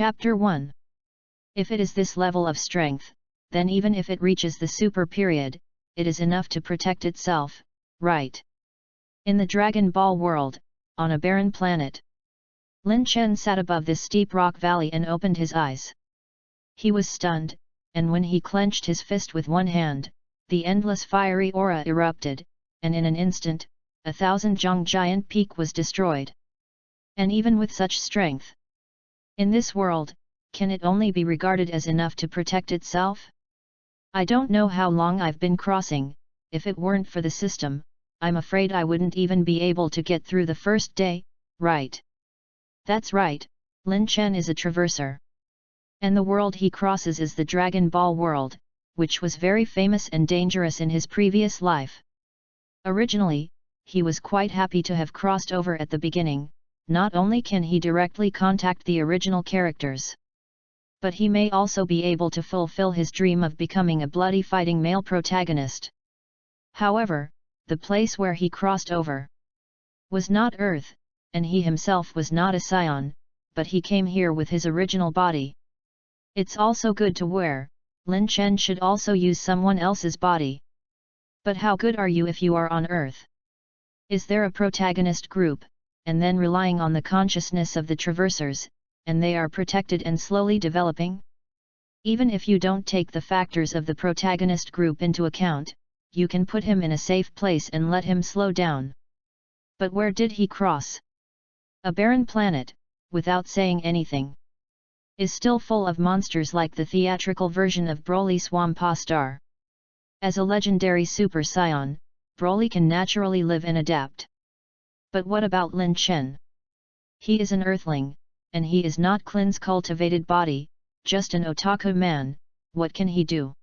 Chapter 1. If it is this level of strength, then even if it reaches the super period, it is enough to protect itself, right? In the Dragon Ball world, on a barren planet, Lin Chen sat above this steep rock valley and opened his eyes. He was stunned, and when he clenched his fist with one hand, the endless fiery aura erupted, and in an instant, 1,000-jong giant peak was destroyed. And even with such strength, in this world, can it only be regarded as enough to protect itself? I don't know how long I've been crossing. If it weren't for the system, I'm afraid I wouldn't even be able to get through the first day, right? That's right, Lin Chen is a traverser. And the world he crosses is the Dragon Ball world, which was very famous and dangerous in his previous life. Originally, he was quite happy to have crossed over at the beginning. Not only can he directly contact the original characters, but he may also be able to fulfill his dream of becoming a bloody fighting male protagonist. However, the place where he crossed over was not Earth, and he himself was not a scion, but he came here with his original body. It's also good to wear. Lin Chen should also use someone else's body. But how good are you if you are on Earth? Is there a protagonist group, and then relying on the consciousness of the traversers, and they are protected and slowly developing? Even if you don't take the factors of the protagonist group into account, you can put him in a safe place and let him slow down. But where did he cross? A barren planet, without saying anything, is still full of monsters like the theatrical version of Broly Swampa Star. As a legendary Super Saiyan, Broly can naturally live and adapt. But what about Lin Chen? He is an earthling, and he is not Klin's cultivated body, just an otaku man. What can he do?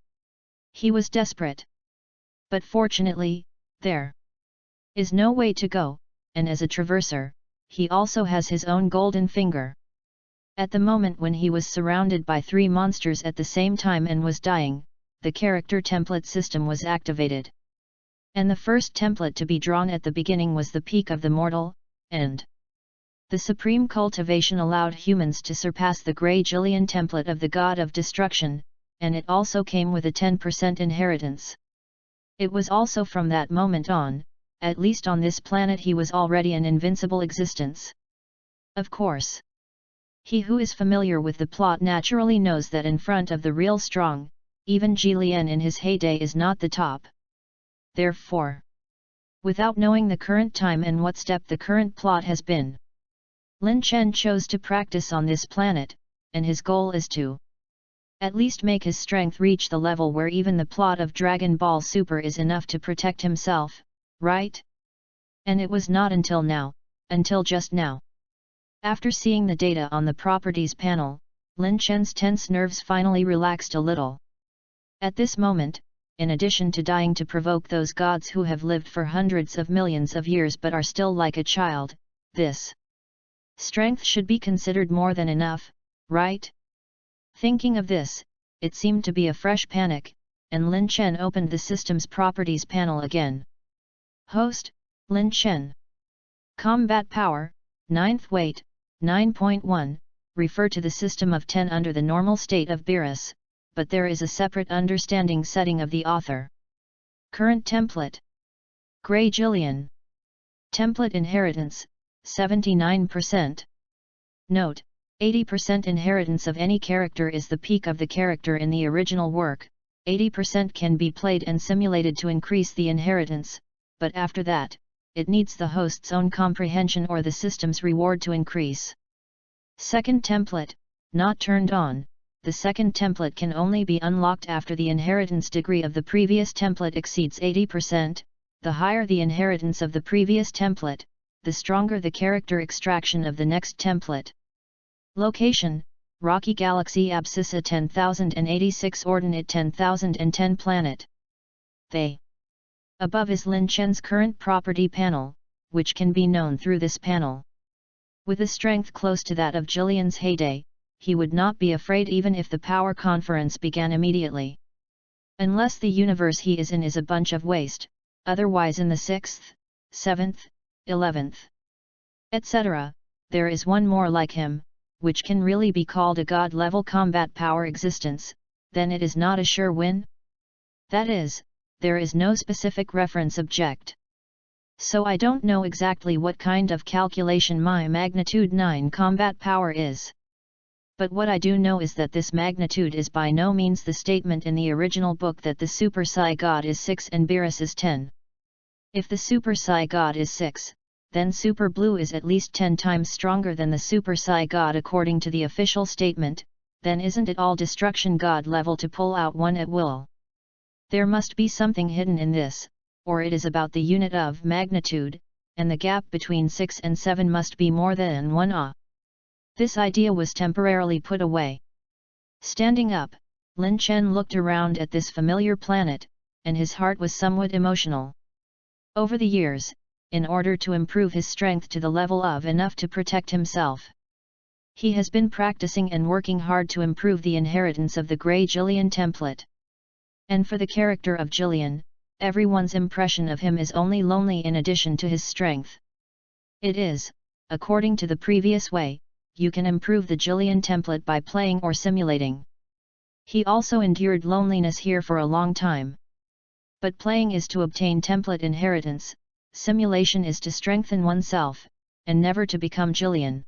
He was desperate. But fortunately, there is no way to go, and as a traverser, he also has his own golden finger. At the moment when he was surrounded by 3 monsters at the same time and was dying, the character template system was activated. And the first template to be drawn at the beginning was the peak of the mortal, and the supreme cultivation allowed humans to surpass the Grey Jillian template of the god of destruction, and it also came with a 10% inheritance. It was also from that moment on, at least on this planet, he was already an invincible existence. Of course, he who is familiar with the plot naturally knows that in front of the real strong, even Jillian in his heyday is not the top. Therefore, without knowing the current time and what step the current plot has been, Lin Chen chose to practice on this planet, and his goal is to at least make his strength reach the level where even the plot of Dragon Ball Super is enough to protect himself, right? And it was not until just now. After seeing the data on the properties panel, Lin Chen's tense nerves finally relaxed a little. At this moment, in addition to dying to provoke those gods who have lived for hundreds of millions of years but are still like a child, this strength should be considered more than enough, right? Thinking of this, it seemed to be a fresh panic, and Lin Chen opened the system's properties panel again. Host, Lin Chen. Combat power, 9th weight, 9.1, refer to the system of 10 under the normal state of Beerus, but there is a separate understanding setting of the author. Current template. Grey Jillian. Template inheritance, 79%. Note, 80% inheritance of any character is the peak of the character in the original work. 80% can be played and simulated to increase the inheritance, but after that, it needs the host's own comprehension or the system's reward to increase. Second template, not turned on. The second template can only be unlocked after the inheritance degree of the previous template exceeds 80%. The higher the inheritance of the previous template, the stronger the character extraction of the next template. Location, Rocky Galaxy Abscissa 10086 Ordinate 10010 Planet. Above is Lin Chen's current property panel, which can be known through this panel. With a strength close to that of Jillian's heyday, he would not be afraid even if the power conference began immediately. Unless the universe he is in is a bunch of waste, otherwise in the 6th, 7th, 11th, etc., there is one more like him, which can really be called a god-level combat power existence, then it is not a sure win? That is, there is no specific reference object. So I don't know exactly what kind of calculation my magnitude 9 combat power is. But what I do know is that this magnitude is by no means the statement in the original book that the Super Psi God is 6 and Beerus is 10. If the Super Psi God is 6, then Super Blue is at least 10 times stronger than the Super Psi God according to the official statement, then isn't it all Destruction God level to pull out one at will? There must be something hidden in this, or it is about the unit of magnitude, and the gap between 6 and 7 must be more than 1 This idea was temporarily put away. Standing up, Lin Chen looked around at this familiar planet, and his heart was somewhat emotional. Over the years, in order to improve his strength to the level of enough to protect himself, he has been practicing and working hard to improve the inheritance of the Grey Jillian template. And for the character of Jillian, everyone's impression of him is only lonely in addition to his strength. It is, according to the previous way, you can improve the Jillian template by playing or simulating. He also endured loneliness here for a long time. But playing is to obtain template inheritance, simulation is to strengthen oneself, and never to become Jillian.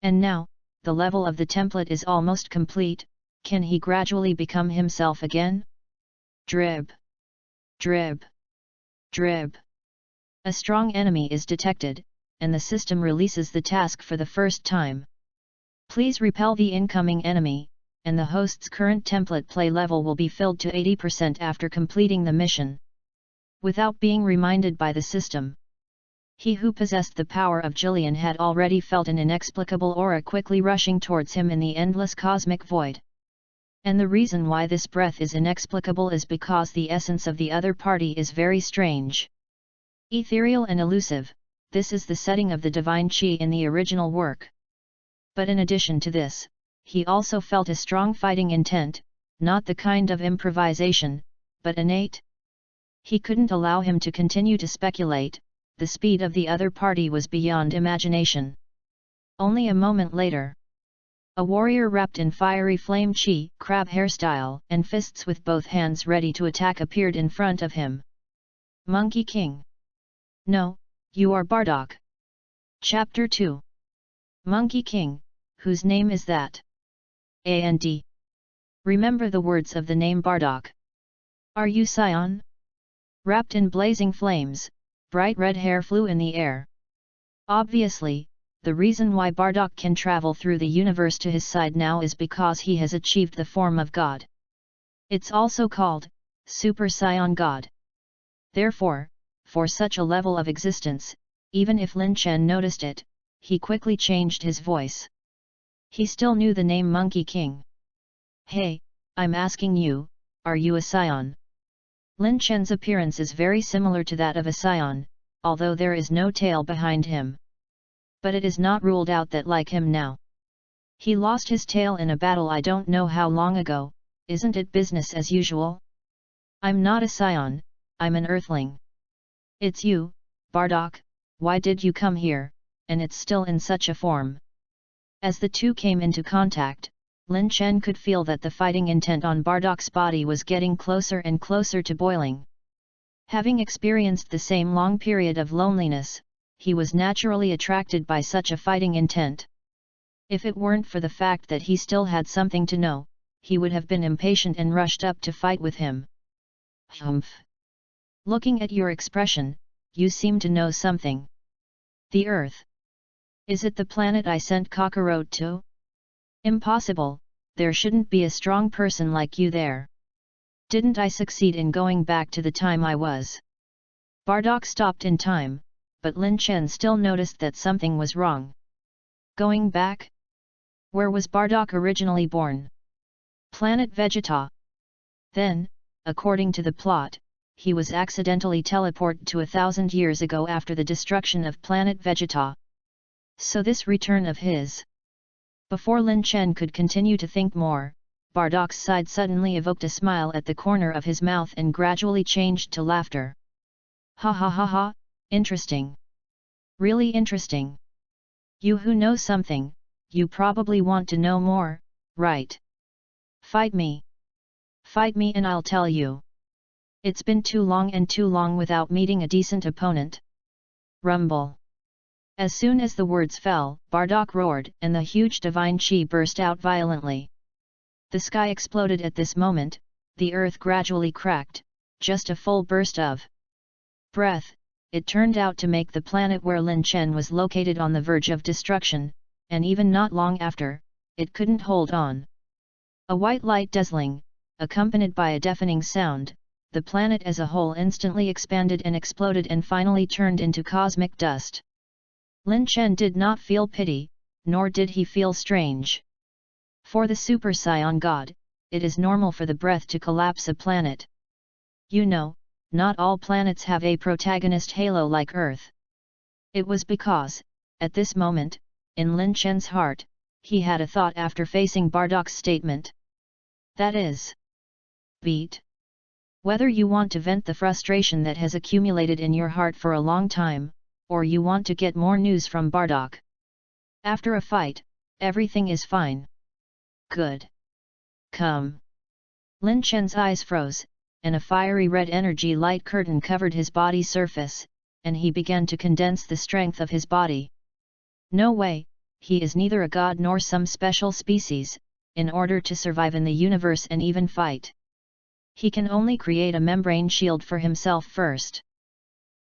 And now, the level of the template is almost complete, can he gradually become himself again? Drib. Drib. Drib. A strong enemy is detected, and the system releases the task for the first time. Please repel the incoming enemy, and the host's current template play level will be filled to 80% after completing the mission. Without being reminded by the system, he who possessed the power of Jillian had already felt an inexplicable aura quickly rushing towards him in the endless cosmic void. And the reason why this breath is inexplicable is because the essence of the other party is very strange. Ethereal and elusive. This is the setting of the divine chi in the original work. But in addition to this, he also felt a strong fighting intent, not the kind of improvisation, but innate. He couldn't allow him to continue to speculate, the speed of the other party was beyond imagination. Only a moment later, a warrior wrapped in fiery flame chi, crab hairstyle, and fists with both hands ready to attack appeared in front of him. Monkey King. No. You are Bardock. Chapter 2. Monkey King, whose name is that? And. Remember the words of the name Bardock. Are you Scion? Wrapped in blazing flames, bright red hair flew in the air. Obviously, the reason why Bardock can travel through the universe to his side now is because he has achieved the form of God. It's also called Super Scion God. Therefore, for such a level of existence, even if Lin Chen noticed it, he quickly changed his voice. He still knew the name Monkey King. Hey, I'm asking you, are you a Scion? Lin Chen's appearance is very similar to that of a Scion, although there is no tail behind him. But it is not ruled out that like him now. He lost his tail in a battle I don't know how long ago, isn't it business as usual? I'm not a Scion, I'm an Earthling. It's you, Bardock, why did you come here, and it's still in such a form? As the two came into contact, Lin Chen could feel that the fighting intent on Bardock's body was getting closer and closer to boiling. Having experienced the same long period of loneliness, he was naturally attracted by such a fighting intent. If it weren't for the fact that he still had something to know, he would have been impatient and rushed up to fight with him. Humph! Looking at your expression, you seem to know something. The Earth. Is it the planet I sent Kakarot to? Impossible, there shouldn't be a strong person like you there. Didn't I succeed in going back to the time I was? Bardock stopped in time, but Lin Chen still noticed that something was wrong. Going back? Where was Bardock originally born? Planet Vegeta. Then, according to the plot, he was accidentally teleported to 1,000 years ago after the destruction of planet Vegeta. So this return of his. Before Lin Chen could continue to think more, Bardock's side suddenly evoked a smile at the corner of his mouth and gradually changed to laughter. Ha ha ha ha, interesting. Really interesting. You who know something, you probably want to know more, right? Fight me! Fight me and I'll tell you. It's been too long without meeting a decent opponent. Rumble. As soon as the words fell, Bardock roared, and the huge divine chi burst out violently. The sky exploded at this moment, the earth gradually cracked, just a full burst of breath. It turned out to make the planet where Lin Chen was located on the verge of destruction, and even not long after, it couldn't hold on. A white light dazzling, accompanied by a deafening sound, the planet as a whole instantly expanded and exploded and finally turned into cosmic dust. Lin Chen did not feel pity, nor did he feel strange. For the Super Saiyan God, it is normal for the breath to collapse a planet. You know, not all planets have a protagonist halo like Earth. It was because, at this moment, in Lin Chen's heart, he had a thought after facing Bardock's statement. That is, beat. Whether you want to vent the frustration that has accumulated in your heart for a long time, or you want to get more news from Bardock. After a fight, everything is fine. Good. Come. Lin Chen's eyes froze, and a fiery red energy light curtain covered his body surface, and he began to condense the strength of his body. No way, he is neither a god nor some special species, in order to survive in the universe and even fight. He can only create a membrane shield for himself first.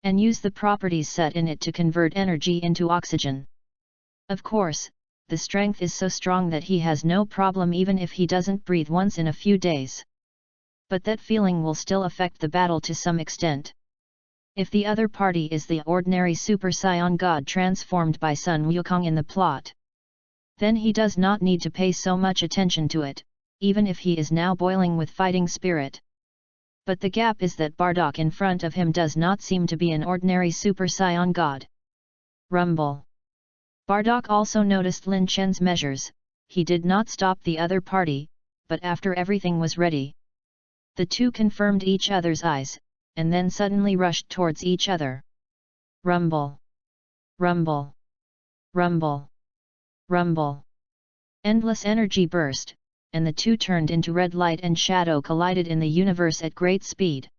And use the properties set in it to convert energy into oxygen. Of course, the strength is so strong that he has no problem even if he doesn't breathe once in a few days. But that feeling will still affect the battle to some extent. If the other party is the ordinary Super Saiyan God transformed by Sun Wukong in the plot, then he does not need to pay so much attention to it, even if he is now boiling with fighting spirit. But the gap is that Bardock in front of him does not seem to be an ordinary Super Saiyan God. Rumble. Bardock also noticed Lin Chen's measures. He did not stop the other party, but after everything was ready, the two confirmed each other's eyes, and then suddenly rushed towards each other. Rumble. Rumble. Rumble. Rumble. Endless energy burst, and the two turned into red light and shadow collided in the universe at great speed.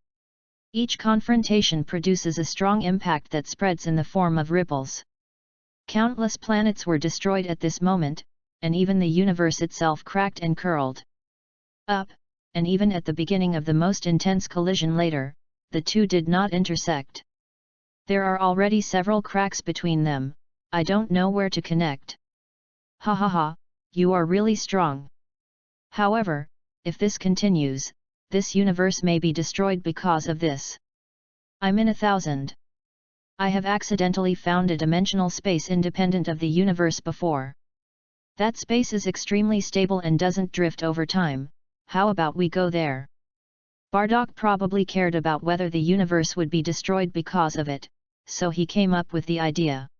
Each confrontation produces a strong impact that spreads in the form of ripples. Countless planets were destroyed at this moment, and even the universe itself cracked and curled up, and even at the beginning of the most intense collision later, the two did not intersect. There are already several cracks between them. I don't know where to connect. Ha ha ha, you are really strong. However, if this continues, this universe may be destroyed because of this. I'm in 1000. I have accidentally found a dimensional space independent of the universe before. That space is extremely stable and doesn't drift over time. How about we go there? Bardock probably cared about whether the universe would be destroyed because of it, so he came up with the idea.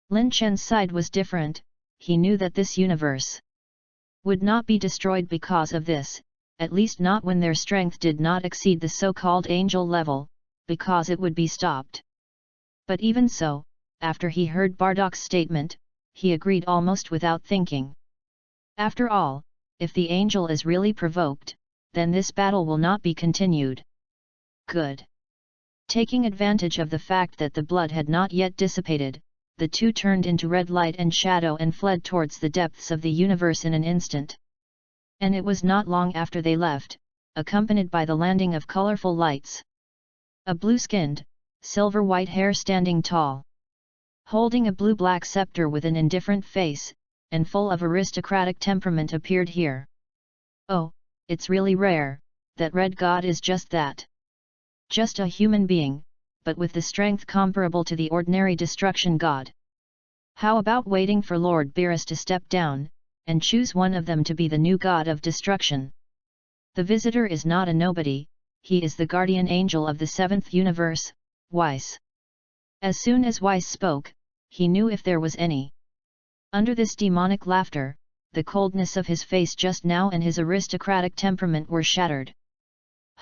Lin Chen's side was different. He knew that this universe would not be destroyed because of this, at least not when their strength did not exceed the so-called angel level, because it would be stopped. But even so, after he heard Bardock's statement, he agreed almost without thinking. After all, if the angel is really provoked, then this battle will not be continued. Good. Taking advantage of the fact that the blood had not yet dissipated, the two turned into red light and shadow and fled towards the depths of the universe in an instant. And it was not long after they left, accompanied by the landing of colorful lights. A blue-skinned, silver-white hair standing tall, holding a blue-black scepter with an indifferent face, and full of aristocratic temperament appeared here. Oh, it's really rare, that Red God is just that. Just a human being, but with the strength comparable to the ordinary destruction god. How about waiting for Lord Beerus to step down, and choose one of them to be the new god of destruction? The visitor is not a nobody, he is the guardian angel of the seventh universe, Weiss. As soon as Weiss spoke, he knew if there was any. Under this demonic laughter, the coldness of his face just now and his aristocratic temperament were shattered.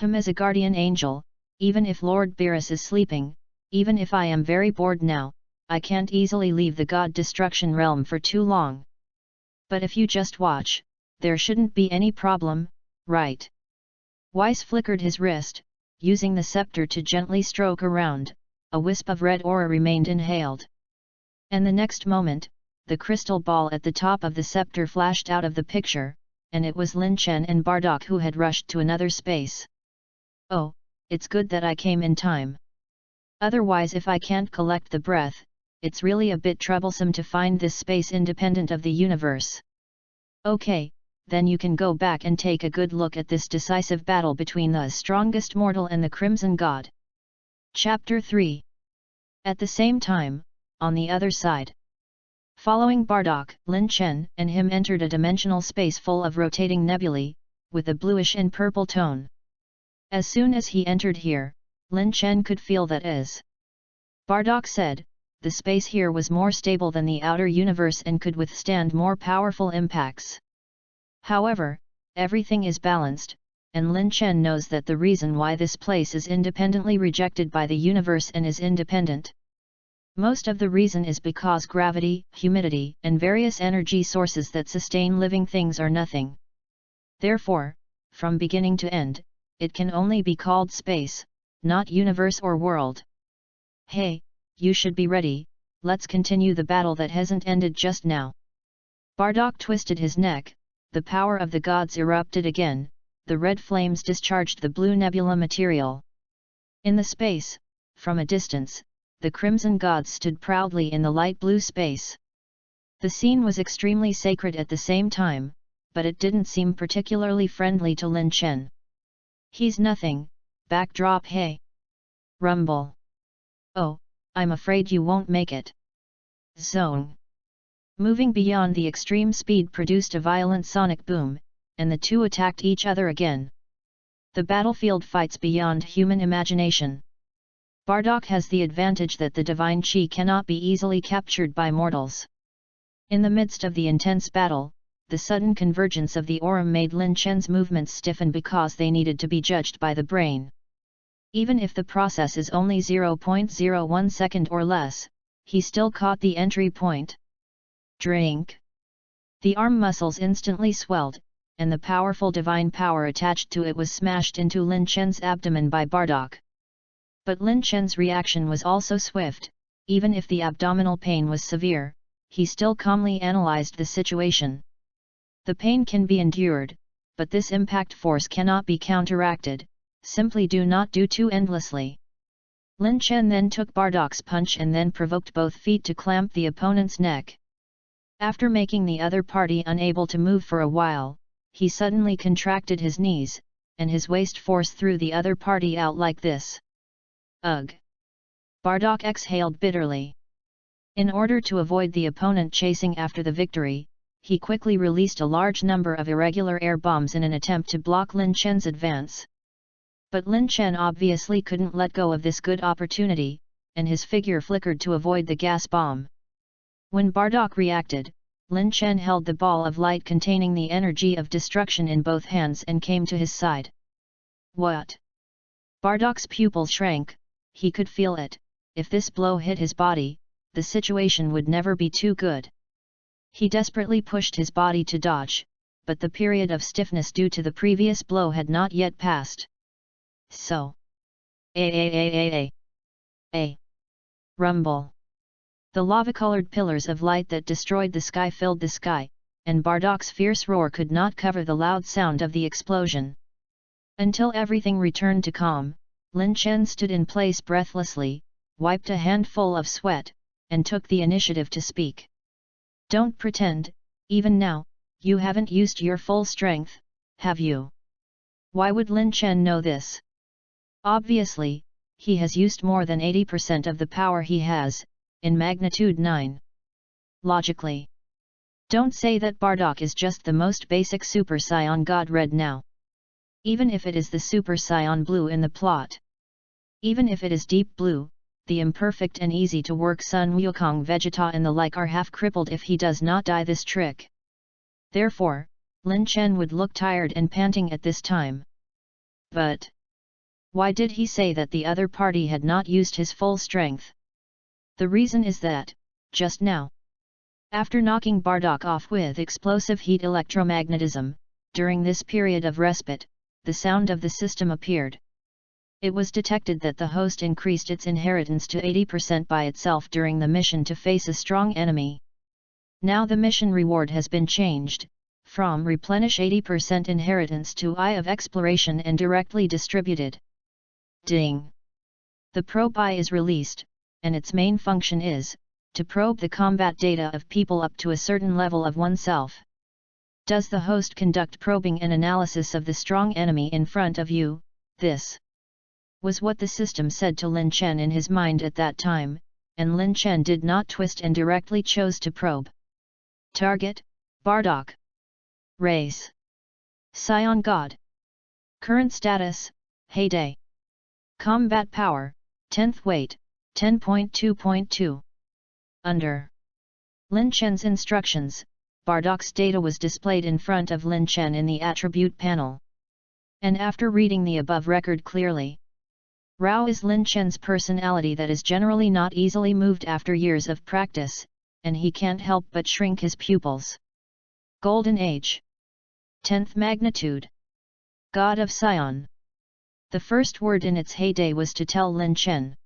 As a guardian angel, even if Lord Beerus is sleeping, even if I am very bored now, I can't easily leave the god destruction realm for too long. But if you just watch, there shouldn't be any problem, right? Weiss flickered his wrist, using the scepter to gently stroke around. A wisp of red aura remained inhaled. And the next moment, the crystal ball at the top of the scepter flashed out of the picture, and it was Lin Chen and Bardock who had rushed to another space. Oh, it's good that I came in time. Otherwise, if I can't collect the breath, it's really a bit troublesome to find this space independent of the universe. Okay, then you can go back and take a good look at this decisive battle between the strongest mortal and the Crimson God. Chapter 3. At the same time, on the other side. Following Bardock, Lin Chen and him entered a dimensional space full of rotating nebulae, with a bluish and purple tone. As soon as he entered here, Lin Chen could feel that as Bardock said, the space here was more stable than the outer universe and could withstand more powerful impacts. However, everything is balanced, and Lin Chen knows that the reason why this place is independently rejected by the universe and is independent. Most of the reason is because gravity, humidity, and various energy sources that sustain living things are nothing. Therefore, from beginning to end, it can only be called space, not universe or world. Hey, you should be ready, let's continue the battle that hasn't ended just now. Bardock twisted his neck, the power of the gods erupted again, the red flames discharged the blue nebula material. In the space, from a distance, the Crimson Gods stood proudly in the light blue space. The scene was extremely sacred at the same time, but it didn't seem particularly friendly to Lin Chen. He's nothing, backdrop. Hey! Rumble! Oh, I'm afraid you won't make it. Zone! Moving beyond the extreme speed produced a violent sonic boom, and the two attacked each other again. The battlefield fights beyond human imagination. Bardock has the advantage that the divine chi cannot be easily captured by mortals. In the midst of the intense battle, the sudden convergence of the aura made Lin Chen's movements stiffen because they needed to be judged by the brain. Even if the process is only 0.01 second or less, he still caught the entry point. Drink! The arm muscles instantly swelled, and the powerful divine power attached to it was smashed into Lin Chen's abdomen by Bardock. But Lin Chen's reaction was also swift. Even if the abdominal pain was severe, he still calmly analyzed the situation. The pain can be endured, but this impact force cannot be counteracted, simply do not do too endlessly. Lin Chen then took Bardock's punch and then provoked both feet to clamp the opponent's neck. After making the other party unable to move for a while, he suddenly contracted his knees, and his waist force threw the other party out like this. Ugh! Bardock exhaled bitterly. In order to avoid the opponent chasing after the victory, he quickly released a large number of irregular air bombs in an attempt to block Lin Chen's advance. But Lin Chen obviously couldn't let go of this good opportunity, and his figure flickered to avoid the gas bomb. When Bardock reacted, Lin Chen held the ball of light containing the energy of destruction in both hands and came to his side. What? Bardock's pupils shrank. He could feel it. If this blow hit his body, the situation would never be too good. He desperately pushed his body to dodge, but the period of stiffness due to the previous blow had not yet passed. So. A. Rumble. The lava-colored pillars of light that destroyed the sky filled the sky, and Bardock's fierce roar could not cover the loud sound of the explosion. Until everything returned to calm, Lin Chen stood in place breathlessly, wiped a handful of sweat, and took the initiative to speak. Don't pretend, even now, you haven't used your full strength, have you? Why would Lin Chen know this? Obviously, he has used more than 80% of the power he has, in magnitude 9. Logically. Don't say that Bardock is just the most basic Super Saiyan God Red now. Even if it is the Super Saiyan Blue in the plot. Even if it is Deep Blue, the imperfect and easy to work Sun Wukong Vegeta and the like are half crippled if he does not die this trick. Therefore, Lin Chen would look tired and panting at this time. But why did he say that the other party had not used his full strength? The reason is that, just now, After knocking Bardock off with explosive heat electromagnetism, during this period of respite, the sound of the system appeared. It was detected that the host increased its inheritance to 80% by itself during the mission to face a strong enemy. Now the mission reward has been changed, from replenish 80% inheritance to Eye of Exploration and directly distributed. Ding! The probe eye is released, and its main function is to probe the combat data of people up to a certain level of oneself. Does the host conduct probing and analysis of the strong enemy in front of you? This was what the system said to Lin Chen in his mind at that time, and Lin Chen did not twist and directly chose to probe. Target: Bardock. Race: Scion God. Current status: Heyday. Combat power: 10th weight, 10.2.2. Under Lin Chen's instructions, Bardock's data was displayed in front of Lin Chen in the attribute panel. And after reading the above record clearly, Rao is Lin Chen's personality that is generally not easily moved after years of practice, and he can't help but shrink his pupils. Golden Age. 10th magnitude. God of Scion. The first word in its heyday was to tell Lin Chen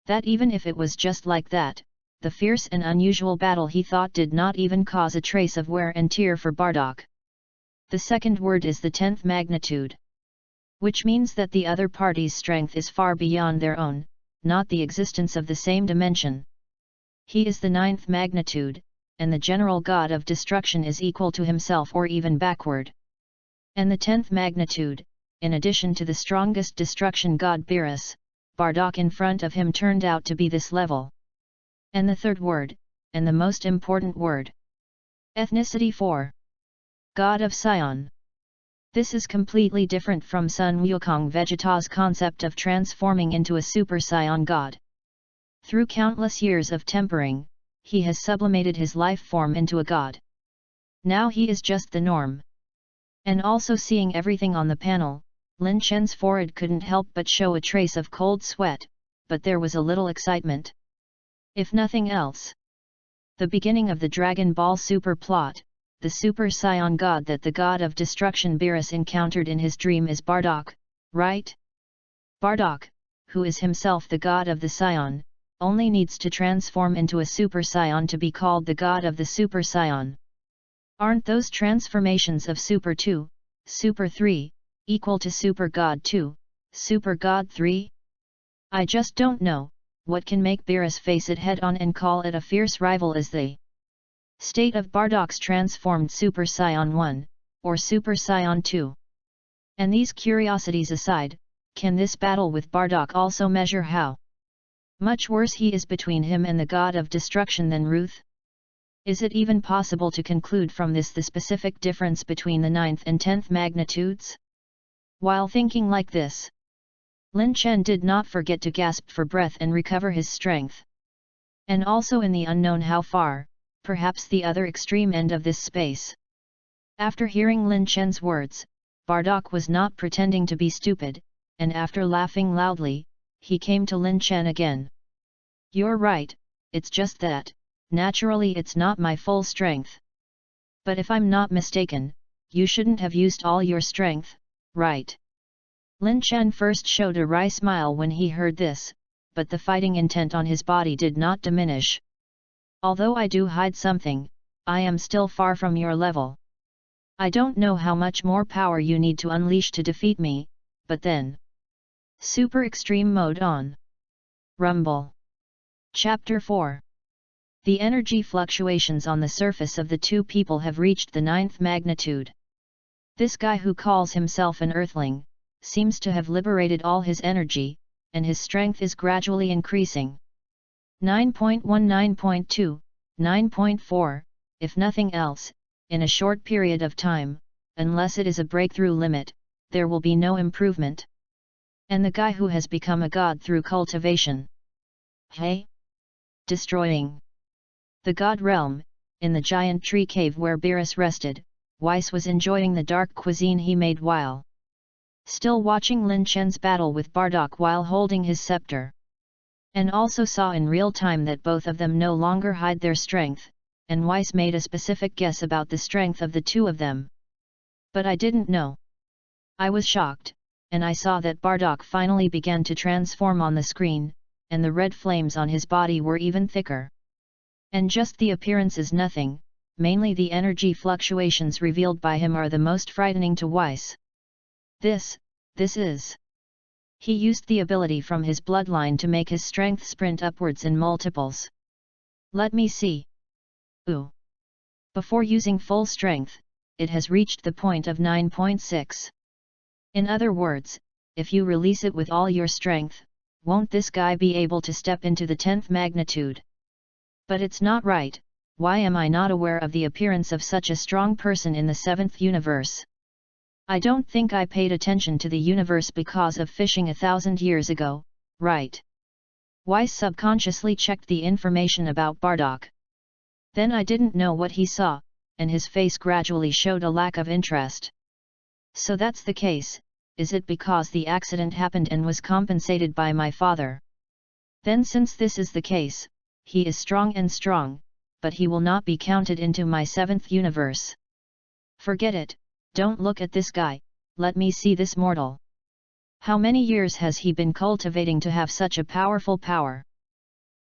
that even if it was just like that, the fierce and unusual battle he thought did not even cause a trace of wear and tear for Bardock. The second word is the 10th magnitude, which means that the other party's strength is far beyond their own, not the existence of the same dimension. He is the 9th magnitude, and the general god of destruction is equal to himself or even backward. And the 10th magnitude, in addition to the strongest destruction god Beerus, Bardock in front of him turned out to be this level. And the third word, and the most important word. Ethnicity 4. God of Scion. This is completely different from Sun Wukong Vegeta's concept of transforming into a super scion god. Through countless years of tempering, he has sublimated his life form into a god. Now he is just the norm. And also seeing everything on the panel, Lin Chen's forehead couldn't help but show a trace of cold sweat, but there was a little excitement. If nothing else. The beginning of the Dragon Ball Super plot, the Super Scion God that the god of destruction Beerus encountered in his dream is Bardock, right? Bardock, who is himself the god of the Scion, only needs to transform into a Super Scion to be called the god of the Super Scion. Aren't those transformations of Super 2, Super 3, equal to Super God 2, Super God 3? I just don't know what can make Beerus face it head-on and call it a fierce rival as the state of Bardock's transformed Super Scion 1, or Super Scion 2. And these curiosities aside, can this battle with Bardock also measure how much worse he is between him and the god of destruction than Ruth? Is it even possible to conclude from this the specific difference between the 9th and 10th magnitudes? While thinking like this, Lin Chen did not forget to gasp for breath and recover his strength. And also in the unknown how far, perhaps the other extreme end of this space. After hearing Lin Chen's words, Bardock was not pretending to be stupid, and after laughing loudly, he came to Lin Chen again. You're right, it's just that, naturally it's not my full strength. But if I'm not mistaken, you shouldn't have used all your strength, right? Lin Chen first showed a wry smile when he heard this, but the fighting intent on his body did not diminish. Although I do hide something, I am still far from your level. I don't know how much more power you need to unleash to defeat me, but then. Super Extreme Mode on. Rumble. Chapter 4. The energy fluctuations on the surface of the two people have reached the 9th magnitude. This guy who calls himself an earthling, seems to have liberated all his energy, and his strength is gradually increasing. 9.1, 9.2, 9.4, if nothing else, in a short period of time, unless it is a breakthrough limit, there will be no improvement. And the guy who has become a god through cultivation. Hey? Destroying the god realm, in the giant tree cave where Beerus rested, Weiss was enjoying the dark cuisine he made while still watching Lin Chen's battle with Bardock while holding his scepter. And also saw in real time that both of them no longer hide their strength, and Weiss made a specific guess about the strength of the two of them. But I didn't know. I was shocked, and I saw that Bardock finally began to transform on the screen, and the red flames on his body were even thicker. And just the appearance is nothing, mainly the energy fluctuations revealed by him are the most frightening to Weiss. This is... He used the ability from his bloodline to make his strength sprint upwards in multiples. Let me see. Ooh. Before using full strength, it has reached the point of 9.6. In other words, if you release it with all your strength, won't this guy be able to step into the 10th magnitude? But it's not right. Why am I not aware of the appearance of such a strong person in the 7th universe? I don't think I paid attention to the universe because of fishing 1,000 years ago, right? Weiss subconsciously checked the information about Bardock. Then I didn't know what he saw, and his face gradually showed a lack of interest. So that's the case, is it because the accident happened and was compensated by my father? Then since this is the case, he is strong, but he will not be counted into my 7th universe. Forget it, don't look at this guy, let me see this mortal. How many years has he been cultivating to have such a powerful power?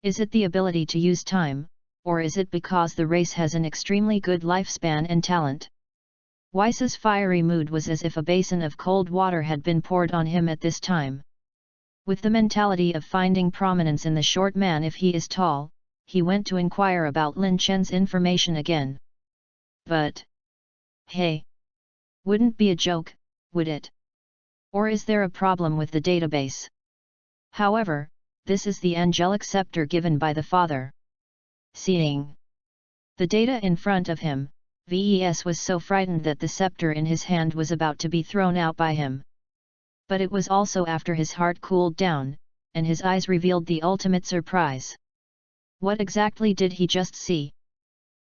Is it the ability to use time, or is it because the race has an extremely good lifespan and talent? Weiss's fiery mood was as if a basin of cold water had been poured on him at this time. With the mentality of finding prominence in the short man if he is tall, he went to inquire about Lin Chen's information again. But... hey! Wouldn't be a joke, would it? Or is there a problem with the database? However, this is the angelic scepter given by the father. Seeing the data in front of him, Ves was so frightened that the scepter in his hand was about to be thrown out by him. But it was also after his heart cooled down, and his eyes revealed the ultimate surprise. What exactly did he just see?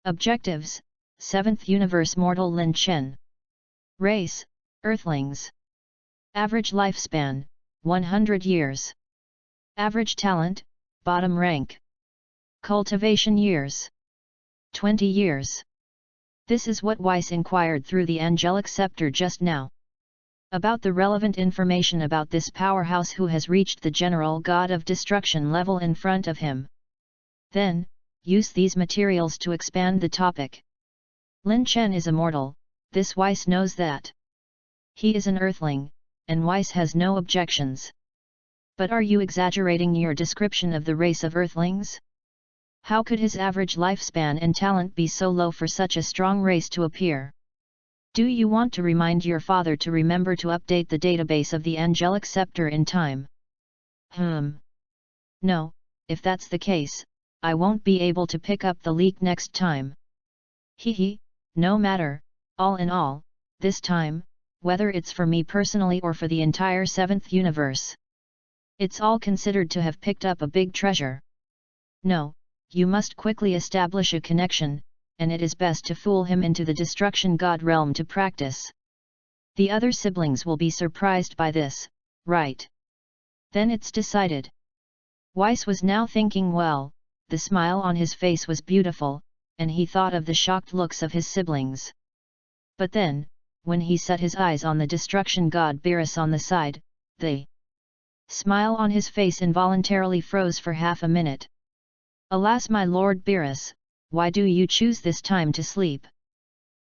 Objectives: 7th Universe Mortal Lin Chen. Race: Earthlings. Average lifespan: 100 years. Average talent: bottom rank. Cultivation years: 20 years. This is what Weiss inquired through the angelic scepter just now. About the relevant information about this powerhouse who has reached the general god of destruction level in front of him. Then, use these materials to expand the topic. Lin Chen is immortal, this Weiss knows that. He is an earthling, and Weiss has no objections. But are you exaggerating your description of the race of earthlings? How could his average lifespan and talent be so low for such a strong race to appear? Do you want to remind your father to remember to update the database of the angelic scepter in time? No, if that's the case, I won't be able to pick up the leak next time. No matter, all in all, this time, whether it's for me personally or for the entire 7th universe. It's all considered to have picked up a big treasure. No, you must quickly establish a connection, and it is best to fool him into the destruction god realm to practice. The other siblings will be surprised by this, right? Then it's decided. Weiss was now thinking well, the smile on his face was beautiful, and he thought of the shocked looks of his siblings. But then, when he set his eyes on the destruction god Beerus on the side, the smile on his face involuntarily froze for half a minute. Alas, my lord Beerus, why do you choose this time to sleep?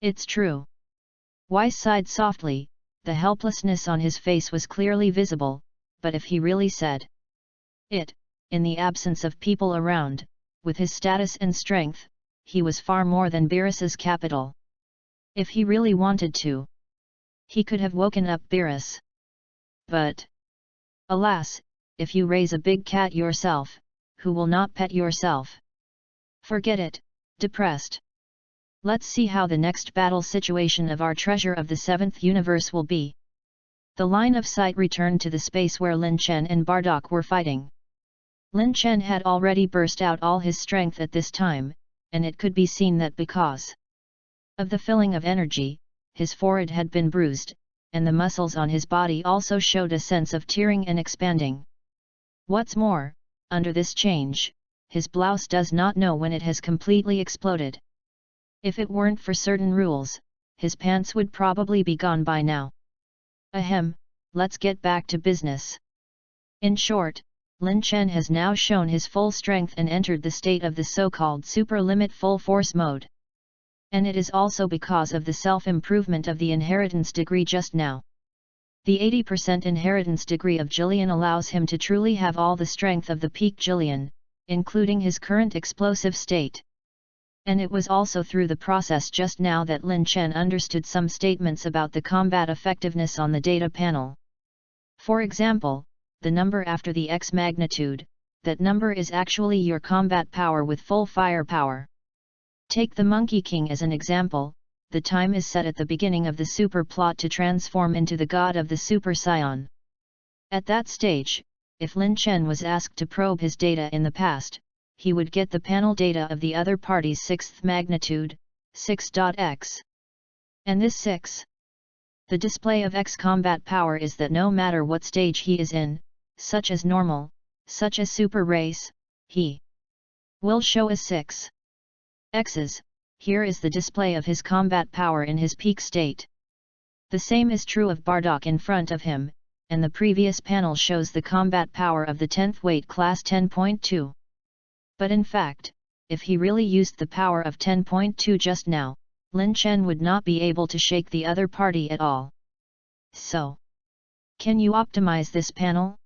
It's true. Weiss sighed softly, the helplessness on his face was clearly visible, but if he really said it, in the absence of people around, with his status and strength, he was far more than Beerus's capital. If he really wanted to, he could have woken up Beerus. But, alas, if you raise a big cat yourself, who will not pet yourself? Forget it, depressed. Let's see how the next battle situation of our treasure of the 7th universe will be. The line of sight returned to the space where Lin Chen and Bardock were fighting. Lin Chen had already burst out all his strength at this time, and it could be seen that because of the filling of energy, his forehead had been bruised, and the muscles on his body also showed a sense of tearing and expanding. What's more, under this change, his blouse does not know when it has completely exploded. If it weren't for certain rules, his pants would probably be gone by now. Ahem, let's get back to business. In short, Lin Chen has now shown his full strength and entered the state of the so-called super limit full force mode. And it is also because of the self-improvement of the inheritance degree just now. The 80% inheritance degree of Jillian allows him to truly have all the strength of the peak Jillian, including his current explosive state. And it was also through the process just now that Lin Chen understood some statements about the combat effectiveness on the data panel. For example, the number after the X magnitude, that number is actually your combat power with full firepower. Take the Monkey King as an example. The time is set at the beginning of the super plot to transform into the god of the Super Scion. At that stage, if Lin Chen was asked to probe his data in the past, he would get the panel data of the other party's 6th magnitude, 6.x. And this 6. The display of X combat power is that no matter what stage he is in, such as normal, such as super race, he will show as 6 X's. Here is the display of his combat power in his peak state. The same is true of Bardock in front of him, and the previous panel shows the combat power of the 10th weight class 10.2. But in fact, if he really used the power of 10.2 just now, Lin Chen would not be able to shake the other party at all. So, can you optimize this panel?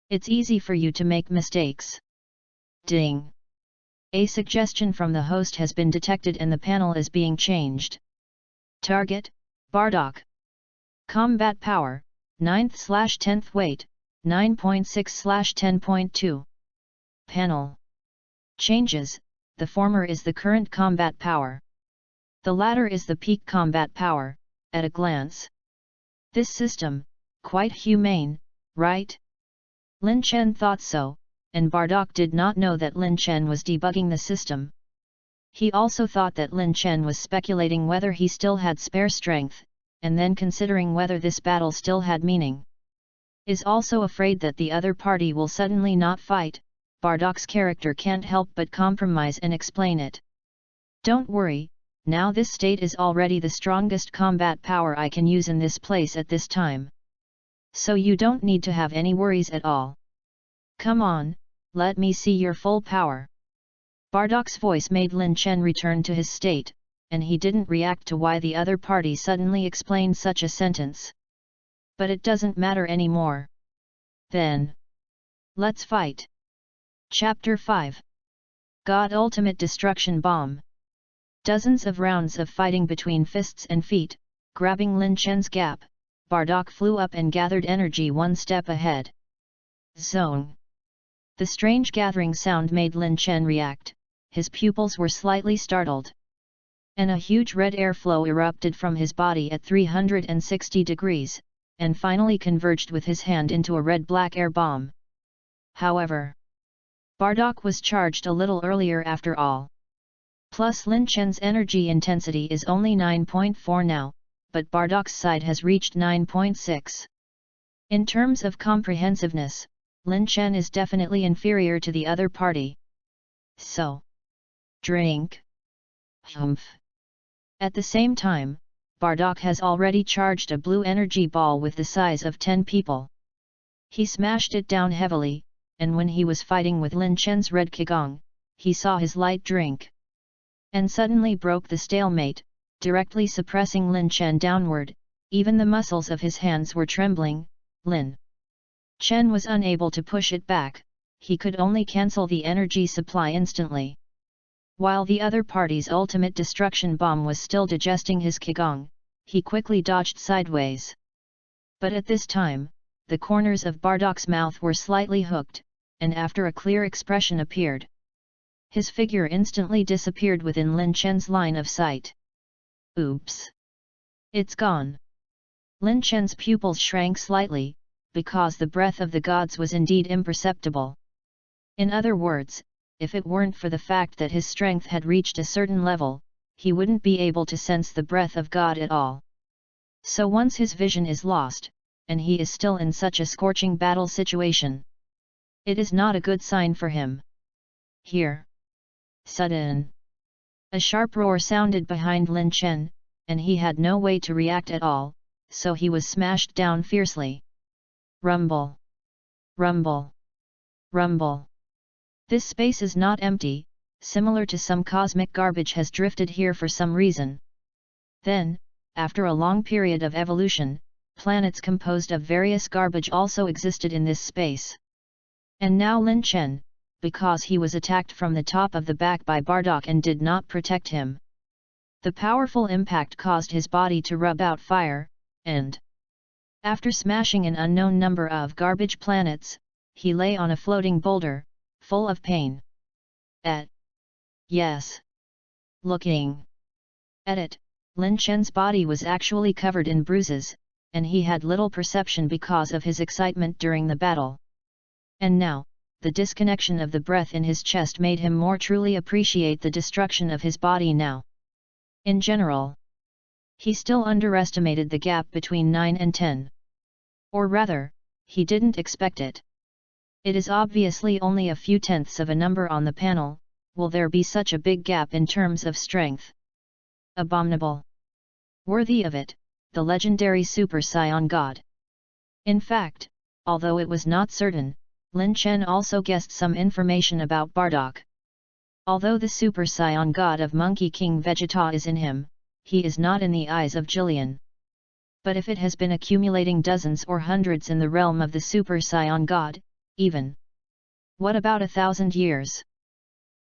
It's easy for you to make mistakes. Ding! A suggestion from the host has been detected and the panel is being changed. Target, Bardock. Combat power, 9th/10th weight, 9.6/10.2. Panel. Changes, the former is the current combat power. The latter is the peak combat power, at a glance. This system, quite humane, right? Lin Chen thought so, and Bardock did not know that Lin Chen was debugging the system. He also thought that Lin Chen was speculating whether he still had spare strength, and then considering whether this battle still had meaning. Is also afraid that the other party will suddenly not fight. Bardock's character can't help but compromise and explain it. Don't worry, now this state is already the strongest combat power I can use in this place at this time. So you don't need to have any worries at all. Come on, let me see your full power. Bardock's voice made Lin Chen return to his state, and he didn't react to why the other party suddenly explained such a sentence. But it doesn't matter anymore. Then, let's fight. Chapter 5. God Ultimate Destruction Bomb. Dozens of rounds of fighting between fists and feet, grabbing Lin Chen's gap, Bardock flew up and gathered energy one step ahead. Zone. The strange gathering sound made Lin Chen react, his pupils were slightly startled. And a huge red airflow erupted from his body at 360 degrees, and finally converged with his hand into a red-black air bomb. However, Bardock was charged a little earlier after all. Plus Lin Chen's energy intensity is only 9.4 now, but Bardock's side has reached 9.6. In terms of comprehensiveness, Lin Chen is definitely inferior to the other party. So, drink. Humph. At the same time, Bardock has already charged a blue energy ball with the size of 10 people. He smashed it down heavily, and when he was fighting with Lin Chen's red Qigong, he saw his light drink. And suddenly broke the stalemate, directly suppressing Lin Chen downward. Even the muscles of his hands were trembling. Lin Chen was unable to push it back, he could only cancel the energy supply instantly. While the other party's ultimate destruction bomb was still digesting his Qigong, he quickly dodged sideways. But at this time, the corners of Bardock's mouth were slightly hooked, and after a clear expression appeared. His figure instantly disappeared within Lin Chen's line of sight. Oops! It's gone. Lin Chen's pupils shrank slightly, because the breath of the gods was indeed imperceptible. In other words, if it weren't for the fact that his strength had reached a certain level, he wouldn't be able to sense the breath of God at all. So once his vision is lost, and he is still in such a scorching battle situation, it is not a good sign for him. Here. Sudden. A sharp roar sounded behind Lin Chen, and he had no way to react at all, so he was smashed down fiercely. Rumble! Rumble! Rumble! This space is not empty, similar to some cosmic garbage has drifted here for some reason. Then, after a long period of evolution, planets composed of various garbage also existed in this space. And now Lin Chen, because he was attacked from the top of the back by Bardock and did not protect him. The powerful impact caused his body to rub out fire, and after smashing an unknown number of garbage planets, he lay on a floating boulder, full of pain. Yes. Looking at it, Lin Chen's body was actually covered in bruises, and he had little perception because of his excitement during the battle. And now, the disconnection of the breath in his chest made him more truly appreciate the destruction of his body now. In general, he still underestimated the gap between 9 and 10. Or rather, he didn't expect it. It is obviously only a few tenths of a number on the panel. Will there be such a big gap in terms of strength? Abominable. Worthy of it, the legendary Super Saiyan God. In fact, although it was not certain, Lin Chen also guessed some information about Bardock. Although the Super Saiyan God of Monkey King Vegeta is in him, he is not in the eyes of Jiren. But if it has been accumulating dozens or hundreds in the realm of the Super Saiyan God, even what about 1,000 years?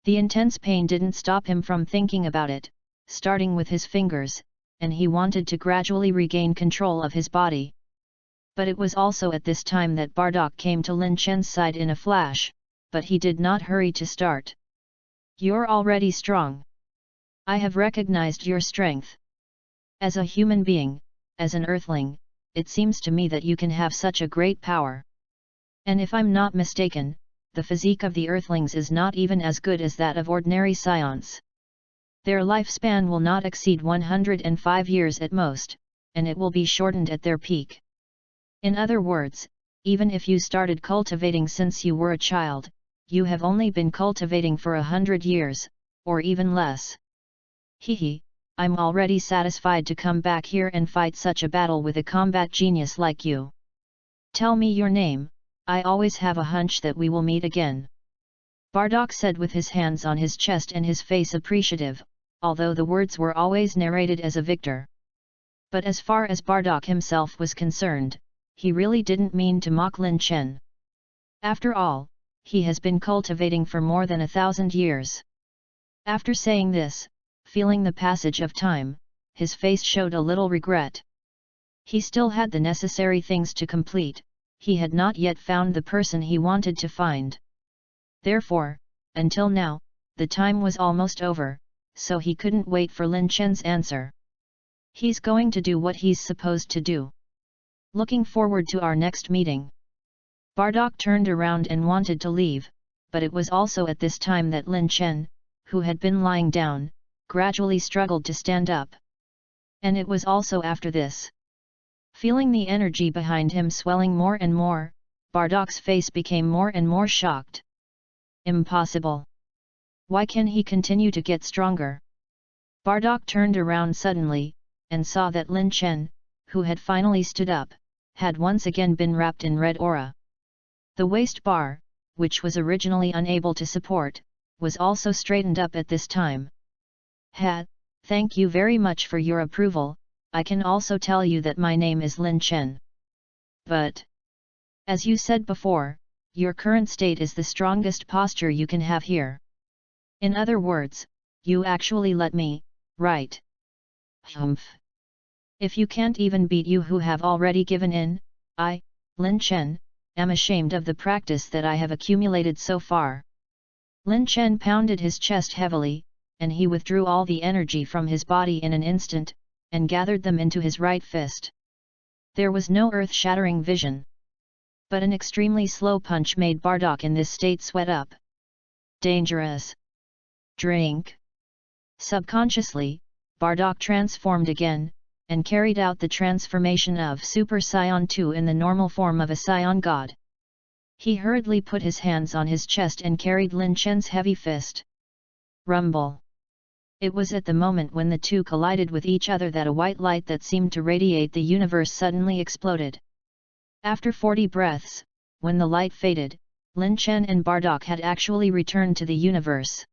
The intense pain didn't stop him from thinking about it, starting with his fingers, and he wanted to gradually regain control of his body. But it was also at this time that Bardock came to Lin Chen's side in a flash, but he did not hurry to start. You're already strong. I have recognized your strength. As a human being, as an earthling, it seems to me that you can have such a great power. And if I'm not mistaken, the physique of the earthlings is not even as good as that of ordinary scions. Their lifespan will not exceed 105 years at most, and it will be shortened at their peak. In other words, even if you started cultivating since you were a child, you have only been cultivating for 100 years, or even less. Hehe, I'm already satisfied to come back here and fight such a battle with a combat genius like you. Tell me your name, I always have a hunch that we will meet again. Bardock said with his hands on his chest and his face appreciative, although the words were always narrated as a victor. But as far as Bardock himself was concerned, he really didn't mean to mock Lin Chen. After all, he has been cultivating for more than 1,000 years. After saying this, feeling the passage of time, his face showed a little regret. He still had the necessary things to complete, he had not yet found the person he wanted to find. Therefore, until now, the time was almost over, so he couldn't wait for Lin Chen's answer. He's going to do what he's supposed to do. Looking forward to our next meeting. Bardock turned around and wanted to leave, but it was also at this time that Lin Chen, who had been lying down, gradually struggled to stand up. And it was also after this. Feeling the energy behind him swelling more and more, Bardock's face became more and more shocked. Impossible! Why can he continue to get stronger? Bardock turned around suddenly, and saw that Lin Chen, who had finally stood up, had once again been wrapped in red aura. The waist bar, which was originally unable to support, was also straightened up at this time. Thank you very much for your approval, I can also tell you that my name is Lin Chen. But, as you said before, your current state is the strongest posture you can have here. In other words, you actually let me, right? Humph. If you can't even beat you who have already given in, I, Lin Chen, am ashamed of the practice that I have accumulated so far. Lin Chen pounded his chest heavily, and he withdrew all the energy from his body in an instant, and gathered them into his right fist. There was no earth-shattering vision. But an extremely slow punch made Bardock in this state sweat up. Dangerous. Drink. Subconsciously, Bardock transformed again, and carried out the transformation of Super Saiyan 2 in the normal form of a Saiyan god. He hurriedly put his hands on his chest and carried Lin Chen's heavy fist. Rumble. It was at the moment when the two collided with each other that a white light that seemed to radiate the universe suddenly exploded. After 40 breaths, when the light faded, Lin Chen and Bardock had actually returned to the universe.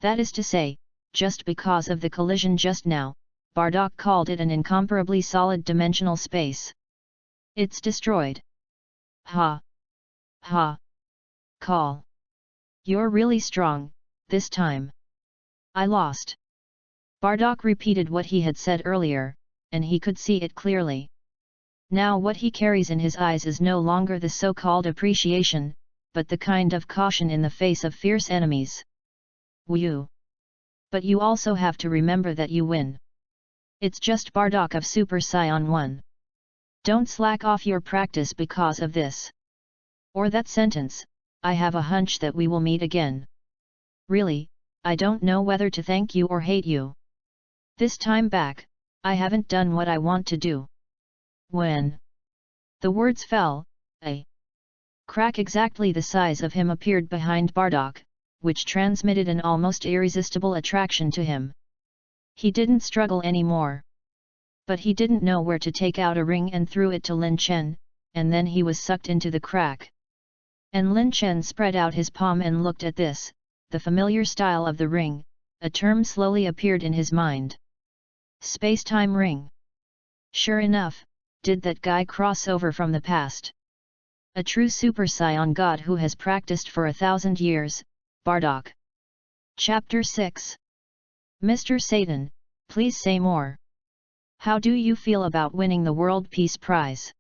That is to say, just because of the collision just now, Bardock called it an incomparably solid dimensional space. It's destroyed. Ha! Ha! Call. You're really strong, this time. I lost. Bardock repeated what he had said earlier, and he could see it clearly. Now what he carries in his eyes is no longer the so-called appreciation, but the kind of caution in the face of fierce enemies. Woo! But you also have to remember that you win. It's just Bardock of Super Saiyan 1. Don't slack off your practice because of this. Or that sentence, I have a hunch that we will meet again. Really, I don't know whether to thank you or hate you. This time back, I haven't done what I want to do. When the words fell, a crack exactly the size of him appeared behind Bardock, which transmitted an almost irresistible attraction to him. He didn't struggle anymore. But he didn't know where to take out a ring and threw it to Lin Chen, and then he was sucked into the crack. And Lin Chen spread out his palm and looked at this, the familiar style of the ring. A term slowly appeared in his mind. Space-time ring. Sure enough, did that guy cross over from the past? A true Super Saiyan god who has practiced for 1,000 years, Bardock. Chapter 6. Mr. Satan, please say more. How do you feel about winning the World Peace Prize?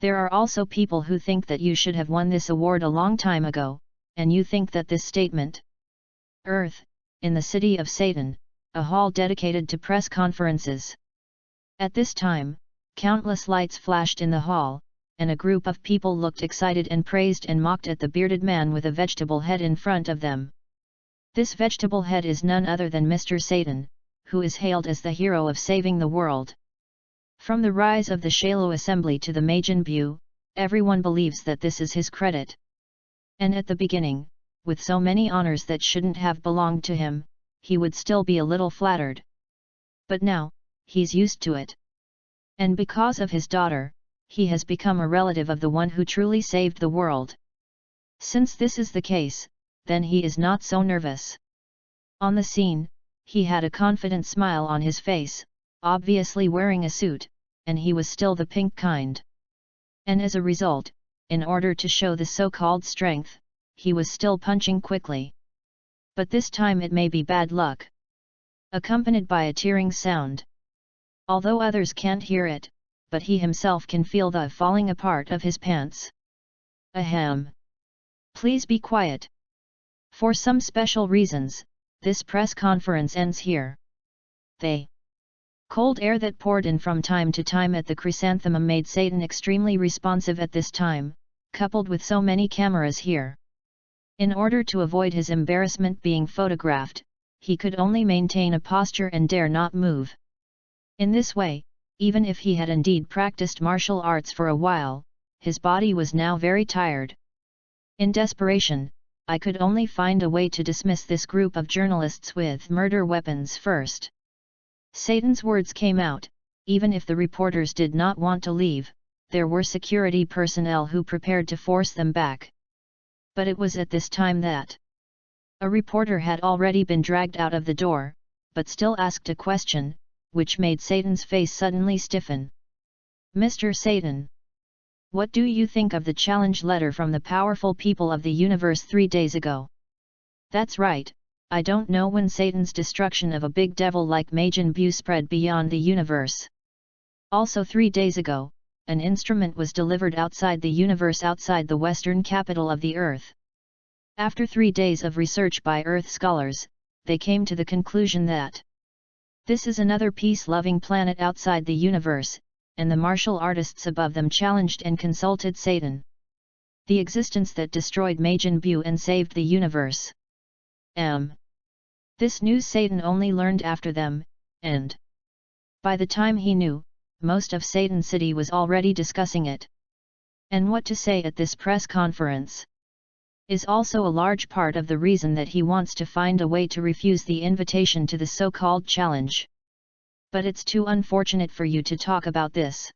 There are also people who think that you should have won this award a long time ago, and you think that this statement. Earth, in the city of Satan, a hall dedicated to press conferences. At this time, countless lights flashed in the hall, and a group of people looked excited and praised and mocked at the bearded man with a vegetable head in front of them. This vegetable head is none other than Mr. Satan, who is hailed as the hero of saving the world. From the rise of the Shalo Assembly to the Majin Buu, everyone believes that this is his credit. And at the beginning, with so many honors that shouldn't have belonged to him, he would still be a little flattered. But now, he's used to it. And because of his daughter, he has become a relative of the one who truly saved the world. Since this is the case, then he is not so nervous. On the scene, he had a confident smile on his face, obviously wearing a suit, and he was still the pink kind. And as a result, in order to show the so-called strength, he was still punching quickly. But this time it may be bad luck. Accompanied by a tearing sound. Although others can't hear it, but he himself can feel the falling apart of his pants. Ahem. Please be quiet. For some special reasons, this press conference ends here. The cold air that poured in from time to time at the chrysanthemum made Satan extremely responsive at this time, coupled with so many cameras here. In order to avoid his embarrassment being photographed, he could only maintain a posture and dare not move. In this way, even if he had indeed practiced martial arts for a while, his body was now very tired. In desperation, I could only find a way to dismiss this group of journalists with murder weapons first. Satan's words came out, even if the reporters did not want to leave, there were security personnel who prepared to force them back. But it was at this time that a reporter had already been dragged out of the door, but still asked a question, which made Satan's face suddenly stiffen. Mr. Satan, what do you think of the challenge letter from the powerful people of the universe 3 days ago? That's right, I don't know when Satan's destruction of a big devil like Majin Buu spread beyond the universe. Also 3 days ago, an instrument was delivered outside the universe outside the western capital of the Earth. After 3 days of research by Earth scholars, they came to the conclusion that this is another peace-loving planet outside the universe, and the martial artists above them challenged and consulted Satan. The existence that destroyed Majin Buu and saved the universe. This news Satan only learned after them, and by the time he knew, most of Satan City was already discussing it. And what to say at this press conference? is also a large part of the reason that he wants to find a way to refuse the invitation to the so-called challenge. But it's too unfortunate for you to talk about this.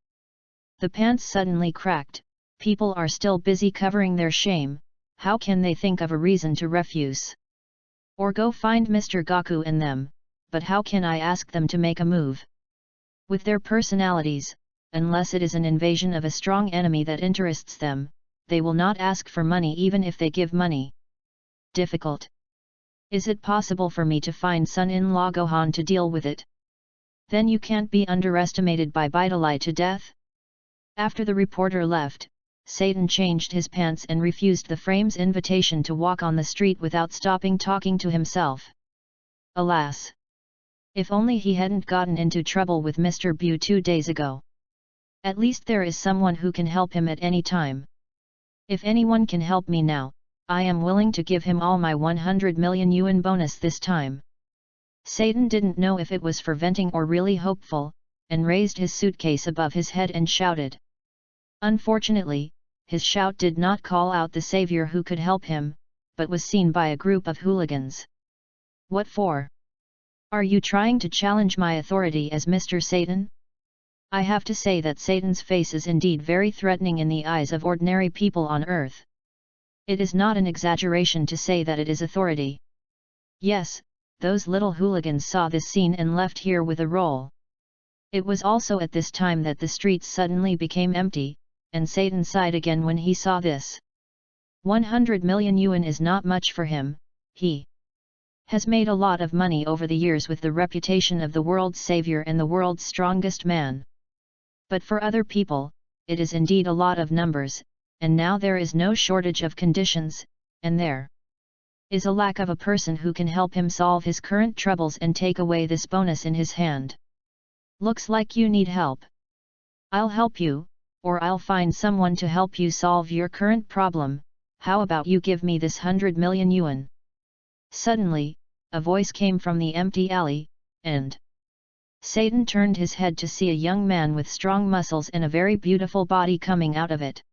The pants suddenly cracked. People are still busy covering their shame, how can they think of a reason to refuse? Or go find Mr. Gaku and them, but how can I ask them to make a move? With their personalities, unless it is an invasion of a strong enemy that interests them, they will not ask for money even if they give money. Difficult. Is it possible for me to find son-in-law Gohan to deal with it? Then you can't be underestimated by Bidalai to death? After the reporter left, Satan changed his pants and refused the frame's invitation to walk on the street without stopping talking to himself. Alas! If only he hadn't gotten into trouble with Mr. Bu 2 days ago. At least there is someone who can help him at any time. If anyone can help me now, I am willing to give him all my 100 million yuan bonus this time. Satan didn't know if it was for venting or really hopeful, and raised his suitcase above his head and shouted. Unfortunately, his shout did not call out the savior who could help him, but was seen by a group of hooligans. What for? Are you trying to challenge my authority as Mr. Satan? I have to say that Satan's face is indeed very threatening in the eyes of ordinary people on earth. It is not an exaggeration to say that it is authority. Yes, those little hooligans saw this scene and left here with a roll. It was also at this time that the streets suddenly became empty, and Satan sighed again when he saw this. 100 million yuan is not much for him. He has made a lot of money over the years with the reputation of the world's savior and the world's strongest man. But for other people, it is indeed a lot of numbers, and now there is no shortage of conditions, and there is a lack of a person who can help him solve his current troubles and take away this bonus in his hand. Looks like you need help. I'll help you, or I'll find someone to help you solve your current problem. How about you give me this 100 million yuan? Suddenly, a voice came from the empty alley, and Satan turned his head to see a young man with strong muscles and a very beautiful body coming out of it.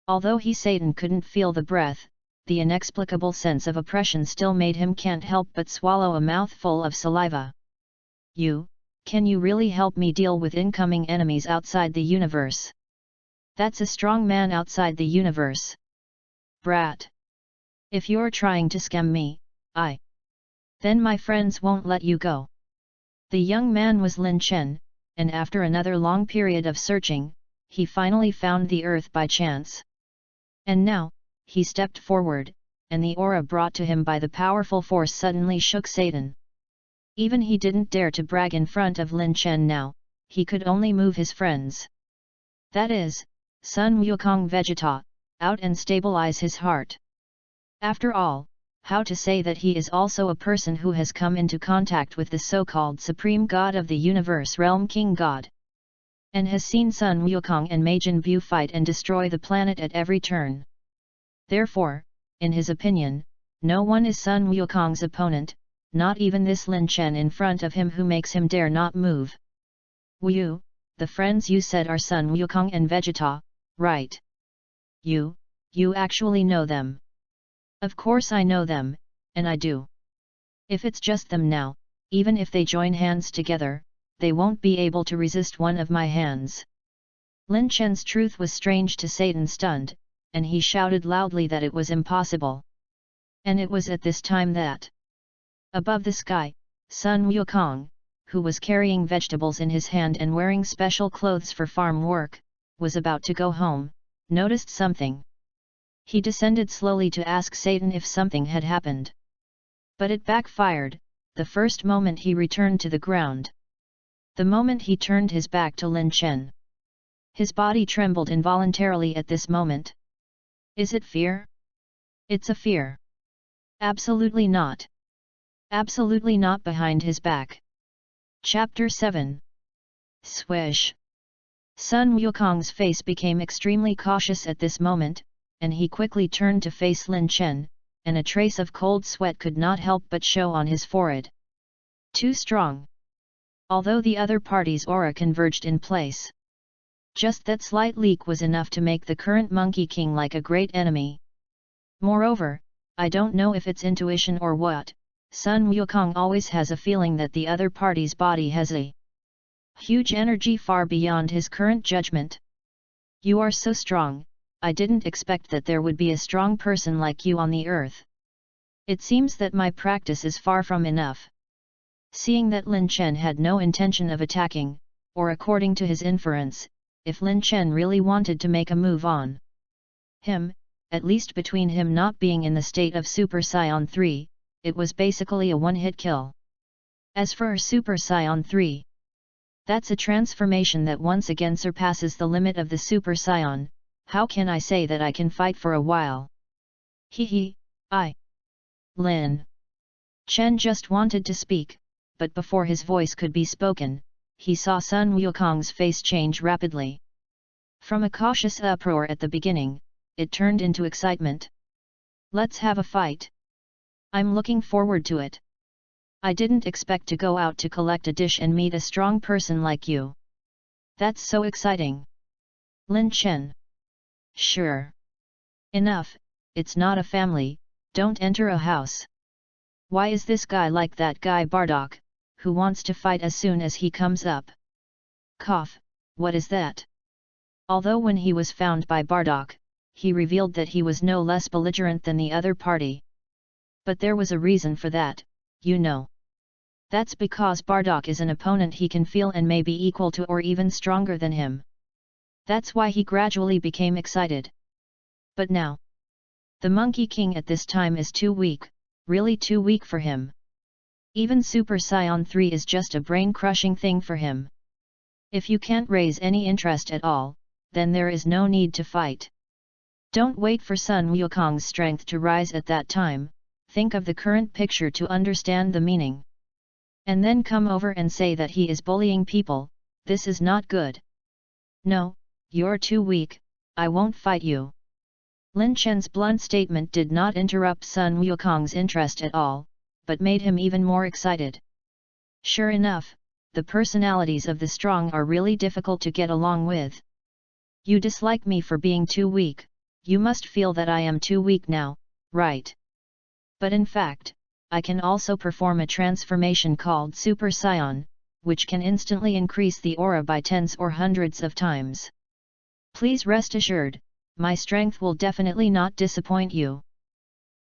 Although Satan couldn't feel the breath, the inexplicable sense of oppression still made him can't help but swallow a mouthful of saliva. Can you really help me deal with incoming enemies outside the universe? That's a strong man outside the universe. Brat! If you're trying to scam me, then my friends won't let you go. The young man was Lin Chen, and after another long period of searching, he finally found the earth by chance. And now, he stepped forward, and the aura brought to him by the powerful force suddenly shook Satan. Even he didn't dare to brag in front of Lin Chen now, he could only move his friends. That is, Sun Wukong Vegeta, out and stabilize his heart. After all, how to say that he is also a person who has come into contact with the so-called Supreme God of the Universe Realm King God, and has seen Sun Wukong and Majin Buu fight and destroy the planet at every turn. Therefore, in his opinion, no one is Sun Wukong's opponent, not even this Lin Chen in front of him who makes him dare not move. Wu, the friends you said are Sun Wukong and Vegeta, right? You actually know them. Of course I know them, and I do. If it's just them now, even if they join hands together, they won't be able to resist one of my hands. Lin Chen's truth was strange to Satan, stunned, and he shouted loudly that it was impossible. And it was at this time that above the sky, Sun Wukong, who was carrying vegetables in his hand and wearing special clothes for farm work, was about to go home, noticed something. He descended slowly to ask Satan if something had happened. But it backfired, the first moment he returned to the ground. The moment he turned his back to Lin Chen. His body trembled involuntarily at this moment. Is it fear? It's a fear. Absolutely not. Absolutely not behind his back. Chapter 7. Swish. Sun Wukong's face became extremely cautious at this moment, and he quickly turned to face Lin Chen, and a trace of cold sweat could not help but show on his forehead. Too strong. Although the other party's aura converged in place. Just that slight leak was enough to make the current Monkey King like a great enemy. Moreover, I don't know if it's intuition or what, Sun Wukong always has a feeling that the other party's body has a huge energy far beyond his current judgment. You are so strong, I didn't expect that there would be a strong person like you on the earth. It seems that my practice is far from enough. Seeing that Lin Chen had no intention of attacking, or according to his inference, if Lin Chen really wanted to make a move on him, at least between him not being in the state of Super Saiyan 3, it was basically a one-hit kill. As for Super Saiyan 3, that's a transformation that once again surpasses the limit of the Super Saiyan. How can I say that I can fight for a while? Lin Chen just wanted to speak, but before his voice could be spoken, he saw Sun Wukong's face change rapidly. From a cautious uproar at the beginning, it turned into excitement. Let's have a fight. I'm looking forward to it. I didn't expect to go out to collect a dish and meet a strong person like you. That's so exciting. Lin Chen. Sure. Enough, it's not a family, don't enter a house. Why is this guy like that guy Bardock, who wants to fight as soon as he comes up? Cough, what is that? Although when he was found by Bardock, he revealed that he was no less belligerent than the other party. But there was a reason for that, you know. That's because Bardock is an opponent he can feel and may be equal to or even stronger than him. That's why he gradually became excited. But now, the Monkey King at this time is too weak, really too weak for him. Even Super Saiyan 3 is just a brain-crushing thing for him. If you can't raise any interest at all, then there is no need to fight. Don't wait for Sun Wukong's strength to rise at that time, think of the current picture to understand the meaning. And then come over and say that he is bullying people, this is not good. No, you're too weak, I won't fight you. Lin Chen's blunt statement did not interrupt Sun Wukong's interest at all, but made him even more excited. Sure enough, the personalities of the strong are really difficult to get along with. You dislike me for being too weak, you must feel that I am too weak now, right? But in fact, I can also perform a transformation called Super Saiyan, which can instantly increase the aura by tens or hundreds of times. Please rest assured, my strength will definitely not disappoint you.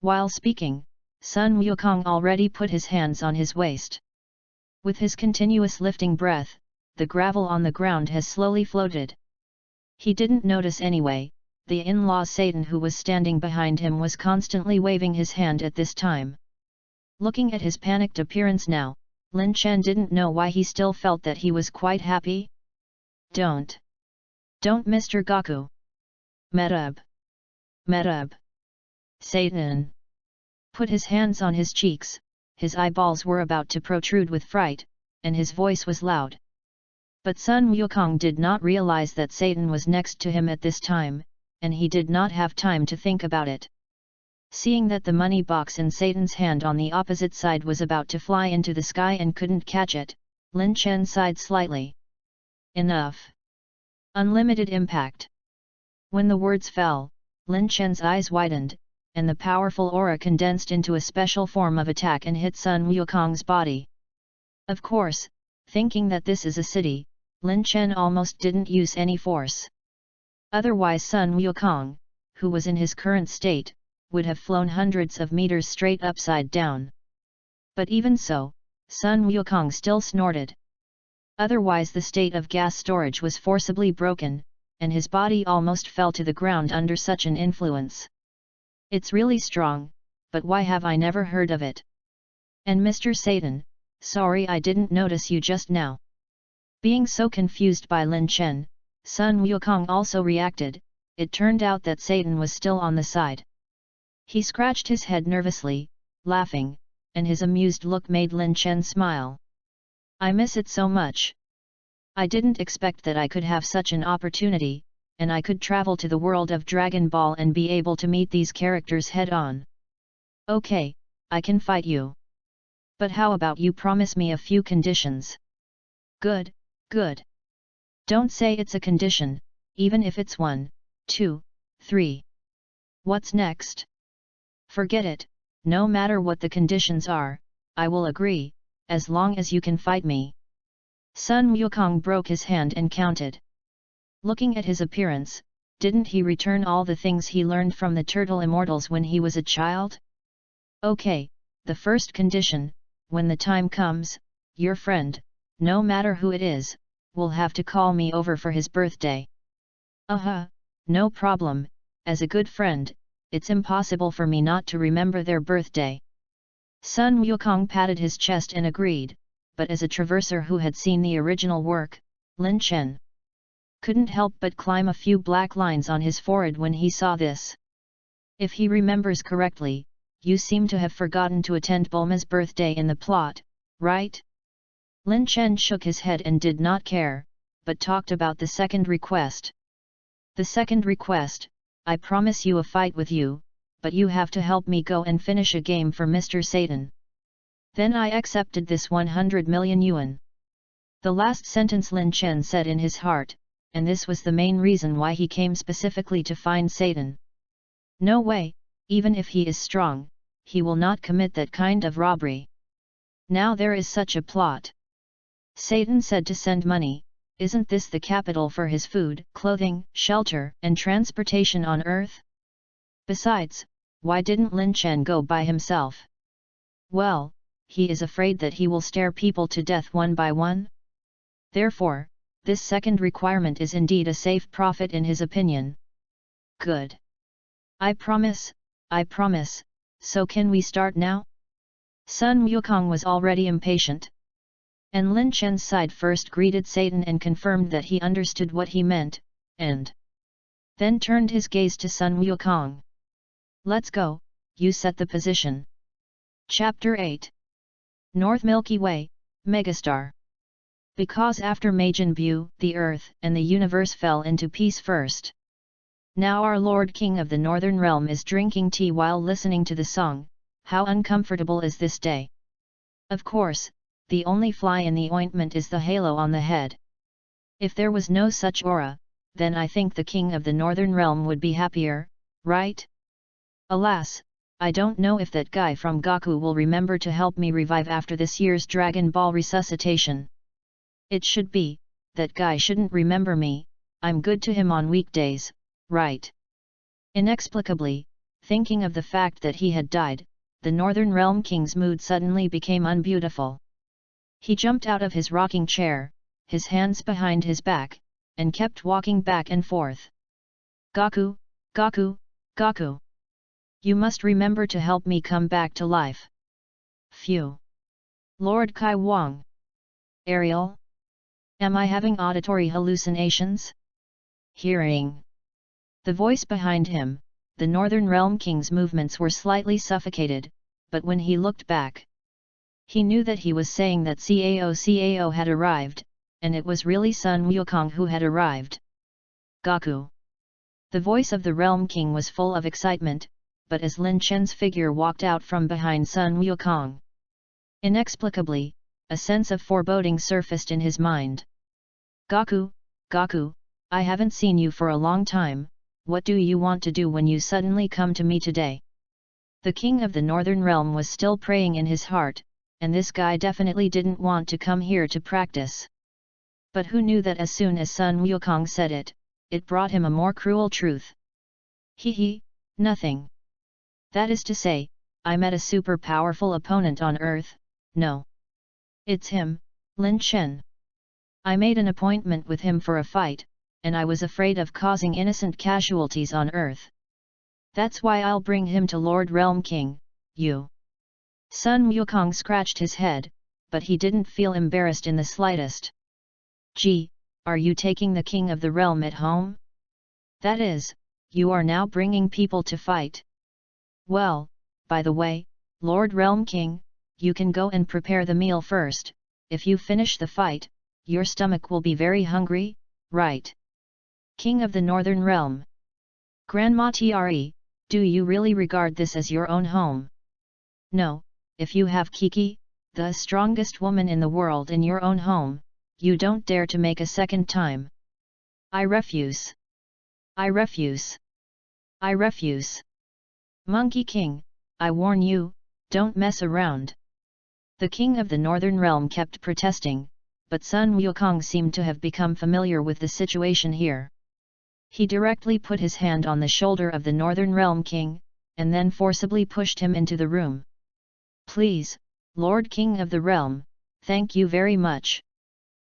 While speaking, Sun Wukong already put his hands on his waist. With his continuous lifting breath, the gravel on the ground has slowly floated. He didn't notice anyway, the in-law Satan who was standing behind him was constantly waving his hand at this time. Looking at his panicked appearance now, Lin Chen didn't know why he still felt that he was quite happy. Don't, Mr. Gaku. Medub. Satan put his hands on his cheeks, his eyeballs were about to protrude with fright, and his voice was loud. But Sun Wukong did not realize that Satan was next to him at this time, and he did not have time to think about it. Seeing that the money box in Satan's hand on the opposite side was about to fly into the sky and couldn't catch it, Lin Chen sighed slightly. Enough. Unlimited impact. When the words fell, Lin Chen's eyes widened, and the powerful aura condensed into a special form of attack and hit Sun Wukong's body. Of course, thinking that this is a city, Lin Chen almost didn't use any force. Otherwise Sun Wukong, who was in his current state, would have flown hundreds of meters straight upside down. But even so, Sun Wukong still snorted. Otherwise the state of gas storage was forcibly broken, and his body almost fell to the ground under such an influence. It's really strong, but why have I never heard of it? And Mr. Satan, sorry I didn't notice you just now. Being so confused by Lin Chen, Sun Wukong also reacted. It turned out that Satan was still on the side. He scratched his head nervously, laughing, and his amused look made Lin Chen smile. I miss it so much. I didn't expect that I could have such an opportunity, and I could travel to the world of Dragon Ball and be able to meet these characters head-on. Okay, I can fight you. But how about you promise me a few conditions? Good. Don't say it's a condition, even if it's 1, 2, 3. What's next? Forget it, no matter what the conditions are, I will agree, as long as you can fight me. Sun Wukong broke his hand and counted. Looking at his appearance, didn't he return all the things he learned from the turtle immortals when he was a child? Okay, the first condition, when the time comes, your friend, no matter who it is, will have to call me over for his birthday. No problem, as a good friend, it's impossible for me not to remember their birthday. Sun Wukong patted his chest and agreed, but as a traverser who had seen the original work, Lin Chen couldn't help but climb a few black lines on his forehead when he saw this. If he remembers correctly, you seem to have forgotten to attend Bulma's birthday in the plot, right? Lin Chen shook his head and did not care, but talked about the second request. The second request, I promise you a fight with you, but you have to help me go and finish a game for Mr. Satan. Then I accepted this 100 million yuan. The last sentence Lin Chen said in his heart, and this was the main reason why he came specifically to find Satan. No way, even if he is strong, he will not commit that kind of robbery. Now there is such a plot. Satan said to send money, isn't this the capital for his food, clothing, shelter, and transportation on Earth? Besides, why didn't Lin Chen go by himself? Well, he is afraid that he will stare people to death one by one. Therefore, this second requirement is indeed a safe profit in his opinion. Good. I promise, so can we start now? Sun Wukong was already impatient. And Lin Chen's side first greeted Satan and confirmed that he understood what he meant, and then turned his gaze to Sun Wukong. Let's go, you set the position. Chapter 8. North Milky Way, Megastar. Because after Majin Buu, the Earth and the universe fell into peace first. Now our Lord King of the Northern Realm is drinking tea while listening to the song. How uncomfortable is this day? Of course, the only fly in the ointment is the halo on the head. If there was no such aura, then I think the King of the Northern Realm would be happier, right? Alas, I don't know if that guy from Goku will remember to help me revive after this year's Dragon Ball resuscitation. It should be, that guy shouldn't remember me, I'm good to him on weekdays, right? Inexplicably, thinking of the fact that he had died, the Northern Realm King's mood suddenly became unbeautiful. He jumped out of his rocking chair, his hands behind his back, and kept walking back and forth. Goku, Goku, Goku! You must remember to help me come back to life. Phew! Lord Kai Wang! Ariel? Am I having auditory hallucinations? Hearing the voice behind him, the Northern Realm King's movements were slightly suffocated, but when he looked back, he knew that he was saying that Cao had arrived, and it was really Sun Wukong who had arrived. Goku! The voice of the Realm King was full of excitement, but as Lin Chen's figure walked out from behind Sun Wukong, inexplicably, a sense of foreboding surfaced in his mind. Goku, Goku, I haven't seen you for a long time, what do you want to do when you suddenly come to me today? The King of the Northern Realm was still praying in his heart, and this guy definitely didn't want to come here to practice. But who knew that as soon as Sun Wukong said it, it brought him a more cruel truth. Nothing. That is to say, I met a super powerful opponent on Earth, no. It's him, Lin Chen. I made an appointment with him for a fight, and I was afraid of causing innocent casualties on Earth. That's why I'll bring him to Lord Realm King, you. Sun Wukong scratched his head, but he didn't feel embarrassed in the slightest. Gee, are you taking the King of the Realm at home? That is, you are now bringing people to fight. Well, by the way, Lord Realm King, you can go and prepare the meal first. If you finish the fight, your stomach will be very hungry, right? King of the Northern Realm. Grandma Tre, do you really regard this as your own home? No, if you have Kiki, the strongest woman in the world in your own home, you don't dare to make a second time. I refuse. I refuse. I refuse. Monkey King, I warn you, don't mess around. The king of the northern realm kept protesting, but Sun Wukong seemed to have become familiar with the situation here. He directly put his hand on the shoulder of the northern realm king, and then forcibly pushed him into the room. Please, Lord King of the realm, thank you very much.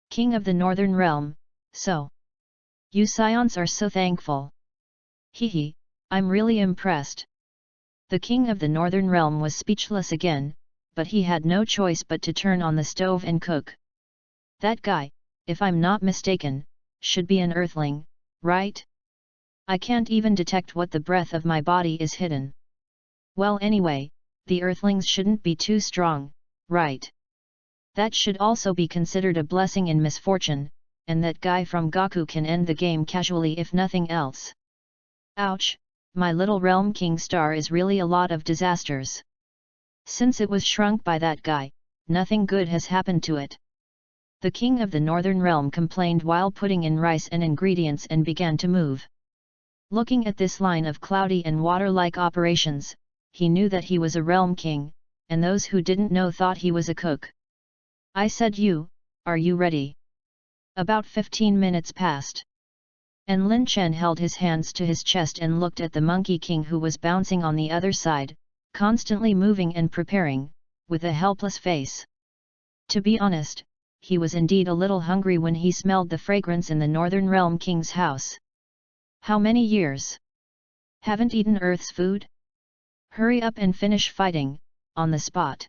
King of the northern realm, so. You scions are so thankful. Hehe, I'm really impressed. The king of the northern realm was speechless again, but he had no choice but to turn on the stove and cook. That guy, if I'm not mistaken, should be an earthling, right? I can't even detect what the breath of my body is hidden. Well anyway, the earthlings shouldn't be too strong, right? That should also be considered a blessing in misfortune, and that guy from Gaku can end the game casually if nothing else. Ouch, my little realm king star is really a lot of disasters. Since it was shrunk by that guy, nothing good has happened to it. The king of the northern realm complained while putting in rice and ingredients and began to move. Looking at this line of cloudy and water-like operations, he knew that he was a realm king, and those who didn't know thought he was a cook. I said are you ready? About 15 minutes passed. And Lin Chen held his hands to his chest and looked at the Monkey King who was bouncing on the other side, constantly moving and preparing, with a helpless face. To be honest, he was indeed a little hungry when he smelled the fragrance in the Northern Realm King's house. How many years? Haven't eaten Earth's food? Hurry up and finish fighting, on the spot.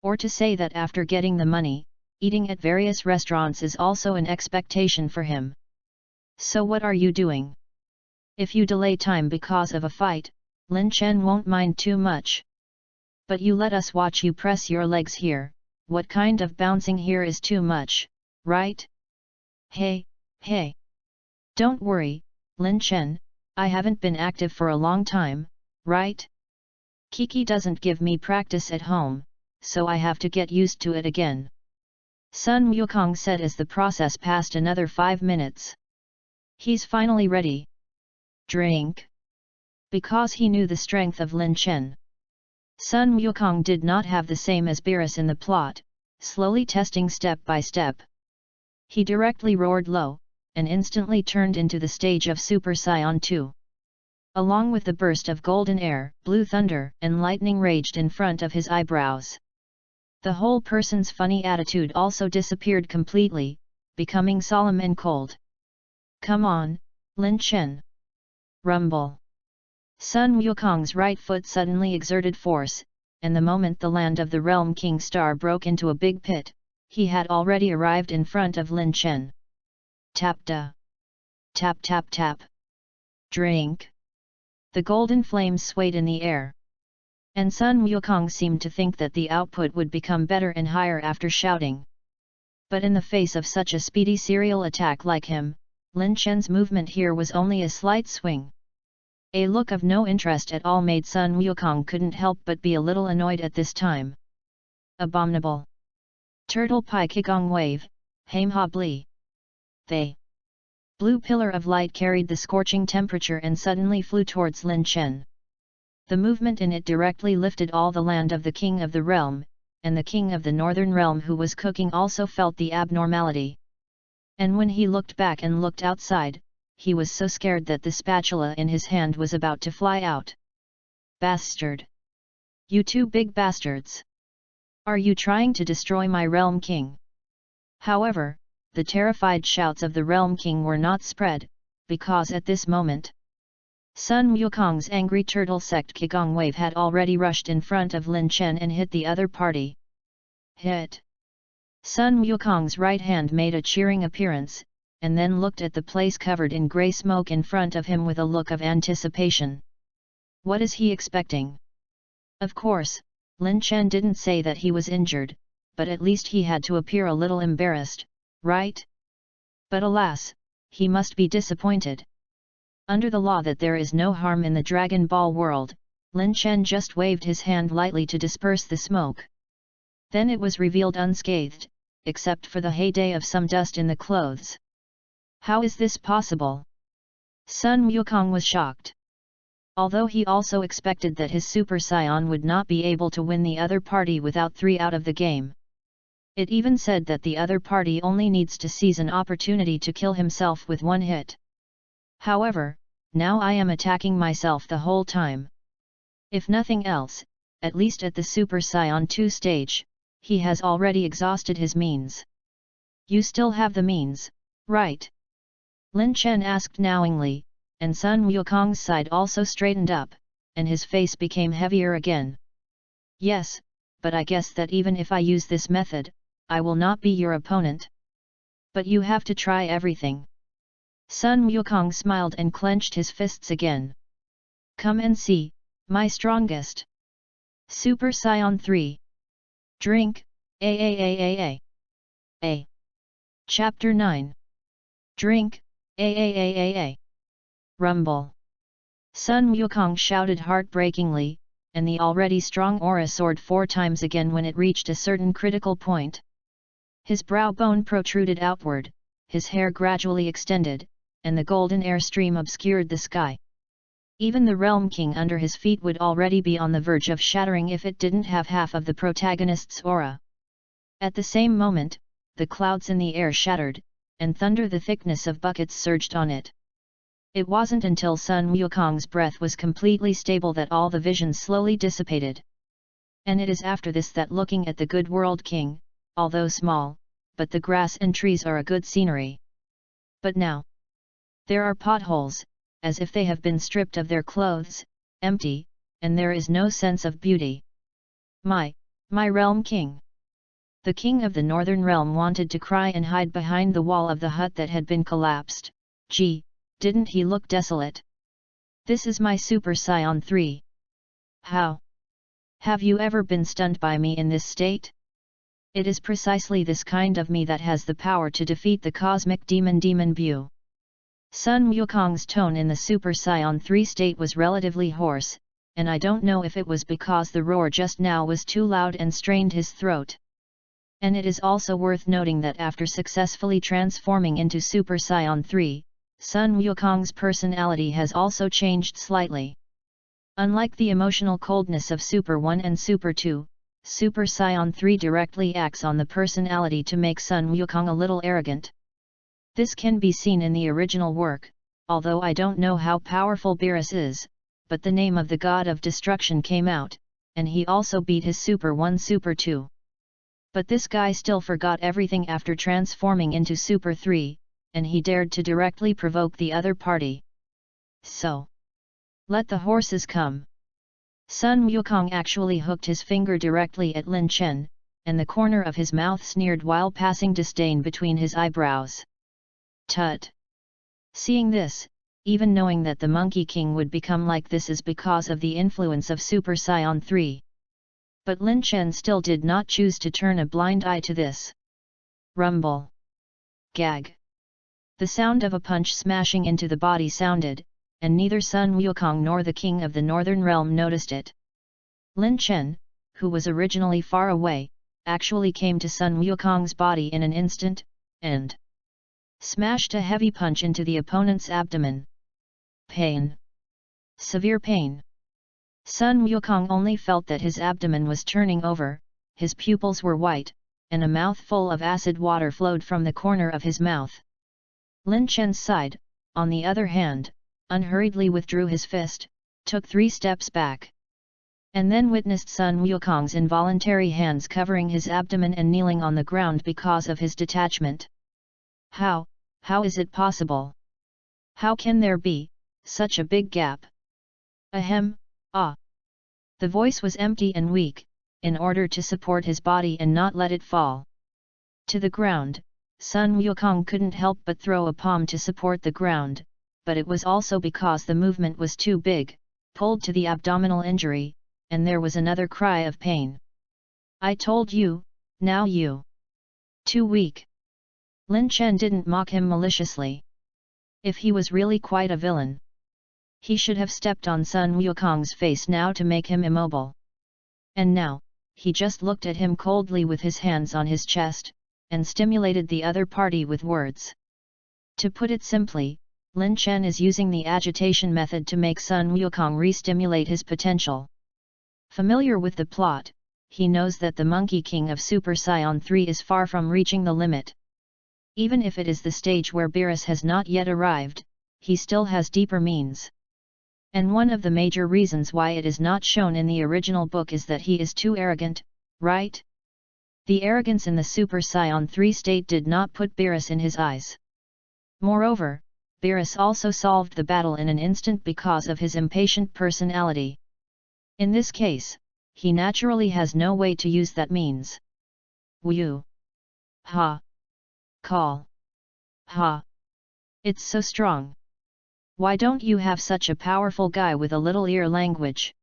Or to say that after getting the money, eating at various restaurants is also an expectation for him. So what are you doing? If you delay time because of a fight, Lin Chen won't mind too much. But you let us watch you press your legs here, what kind of bouncing here is too much, right? Hey. Don't worry, Lin Chen, I haven't been active for a long time, right? Kiki doesn't give me practice at home, so I have to get used to it again. Sun Wukong said as the process passed another 5 minutes. He's finally ready. Drink. Because he knew the strength of Lin Chen. Sun Wukong did not have the same as Beerus in the plot, slowly testing step by step. He directly roared low, and instantly turned into the stage of Super Saiyan 2. Along with the burst of golden air, blue thunder and lightning raged in front of his eyebrows. The whole person's funny attitude also disappeared completely, becoming solemn and cold. Come on, Lin Chen. Rumble. Sun Wukong's right foot suddenly exerted force, and the moment the land of the Realm King Star broke into a big pit, he had already arrived in front of Lin Chen. Tap-da. Tap-tap-tap. Drink. The golden flames swayed in the air. And Sun Wukong seemed to think that the output would become better and higher after shouting. But in the face of such a speedy serial attack like him, Lin Chen's movement here was only a slight swing. A look of no interest at all made Sun Wukong couldn't help but be a little annoyed at this time. Abominable. Turtle Pie Kigong Wave, Haimha Blee. They. Blue pillar of light carried the scorching temperature and suddenly flew towards Lin Chen. The movement in it directly lifted all the land of the King of the Realm, and the King of the Northern Realm who was cooking also felt the abnormality. And when he looked back and looked outside, he was so scared that the spatula in his hand was about to fly out. Bastard! You two big bastards! Are you trying to destroy my Realm King? However, the terrified shouts of the Realm King were not spread, because at this moment, Sun Wukong's angry turtle sect Kigong wave had already rushed in front of Lin Chen and hit the other party. Hit! Sun Wukong's right hand made a cheering appearance, and then looked at the place covered in grey smoke in front of him with a look of anticipation. What is he expecting? Of course, Lin Chen didn't say that he was injured, but at least he had to appear a little embarrassed, right? But alas, he must be disappointed. Under the law that there is no harm in the Dragon Ball world, Lin Chen just waved his hand lightly to disperse the smoke. Then it was revealed unscathed, except for the heyday of some dust in the clothes. How is this possible? Sun Wukong was shocked. Although he also expected that his Super Saiyan would not be able to win the other party without 3 out of the game. It even said that the other party only needs to seize an opportunity to kill himself with 1 hit. However, now I am attacking myself the whole time. If nothing else, at least at the Super Saiyan 2 stage, he has already exhausted his means. You still have the means, right? Lin Chen asked knowingly, and Sun Wukong's side also straightened up, and his face became heavier again. Yes, but I guess that even if I use this method, I will not be your opponent. But you have to try everything. Sun Wukong smiled and clenched his fists again. Come and see, my strongest. Super Saiyan 3. Drink, A. Chapter 9. Drink, A. Rumble. Sun Wukong shouted heartbreakingly, and the already strong aura soared 4 times again when it reached a certain critical point. His brow bone protruded outward, his hair gradually extended, and the golden air stream obscured the sky. Even the Realm King under his feet would already be on the verge of shattering if it didn't have half of the protagonist's aura. At the same moment, the clouds in the air shattered, and thunder the thickness of buckets surged on it. It wasn't until Sun Wukong's breath was completely stable that all the visions slowly dissipated. And it is after this that looking at the good World King, although small, but the grass and trees are a good scenery. But now, there are potholes, as if they have been stripped of their clothes, empty, and there is no sense of beauty. My Realm King! The King of the Northern Realm wanted to cry and hide behind the wall of the hut that had been collapsed. Gee, didn't he look desolate? This is my Super Saiyan 3. How? Have you ever been stunned by me in this state? It is precisely this kind of me that has the power to defeat the cosmic demon Bu. Sun Wukong's tone in the Super Saiyan 3 state was relatively hoarse, and I don't know if it was because the roar just now was too loud and strained his throat. And it is also worth noting that after successfully transforming into Super Saiyan 3, Sun Wukong's personality has also changed slightly. Unlike the emotional coldness of Super 1 and Super 2, Super Saiyan 3 directly acts on the personality to make Sun Wukong a little arrogant. This can be seen in the original work, although I don't know how powerful Beerus is, but the name of the god of destruction came out, and he also beat his Super 1 Super 2. But this guy still forgot everything after transforming into Super 3, and he dared to directly provoke the other party. So, let the horses come. Sun Wukong actually hooked his finger directly at Lin Chen, and the corner of his mouth sneered while passing disdain between his eyebrows. Tut! Seeing this, even knowing that the Monkey King would become like this is because of the influence of Super Saiyan 3. But Lin Chen still did not choose to turn a blind eye to this. Rumble! Gag! The sound of a punch smashing into the body sounded, and neither Sun Wukong nor the King of the Northern Realm noticed it. Lin Chen, who was originally far away, actually came to Sun Wukong's body in an instant, and smashed a heavy punch into the opponent's abdomen. Pain. Severe pain. Sun Wukong only felt that his abdomen was turning over, his pupils were white, and a mouthful of acid water flowed from the corner of his mouth. Lin Chen's side, on the other hand, unhurriedly withdrew his fist, took 3 steps back. And then witnessed Sun Wukong's involuntary hands covering his abdomen and kneeling on the ground because of his detachment. How is it possible? How can there be such a big gap? Ahem, ah. The voice was empty and weak, in order to support his body and not let it fall to the ground. Sun Wukong couldn't help but throw a palm to support the ground, but it was also because the movement was too big, pulled to the abdominal injury, and there was another cry of pain. I told you, now you. Too weak. Lin Chen didn't mock him maliciously. If he was really quite a villain, he should have stepped on Sun Wukong's face now to make him immobile. And now, he just looked at him coldly with his hands on his chest, and stimulated the other party with words. To put it simply, Lin Chen is using the agitation method to make Sun Wukong re-stimulate his potential. Familiar with the plot, he knows that the Monkey King of Super Saiyan 3 is far from reaching the limit. Even if it is the stage where Beerus has not yet arrived, he still has deeper means. And one of the major reasons why it is not shown in the original book is that he is too arrogant, right? The arrogance in the Super Saiyan 3 state did not put Beerus in his eyes. Moreover, Beerus also solved the battle in an instant because of his impatient personality. In this case, he naturally has no way to use that means. Wu. Ha. Call. Ha. It's so strong. Why don't you have such a powerful guy with a little ear language?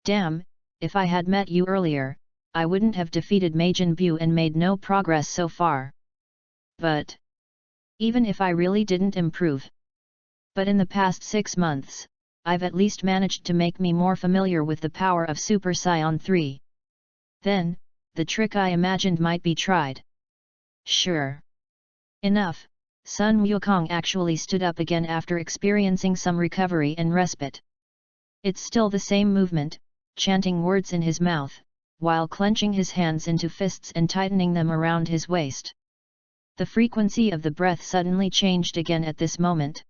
Damn, if I had met you earlier, I wouldn't have defeated Majin Buu and made no progress so far. But even if I really didn't improve. But in the past 6 months, I've at least managed to make me more familiar with the power of Super Saiyan 3. Then, the trick I imagined might be tried. Sure. Enough, Sun Wukong actually stood up again after experiencing some recovery and respite. It's still the same movement, chanting words in his mouth, while clenching his hands into fists and tightening them around his waist. The frequency of the breath suddenly changed again at this moment.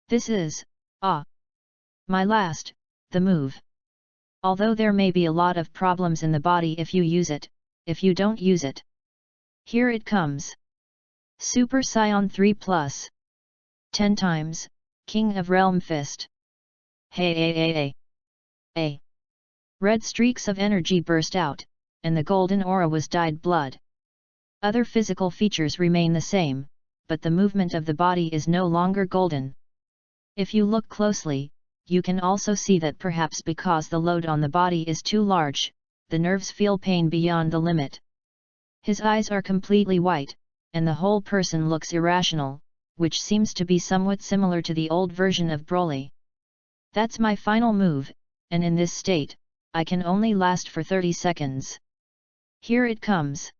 This is, my last, the move. Although there may be a lot of problems in the body if you use it, if you don't use it. Here it comes. Super Saiyan 3 Plus. 10 times, King of Realm Fist. Hey. Red streaks of energy burst out, and the golden aura was dyed blood. Other physical features remain the same, but the movement of the body is no longer golden. If you look closely, you can also see that perhaps because the load on the body is too large, the nerves feel pain beyond the limit. His eyes are completely white, and the whole person looks irrational, which seems to be somewhat similar to the old version of Broly. That's my final move, and in this state, I can only last for 30 seconds. Here it comes.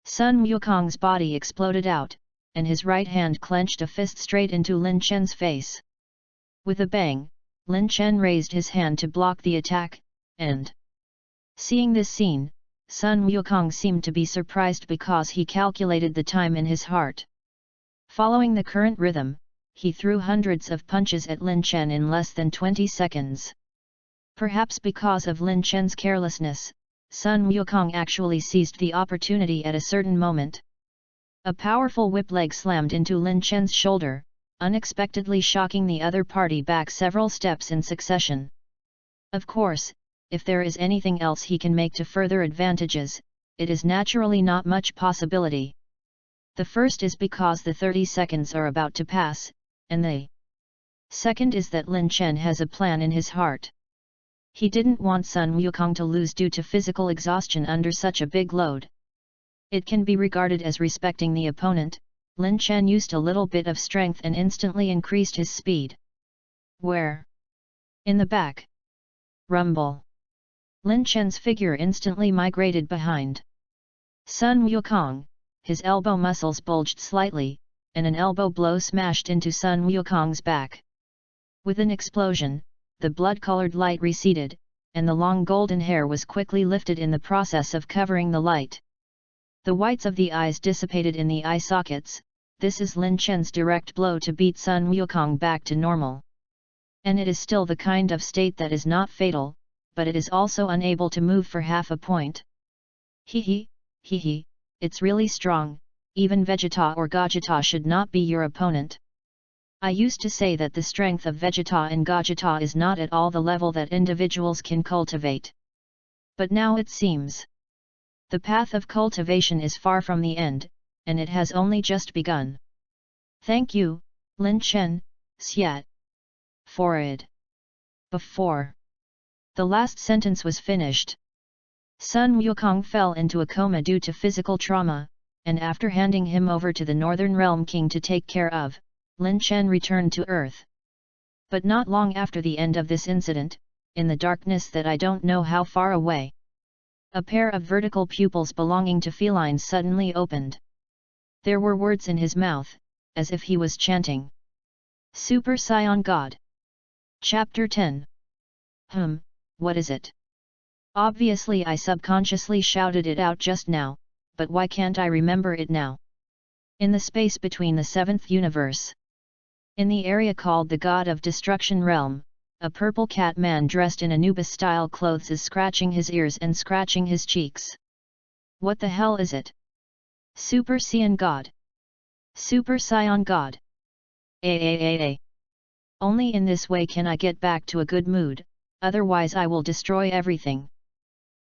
Sun Wukong's body exploded out, and his right hand clenched a fist straight into Lin Chen's face. With a bang, Lin Chen raised his hand to block the attack, and seeing this scene, Sun Wukong seemed to be surprised because he calculated the time in his heart. Following the current rhythm, he threw hundreds of punches at Lin Chen in less than 20 seconds. Perhaps because of Lin Chen's carelessness, Sun Wukong actually seized the opportunity at a certain moment. A powerful whip leg slammed into Lin Chen's shoulder, unexpectedly shocking the other party back several steps in succession. Of course, if there is anything else he can make to further advantages, it is naturally not much possibility. The first is because the 30 seconds are about to pass, and the second is that Lin Chen has a plan in his heart. He didn't want Sun Wukong to lose due to physical exhaustion under such a big load. It can be regarded as respecting the opponent. Lin Chen used a little bit of strength and instantly increased his speed. Where? In the back. Rumble. Lin Chen's figure instantly migrated behind Sun Wukong, his elbow muscles bulged slightly, and an elbow blow smashed into Sun Wukong's back. With an explosion, the blood-colored light receded, and the long golden hair was quickly lifted in the process of covering the light. The whites of the eyes dissipated in the eye sockets. This is Lin Chen's direct blow to beat Sun Wukong back to normal. And it is still the kind of state that is not fatal, but it is also unable to move for half a point. Hee, it's really strong, even Vegeta or Gogeta should not be your opponent. I used to say that the strength of Vegeta and Gogeta is not at all the level that individuals can cultivate. But now it seems the path of cultivation is far from the end, and it has only just begun. Thank you, Lin Chen, Xiat. For it. Before the last sentence was finished, Sun Wukong fell into a coma due to physical trauma, and after handing him over to the Northern Realm King to take care of, Lin Chen returned to Earth. But not long after the end of this incident, in the darkness that I don't know how far away, a pair of vertical pupils belonging to felines suddenly opened. There were words in his mouth, as if he was chanting. Super Scion God. Chapter 10. What is it? Obviously I subconsciously shouted it out just now, but why can't I remember it now? In the space between the seventh universe. In the area called the God of Destruction Realm, a purple cat man dressed in Anubis-style clothes is scratching his ears and scratching his cheeks. What the hell is it? Super Saiyan God. Super Saiyan God. Only in this way can I get back to a good mood, otherwise I will destroy everything.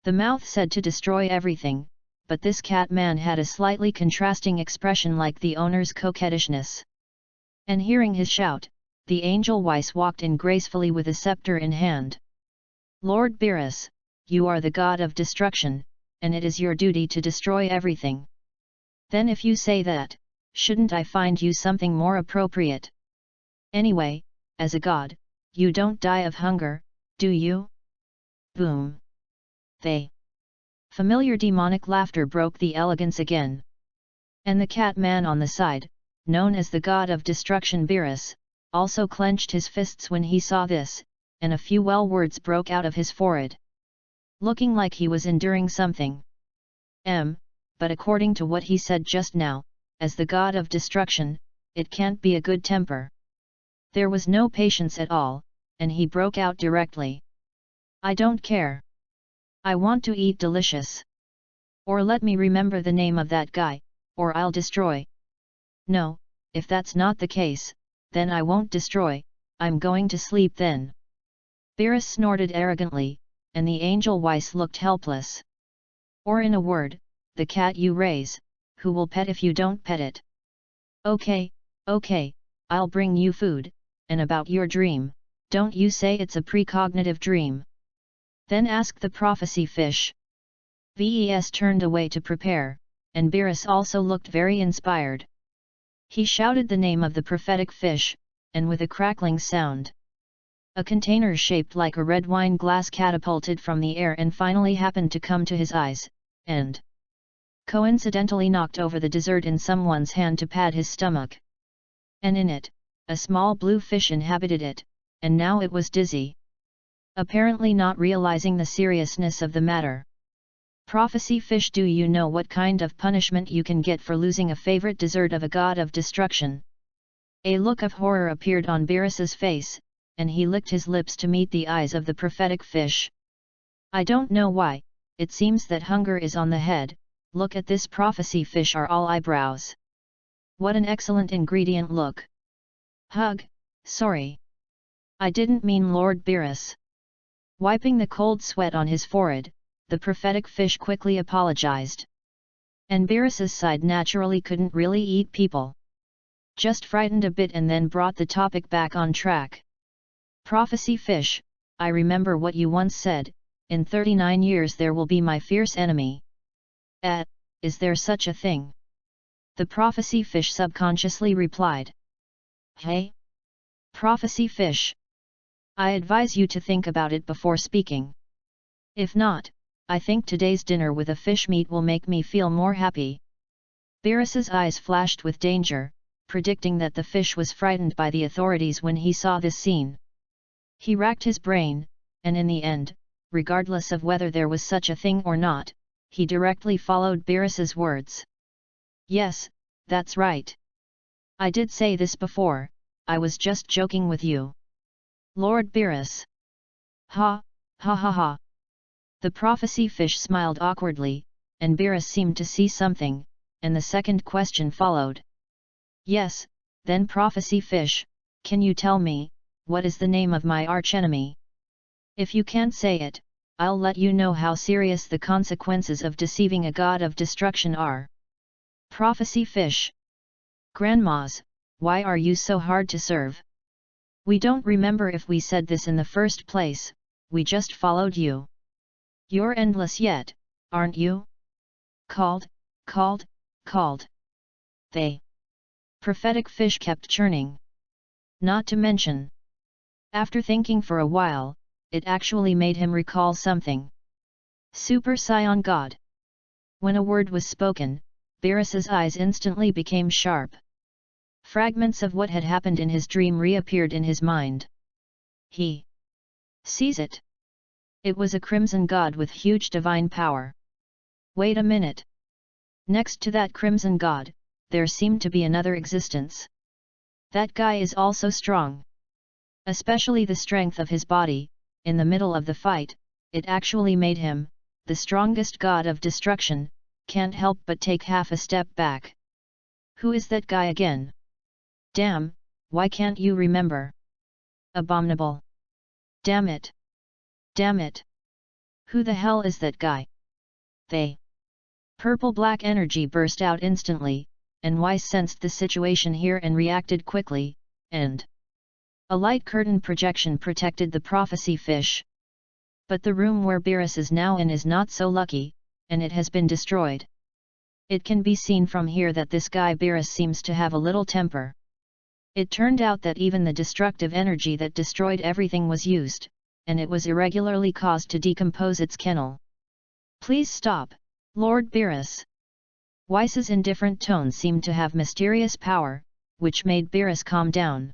The mouth said to destroy everything, but this cat man had a slightly contrasting expression like the owner's coquettishness. And hearing his shout, the angel Weiss walked in gracefully with a scepter in hand. Lord Beerus, you are the god of destruction, and it is your duty to destroy everything. Then if you say that, shouldn't I find you something more appropriate? Anyway, as a god, you don't die of hunger, do you? Boom. Familiar demonic laughter broke the elegance again. And the cat man on the side, known as the god of destruction Beerus, also clenched his fists when he saw this, and a few well words broke out of his forehead. Looking like he was enduring something. But according to what he said just now, as the god of destruction, it can't be a good temper. There was no patience at all, and he broke out directly. I don't care. I want to eat delicious. Or let me remember the name of that guy, or I'll destroy. No, if that's not the case, then I won't destroy, I'm going to sleep then. Beerus snorted arrogantly, and the angel Weiss looked helpless. Or in a word, the cat you raise, who will pet if you don't pet it? Okay, I'll bring you food, and about your dream, don't you say it's a precognitive dream. Then ask the prophecy fish. Ves turned away to prepare, and Beerus also looked very inspired. He shouted the name of the prophetic fish, and with a crackling sound, a container shaped like a red wine glass catapulted from the air and finally happened to come to his eyes, and coincidentally knocked over the dessert in someone's hand to pad his stomach. And in it, a small blue fish inhabited it, and now it was dizzy. Apparently not realizing the seriousness of the matter. Prophecy fish, do you know what kind of punishment you can get for losing a favorite dessert of a god of destruction? A look of horror appeared on Beerus's face, and he licked his lips to meet the eyes of the prophetic fish. I don't know why, it seems that hunger is on the head, look at this prophecy fish are all eyebrows. What an excellent ingredient look. Hug, sorry. I didn't mean Lord Beerus. Wiping the cold sweat on his forehead, the prophetic fish quickly apologized. And Beerus's side naturally couldn't really eat people. Just frightened a bit and then brought the topic back on track. Prophecy fish, I remember what you once said, in 39 years there will be my fierce enemy. Is there such a thing? The prophecy fish subconsciously replied. Hey? Prophecy fish. I advise you to think about it before speaking. If not, I think today's dinner with a fish meat will make me feel more happy. Beerus's eyes flashed with danger, predicting that the fish was frightened by the authorities when he saw this scene. He racked his brain, and in the end, regardless of whether there was such a thing or not, he directly followed Beerus's words. Yes, that's right. I did say this before, I was just joking with you. Lord Beerus. Ha. The prophecy fish smiled awkwardly, and Beerus seemed to see something, and the second question followed. Yes, then prophecy fish, can you tell me, what is the name of my archenemy? If you can't say it, I'll let you know how serious the consequences of deceiving a god of destruction are. Prophecy fish. Grandmas, why are you so hard to serve? We don't remember if we said this in the first place, we just followed you. You're endless yet, aren't you? Called. They. Prophetic fish kept churning. Not to mention. After thinking for a while, it actually made him recall something. Super Saiyan God. When a word was spoken, Beerus's eyes instantly became sharp. Fragments of what had happened in his dream reappeared in his mind. He sees it. It was a crimson god with huge divine power. Wait a minute. Next to that crimson god, there seemed to be another existence. That guy is also strong. Especially the strength of his body. In the middle of the fight, it actually made him, the strongest god of destruction, can't help but take half a step back. Who is that guy again? Damn, why can't you remember? Abominable. Damn it. Damn it. Who the hell is that guy? They. Purple-black energy burst out instantly, and Weiss sensed the situation here and reacted quickly, and a light curtain projection protected the prophecy fish. But the room where Beerus is now in is not so lucky, and it has been destroyed. It can be seen from here that this guy Beerus seems to have a little temper. It turned out that even the destructive energy that destroyed everything was used, and it was irregularly caused to decompose its kennel. Please stop, Lord Beerus. Weiss's indifferent tone seemed to have mysterious power, which made Beerus calm down.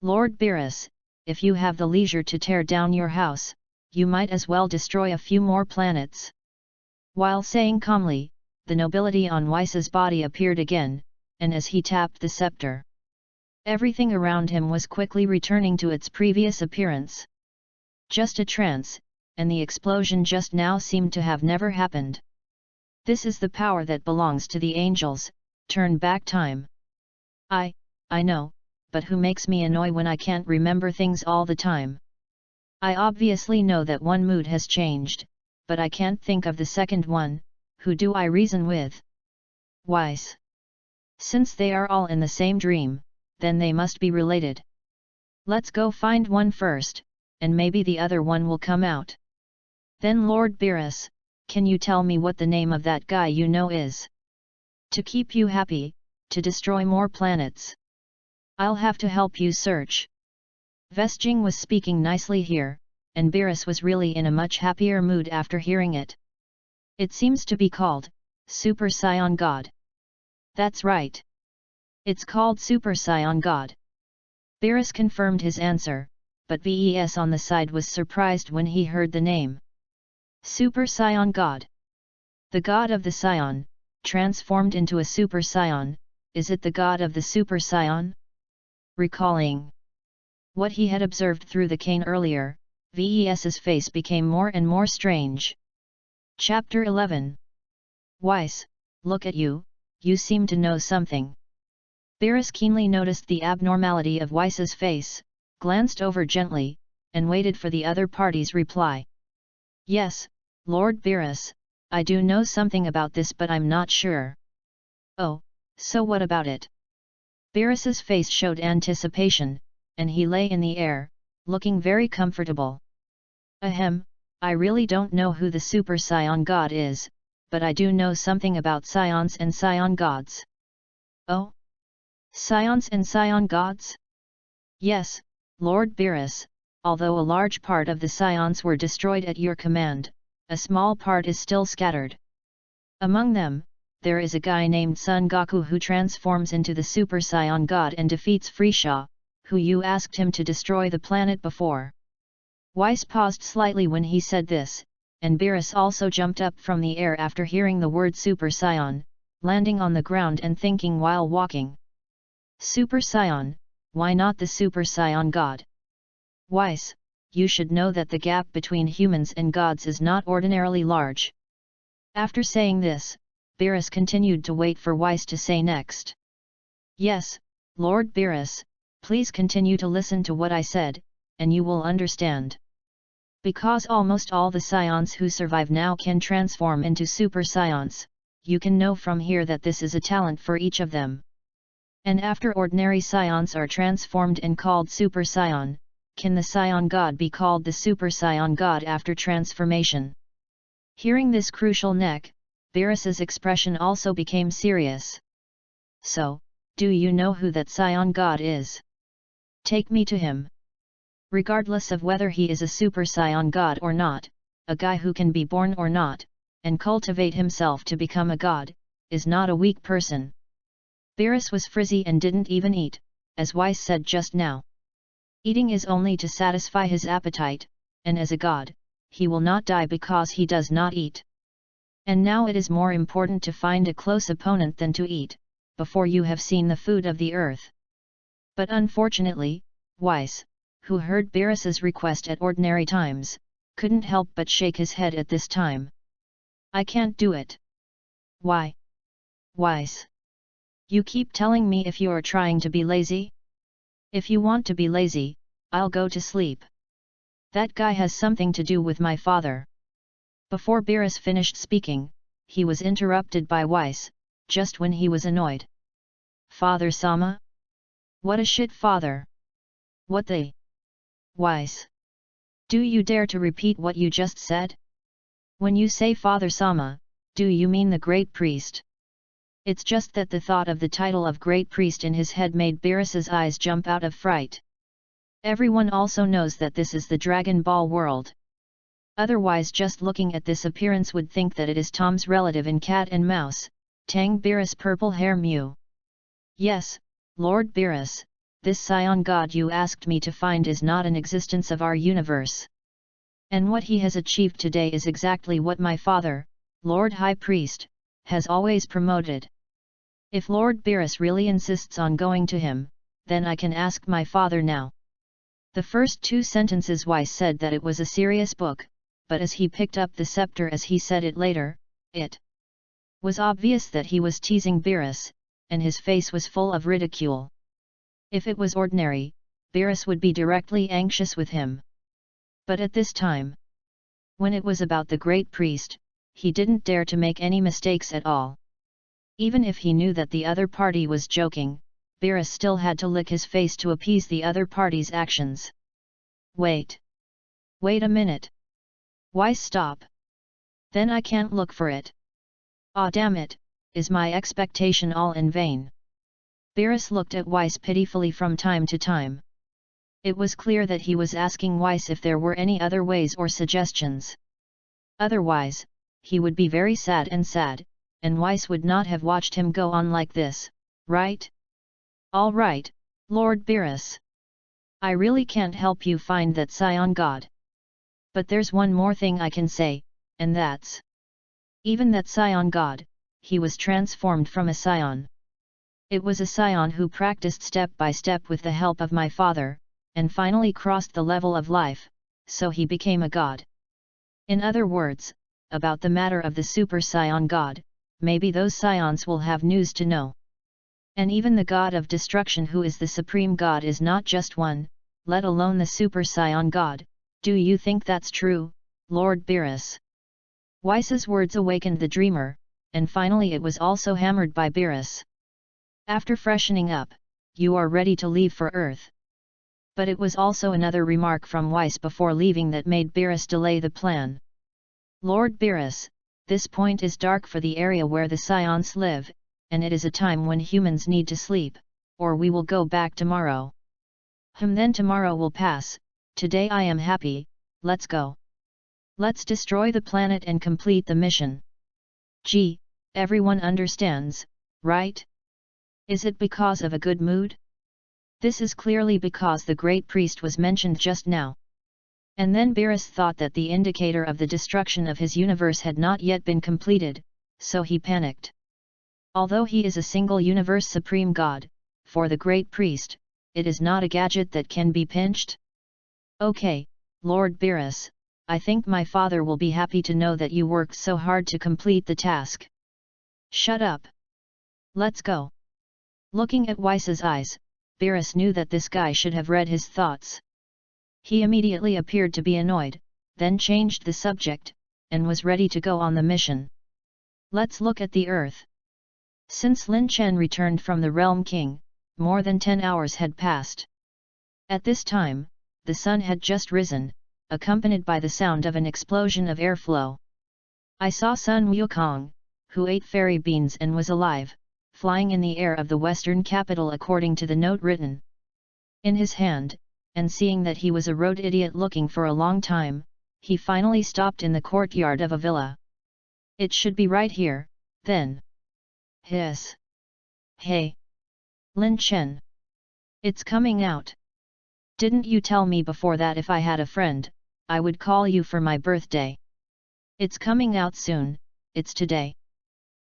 Lord Beerus, if you have the leisure to tear down your house, you might as well destroy a few more planets. While saying calmly, the nobility on Weiss's body appeared again, and as he tapped the scepter, everything around him was quickly returning to its previous appearance. Just a trance, and the explosion just now seemed to have never happened. This is the power that belongs to the angels, turn back time. I know, but who makes me annoy when I can't remember things all the time? I obviously know that one mood has changed, but I can't think of the second one. Who do I reason with? Weiss. Since they are all in the same dream, then they must be related. Let's go find one first, and maybe the other one will come out. Then Lord Beerus, can you tell me what the name of that guy you know is? To keep you happy, to destroy more planets. I'll have to help you search. Vesjing was speaking nicely here, and Beerus was really in a much happier mood after hearing it. It seems to be called Super Scion God. That's right. It's called Super Scion God. Beerus confirmed his answer, but Ves on the side was surprised when he heard the name. Super Scion God. The god of the Scion, transformed into a Super Scion, is it the god of the Super Scion? Recalling what he had observed through the cane earlier, Ves's face became more and more strange. Chapter 11. Weiss, look at you, you seem to know something. Beerus keenly noticed the abnormality of Weiss's face, glanced over gently, and waited for the other party's reply. Yes, Lord Beerus, I do know something about this, but I'm not sure. Oh, so what about it? Beerus's face showed anticipation, and he lay in the air, looking very comfortable. Ahem, I really don't know who the Super Scion God is, but I do know something about Scions and Scion gods. Oh? Scions and Scion gods? Yes, Lord Beerus, although a large part of the Scions were destroyed at your command, a small part is still scattered. Among them, there is a guy named Son Goku who transforms into the Super Scion God and defeats Freesha, who you asked him to destroy the planet before. Weiss paused slightly when he said this, and Beerus also jumped up from the air after hearing the word Super Scion, landing on the ground and thinking while walking. Super Scion, why not the Super Scion God? Weiss, you should know that the gap between humans and gods is not ordinarily large. After saying this, Beerus continued to wait for Weiss to say next. Yes, Lord Beerus, please continue to listen to what I said, and you will understand. Because almost all the Scions who survive now can transform into Super Scions, you can know from here that this is a talent for each of them. And after ordinary Scions are transformed and called Super Scion, can the Scion God be called the Super Scion God after transformation? Hearing this crucial neck, Beerus's expression also became serious. So, do you know who that Scion God is? Take me to him. Regardless of whether he is a Super Scion God or not, a guy who can be born or not, and cultivate himself to become a god, is not a weak person. Beerus was frizzy and didn't even eat, as Weiss said just now. Eating is only to satisfy his appetite, and as a god, he will not die because he does not eat. And now it is more important to find a close opponent than to eat, before you have seen the food of the earth. But unfortunately, Weiss, who heard Beerus's request at ordinary times, couldn't help but shake his head at this time. I can't do it. Why? Weiss. You keep telling me if you're trying to be lazy? If you want to be lazy, I'll go to sleep. That guy has something to do with my father. Before Beerus finished speaking, he was interrupted by Weiss, just when he was annoyed. Father Sama? What a shit father! What the? Weiss. Do you dare to repeat what you just said? When you say Father Sama, do you mean the Great Priest? It's just that the thought of the title of Great Priest in his head made Beerus's eyes jump out of fright. Everyone also knows that this is the Dragon Ball world. Otherwise, just looking at this appearance would think that it is Tom's relative in Cat and Mouse, Tang Beerus Purple Hair Mew. Yes, Lord Beerus, this Scion God you asked me to find is not an existence of our universe. And what he has achieved today is exactly what my father, Lord High Priest, has always promoted. If Lord Beerus really insists on going to him, then I can ask my father now. The first two sentences Weiss said that it was a serious book, but as he picked up the scepter as he said it later, it was obvious that he was teasing Beerus, and his face was full of ridicule. If it was ordinary, Beerus would be directly anxious with him. But at this time, when it was about the Great Priest, he didn't dare to make any mistakes at all. Even if he knew that the other party was joking, Beerus still had to lick his face to appease the other party's actions. Wait a minute. Why stop? Then I can't look for it. Ah damn it, is my expectation all in vain? Beerus looked at Weiss pitifully from time to time. It was clear that he was asking Weiss if there were any other ways or suggestions. Otherwise, he would be very sad, and Weiss would not have watched him go on like this, right? All right, Lord Beerus. I really can't help you find that Scion God. But there's one more thing I can say, and that's even that Scion God, he was transformed from a Scion. It was a Scion who practiced step by step with the help of my father, and finally crossed the level of life, so he became a god. In other words, about the matter of the Super Scion God, maybe those Scions will have news to know. And even the God of Destruction, who is the Supreme God, is not just one, let alone the Super Scion God. Do you think that's true, Lord Beerus? Weiss's words awakened the dreamer, and finally it was also hammered by Beerus. After freshening up, you are ready to leave for Earth. But it was also another remark from Weiss before leaving that made Beerus delay the plan. Lord Beerus, this point is dark for the area where the Scions live, and it is a time when humans need to sleep, or we will go back tomorrow. Then tomorrow will pass. Today I am happy, let's go. Let's destroy the planet and complete the mission. Gee, everyone understands, right? Is it because of a good mood? This is clearly because the Great Priest was mentioned just now. And then Beerus thought that the indicator of the destruction of his universe had not yet been completed, so he panicked. Although he is a single universe supreme god, for the Great Priest, it is not a gadget that can be pinched. Okay, Lord Beerus, I think my father will be happy to know that you worked so hard to complete the task. Shut up. Let's go. Looking at Weiss's eyes, Beerus knew that this guy should have read his thoughts. He immediately appeared to be annoyed, then changed the subject, and was ready to go on the mission. Let's look at the Earth. Since Lin Chen returned from the Realm King, more than 10 hours had passed. At this time, the sun had just risen, accompanied by the sound of an explosion of airflow. I saw Sun Wukong, who ate fairy beans and was alive, flying in the air of the western capital according to the note written in his hand, and seeing that he was a road idiot looking for a long time, he finally stopped in the courtyard of a villa. It should be right here, then. Hiss. Hey, Lin Chen. It's coming out. Didn't you tell me before that if I had a friend, I would call you for my birthday? It's coming out soon, it's today.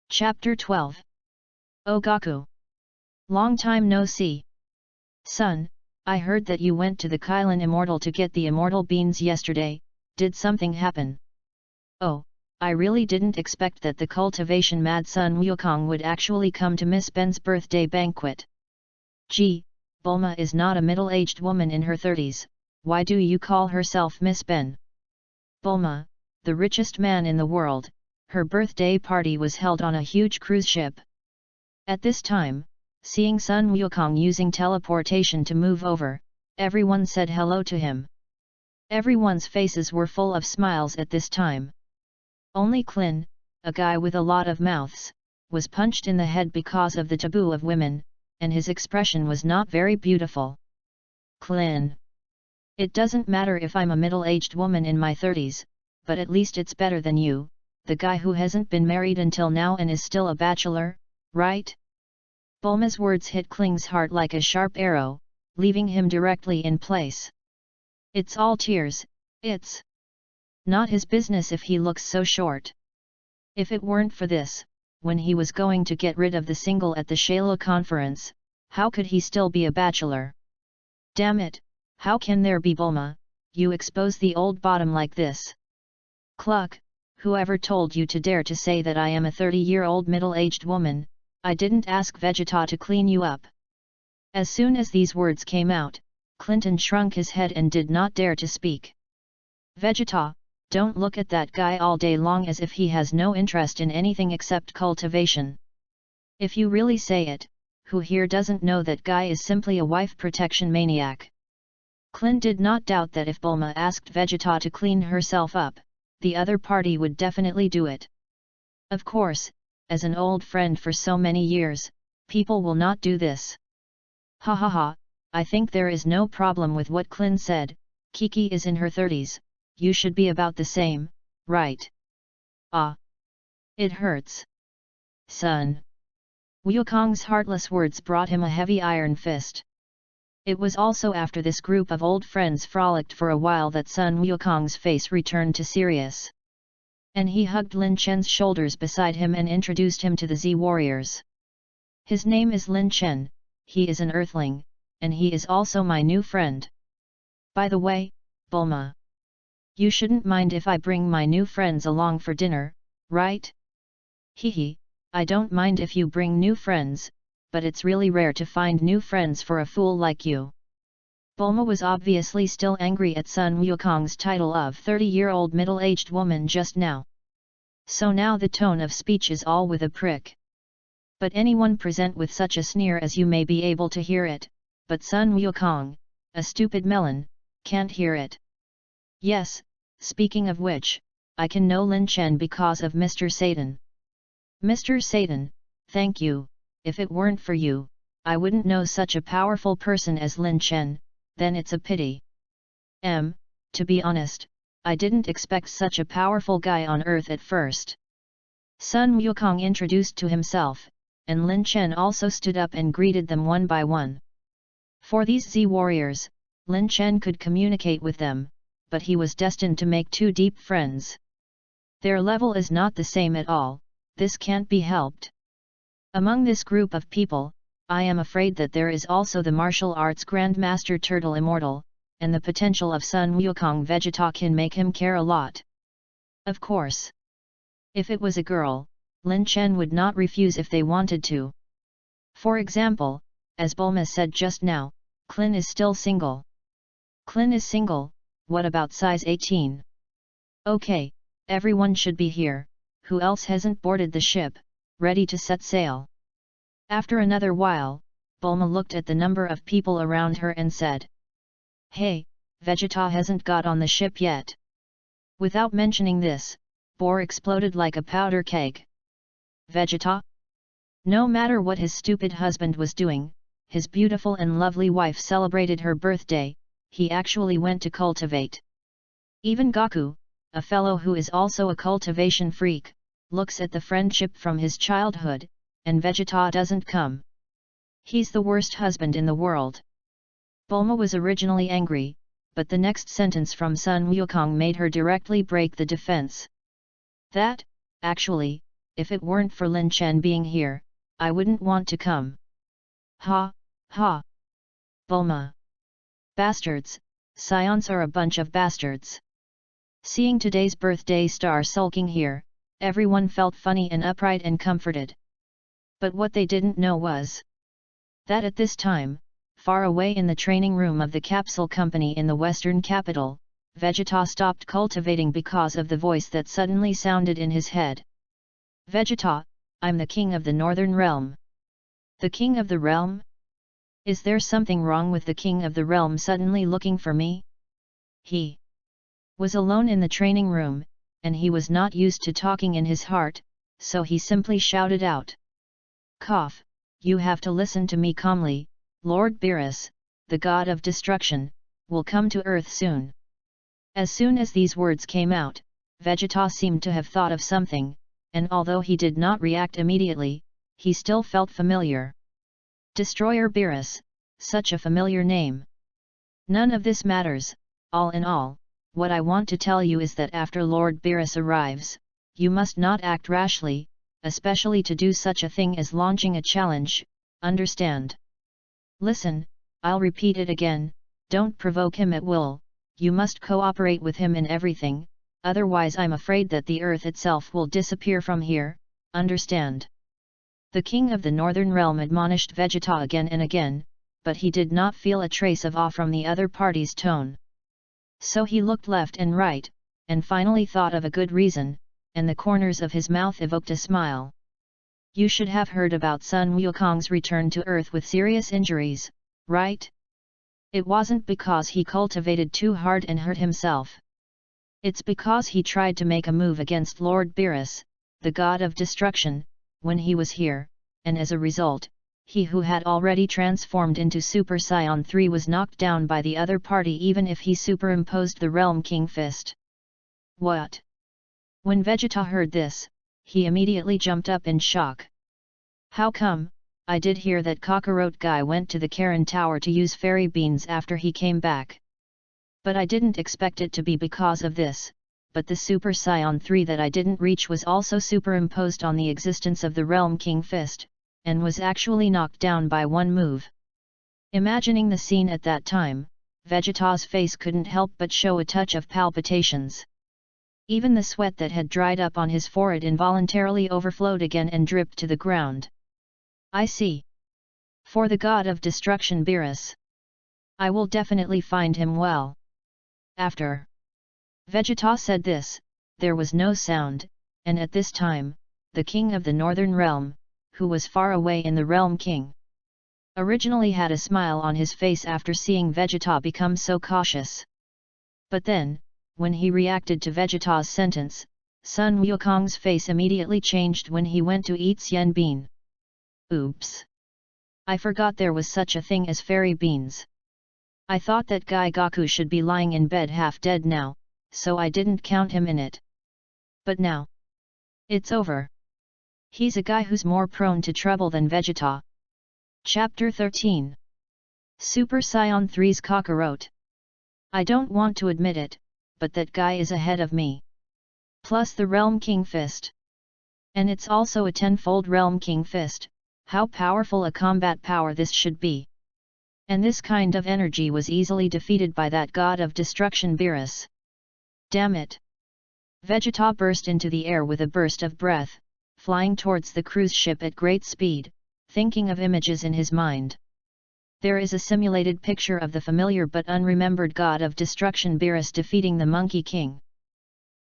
Chapter 12. Oh Gaku. Long time no see. Son, I heard that you went to the Kylan Immortal to get the immortal beans yesterday, did something happen? Oh, I really didn't expect that the cultivation mad son Wukong would actually come to Miss Ben's birthday banquet. Gee, Bulma is not a middle-aged woman in her 30s, why do you call herself Miss Ben? Bulma, the richest man in the world, her birthday party was held on a huge cruise ship. At this time, seeing Sun Wukong using teleportation to move over, everyone said hello to him. Everyone's faces were full of smiles at this time. Only Klin, a guy with a lot of mouths, was punched in the head because of the taboo of women, and his expression was not very beautiful. Klin. It doesn't matter if I'm a middle-aged woman in my 30s, but at least it's better than you, the guy who hasn't been married until now and is still a bachelor, right? Bulma's words hit Kling's heart like a sharp arrow, leaving him directly in place. It's all tears, it's not his business if he looks so short. If it weren't for this, when he was going to get rid of the single at the Shayla conference, how could he still be a bachelor? Damn it, how can there be Bulma, you expose the old bottom like this? Cluck, whoever told you to dare to say that I am a 30-year-old middle-aged woman, I didn't ask Vegeta to clean you up. As soon as these words came out, Clinton shrunk his head and did not dare to speak. Vegeta, don't look at that guy all day long as if he has no interest in anything except cultivation. If you really say it, who here doesn't know that guy is simply a wife protection maniac? Clint did not doubt that if Bulma asked Vegeta to clean herself up, the other party would definitely do it. Of course, as an old friend for so many years, people will not do this. Ha ha ha, I think there is no problem with what Clint said, Kiki is in her 30s, you should be about the same, right? Ah. It hurts. Son. Wukong's heartless words brought him a heavy iron fist. It was also after this group of old friends frolicked for a while that Sun Wukong's face returned to serious. And he hugged Lin Chen's shoulders beside him and introduced him to the Z warriors. His name is Lin Chen, he is an earthling, and he is also my new friend. By the way, Bulma. You shouldn't mind if I bring my new friends along for dinner, right? Hehe, I don't mind if you bring new friends, but it's really rare to find new friends for a fool like you. Bulma was obviously still angry at Sun Wukong's title of 30-year-old middle-aged woman just now. So now the tone of speech is all with a prick. But anyone present with such a sneer as you may be able to hear it, but Sun Wukong, a stupid melon, can't hear it. Yes, speaking of which, I can know Lin Chen because of Mr. Satan. Mr. Satan, thank you, if it weren't for you, I wouldn't know such a powerful person as Lin Chen, then it's a pity. To be honest, I didn't expect such a powerful guy on Earth at first. Sun Wukong introduced to himself, and Lin Chen also stood up and greeted them one by one. For these Z warriors, Lin Chen could communicate with them, but he was destined to make two deep friends. Their level is not the same at all, this can't be helped. Among this group of people, I am afraid that there is also the martial arts Grandmaster Turtle Immortal, and the potential of Sun Wukong Vegeta can make him care a lot. Of course. If it was a girl, Lin Chen would not refuse if they wanted to. For example, as Bulma said just now, Klin is still single. Klin is single, what about size 18? Okay, everyone should be here, who else hasn't boarded the ship, ready to set sail? After another while, Bulma looked at the number of people around her and said, Hey, Vegeta hasn't got on the ship yet. Without mentioning this, Boar exploded like a powder keg. Vegeta? No matter what his stupid husband was doing, his beautiful and lovely wife celebrated her birthday, he actually went to cultivate. Even Gaku, a fellow who is also a cultivation freak, looks at the friendship from his childhood, and Vegeta doesn't come. He's the worst husband in the world. Bulma was originally angry, but the next sentence from Sun Wukong made her directly break the defense. That, actually, if it weren't for Lin Chen being here, I wouldn't want to come. Ha, ha. Bulma. Bastards, scions are a bunch of bastards. Seeing today's birthday star sulking here, everyone felt funny and upright and comforted. But what they didn't know was that at this time, far away in the training room of the capsule company in the western capital, Vegeta stopped cultivating because of the voice that suddenly sounded in his head. Vegeta, I'm the king of the northern realm. The king of the realm? Is there something wrong with the king of the realm suddenly looking for me? He was alone in the training room, and he was not used to talking in his heart, so he simply shouted out. Cough, you have to listen to me calmly. Lord Beerus, the god of destruction, will come to earth soon. As soon as these words came out, Vegeta seemed to have thought of something, and although he did not react immediately, he still felt familiar. Destroyer Beerus, such a familiar name. None of this matters. All in all, what I want to tell you is that after Lord Beerus arrives, you must not act rashly, especially to do such a thing as launching a challenge, understand? Listen, I'll repeat it again, don't provoke him at will, you must cooperate with him in everything, otherwise I'm afraid that the earth itself will disappear from here, understand? The king of the northern realm admonished Vegeta again and again, but he did not feel a trace of awe from the other party's tone. So he looked left and right, and finally thought of a good reason, and the corners of his mouth evoked a smile. You should have heard about Sun Wukong's return to Earth with serious injuries, right? It wasn't because he cultivated too hard and hurt himself. It's because he tried to make a move against Lord Beerus, the god of destruction, when he was here, and as a result, he who had already transformed into Super Saiyan 3 was knocked down by the other party even if he superimposed the Realm King Fist. What? When Vegeta heard this, he immediately jumped up in shock. How come? I did hear that Kakarot guy went to the Karen Tower to use fairy beans after he came back. But I didn't expect it to be because of this, but the Super Saiyan 3 that I didn't reach was also superimposed on the existence of the Realm King Fist, and was actually knocked down by one move. Imagining the scene at that time, Vegeta's face couldn't help but show a touch of palpitations. Even the sweat that had dried up on his forehead involuntarily overflowed again and dripped to the ground. I see. For the god of destruction Beerus. I will definitely find him well. After Vegeta said this, there was no sound, and at this time, the king of the northern realm, who was far away in the Realm King, originally had a smile on his face after seeing Vegeta become so cautious. But then, when he reacted to Vegeta's sentence, Sun Wukong's face immediately changed when he went to eat Xian Bean. Oops! I forgot there was such a thing as fairy beans. I thought that Guy Gaku should be lying in bed half dead now, so I didn't count him in it. But now, it's over. He's a guy who's more prone to trouble than Vegeta. Chapter 13 Super Saiyan 3's Kakarot. I don't want to admit it, but that guy is ahead of me. Plus the Realm King Fist. And it's also a tenfold Realm King Fist, how powerful a combat power this should be. And this kind of energy was easily defeated by that god of destruction Beerus. Damn it! Vegeta burst into the air with a burst of breath, flying towards the cruise ship at great speed, thinking of images in his mind. There is a simulated picture of the familiar but unremembered god of destruction Beerus defeating the Monkey King.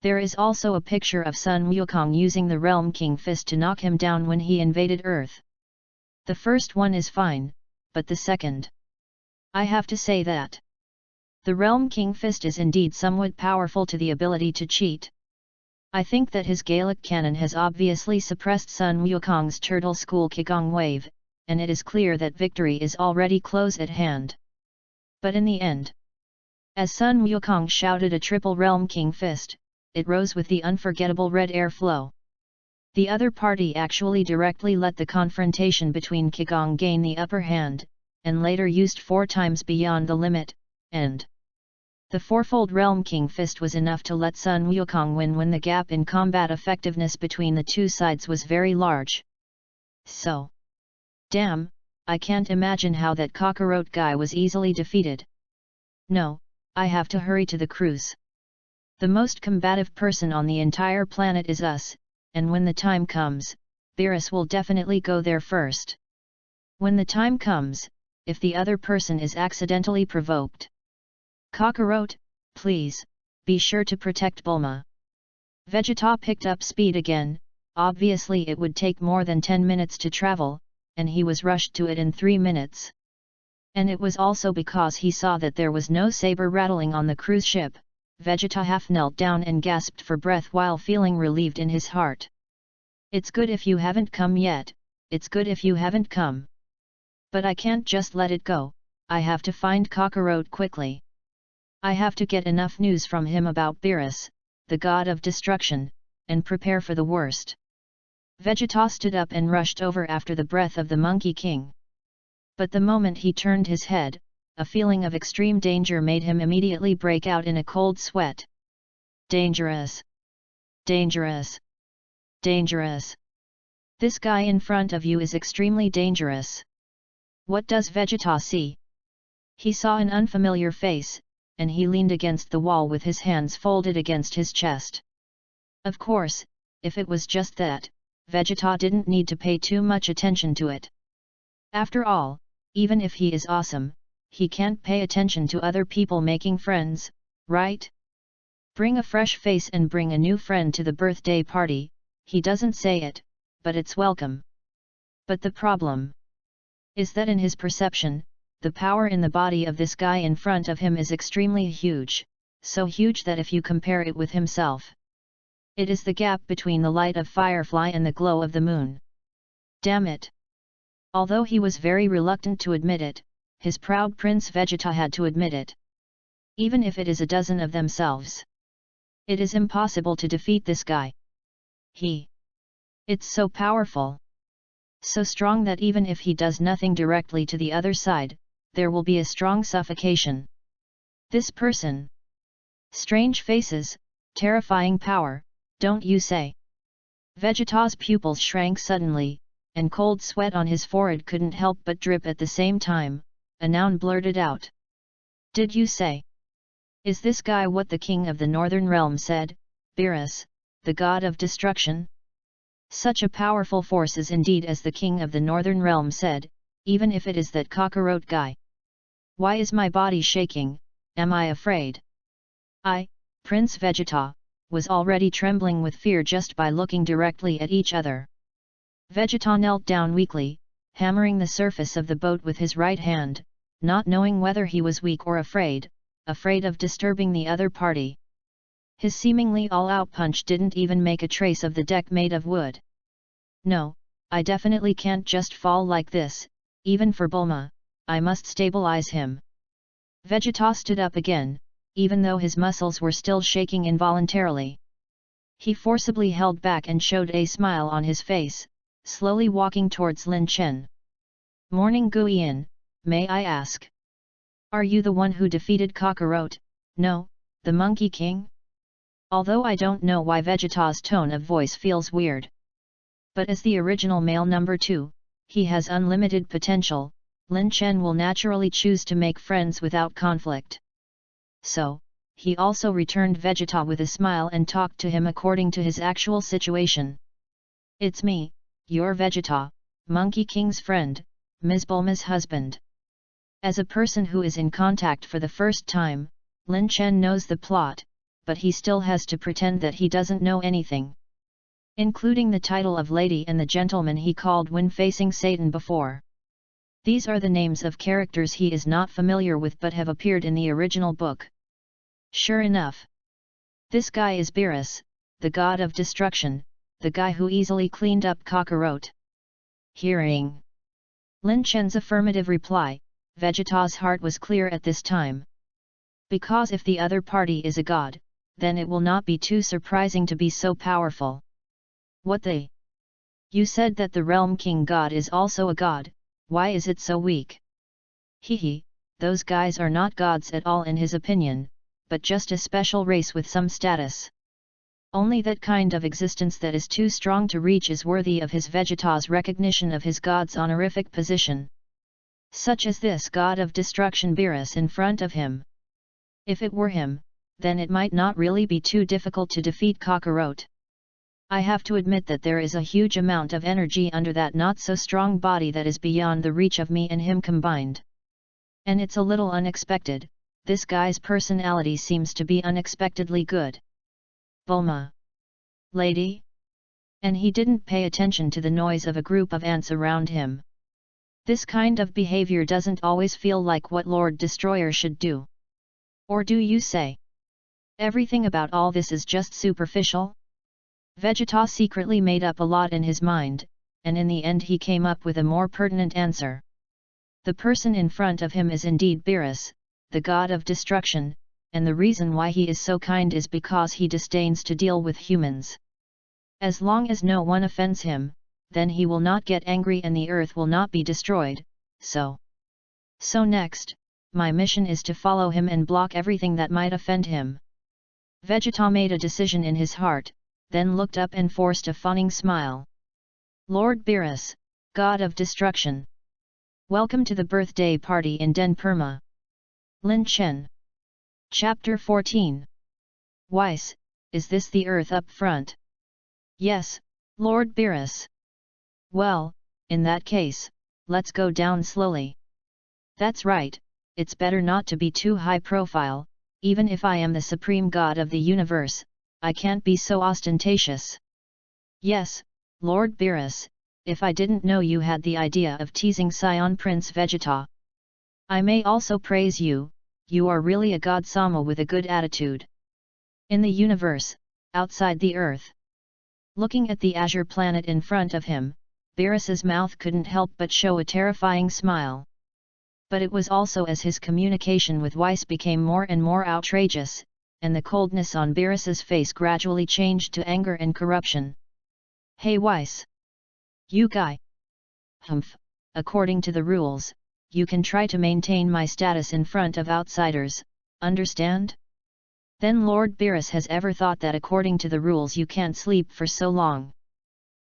There is also a picture of Sun Wukong using the Realm King Fist to knock him down when he invaded Earth. The first one is fine, but the second. I have to say that the Realm King Fist is indeed somewhat powerful to the ability to cheat. I think that his Gaelic cannon has obviously suppressed Sun Wukong's Turtle School Qigong wave, and it is clear that victory is already close at hand. But in the end, as Sun Wukong shouted a triple Realm King Fist, it rose with the unforgettable red air flow. The other party actually directly let the confrontation between Qigong gain the upper hand, and later used 4 times beyond the limit, and the fourfold Realm King Fist was enough to let Sun Wukong win when the gap in combat effectiveness between the two sides was very large. So, damn, I can't imagine how that cockroach guy was easily defeated. No, I have to hurry to the cruise. The most combative person on the entire planet is us, and when the time comes, Beerus will definitely go there first. When the time comes, if the other person is accidentally provoked. Cockroach, please, be sure to protect Bulma. Vegeta picked up speed again. Obviously it would take more than 10 minutes to travel, and he was rushed to it in 3 minutes. And it was also because he saw that there was no saber rattling on the cruise ship. Vegeta half knelt down and gasped for breath while feeling relieved in his heart. It's good if you haven't come yet, it's good if you haven't come. But I can't just let it go, I have to find Cockroach quickly. I have to get enough news from him about Beerus, the god of destruction, and prepare for the worst. Vegeta stood up and rushed over after the breath of the Monkey King. But the moment he turned his head, a feeling of extreme danger made him immediately break out in a cold sweat. Dangerous! Dangerous! Dangerous! This guy in front of you is extremely dangerous. What does Vegeta see? He saw an unfamiliar face, and he leaned against the wall with his hands folded against his chest. Of course, if it was just that, Vegeta didn't need to pay too much attention to it. After all, even if he is awesome, he can't pay attention to other people making friends, right? Bring a fresh face and bring a new friend to the birthday party, he doesn't say it, but it's welcome. But the problem is that in his perception, the power in the body of this guy in front of him is extremely huge, so huge that if you compare it with himself, it is the gap between the light of Firefly and the glow of the moon. Damn it! Although he was very reluctant to admit it, his proud Prince Vegeta had to admit it. Even if it is a dozen of themselves, it is impossible to defeat this guy. It's so powerful. So strong that even if he does nothing directly to the other side, there will be a strong suffocation. This person. Strange faces, terrifying power, don't you say? Vegeta's pupils shrank suddenly, and cold sweat on his forehead couldn't help but drip at the same time. A noun blurted out. Did you say? Is this guy what the king of the Northern Realm said, Beerus, the god of destruction? Such a powerful force is indeed as the king of the Northern Realm said, even if it is that cockroach guy. Why is my body shaking, am I afraid? Prince Vegeta, was already trembling with fear just by looking directly at each other. Vegeta knelt down weakly, hammering the surface of the boat with his right hand, not knowing whether he was weak or afraid of disturbing the other party. His seemingly all-out punch didn't even make a trace of the deck made of wood. No, I definitely can't just fall like this, even for Bulma, I must stabilize him. Vegeta stood up again, even though his muscles were still shaking involuntarily. He forcibly held back and showed a smile on his face, slowly walking towards Lin Chen. Morning Guiyin, may I ask? Are you the one who defeated Cockroach? No, the Monkey King? Although I don't know why Vegeta's tone of voice feels weird. But as the original male number 2, he has unlimited potential, Lin Chen will naturally choose to make friends without conflict. So, he also returned Vegeta with a smile and talked to him according to his actual situation. It's me, your Vegeta, Monkey King's friend, Ms. Bulma's husband. As a person who is in contact for the first time, Lin Chen knows the plot, but he still has to pretend that he doesn't know anything. Including the title of lady and the gentleman he called when facing Satan before. These are the names of characters he is not familiar with but have appeared in the original book. Sure enough. This guy is Beerus, the god of destruction, the guy who easily cleaned up Cockroach. Hearing Lin Chen's affirmative reply, Vegeta's heart was clear at this time. Because if the other party is a god, then it will not be too surprising to be so powerful. What the? You said that the realm king god is also a god, why is it so weak? Hehe, those guys are not gods at all in his opinion, but just a special race with some status. Only that kind of existence that is too strong to reach is worthy of his Vegeta's recognition of his god's honorific position. Such as this god of destruction Beerus in front of him. If it were him, then it might not really be too difficult to defeat Kakarot. I have to admit that there is a huge amount of energy under that not-so-strong body that is beyond the reach of me and him combined. And it's a little unexpected, this guy's personality seems to be unexpectedly good. Bulma. Lady? And he didn't pay attention to the noise of a group of ants around him. This kind of behavior doesn't always feel like what Lord Destroyer should do. Or do you say? Everything about all this is just superficial? Vegeta secretly made up a lot in his mind, and in the end he came up with a more pertinent answer. The person in front of him is indeed Beerus, the god of destruction, and the reason why he is so kind is because he disdains to deal with humans. As long as no one offends him, then he will not get angry and the earth will not be destroyed, so next, my mission is to follow him and block everything that might offend him. Vegeta made a decision in his heart, then looked up and forced a fawning smile. Lord Beerus, god of destruction. Welcome to the birthday party in Den Perma. Lin Chen. Chapter 14. Weiss, is this the earth up front? Yes, Lord Beerus. Well, in that case, let's go down slowly. That's right, it's better not to be too high profile, even if I am the supreme god of the universe, I can't be so ostentatious. Yes, Lord Beerus, if I didn't know you had the idea of teasing Scion Prince Vegeta. I may also praise you, you are really a god Sama with a good attitude. In the universe, outside the earth. Looking at the azure planet in front of him, Beerus's mouth couldn't help but show a terrifying smile. But it was also as his communication with Weiss became more and more outrageous, and the coldness on Beerus's face gradually changed to anger and corruption. Hey Weiss! You guy! Humph, according to the rules, you can try to maintain my status in front of outsiders, understand? Then Lord Beerus has ever thought that according to the rules you can't sleep for so long.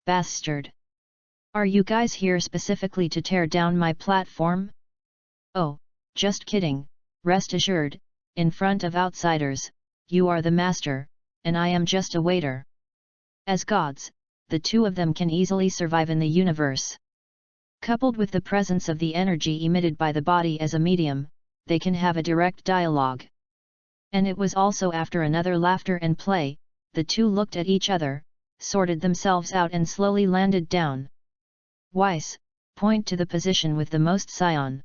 Bastard! Are you guys here specifically to tear down my platform? Oh, just kidding, rest assured, in front of outsiders, you are the master, and I am just a waiter. As gods, the two of them can easily survive in the universe. Coupled with the presence of the energy emitted by the body as a medium, they can have a direct dialogue. And it was also after another laughter and play, the two looked at each other, sorted themselves out and slowly landed down. Weiss, point to the position with the most Scion.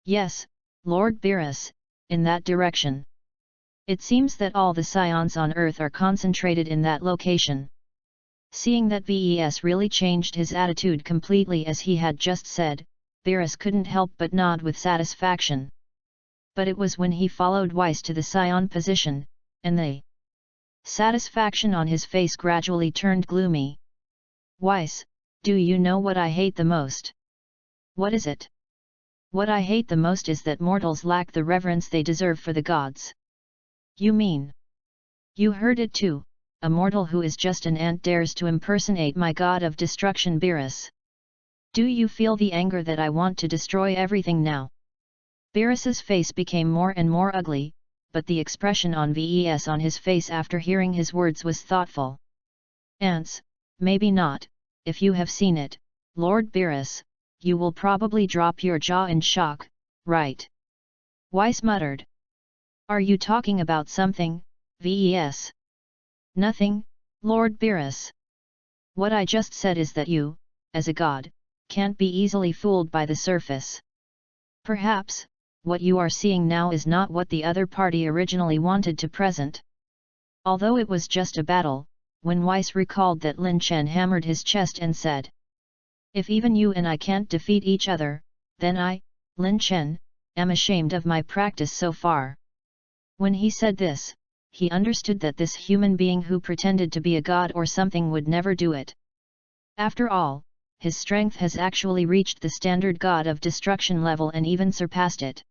Yes, Lord Beerus, in that direction. It seems that all the Scions on Earth are concentrated in that location. Seeing that Ves really changed his attitude completely as he had just said, Beerus couldn't help but nod with satisfaction. But it was when he followed Weiss to the Scion position, and the satisfaction on his face gradually turned gloomy. Weiss, do you know what I hate the most? What is it? What I hate the most is that mortals lack the reverence they deserve for the gods. You mean? You heard it too, a mortal who is just an ant dares to impersonate my god of destruction Beerus. Do you feel the anger that I want to destroy everything now? Beerus's face became more and more ugly, but the expression on Ves on his face after hearing his words was thoughtful. Ants, maybe not, if you have seen it, Lord Beerus, you will probably drop your jaw in shock, right? Weiss muttered. Are you talking about something, Ves? Nothing, Lord Beerus. What I just said is that you, as a god, can't be easily fooled by the surface. Perhaps, what you are seeing now is not what the other party originally wanted to present. Although it was just a battle, when Weiss recalled that Lin Chen hammered his chest and said, if even you and I can't defeat each other, then I, Lin Chen, am ashamed of my practice so far. When he said this, he understood that this human being who pretended to be a god or something would never do it. After all, his strength has actually reached the standard god of destruction level and even surpassed it.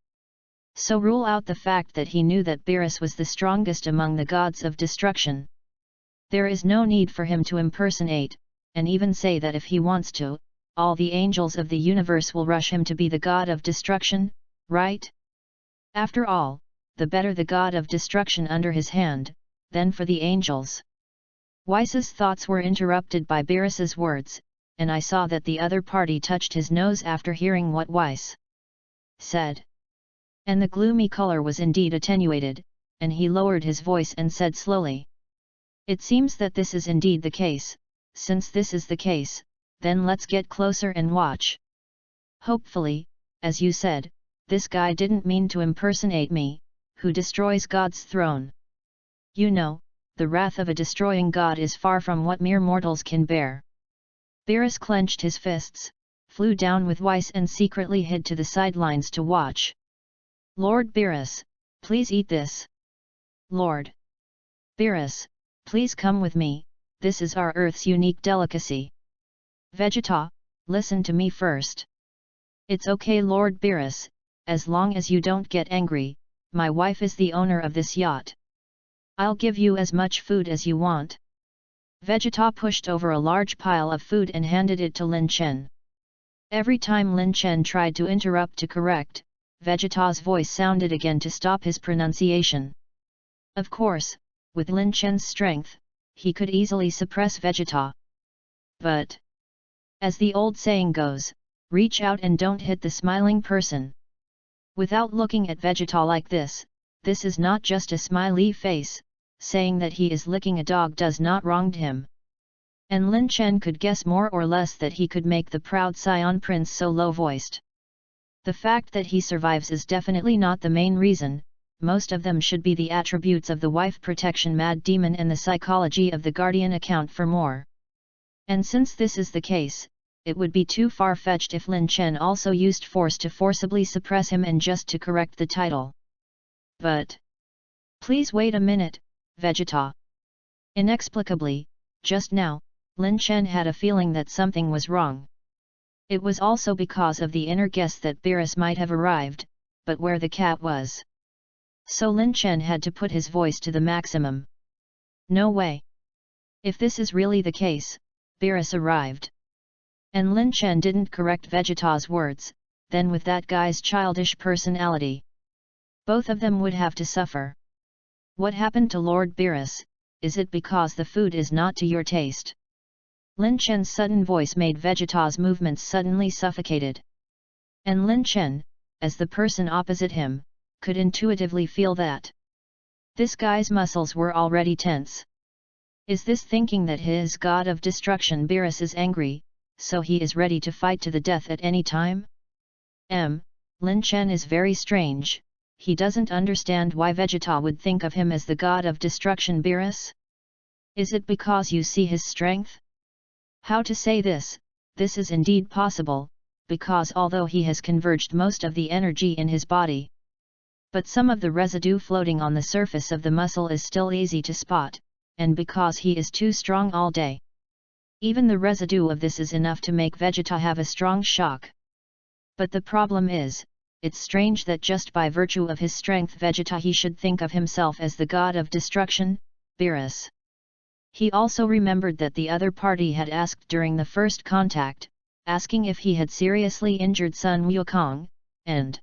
So rule out the fact that he knew that Beerus was the strongest among the gods of destruction. There is no need for him to impersonate, and even say that if he wants to, all the angels of the universe will rush him to be the god of destruction, right? After all, the better the god of destruction under his hand, then for the angels. Weiss's thoughts were interrupted by Beerus's words, and I saw that the other party touched his nose after hearing what Weiss said. And the gloomy color was indeed attenuated, and he lowered his voice and said slowly, "It seems that this is indeed the case. Since this is the case, then let's get closer and watch. Hopefully, as you said, this guy didn't mean to impersonate me, who destroys God's throne. You know, the wrath of a destroying god is far from what mere mortals can bear." Beerus clenched his fists, flew down with Weiss and secretly hid to the sidelines to watch. "Lord Beerus, please eat this. Lord Beerus, please come with me, this is our Earth's unique delicacy. Vegeta, listen to me first. It's okay Lord Beerus, as long as you don't get angry, my wife is the owner of this yacht. I'll give you as much food as you want." Vegeta pushed over a large pile of food and handed it to Lin Chen. Every time Lin Chen tried to interrupt to correct, Vegeta's voice sounded again to stop his pronunciation. Of course, with Lin Chen's strength, he could easily suppress Vegeta. But, as the old saying goes, reach out and don't hit the smiling person. Without looking at Vegeta like this is not just a smiley face, saying that he is licking a dog does not wrong him. And Lin Chen could guess more or less that he could make the proud Scion Prince so low-voiced. The fact that he survives is definitely not the main reason, most of them should be the attributes of the wife protection mad demon and the psychology of the guardian account for more. And since this is the case, it would be too far-fetched if Lin Chen also used force to forcibly suppress him and just to correct the title. But, please wait a minute, Vegeta. Inexplicably, just now, Lin Chen had a feeling that something was wrong. It was also because of the inner guess that Beerus might have arrived, but where the cat was. So Lin Chen had to put his voice to the maximum. No way. If this is really the case, Beerus arrived. And Lin Chen didn't correct Vegeta's words, then with that guy's childish personality, both of them would have to suffer. What happened to Lord Beerus? Is it because the food is not to your taste? Lin Chen's sudden voice made Vegeta's movements suddenly suffocated. And Lin Chen, as the person opposite him, could intuitively feel that this guy's muscles were already tense. Is this thinking that his god of destruction Beerus is angry, so he is ready to fight to the death at any time? Lin Chen is very strange. He doesn't understand why Vegeta would think of him as the god of destruction Beerus. Is it because you see his strength? How to say this? This is indeed possible, because although he has converged most of the energy in his body, but some of the residue floating on the surface of the muscle is still easy to spot, and because he is too strong all day, even the residue of this is enough to make Vegeta have a strong shock. But the problem is, it's strange that just by virtue of his strength Vegeta he should think of himself as the god of destruction, Beerus. He also remembered that the other party had asked during the first contact, asking if he had seriously injured Sun Wukong, and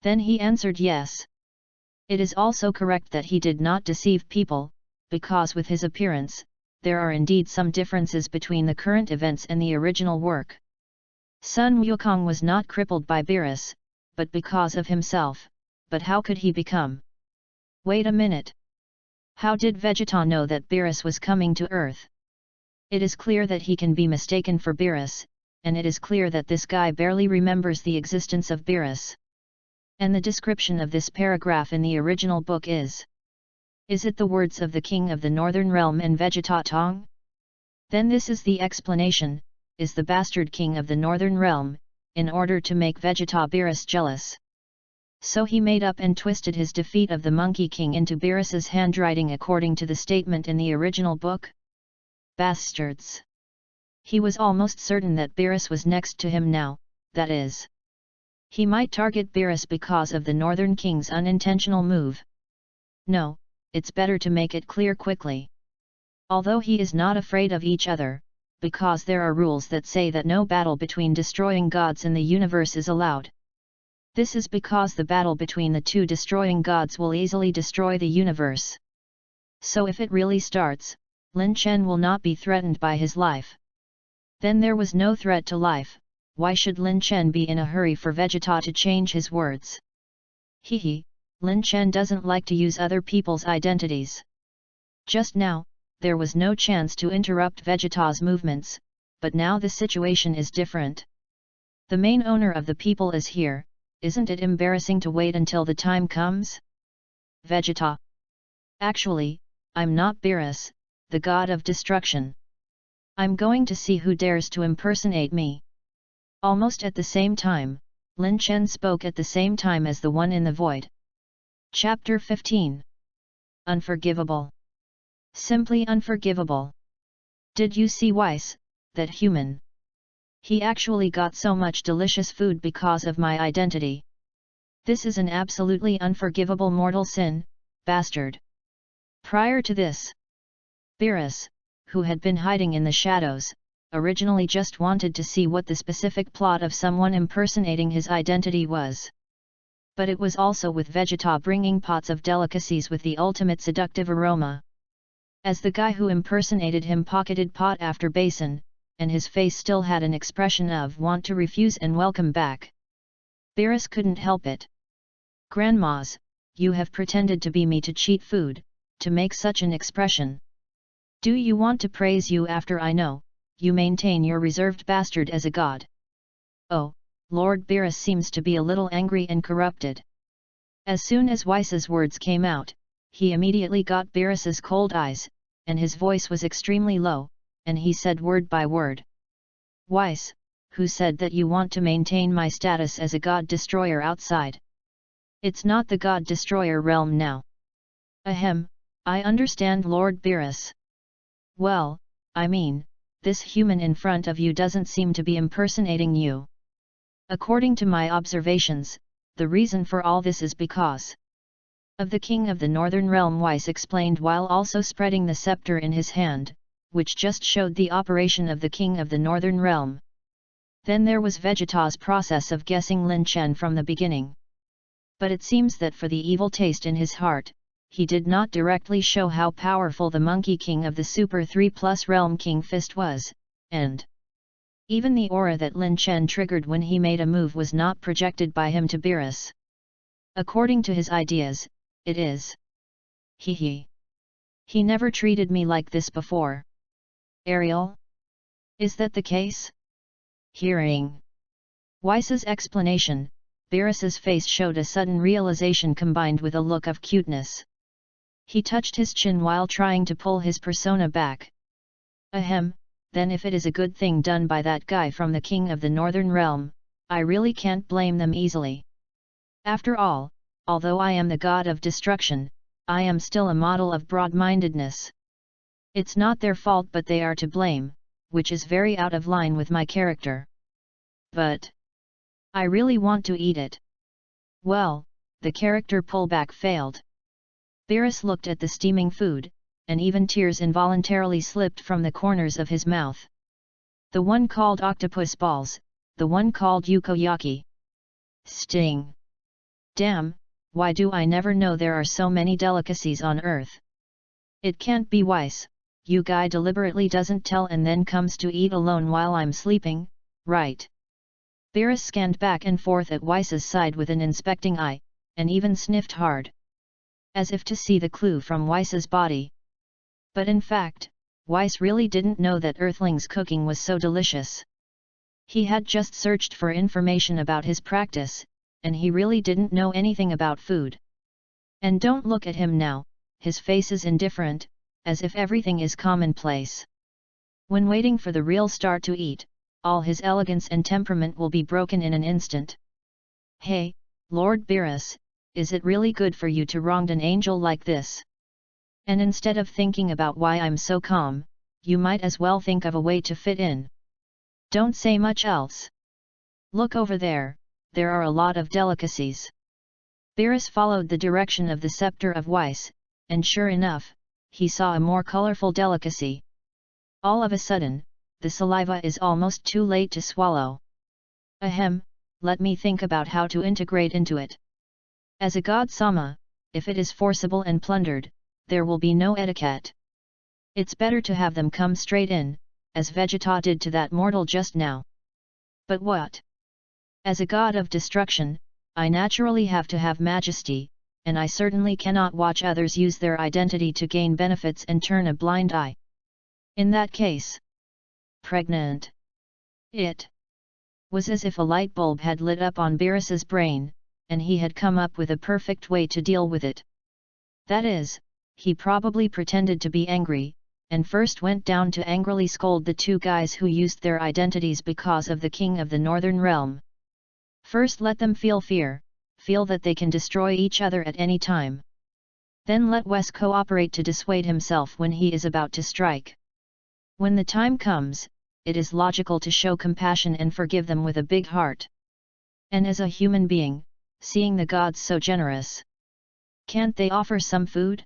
then he answered yes. It is also correct that he did not deceive people, because with his appearance, there are indeed some differences between the current events and the original work. Sun Wukong was not crippled by Beerus, but because of himself. But how could he become? Wait a minute. How did Vegeta know that Beerus was coming to Earth? It is clear that he can be mistaken for Beerus, and it is clear that this guy barely remembers the existence of Beerus. And the description of this paragraph in the original book is it the words of the king of the Northern Realm and Vegeta Tong? Then this is the explanation, is the bastard king of the Northern Realm, in order to make Vegeta Beerus jealous. So he made up and twisted his defeat of the Monkey King into Beerus's handwriting according to the statement in the original book? Bastards! He was almost certain that Beerus was next to him now, that is. He might target Beerus because of the Northern King's unintentional move. No, it's better to make it clear quickly. Although he is not afraid of each other, because there are rules that say that no battle between destroying gods in the universe is allowed. This is because the battle between the two destroying gods will easily destroy the universe. So if it really starts, Lin Chen will not be threatened by his life. Then there was no threat to life. Why should Lin Chen be in a hurry for Vegeta to change his words? Hehe, Lin Chen doesn't like to use other people's identities. Just now, there was no chance to interrupt Vegeta's movements, but now the situation is different. The main owner of the people is here, isn't it embarrassing to wait until the time comes? Vegeta. Actually, I'm not Beerus, the god of destruction. I'm going to see who dares to impersonate me. Almost at the same time, Lin Chen spoke at the same time as the one in the void. Chapter 15. Unforgivable. Simply unforgivable. Did you see Weiss, that human? He actually got so much delicious food because of my identity. This is an absolutely unforgivable mortal sin, bastard. Prior to this, Beerus, who had been hiding in the shadows, originally just wanted to see what the specific plot of someone impersonating his identity was. But it was also with Vegeta bringing pots of delicacies with the ultimate seductive aroma. As the guy who impersonated him pocketed pot after basin, and his face still had an expression of want to refuse and welcome back. Beerus couldn't help it. Grandmas, you have pretended to be me to cheat food, to make such an expression. Do you want to praise you after I know, you maintain your reserved bastard as a god? Oh, Lord Beerus seems to be a little angry and corrupted. As soon as Weiss's words came out, he immediately got Beerus's cold eyes, and his voice was extremely low, and he said word by word. Weiss, who said that you want to maintain my status as a god destroyer outside? It's not the god destroyer realm now. Ahem, I understand Lord Beerus. Well, I mean, this human in front of you doesn't seem to be impersonating you. According to my observations, the reason for all this is because of the king of the northern realm, Weiss explained while also spreading the scepter in his hand, which just showed the operation of the king of the northern realm. Then there was Vegeta's process of guessing Lin Chen from the beginning. But it seems that for the evil taste in his heart, he did not directly show how powerful the Monkey King of the Super 3+ Realm King Fist was, and even the aura that Lin Chen triggered when he made a move was not projected by him to Beerus. According to his ideas, it is. He never treated me like this before. Ariel? Is that the case? Hearing Weiss's explanation, Beerus's face showed a sudden realization combined with a look of cuteness. He touched his chin while trying to pull his persona back. Ahem, then if it is a good thing done by that guy from the King of the Northern Realm, I really can't blame them easily. After all, although I am the god of destruction, I am still a model of broad-mindedness. It's not their fault but they are to blame, which is very out of line with my character. But I really want to eat it. Well, the character pullback failed. Beerus looked at the steaming food, and even tears involuntarily slipped from the corners of his mouth. The one called octopus balls, the one called yukoyaki. Sting! Damn, why do I never know there are so many delicacies on Earth? It can't be Weiss, you guy deliberately doesn't tell and then comes to eat alone while I'm sleeping, right? Beerus scanned back and forth at Weiss's side with an inspecting eye, and even sniffed hard, as if to see the clue from Weiss's body. But in fact, Weiss really didn't know that Earthling's cooking was so delicious. He had just searched for information about his practice, and he really didn't know anything about food. And don't look at him now, his face is indifferent, as if everything is commonplace. When waiting for the real star to eat, all his elegance and temperament will be broken in an instant. Hey, Lord Beerus, is it really good for you to wrong an angel like this? And instead of thinking about why I'm so calm, you might as well think of a way to fit in. Don't say much else. Look over there, there are a lot of delicacies. Beerus followed the direction of the scepter of Weiss, and sure enough, he saw a more colorful delicacy. All of a sudden, the saliva is almost too late to swallow. Ahem, let me think about how to integrate into it. As a god Sama, if it is forcible and plundered, there will be no etiquette. It's better to have them come straight in, as Vegeta did to that mortal just now. But what? As a god of destruction, I naturally have to have majesty, and I certainly cannot watch others use their identity to gain benefits and turn a blind eye. In that case, pregnant. It was as if a light bulb had lit up on Beerus's brain, and he had come up with a perfect way to deal with it. That is, he probably pretended to be angry, and first went down to angrily scold the two guys who used their identities because of the king of the Northern Realm. First let them feel fear, feel that they can destroy each other at any time. Then let Wes cooperate to dissuade himself when he is about to strike. When the time comes, it is logical to show compassion and forgive them with a big heart. And as a human being, seeing the gods so generous, can't they offer some food?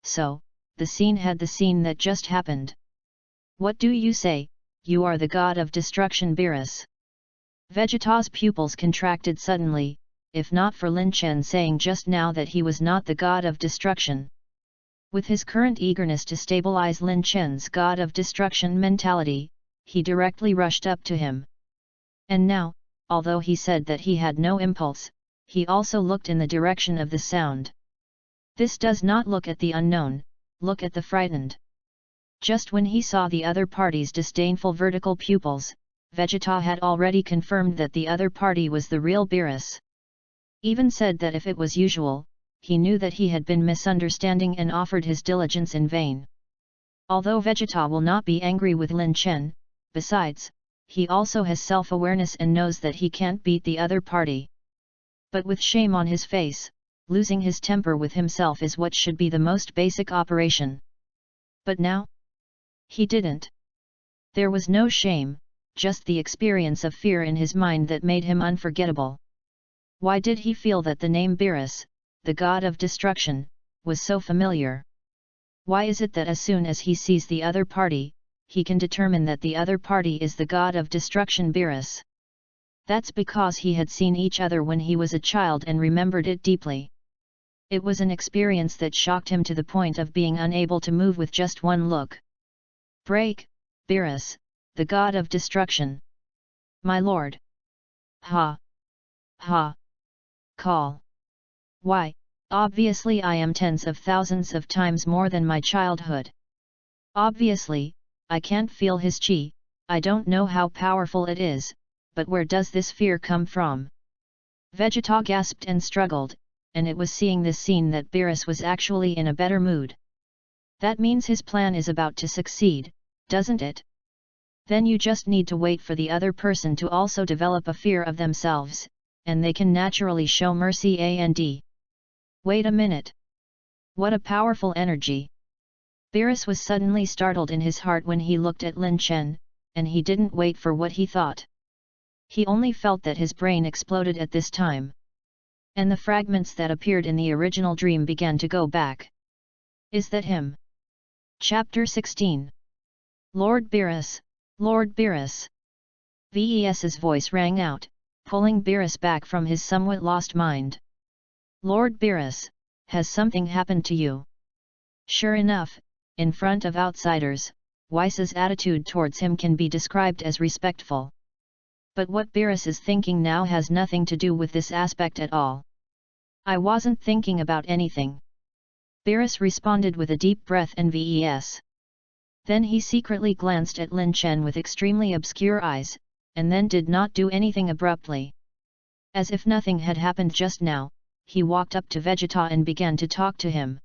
So, the scene had the scene that just happened. What do you say, you are the god of destruction Beerus? Vegeta's pupils contracted suddenly, if not for Lin Chen saying just now that he was not the god of destruction. With his current eagerness to stabilize Lin Chen's god of destruction mentality, he directly rushed up to him. And now, although he said that he had no impulse, he also looked in the direction of the sound. This does not look at the unknown, look at the frightened. Just when he saw the other party's disdainful vertical pupils, Vegeta had already confirmed that the other party was the real Beerus. Even said that if it was usual, he knew that he had been misunderstanding and offered his diligence in vain. Although Vegeta will not be angry with Lin Chen, besides, he also has self-awareness and knows that he can't beat the other party. But with shame on his face, losing his temper with himself is what should be the most basic operation. But now? He didn't. There was no shame, just the experience of fear in his mind that made him unforgettable. Why did he feel that the name Beerus, the god of destruction, was so familiar? Why is it that as soon as he sees the other party, he can determine that the other party is the god of destruction Beerus? That's because he had seen each other when he was a child and remembered it deeply. It was an experience that shocked him to the point of being unable to move with just one look. Break, Beerus, the god of destruction. My lord. Ha. Ha. Call. Why, obviously I am tens of thousands of times more than my childhood. Obviously, I can't feel his chi, I don't know how powerful it is, but where does this fear come from? Vegeta gasped and struggled, and it was seeing this scene that Beerus was actually in a better mood. That means his plan is about to succeed, doesn't it? Then you just need to wait for the other person to also develop a fear of themselves, and they can naturally show mercy and wait a minute. What a powerful energy! Beerus was suddenly startled in his heart when he looked at Lin Chen, and he didn't wait for what he thought. He only felt that his brain exploded at this time. And the fragments that appeared in the original dream began to go back. Is that him? Chapter 16. Lord Beerus, Lord Beerus. Ves's voice rang out, pulling Beerus back from his somewhat lost mind. Lord Beerus, has something happened to you? Sure enough, in front of outsiders, Weiss's attitude towards him can be described as respectful. But what Beerus is thinking now has nothing to do with this aspect at all. I wasn't thinking about anything. Beerus responded with a deep breath and Ves. Then he secretly glanced at Lin Chen with extremely obscure eyes, and then did not do anything abruptly. As if nothing had happened just now, he walked up to Vegeta and began to talk to him.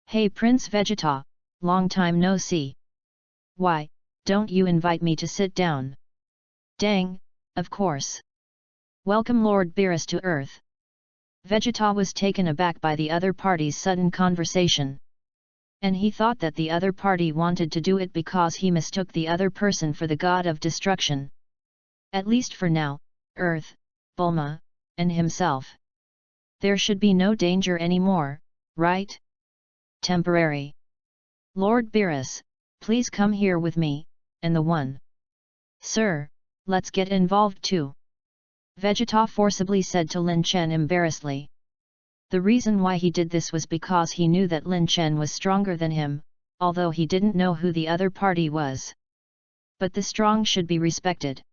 Hey Prince Vegeta, long time no see. Why, don't you invite me to sit down? Dang, of course. Welcome Lord Beerus to Earth. Vegeta was taken aback by the other party's sudden conversation. And he thought that the other party wanted to do it because he mistook the other person for the god of destruction. At least for now, Earth, Bulma, and himself. There should be no danger anymore, right? Temporary. Lord Beerus, please come here with me, and the one. Sir, let's get involved too. Vegeta forcibly said to Lin Chen embarrassedly. The reason why he did this was because he knew that Lin Chen was stronger than him, although he didn't know who the other party was. But the strong should be respected.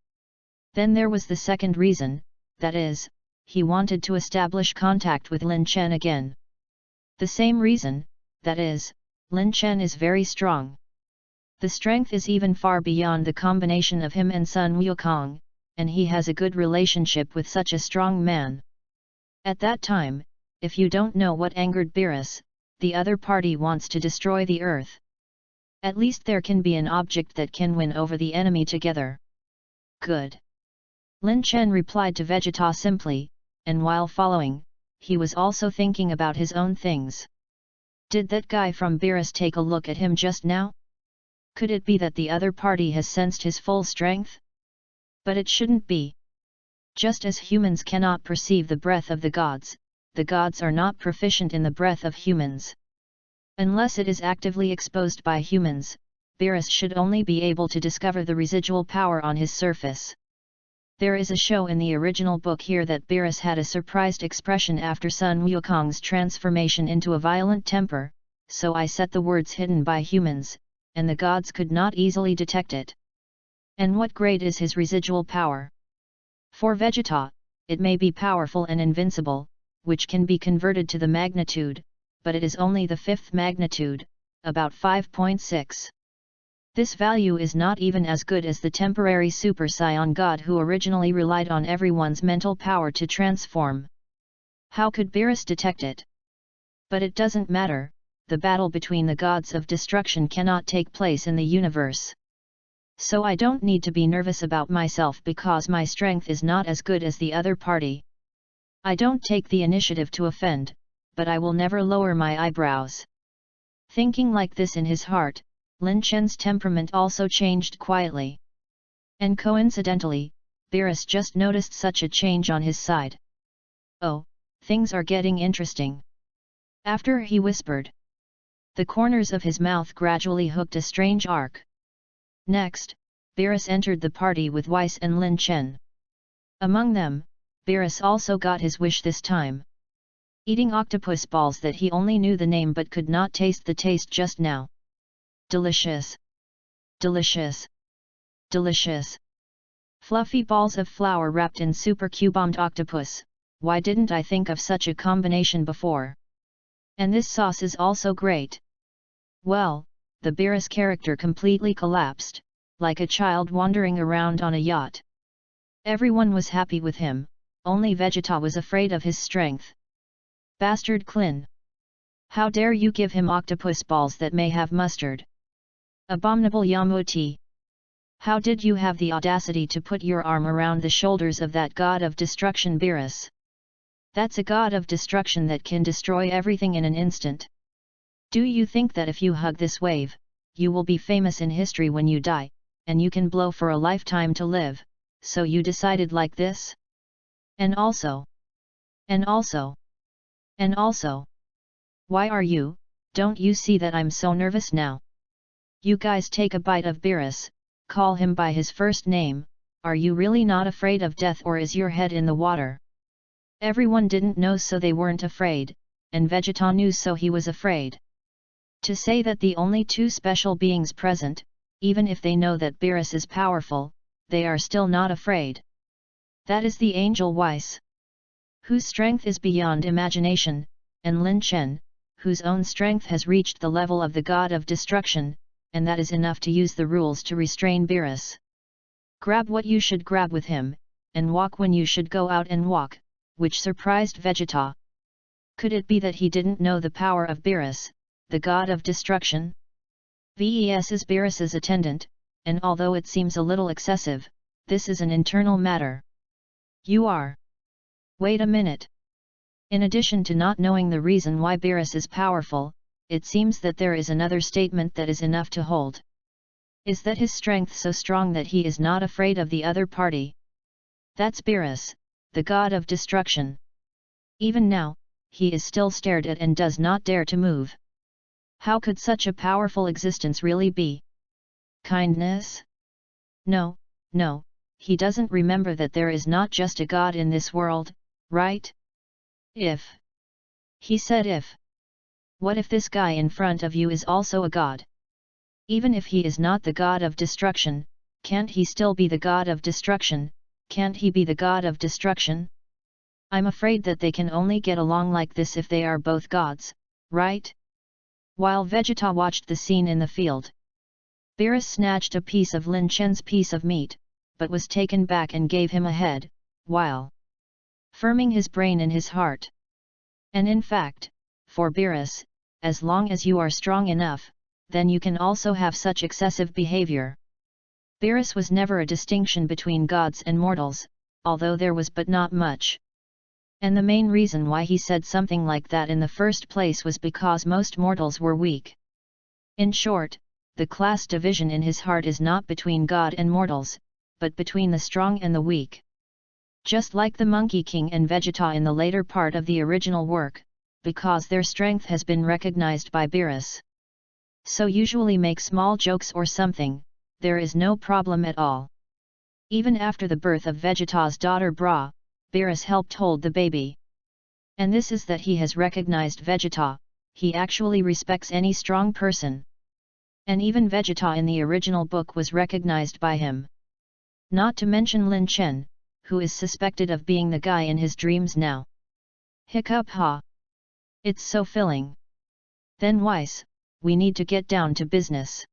Then there was the second reason, that is, he wanted to establish contact with Lin Chen again. The same reason, that is, Lin Chen is very strong. The strength is even far beyond the combination of him and Sun Wukong, and he has a good relationship with such a strong man. At that time, if you don't know what angered Beerus, the other party wants to destroy the earth. At least there can be an object that can win over the enemy together. Good. Lin Chen replied to Vegeta simply, and while following, he was also thinking about his own things. Did that guy from Beerus take a look at him just now? Could it be that the other party has sensed his full strength? But it shouldn't be. Just as humans cannot perceive the breath of the gods are not proficient in the breath of humans. Unless it is actively exposed by humans, Beerus should only be able to discover the residual power on his surface. There is a show in the original book here that Beerus had a surprised expression after Sun Wukong's transformation into a violent temper, so I set the words hidden by humans, and the gods could not easily detect it. And what grade is his residual power? For Vegeta, it may be powerful and invincible, which can be converted to the magnitude, but it is only the 5th magnitude, about 5.6. This value is not even as good as the temporary Super Saiyan God who originally relied on everyone's mental power to transform. How could Beerus detect it? But it doesn't matter, the battle between the gods of destruction cannot take place in the universe. So I don't need to be nervous about myself because my strength is not as good as the other party. I don't take the initiative to offend, but I will never lower my eyebrows. Thinking like this in his heart, Lin Chen's temperament also changed quietly. And coincidentally, Beerus just noticed such a change on his side. Oh, things are getting interesting. After he whispered, the corners of his mouth gradually hooked a strange arc. Next, Beerus entered the party with Weiss and Lin Chen. Among them, Beerus also got his wish this time. Eating octopus balls that he only knew the name but could not taste the taste just now. Delicious! Delicious! Delicious! Fluffy balls of flour wrapped in super cube-bombed octopus, why didn't I think of such a combination before? And this sauce is also great. Well, the Beerus character completely collapsed, like a child wandering around on a yacht. Everyone was happy with him, only Vegeta was afraid of his strength. Bastard Klin! How dare you give him octopus balls that may have mustard? Abominable Yamuti! How did you have the audacity to put your arm around the shoulders of that god of destruction Beerus? That's a god of destruction that can destroy everything in an instant. Do you think that if you hug this wave, you will be famous in history when you die, and you can blow for a lifetime to live, so you decided like this? And also. Why are you, don't you see that I'm so nervous now? You guys take a bite of Beerus, call him by his first name, are you really not afraid of death or is your head in the water? Everyone didn't know so they weren't afraid, and Vegeta knew so he was afraid. To say that the only two special beings present, even if they know that Beerus is powerful, they are still not afraid. That is the angel Weiss, whose strength is beyond imagination, and Lin Chen, whose own strength has reached the level of the god of destruction, and that is enough to use the rules to restrain Beerus. Grab what you should grab with him, and walk when you should go out and walk, which surprised Vegeta. Could it be that he didn't know the power of Beerus, the god of destruction? Ves is Beerus's attendant, and although it seems a little excessive, this is an internal matter. You are. Wait a minute. In addition to not knowing the reason why Beerus is powerful, it seems that there is another statement that is enough to hold. Is that his strength so strong that he is not afraid of the other party? That's Beerus, the god of destruction. Even now, he is still stared at and does not dare to move. How could such a powerful existence really be? Kindness? No, no, he doesn't remember that there is not just a god in this world, right? If. He said if. What if this guy in front of you is also a god? Even if he is not the god of destruction, can't he still be the god of destruction? Can't he be the god of destruction? I'm afraid that they can only get along like this if they are both gods, right? While Vegeta watched the scene in the field, Beerus snatched a piece of Lin Chen's piece of meat, but was taken back and gave him a head, while firming his brain in his heart. And in fact, for Beerus, as long as you are strong enough, then you can also have such excessive behavior. Beerus was never a distinction between gods and mortals, although there was but not much. And the main reason why he said something like that in the first place was because most mortals were weak. In short, the class division in his heart is not between God and mortals, but between the strong and the weak. Just like the Monkey King and Vegeta in the later part of the original work, because their strength has been recognized by Beerus. So usually make small jokes or something, there is no problem at all. Even after the birth of Vegeta's daughter Bra, Beerus helped hold the baby. And this is that he has recognized Vegeta, he actually respects any strong person. And even Vegeta in the original book was recognized by him. Not to mention Lin Chen, who is suspected of being the guy in his dreams now. Hiccup ha! It's so filling. Then Weiss, we need to get down to business.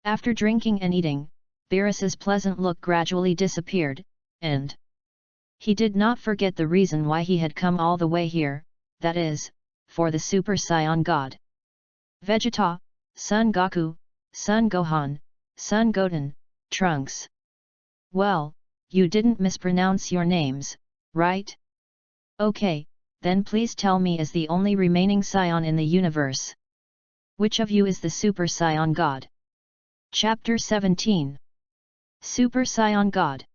After drinking and eating, Beerus's pleasant look gradually disappeared, and he did not forget the reason why he had come all the way here, that is, for the Super Saiyan God. Vegeta, Son Goku, Son Gohan, Son Goten, Trunks. Well, you didn't mispronounce your names, right? Okay, then please tell me as the only remaining Saiyan in the universe. Which of you is the Super Saiyan God? Chapter 17. Super Saiyan God.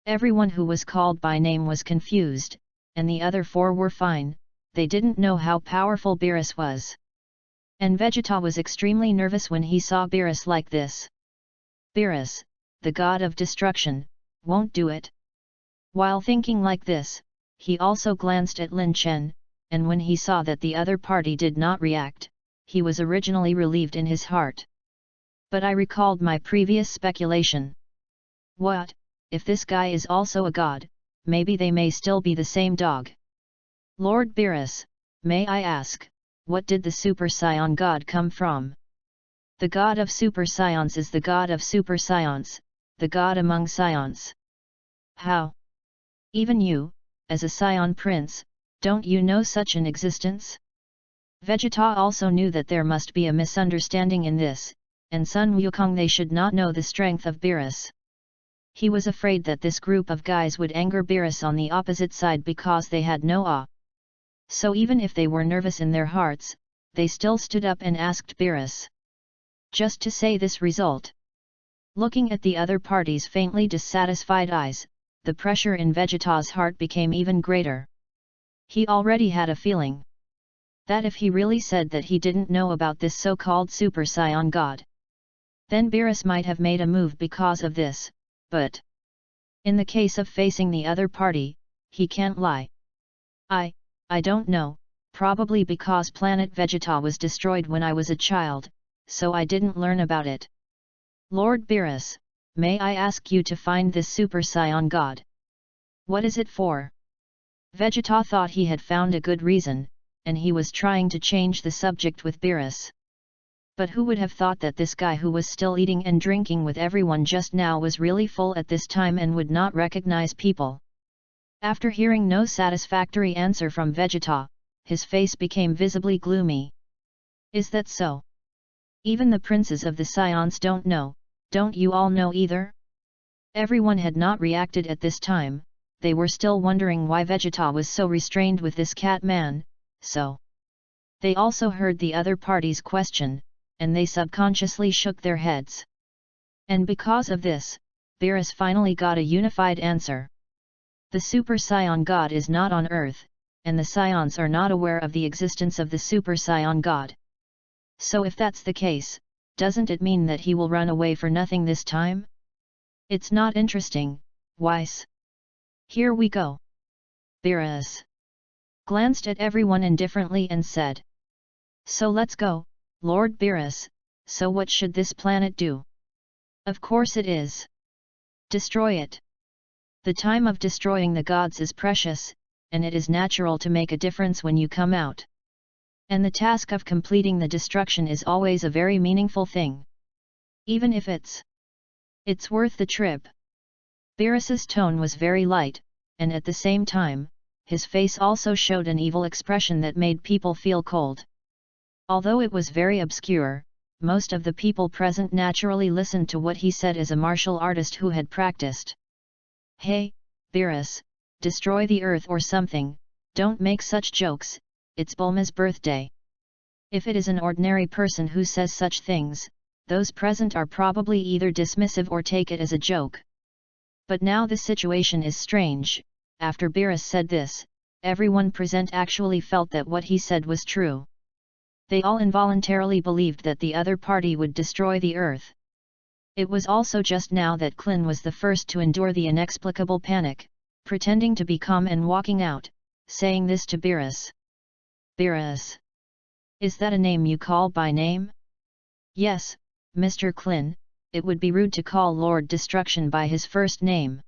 Everyone who was called by name was confused, and the other four were fine, they didn't know how powerful Beerus was. And Vegeta was extremely nervous when he saw Beerus like this. Beerus, the god of destruction, won't do it. While thinking like this, he also glanced at Lin Chen, and when he saw that the other party did not react, he was originally relieved in his heart. But I recalled my previous speculation. What? If this guy is also a god, maybe they may still be the same dog. Lord Beerus, may I ask, what did the Super Saiyan God come from? The god of Super Saiyans is the god of Super Saiyans, the god among Saiyans. How? Even you, as a Saiyan prince, don't you know such an existence? Vegeta also knew that there must be a misunderstanding in this, and Sun Wukong they should not know the strength of Beerus. He was afraid that this group of guys would anger Beerus on the opposite side because they had no awe. So even if they were nervous in their hearts, they still stood up and asked Beerus. Just to say this result. Looking at the other party's faintly dissatisfied eyes, the pressure in Vegeta's heart became even greater. He already had a feeling that if he really said that he didn't know about this so-called Super Saiyan God, then Beerus might have made a move because of this. But in the case of facing the other party, he can't lie. I don't know, probably because planet Vegeta was destroyed when I was a child, so I didn't learn about it. Lord Beerus, may I ask you to find this Super Saiyan God? What is it for? Vegeta thought he had found a good reason, and he was trying to change the subject with Beerus. But who would have thought that this guy who was still eating and drinking with everyone just now was really full at this time and would not recognize people? After hearing no satisfactory answer from Vegeta, his face became visibly gloomy. Is that so? Even the princes of the Saiyans don't know, don't you all know either? Everyone had not reacted at this time, they were still wondering why Vegeta was so restrained with this cat man, so They also heard the other party's question, and they subconsciously shook their heads. And because of this, Beerus finally got a unified answer. The Super Scion God is not on Earth, and the Scions are not aware of the existence of the Super Scion God. So if that's the case, doesn't it mean that he will run away for nothing this time? It's not interesting, Weiss. Here we go. Beerus glanced at everyone indifferently and said. So let's go, Lord Beerus. So what should this planet do? Of course it is. Destroy it. The time of destroying the gods is precious, and it is natural to make a difference when you come out. And the task of completing the destruction is always a very meaningful thing. Even if it's worth the trip. Beerus's tone was very light, and at the same time, his face also showed an evil expression that made people feel cold. Although it was very obscure, most of the people present naturally listened to what he said as a martial artist who had practiced. Hey, Beerus, destroy the earth or something, don't make such jokes, it's Bulma's birthday. If it is an ordinary person who says such things, those present are probably either dismissive or take it as a joke. But now the situation is strange. After Beerus said this, everyone present actually felt that what he said was true. They all involuntarily believed that the other party would destroy the earth. It was also just now that Klin was the first to endure the inexplicable panic, pretending to be calm and walking out, saying this to Beerus. Beerus. Is that a name you call by name? Yes, Mr. Klin, it would be rude to call Lord Destruction by his first name.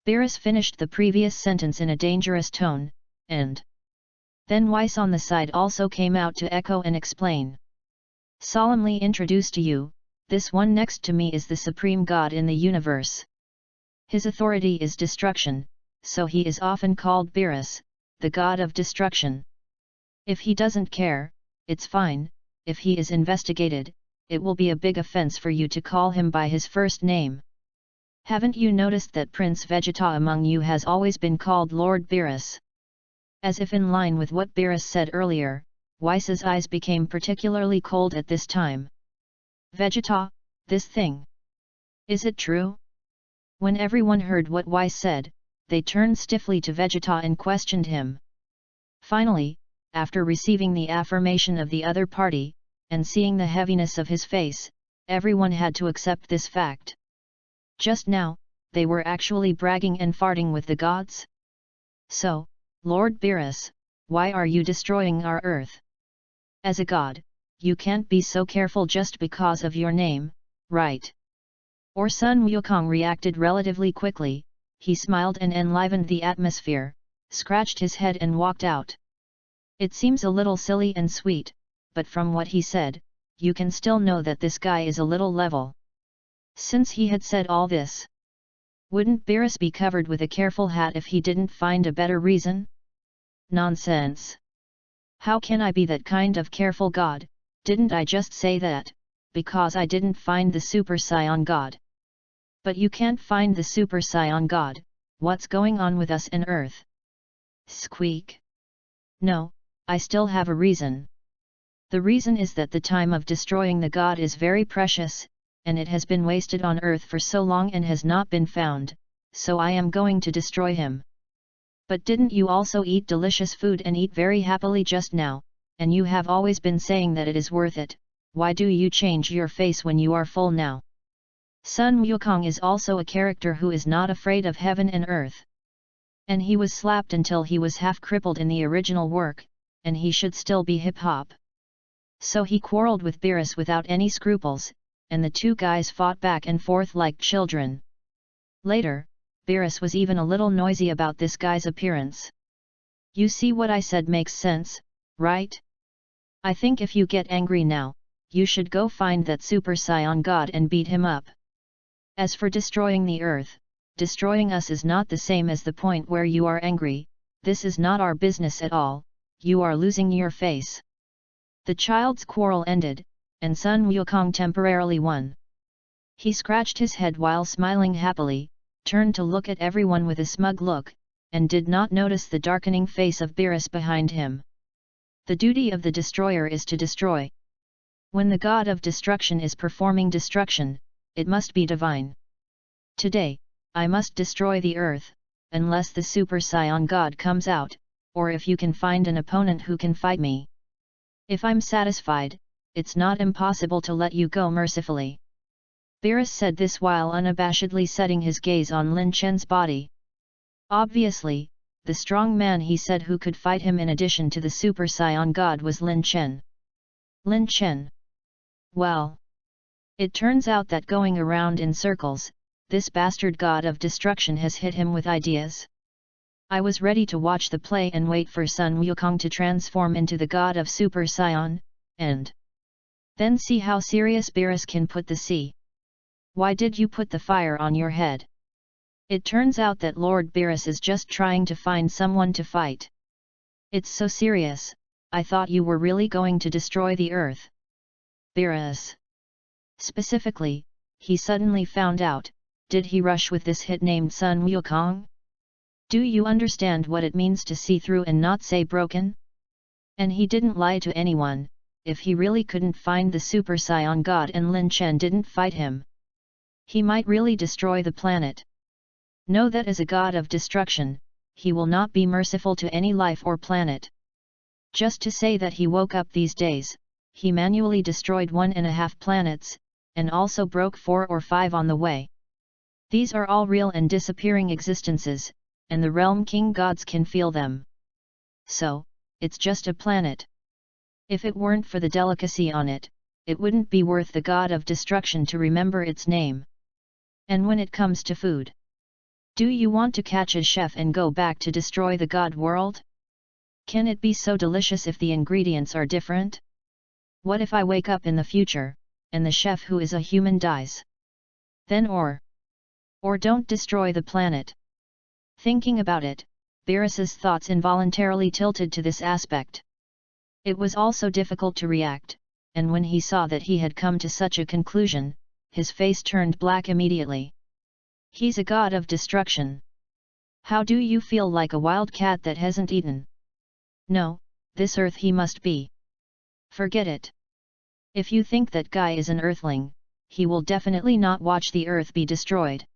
Beerus finished the previous sentence in a dangerous tone, and then Weiss on the side also came out to echo and explain. Solemnly introduce to you, this one next to me is the Supreme God in the universe. His authority is destruction, so he is often called Beerus, the God of destruction. If he doesn't care, it's fine. If he is investigated, it will be a big offense for you to call him by his first name. Haven't you noticed that Prince Vegeta among you has always been called Lord Beerus? As if in line with what Beerus said earlier, Weiss's eyes became particularly cold at this time. Vegeta, this thing. Is it true? When everyone heard what Weiss said, they turned stiffly to Vegeta and questioned him. Finally, after receiving the affirmation of the other party, and seeing the heaviness of his face, everyone had to accept this fact. Just now, they were actually bragging and farting with the gods? So, Lord Beerus, why are you destroying our earth? As a god, you can't be so careful just because of your name, right? Or Sun Wukong reacted relatively quickly. He smiled and enlivened the atmosphere, scratched his head and walked out. It seems a little silly and sweet, but from what he said, you can still know that this guy is a little level. Since he had said all this, wouldn't Beerus be covered with a careful hat if he didn't find a better reason? Nonsense! How can I be that kind of careful god? Didn't I just say that, because I didn't find the Super Scion God? But you can't find the Super Scion God, what's going on with us and Earth? Squeak! No, I still have a reason. The reason is that the time of destroying the god is very precious, and it has been wasted on Earth for so long and has not been found, so I am going to destroy him. But didn't you also eat delicious food and eat very happily just now, and you have always been saying that it is worth it? Why do you change your face when you are full now? Sun Wukong is also a character who is not afraid of heaven and earth. And he was slapped until he was half crippled in the original work, and he should still be hip-hop. So he quarreled with Beerus without any scruples, and the two guys fought back and forth like children. Later, Beerus was even a little noisy about this guy's appearance. You see what I said makes sense, right? I think if you get angry now, you should go find that Super Scion God and beat him up. As for destroying the earth, destroying us is not the same as the point where you are angry. This is not our business at all, you are losing your face. The child's quarrel ended, and Sun Wukong temporarily won. He scratched his head while smiling happily, turned to look at everyone with a smug look, and did not notice the darkening face of Beerus behind him. The duty of the destroyer is to destroy. When the god of destruction is performing destruction, it must be divine. Today, I must destroy the earth, unless the Super Saiyan God comes out, or if you can find an opponent who can fight me. If I'm satisfied, it's not impossible to let you go mercifully. Beerus said this while unabashedly setting his gaze on Lin Chen's body. Obviously, the strong man he said who could fight him in addition to the Super Saiyan God was Lin Chen. Lin Chen. Well. It turns out that going around in circles, this bastard god of destruction has hit him with ideas. I was ready to watch the play and wait for Sun Wukong to transform into the god of Super Saiyan, and then see how serious Beerus can put the sea. Why did you put the fire on your head? It turns out that Lord Beerus is just trying to find someone to fight. It's so serious, I thought you were really going to destroy the earth. Beerus. Specifically, he suddenly found out, did he rush with this hit named Sun Wukong? Do you understand what it means to see through and not say broken? And he didn't lie to anyone, if he really couldn't find the Super Saiyan God and Lin Chen didn't fight him. He might really destroy the planet. Know that as a god of destruction, he will not be merciful to any life or planet. Just to say that he woke up these days, he manually destroyed 1.5 planets, and also broke 4 or 5 on the way. These are all real and disappearing existences, and the realm king gods can feel them. So, it's just a planet. If it weren't for the delicacy on it, it wouldn't be worth the god of destruction to remember its name. And when it comes to food, do you want to catch a chef and go back to destroy the god world? Can it be so delicious if the ingredients are different? What if I wake up in the future, and the chef who is a human dies? Then or don't destroy the planet. Thinking about it, Beerus's thoughts involuntarily tilted to this aspect. It was also difficult to react, and when he saw that he had come to such a conclusion, his face turned black immediately. He's a god of destruction. How do you feel like a wild cat that hasn't eaten? No, this earth he must be. Forget it. If you think that guy is an earthling, he will definitely not watch the earth be destroyed.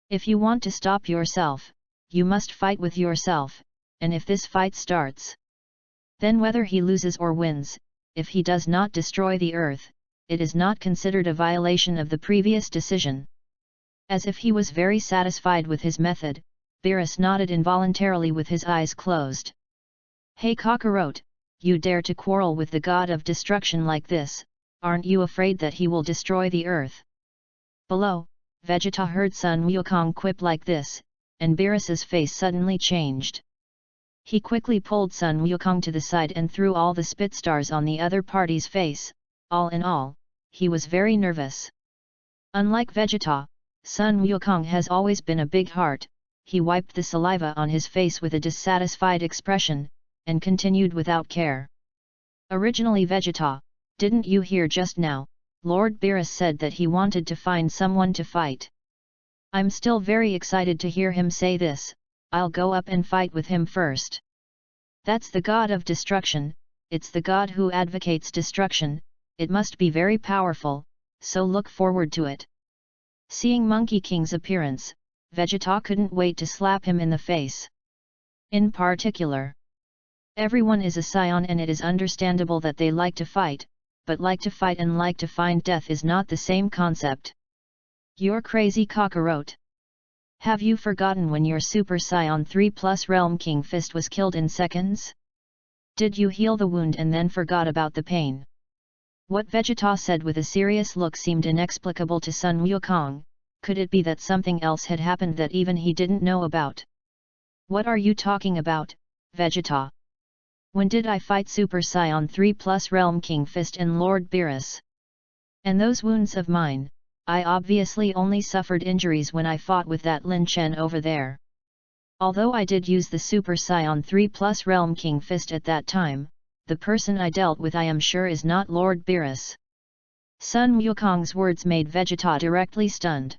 If you want to stop yourself, you must fight with yourself, and if this fight starts, then whether he loses or wins, if he does not destroy the earth, it is not considered a violation of the previous decision. As if he was very satisfied with his method, Beerus nodded involuntarily with his eyes closed. Hey Cockroach, you dare to quarrel with the god of destruction like this, aren't you afraid that he will destroy the earth? Below, Vegeta heard Sun Wukong quip like this, and Beerus's face suddenly changed. He quickly pulled Sun Wukong to the side and threw all the spitstars on the other party's face. All in all, he was very nervous. Unlike Vegeta, Sun Wukong has always been a big heart. He wiped the saliva on his face with a dissatisfied expression, and continued without care. Originally Vegeta, didn't you hear just now, Lord Beerus said that he wanted to find someone to fight. I'm still very excited to hear him say this. I'll go up and fight with him first. That's the god of destruction, it's the god who advocates destruction, it must be very powerful, so look forward to it. Seeing Monkey King's appearance, Vegeta couldn't wait to slap him in the face. In particular, everyone is a Saiyan and it is understandable that they like to fight, but like to fight and like to find death is not the same concept. You're crazy Cockroach. Have you forgotten when your Super Saiyan 3 Plus Realm King Fist was killed in seconds? Did you heal the wound and then forgot about the pain? What Vegeta said with a serious look seemed inexplicable to Sun Wukong. Could it be that something else had happened that even he didn't know about? What are you talking about, Vegeta? When did I fight Super Saiyan 3 Plus Realm King Fist and Lord Beerus? And those wounds of mine, I obviously only suffered injuries when I fought with that Lin Chen over there. Although I did use the Super Saiyan 3 Plus Realm King Fist at that time, the person I dealt with I am sure is not Lord Beerus. Sun Wukong's words made Vegeta directly stunned.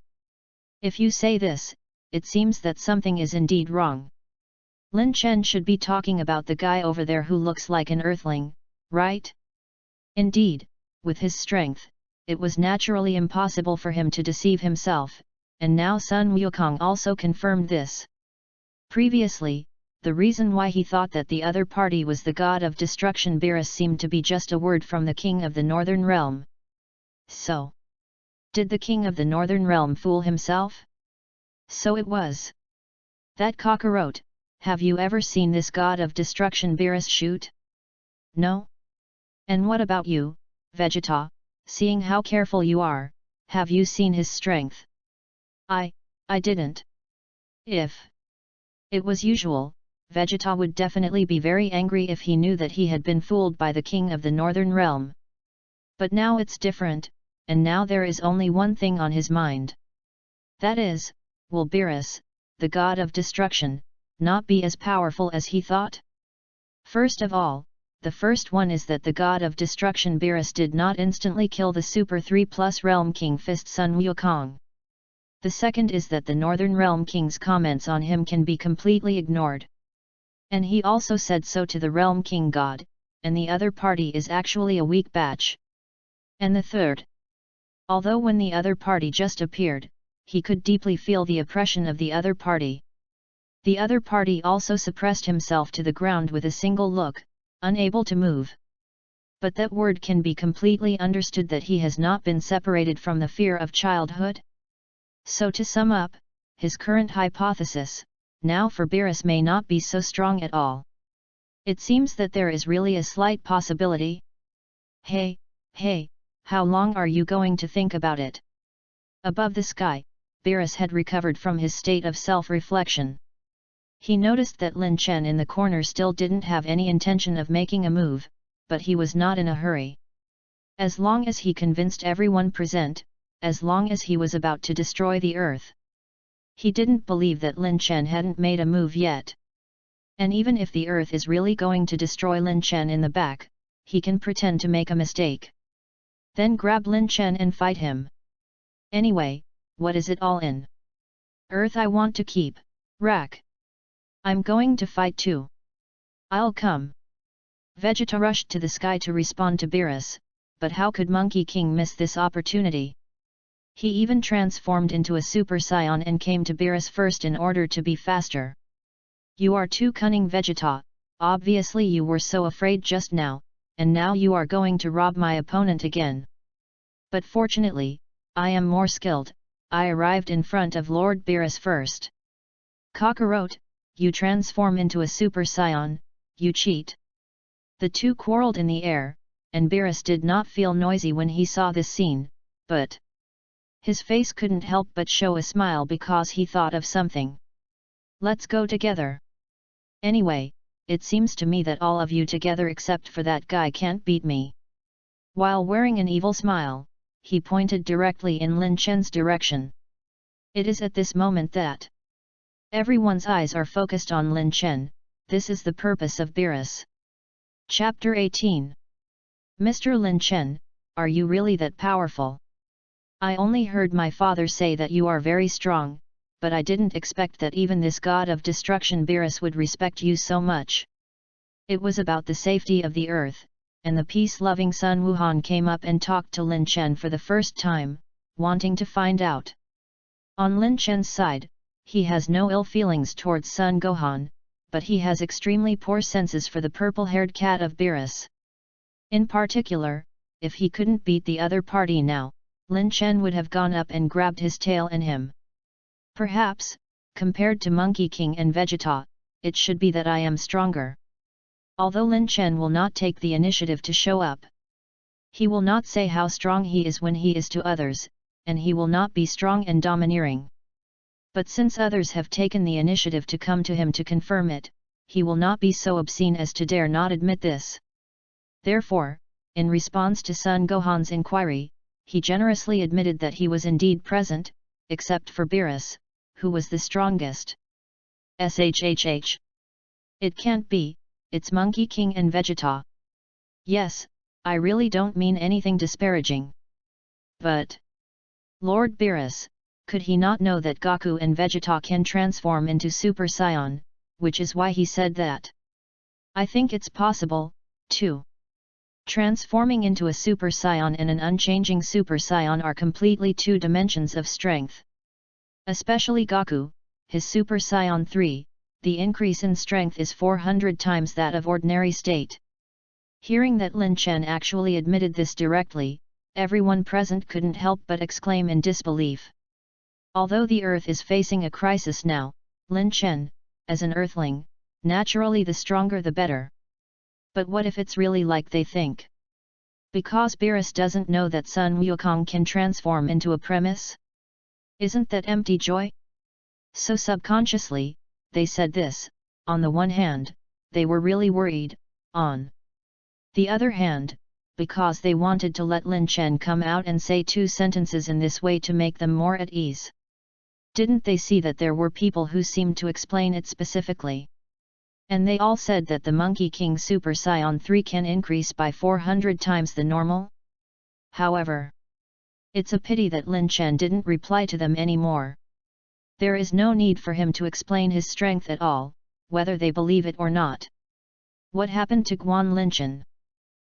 If you say this, it seems that something is indeed wrong. Lin Chen should be talking about the guy over there who looks like an earthling, right? Indeed, with his strength, it was naturally impossible for him to deceive himself, and now Sun Wukong also confirmed this. Previously, the reason why he thought that the other party was the god of destruction Beerus seemed to be just a word from the king of the Northern Realm. So, did the king of the Northern Realm fool himself? So it was. That cockroach, have you ever seen this god of destruction Beerus shoot? No? And what about you, Vegeta, seeing how careful you are, have you seen his strength? I didn't. If it was usual, Vegeta would definitely be very angry if he knew that he had been fooled by the king of the Northern Realm. But now it's different, and now there is only one thing on his mind. That is, will Beerus, the god of destruction, not be as powerful as he thought? First of all, the first one is that the god of destruction Beerus did not instantly kill the Super 3+ Realm King Fist Sun Wukong. The second is that the Northern Realm King's comments on him can be completely ignored. And he also said so to the Realm King God, and the other party is actually a weak batch. And the third. Although when the other party just appeared, he could deeply feel the oppression of the other party. The other party also suppressed himself to the ground with a single look, unable to move. But that word can be completely understood that he has not been separated from the fear of childhood. So to sum up, his current hypothesis, now for Beerus may not be so strong at all. It seems that there is really a slight possibility. Hey, how long are you going to think about it? Above the sky, Beerus had recovered from his state of self-reflection. He noticed that Lin Chen in the corner still didn't have any intention of making a move, but he was not in a hurry. As long as he convinced everyone present, as long as he was about to destroy the earth. He didn't believe that Lin Chen hadn't made a move yet. And even if the earth is really going to destroy Lin Chen in the back, he can pretend to make a mistake. Then grab Lin Chen and fight him. Anyway, what is it all in? Earth I want to keep, Rack. I'm going to fight too. I'll come. Vegeta rushed to the sky to respond to Beerus, but how could Monkey King miss this opportunity? He even transformed into a Super Saiyan and came to Beerus first in order to be faster. You are too cunning, Vegeta, obviously you were so afraid just now, and now you are going to rob my opponent again. But fortunately, I am more skilled, I arrived in front of Lord Beerus first. Cockroach, you transform into a Super Saiyan, you cheat. The two quarreled in the air, and Beerus did not feel noisy when he saw this scene, but his face couldn't help but show a smile because he thought of something. Let's go together. Anyway, it seems to me that all of you together except for that guy can't beat me. While wearing an evil smile, he pointed directly in Lin Chen's direction. It is at this moment that everyone's eyes are focused on Lin Chen. This is the purpose of Beerus. Chapter 18. Mr. Lin Chen, are you really that powerful? I only heard my father say that you are very strong, but I didn't expect that even this god of destruction Beerus would respect you so much. It was about the safety of the earth, and the peace-loving Sun Wuhan came up and talked to Lin Chen for the first time, wanting to find out. On Lin Chen's side, he has no ill feelings towards Sun Gohan, but he has extremely poor senses for the purple-haired cat of Beerus. In particular, if he couldn't beat the other party now, Lin Chen would have gone up and grabbed his tail and him. Perhaps, compared to Monkey King and Vegeta, it should be that I am stronger. Although Lin Chen will not take the initiative to show up. He will not say how strong he is when he is to others, and he will not be strong and domineering. But since others have taken the initiative to come to him to confirm it, he will not be so obscene as to dare not admit this. Therefore, in response to Sun Gohan's inquiry, he generously admitted that he was indeed present, except for Beerus, who was the strongest. Shhh. It can't be, it's Monkey King and Vegeta. Yes, I really don't mean anything disparaging. But Lord Beerus, could he not know that Goku and Vegeta can transform into Super Saiyan, which is why he said that. I think it's possible, too. Transforming into a Super Saiyan and an unchanging Super Saiyan are completely two dimensions of strength. Especially Goku, his Super Saiyan 3, the increase in strength is 400 times that of ordinary state. Hearing that Lin Chen actually admitted this directly, everyone present couldn't help but exclaim in disbelief. Although the Earth is facing a crisis now, Lin Chen, as an Earthling, naturally the stronger the better. But what if it's really like they think? Because Beerus doesn't know that Sun Wukong can transform into a premise? Isn't that empty joy? So subconsciously, they said this. On the one hand, they were really worried, on the other hand, because they wanted to let Lin Chen come out and say 2 sentences in this way to make them more at ease. Didn't they see that there were people who seemed to explain it specifically? And they all said that the Monkey King Super Saiyan 3 can increase by 400 times the normal? However, it's a pity that Lin Chen didn't reply to them anymore. There is no need for him to explain his strength at all, whether they believe it or not. What happened to Guan Lin Chen?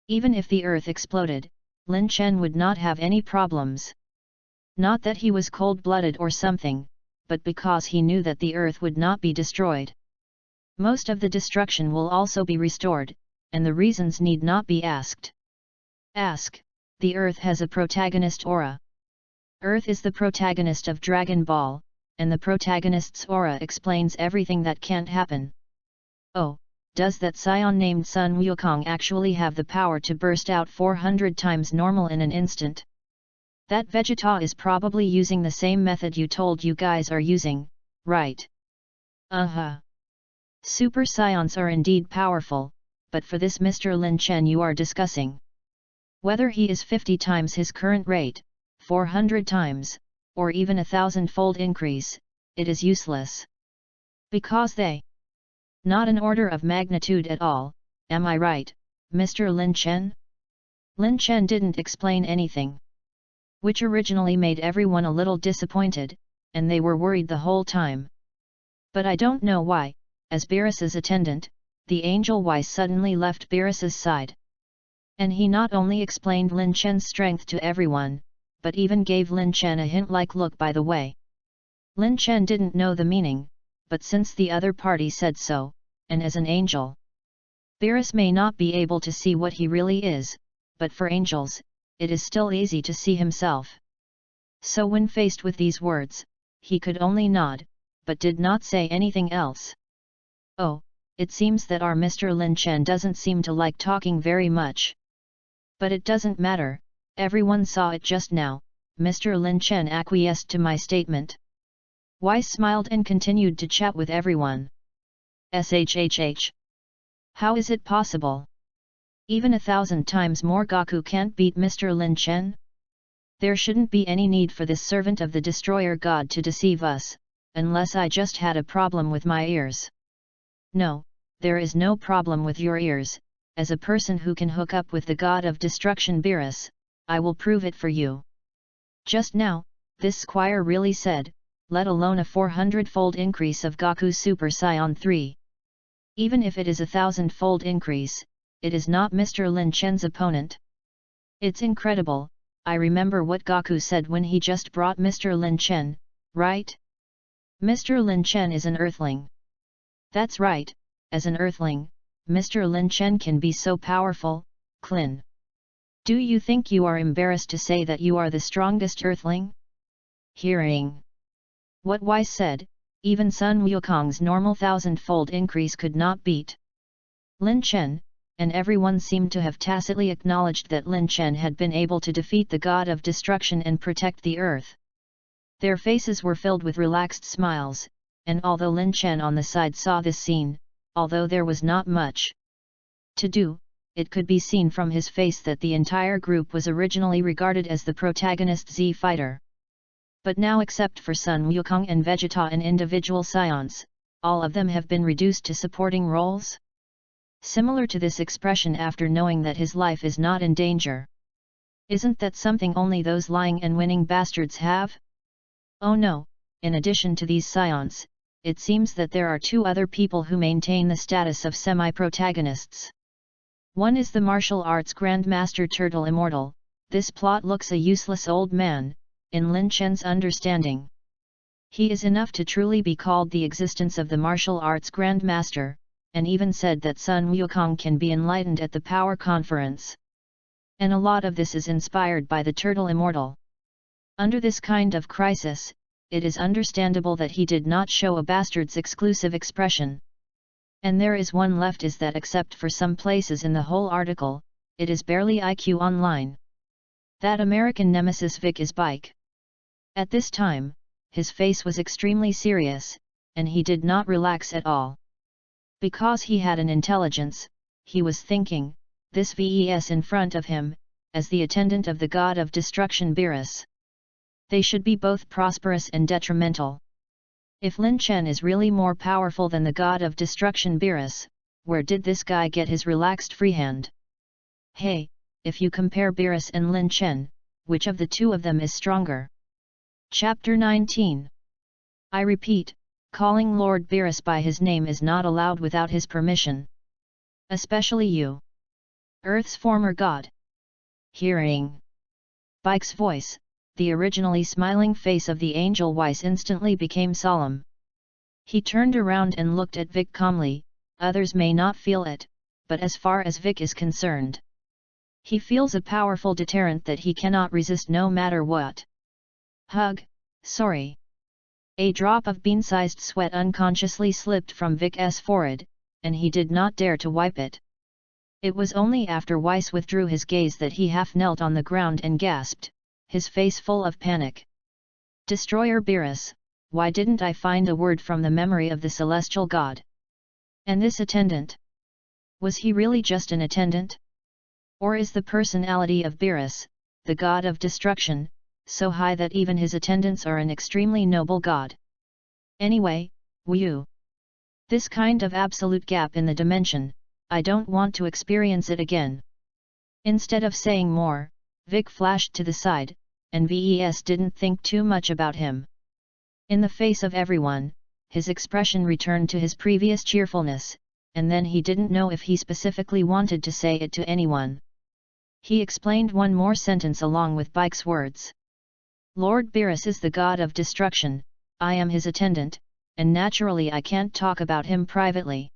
Even if the earth exploded, Lin Chen would not have any problems. Not that he was cold-blooded or something, but because he knew that the earth would not be destroyed. Most of the destruction will also be restored, and the reasons need not be asked. Ask, the earth has a protagonist aura. Earth is the protagonist of Dragon Ball, and the protagonist's aura explains everything that can't happen. Oh, does that Saiyan named Sun Wukong actually have the power to burst out 400 times normal in an instant? That Vegeta is probably using the same method you told you guys are using, right? Super Saiyans are indeed powerful, but for this Mr. Lin Chen you are discussing, whether he is 50 times his current rate, 400 times, or even 1,000-fold increase, it is useless. Because they not an order of magnitude at all, am I right, Mr. Lin Chen? Lin Chen didn't explain anything, which originally made everyone a little disappointed, and they were worried the whole time. But I don't know why, as Beerus's attendant, the Angel Wise suddenly left Beerus's side. And he not only explained Lin Chen's strength to everyone, but even gave Lin Chen a hint-like look by the way. Lin Chen didn't know the meaning, but since the other party said so, and as an angel, Beerus may not be able to see what he really is, but for angels, it is still easy to see himself. So when faced with these words, he could only nod, but did not say anything else. Oh, it seems that our Mr. Lin Chen doesn't seem to like talking very much. But it doesn't matter, everyone saw it just now, Mr. Lin Chen acquiesced to my statement. Wise smiled and continued to chat with everyone. SHHH. How is it possible? Even 1,000 times more Goku can't beat Mr. Lin Chen? There shouldn't be any need for this servant of the Destroyer God to deceive us, unless I just had a problem with my ears. No, there is no problem with your ears. As a person who can hook up with the God of Destruction Beerus, I will prove it for you. Just now, this squire really said, let alone a 400-fold increase of Goku's Super Saiyan 3. Even if it is 1,000-fold increase, it is not Mr. Lin Chen's opponent. It's incredible. I remember what Goku said when he just brought Mr. Lin Chen, right? Mr. Lin Chen is an Earthling. That's right, as an Earthling, Mr. Lin Chen can be so powerful, Clin. Do you think you are embarrassed to say that you are the strongest Earthling? Hearing what Wise said, even Sun Wukong's normal 1,000-fold increase could not beat Lin Chen, and everyone seemed to have tacitly acknowledged that Lin Chen had been able to defeat the God of Destruction and protect the earth. Their faces were filled with relaxed smiles, and although Lin Chen on the side saw this scene, although there was not much to do, it could be seen from his face that the entire group was originally regarded as the protagonist Z fighter. But now except for Sun Wukong and Vegeta and individual Saiyans, all of them have been reduced to supporting roles? Similar to this expression after knowing that his life is not in danger. Isn't that something only those lying and winning bastards have? Oh no, in addition to these Saiyans, it seems that there are two other people who maintain the status of semi-protagonists. One is the martial arts Grandmaster Turtle Immortal. This plot looks a useless old man, in Lin Chen's understanding. He is enough to truly be called the existence of the martial arts Grandmaster, and even said that Sun Wukong can be enlightened at the Power Conference. And a lot of this is inspired by the Turtle Immortal. Under this kind of crisis, it is understandable that he did not show a bastard's exclusive expression. And there is one left, is that except for some places in the whole article, it is barely IQ online. That American nemesis Vic is Bike. At this time, his face was extremely serious, and he did not relax at all. Because he had an intelligence, he was thinking, this VES in front of him, as the attendant of the god of destruction Beerus. They should be both prosperous and detrimental. If Lin Chen is really more powerful than the god of destruction Beerus, where did this guy get his relaxed freehand? Hey, if you compare Beerus and Lin Chen, which of the two of them is stronger? Chapter 19. I repeat, calling Lord Beerus by his name is not allowed without his permission. Especially you. Earth's former god. Hearing Bike's voice, the originally smiling face of the angel Weiss instantly became solemn. He turned around and looked at Vic calmly. Others may not feel it, but as far as Vic is concerned, he feels a powerful deterrent that he cannot resist no matter what. Hug, sorry. A drop of bean-sized sweat unconsciously slipped from Vic's forehead, and he did not dare to wipe it. It was only after Weiss withdrew his gaze that he half knelt on the ground and gasped, his face full of panic. Destroyer Beerus, why didn't I find a word from the memory of the celestial god? And this attendant? Was he really just an attendant? Or is the personality of Beerus, the god of destruction, so high that even his attendants are an extremely noble god? Anyway, Wu. This kind of absolute gap in the dimension, I don't want to experience it again. Instead of saying more, Vic flashed to the side, and VES didn't think too much about him. In the face of everyone, his expression returned to his previous cheerfulness, and then he didn't know if he specifically wanted to say it to anyone. He explained one more sentence along with Bike's words. Lord Beerus is the god of destruction, I am his attendant, and naturally I can't talk about him privately.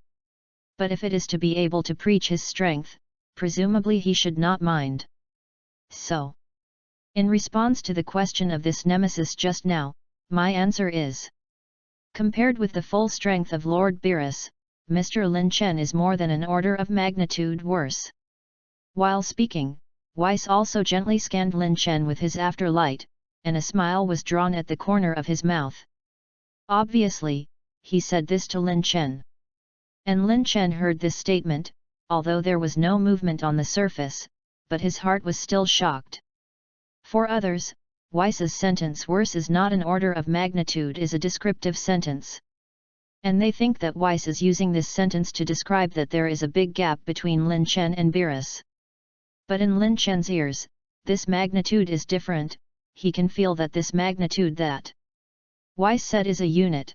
But if it is to be able to preach his strength, presumably he should not mind. So, in response to the question of this nemesis just now, my answer is: compared with the full strength of Lord Beerus, Mr. Lin Chen is more than an order of magnitude worse. While speaking, Weiss also gently scanned Lin Chen with his afterlight, and a smile was drawn at the corner of his mouth. Obviously, he said this to Lin Chen. And Lin Chen heard this statement, although there was no movement on the surface, but his heart was still shocked. For others, Weiss's sentence worse is not an order of magnitude is a descriptive sentence. And they think that Weiss is using this sentence to describe that there is a big gap between Lin Chen and Beerus. But in Lin Chen's ears, this magnitude is different, he can feel that this magnitude that Weiss said is a unit.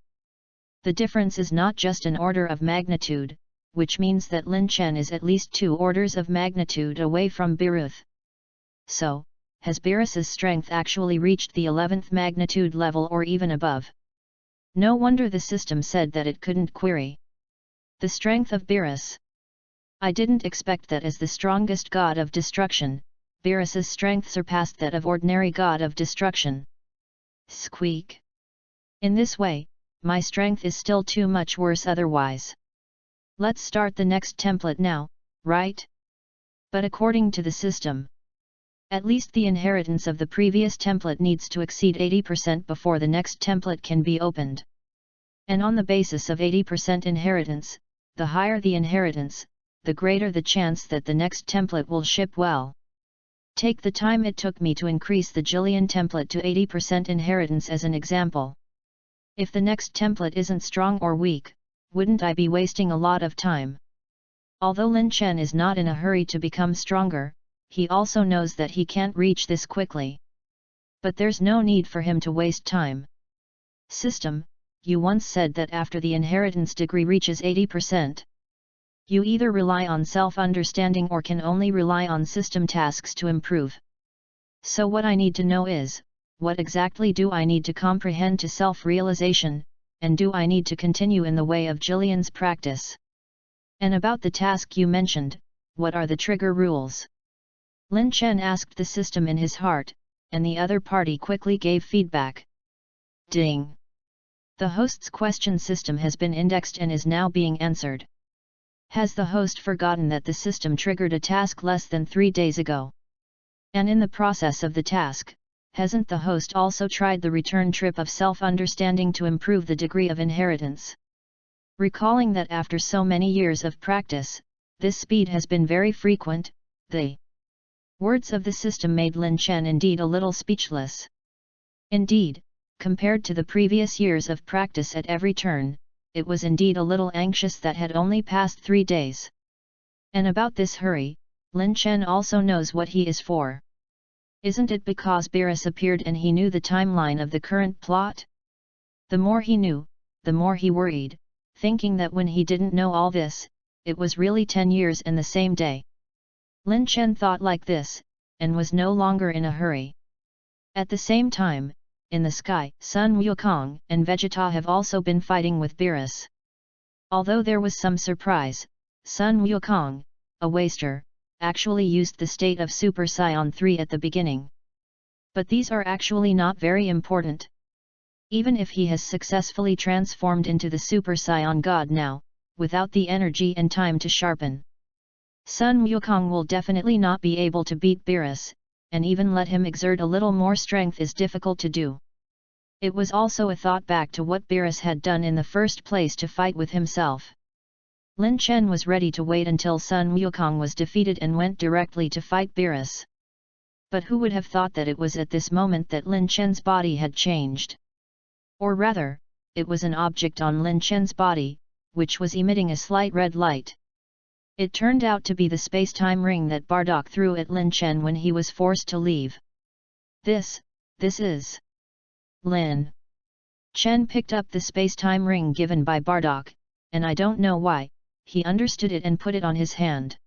The difference is not just an order of magnitude, which means that Lin Chen is at least 2 orders of magnitude away from Beerus. So, has Beerus's strength actually reached the 11th magnitude level or even above? No wonder the system said that it couldn't query the strength of Beerus. I didn't expect that as the strongest god of destruction, Beerus's strength surpassed that of ordinary god of destruction. Squeak. In this way, my strength is still too much worse otherwise. Let's start the next template now, right? But according to the system, at least the inheritance of the previous template needs to exceed 80% before the next template can be opened. And on the basis of 80% inheritance, the higher the inheritance, the greater the chance that the next template will ship well. Take the time it took me to increase the Jillian template to 80% inheritance as an example. If the next template isn't strong or weak, wouldn't I be wasting a lot of time? Although Lin Chen is not in a hurry to become stronger, he also knows that he can't reach this quickly. But there's no need for him to waste time. System, you once said that after the inheritance degree reaches 80%, you either rely on self-understanding or can only rely on system tasks to improve. So what I need to know is, what exactly do I need to comprehend to self-realization, and do I need to continue in the way of Jillian's practice? And about the task you mentioned, what are the trigger rules? Lin Chen asked the system in his heart, and the other party quickly gave feedback. Ding! The host's question system has been indexed and is now being answered. Has the host forgotten that the system triggered a task less than 3 days ago? And in the process of the task, hasn't the host also tried the return trip of self-understanding to improve the degree of inheritance? Recalling that after so many years of practice, this speed has been very frequent, the words of the system made Lin Chen indeed a little speechless. Indeed, compared to the previous years of practice at every turn, it was indeed a little anxious that had only passed 3 days. And about this hurry, Lin Chen also knows what he is for. Isn't it because Beerus appeared and he knew the timeline of the current plot? The more he knew, the more he worried, thinking that when he didn't know all this, it was really 10 years and the same day. Lin Chen thought like this, and was no longer in a hurry. At the same time, in the sky, Sun Wukong and Vegeta have also been fighting with Beerus. Although there was some surprise, Sun Wukong, a waster, actually used the state of Super Saiyan 3 at the beginning. But these are actually not very important. Even if he has successfully transformed into the Super Saiyan God now, without the energy and time to sharpen, Sun Wukong will definitely not be able to beat Beerus, and even let him exert a little more strength is difficult to do. It was also a thought back to what Beerus had done in the first place to fight with himself. Lin Chen was ready to wait until Sun Wukong was defeated and went directly to fight Beerus. But who would have thought that it was at this moment that Lin Chen's body had changed? Or rather, it was an object on Lin Chen's body, which was emitting a slight red light. It turned out to be the space-time ring that Bardock threw at Lin Chen when he was forced to leave. This is... Lin Chen picked up the space-time ring given by Bardock, and I don't know why, he understood it and put it on his hand.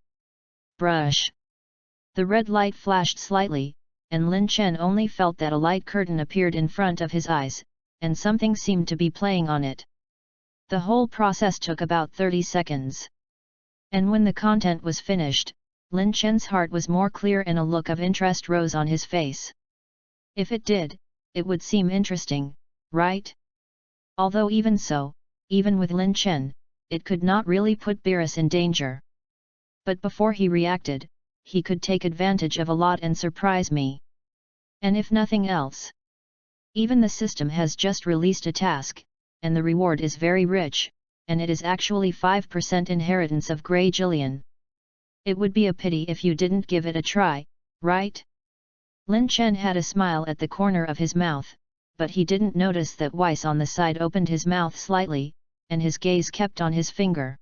Brush! The red light flashed slightly, and Lin Chen only felt that a light curtain appeared in front of his eyes, and something seemed to be playing on it. The whole process took about 30 seconds. And when the content was finished, Lin Chen's heart was more clear and a look of interest rose on his face. If it did, it would seem interesting, right? Although even so, even with Lin Chen, it could not really put Beerus in danger. But before he reacted, he could take advantage of a lot and surprise me. And if nothing else, even the system has just released a task, and the reward is very rich, and it is actually 5% inheritance of Grey Jillian. It would be a pity if you didn't give it a try, right? Lin Chen had a smile at the corner of his mouth, but he didn't notice that Weiss on the side opened his mouth slightly, and his gaze kept on his finger.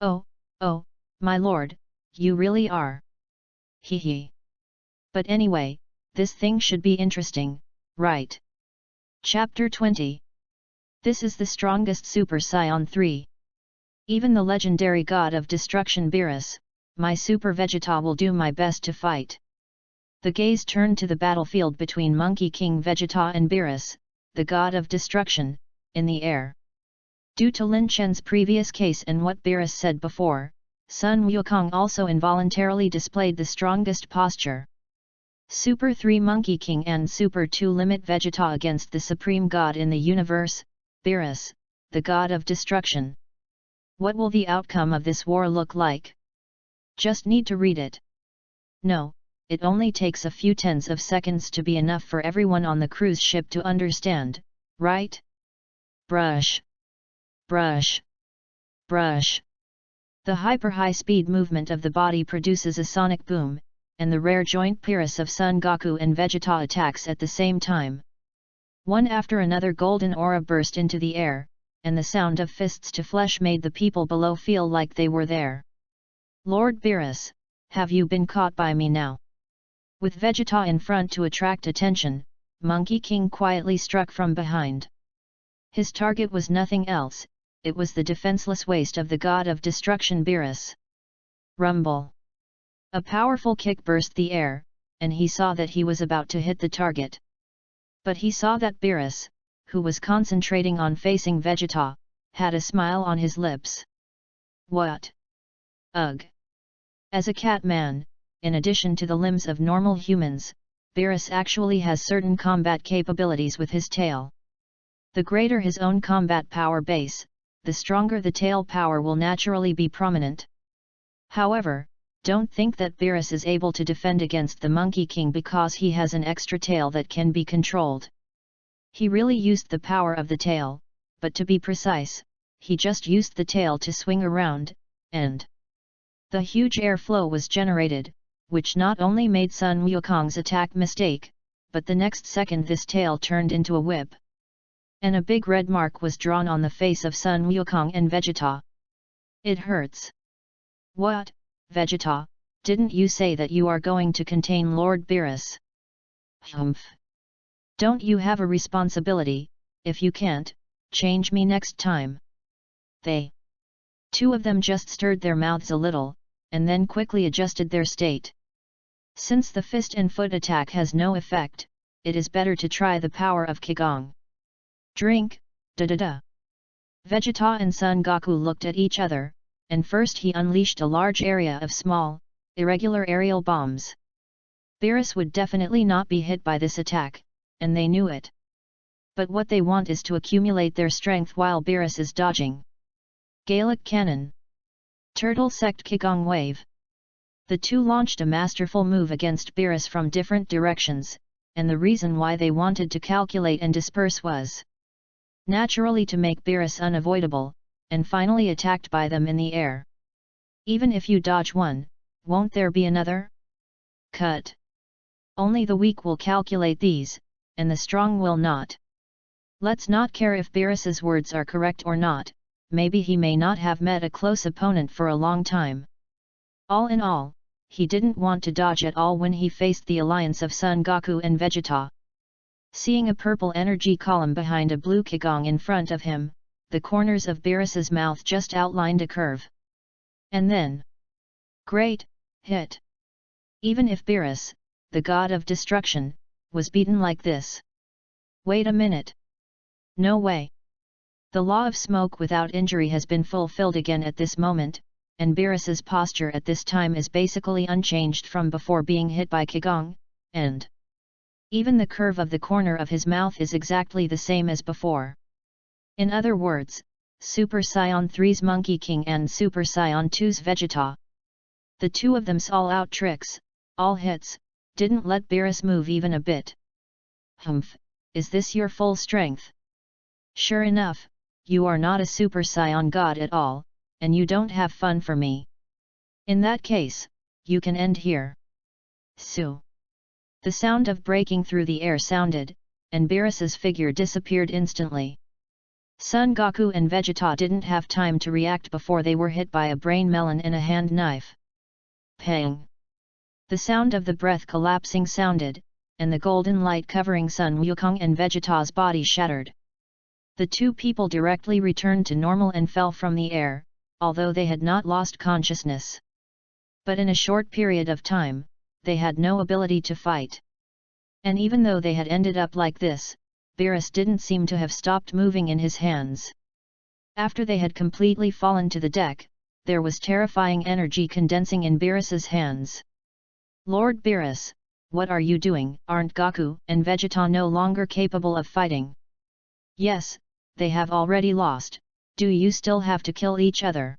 Oh, my lord, you really are. Hee. But anyway, this thing should be interesting, right? Chapter 20. This is the strongest Super Saiyan 3. Even the legendary god of destruction Beerus, my Super Vegeta will do my best to fight. The gaze turned to the battlefield between Monkey King Vegeta and Beerus, the god of destruction, in the air. Due to Lin Chen's previous case and what Beerus said before, Sun Wukong also involuntarily displayed the strongest posture. Super 3 Monkey King and Super 2 Limit Vegeta against the supreme god in the universe, Beerus, the god of destruction. What will the outcome of this war look like? Just need to read it. No, it only takes a few tens of seconds to be enough for everyone on the cruise ship to understand, right? Brush. Brush. Brush. The hyper-high-speed movement of the body produces a sonic boom, and the rare joint Beerus of Son Goku and Vegeta attacks at the same time. One after another golden aura burst into the air, and the sound of fists to flesh made the people below feel like they were there. Lord Beerus, have you been caught by me now? With Vegeta in front to attract attention, Monkey King quietly struck from behind. His target was nothing else, it was the defenseless waist of the god of destruction Beerus. Rumble! A powerful kick burst the air, and he saw that he was about to hit the target. But he saw that Beerus, who was concentrating on facing Vegeta, had a smile on his lips. What? Ugh! As a cat man, in addition to the limbs of normal humans, Beerus actually has certain combat capabilities with his tail. The greater his own combat power base, the stronger the tail power will naturally be prominent. However, don't think that Beerus is able to defend against the Monkey King because he has an extra tail that can be controlled. He really used the power of the tail, but to be precise, he just used the tail to swing around, and the huge airflow was generated, which not only made Sun Wukong's attack mistake, but the next second this tail turned into a whip. And a big red mark was drawn on the face of Sun Wukong and Vegeta. It hurts. What, Vegeta, didn't you say that you are going to contain Lord Beerus? Humph! Don't you have a responsibility? If you can't, change me next time. Two of them just stirred their mouths a little, and then quickly adjusted their state. Since the fist and foot attack has no effect, it is better to try the power of Qigong. Drink, da-da-da. Vegeta and Son Goku looked at each other, and first he unleashed a large area of small, irregular aerial bombs. Beerus would definitely not be hit by this attack, and they knew it. But what they want is to accumulate their strength while Beerus is dodging. Gallic Cannon. Turtle Sect Qigong Wave. The two launched a masterful move against Beerus from different directions, and the reason why they wanted to calculate and disperse was naturally to make Beerus unavoidable, and finally attacked by them in the air. Even if you dodge one, won't there be another? Cut. Only the weak will calculate these, and the strong will not. Let's not care if Beerus's words are correct or not, maybe he may not have met a close opponent for a long time. All in all, he didn't want to dodge at all when he faced the alliance of Son Goku and Vegeta. Seeing a purple energy column behind a blue Qigong in front of him, the corners of Beerus's mouth just outlined a curve. And then, great hit! Even if Beerus, the god of destruction, was beaten like this. Wait a minute. No way. The law of smoke without injury has been fulfilled again at this moment, and Beerus's posture at this time is basically unchanged from before being hit by Qigong, and even the curve of the corner of his mouth is exactly the same as before. In other words, Super Saiyan 3's Monkey King and Super Saiyan 2's Vegeta. The two of them's all-out tricks, all hits, didn't let Beerus move even a bit. Humph, is this your full strength? Sure enough, you are not a Super Saiyan god at all, and you don't have fun for me. In that case, you can end here. Su. The sound of breaking through the air sounded, and Beerus's figure disappeared instantly. Son Goku and Vegeta didn't have time to react before they were hit by a brain melon and a hand knife. Pang! The sound of the breath collapsing sounded, and the golden light covering Sun Wukong and Vegeta's body shattered. The two people directly returned to normal and fell from the air, although they had not lost consciousness. But in a short period of time, they had no ability to fight. And even though they had ended up like this, Beerus didn't seem to have stopped moving in his hands. After they had completely fallen to the deck, there was terrifying energy condensing in Beerus's hands. Lord Beerus, what are you doing? Aren't Goku and Vegeta no longer capable of fighting? Yes, they have already lost. Do you still have to kill each other?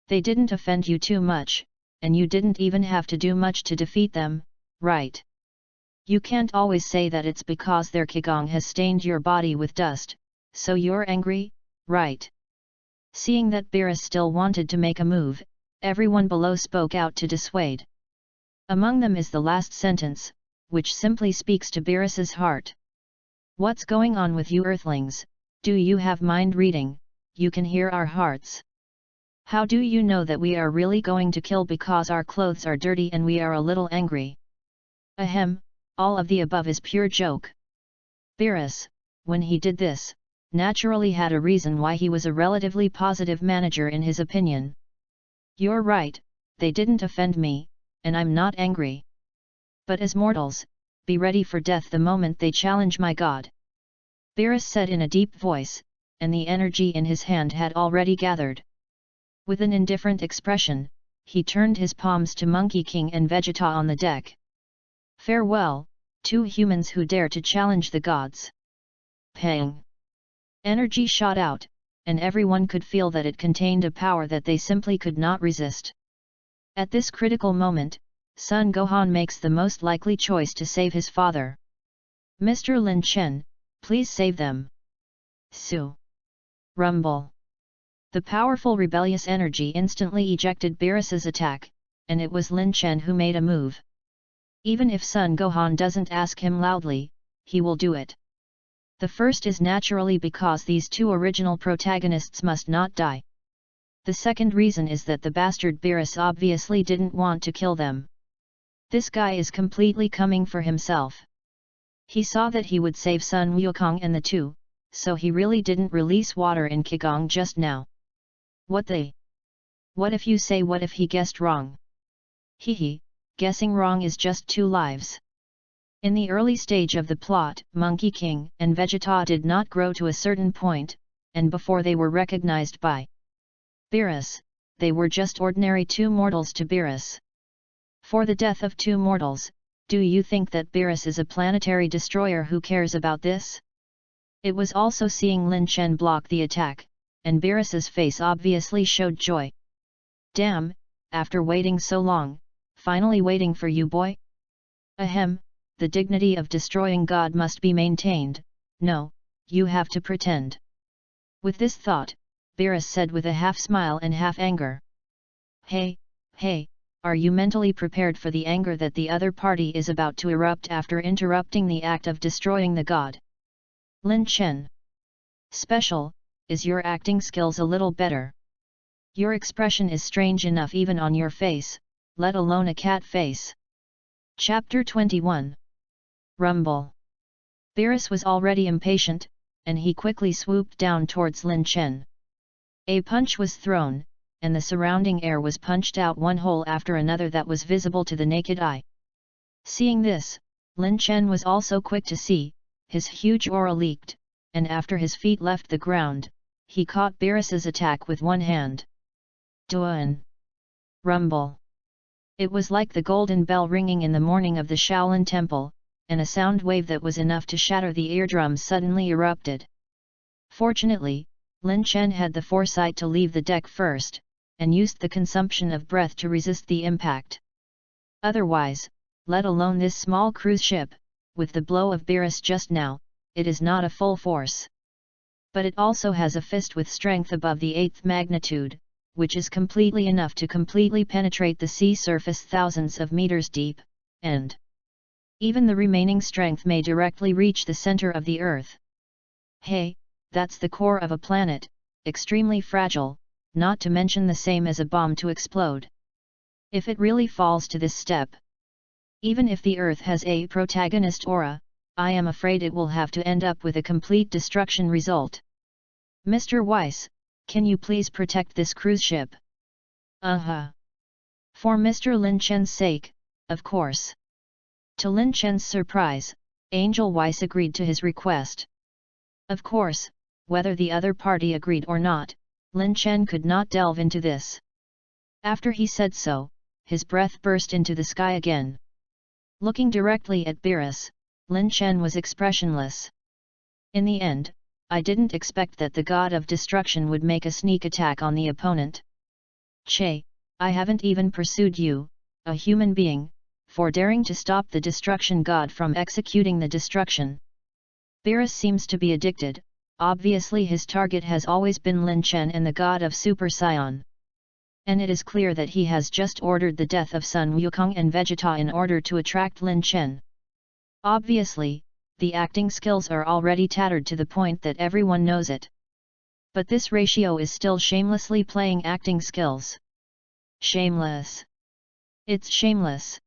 They didn't offend you too much, and you didn't even have to do much to defeat them, right? You can't always say that it's because their Qigong has stained your body with dust, so you're angry, right? Seeing that Beerus still wanted to make a move, everyone below spoke out to dissuade. Among them is the last sentence, which simply speaks to Beerus's heart. What's going on with you earthlings? Do you have mind reading? You can hear our hearts. How do you know that we are really going to kill because our clothes are dirty and we are a little angry? Ahem, all of the above is pure joke. Beerus, when he did this, naturally had a reason why he was a relatively positive manager in his opinion. "You're right, they didn't offend me, and I'm not angry. But as mortals, be ready for death the moment they challenge my god," Beerus said in a deep voice, and the energy in his hand had already gathered. With an indifferent expression, he turned his palms to Monkey King and Vegeta on the deck. "Farewell, two humans who dare to challenge the gods." Pang! Energy shot out, and everyone could feel that it contained a power that they simply could not resist. At this critical moment, Son Gohan makes the most likely choice to save his father. "Mr. Lin Chen, please save them." Su! Rumble! The powerful rebellious energy instantly ejected Beerus's attack, and it was Lin Chen who made a move. Even if Son Gohan doesn't ask him loudly, he will do it. The first is naturally because these two original protagonists must not die. The second reason is that the bastard Beerus obviously didn't want to kill them. This guy is completely coming for himself. He saw that he would save Sun Wukong and the two, so he really didn't release water in Qigong just now. What if you say what if he guessed wrong? Hehe, guessing wrong is just 2 lives. In the early stage of the plot, Monkey King and Vegeta did not grow to a certain point, and before they were recognized by Beerus, they were just ordinary 2 mortals to Beerus. For the death of 2 mortals, do you think that Beerus is a planetary destroyer who cares about this? It was also seeing Lin Chen block the attack, and Beerus's face obviously showed joy. "Damn, after waiting so long, finally waiting for you, boy? Ahem, the dignity of destroying God must be maintained. No, you have to pretend." With this thought, Beerus said with a half smile and half anger. Hey, are you mentally prepared for the anger that the other party is about to erupt after interrupting the act of destroying the god? Lin Chen. Special, is your acting skills a little better? Your expression is strange enough even on your face, let alone a cat face. Chapter 21. Rumble. Beerus was already impatient, and he quickly swooped down towards Lin Chen. A punch was thrown, and the surrounding air was punched out one hole after another that was visible to the naked eye. Seeing this, Lin Chen was also quick to see, his huge aura leaked, and after his feet left the ground, he caught Beerus's attack with one hand. Duan! Rumble! It was like the golden bell ringing in the morning of the Shaolin Temple, and a sound wave that was enough to shatter the eardrums suddenly erupted. Fortunately, Lin Chen had the foresight to leave the deck first, and used the consumption of breath to resist the impact. Otherwise, let alone this small cruise ship, with the blow of Beerus just now, it is not a full force. But it also has a fist with strength above the 8th magnitude, which is completely enough to completely penetrate the sea surface thousands of meters deep, and even the remaining strength may directly reach the center of the Earth. Hey, that's the core of a planet, extremely fragile, not to mention the same as a bomb to explode. If it really falls to this step, even if the Earth has a protagonist aura, I am afraid it will have to end up with a complete destruction result. Mr. Weiss, can you please protect this cruise ship? For Mr. Lin Chen's sake, of course. To Lin Chen's surprise, Angel Weiss agreed to his request. Of course, whether the other party agreed or not, Lin Chen could not delve into this. After he said so, his breath burst into the sky again. Looking directly at Beerus, Lin Chen was expressionless. In the end, I didn't expect that the god of destruction would make a sneak attack on the opponent. Che, I haven't even pursued you, a human being, for daring to stop the destruction god from executing the destruction. Beerus seems to be addicted, obviously his target has always been Lin Chen and the god of Super Saiyan. And it is clear that he has just ordered the death of Sun Wukong and Vegeta in order to attract Lin Chen. Obviously, the acting skills are already tattered to the point that everyone knows it. But this ratio is still shamelessly playing acting skills. Shameless. It's shameless.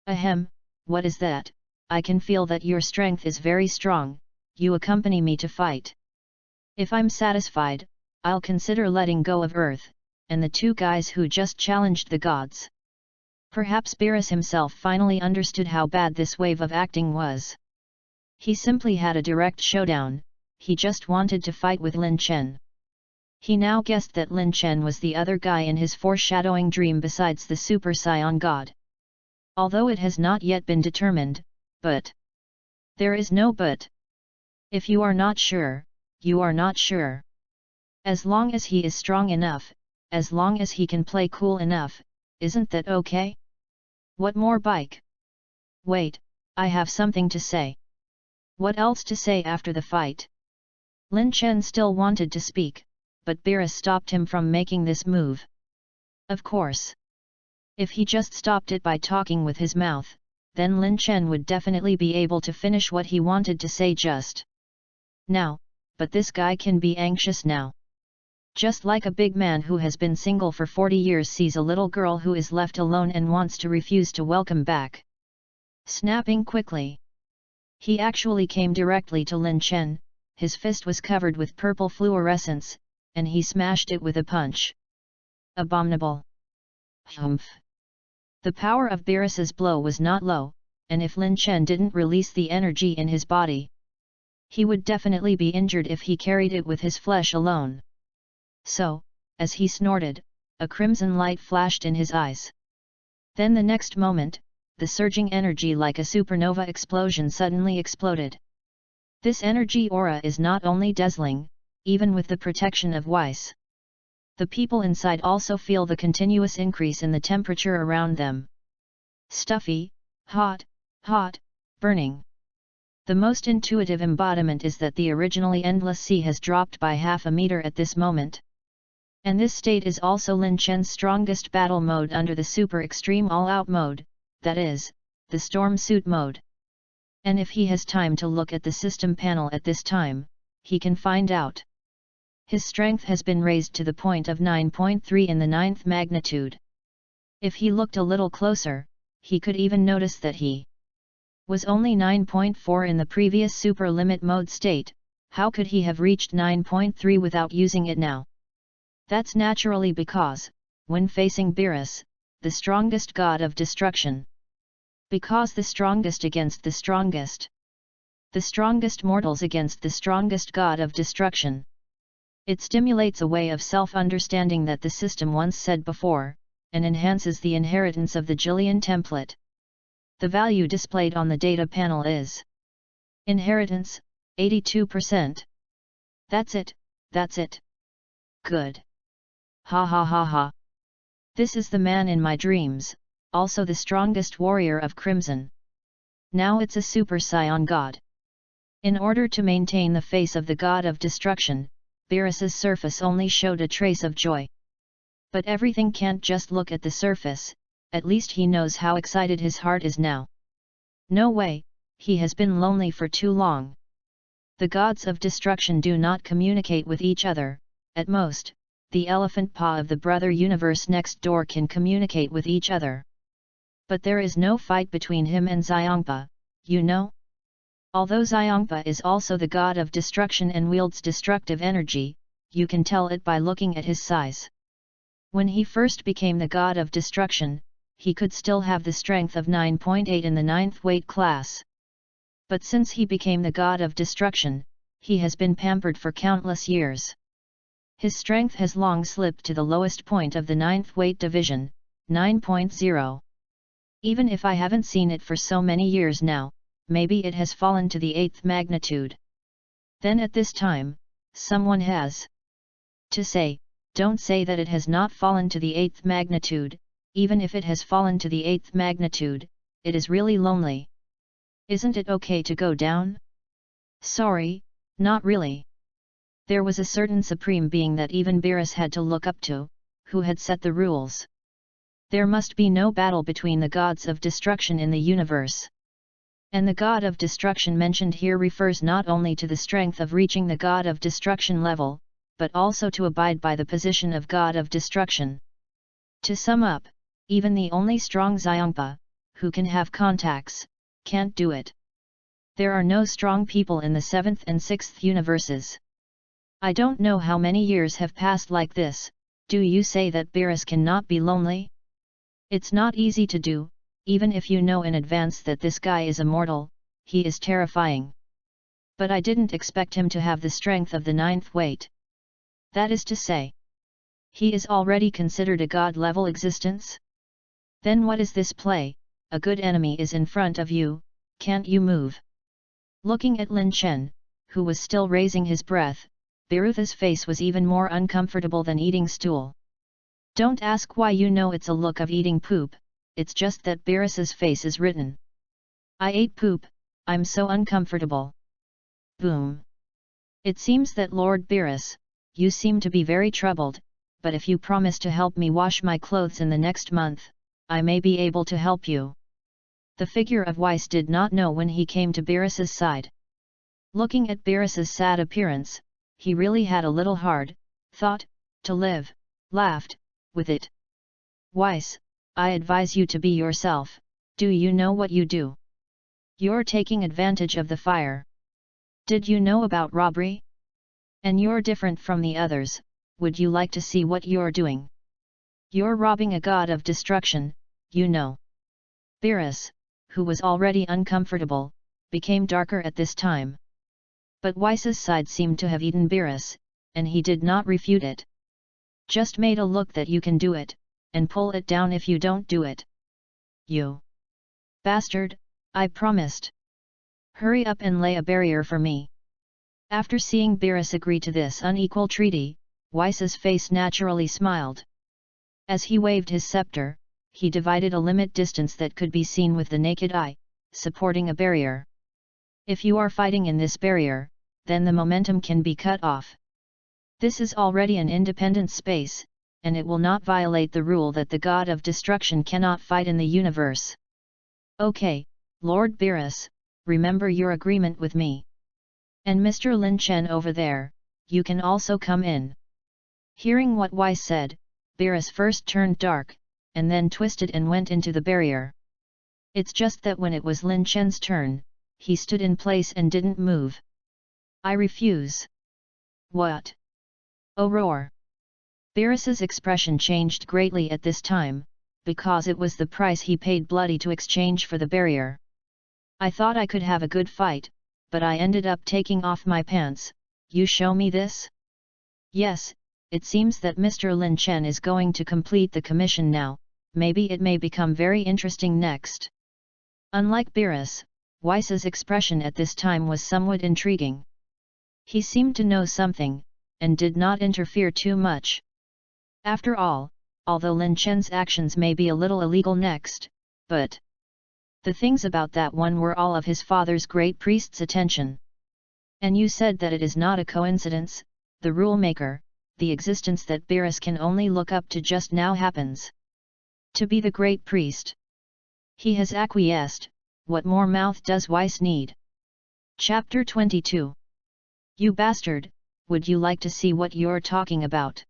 Ahem, what is that? I can feel that your strength is very strong, you accompany me to fight. If I'm satisfied, I'll consider letting go of Earth, and the two guys who just challenged the gods. Perhaps Beerus himself finally understood how bad this wave of acting was. He simply had a direct showdown, he just wanted to fight with Lin Chen. He now guessed that Lin Chen was the other guy in his foreshadowing dream besides the Super Saiyan God. Although it has not yet been determined, but... There is no but. If you are not sure, you are not sure. As long as he is strong enough, as long as he can play cool enough, isn't that okay? What more bike? Wait, I have something to say. What else to say after the fight? Lin Chen still wanted to speak, but Beerus stopped him from making this move. Of course. If he just stopped it by talking with his mouth, then Lin Chen would definitely be able to finish what he wanted to say just now, but this guy can be anxious now. Just like a big man who has been single for 40 years sees a little girl who is left alone and wants to refuse to welcome back. Snapping quickly. He actually came directly to Lin Chen, his fist was covered with purple fluorescence, and he smashed it with a punch. Abominable. Humph. The power of Beerus's blow was not low, and if Lin Chen didn't release the energy in his body, he would definitely be injured if he carried it with his flesh alone. So, as he snorted, a crimson light flashed in his eyes. Then the next moment, the surging energy like a supernova explosion suddenly exploded. This energy aura is not only dazzling, even with the protection of Weiss. The people inside also feel the continuous increase in the temperature around them. Stuffy, hot, burning. The most intuitive embodiment is that the originally endless sea has dropped by half a meter at this moment. And this state is also Lin Chen's strongest battle mode under the super extreme all-out mode, that is, the storm suit mode. And if he has time to look at the system panel at this time, he can find out. His strength has been raised to the point of 9.3 in the 9th magnitude. If he looked a little closer, he could even notice that he was only 9.4 in the previous super limit mode state. How could he have reached 9.3 without using it now? That's naturally because, when facing Beerus, the strongest god of destruction. Because the strongest against the strongest mortals against the strongest god of destruction. It stimulates a way of self-understanding that the system once said before, and enhances the inheritance of the Jiren template. The value displayed on the data panel is inheritance, 82%. That's it. Good. Ha ha ha ha. This is the man in my dreams, also the strongest warrior of Crimson. Now it's a Super Saiyan god. In order to maintain the face of the god of destruction, Beerus's surface only showed a trace of joy. But everything can't just look at the surface, at least he knows how excited his heart is now. No way, he has been lonely for too long. The gods of destruction do not communicate with each other, at most, the elephant paw of the brother universe next door can communicate with each other. But there is no fight between him and Xiongpa, you know? Although Xiongpa is also the god of destruction and wields destructive energy, you can tell it by looking at his size. When he first became the god of destruction, he could still have the strength of 9.8 in the 9th weight class. But since he became the god of destruction, he has been pampered for countless years. His strength has long slipped to the lowest point of the 9th weight division, 9.0. Even if I haven't seen it for so many years now, maybe it has fallen to the 8th magnitude. Then at this time, someone has to say, don't say that it has not fallen to the 8th magnitude, even if it has fallen to the 8th magnitude, it is really lonely. Isn't it okay to go down? Sorry, not really. There was a certain supreme being that even Beerus had to look up to, who had set the rules. There must be no battle between the gods of destruction in the universe. And the god of destruction mentioned here refers not only to the strength of reaching the god of destruction level, but also to abide by the position of god of destruction. To sum up, even the only strong Xiongpa, who can have contacts, can't do it. There are no strong people in the 7th and 6th universes. I don't know how many years have passed like this. Do you say that Beerus cannot be lonely? It's not easy to do, even if you know in advance that this guy is immortal. He is terrifying. But I didn't expect him to have the strength of the 9th weight. That is to say, he is already considered a god-level existence? Then what is this play? A good enemy is in front of you, can't you move? Looking at Lin Chen, who was still raising his breath, Berutha's face was even more uncomfortable than eating stool. Don't ask why, you know it's a look of eating poop, it's just that Berus's face is written. I ate poop, I'm so uncomfortable. Boom. It seems that Lord Berus, you seem to be very troubled, but if you promise to help me wash my clothes in the next month, I may be able to help you. The figure of Weiss did not know when he came to Berus's side. Looking at Berus's sad appearance, he really had a little hard thought to live, laughed with it. Weiss, I advise you to be yourself. Do you know what you do? You're taking advantage of the fire. Did you know about robbery? And you're different from the others. Would you like to see what you're doing? You're robbing a god of destruction, you know. Berus, who was already uncomfortable, became darker at this time. But Weiss's side seemed to have eaten Berus, and he did not refute it. Just made a look that you can do it, and pull it down if you don't do it. You bastard, I promised. Hurry up and lay a barrier for me. After seeing Berus agree to this unequal treaty, Weiss's face naturally smiled. As he waved his scepter, he divided a limit distance that could be seen with the naked eye, supporting a barrier. If you are fighting in this barrier, then the momentum can be cut off. This is already an independent space, and it will not violate the rule that the god of destruction cannot fight in the universe. Okay, Lord Berus, remember your agreement with me. And Mr. Lin Chen over there, you can also come in. Hearing what Weiss said, Berus first turned dark, and then twisted and went into the barrier. It's just that when it was Lin Chen's turn, he stood in place and didn't move. I refuse. What? Oh, roar. Berus's expression changed greatly at this time, because it was the price he paid bloody to exchange for the barrier. I thought I could have a good fight, but I ended up taking off my pants. You show me this? Yes, it seems that Mr. Lin Chen is going to complete the commission now, maybe it may become very interesting next. Unlike Berus, Weiss's expression at this time was somewhat intriguing. He seemed to know something, and did not interfere too much. After all, although Lin Chen's actions may be a little illegal next, but the things about that one were all of his father's great priest's attention. And you said that it is not a coincidence, the rule maker, the existence that Berus can only look up to just now happens to be the great priest. He has acquiesced. What more mouth does Weiss need? Chapter 22. You bastard, would you like to see what you're talking about?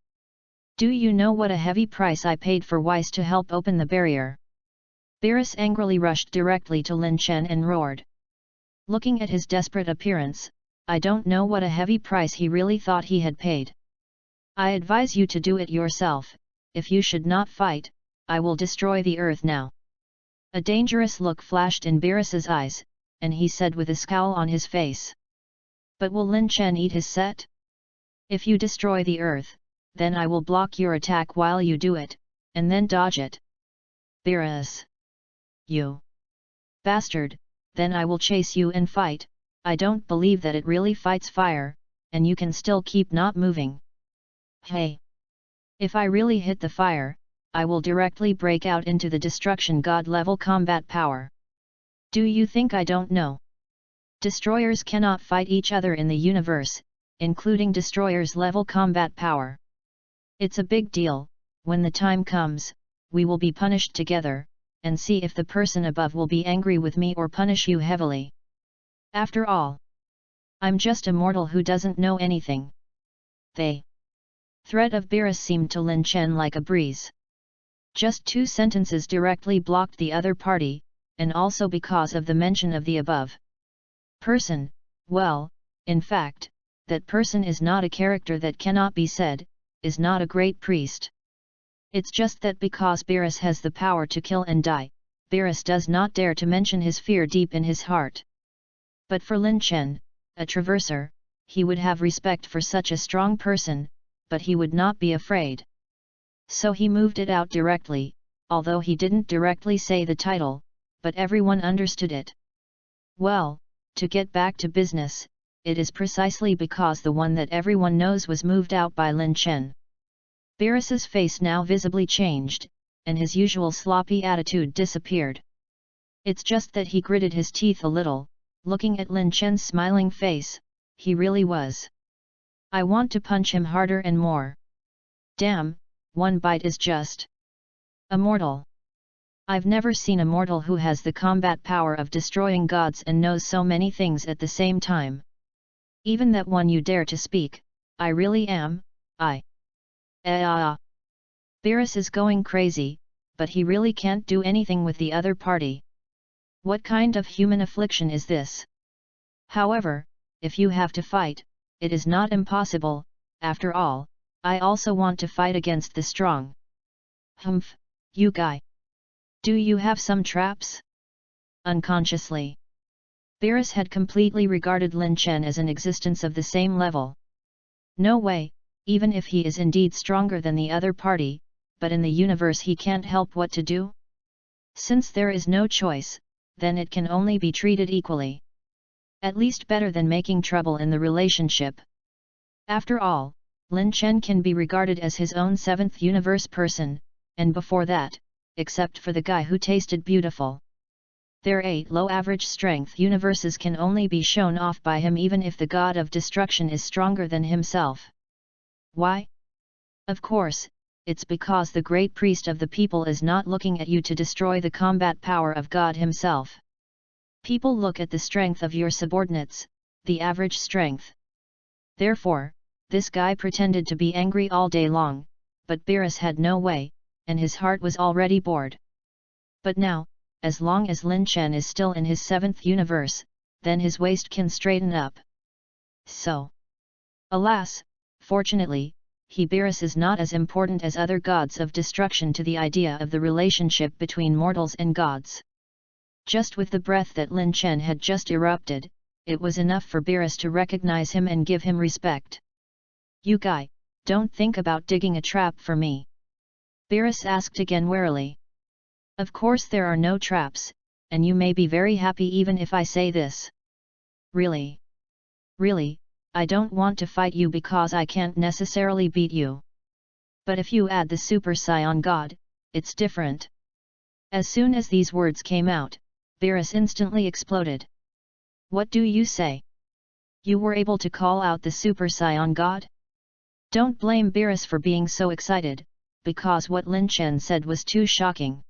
Do you know what a heavy price I paid for Weiss to help open the barrier? Berus angrily rushed directly to Lin Chen and roared. Looking at his desperate appearance, I don't know what a heavy price he really thought he had paid. I advise you to do it yourself. If you should not fight, I will destroy the earth now. A dangerous look flashed in Berus's eyes, and he said with a scowl on his face. But will Lin Chen eat his set? If you destroy the earth, then I will block your attack while you do it, and then dodge it. Berus. You bastard, then I will chase you and fight. I don't believe that it really fights fire, and you can still keep not moving. Hey! If I really hit the fire, I will directly break out into the destruction god level combat power. Do you think I don't know? Destroyers cannot fight each other in the universe, including destroyers level combat power. It's a big deal. When the time comes, we will be punished together, and see if the person above will be angry with me or punish you heavily. After all, I'm just a mortal who doesn't know anything. The threat of Berus seemed to Lin Chen like a breeze. Just 2 sentences directly blocked the other party, and also because of the mention of the above person, well, in fact, that person is not a character that cannot be said, is not a great priest. It's just that because Beerus has the power to kill and die, Beerus does not dare to mention his fear deep in his heart. But for Lin Chen, a traverser, he would have respect for such a strong person, but he would not be afraid. So he moved it out directly, although he didn't directly say the title, but everyone understood it. Well, to get back to business, it is precisely because the one that everyone knows was moved out by Lin Chen. Beerus's face now visibly changed, and his usual sloppy attitude disappeared. It's just that he gritted his teeth a little, looking at Lin Chen's smiling face. He really was. I want to punch him harder and more. Damn, one bite is just. A mortal. I've never seen a mortal who has the combat power of destroying gods and knows so many things at the same time. Even that one you dare to speak, I really am, Beerus is going crazy, but he really can't do anything with the other party. What kind of human affliction is this? However, if you have to fight, it is not impossible. After all, I also want to fight against the strong. Humph, you guy. Do you have some traps? Unconsciously, Beerus had completely regarded Lin Chen as an existence of the same level. No way, even if he is indeed stronger than the other party, but in the universe he can't help what to do. Since there is no choice, then it can only be treated equally. At least better than making trouble in the relationship. After all, Lin Chen can be regarded as his own seventh universe person, and before that, except for the guy who tasted beautiful. Their 8 low average strength universes can only be shown off by him even if the god of destruction is stronger than himself. Why? Of course, it's because the great priest of the people is not looking at you to destroy the combat power of God himself. People look at the strength of your subordinates, the average strength. Therefore, this guy pretended to be angry all day long, but Beerus had no way, and his heart was already bored. But now, as long as Lin Chen is still in his 7th universe, then his waist can straighten up. So, alas, fortunately, Beerus is not as important as other gods of destruction to the idea of the relationship between mortals and gods. Just with the breath that Lin Chen had just erupted, it was enough for Beerus to recognize him and give him respect. You guy, don't think about digging a trap for me? Beerus asked again warily. Of course there are no traps, and you may be very happy even if I say this. Really? Really, I don't want to fight you because I can't necessarily beat you. But if you add the Super Saiyan God, it's different. As soon as these words came out, Beerus instantly exploded. What do you say? You were able to call out the Super Saiyan God? Don't blame Beerus for being so excited, because what Lin Chen said was too shocking.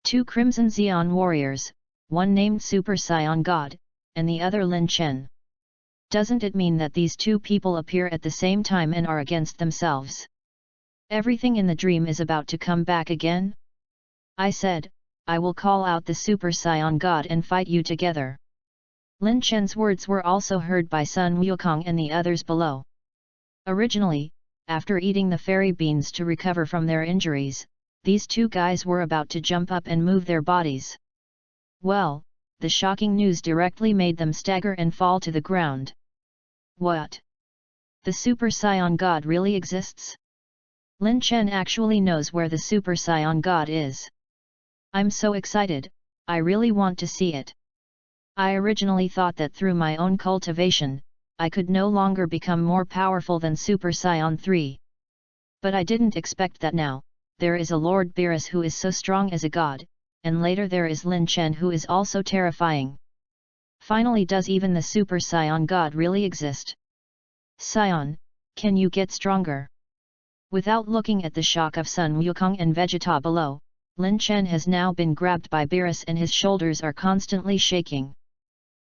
2 Crimson Xeon warriors, one named Super Saiyan God, and the other Lin Chen. Doesn't it mean that these 2 people appear at the same time and are against themselves? Everything in the dream is about to come back again? I said, I will call out the Super Saiyan God and fight you together. Lin Chen's words were also heard by Sun Wukong and the others below. Originally, after eating the fairy beans to recover from their injuries, these 2 guys were about to jump up and move their bodies. Well, the shocking news directly made them stagger and fall to the ground. What? The Super Saiyan God really exists? Lin Chen actually knows where the Super Saiyan God is. I'm so excited, I really want to see it. I originally thought that through my own cultivation, I could no longer become more powerful than Super Saiyan 3. But I didn't expect that now, there is a Lord Beerus who is so strong as a god, and later there is Lin Chen who is also terrifying. Finally, does even the Super Saiyan God really exist? Saiyan, can you get stronger? Without looking at the shock of Sun Wukong and Vegeta below, Lin Chen has now been grabbed by Beerus and his shoulders are constantly shaking.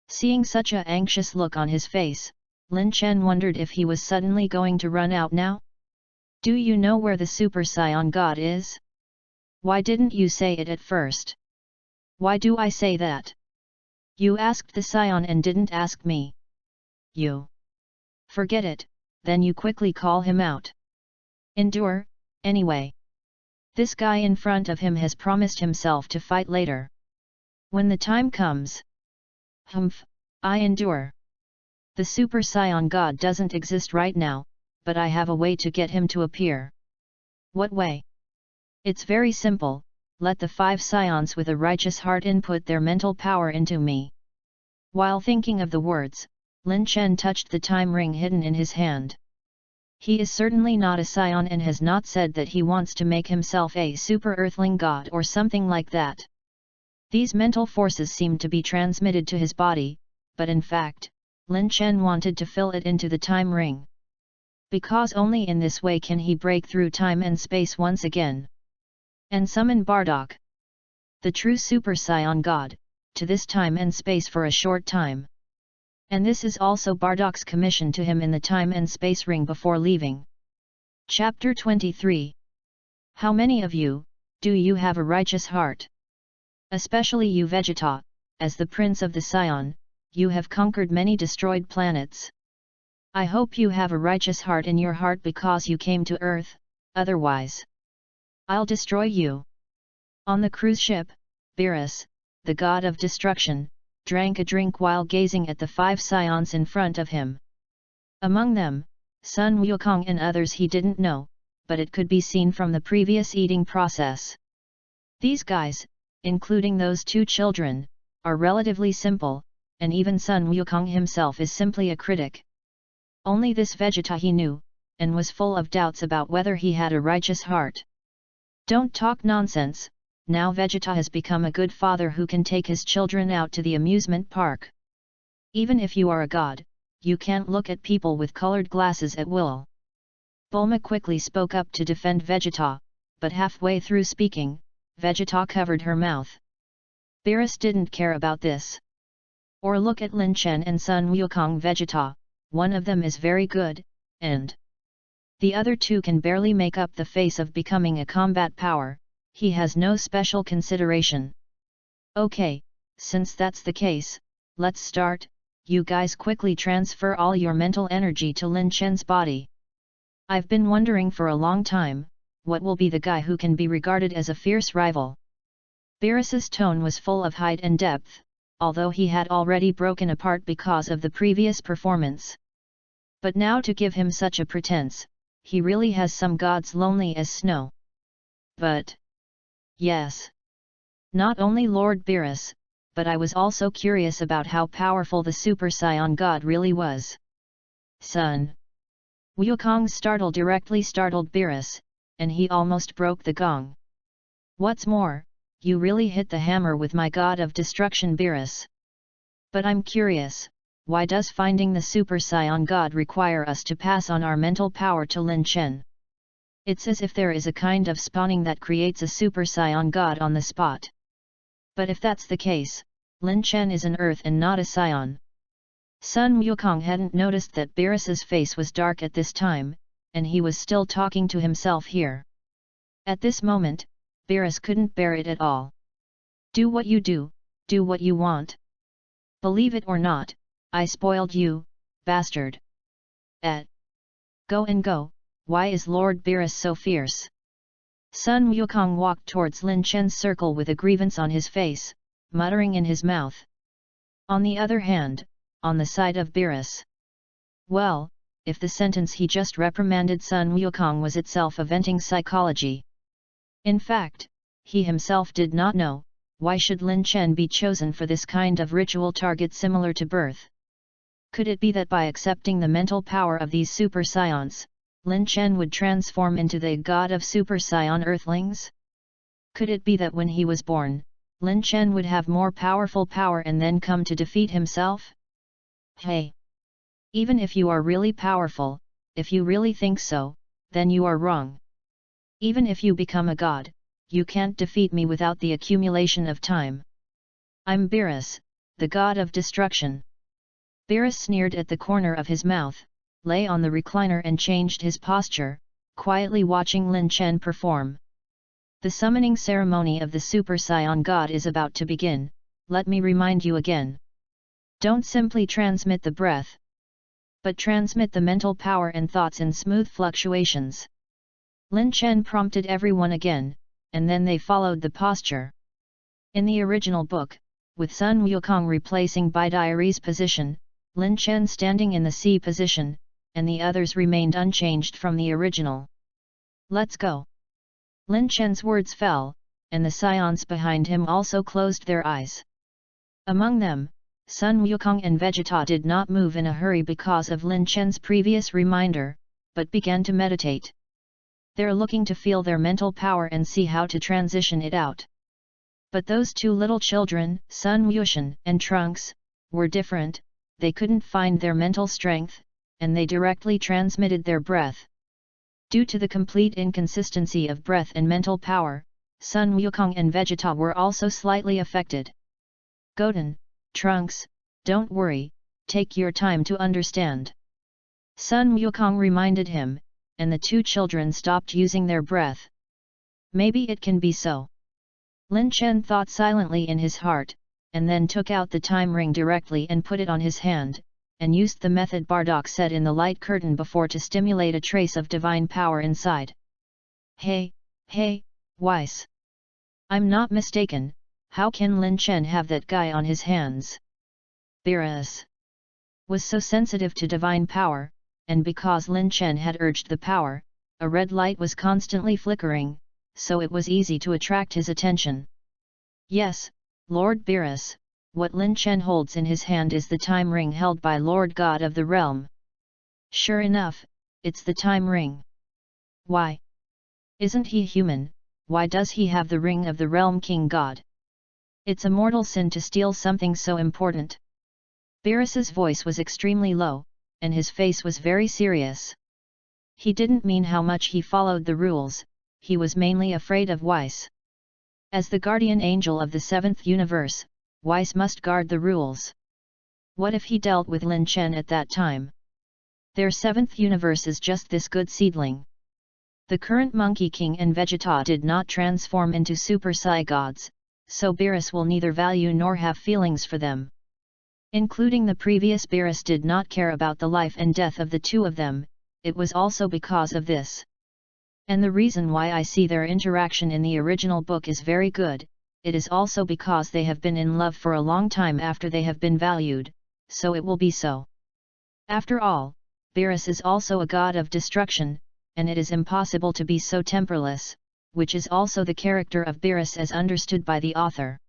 Seeing such a anxious look on his face, Lin Chen wondered if he was suddenly going to run out now? Do you know where the Super Saiyan God is? Why didn't you say it at first? Why do I say that? You asked the Saiyan and didn't ask me. You. Forget it, then you quickly call him out. Endure, anyway. This guy in front of him has promised himself to fight later. When the time comes. Humph, I endure. The Super Saiyan God doesn't exist right now, but I have a way to get him to appear. What way? It's very simple, let the 5 Scions with a righteous heart input their mental power into me. While thinking of the words, Lin Chen touched the time ring hidden in his hand. He is certainly not a Scion and has not said that he wants to make himself a super earthling god or something like that. These mental forces seemed to be transmitted to his body, but in fact, Lin Chen wanted to fill it into the time ring. Because only in this way can he break through time and space once again. And summon Bardock, the true Super Saiyan God, to this time and space for a short time. And this is also Bardock's commission to him in the time and space ring before leaving. Chapter 23. How many of you, do you have a righteous heart? Especially you Vegeta, as the Prince of the Scion, you have conquered many destroyed planets. I hope you have a righteous heart in your heart because you came to Earth, otherwise I'll destroy you. On the cruise ship, Beerus, the god of destruction, drank a drink while gazing at the 5 Scions in front of him. Among them, Sun Wukong and others he didn't know, but it could be seen from the previous eating process. These guys, including those 2 children, are relatively simple, and even Sun Wukong himself is simply a critic. Only this Vegeta he knew, and was full of doubts about whether he had a righteous heart. Don't talk nonsense, now Vegeta has become a good father who can take his children out to the amusement park. Even if you are a god, you can't look at people with colored glasses at will. Bulma quickly spoke up to defend Vegeta, but halfway through speaking, Vegeta covered her mouth. Beerus didn't care about this. Or look at Lin Chen and Sun Wukong Vegeta, one of them is very good, and the other 2 can barely make up the face of becoming a combat power, he has no special consideration. Okay, since that's the case, let's start, you guys quickly transfer all your mental energy to Lin Chen's body. I've been wondering for a long time, what will be the guy who can be regarded as a fierce rival? Beerus's tone was full of height and depth, although he had already broken apart because of the previous performance. But now to give him such a pretense, he really has some gods lonely as snow. But yes, not only Lord Beerus, but I was also curious about how powerful the Super Saiyan God really was. Sun Wukong's startle directly startled Beerus, and he almost broke the gong. What's more, you really hit the hammer with my god of destruction Beerus. But I'm curious, why does finding the Super Saiyan God require us to pass on our mental power to Lin Chen? It's as if there is a kind of spawning that creates a Super Saiyan God on the spot. But if that's the case, Lin Chen is an Earth and not a Scion. Sun Wukong hadn't noticed that Beerus's face was dark at this time, and he was still talking to himself here. At this moment, Beerus couldn't bear it at all. Do what you do what you want. Believe it or not, I spoiled you, bastard. Go and go, why is Lord Beerus so fierce? Sun Wukong walked towards Lin Chen's circle with a grievance on his face, muttering in his mouth. On the other hand, on the side of Beerus. Well, if the sentence he just reprimanded Sun Wukong was itself a venting psychology. In fact, he himself did not know, why should Lin Chen be chosen for this kind of ritual target similar to birth? Could it be that by accepting the mental power of these Super Scions, Lin Chen would transform into the god of Super Saiyan Earthlings? Could it be that when he was born, Lin Chen would have more powerful power and then come to defeat himself? Hey! Even if you are really powerful, if you really think so, then you are wrong. Even if you become a god, you can't defeat me without the accumulation of time. I'm Beerus, the god of destruction. Beerus sneered at the corner of his mouth, lay on the recliner and changed his posture, quietly watching Lin Chen perform. The summoning ceremony of the Super Saiyan God is about to begin, let me remind you again. Don't simply transmit the breath. but transmit the mental power and thoughts in smooth fluctuations. Lin Chen prompted everyone again, and then they followed the posture. In the original book, with Sun Wukong replacing Bai Diary's position, Lin Chen standing in the C position, and the others remained unchanged from the original. Let's go! Lin Chen's words fell, and the scions behind him also closed their eyes. Among them, Sun Wukong and Vegeta did not move in a hurry because of Lin Chen's previous reminder, but began to meditate. They're looking to feel their mental power and see how to transition it out. But those two little children, Sun Wushan and Trunks, were different. They couldn't find their mental strength, and they directly transmitted their breath. Due to the complete inconsistency of breath and mental power, Sun Wukong and Vegeta were also slightly affected. Goten, Trunks, don't worry, take your time to understand. Sun Wukong reminded him, and the two children stopped using their breath. Maybe it can be so. Lin Chen thought silently in his heart, and then took out the time ring directly and put it on his hand, and used the method Bardock said in the light curtain before to stimulate a trace of divine power inside. Hey, Weiss! I'm not mistaken, how can Lin Chen have that guy on his hands? Beerus was so sensitive to divine power, and because Lin Chen had urged the power, a red light was constantly flickering, so it was easy to attract his attention. Yes, Lord Beerus, what Lin Chen holds in his hand is the time ring held by Lord God of the realm. Sure enough, it's the time ring. Why? Isn't he human? Why does he have the ring of the realm king god? It's a mortal sin to steal something so important. Beerus's voice was extremely low, and his face was very serious. He didn't mean how much he followed the rules, he was mainly afraid of Weiss. As the guardian angel of the seventh universe, Weiss must guard the rules. What if he dealt with Lin Chen at that time? Their seventh universe is just this good seedling. The current Monkey King and Vegeta did not transform into Super Sai gods, so Beerus will neither value nor have feelings for them. Including the previous Beerus did not care about the life and death of the two of them, it was also because of this. And the reason why I see their interaction in the original book is very good, it is also because they have been in love for a long time after they have been valued, so it will be so. After all, Beerus is also a god of destruction, and it is impossible to be so temperless, which is also the character of Beerus as understood by the author.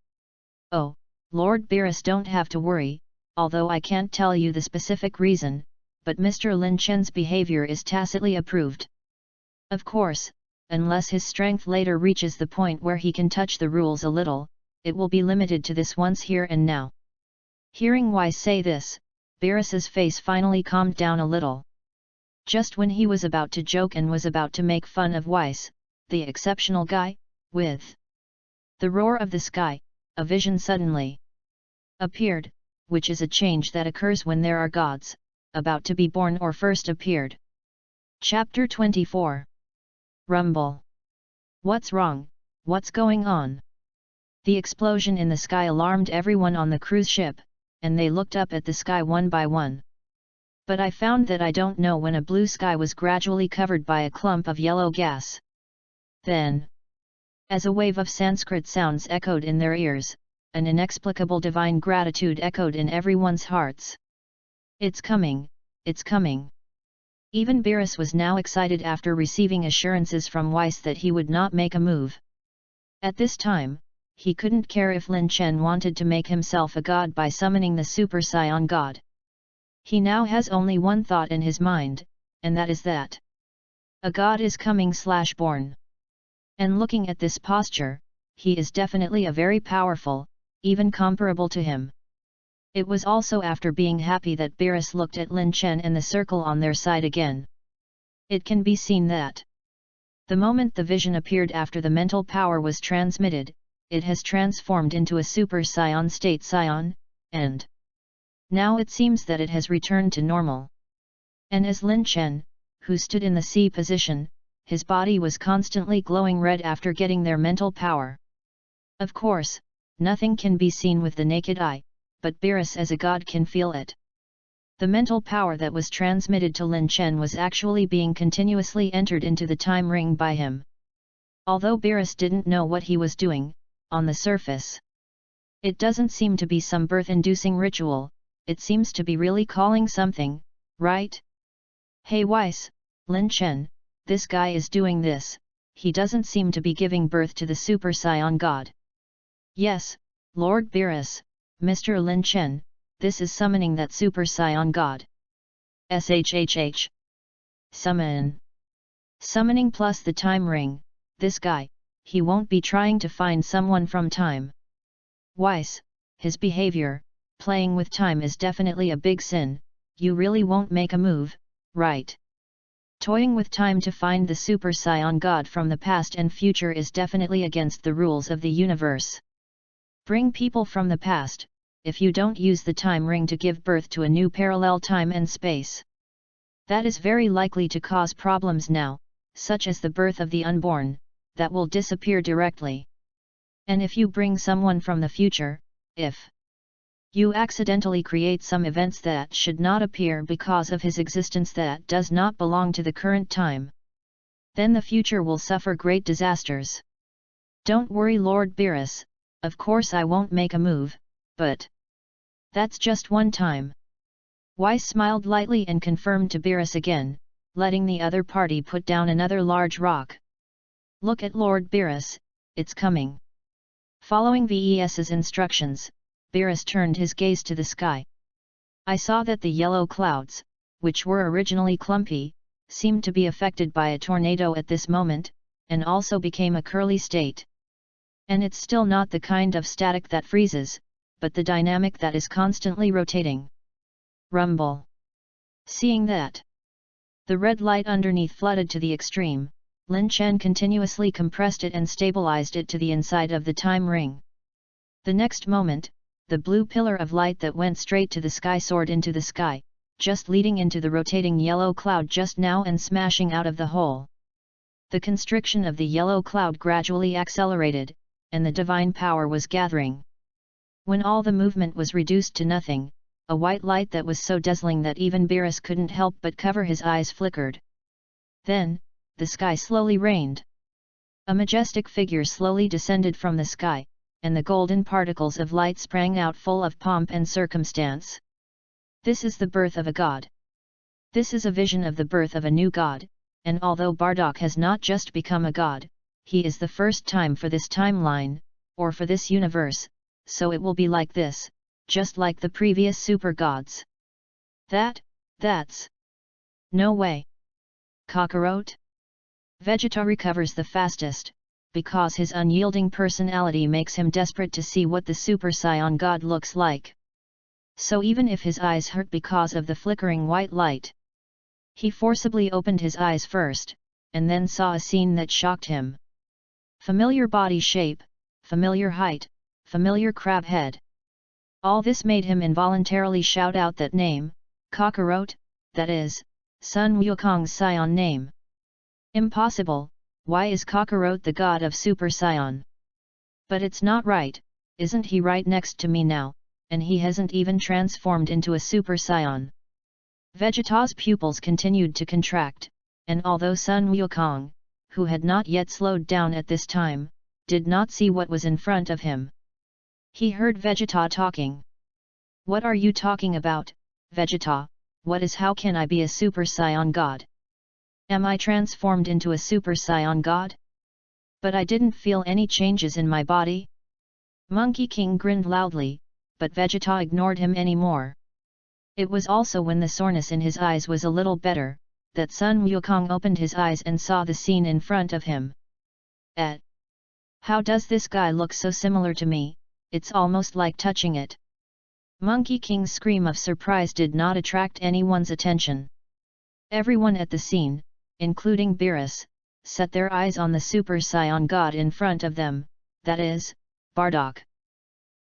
Oh, Lord Beerus, don't have to worry, although I can't tell you the specific reason, but Mr. Lin Chen's behavior is tacitly approved. Of course, unless his strength later reaches the point where he can touch the rules a little, it will be limited to this once here and now. Hearing Weiss say this, Beerus's face finally calmed down a little. Just when he was about to joke and was about to make fun of Weiss, the exceptional guy, with the roar of the sky, a vision suddenly appeared, which is a change that occurs when there are gods, about to be born or first appeared. Chapter 24. Rumble. What's wrong? What's going on? The explosion in the sky alarmed everyone on the cruise ship, and they looked up at the sky one by one. But I found that I don't know when a blue sky was gradually covered by a clump of yellow gas. Then, as a wave of Sanskrit sounds echoed in their ears, an inexplicable divine gratitude echoed in everyone's hearts. It's coming, it's coming. Even Beerus was now excited after receiving assurances from Weiss that he would not make a move. At this time, he couldn't care if Lin Chen wanted to make himself a god by summoning the Super Saiyan god. He now has only one thought in his mind, and that is that a god is coming/born. And looking at this posture, he is definitely a very powerful, even comparable to him. It was also after being happy that Beerus looked at Lin Chen and the circle on their side again. It can be seen that the moment the vision appeared after the mental power was transmitted, it has transformed into a Super Saiyan state Saiyan, and now it seems that it has returned to normal. And as Lin Chen, who stood in the C position, his body was constantly glowing red after getting their mental power. Of course, nothing can be seen with the naked eye, but Beerus as a god can feel it. The mental power that was transmitted to Lin Chen was actually being continuously entered into the time ring by him. Although Beerus didn't know what he was doing, on the surface, it doesn't seem to be some birth-inducing ritual, it seems to be really calling something, right? Hey Weiss, Lin Chen, this guy is doing this, he doesn't seem to be giving birth to the Super Saiyan God. Yes, Lord Beerus, Mr. Lin Chen, this is summoning that Super Saiyan God. SHHH. Summon. Summoning plus the time ring, this guy, he won't be trying to find someone from time. Weiss, his behavior, playing with time is definitely a big sin, you really won't make a move, right? Toying with time to find the Super Saiyan God from the past and future is definitely against the rules of the universe. Bring people from the past, if you don't use the time ring to give birth to a new parallel time and space. That is very likely to cause problems now, such as the birth of the unborn, that will disappear directly. And if you bring someone from the future, if you accidentally create some events that should not appear because of his existence that does not belong to the current time, then the future will suffer great disasters. Don't worry Lord Beerus, of course I won't make a move, but that's just one time. Weiss smiled lightly and confirmed to Beerus again, letting the other party put down another large rock. Look at Lord Beerus, it's coming. Following Ves's instructions, Beerus turned his gaze to the sky. I saw that the yellow clouds, which were originally clumpy, seemed to be affected by a tornado at this moment, and also became a curly state. And it's still not the kind of static that freezes, but the dynamic that is constantly rotating. Rumble. Seeing that the red light underneath flooded to the extreme, Lin Chen continuously compressed it and stabilized it to the inside of the time ring. The next moment, the blue pillar of light that went straight to the sky soared into the sky, just leading into the rotating yellow cloud just now and smashing out of the hole. The constriction of the yellow cloud gradually accelerated, and the divine power was gathering. When all the movement was reduced to nothing, a white light that was so dazzling that even Beerus couldn't help but cover his eyes flickered. Then, the sky slowly rained. A majestic figure slowly descended from the sky, and the golden particles of light sprang out full of pomp and circumstance. This is the birth of a god. This is a vision of the birth of a new god, and although Bardock has not just become a god, he is the first time for this timeline, or for this universe, so it will be like this, just like the previous super gods. That's... No way. Kakarot? Vegeta recovers the fastest, because his unyielding personality makes him desperate to see what the Super Saiyan God looks like. So even if his eyes hurt because of the flickering white light, he forcibly opened his eyes first, and then saw a scene that shocked him. Familiar body shape, familiar height, familiar crab head. All this made him involuntarily shout out that name, Kakarot, that is, Sun Wukong's Saiyan name. Impossible, why is Kakarot the god of Super Saiyan? But it's not right, isn't he right next to me now, and he hasn't even transformed into a Super Saiyan. Vegeta's pupils continued to contract, and although Sun Wukong, who had not yet slowed down at this time, did not see what was in front of him. He heard Vegeta talking. What are you talking about, Vegeta? What is how can I be a Super Saiyan god? Am I transformed into a Super Saiyan god? But I didn't feel any changes in my body. Monkey King grinned loudly, but Vegeta ignored him anymore. It was also when the soreness in his eyes was a little better, that Sun Wukong opened his eyes and saw the scene in front of him. How does this guy look so similar to me? It's almost like touching it. Monkey King's scream of surprise did not attract anyone's attention. Everyone at the scene, including Beerus, set their eyes on the Super Saiyan God in front of them, that is, Bardock.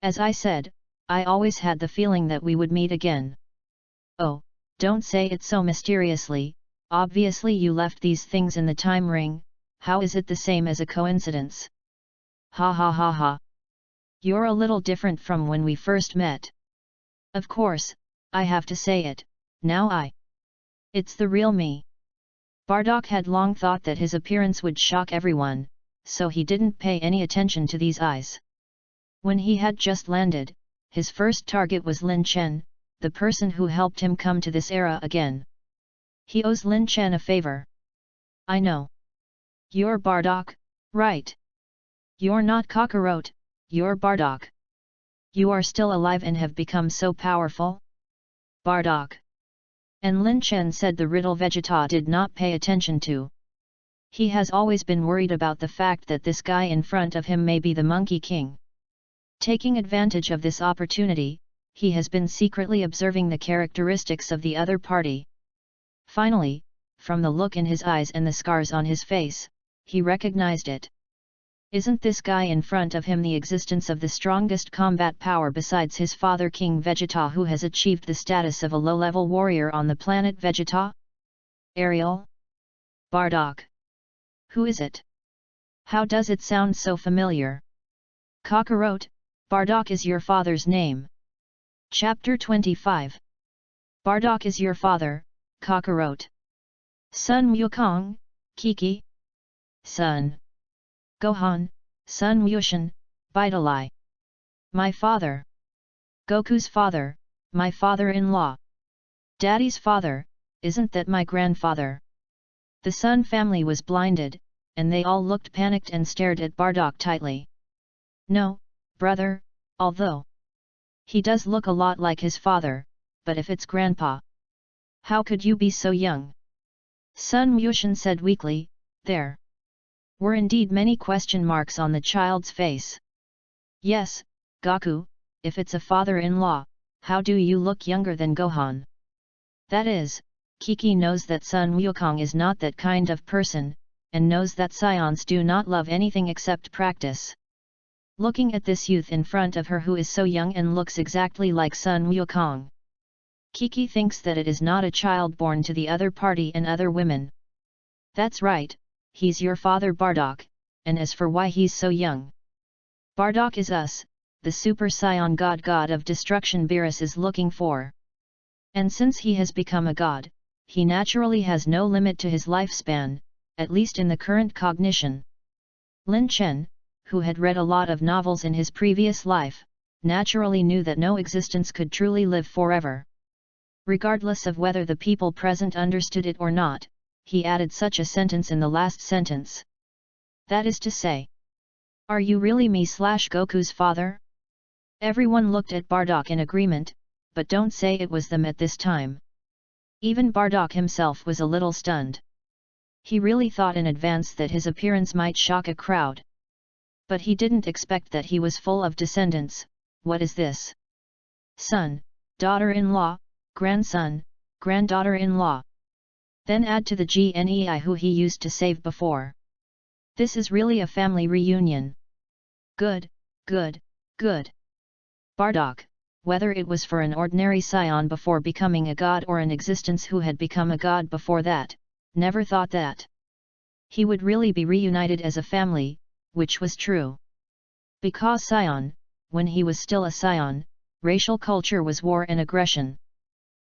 As I said, I always had the feeling that we would meet again. Oh, don't say it so mysteriously, obviously you left these things in the time ring, how is it the same as a coincidence? Ha ha ha ha. You're a little different from when we first met. Of course, I have to say it, now it's the real me. Bardock had long thought that his appearance would shock everyone, so he didn't pay any attention to these eyes. When he had just landed, his first target was Lin Chen, the person who helped him come to this era again. He owes Lin Chen a favor. I know. You're Bardock, right? You're not Cockroach, you're Bardock. You are still alive and have become so powerful? Bardock. And Lin Chen said the riddle Vegeta did not pay attention to. He has always been worried about the fact that this guy in front of him may be the Monkey King. Taking advantage of this opportunity, he has been secretly observing the characteristics of the other party. Finally, from the look in his eyes and the scars on his face, he recognized it. Isn't this guy in front of him the existence of the strongest combat power besides his father King Vegeta, who has achieved the status of a low-level warrior on the planet Vegeta? Ariel? Bardock. Who is it? How does it sound so familiar? Cockroach, Bardock is your father's name. Chapter 25. Bardock is your father, Cockroach. Sun Wukong, Kiki. Sun Gohan, Sun Wushan, Bidalai. My father. Goku's father, my father-in-law. Daddy's father, isn't that my grandfather? The Sun family was blinded, and they all looked panicked and stared at Bardock tightly. No, brother, although he does look a lot like his father, but if it's grandpa, how could you be so young? Sun Wushan said weakly. There were indeed many question marks on the child's face. Yes, Goku, if it's a father-in-law, how do you look younger than Gohan? That is, Kiki knows that Sun Wukong is not that kind of person, and knows that scions do not love anything except practice. Looking at this youth in front of her who is so young and looks exactly like Sun Wukong, Kiki thinks that it is not a child born to the other party and other women. That's right, he's your father Bardock, and as for why he's so young. Bardock is us, the Super Saiyan God of Destruction Beerus is looking for. And since he has become a god, he naturally has no limit to his lifespan, at least in the current cognition. Lin Chen, who had read a lot of novels in his previous life, naturally knew that no existence could truly live forever. Regardless of whether the people present understood it or not, he added such a sentence in the last sentence. That is to say, are you really me/Goku's father? Everyone looked at Bardock in agreement, but don't say it was them at this time. Even Bardock himself was a little stunned. He really thought in advance that his appearance might shock a crowd. But he didn't expect that he was full of descendants. What is this? Son, daughter-in-law, grandson, granddaughter-in-law. Then add to the GNEI who he used to save before. This is really a family reunion. Good, good, good. Bardock, whether it was for an ordinary scion before becoming a god or an existence who had become a god before that, never thought that he would really be reunited as a family, which was true. Because scion, when he was still a scion, racial culture was war and aggression.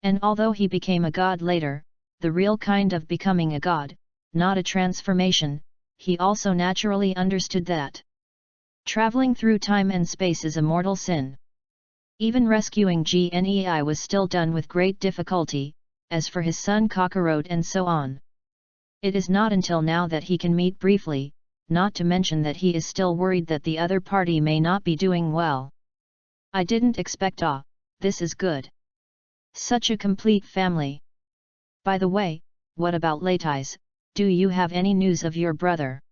And although he became a god later, the real kind of becoming a god, not a transformation, he also naturally understood that traveling through time and space is a mortal sin. Even rescuing GNEI was still done with great difficulty, as for his son Kakarot and so on. It is not until now that he can meet briefly, not to mention that he is still worried that the other party may not be doing well. I didn't expect this is good. Such a complete family. By the way, what about Latais, do you have any news of your brother?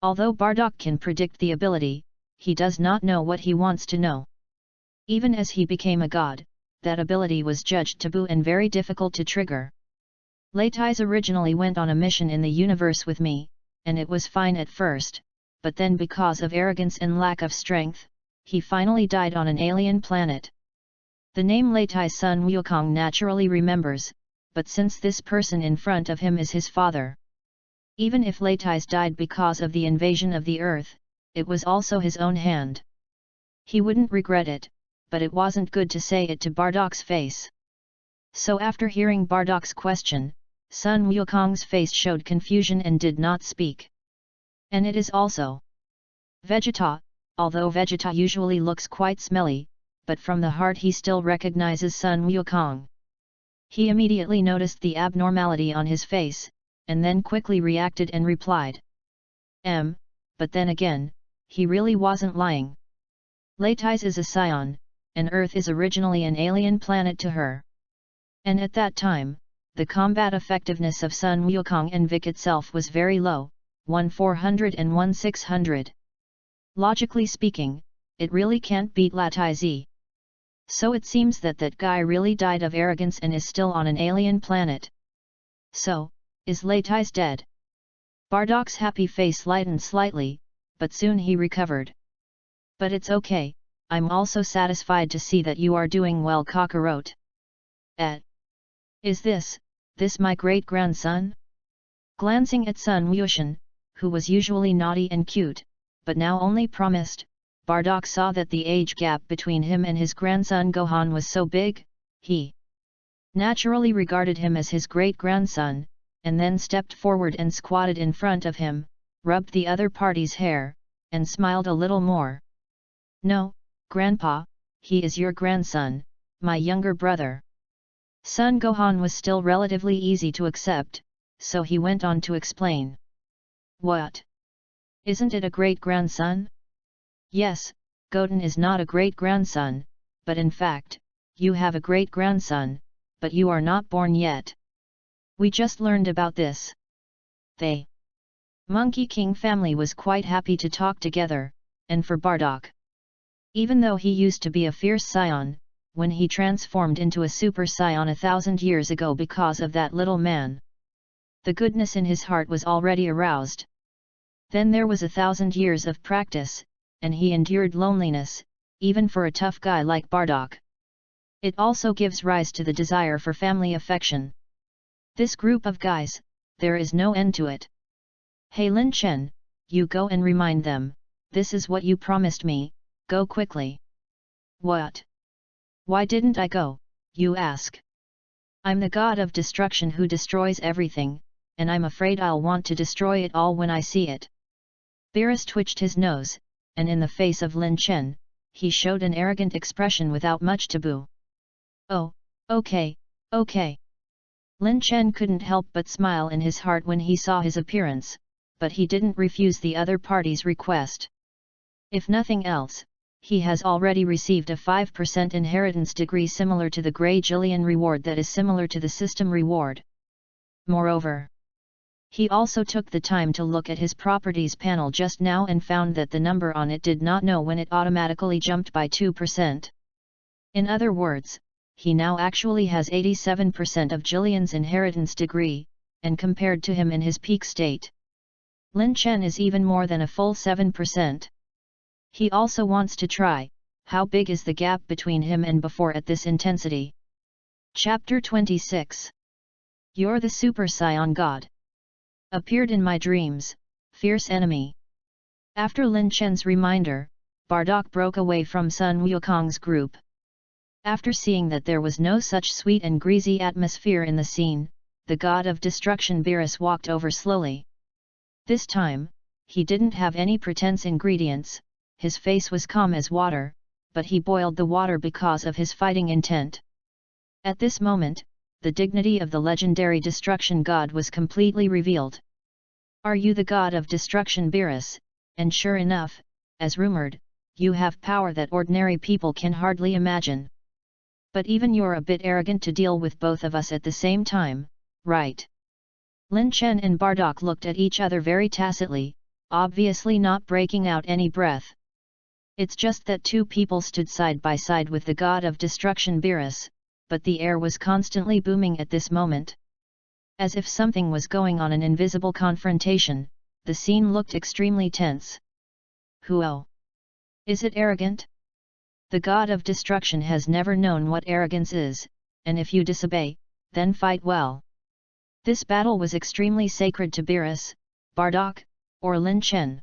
Although Bardock can predict the ability, he does not know what he wants to know. Even as he became a god, that ability was judged taboo and very difficult to trigger. Latais originally went on a mission in the universe with me, and it was fine at first, but then because of arrogance and lack of strength, he finally died on an alien planet. The name Latais Sun Wukong naturally remembers, but since this person in front of him is his father, even if Latais died because of the invasion of the Earth, it was also his own hand. He wouldn't regret it, but it wasn't good to say it to Bardock's face. So after hearing Bardock's question, Sun Wukong's face showed confusion and did not speak. And it is also Vegeta, although Vegeta usually looks quite smelly, but from the heart he still recognizes Sun Wukong. He immediately noticed the abnormality on his face, and then quickly reacted and replied. But then again, he really wasn't lying. Leitais is a scion, and Earth is originally an alien planet to her. And at that time, the combat effectiveness of Sun Wukong and Vic itself was very low, 1/400 and 1/600. Logically speaking, it really can't beat Leitais. So it seems that that guy really died of arrogance and is still on an alien planet. So, is Leitais dead? Bardock's happy face lightened slightly, but soon he recovered. But it's okay, I'm also satisfied to see that you are doing well, Kakarot. Is this my great-grandson? Glancing at Sun Wushan, who was usually naughty and cute, but now only promised, Bardock saw that the age gap between him and his grandson Gohan was so big, he naturally regarded him as his great-grandson, and then stepped forward and squatted in front of him, rubbed the other party's hair, and smiled a little more. No, Grandpa, he is your grandson, my younger brother. Son Gohan was still relatively easy to accept, so he went on to explain. What? Isn't it a great-grandson? Yes, Goten is not a great-grandson, but in fact, you have a great-grandson, but you are not born yet. We just learned about this. The Monkey King family was quite happy to talk together, and for Bardock. Even though he used to be a fierce scion, when he transformed into a super scion 1,000 years ago because of that little man, the goodness in his heart was already aroused. Then there was 1,000 years of practice, and he endured loneliness, even for a tough guy like Bardock. It also gives rise to the desire for family affection. This group of guys, there is no end to it. Hey Lin Chen, you go and remind them, this is what you promised me, go quickly. What? Why didn't I go, you ask? I'm the god of destruction who destroys everything, and I'm afraid I'll want to destroy it all when I see it. Beerus twitched his nose, and in the face of Lin Chen, he showed an arrogant expression without much taboo. Oh, okay. Lin Chen couldn't help but smile in his heart when he saw his appearance, but he didn't refuse the other party's request. If nothing else, he has already received a 5% inheritance degree similar to the Grey Jillian reward that is similar to the system reward. Moreover, he also took the time to look at his properties panel just now and found that the number on it did not know when it automatically jumped by 2%. In other words, he now actually has 87% of Jillian's inheritance degree, and compared to him in his peak state, Lin Chen is even more than a full 7%. He also wants to try, how big is the gap between him and before at this intensity. Chapter 26. You're the Super Saiyan God. Appeared in my dreams, fierce enemy. After Lin Chen's reminder, Bardock broke away from Sun Wukong's group. After seeing that there was no such sweet and greasy atmosphere in the scene, the god of destruction Beerus walked over slowly. This time, he didn't have any pretense ingredients. His face was calm as water, but he boiled the water because of his fighting intent. At this moment, the dignity of the legendary destruction god was completely revealed. Are you the god of destruction, Beerus? And sure enough, as rumored, you have power that ordinary people can hardly imagine. But even you're a bit arrogant to deal with both of us at the same time, right? Lin Chen and Bardock looked at each other very tacitly, obviously not breaking out any breath. It's just that two people stood side by side with the god of destruction Beerus, but the air was constantly booming at this moment. As if something was going on, an invisible confrontation, the scene looked extremely tense. Whoa! Is it arrogant? The god of destruction has never known what arrogance is, and if you disobey, then fight well. This battle was extremely sacred to Beerus, Bardock, or Lin Chen.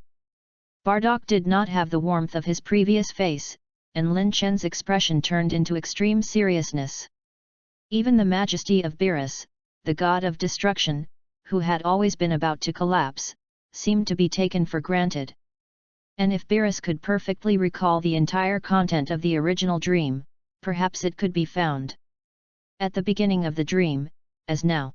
Bardock did not have the warmth of his previous face, and Lin Chen's expression turned into extreme seriousness. Even the majesty of Beerus, the god of destruction, who had always been about to collapse, seemed to be taken for granted. And if Beerus could perfectly recall the entire content of the original dream, perhaps it could be found. At the beginning of the dream, as now,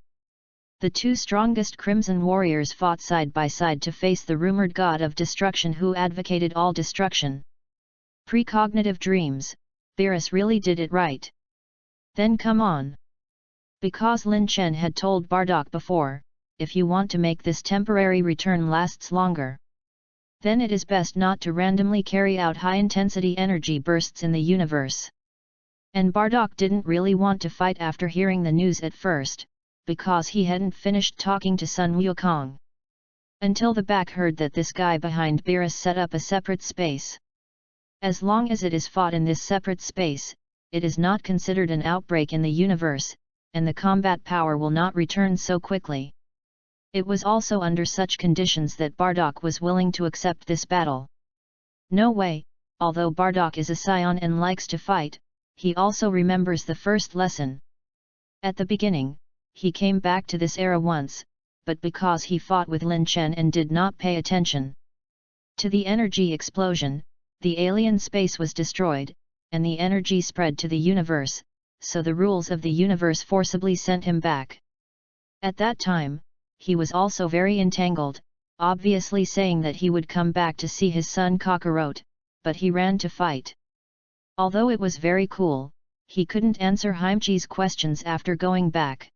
the two strongest Crimson warriors fought side by side to face the rumored god of destruction who advocated all destruction. Precognitive dreams, Beerus really did it right. Then come on. Because Lin Chen had told Bardock before, if you want to make this temporary return lasts longer, then it is best not to randomly carry out high-intensity energy bursts in the universe. And Bardock didn't really want to fight after hearing the news at first, because he hadn't finished talking to Sun Wukong. Until the back heard that this guy behind Beerus set up a separate space. As long as it is fought in this separate space, it is not considered an outbreak in the universe, and the combat power will not return so quickly. It was also under such conditions that Bardock was willing to accept this battle. No way, although Bardock is a scion and likes to fight, he also remembers the first lesson. At the beginning, he came back to this era once, but because he fought with Lin Chen and did not pay attention to the energy explosion, the alien space was destroyed, and the energy spread to the universe, so the rules of the universe forcibly sent him back. At that time, he was also very entangled, obviously saying that he would come back to see his son Kakarot, but he ran to fight. Although it was very cool, he couldn't answer Heimchi's questions after going back.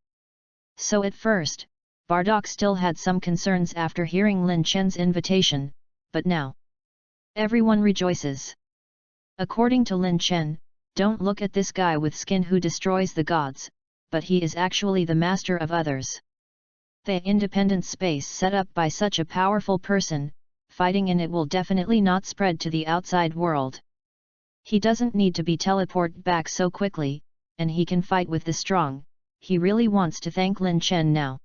So at first, Bardock still had some concerns after hearing Lin Chen's invitation, but now everyone rejoices. According to Lin Chen, don't look at this guy with skin who destroys the gods, but he is actually the master of others. The independent space set up by such a powerful person, fighting in it will definitely not spread to the outside world. He doesn't need to be teleported back so quickly, and he can fight with the strong. He really wants to thank Lin Chen now.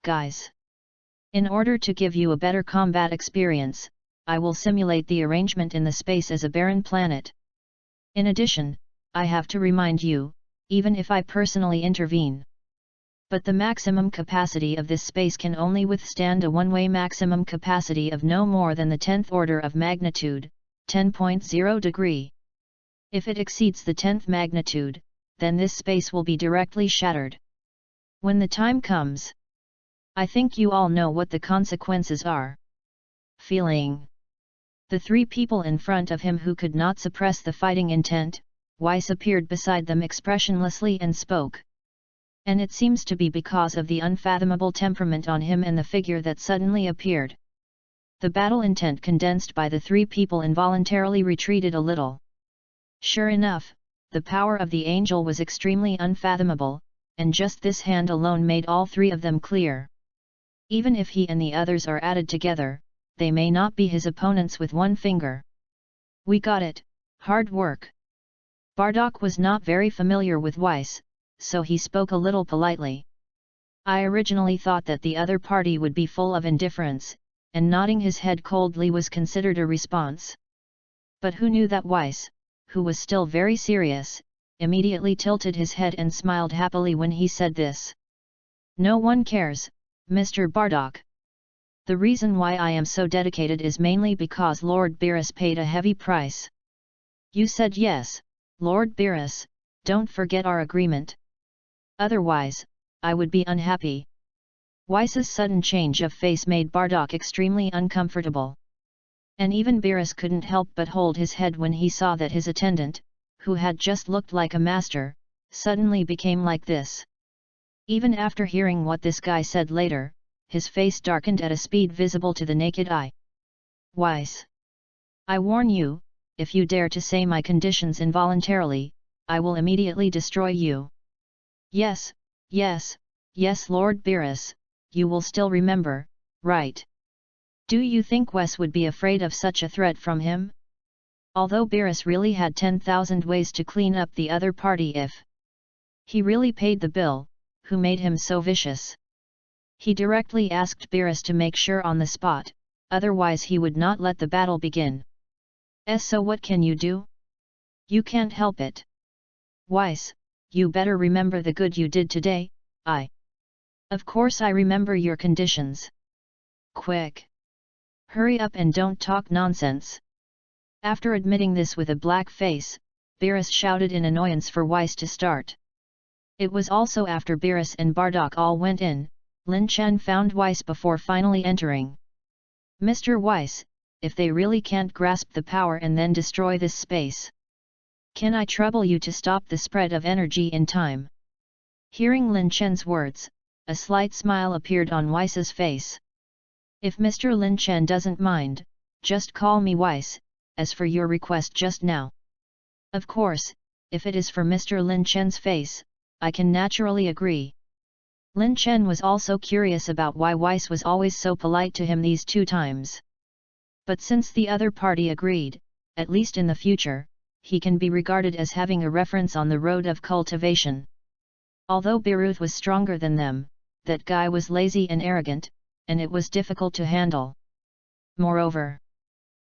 Guys, in order to give you a better combat experience, I will simulate the arrangement in the space as a barren planet. In addition, I have to remind you, even if I personally intervene. But the maximum capacity of this space can only withstand a one-way maximum capacity of no more than the 10th order of magnitude, 10.0 degree. If it exceeds the 10th magnitude, then this space will be directly shattered. When the time comes, I think you all know what the consequences are. Feeling. The three people in front of him who could not suppress the fighting intent, Weiss appeared beside them expressionlessly and spoke. And it seems to be because of the unfathomable temperament on him and the figure that suddenly appeared. The battle intent condensed by the three people involuntarily retreated a little. Sure enough, the power of the angel was extremely unfathomable, and just this hand alone made all three of them clear. Even if he and the others are added together, they may not be his opponents with one finger. We got it, hard work. Bardock was not very familiar with Weiss, so he spoke a little politely. I originally thought that the other party would be full of indifference, and nodding his head coldly was considered a response. But who knew that Weiss, who was still very serious, immediately tilted his head and smiled happily when he said this. No one cares, Mr. Bardock. The reason why I am so dedicated is mainly because Lord Beerus paid a heavy price. You said yes, Lord Beerus, don't forget our agreement. Otherwise, I would be unhappy. Weiss's sudden change of face made Bardock extremely uncomfortable. And even Beerus couldn't help but hold his head when he saw that his attendant, who had just looked like a master, suddenly became like this. Even after hearing what this guy said later, his face darkened at a speed visible to the naked eye. Weiss. I warn you, if you dare to say my conditions involuntarily, I will immediately destroy you. Yes, yes, yes, Lord Beerus, you will still remember, right? Do you think Weiss would be afraid of such a threat from him? Although Beerus really had 10,000 ways to clean up the other party if he really paid the bill, who made him so vicious? He directly asked Beerus to make sure on the spot, otherwise he would not let the battle begin. So what can you do? You can't help it. Weiss, you better remember the good you did today. Of course I remember your conditions. Quick! Hurry up and don't talk nonsense. After admitting this with a black face, Beerus shouted in annoyance for Weiss to start. It was also after Beerus and Bardock all went in, Lin Chen found Weiss before finally entering. Mr. Weiss, if they really can't grasp the power and then destroy this space, can I trouble you to stop the spread of energy in time? Hearing Lin Chen's words, a slight smile appeared on Weiss's face. If Mr. Lin Chen doesn't mind, just call me Weiss, as for your request just now. Of course, if it is for Mr. Lin Chen's face, I can naturally agree. Lin Chen was also curious about why Weiss was always so polite to him these 2 times. But since the other party agreed, at least in the future, he can be regarded as having a reference on the road of cultivation. Although Beerus was stronger than them, that guy was lazy and arrogant, and it was difficult to handle. Moreover,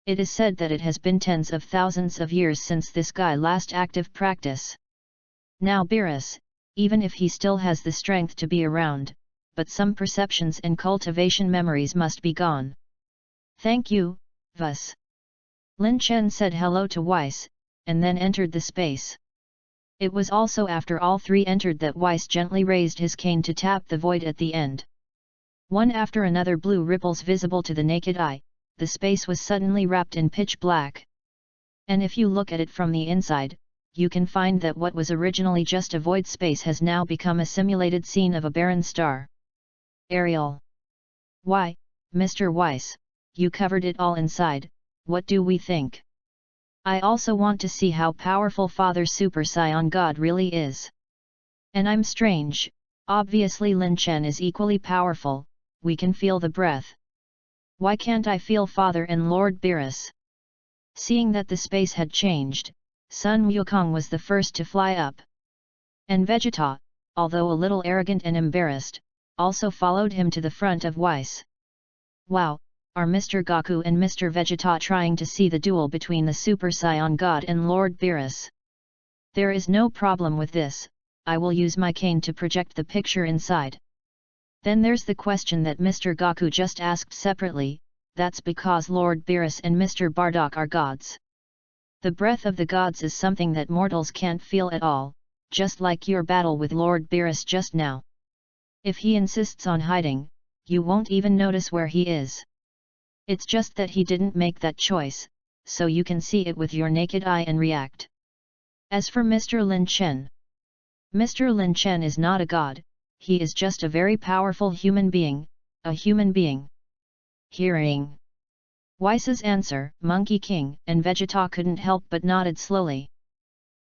it is said that it has been tens of thousands of years since this guy last active practice. Now Beerus, even if he still has the strength to be around, but some perceptions and cultivation memories must be gone. Thank you, Vus. Lin Chen said hello to Weiss, and then entered the space. It was also after all 3 entered that Weiss gently raised his cane to tap the void at the end. One after another blue ripples visible to the naked eye, the space was suddenly wrapped in pitch black. And if you look at it from the inside, you can find that what was originally just a void space has now become a simulated scene of a barren star. Ariel. Why, Mr. Weiss, you covered it all inside, what do we think? I also want to see how powerful Father Super Saiyan God really is. And I'm strange, obviously Lin Chen is equally powerful, we can feel the breath. Why can't I feel Father and Lord Beerus? Seeing that the space had changed, Sun Wukong was the first to fly up. And Vegeta, although a little arrogant and embarrassed, also followed him to the front of Weiss. Wow! Are Mr. Goku and Mr. Vegeta trying to see the duel between the Super Saiyan God and Lord Beerus? There is no problem with this, I will use my cane to project the picture inside. Then there's the question that Mr. Goku just asked separately, that's because Lord Beerus and Mr. Bardock are gods. The breath of the gods is something that mortals can't feel at all, just like your battle with Lord Beerus just now. If he insists on hiding, you won't even notice where he is. It's just that he didn't make that choice, so you can see it with your naked eye and react. As for Mr. Lin Chen, Mr. Lin Chen is not a god, he is just a very powerful human being, a human being. Hearing Weiss's answer, Monkey King and Vegeta couldn't help but nodded slowly.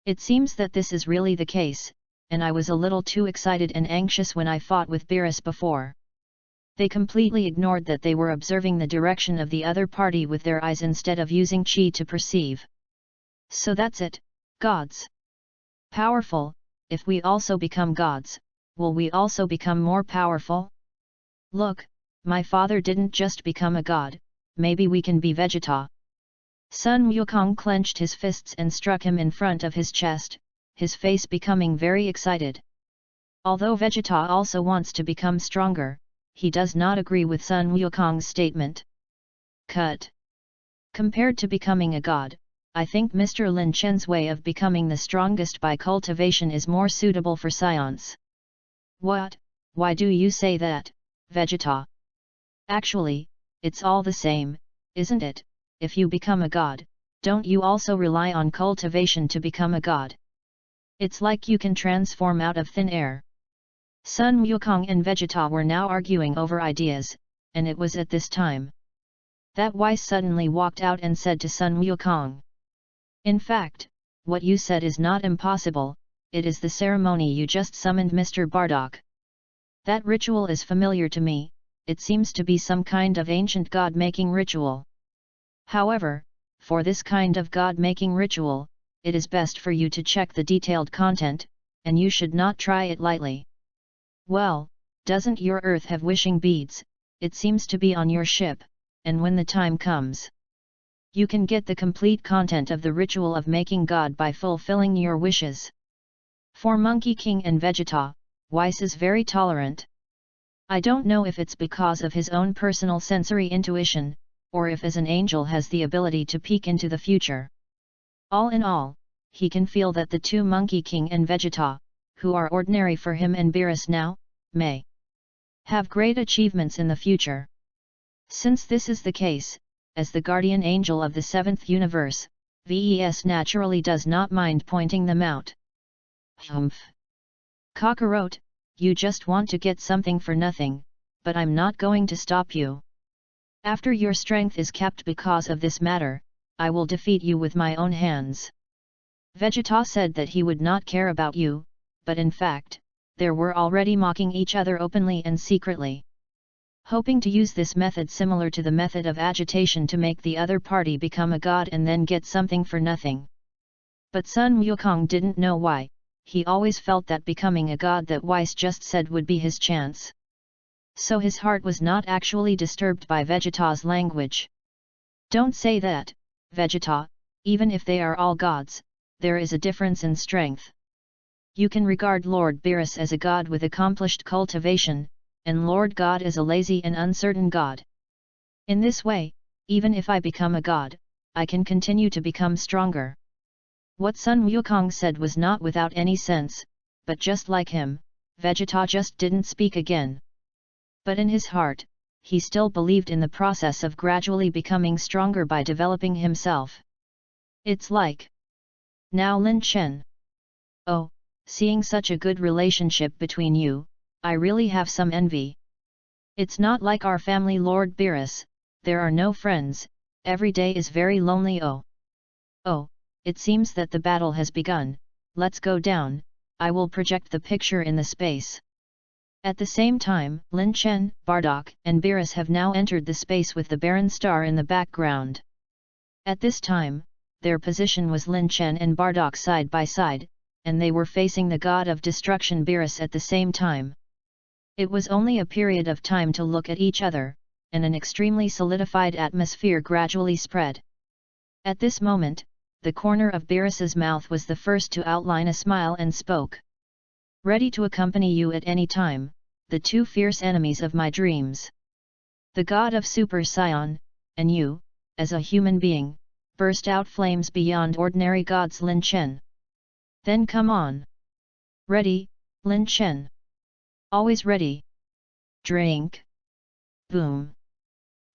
It seems that this is really the case, and I was a little too excited and anxious when I fought with Beerus before. They completely ignored that they were observing the direction of the other party with their eyes instead of using chi to perceive. So that's it, gods. Powerful, if we also become gods, will we also become more powerful? Look, my father didn't just become a god, maybe we can be Vegeta. Sun Wukong clenched his fists and struck him in front of his chest, his face becoming very excited. Although Vegeta also wants to become stronger, he does not agree with Sun Wukong's statement. Cut. Compared to becoming a god, I think Mr. Lin Chen's way of becoming the strongest by cultivation is more suitable for science. What? Why do you say that, Vegeta? Actually, it's all the same, isn't it? If you become a god, don't you also rely on cultivation to become a god? It's like you can transform out of thin air. Sun Wukong and Vegeta were now arguing over ideas, and it was at this time that Weiss suddenly walked out and said to Sun Wukong, "In fact, what you said is not impossible, it is the ceremony you just summoned Mr. Bardock. That ritual is familiar to me, it seems to be some kind of ancient god-making ritual. However, for this kind of god-making ritual, it is best for you to check the detailed content, and you should not try it lightly. Well, doesn't your earth have wishing beads? It seems to be on your ship, and when the time comes, you can get the complete content of the ritual of making God by fulfilling your wishes. For Monkey King and Vegeta, Weiss is very tolerant. I don't know if it's because of his own personal sensory intuition, or if as an angel has the ability to peek into the future. All in all, he can feel that the two Monkey King and Vegeta, who are ordinary for him and Beerus now, may have great achievements in the future. Since this is the case, as the guardian angel of the seventh universe, VES naturally does not mind pointing them out. Humph! Kakarot, you just want to get something for nothing, but I'm not going to stop you. After your strength is capped because of this matter, I will defeat you with my own hands. Vegeta said that he would not care about you, but in fact, they were already mocking each other openly and secretly. Hoping to use this method similar to the method of agitation to make the other party become a god and then get something for nothing. But Sun Wukong didn't know why, he always felt that becoming a god that Weiss just said would be his chance. So his heart was not actually disturbed by Vegeta's language. Don't say that, Vegeta, even if they are all gods, there is a difference in strength. You can regard Lord Beerus as a god with accomplished cultivation, and Lord God as a lazy and uncertain god. In this way, even if I become a god, I can continue to become stronger. What Sun Wukong said was not without any sense, but just like him, Vegeta just didn't speak again. But in his heart, he still believed in the process of gradually becoming stronger by developing himself. It's like... Now Lin Chen. Oh, seeing such a good relationship between you, I really have some envy. It's not like our family Lord Beerus, there are no friends, every day is very lonely. Oh, it seems that the battle has begun, let's go down, I will project the picture in the space. At the same time, Lin Chen, Bardock and Beerus have now entered the space with the barren star in the background. At this time, their position was Lin Chen and Bardock side by side, and they were facing the god of destruction Beerus at the same time. It was only a period of time to look at each other, and an extremely solidified atmosphere gradually spread. At this moment, the corner of Beerus's mouth was the first to outline a smile and spoke. Ready to accompany you at any time, the two fierce enemies of my dreams. The god of Super Saiyan, and you, as a human being, burst out flames beyond ordinary gods. Lin Chen. Then come on. Ready, Lin Chen. Always ready. Drink. Boom.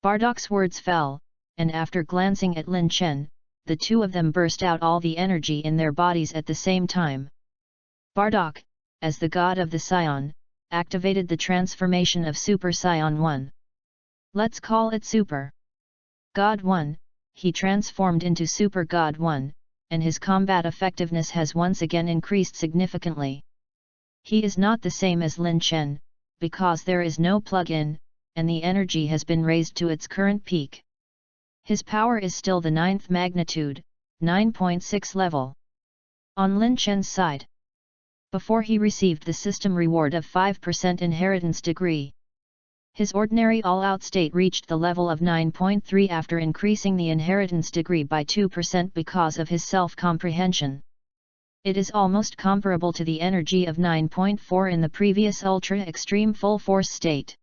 Bardock's words fell, and after glancing at Lin Chen, the two of them burst out all the energy in their bodies at the same time. Bardock, as the god of the Saiyan, activated the transformation of Super Saiyan 1. Let's call it Super God 1, he transformed into Super God 1, and his combat effectiveness has once again increased significantly. He is not the same as Lin Chen, because there is no plug-in, and the energy has been raised to its current peak. His power is still the 9th magnitude, 9.6 level. On Lin Chen's side, before he received the system reward of 5% inheritance degree, his ordinary all-out state reached the level of 9.3 after increasing the inheritance degree by 2% because of his self-comprehension. It is almost comparable to the energy of 9.4 in the previous ultra-extreme full-force state.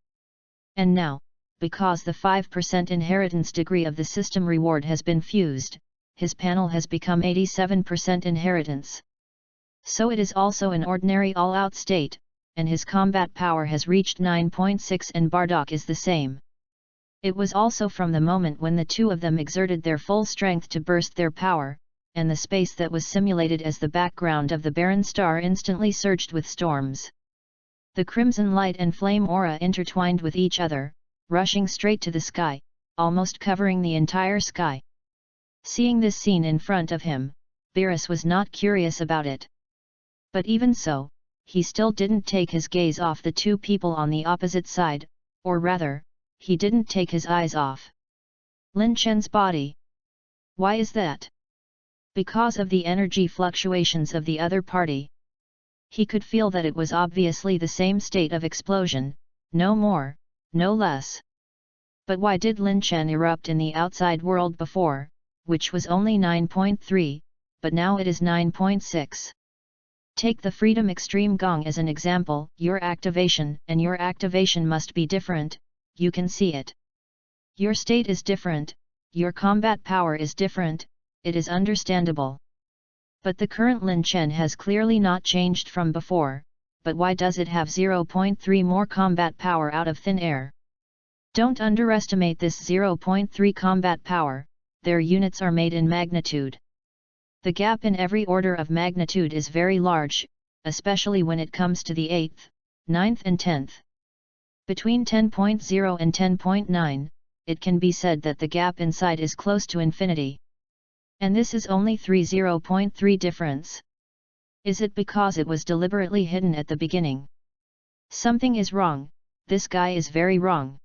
And now, because the 5% inheritance degree of the system reward has been fused, his panel has become 87% inheritance. So it is also an ordinary all-out state, and his combat power has reached 9.6 and Bardock is the same. It was also from the moment when the two of them exerted their full strength to burst their power, and the space that was simulated as the background of the barren star instantly surged with storms. The crimson light and flame aura intertwined with each other, rushing straight to the sky, almost covering the entire sky. Seeing this scene in front of him, Beerus was not curious about it. But even so, he still didn't take his gaze off the two people on the opposite side, or rather, he didn't take his eyes off Lin Chen's body. Why is that? Because of the energy fluctuations of the other party. He could feel that it was obviously the same state of explosion, no more, no less. But why did Lin Chen erupt in the outside world before, which was only 9.3, but now it is 9.6? Take the Freedom Extreme Gong as an example. Your activation and your activation must be different, you can see it. Your state is different, your combat power is different, it is understandable. But the current Lin Chen has clearly not changed from before, but why does it have 0.3 more combat power out of thin air? Don't underestimate this 0.3 combat power, their units are made in magnitude. The gap in every order of magnitude is very large, especially when it comes to the 8th, 9th and 10th. Between 10.0 and 10.9, it can be said that the gap inside is close to infinity. And this is only 0.3 difference. Is it because it was deliberately hidden at the beginning? Something is wrong, this guy is very wrong.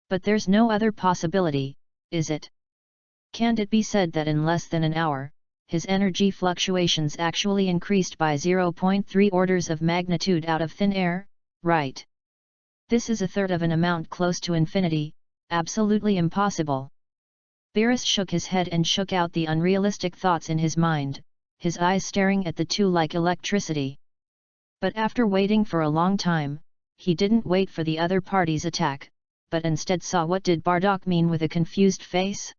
But there's no other possibility, is it? Can't it be said that in less than an hour, his energy fluctuations actually increased by 0.3 orders of magnitude out of thin air, right? This is a third of an amount close to infinity, absolutely impossible. Beerus shook his head and shook out the unrealistic thoughts in his mind, his eyes staring at the two like electricity. But after waiting for a long time, he didn't wait for the other party's attack, but instead saw what did Bardock mean with a confused face?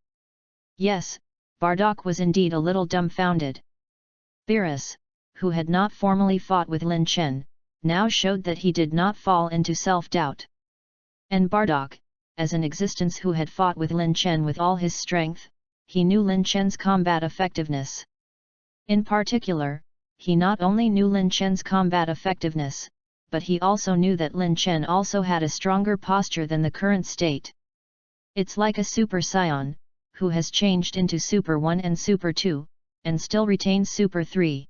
Yes, Bardock was indeed a little dumbfounded. Beerus, who had not formally fought with Lin Chen, now showed that he did not fall into self-doubt. And Bardock, as an existence who had fought with Lin Chen with all his strength, he knew Lin Chen's combat effectiveness. In particular, he not only knew Lin Chen's combat effectiveness, but he also knew that Lin Chen also had a stronger posture than the current state. It's like a Super Saiyan, who has changed into Super 1 and Super 2, and still retains Super 3.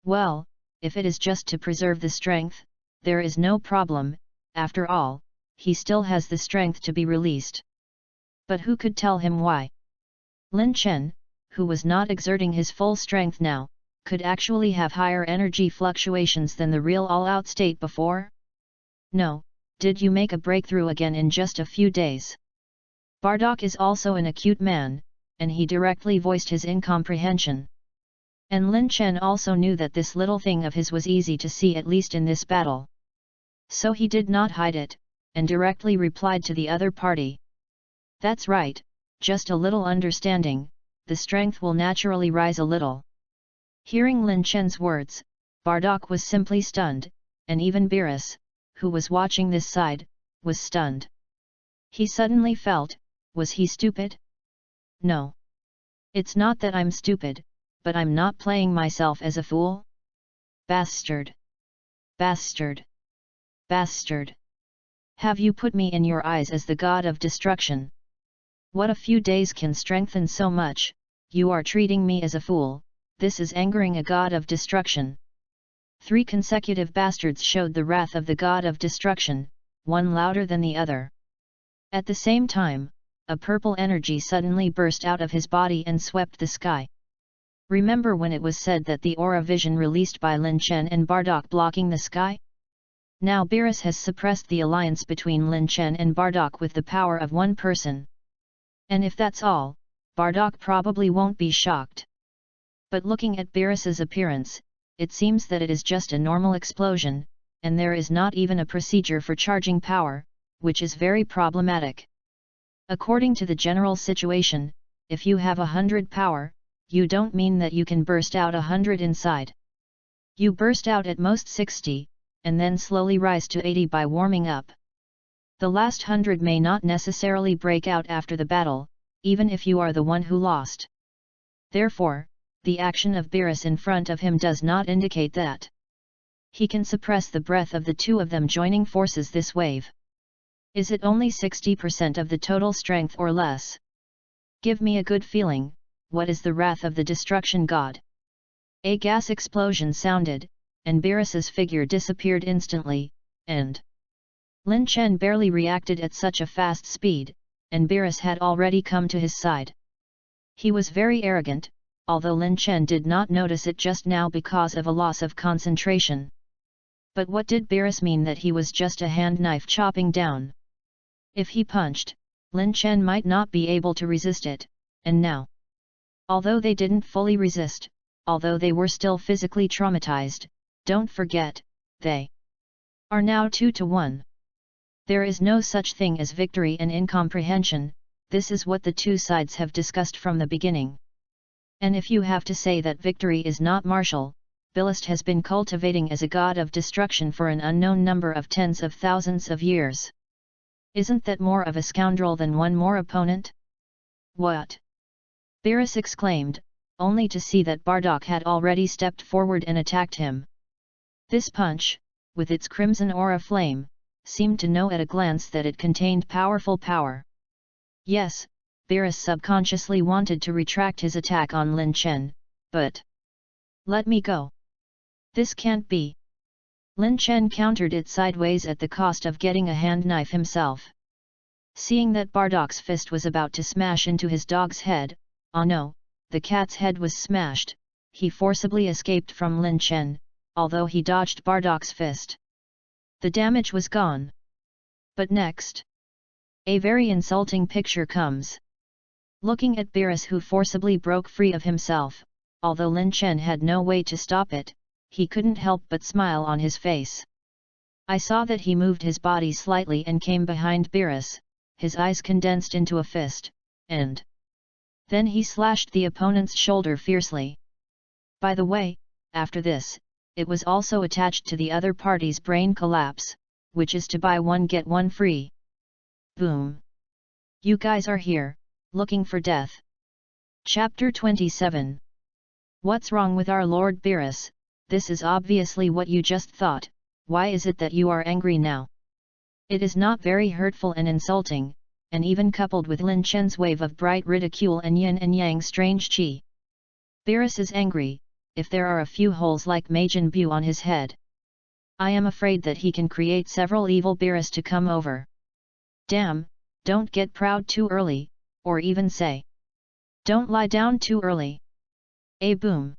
Well, if it is just to preserve the strength, there is no problem, after all, he still has the strength to be released. But who could tell him why? Lin Chen, who was not exerting his full strength now, could actually have higher energy fluctuations than the real all-out state before? No, did you make a breakthrough again in just a few days? Bardock is also an acute man, and he directly voiced his incomprehension. And Lin Chen also knew that this little thing of his was easy to see at least in this battle. So he did not hide it, and directly replied to the other party. That's right, just a little understanding, the strength will naturally rise a little. Hearing Lin Chen's words, Bardock was simply stunned, and even Beerus, who was watching this side, was stunned. He suddenly felt, was he stupid? No. It's not that I'm stupid, but I'm not playing myself as a fool? Bastard! Bastard! Bastard! Have you put me in your eyes as the god of destruction? What a few days can strengthen so much, you are treating me as a fool, this is angering a god of destruction. 3 consecutive bastards showed the wrath of the god of destruction, one louder than the other. At the same time, a purple energy suddenly burst out of his body and swept the sky. Remember when it was said that the aura vision released by Lin Chen and Bardock blocking the sky? Now Beerus has suppressed the alliance between Lin Chen and Bardock with the power of one person. And if that's all, Bardock probably won't be shocked. But looking at Beerus's appearance, it seems that it is just a normal explosion, and there is not even a procedure for charging power, which is very problematic. According to the general situation, if you have 100 power, you don't mean that you can burst out 100 inside. You burst out at most 60, and then slowly rise to 80 by warming up. The last 100 may not necessarily break out after the battle, even if you are the one who lost. Therefore, the action of Beerus in front of him does not indicate that he can suppress the breath of the two of them joining forces this wave. Is it only 60% of the total strength or less? Give me a good feeling, what is the wrath of the destruction god? A gas explosion sounded, and Beerus's figure disappeared instantly, and Lin Chen barely reacted at such a fast speed, and Beerus had already come to his side. He was very arrogant, although Lin Chen did not notice it just now because of a loss of concentration. But what did Beerus mean that he was just a hand knife chopping down? If he punched, Lin Chen might not be able to resist it, and now, although they didn't fully resist, although they were still physically traumatized, don't forget, they are now 2-1. There is no such thing as victory and incomprehension, this is what the two sides have discussed from the beginning. And if you have to say that victory is not martial, Billist has been cultivating as a god of destruction for an unknown number of tens of thousands of years. Isn't that more of a scoundrel than one more opponent? What? Beerus exclaimed, only to see that Bardock had already stepped forward and attacked him. This punch, with its crimson aura flame, seemed to know at a glance that it contained powerful power. Yes, Beerus subconsciously wanted to retract his attack on Lin Chen, but... Let me go. This can't be. Lin Chen countered it sideways at the cost of getting a hand knife himself. Seeing that Bardock's fist was about to smash into his dog's head, oh no, the cat's head was smashed, he forcibly escaped from Lin Chen, although he dodged Bardock's fist. The damage was gone. But next, a very insulting picture comes. Looking at Beerus, who forcibly broke free of himself, although Lin Chen had no way to stop it, he couldn't help but smile on his face. I saw that he moved his body slightly and came behind Beerus, his eyes condensed into a fist, and then he slashed the opponent's shoulder fiercely. By the way, after this, it was also attached to the other party's brain collapse, which is to buy one get one free. Boom! You guys are here, looking for death. Chapter 27. What's wrong with our Lord Beerus? This is obviously what you just thought, why is it that you are angry now? It is not very hurtful and insulting, and even coupled with Lin Chen's wave of bright ridicule and yin and yang strange chi. Beerus is angry, if there are a few holes like Majin Bu on his head. I am afraid that he can create several evil Beerus to come over. Damn, don't get proud too early, or even say, don't lie down too early. A boom!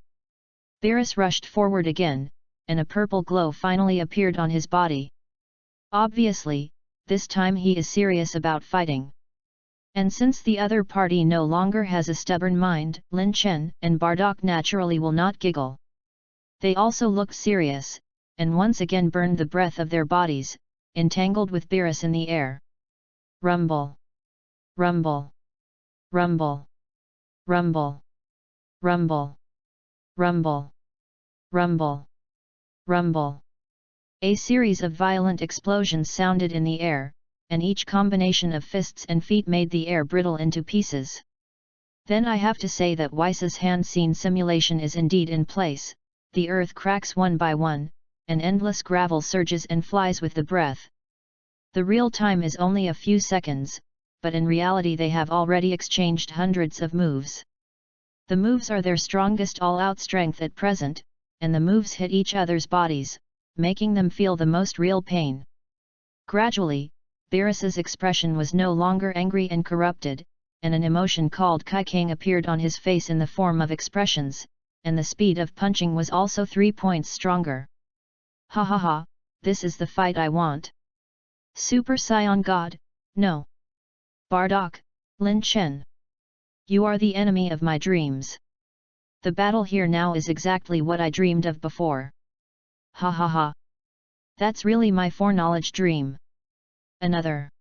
Beerus rushed forward again, and a purple glow finally appeared on his body. Obviously, this time he is serious about fighting. And since the other party no longer has a stubborn mind, Lin Chen and Bardock naturally will not giggle. They also looked serious, and once again burned the breath of their bodies, entangled with Beerus in the air. Rumble! Rumble! Rumble! Rumble! Rumble! Rumble! Rumble! Rumble! A series of violent explosions sounded in the air, and each combination of fists and feet made the air brittle into pieces. Then I have to say that Weiss's hand scene simulation is indeed in place, the earth cracks one by one, and endless gravel surges and flies with the breath. The real time is only a few seconds, but in reality they have already exchanged hundreds of moves. The moves are their strongest all-out strength at present, and the moves hit each other's bodies, making them feel the most real pain. Gradually, Beerus's expression was no longer angry and corrupted, and an emotion called Kaikang appeared on his face in the form of expressions, and the speed of punching was also 3 points stronger. Ha ha ha, this is the fight I want. Super Saiyan God, no. Bardock, Lin Chen. You are the enemy of my dreams. The battle here now is exactly what I dreamed of before. Ha ha ha. That's really my foreknowledge dream. Another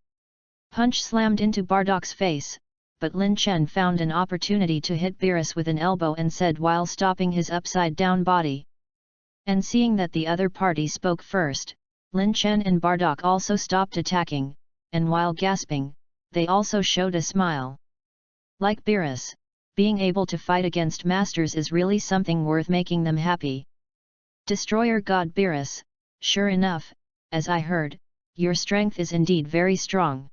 punch slammed into Bardock's face, but Lin Chen found an opportunity to hit Beerus with an elbow and said while stopping his upside-down body. And seeing that the other party spoke first, Lin Chen and Bardock also stopped attacking, and while gasping, they also showed a smile. Like Beerus, being able to fight against masters is really something worth making them happy. Destroyer God Beerus, sure enough, as I heard, your strength is indeed very strong.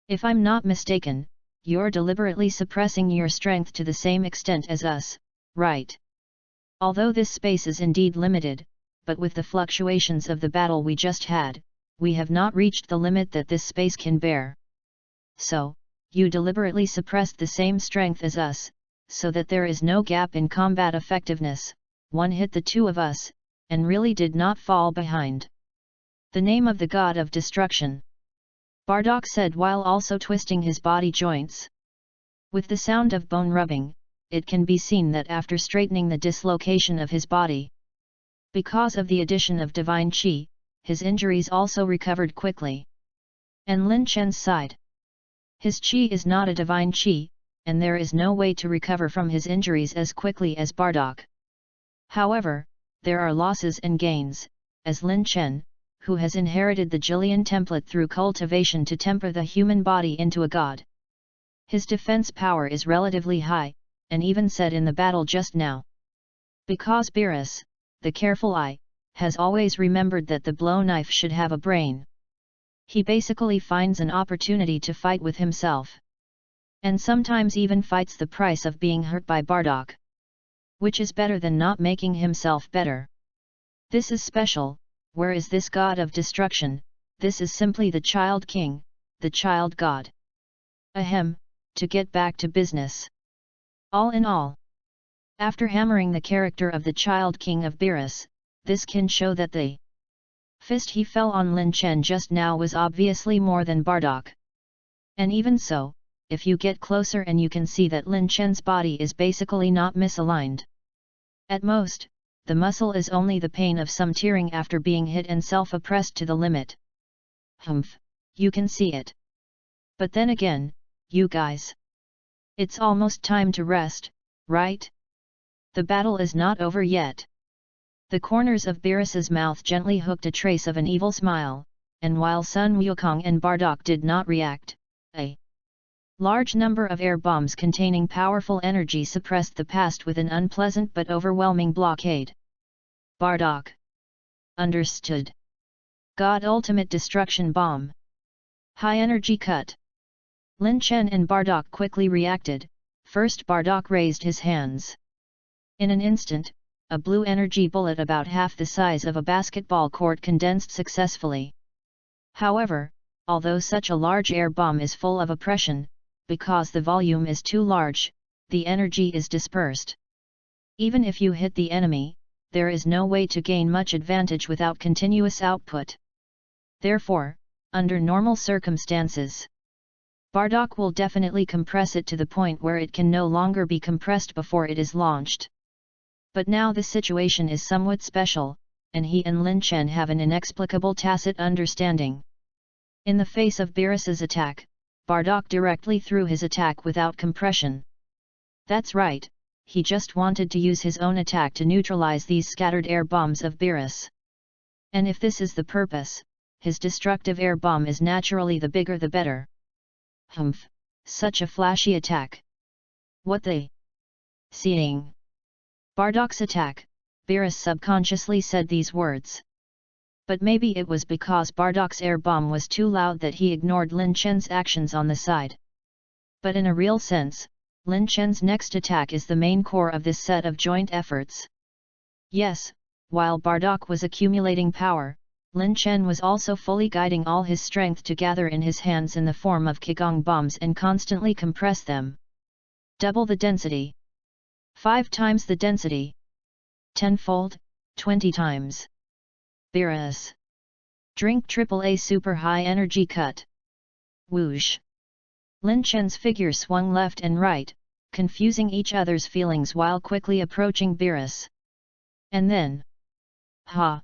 If I'm not mistaken, you're deliberately suppressing your strength to the same extent as us, right? Although this space is indeed limited, but with the fluctuations of the battle we just had, we have not reached the limit that this space can bear. So, you deliberately suppressed the same strength as us, so that there is no gap in combat effectiveness, one hit the two of us, and really did not fall behind. The name of the god of destruction. Bardock said while also twisting his body joints. With the sound of bone rubbing, it can be seen that after straightening the dislocation of his body, because of the addition of divine qi, his injuries also recovered quickly. And Lin Chen's sighed. His qi is not a divine qi, and there is no way to recover from his injuries as quickly as Bardock. However, there are losses and gains, as Lin Chen, who has inherited the Jillian template through cultivation to temper the human body into a god. His defense power is relatively high, and even said in the battle just now. Because Beerus, the careful eye, has always remembered that the blow knife should have a brain. He basically finds an opportunity to fight with himself. And sometimes even fights the price of being hurt by Bardock. Which is better than not making himself better. This is special. Where is this god of destruction? This is simply the child king, the child god. Ahem, to get back to business. All in all, after hammering the character of the child king of Beerus, this can show that the fist he fell on Lin Chen just now was obviously more than Bardock. And even so, if you get closer and you can see that Lin Chen's body is basically not misaligned. At most, the muscle is only the pain of some tearing after being hit and self-oppressed to the limit. Humph, you can see it. But then again, you guys. It's almost time to rest, right? The battle is not over yet. The corners of Beerus's mouth gently hooked a trace of an evil smile, and while Sun Wukong and Bardock did not react, a large number of air bombs containing powerful energy suppressed the past with an unpleasant but overwhelming blockade. Bardock. Understood. God Ultimate Destruction Bomb. High Energy Cut. Lin Chen and Bardock quickly reacted. First Bardock raised his hands. In an instant, a blue energy bullet about half the size of a basketball court condensed successfully. However, although such a large air bomb is full of oppression, because the volume is too large, the energy is dispersed. Even if you hit the enemy, there is no way to gain much advantage without continuous output. Therefore, under normal circumstances, Bardock will definitely compress it to the point where it can no longer be compressed before it is launched. But now the situation is somewhat special, and he and Lin Chen have an inexplicable tacit understanding. In the face of Beerus's attack, Bardock directly threw his attack without compression. That's right, he just wanted to use his own attack to neutralize these scattered air bombs of Beerus. And if this is the purpose, his destructive air bomb is naturally the bigger the better. Humph, such a flashy attack. What the? Seeing Bardock's attack, Beerus subconsciously said these words. But maybe it was because Bardock's air bomb was too loud that he ignored Lin Chen's actions on the side. But in a real sense, Lin Chen's next attack is the main core of this set of joint efforts. Yes, while Bardock was accumulating power, Lin Chen was also fully guiding all his strength to gather in his hands in the form of Qigong bombs and constantly compress them. Double the density. 5 times the density. 10-fold, 20 times. Beerus. Drink AAA Super High Energy Cut. Whoosh. Lin Chen's figure swung left and right, confusing each other's feelings while quickly approaching Beerus. And then... ha!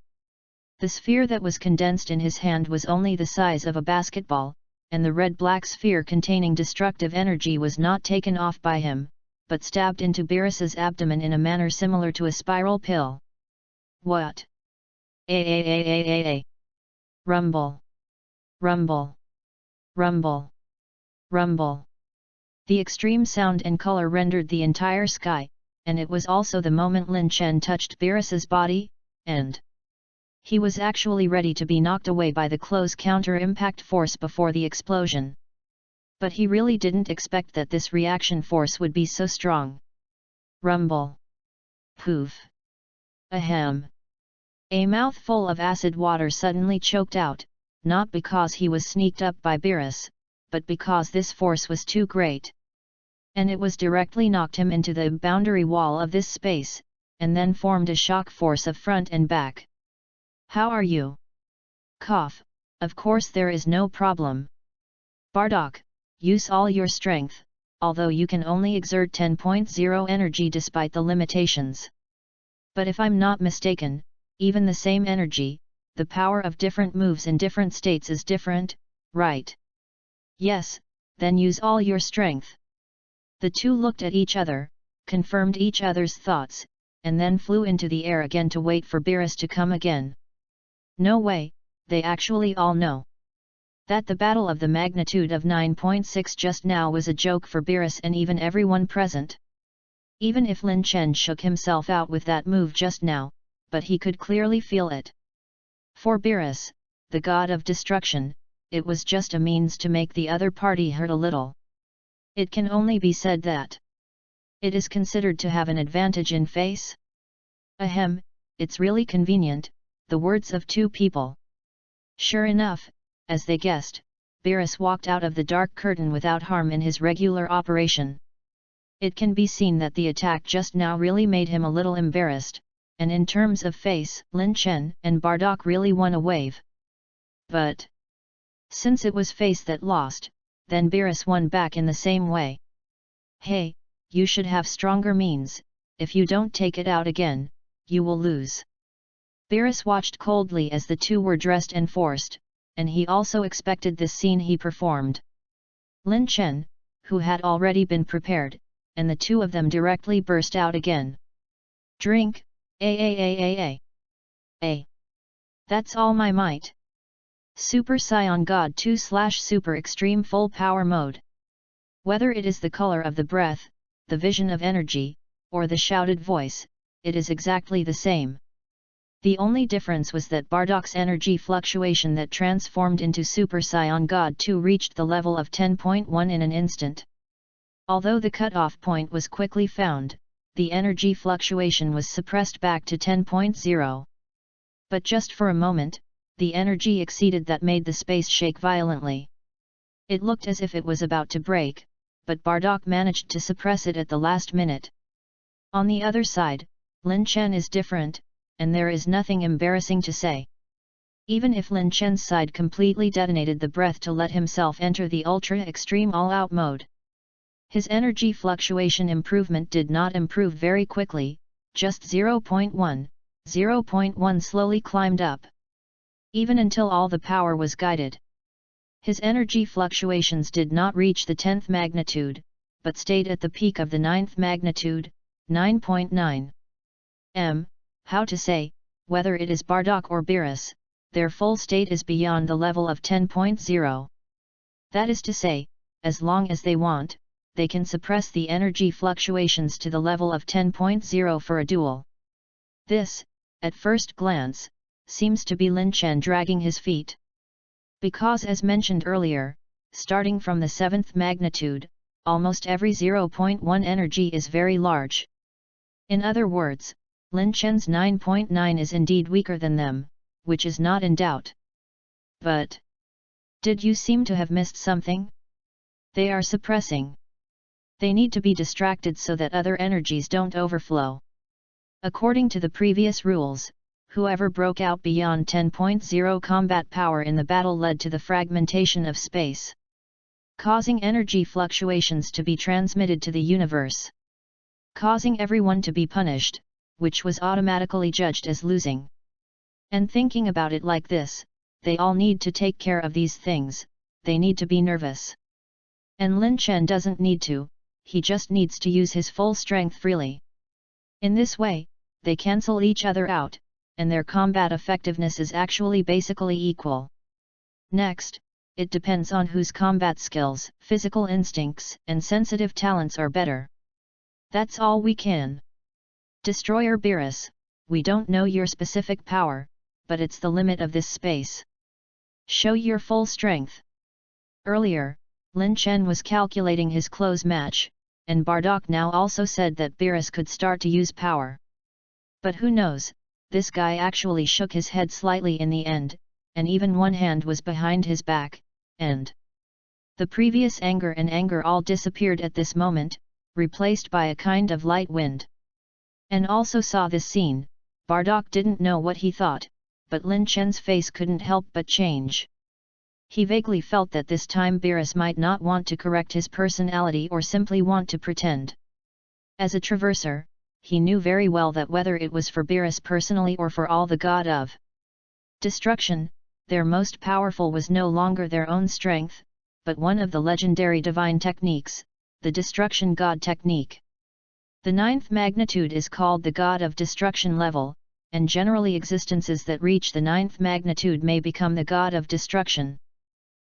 The sphere that was condensed in his hand was only the size of a basketball, and the red-black sphere containing destructive energy was not taken off by him, but stabbed into Beerus's abdomen in a manner similar to a spiral pill. What? Rumble. Rumble. Rumble. Rumble. The extreme sound and color rendered the entire sky, and it was also the moment Lin Chen touched Beerus's body, and he was actually ready to be knocked away by the close counter-impact force before the explosion. But he really didn't expect that this reaction force would be so strong. Rumble. Poof. Ahem. A mouthful of acid water suddenly choked out, not because he was sneaked up by Beerus, but because this force was too great. And it was directly knocked him into the boundary wall of this space, and then formed a shock force of front and back. How are you? Cough, of course there is no problem. Bardock, use all your strength, although you can only exert 10.0 energy despite the limitations. But if I'm not mistaken, even the same energy, the power of different moves in different states is different, right? Yes, then use all your strength. The two looked at each other, confirmed each other's thoughts, and then flew into the air again to wait for Beerus to come again. No way, they actually all know that the battle of the magnitude of 9.6 just now was a joke for Beerus and even everyone present. Even if Lin Chen shook himself out with that move just now, but he could clearly feel it. For Beerus, the god of destruction, it was just a means to make the other party hurt a little. It can only be said that it is considered to have an advantage in face. Ahem, it's really convenient, the words of two people. Sure enough, as they guessed, Beerus walked out of the dark curtain without harm in his regular operation. It can be seen that the attack just now really made him a little embarrassed, and in terms of face, Lin Chen and Bardock really won a wave. But since it was face that lost, then Beerus won back in the same way. Hey, you should have stronger means, if you don't take it out again, you will lose. Beerus watched coldly as the two were dressed and forced, and he also expected this scene he performed. Lin Chen, who had already been prepared, and the two of them directly burst out again. Drink, a. That's all my might. Super Saiyan God 2/Super Extreme Full Power Mode. Whether it is the color of the breath, the vision of energy, or the shouted voice, it is exactly the same. The only difference was that Bardock's energy fluctuation that transformed into Super Saiyan God 2 reached the level of 10.1 in an instant. Although the cutoff point was quickly found, the energy fluctuation was suppressed back to 10.0. But just for a moment, the energy exceeded that made the space shake violently. It looked as if it was about to break, but Bardock managed to suppress it at the last minute. On the other side, Lin Chen is different, and there is nothing embarrassing to say. Even if Lin Chen's side completely detonated the breath to let himself enter the ultra-extreme all-out mode, his energy fluctuation improvement did not improve very quickly, just 0.1, 0.1 slowly climbed up. Even until all the power was guided. His energy fluctuations did not reach the 10th magnitude, but stayed at the peak of the 9th magnitude, 9.9. How to say, whether it is Bardock or Beerus, their full state is beyond the level of 10.0. That is to say, as long as they want, they can suppress the energy fluctuations to the level of 10.0 for a duel. This, at first glance, seems to be Lin Chen dragging his feet. Because as mentioned earlier, starting from the 7th magnitude, almost every 0.1 energy is very large. In other words, Lin Chen's 9.9 is indeed weaker than them, which is not in doubt. But did you seem to have missed something? They are suppressing. They need to be distracted so that other energies don't overflow. According to the previous rules, whoever broke out beyond 10.0 combat power in the battle led to the fragmentation of space, causing energy fluctuations to be transmitted to the universe, causing everyone to be punished, which was automatically judged as losing. And thinking about it like this, they all need to take care of these things, they need to be nervous. And Lin Chen doesn't need to, he just needs to use his full strength freely. In this way, they cancel each other out, and their combat effectiveness is actually basically equal. Next, it depends on whose combat skills, physical instincts, and sensitive talents are better. That's all we can. Destroyer Beerus, we don't know your specific power, but it's the limit of this space. Show your full strength. Earlier, Lin Chen was calculating his close match, and Bardock now also said that Beerus could start to use power. But who knows, this guy actually shook his head slightly in the end, and even one hand was behind his back, and the previous anger and anger all disappeared at this moment, replaced by a kind of light wind. And also saw this scene, Bardock didn't know what he thought, but Lin Chen's face couldn't help but change. He vaguely felt that this time Beerus might not want to correct his personality or simply want to pretend. As a traverser, he knew very well that whether it was for Beerus personally or for all the god of destruction, their most powerful was no longer their own strength, but one of the legendary divine techniques, the destruction god technique. The 9th magnitude is called the god of destruction level, and generally existences that reach the 9th magnitude may become the god of destruction.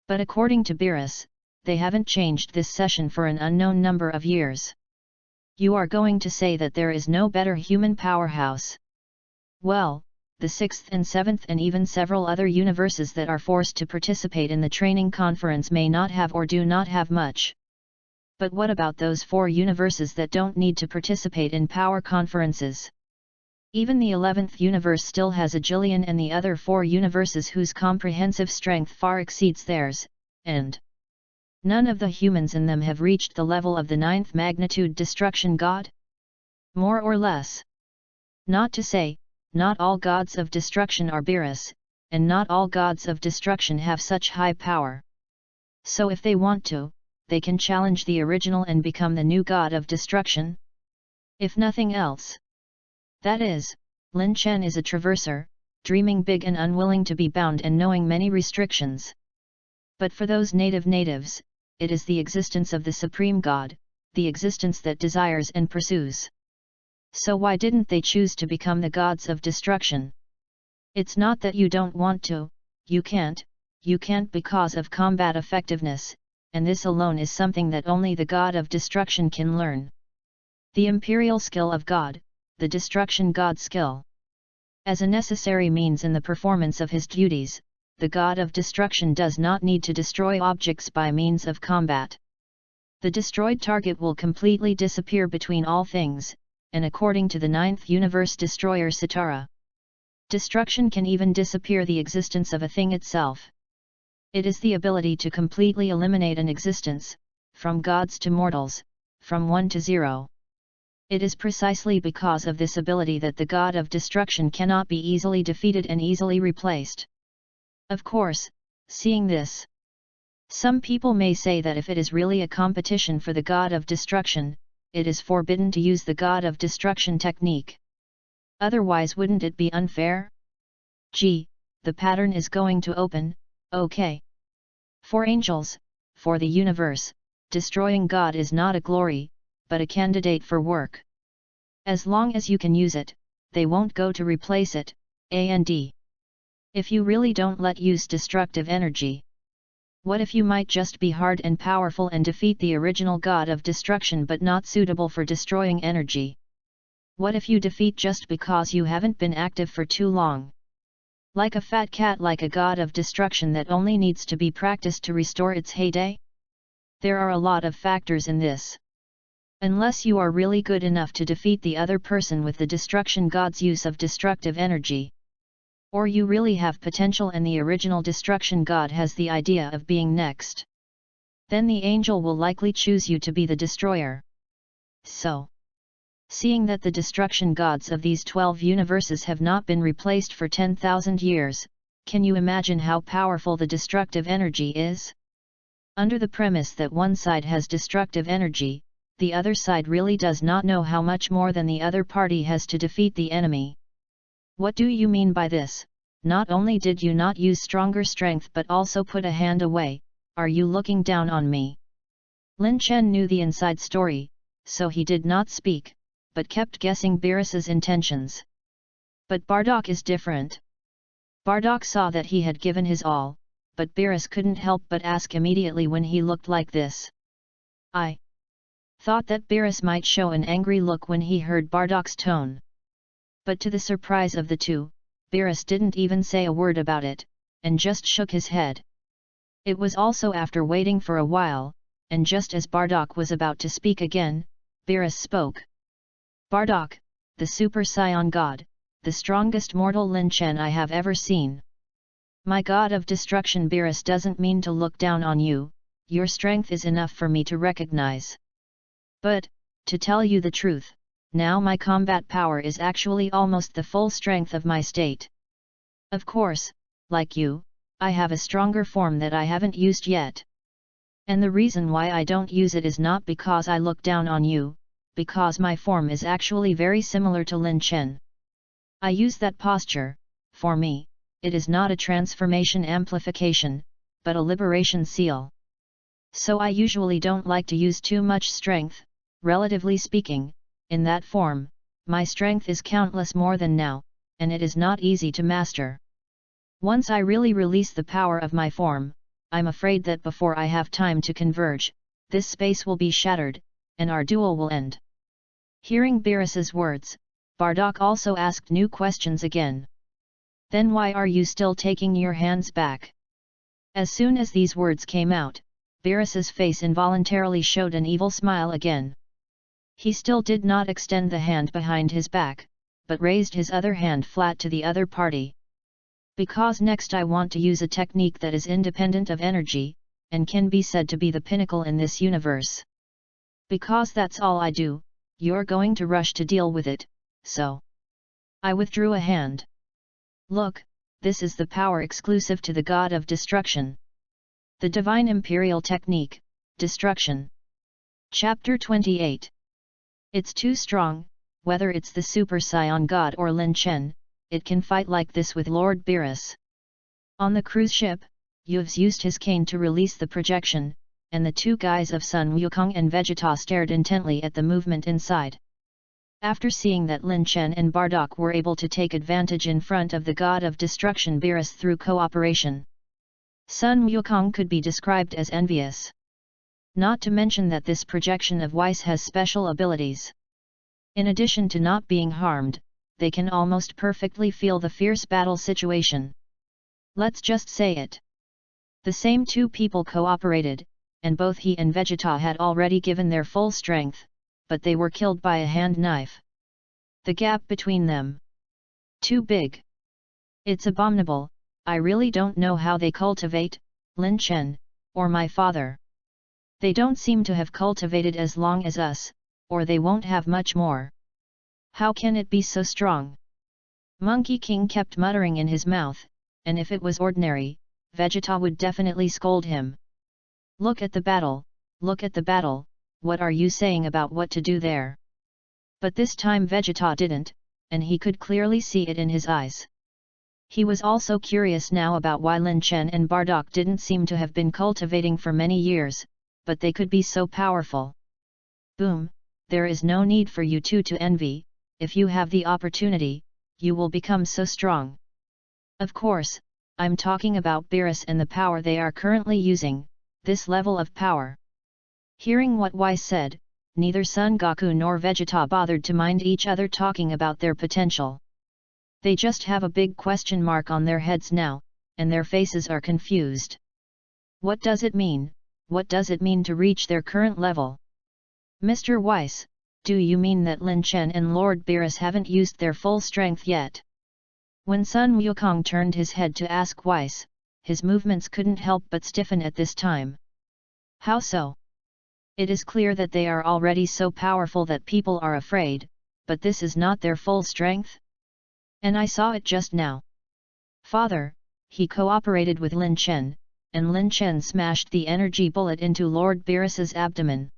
But according to Beerus, they haven't changed this session for an unknown number of years. You are going to say that there is no better human powerhouse? Well, the 6th and 7th and even several other universes that are forced to participate in the training conference may not have or do not have much. But what about those 4 universes that don't need to participate in power conferences? Even the 11th universe still has a Jillian and the other 4 universes whose comprehensive strength far exceeds theirs, and none of the humans in them have reached the level of the 9th magnitude destruction god? More or less. Not to say, not all gods of destruction are Beerus, and not all gods of destruction have such high power. So if they want to, they can challenge the original and become the new god of destruction? If nothing else. That is, Lin Chen is a traverser, dreaming big and unwilling to be bound and knowing many restrictions. But for those natives, it is the existence of the Supreme God, the existence that desires and pursues. So why didn't they choose to become the gods of destruction? It's not that you don't want to, you can't because of combat effectiveness, and this alone is something that only the god of destruction can learn. The imperial skill of God, the destruction god skill. As a necessary means in the performance of his duties, the god of destruction does not need to destroy objects by means of combat. The destroyed target will completely disappear between all things, and according to the 9th universe destroyer Sitara, destruction can even disappear the existence of a thing itself. It is the ability to completely eliminate an existence, from gods to mortals, from 1 to 0. It is precisely because of this ability that the god of destruction cannot be easily defeated and easily replaced. Of course, seeing this, some people may say that if it is really a competition for the god of destruction, it is forbidden to use the god of destruction technique. Otherwise, wouldn't it be unfair? Gee, the pattern is going to open, okay. For angels, for the universe, destroying God is not a glory, but a candidate for work. As long as you can use it, they won't go to replace it, and if you really don't let use destructive energy. What if you might just be hard and powerful and defeat the original god of destruction but not suitable for destroying energy? What if you defeat just because you haven't been active for too long? Like a fat cat, like a god of destruction that only needs to be practiced to restore its heyday? There are a lot of factors in this. Unless you are really good enough to defeat the other person with the destruction god's use of destructive energy, or you really have potential and the original destruction god has the idea of being next, then the angel will likely choose you to be the destroyer. So, seeing that the destruction gods of these 12 universes have not been replaced for 10,000 years, can you imagine how powerful the destructive energy is? Under the premise that one side has destructive energy, the other side really does not know how much more than the other party has to defeat the enemy. What do you mean by this? Not only did you not use stronger strength but also put a hand away, are you looking down on me? Lin Chen knew the inside story, so he did not speak, but kept guessing Beerus's intentions. But Bardock is different. Bardock saw that he had given his all, but Beerus couldn't help but ask immediately when he looked like this. I thought that Beerus might show an angry look when he heard Bardock's tone. But to the surprise of the two, Beerus didn't even say a word about it, and just shook his head. It was also after waiting for a while, and just as Bardock was about to speak again, Beerus spoke. Bardock, the Super Scion God, the strongest mortal Lin Chen I have ever seen. My god of destruction. Beerus doesn't mean to look down on you, your strength is enough for me to recognize. But, to tell you the truth, now my combat power is actually almost the full strength of my state. Of course, like you, I have a stronger form that I haven't used yet. And the reason why I don't use it is not because I look down on you, because my form is actually very similar to Lin Chen. I use that posture, for me, it is not a transformation amplification, but a liberation seal. So I usually don't like to use too much strength, relatively speaking, in that form, my strength is countless more than now, and it is not easy to master. Once I really release the power of my form, I'm afraid that before I have time to converge, this space will be shattered, and our duel will end. Hearing Beerus's words, Bardock also asked new questions again. Then why are you still taking your hands back? As soon as these words came out, Beerus's face involuntarily showed an evil smile again. He still did not extend the hand behind his back, but raised his other hand flat to the other party. Because next I want to use a technique that is independent of energy, and can be said to be the pinnacle in this universe. Because that's all I do, you're going to rush to deal with it, so. I withdrew a hand. Look, this is the power exclusive to the God of Destruction. The Divine Imperial Technique, Destruction. Chapter 28. It's too strong, whether it's the Super Saiyan God or Lin Chen, it can fight like this with Lord Beerus. On the cruise ship, Yu's used his cane to release the projection, and the two guys of Sun Wukong and Vegeta stared intently at the movement inside. After seeing that Lin Chen and Bardock were able to take advantage in front of the God of Destruction Beerus through cooperation, Sun Wukong could be described as envious. Not to mention that this projection of Weiss has special abilities. In addition to not being harmed, they can almost perfectly feel the fierce battle situation. Let's just say it. The same two people cooperated, and both he and Vegeta had already given their full strength, but they were killed by a hand knife. The gap between them. Too big. It's abominable. I really don't know how they cultivate, Lin Chen, or my father. They don't seem to have cultivated as long as us, or they won't have much more. How can it be so strong? Monkey King kept muttering in his mouth, and if it was ordinary, Vegeta would definitely scold him. Look at the battle, what are you saying about what to do there? But this time Vegeta didn't, and he could clearly see it in his eyes. He was also curious now about why Lin Chen and Bardock didn't seem to have been cultivating for many years, but they could be so powerful. Boom, there is no need for you two to envy. If you have the opportunity, you will become so strong. Of course, I'm talking about Beerus and the power they are currently using, this level of power. Hearing what Weiss said, neither Son Goku nor Vegeta bothered to mind each other talking about their potential. They just have a big question mark on their heads now, and their faces are confused. What does it mean? What does it mean to reach their current level? Mr. Weiss, do you mean that Lin Chen and Lord Beerus haven't used their full strength yet? When Sun Wukong turned his head to ask Weiss, his movements couldn't help but stiffen at this time. How so? It is clear that they are already so powerful that people are afraid, but this is not their full strength? And I saw it just now. Father, he cooperated with Lin Chen, and Lin Chen smashed the energy bullet into Lord Beerus's abdomen.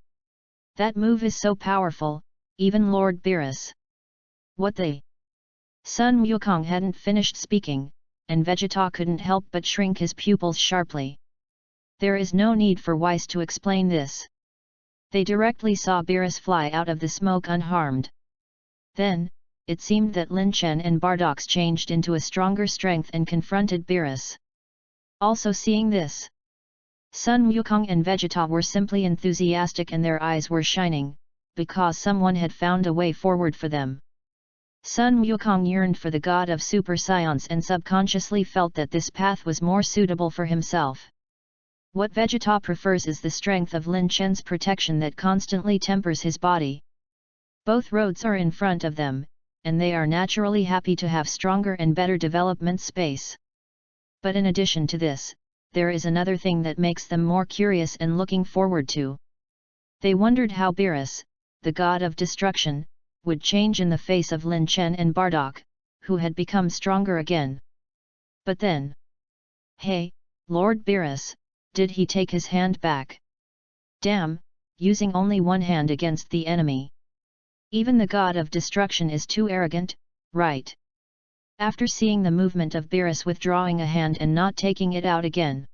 That move is so powerful, even Lord Beerus. What the? Sun Wukong hadn't finished speaking, and Vegeta couldn't help but shrink his pupils sharply. There is no need for Weiss to explain this. They directly saw Beerus fly out of the smoke unharmed. Then, it seemed that Lin Chen and Bardock changed into a stronger strength and confronted Beerus. Also seeing this, Sun Wukong and Vegeta were simply enthusiastic and their eyes were shining, because someone had found a way forward for them. Sun Wukong yearned for the god of Super Saiyans and subconsciously felt that this path was more suitable for himself. What Vegeta prefers is the strength of Lin Chen's protection that constantly tempers his body. Both roads are in front of them, and they are naturally happy to have stronger and better development space. But in addition to this, there is another thing that makes them more curious and looking forward to. They wondered how Beerus, the god of destruction, would change in the face of Lin Chen and Bardock, who had become stronger again. But then, Hey, Lord Beerus, did he take his hand back? Damn, using only one hand against the enemy. Even the god of destruction is too arrogant, right? After seeing the movement of Beerus withdrawing a hand and not taking it out again.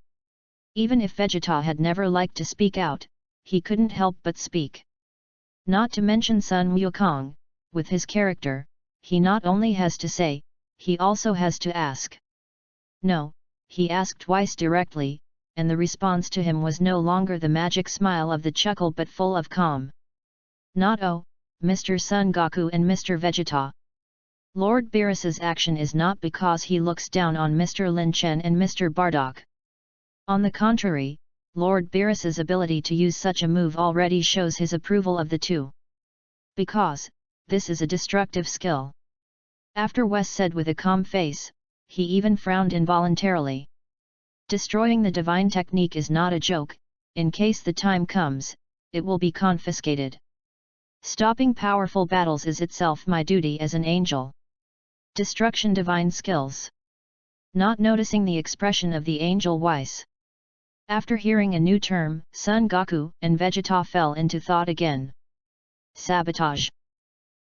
Even if Vegeta had never liked to speak out, he couldn't help but speak. Not to mention Sun Wukong, with his character, he not only has to say, he also has to ask. No, he asked twice directly, and the response to him was no longer the magic smile of the chuckle but full of calm. Not oh, Mr. Son Goku and Mr. Vegeta. Lord Beerus's action is not because he looks down on Mr. Lin Chen and Mr. Bardock. On the contrary, Lord Beerus's ability to use such a move already shows his approval of the two. Because, this is a destructive skill. After Wes said with a calm face, he even frowned involuntarily. Destroying the divine technique is not a joke, in case the time comes, it will be confiscated. Stopping powerful battles is itself my duty as an angel. Destruction divine skills. Not noticing the expression of the angel Weiss. After hearing a new term, Son Goku and Vegeta fell into thought again. Sabotage.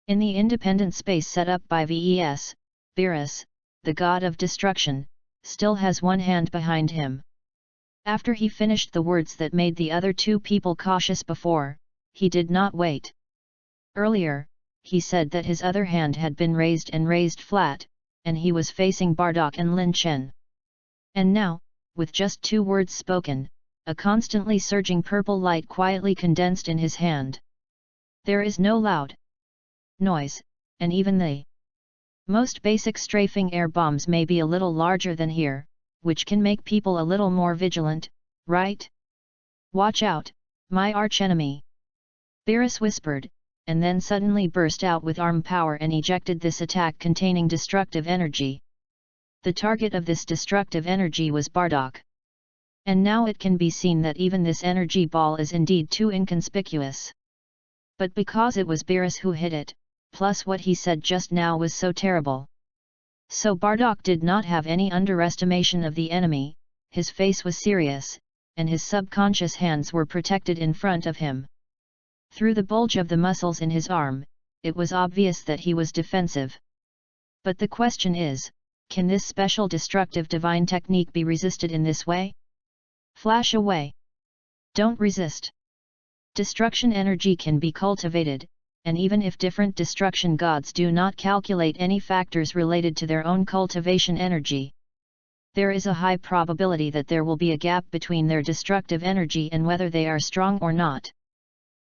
In the independent space set up by VES, Beerus, the god of destruction, still has one hand behind him. After he finished the words that made the other two people cautious before, he did not wait. Earlier, he said that his other hand had been raised flat, and he was facing Bardock and Lin Chen. And now, with just 2 words spoken, a constantly surging purple light quietly condensed in his hand. There is no loud noise, and even the most basic strafing air bombs may be a little larger than here, which can make people a little more vigilant, right? Watch out, my archenemy! Beerus whispered, and then suddenly burst out with arm power and ejected this attack containing destructive energy. The target of this destructive energy was Bardock. And now it can be seen that even this energy ball is indeed too inconspicuous. But because it was Beerus who hit it, plus what he said just now was so terrible. So Bardock did not have any underestimation of the enemy, his face was serious, and his subconscious hands were protected in front of him. Through the bulge of the muscles in his arm, it was obvious that he was defensive. But the question is, can this special destructive divine technique be resisted in this way? Flash away. Don't resist. Destruction energy can be cultivated, and even if different destruction gods do not calculate any factors related to their own cultivation energy, there is a high probability that there will be a gap between their destructive energy and whether they are strong or not.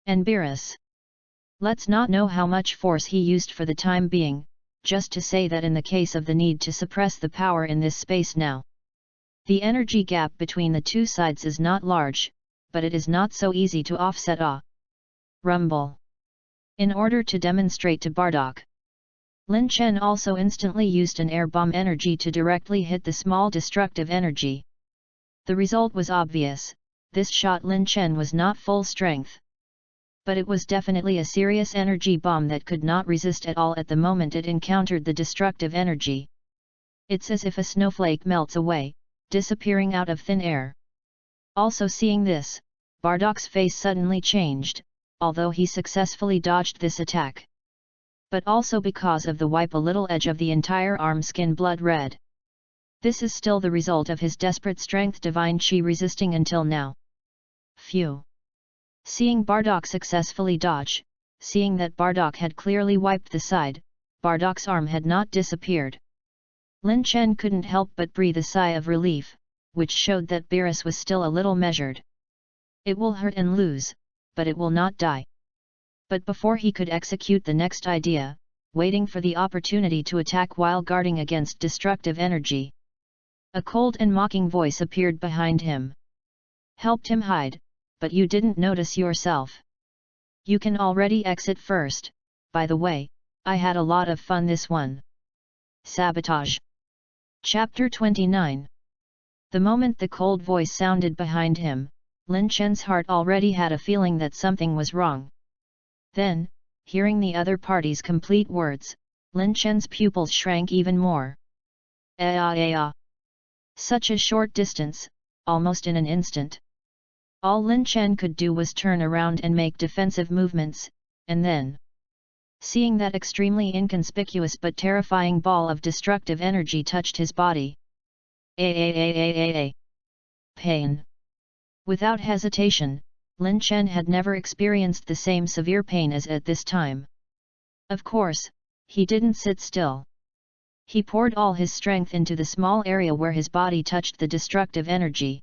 And Beerus, let's not know how much force he used for the time being, just to say that in the case of the need to suppress the power in this space now, the energy gap between the two sides is not large, but it is not so easy to offset a rumble. In order to demonstrate to Bardock, Lin Chen also instantly used an air bomb energy to directly hit the small destructive energy. The result was obvious, this shot Lin Chen was not full strength. But it was definitely a serious energy bomb that could not resist at all at the moment it encountered the destructive energy. It's as if a snowflake melts away, disappearing out of thin air. Also seeing this, Bardock's face suddenly changed, although he successfully dodged this attack. But also because of the wipe a little edge of the entire arm skin blood red. This is still the result of his desperate strength divine chi resisting until now. Phew! Seeing Bardock successfully dodge, seeing that Bardock had clearly wiped the side, Bardock's arm had not disappeared. Lin Chen couldn't help but breathe a sigh of relief, which showed that Beerus was still a little measured. It will hurt and lose, but it will not die. But before he could execute the next idea, waiting for the opportunity to attack while guarding against destructive energy, a cold and mocking voice appeared behind him. Helped him hide, but you didn't notice yourself. You can already exit first, by the way, I had a lot of fun this one. Sabotage. Chapter 29. The moment the cold voice sounded behind him, Lin Chen's heart already had a feeling that something was wrong. Then, hearing the other party's complete words, Lin Chen's pupils shrank even more. Such a short distance, almost in an instant. All Lin Chen could do was turn around and make defensive movements, and then, seeing that extremely inconspicuous but terrifying ball of destructive energy touched his body. Pain. Without hesitation, Lin Chen had never experienced the same severe pain as at this time. Of course, he didn't sit still. He poured all his strength into the small area where his body touched the destructive energy.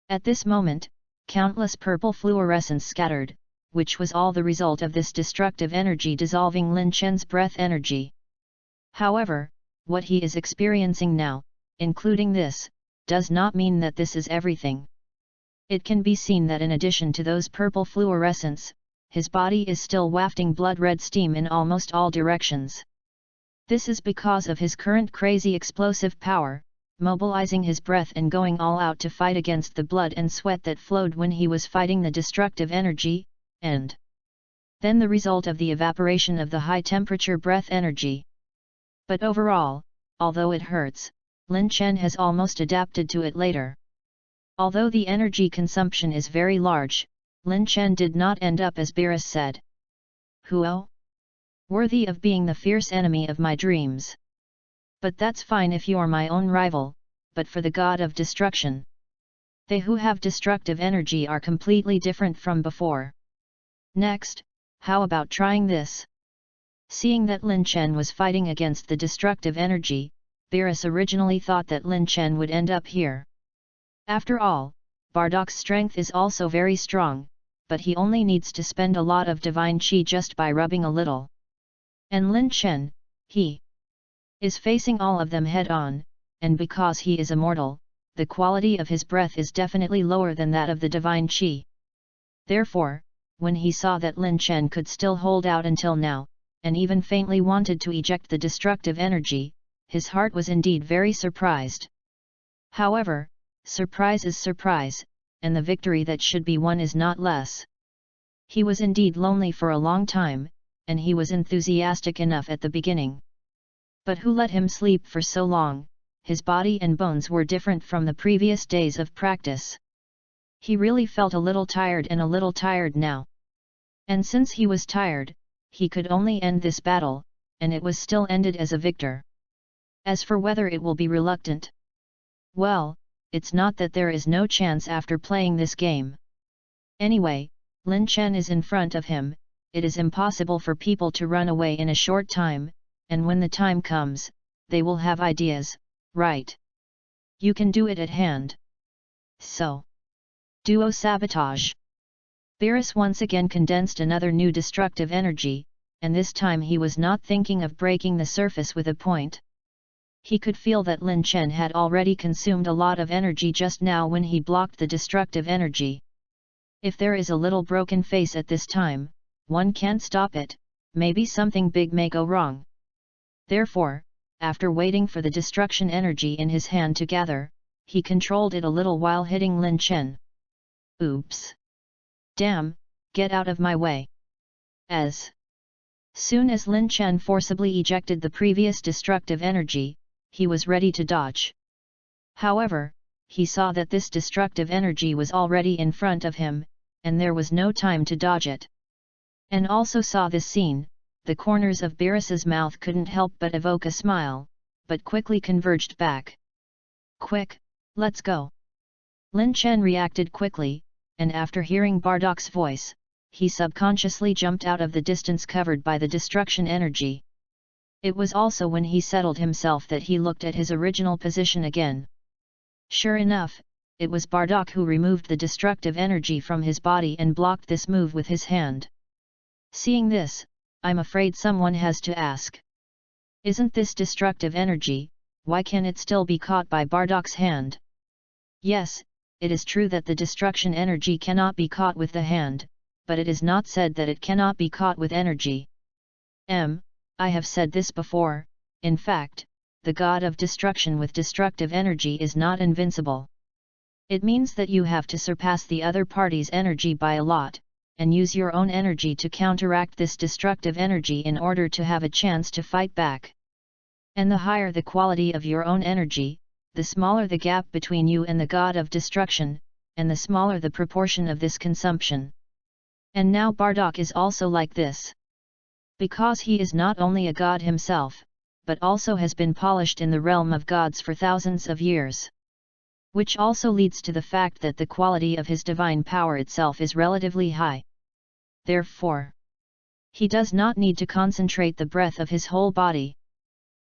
At this moment, countless purple fluorescence scattered, which was all the result of this destructive energy dissolving Lin Chen's breath energy. However, what he is experiencing now, including this, does not mean that this is everything. It can be seen that in addition to those purple fluorescence, his body is still wafting blood-red steam in almost all directions. This is because of his current crazy explosive power, mobilizing his breath and going all out to fight against the blood and sweat that flowed when he was fighting the destructive energy, and then the result of the evaporation of the high-temperature breath energy. But overall, although it hurts, Lin Chen has almost adapted to it later. Although the energy consumption is very large, Lin Chen did not end up as Beerus said. Huo? Worthy of being the fierce enemy of my dreams. But that's fine if you're my own rival, but for the god of destruction. They who have destructive energy are completely different from before. Next, how about trying this? Seeing that Lin Chen was fighting against the destructive energy, Beerus originally thought that Lin Chen would end up here. After all, Bardock's strength is also very strong, but he only needs to spend a lot of divine qi just by rubbing a little. And Lin Chen, he is facing all of them head-on, and because he is immortal, the quality of his breath is definitely lower than that of the divine qi. Therefore, when he saw that Lin Chen could still hold out until now, and even faintly wanted to eject the destructive energy, his heart was indeed very surprised. However, surprise is surprise, and the victory that should be won is not less. He was indeed lonely for a long time, and he was enthusiastic enough at the beginning. But who let him sleep for so long? His body and bones were different from the previous days of practice. He really felt a little tired and a little tired now. And since he was tired, he could only end this battle, and it was still ended as a victor. As for whether it will be reluctant, well, it's not that there is no chance after playing this game. Anyway, Lin Chen is in front of him, it is impossible for people to run away in a short time, and when the time comes, they will have ideas, right? You can do it at hand. So, duo sabotage. Beerus once again condensed another new destructive energy, and this time he was not thinking of breaking the surface with a point. He could feel that Lin Chen had already consumed a lot of energy just now when he blocked the destructive energy. If there is a little broken face at this time, one can't stop it, maybe something big may go wrong. Therefore, after waiting for the destruction energy in his hand to gather, he controlled it a little while hitting Lin Chen. Oops! Damn, get out of my way! As soon as Lin Chen forcibly ejected the previous destructive energy, he was ready to dodge. However, he saw that this destructive energy was already in front of him, and there was no time to dodge it. And also saw this scene, the corners of Beerus's mouth couldn't help but evoke a smile, but quickly converged back. Quick, let's go! Lin Chen reacted quickly, and after hearing Bardock's voice, he subconsciously jumped out of the distance covered by the destruction energy. It was also when he settled himself that he looked at his original position again. Sure enough, it was Bardock who removed the destructive energy from his body and blocked this move with his hand. Seeing this, I'm afraid someone has to ask. Isn't this destructive energy, why can it still be caught by Bardock's hand? Yes, it is true that the destruction energy cannot be caught with the hand, but it is not said that it cannot be caught with energy. I have said this before, in fact, the god of destruction with destructive energy is not invincible. It means that you have to surpass the other party's energy by a lot, and use your own energy to counteract this destructive energy in order to have a chance to fight back. And the higher the quality of your own energy, the smaller the gap between you and the god of destruction, and the smaller the proportion of this consumption. And now Bardock is also like this. Because he is not only a god himself, but also has been polished in the realm of gods for thousands of years. Which also leads to the fact that the quality of his divine power itself is relatively high. Therefore, he does not need to concentrate the breath of his whole body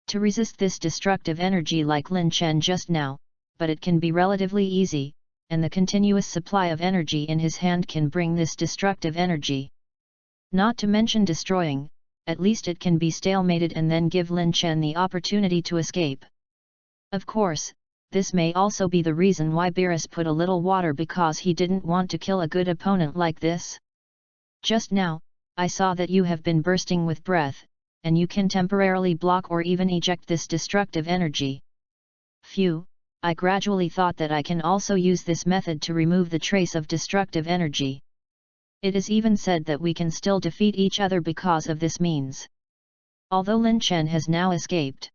to resist this destructive energy like Lin Chen just now, but it can be relatively easy, and the continuous supply of energy in his hand can bring this destructive energy. Not to mention destroying, at least it can be stalemated and then give Lin Chen the opportunity to escape. Of course, this may also be the reason why Beerus put a little water, because he didn't want to kill a good opponent like this. Just now, I saw that you have been bursting with breath, and you can temporarily block or even eject this destructive energy. Phew, I gradually thought that I can also use this method to remove the trace of destructive energy. It is even said that we can still defeat each other because of this means. Although Lin Chen has now escaped,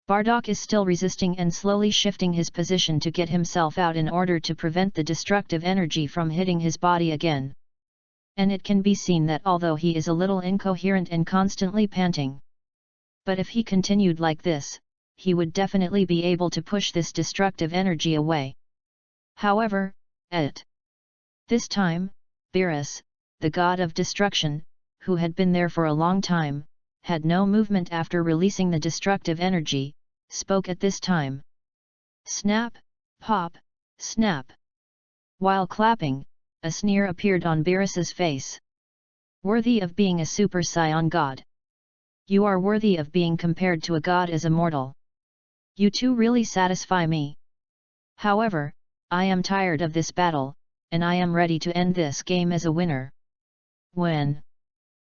Bardock is still resisting and slowly shifting his position to get himself out in order to prevent the destructive energy from hitting his body again. And it can be seen that although he is a little incoherent and constantly panting, but if he continued like this, he would definitely be able to push this destructive energy away. However, at this time, Beerus, the god of destruction, who had been there for a long time, had no movement after releasing the destructive energy, spoke at this time. Snap, pop, snap. While clapping, a sneer appeared on Beerus's face. Worthy of being a Super Saiyan god. You are worthy of being compared to a god as a mortal. You two really satisfy me. However, I am tired of this battle, and I am ready to end this game as a winner. When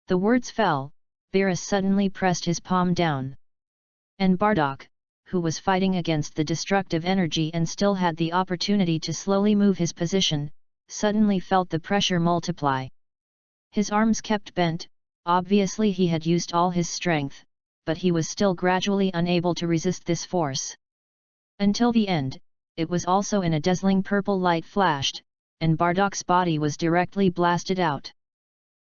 the words fell, Beerus suddenly pressed his palm down. And Bardock, who was fighting against the destructive energy and still had the opportunity to slowly move his position, suddenly felt the pressure multiply. His arms kept bent, obviously he had used all his strength, but he was still gradually unable to resist this force. Until the end, it was also in a dazzling purple light flashed, and Bardock's body was directly blasted out.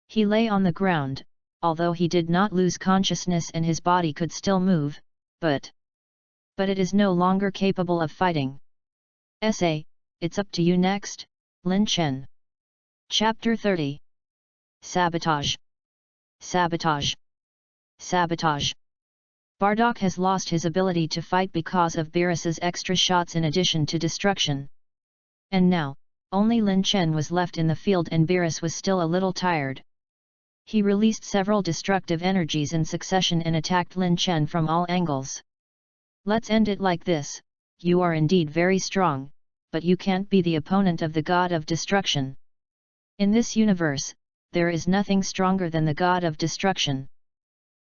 He lay on the ground, although he did not lose consciousness and his body could still move, but it is no longer capable of fighting. It's up to you next, Lin Chen. Chapter 30. Sabotage. Sabotage. Sabotage. Bardock has lost his ability to fight because of Beerus's extra shots in addition to destruction. And now, only Lin Chen was left in the field and Beerus was still a little tired. He released several destructive energies in succession and attacked Lin Chen from all angles. Let's end it like this, you are indeed very strong, but you can't be the opponent of the god of destruction. In this universe, there is nothing stronger than the god of destruction.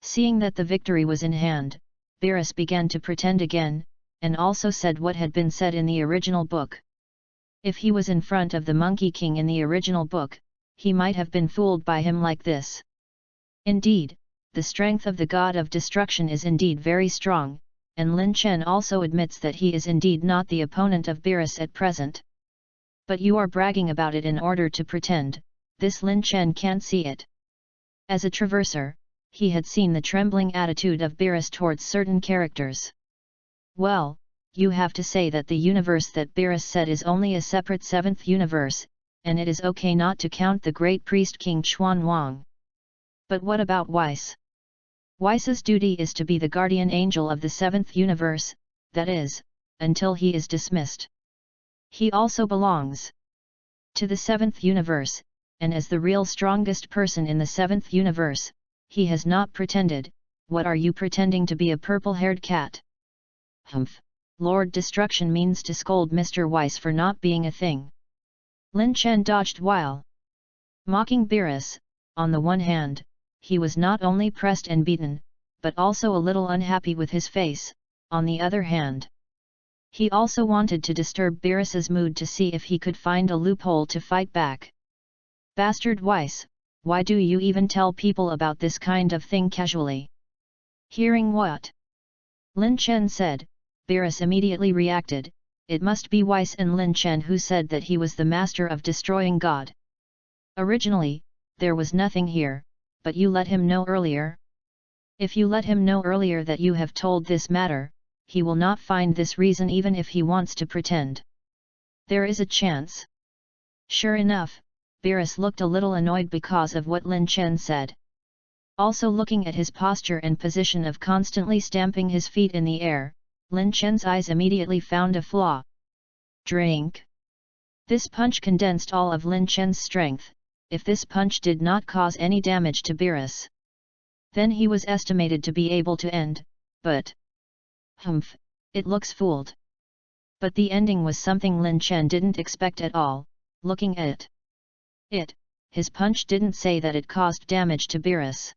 Seeing that the victory was in hand, Beerus began to pretend again, and also said what had been said in the original book. If he was in front of the Monkey King in the original book, he might have been fooled by him like this. Indeed, the strength of the god of destruction is indeed very strong, and Lin Chen also admits that he is indeed not the opponent of Beerus at present. But you are bragging about it in order to pretend, this Lin Chen can't see it. As a traverser, he had seen the trembling attitude of Beerus towards certain characters. Well, you have to say that the universe that Beerus said is only a separate seventh universe, and it is okay not to count the great priest King Chuan Wang. But what about Weiss? Weiss's duty is to be the guardian angel of the seventh universe, that is, until he is dismissed. He also belongs to the seventh universe, and as the real strongest person in the seventh universe, he has not pretended. What are you pretending to be, a purple-haired cat? Humph! Lord Destruction means to scold Mr. Weiss for not being a thing. Lin Chen dodged while mocking Beerus. On the one hand, he was not only pressed and beaten, but also a little unhappy with his face. On the other hand, he also wanted to disturb Beerus's mood to see if he could find a loophole to fight back. Bastard Weiss, why do you even tell people about this kind of thing casually? Hearing what Lin Chen said, Beerus immediately reacted, it must be Weiss and Lin Chen who said that he was the master of destroying God. Originally, there was nothing here, but you let him know earlier? If you let him know earlier that you have told this matter, he will not find this reason even if he wants to pretend. There is a chance. Sure enough, Beerus looked a little annoyed because of what Lin Chen said. Also looking at his posture and position of constantly stamping his feet in the air, Lin Chen's eyes immediately found a flaw. Drink. This punch condensed all of Lin Chen's strength. If this punch did not cause any damage to Beerus, then he was estimated to be able to end, but... Humph, it looks fooled. But the ending was something Lin Chen didn't expect at all, looking at it. His punch didn't say that it caused damage to Beerus.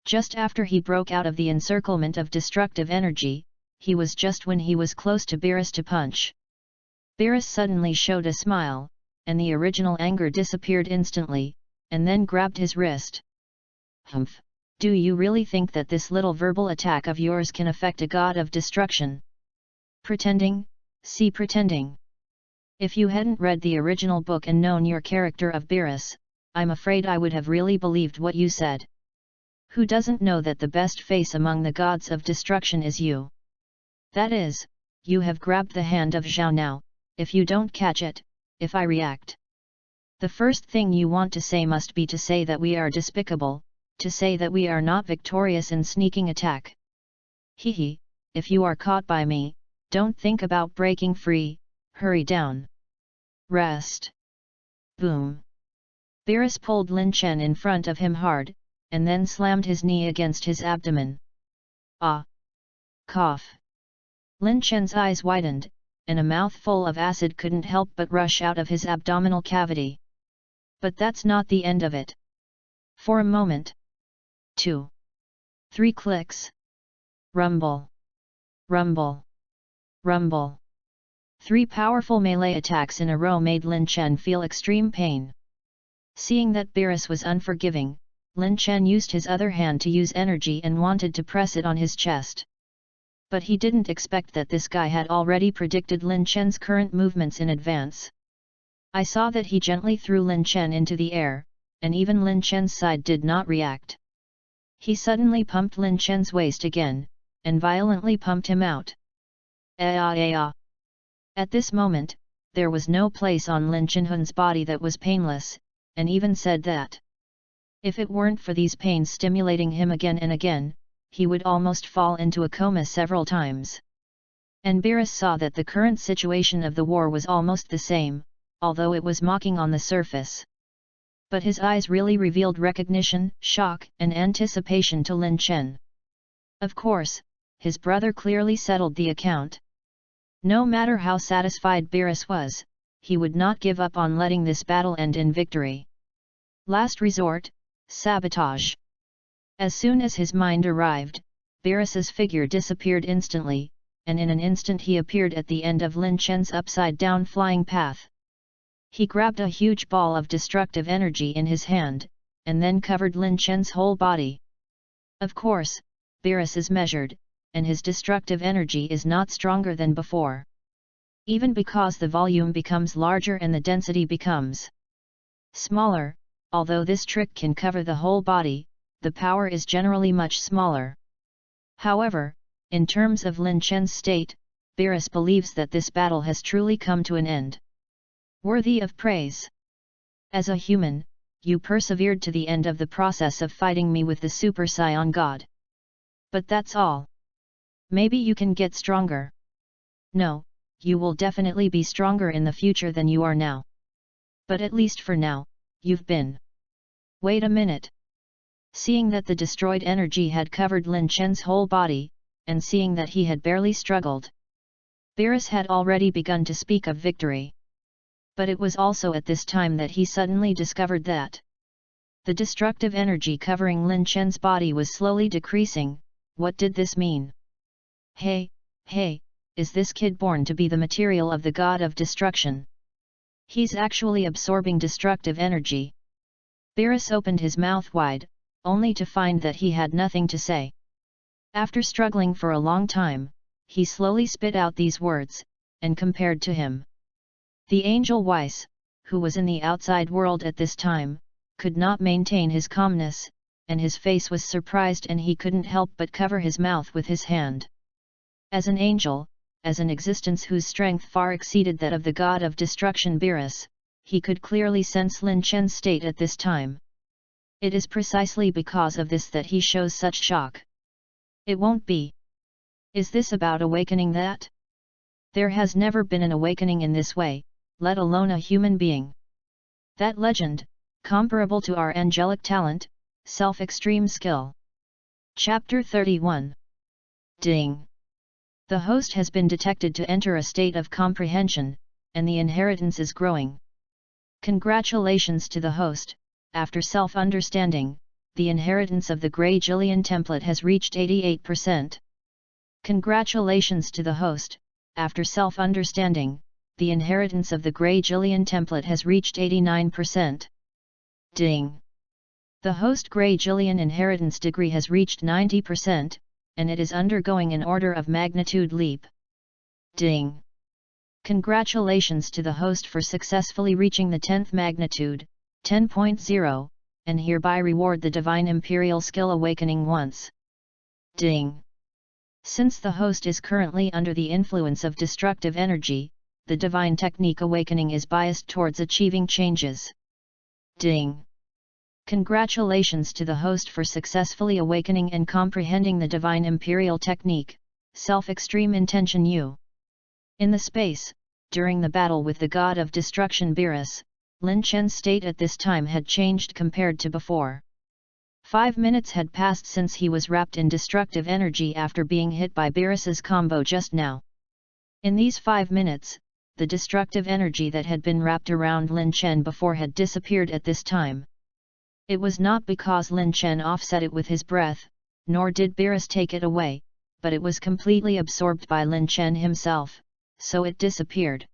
Just after he broke out of the encirclement of destructive energy, he was just when he was close to Beerus to punch. Beerus suddenly showed a smile, and the original anger disappeared instantly, and then grabbed his wrist. Humph, do you really think that this little verbal attack of yours can affect a god of destruction? Pretending, see pretending. If you hadn't read the original book and known your character of Beerus, I'm afraid I would have really believed what you said. Who doesn't know that the best face among the gods of destruction is you? That is, you have grabbed the hand of Zhao now, if you don't catch it, if I react. The first thing you want to say must be to say that we are despicable, to say that we are not victorious in sneaking attack. Hehe, if you are caught by me, don't think about breaking free, hurry down. Rest. Boom. Beerus pulled Lin Chen in front of him hard, and then slammed his knee against his abdomen. Ah! Cough. Lin Chen's eyes widened, and a mouthful of acid couldn't help but rush out of his abdominal cavity. But that's not the end of it. For a moment. 2. 3 clicks. Rumble. Rumble. Rumble. 3 powerful melee attacks in a row made Lin Chen feel extreme pain. Seeing that Beerus was unforgiving, Lin Chen used his other hand to use energy and wanted to press it on his chest. But he didn't expect that this guy had already predicted Lin Chen's current movements in advance. I saw that he gently threw Lin Chen into the air, and even Lin Chen's side did not react. He suddenly pumped Lin Chen's waist again, and violently pumped him out. At this moment, there was no place on Lin Chenhun's body that was painless, and even said that if it weren't for these pains stimulating him again and again, he would almost fall into a coma several times. And Beerus saw that the current situation of the war was almost the same, although it was mocking on the surface. But his eyes really revealed recognition, shock, and anticipation to Lin Chen. Of course, his brother clearly settled the account. No matter how satisfied Beerus was, he would not give up on letting this battle end in victory. Last resort, sabotage. As soon as his mind arrived, Beerus's figure disappeared instantly, and in an instant he appeared at the end of Lin Chen's upside-down flying path. He grabbed a huge ball of destructive energy in his hand, and then covered Lin Chen's whole body. Of course, Beerus is measured, and his destructive energy is not stronger than before. Even because the volume becomes larger and the density becomes smaller, although this trick can cover the whole body, the power is generally much smaller. However, in terms of Lin Chen's state, Beerus believes that this battle has truly come to an end. Worthy of praise. As a human, you persevered to the end of the process of fighting me with the Super Saiyan God. But that's all. Maybe you can get stronger. No, you will definitely be stronger in the future than you are now. But at least for now, you've been. Wait a minute. Seeing that the destroyed energy had covered Lin Chen's whole body, and seeing that he had barely struggled, Beerus had already begun to speak of victory. But it was also at this time that he suddenly discovered that the destructive energy covering Lin Chen's body was slowly decreasing. What did this mean? Hey, is this kid born to be the material of the god of destruction? He's actually absorbing destructive energy. Beerus opened his mouth wide, only to find that he had nothing to say. After struggling for a long time, he slowly spit out these words, and compared to him. The angel Weiss, who was in the outside world at this time, could not maintain his calmness, and his face was surprised and he couldn't help but cover his mouth with his hand. As an angel, as an existence whose strength far exceeded that of the god of destruction Beerus, he could clearly sense Lin Chen's state at this time. It is precisely because of this that he shows such shock. It won't be. Is this about awakening that? There has never been an awakening in this way, let alone a human being. That legend, comparable to our angelic talent, self-extreme skill. Chapter 31. Ding! The host has been detected to enter a state of comprehension, and the inheritance is growing. Congratulations to the host, after self-understanding, the inheritance of the Grey Jillian template has reached 88%. Congratulations to the host, after self-understanding, the inheritance of the Grey Jillian template has reached 89%. Ding! The host Grey Jillian inheritance degree has reached 90%, and it is undergoing an order of magnitude leap. Ding! Congratulations to the host for successfully reaching the 10th magnitude, 10.0, and hereby reward the Divine Imperial Skill Awakening once. Ding! Since the host is currently under the influence of destructive energy, the Divine Technique Awakening is biased towards achieving changes. Ding! Congratulations to the host for successfully awakening and comprehending the Divine Imperial Technique, Self-Extreme Intention U. In the space, during the battle with the god of destruction Beerus, Lin Chen's state at this time had changed compared to before. 5 minutes had passed since he was wrapped in destructive energy after being hit by Beerus's combo just now. In these 5 minutes, the destructive energy that had been wrapped around Lin Chen before had disappeared at this time. It was not because Lin Chen offset it with his breath, nor did Beerus take it away, but it was completely absorbed by Lin Chen himself, so it disappeared.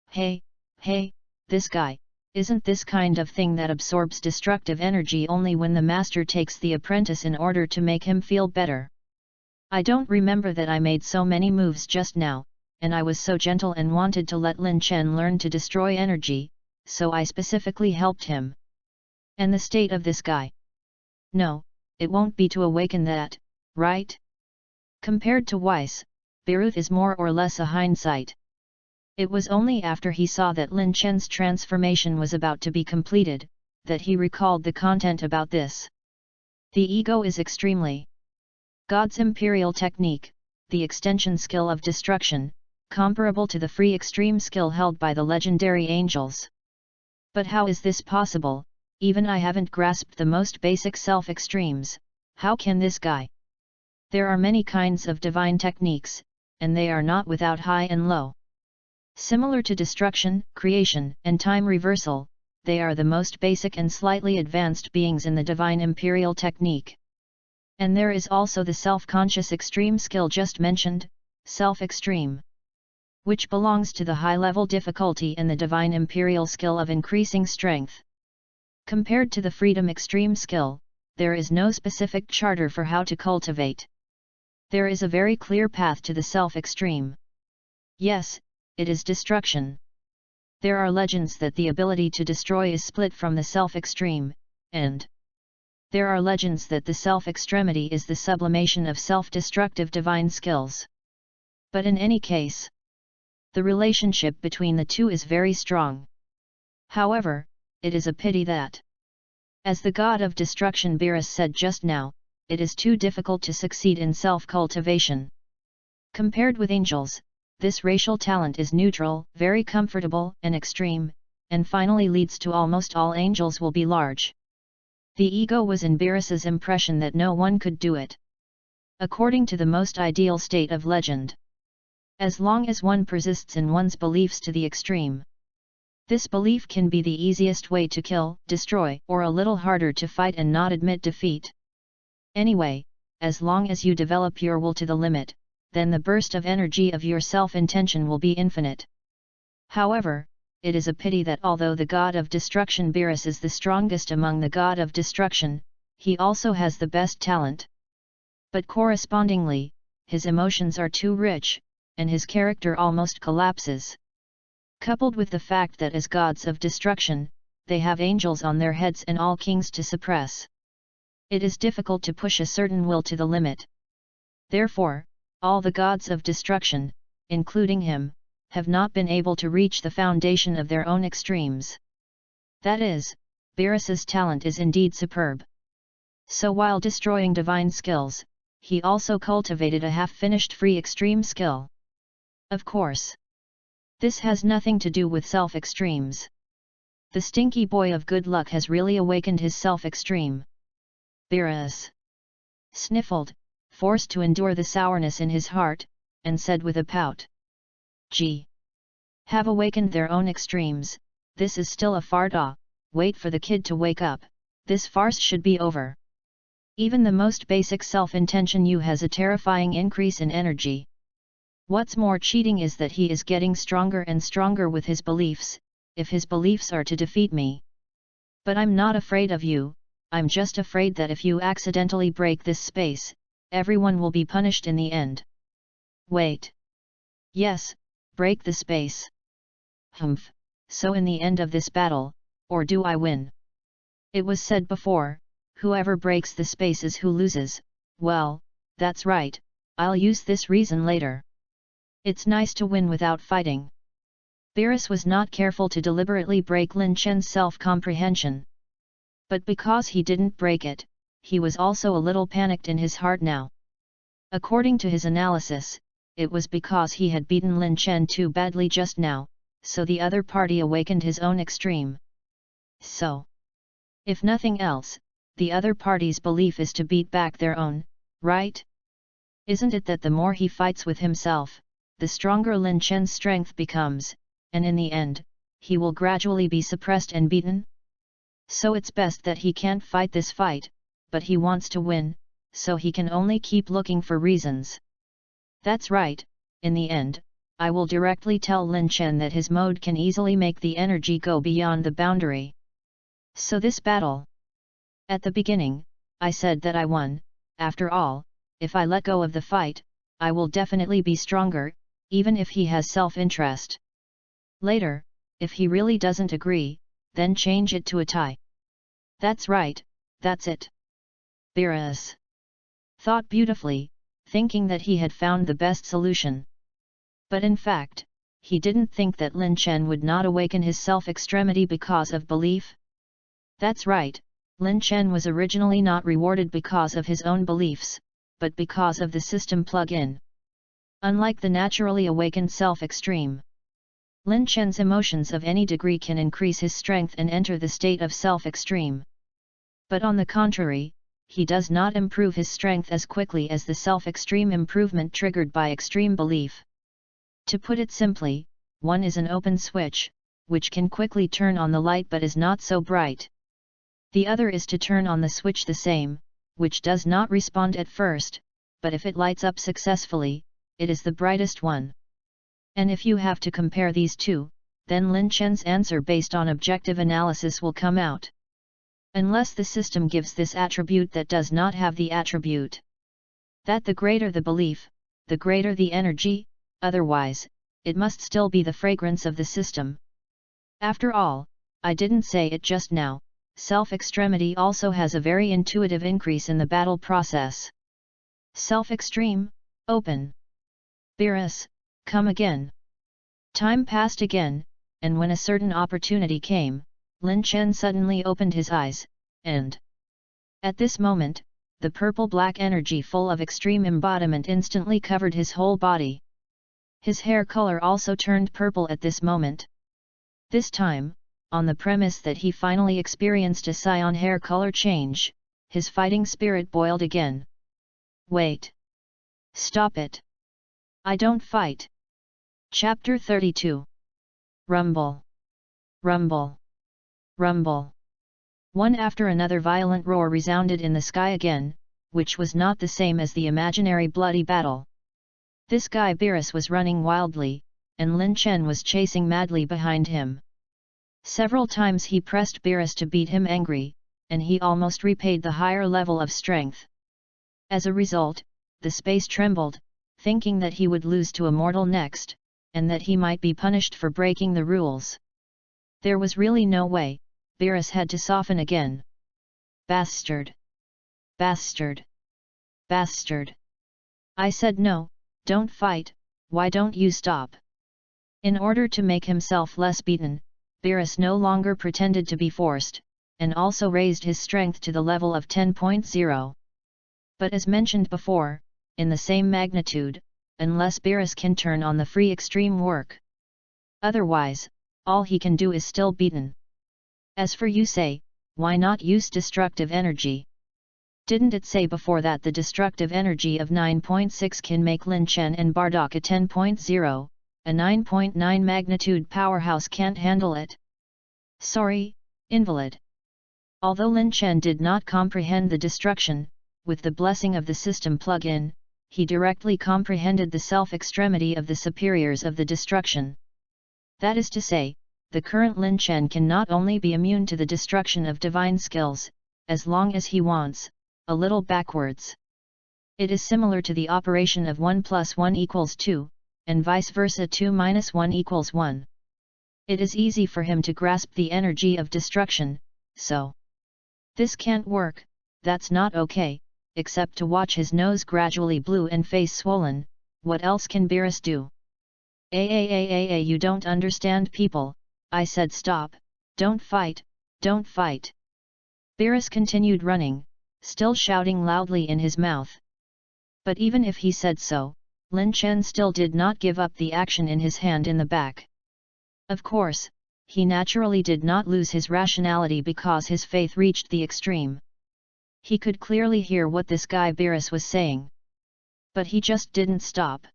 Hey, this guy, isn't this kind of thing that absorbs destructive energy only when the master takes the apprentice in order to make him feel better? I don't remember that I made so many moves just now, and I was so gentle and wanted to let Lin Chen learn to destroy energy, so I specifically helped him. And the state of this guy? No, it won't be to awaken that, right? Compared to Weiss, Beerus is more or less a hindsight. It was only after he saw that Lin Chen's transformation was about to be completed, that he recalled the content about this. The ego is extremely God's imperial technique, the extension skill of destruction, comparable to the free extreme skill held by the legendary angels. But how is this possible? Even I haven't grasped the most basic self-extremes, how can this guy? There are many kinds of divine techniques, and they are not without high and low. Similar to destruction, creation, and time reversal, they are the most basic and slightly advanced beings in the divine imperial technique. And there is also the self-conscious extreme skill just mentioned, self-extreme, which belongs to the high-level difficulty and the divine imperial skill of increasing strength. Compared to the freedom extreme skill, there is no specific charter for how to cultivate. There is a very clear path to the self-extreme. Yes, it is destruction. There are legends that the ability to destroy is split from the self-extreme, and there are legends that the self-extremity is the sublimation of self-destructive divine skills. But in any case, the relationship between the two is very strong. However, it is a pity that, as the god of destruction Beerus said just now, it is too difficult to succeed in self-cultivation. Compared with angels, this racial talent is neutral, very comfortable and extreme, and finally leads to almost all angels will be large. The ego was in Beerus's impression that no one could do it. According to the most ideal state of legend, as long as one persists in one's beliefs to the extreme, this belief can be the easiest way to kill, destroy, or a little harder to fight and not admit defeat. Anyway, as long as you develop your will to the limit, then the burst of energy of your self-intention will be infinite. However, it is a pity that although the god of destruction Beerus is the strongest among the god of destruction, he also has the best talent. But correspondingly, his emotions are too rich, and his character almost collapses. Coupled with the fact that as gods of destruction, they have angels on their heads and all kings to suppress. It is difficult to push a certain will to the limit. Therefore, all the gods of destruction, including him, have not been able to reach the foundation of their own extremes. That is, Beerus's talent is indeed superb. So while destroying divine skills, he also cultivated a half-finished free extreme skill. Of course, this has nothing to do with self-extremes. The stinky boy of good luck has really awakened his self-extreme. Beerus sniffled, forced to endure the sourness in his heart, and said with a pout, "Gee! Have awakened their own extremes, this is still a farda, wait for the kid to wake up, this farce should be over. Even the most basic self-intention you has a terrifying increase in energy. What's more cheating is that he is getting stronger and stronger with his beliefs, if his beliefs are to defeat me. But I'm not afraid of you, I'm just afraid that if you accidentally break this space, everyone will be punished in the end." "Wait. Yes, break the space. Humph, so in the end of this battle, or do I win? It was said before, whoever breaks the space is who loses, well, that's right, I'll use this reason later. It's nice to win without fighting." Beerus was not careful to deliberately break Lin Chen's self-comprehension. But because he didn't break it, he was also a little panicked in his heart now. According to his analysis, it was because he had beaten Lin Chen too badly just now, so the other party awakened his own extreme. So, if nothing else, the other party's belief is to beat back their own, right? Isn't it that the more he fights with himself, the stronger Lin Chen's strength becomes, and in the end, he will gradually be suppressed and beaten? So it's best that he can't fight this fight, but he wants to win, so he can only keep looking for reasons. That's right, in the end, I will directly tell Lin Chen that his mode can easily make the energy go beyond the boundary. So this battle. At the beginning, I said that I won, after all, if I let go of the fight, I will definitely be stronger, even if he has self-interest. Later, if he really doesn't agree, then change it to a tie. That's right, that's it. Beerus thought beautifully, thinking that he had found the best solution. But in fact, he didn't think that Lin Chen would not awaken his self-extremity because of belief. That's right, Lin Chen was originally not rewarded because of his own beliefs, but because of the system plug-in. Unlike the naturally awakened self-extreme, Lin Chen's emotions of any degree can increase his strength and enter the state of self-extreme. But on the contrary, he does not improve his strength as quickly as the self-extreme improvement triggered by extreme belief. To put it simply, one is an open switch, which can quickly turn on the light but is not so bright. The other is to turn on the switch the same, which does not respond at first, but if it lights up successfully, it is the brightest one. And if you have to compare these two, then Lin Chen's answer based on objective analysis will come out. Unless the system gives this attribute that does not have the attribute. That the greater the belief, the greater the energy, otherwise, it must still be the fragrance of the system. After all, I didn't say it just now, self-extremity also has a very intuitive increase in the battle process. Self-extreme, open. Beerus, come again. Time passed again, and when a certain opportunity came, Lin Chen suddenly opened his eyes, and at this moment, the purple-black energy full of extreme embodiment instantly covered his whole body. His hair color also turned purple at this moment. This time, on the premise that he finally experienced a cyan hair color change, his fighting spirit boiled again. Wait! Stop it! I don't fight! Chapter 32. Rumble! Rumble! Rumble! One after another violent roar resounded in the sky again, which was not the same as the imaginary bloody battle. This guy Beerus was running wildly, and Lin Chen was chasing madly behind him. Several times he pressed Beerus to beat him angry, and he almost repaid the higher level of strength. As a result, the space trembled, thinking that he would lose to a mortal next, and that he might be punished for breaking the rules. There was really no way. Beerus had to soften again. Bastard! Bastard! Bastard! I said no, don't fight, why don't you stop? In order to make himself less beaten, Beerus no longer pretended to be forced, and also raised his strength to the level of 10.0. But as mentioned before, in the same magnitude, unless Beerus can turn on the free extreme work. Otherwise, all he can do is still beaten. As for you say, why not use destructive energy? Didn't it say before that the destructive energy of 9.6 can make Lin Chen and Bardock a 10.0, a 9.9 magnitude powerhouse can't handle it? Sorry, invalid. Although Lin Chen did not comprehend the destruction, with the blessing of the system plug-in, he directly comprehended the self-extremity of the superiors of the destruction. That is to say, the current Lin Chen can not only be immune to the destruction of divine skills, as long as he wants, a little backwards. It is similar to the operation of 1 + 1 = 2, and vice versa 2 - 1 = 1. It is easy for him to grasp the energy of destruction, so. This can't work, that's not okay, except to watch his nose gradually blue and face swollen. What else can Beerus do? You don't understand people, I said stop, don't fight, don't fight. Beerus continued running, still shouting loudly in his mouth. But even if he said so, Lin Chen still did not give up the action in his hand in the back. Of course, he naturally did not lose his rationality because his faith reached the extreme. He could clearly hear what this guy Beerus was saying. But he just didn't stop.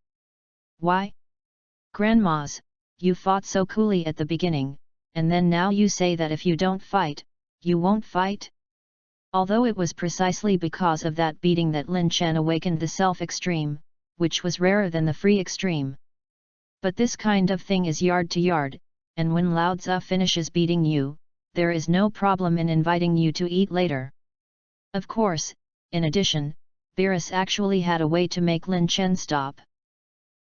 Why? Grandmas, you fought so coolly at the beginning, and then now you say that if you don't fight, you won't fight? Although it was precisely because of that beating that Lin Chen awakened the self-extreme, which was rarer than the free extreme. But this kind of thing is yard to yard, and when Lao Tzu finishes beating you, there is no problem in inviting you to eat later. Of course, in addition, Beerus actually had a way to make Lin Chen stop.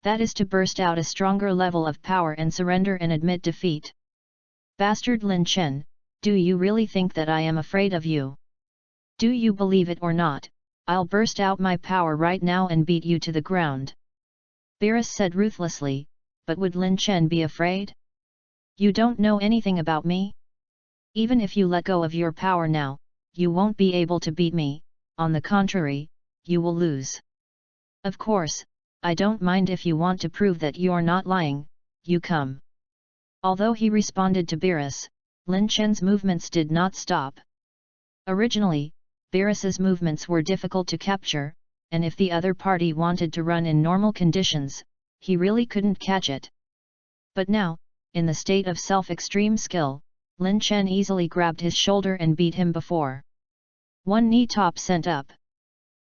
That is to burst out a stronger level of power and surrender and admit defeat. Bastard Lin Chen, do you really think that I am afraid of you? Do you believe it or not, I'll burst out my power right now and beat you to the ground. Beerus said ruthlessly, but would Lin Chen be afraid? You don't know anything about me? Even if you let go of your power now, you won't be able to beat me, on the contrary, you will lose. Of course, I don't mind if you want to prove that you're not lying, you come. Although he responded to Beerus, Lin Chen's movements did not stop. Originally, Beerus's movements were difficult to capture, and if the other party wanted to run in normal conditions, he really couldn't catch it. But now, in the state of self-extreme skill, Lin Chen easily grabbed his shoulder and beat him before. One knee top sent up.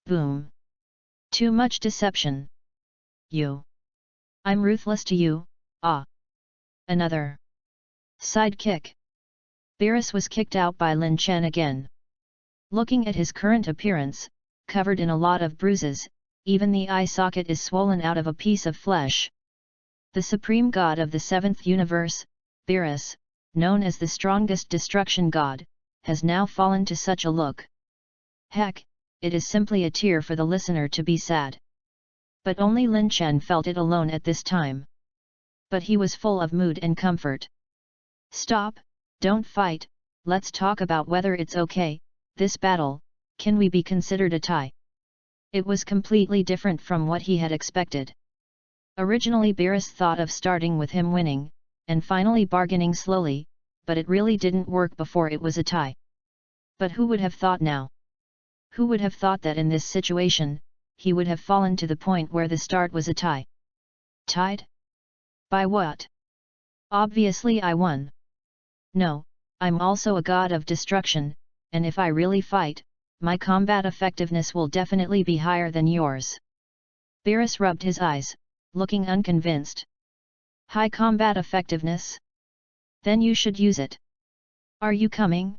Boom! Too much deception. You. I'm ruthless to you, ah. Another. Side kick. Beerus was kicked out by Lin Chen again. Looking at his current appearance, covered in a lot of bruises, even the eye socket is swollen out of a piece of flesh. The supreme god of the seventh universe, Beerus, known as the strongest destruction god, has now fallen to such a look. Heck, it is simply a tear for the listener to be sad. But only Lin Chen felt it alone at this time. But he was full of mood and comfort. Stop, don't fight, let's talk about whether it's okay, this battle, can we be considered a tie? It was completely different from what he had expected. Originally Beerus thought of starting with him winning, and finally bargaining slowly, but it really didn't work before it was a tie. But who would have thought now? Who would have thought that in this situation, he would have fallen to the point where the start was a tie? Tied? By what? Obviously I won. No, I'm also a god of destruction, and if I really fight, my combat effectiveness will definitely be higher than yours. Beerus rubbed his eyes, looking unconvinced. High combat effectiveness? Then you should use it. Are you coming?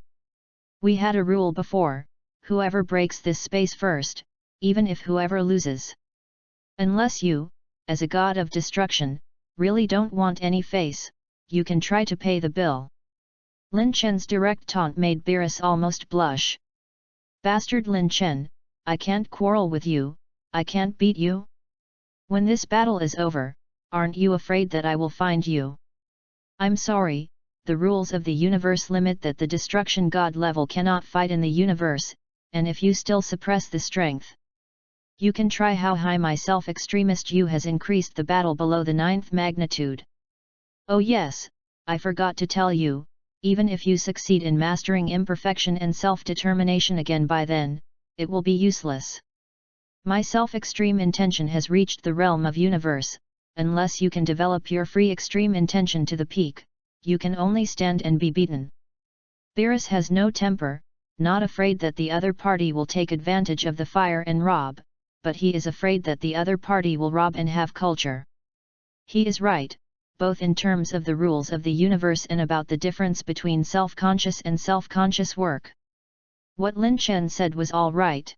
We had a rule before, whoever breaks this space first, even if whoever loses. Unless you, as a god of destruction, really don't want any face, you can try to pay the bill. Lin Chen's direct taunt made Beerus almost blush. Bastard Lin Chen, I can't quarrel with you, I can't beat you? When this battle is over, aren't you afraid that I will find you? I'm sorry, the rules of the universe limit that the destruction god level cannot fight in the universe, and if you still suppress the strength, you can try how high my self-extremist you has increased the battle below the 9th magnitude. Oh yes, I forgot to tell you, even if you succeed in mastering imperfection and self-determination again by then, it will be useless. My self-extreme intention has reached the realm of universe, unless you can develop your free extreme intention to the peak, you can only stand and be beaten. Beerus has no temper, not afraid that the other party will take advantage of the fire and rob, but he is afraid that the other party will rob and have culture. He is right, both in terms of the rules of the universe and about the difference between self-conscious and self-conscious work. What Lin Chen said was all right.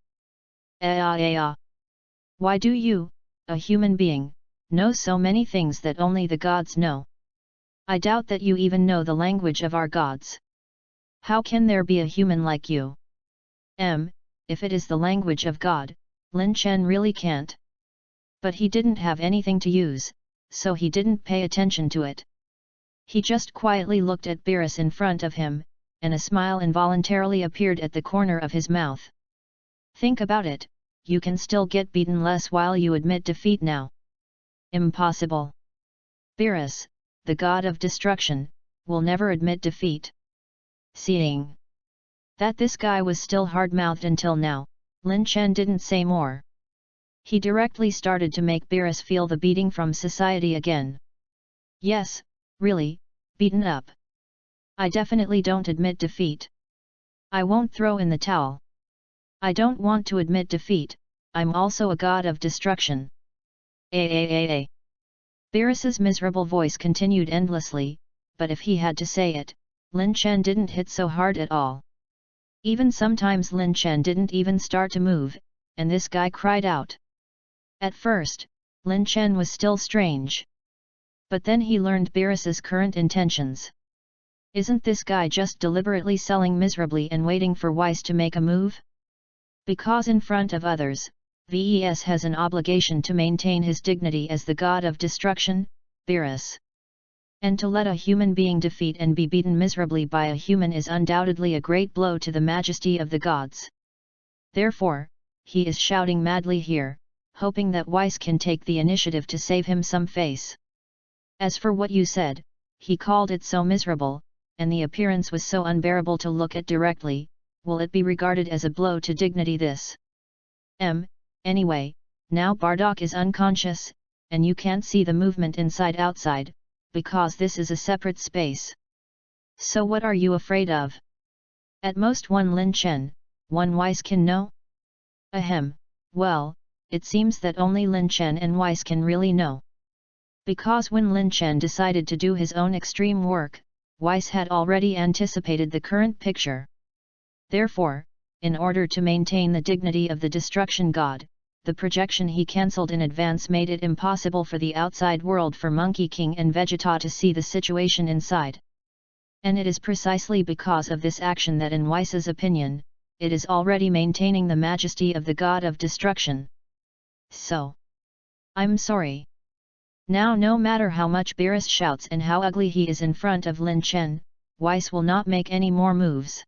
Why do you, a human being, know so many things that only the gods know? I doubt that you even know the language of our gods. How can there be a human like you? If it is the language of God, Lin Chen really can't. But he didn't have anything to use, so he didn't pay attention to it. He just quietly looked at Beerus in front of him, and a smile involuntarily appeared at the corner of his mouth. Think about it, you can still get beaten less while you admit defeat now. Impossible. Beerus, the god of destruction, will never admit defeat. Seeing that this guy was still hard-mouthed until now, Lin Chen didn't say more. He directly started to make Beerus feel the beating from society again. Yes, really, beaten up. I definitely don't admit defeat. I won't throw in the towel. I don't want to admit defeat, I'm also a god of destruction. Beerus's miserable voice continued endlessly, but if he had to say it, Lin Chen didn't hit so hard at all. Even sometimes Lin Chen didn't even start to move, and this guy cried out. At first, Lin Chen was still strange. But then he learned Beerus's current intentions. Isn't this guy just deliberately selling miserably and waiting for Weiss to make a move? Because in front of others, VES has an obligation to maintain his dignity as the god of destruction, Beerus. And to let a human being defeat and be beaten miserably by a human is undoubtedly a great blow to the majesty of the gods. Therefore, he is shouting madly here, hoping that Weiss can take the initiative to save him some face. As for what you said, he called it so miserable, and the appearance was so unbearable to look at directly, will it be regarded as a blow to dignity this? Anyway, now Bardock is unconscious, and you can't see the movement inside-outside, because this is a separate space. So what are you afraid of? At most one Lin Chen, one Weiss can know? Well, it seems that only Lin Chen and Weiss can really know. Because when Lin Chen decided to do his own extreme work, Weiss had already anticipated the current picture. Therefore, in order to maintain the dignity of the destruction god, the projection he cancelled in advance made it impossible for the outside world for Monkey King and Vegeta to see the situation inside. And it is precisely because of this action that in Weiss's opinion, it is already maintaining the majesty of the god of destruction. So, I'm sorry. Now no matter how much Beerus shouts and how ugly he is in front of Lin Chen, Weiss will not make any more moves.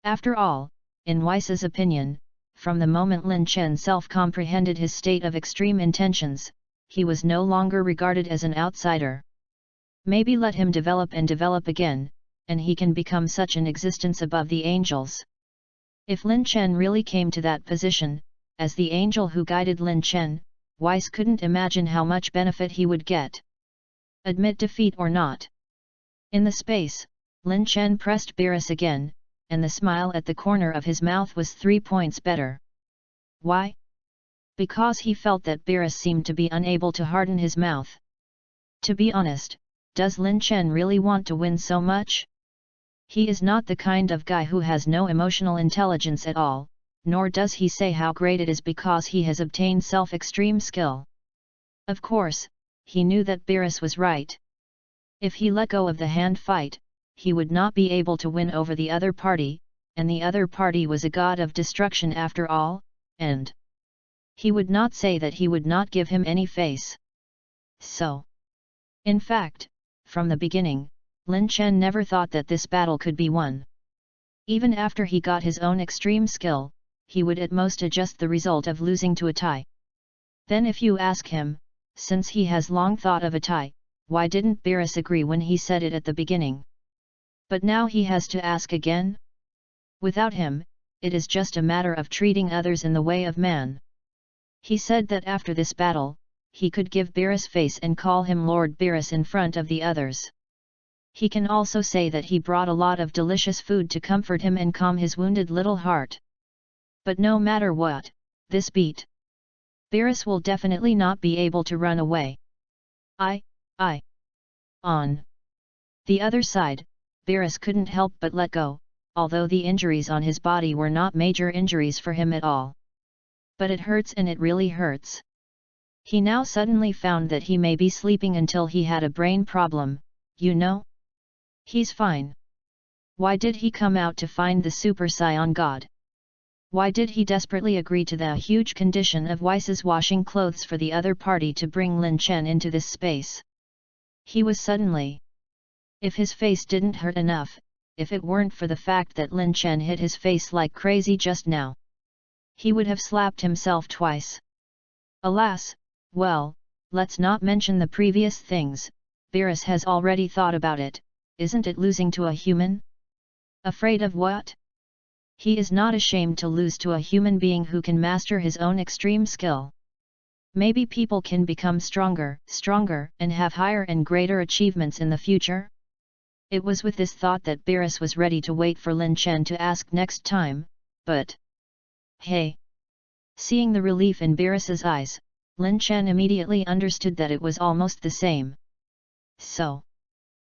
After all, in Weiss's opinion, from the moment Lin Chen self-comprehended his state of extreme intentions, he was no longer regarded as an outsider. Maybe let him develop and develop again, and he can become such an existence above the angels. If Lin Chen really came to that position, as the angel who guided Lin Chen, Weiss couldn't imagine how much benefit he would get. Admit defeat or not. In the space, Lin Chen pressed Beerus again, and the smile at the corner of his mouth was 3 points better. Why? Because he felt that Beerus seemed to be unable to harden his mouth. To be honest, does Lin Chen really want to win so much? He is not the kind of guy who has no emotional intelligence at all, nor does he say how great it is because he has obtained self-extreme skill. Of course, he knew that Beerus was right. If he let go of the hand fight, he would not be able to win over the other party, and the other party was a god of destruction after all, and he would not say that he would not give him any face. So, in fact, from the beginning, Lin Chen never thought that this battle could be won. Even after he got his own extreme skill, he would at most adjust the result of losing to a tie. Then if you ask him, since he has long thought of a tie, why didn't Beerus agree when he said it at the beginning? But now he has to ask again? Without him, it is just a matter of treating others in the way of man. He said that after this battle, he could give Beerus face and call him Lord Beerus in front of the others. He can also say that he brought a lot of delicious food to comfort him and calm his wounded little heart. But no matter what, this beat, Beerus will definitely not be able to run away. On the other side, Beerus couldn't help but let go, although the injuries on his body were not major injuries for him at all. But it hurts, and it really hurts. He now suddenly found that he may be sleeping until he had a brain problem, you know? He's fine. Why did he come out to find the Super Saiyan God? Why did he desperately agree to the huge condition of Weiss's washing clothes for the other party to bring Lin Chen into this space? He was suddenly. If his face didn't hurt enough, if it weren't for the fact that Lin Chen hit his face like crazy just now, he would have slapped himself twice. Alas, well, let's not mention the previous things. Beerus has already thought about it. Isn't it losing to a human? Afraid of what? He is not ashamed to lose to a human being who can master his own extreme skill. Maybe people can become stronger, and have higher and greater achievements in the future? It was with this thought that Beerus was ready to wait for Lin Chen to ask next time, but... Hey! Seeing the relief in Beerus's eyes, Lin Chen immediately understood that it was almost the same. So...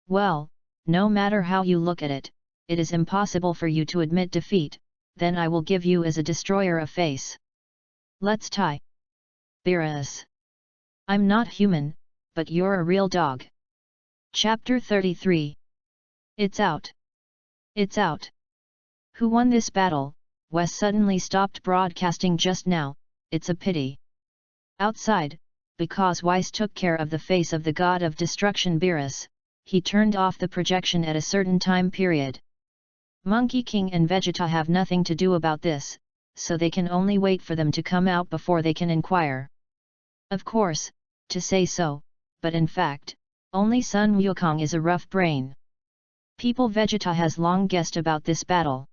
Well, no matter how you look at it, it is impossible for you to admit defeat, then I will give you as a destroyer a face. Let's tie. Beerus. I'm not human, but you're a real dog. Chapter 33. It's out. It's out. Who won this battle? Wes suddenly stopped broadcasting just now. It's a pity. Outside, because Weiss took care of the face of the god of destruction Beerus, he turned off the projection at a certain time period. Monkey King and Vegeta have nothing to do about this, so they can only wait for them to come out before they can inquire. Of course, to say so, but in fact, only Sun Wukong is a rough brain. People Vegeta has long guessed about this battle.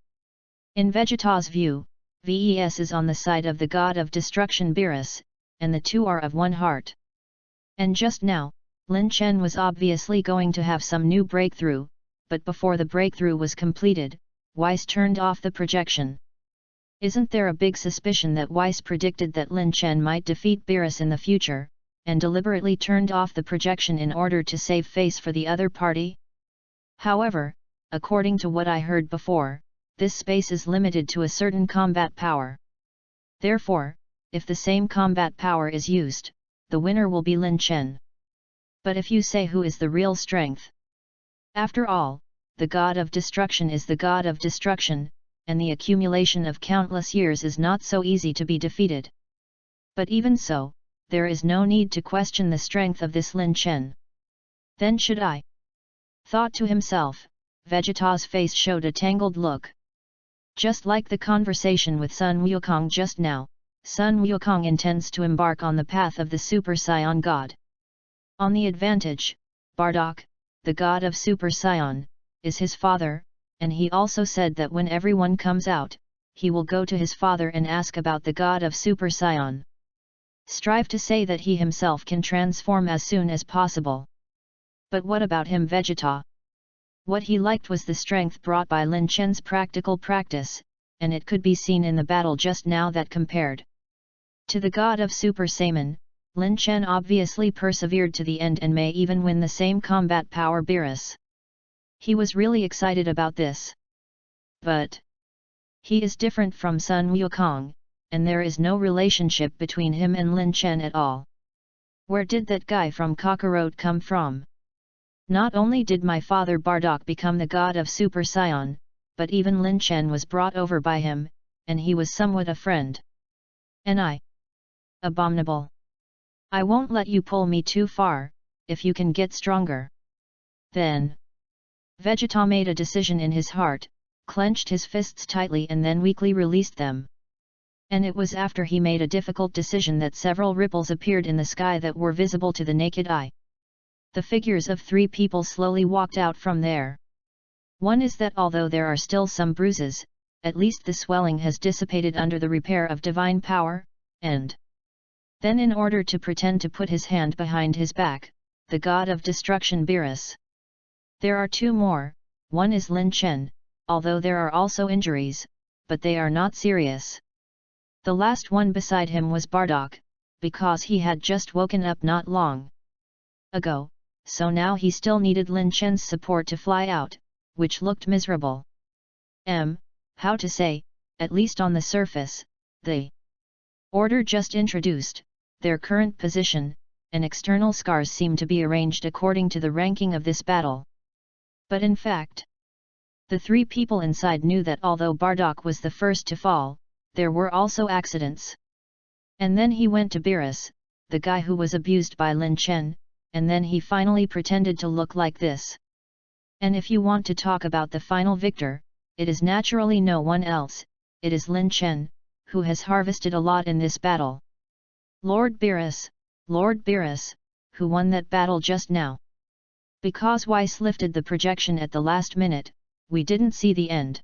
In Vegeta's view, VES is on the side of the god of destruction Beerus, and the two are of one heart. And just now, Lin Chen was obviously going to have some new breakthrough, but before the breakthrough was completed, Weiss turned off the projection. Isn't there a big suspicion that Weiss predicted that Lin Chen might defeat Beerus in the future, and deliberately turned off the projection in order to save face for the other party? However, according to what I heard before, this space is limited to a certain combat power. Therefore, if the same combat power is used, the winner will be Lin Chen. But if you say who is the real strength? After all, the god of destruction is the god of destruction, and the accumulation of countless years is not so easy to be defeated. But even so, there is no need to question the strength of this Lin Chen. Then should I? Thought to himself, Vegeta's face showed a tangled look. Just like the conversation with Sun Wukong just now, Sun Wukong intends to embark on the path of the Super Saiyan God. On the advantage, Bardock, the god of Super Saiyan, is his father, and he also said that when everyone comes out, he will go to his father and ask about the god of Super Saiyan. Strive to say that he himself can transform as soon as possible. But what about him Vegeta? What he liked was the strength brought by Lin Chen's practical practice, and it could be seen in the battle just now that compared to the god of Super Saiyan, Lin Chen obviously persevered to the end and may even win the same combat power Beerus. He was really excited about this. But He is different from Sun Wukong, and there is no relationship between him and Lin Chen at all. Where did that guy from Kakarot come from? Not only did my father Bardock become the god of Super Saiyan, but even Lin Chen was brought over by him, and he was somewhat a friend. And I? Abominable. I won't let you pull me too far, if you can get stronger. Then. Vegeta made a decision in his heart, clenched his fists tightly and then weakly released them. And it was after he made a difficult decision that several ripples appeared in the sky that were visible to the naked eye. The figures of 3 people slowly walked out from there. One is that although there are still some bruises, at least the swelling has dissipated under the repair of divine power, and then in order to pretend to put his hand behind his back, the god of destruction Beerus. There are 2 more, one is Lin Chen, although there are also injuries, but they are not serious. The last one beside him was Bardock, because he had just woken up not long ago, so now he still needed Lin Chen's support to fly out, which looked miserable. How to say, at least on the surface, the order just introduced, their current position, and external scars seem to be arranged according to the ranking of this battle. But in fact, the 3 people inside knew that although Bardock was the first to fall, there were also accidents. And then he went to Beerus, the guy who was abused by Lin Chen, and then he finally pretended to look like this. And if you want to talk about the final victor, it is naturally no one else, it is Lin Chen, who has harvested a lot in this battle. Lord Beerus, who won that battle just now. Because Weiss lifted the projection at the last minute, we didn't see the end.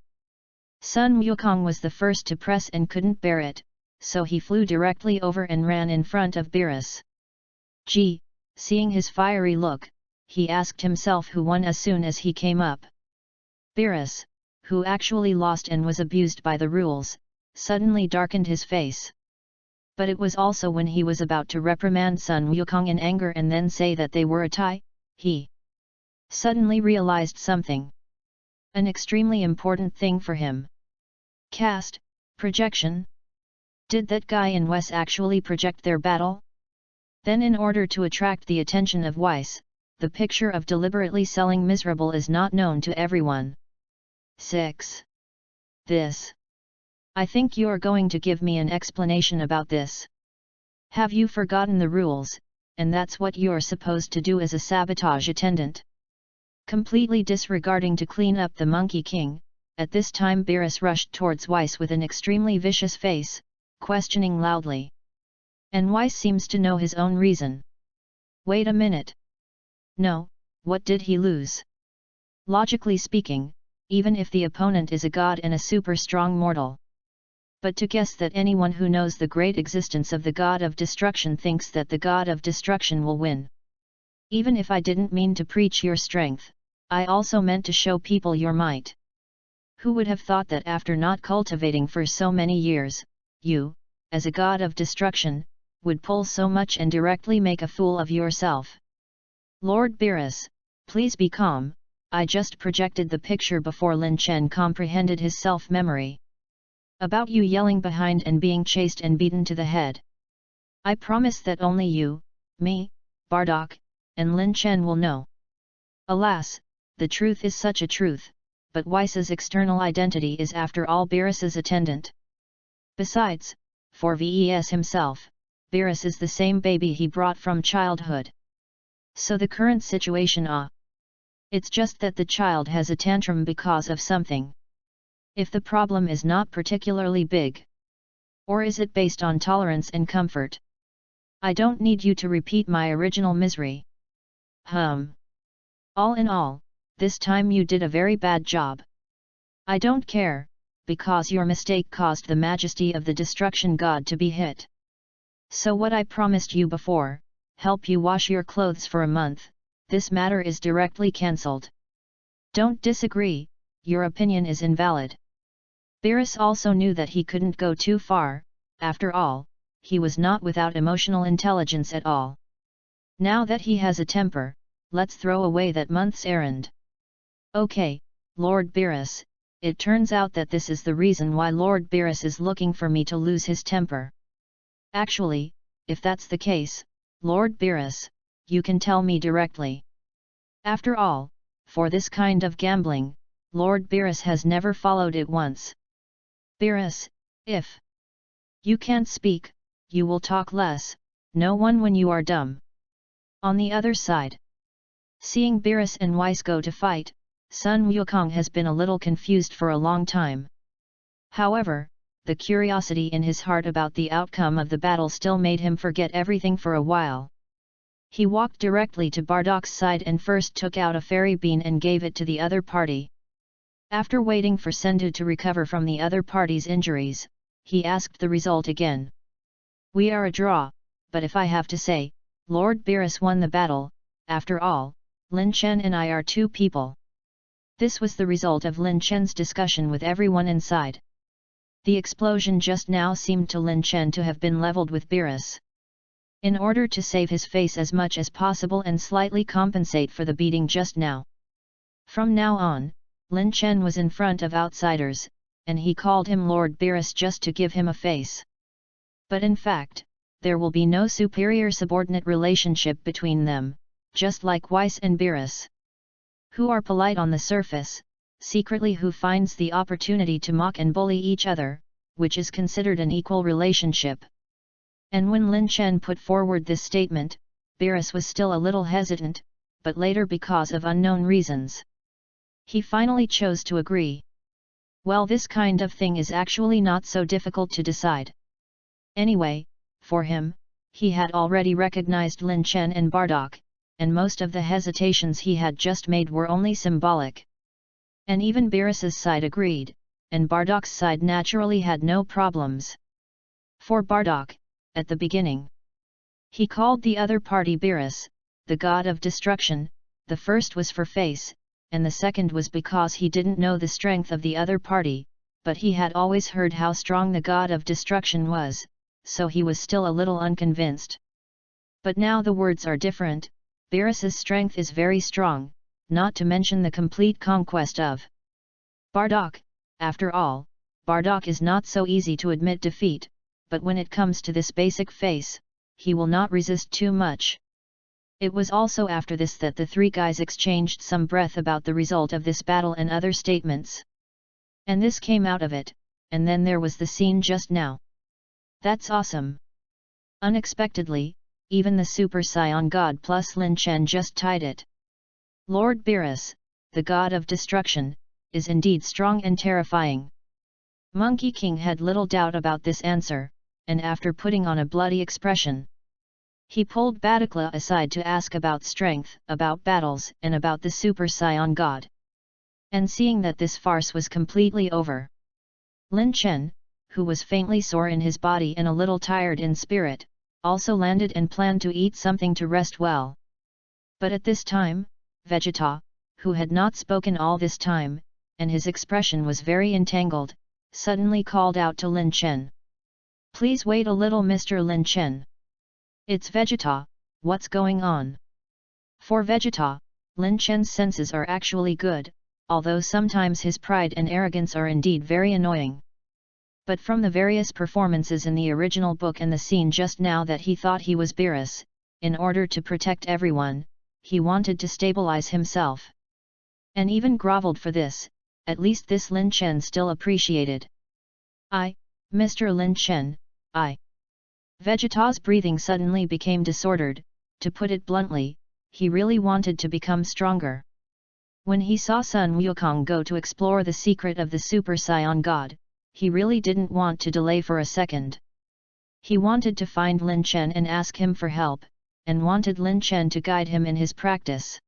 Sun Wukong was the first to press and couldn't bear it, so he flew directly over and ran in front of Beerus. Seeing his fiery look, he asked himself who won as soon as he came up. Beerus, who actually lost and was abused by the rules, suddenly darkened his face. But it was also when he was about to reprimand Sun Wukong in anger and then say that they were a tie, he suddenly realized something. An extremely important thing for him. Cast, projection. Did that guy in Weiss actually project their battle? Then in order to attract the attention of Weiss, the picture of deliberately selling miserable is not known to everyone. 6. This. I think you are going to give me an explanation about this. Have you forgotten the rules, and that's what you're supposed to do as a sabotage attendant? Completely disregarding to clean up the Monkey King, at this time Beerus rushed towards Weiss with an extremely vicious face, questioning loudly. And Weiss seems to know his own reason. Wait a minute. No, what did he lose? Logically speaking, even if the opponent is a god and a super strong mortal. But to guess that anyone who knows the great existence of the god of destruction thinks that the god of destruction will win. Even if I didn't mean to preach your strength, I also meant to show people your might. Who would have thought that after not cultivating for so many years, you, as a god of destruction, would pull so much and directly make a fool of yourself? Lord Beerus, please be calm, I just projected the picture before Lin Chen comprehended his self-memory. About you yelling behind and being chased and beaten to the head. I promise that only you, me, Bardock, and Lin Chen will know. Alas, the truth is such a truth, but Weiss's external identity is after all Beerus's attendant. Besides, for VES himself, Beerus is the same baby he brought from childhood. So the current situation it's just that the child has a tantrum because of something. If the problem is not particularly big. Or is it based on tolerance and comfort? I don't need you to repeat my original misery. All in all, this time you did a very bad job. I don't care, because your mistake caused the majesty of the destruction god to be hit. So what I promised you before, help you wash your clothes for a month, this matter is directly cancelled. Don't disagree, your opinion is invalid. Beerus also knew that he couldn't go too far, after all, he was not without emotional intelligence at all. Now that he has a temper, let's throw away that month's errand. Okay, Lord Beerus, it turns out that this is the reason why Lord Beerus is looking for me to lose his temper. Actually, if that's the case, Lord Beerus, you can tell me directly. After all, for this kind of gambling, Lord Beerus has never followed it once. Beerus, if you can't speak, you will talk less, no one when you are dumb. On the other side, seeing Beerus and Weiss go to fight, Sun Wukong has been a little confused for a long time. However, the curiosity in his heart about the outcome of the battle still made him forget everything for a while. He walked directly to Bardock's side and first took out a fairy bean and gave it to the other party. After waiting for Sendu to recover from the other party's injuries, he asked the result again. We are a draw, but if I have to say, Lord Beerus won the battle. After all, Lin Chen and I are two people. This was the result of Lin Chen's discussion with everyone inside. The explosion just now seemed to Lin Chen to have been leveled with Beerus. In order to save his face as much as possible and slightly compensate for the beating just now. From now on, Lin Chen was in front of outsiders, and he called him Lord Beerus just to give him a face. But in fact, there will be no superior-subordinate relationship between them, just like Weiss and Beerus. Who are polite on the surface, secretly who finds the opportunity to mock and bully each other, which is considered an equal relationship. And when Lin Chen put forward this statement, Beerus was still a little hesitant, but later because of unknown reasons, he finally chose to agree. Well, this kind of thing is actually not so difficult to decide. Anyway, for him, he had already recognized Lin Chen and Bardock, and most of the hesitations he had just made were only symbolic. And even Beerus's side agreed, and Bardock's side naturally had no problems. For Bardock, at the beginning, he called the other party Beerus, the god of destruction. The first was for face, and the second was because he didn't know the strength of the other party, but he had always heard how strong the god of destruction was, so he was still a little unconvinced. But now the words are different. Beerus's strength is very strong, not to mention the complete conquest of Bardock. After all, Bardock is not so easy to admit defeat, but when it comes to this basic face, he will not resist too much. It was also after this that the three guys exchanged some breath about the result of this battle and other statements. And this came out of it, and then there was the scene just now. That's awesome. Unexpectedly, even the Super Saiyan God plus Lin Chen just tied it. Lord Beerus, the god of destruction, is indeed strong and terrifying. Monkey King had little doubt about this answer, and after putting on a bloody expression, he pulled Badokla aside to ask about strength, about battles, and about the Super Saiyan God. And seeing that this farce was completely over, Lin Chen, who was faintly sore in his body and a little tired in spirit, also landed and planned to eat something to rest well. But at this time, Vegeta, who had not spoken all this time, and his expression was very entangled, suddenly called out to Lin Chen. Please wait a little, Mr. Lin Chen. It's Vegeta, what's going on? For Vegeta, Lin Chen's senses are actually good, although sometimes his pride and arrogance are indeed very annoying. But from the various performances in the original book and the scene just now that he thought he was Beerus, in order to protect everyone, he wanted to stabilize himself. And even groveled for this, at least this Lin Chen still appreciated. Mr. Lin Chen, Vegeta's breathing suddenly became disordered. To put it bluntly, he really wanted to become stronger. When he saw Sun Wukong go to explore the secret of the Super Saiyan God, he really didn't want to delay for a second. He wanted to find Lin Chen and ask him for help, and wanted Lin Chen to guide him in his practice.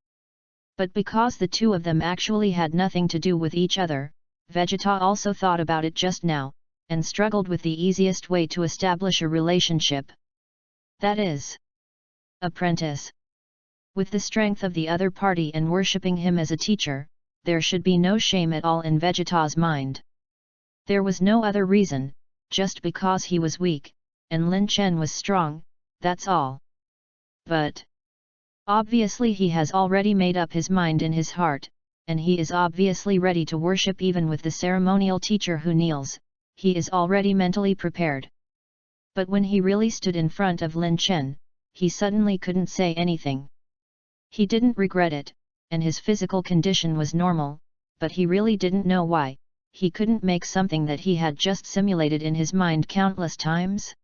But because the two of them actually had nothing to do with each other, Vegeta also thought about it just now, and struggled with the easiest way to establish a relationship. That is, apprentice. With the strength of the other party and worshipping him as a teacher, there should be no shame at all in Vegeta's mind. There was no other reason, just because he was weak, and Lin Chen was strong, that's all. But obviously he has already made up his mind in his heart, and he is obviously ready to worship even with the ceremonial teacher who kneels. He is already mentally prepared. But when he really stood in front of Lin Chen, he suddenly couldn't say anything. He didn't regret it, and his physical condition was normal, but he really didn't know why he couldn't make something that he had just simulated in his mind countless times.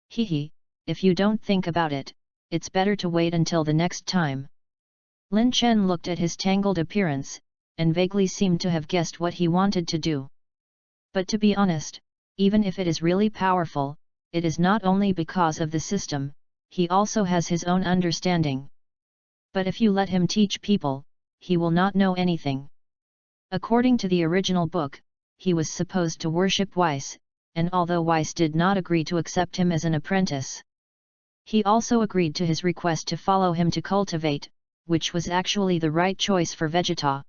If you don't think about it, it's better to wait until the next time. Lin Chen looked at his tangled appearance, and vaguely seemed to have guessed what he wanted to do. But to be honest, even if it is really powerful, it is not only because of the system, he also has his own understanding. But if you let him teach people, he will not know anything. According to the original book, he was supposed to worship Weiss, and although Weiss did not agree to accept him as an apprentice, he also agreed to his request to follow him to cultivate, which was actually the right choice for Vegeta.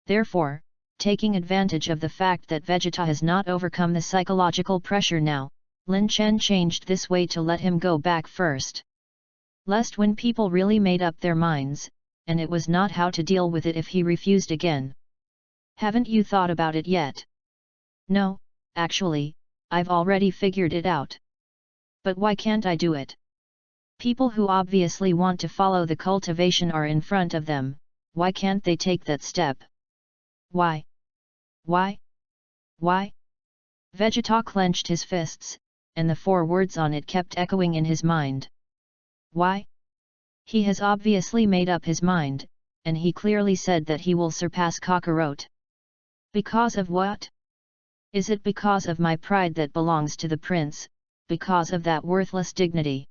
Therefore, taking advantage of the fact that Vegeta has not overcome the psychological pressure now, Lin Chen changed this way to let him go back first. Lest when people really made up their minds, and it was not how to deal with it if he refused again. Haven't you thought about it yet? No, actually, I've already figured it out. But why can't I do it? People who obviously want to follow the cultivation are in front of them, why can't they take that step? Why? Why? Why? Vegeta clenched his fists, and the 4 words on it kept echoing in his mind. Why? He has obviously made up his mind, and he clearly said that he will surpass Kakarot. Because of what? Is it because of my pride that belongs to the prince, because of that worthless dignity?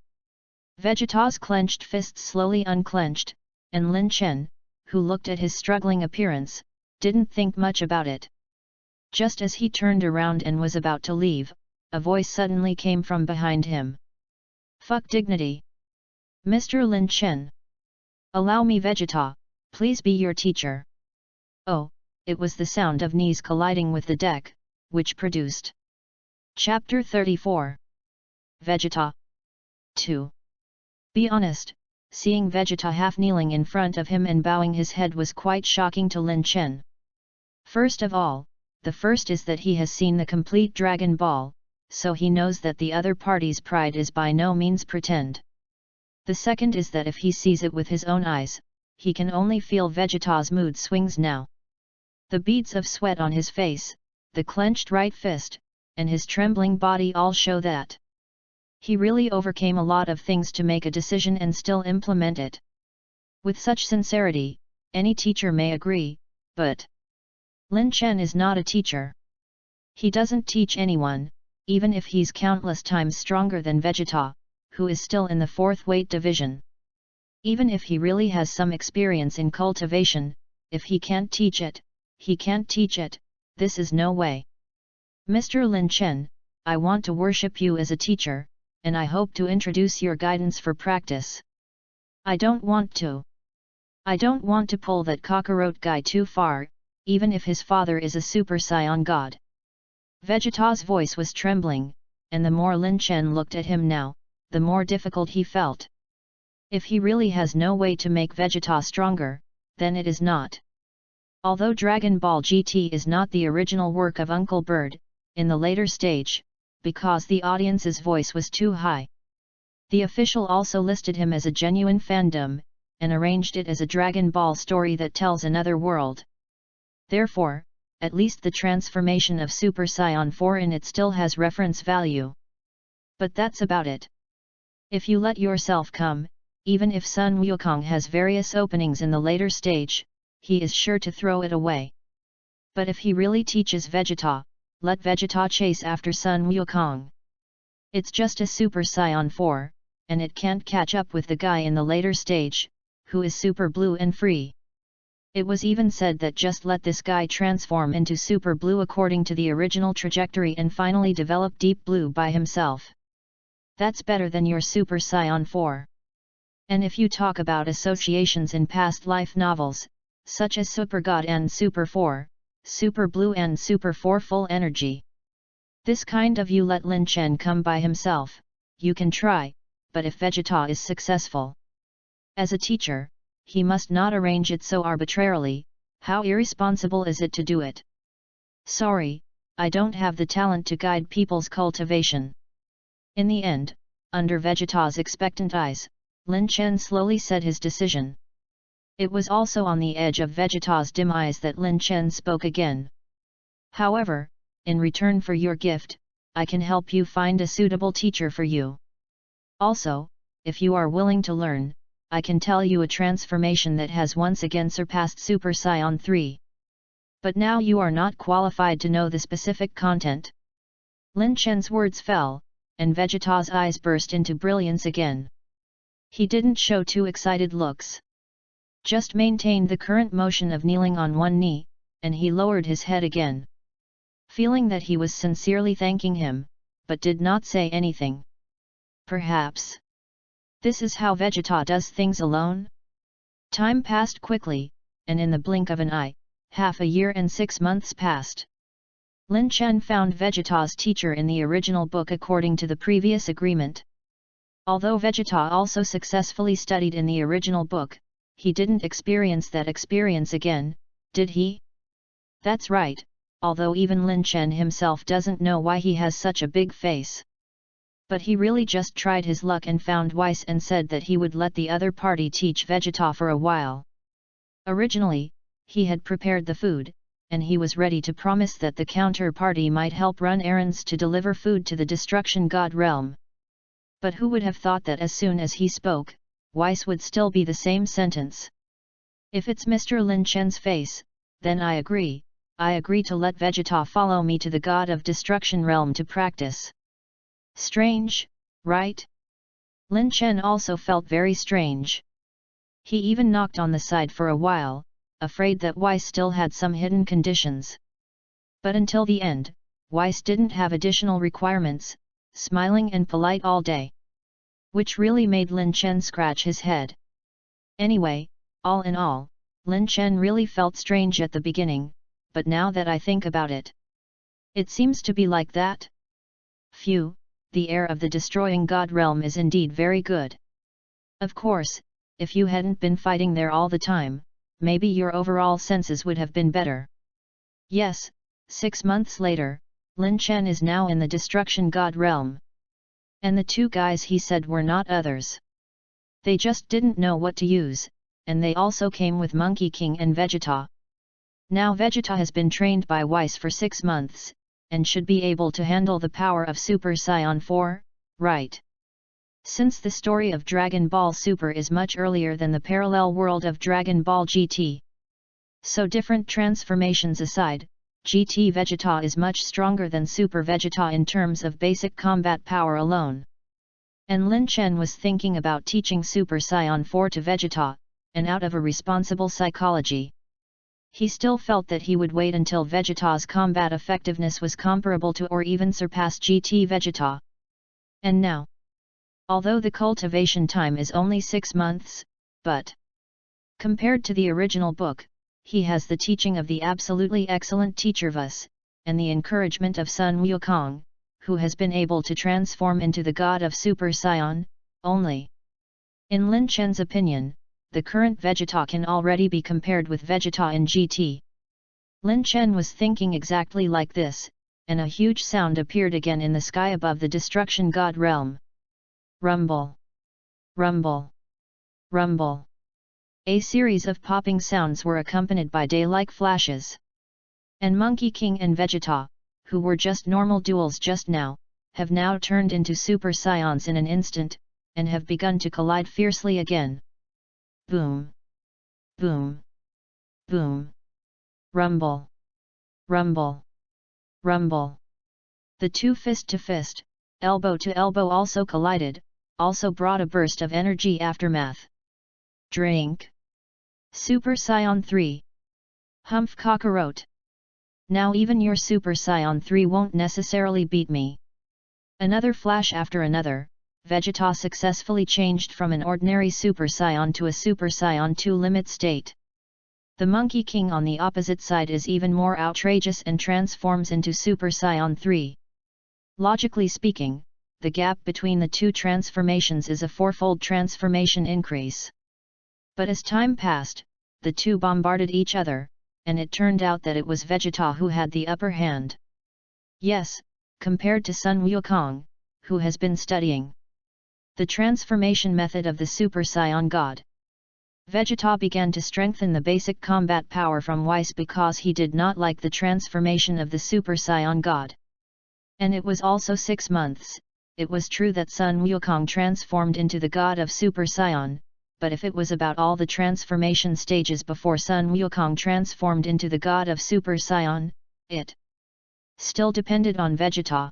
Vegeta's clenched fists slowly unclenched, and Lin Chen, who looked at his struggling appearance, didn't think much about it. Just as he turned around and was about to leave, a voice suddenly came from behind him. Fuck dignity! Mr. Lin Chen! Allow me, Vegeta, please be your teacher. Oh, it was the sound of knees colliding with the deck, which produced. Chapter 34. Vegeta 2. Be honest, seeing Vegeta half kneeling in front of him and bowing his head was quite shocking to Lin Chen. First of all, the first is that he has seen the complete Dragon Ball, so he knows that the other party's pride is by no means pretend. The second is that if he sees it with his own eyes, he can only feel Vegeta's mood swings now. The beads of sweat on his face, the clenched right fist, and his trembling body all show that he really overcame a lot of things to make a decision and still implement it. With such sincerity, any teacher may agree, but Lin Chen is not a teacher. He doesn't teach anyone, even if he's countless times stronger than Vegeta, who is still in the 4th weight division. Even if he really has some experience in cultivation, if he can't teach it, he can't teach it, this is no way. Mr. Lin Chen, I want to worship you as a teacher, and I hope to introduce your guidance for practice. I don't want to pull that Kakarot guy too far, even if his father is a Super Saiyan God. Vegeta's voice was trembling, and the more Lin Chen looked at him now, the more difficult he felt. If he really has no way to make Vegeta stronger, then it is not. Although Dragon Ball GT is not the original work of Uncle Bird, in the later stage, because the audience's voice was too high, the official also listed him as a genuine fandom, and arranged it as a Dragon Ball story that tells another world. Therefore, at least the transformation of Super Saiyan 4 in it still has reference value. But that's about it. If you let yourself come, even if Sun Wukong has various openings in the later stage, he is sure to throw it away. But if he really teaches Vegeta, let Vegeta chase after Sun Wukong. It's just a Super Saiyan 4, and it can't catch up with the guy in the later stage, who is super blue and free. It was even said that just let this guy transform into Super Blue according to the original trajectory and finally develop Deep Blue by himself. That's better than your Super Saiyan 4. And if you talk about associations in past life novels, such as Super God and Super 4, Super Blue and Super 4 Full Energy. This kind of you let Lin Chen come by himself, you can try, but if Vegeta is successful as a teacher, he must not arrange it so arbitrarily, How irresponsible is it to do it? Sorry, I don't have the talent to guide people's cultivation. In the end, under Vegeta's expectant eyes, Lin Chen slowly said his decision. It was also on the edge of Vegeta's dim eyes that Lin Chen spoke again. However, in return for your gift, I can help you find a suitable teacher for you. Also, if you are willing to learn, I can tell you a transformation that has once again surpassed Super Saiyan 3. But now you are not qualified to know the specific content. Lin Chen's words fell, and Vegeta's eyes burst into brilliance again. He didn't show too excited looks. Just maintained the current motion of kneeling on one knee, and he lowered his head again. Feeling that he was sincerely thanking him, but did not say anything. Perhaps this is how Vegeta does things alone? Time passed quickly, and in the blink of an eye, half a year and 6 months passed. Lin Chen found Vegeta's teacher in the original book according to the previous agreement. Although Vegeta also successfully studied in the original book, he didn't experience that experience again, did he? That's right, although even Lin Chen himself doesn't know why he has such a big face. But he really just tried his luck and found Weiss and said that he would let the other party teach Vegeta for a while. Originally, he had prepared the food, and he was ready to promise that the counter party might help run errands to deliver food to the Destruction God realm. But who would have thought that as soon as he spoke, Weiss would still be the same sentence. If it's Mr. Lin Chen's face, then I agree to let Vegeta follow me to the God of Destruction realm to practice. Strange, right? Lin Chen also felt very strange. He even knocked on the side for a while, afraid that Weiss still had some hidden conditions. But until the end, Weiss didn't have additional requirements, smiling and polite all day. Which really made Lin Chen scratch his head. Anyway, all in all, Lin Chen really felt strange at the beginning, but now that I think about it, it seems to be like that. Phew, the air of the Destroying God realm is indeed very good. Of course, if you hadn't been fighting there all the time, maybe your overall senses would have been better. Yes, 6 months later, Lin Chen is now in the Destruction God realm. And the two guys he said were not others. They just didn't know what to use, and they also came with Monkey King and Vegeta. Now Vegeta has been trained by Weiss for 6 months, and should be able to handle the power of Super Saiyan 4, right? Since the story of Dragon Ball Super is much earlier than the parallel world of Dragon Ball GT. So different transformations aside, GT Vegeta is much stronger than Super Vegeta in terms of basic combat power alone. And Lin Chen was thinking about teaching Super Saiyan 4 to Vegeta, and out of a responsible psychology. He still felt that he would wait until Vegeta's combat effectiveness was comparable to or even surpass GT Vegeta. And now, although the cultivation time is only 6 months, but compared to the original book, he has the teaching of the absolutely excellent teacher Vus, and the encouragement of Sun Wukong, who has been able to transform into the god of Super Saiyan, only. In Lin Chen's opinion, the current Vegeta can already be compared with Vegeta in GT. Lin Chen was thinking exactly like this, and a huge sound appeared again in the sky above the Destruction God realm. Rumble. Rumble. Rumble. A series of popping sounds were accompanied by day-like flashes. And Monkey King and Vegeta, who were just normal duels just now, have now turned into Super Saiyans in an instant, and have begun to collide fiercely again. Boom. Boom. Boom. Rumble. Rumble. Rumble. The two fist to fist, elbow to elbow also collided, also brought a burst of energy aftermath. Drink. Super Saiyan 3. Humph cockroach. Now even your Super Saiyan 3 won't necessarily beat me. Another flash after another, Vegeta successfully changed from an ordinary Super Saiyan to a Super Saiyan 2 limit state. The Monkey King on the opposite side is even more outrageous and transforms into Super Saiyan 3. Logically speaking, the gap between the two transformations is a 4-fold transformation increase. But as time passed, the two bombarded each other, and it turned out that it was Vegeta who had the upper hand. Yes, compared to Sun Wukong, who has been studying the transformation method of the Super Saiyan God. Vegeta began to strengthen the basic combat power from Whis because he did not like the transformation of the Super Saiyan God. And it was also 6 months. It was true that Sun Wukong transformed into the God of Super Saiyan, but if it was about all the transformation stages before Sun Wukong transformed into the God of Super Saiyan, it still depended on Vegeta.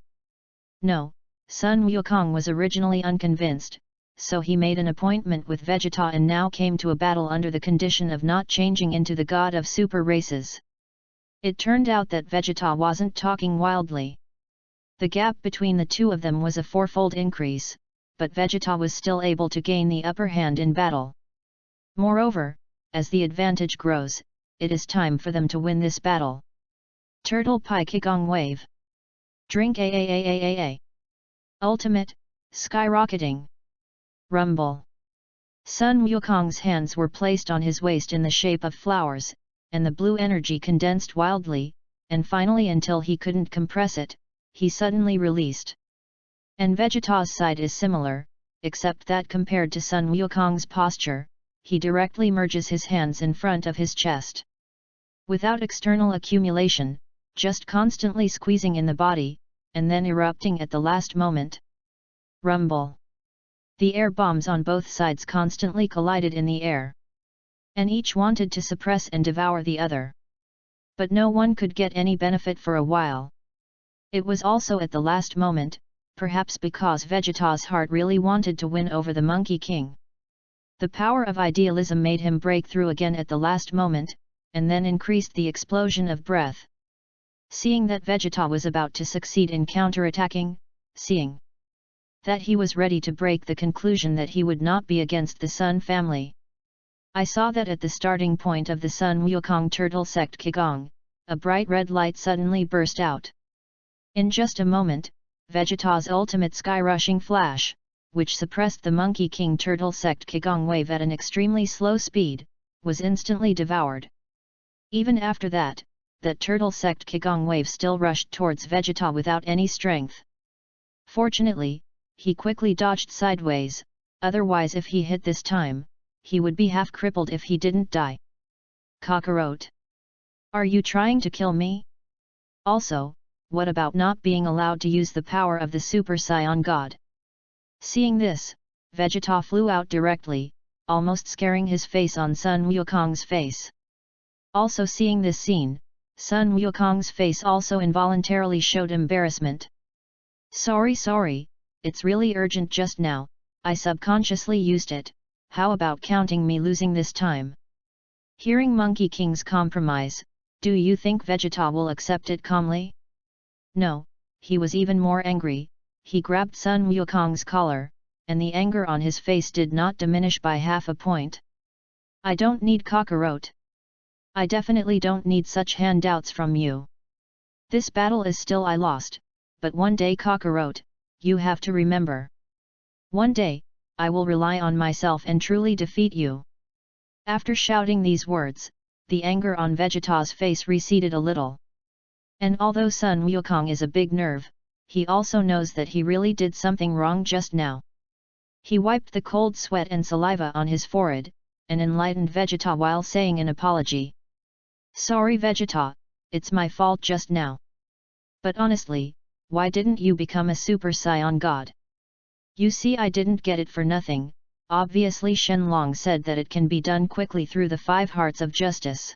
No, Sun Wukong was originally unconvinced, so he made an appointment with Vegeta and now came to a battle under the condition of not changing into the God of Super races. It turned out that Vegeta wasn't talking wildly. The gap between the two of them was a 4-fold increase, but Vegeta was still able to gain the upper hand in battle. Moreover, as the advantage grows, it is time for them to win this battle. Turtle Pie Kigong Wave. Drink AAAAAA. Ultimate, skyrocketing. Rumble. Sun Wukong's hands were placed on his waist in the shape of flowers, and the blue energy condensed wildly, and finally until he couldn't compress it, he suddenly released. And Vegeta's side is similar, except that compared to Sun Wukong's posture, he directly merges his hands in front of his chest. Without external accumulation, just constantly squeezing in the body, and then erupting at the last moment. Rumble. The air bombs on both sides constantly collided in the air. And each wanted to suppress and devour the other. But no one could get any benefit for a while. It was also at the last moment, perhaps because Vegeta's heart really wanted to win over the Monkey King. The power of idealism made him break through again at the last moment, and then increased the explosion of breath. Seeing that Vegeta was about to succeed in counterattacking, seeing that he was ready to break the conclusion that he would not be against the Sun family. I saw that at the starting point of the Sun Wukong Turtle Sect Kigong, a bright red light suddenly burst out. In just a moment, Vegeta's ultimate sky-rushing flash, which suppressed the Monkey King Turtle Sect Kigong wave at an extremely slow speed, was instantly devoured. Even after that, that Turtle Sect Kigong wave still rushed towards Vegeta without any strength. Fortunately, he quickly dodged sideways, otherwise if he hit this time, he would be half crippled if he didn't die. Kakarot. Are you trying to kill me? Also, what about not being allowed to use the power of the Super Saiyan God? Seeing this, Vegeta flew out directly, almost scaring his face on Sun Wukong's face. Also seeing this scene, Sun Wukong's face also involuntarily showed embarrassment. Sorry, it's really urgent just now, I subconsciously used it, how about counting me losing this time? Hearing Monkey King's compromise, do you think Vegeta will accept it calmly? No, he was even more angry. He grabbed Sun Wukong's collar, and the anger on his face did not diminish by half a point. I don't need Kakarot. I definitely don't need such handouts from you. This battle is still I lost, but one day Kakarot, you have to remember. One day, I will rely on myself and truly defeat you. After shouting these words, the anger on Vegeta's face receded a little. And although Sun Wukong is a big nerve, he also knows that he really did something wrong just now. He wiped the cold sweat and saliva on his forehead, and enlightened Vegeta while saying an apology. Sorry Vegeta, it's my fault just now. But honestly, why didn't you become a Super Saiyan God? You see, I didn't get it for nothing. Obviously Shenlong said that it can be done quickly through the 5 hearts of justice.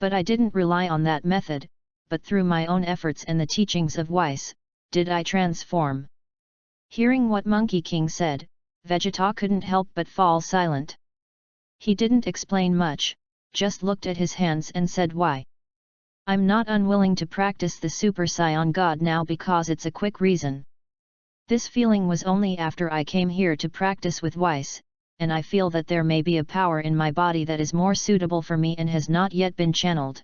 But I didn't rely on that method, but through my own efforts and the teachings of Whis, did I transform. Hearing what Monkey King said, Vegeta couldn't help but fall silent. He didn't explain much, just looked at his hands and said why. I'm not unwilling to practice the Super Saiyan God now because it's a quick reason. This feeling was only after I came here to practice with Whis, and I feel that there may be a power in my body that is more suitable for me and has not yet been channeled.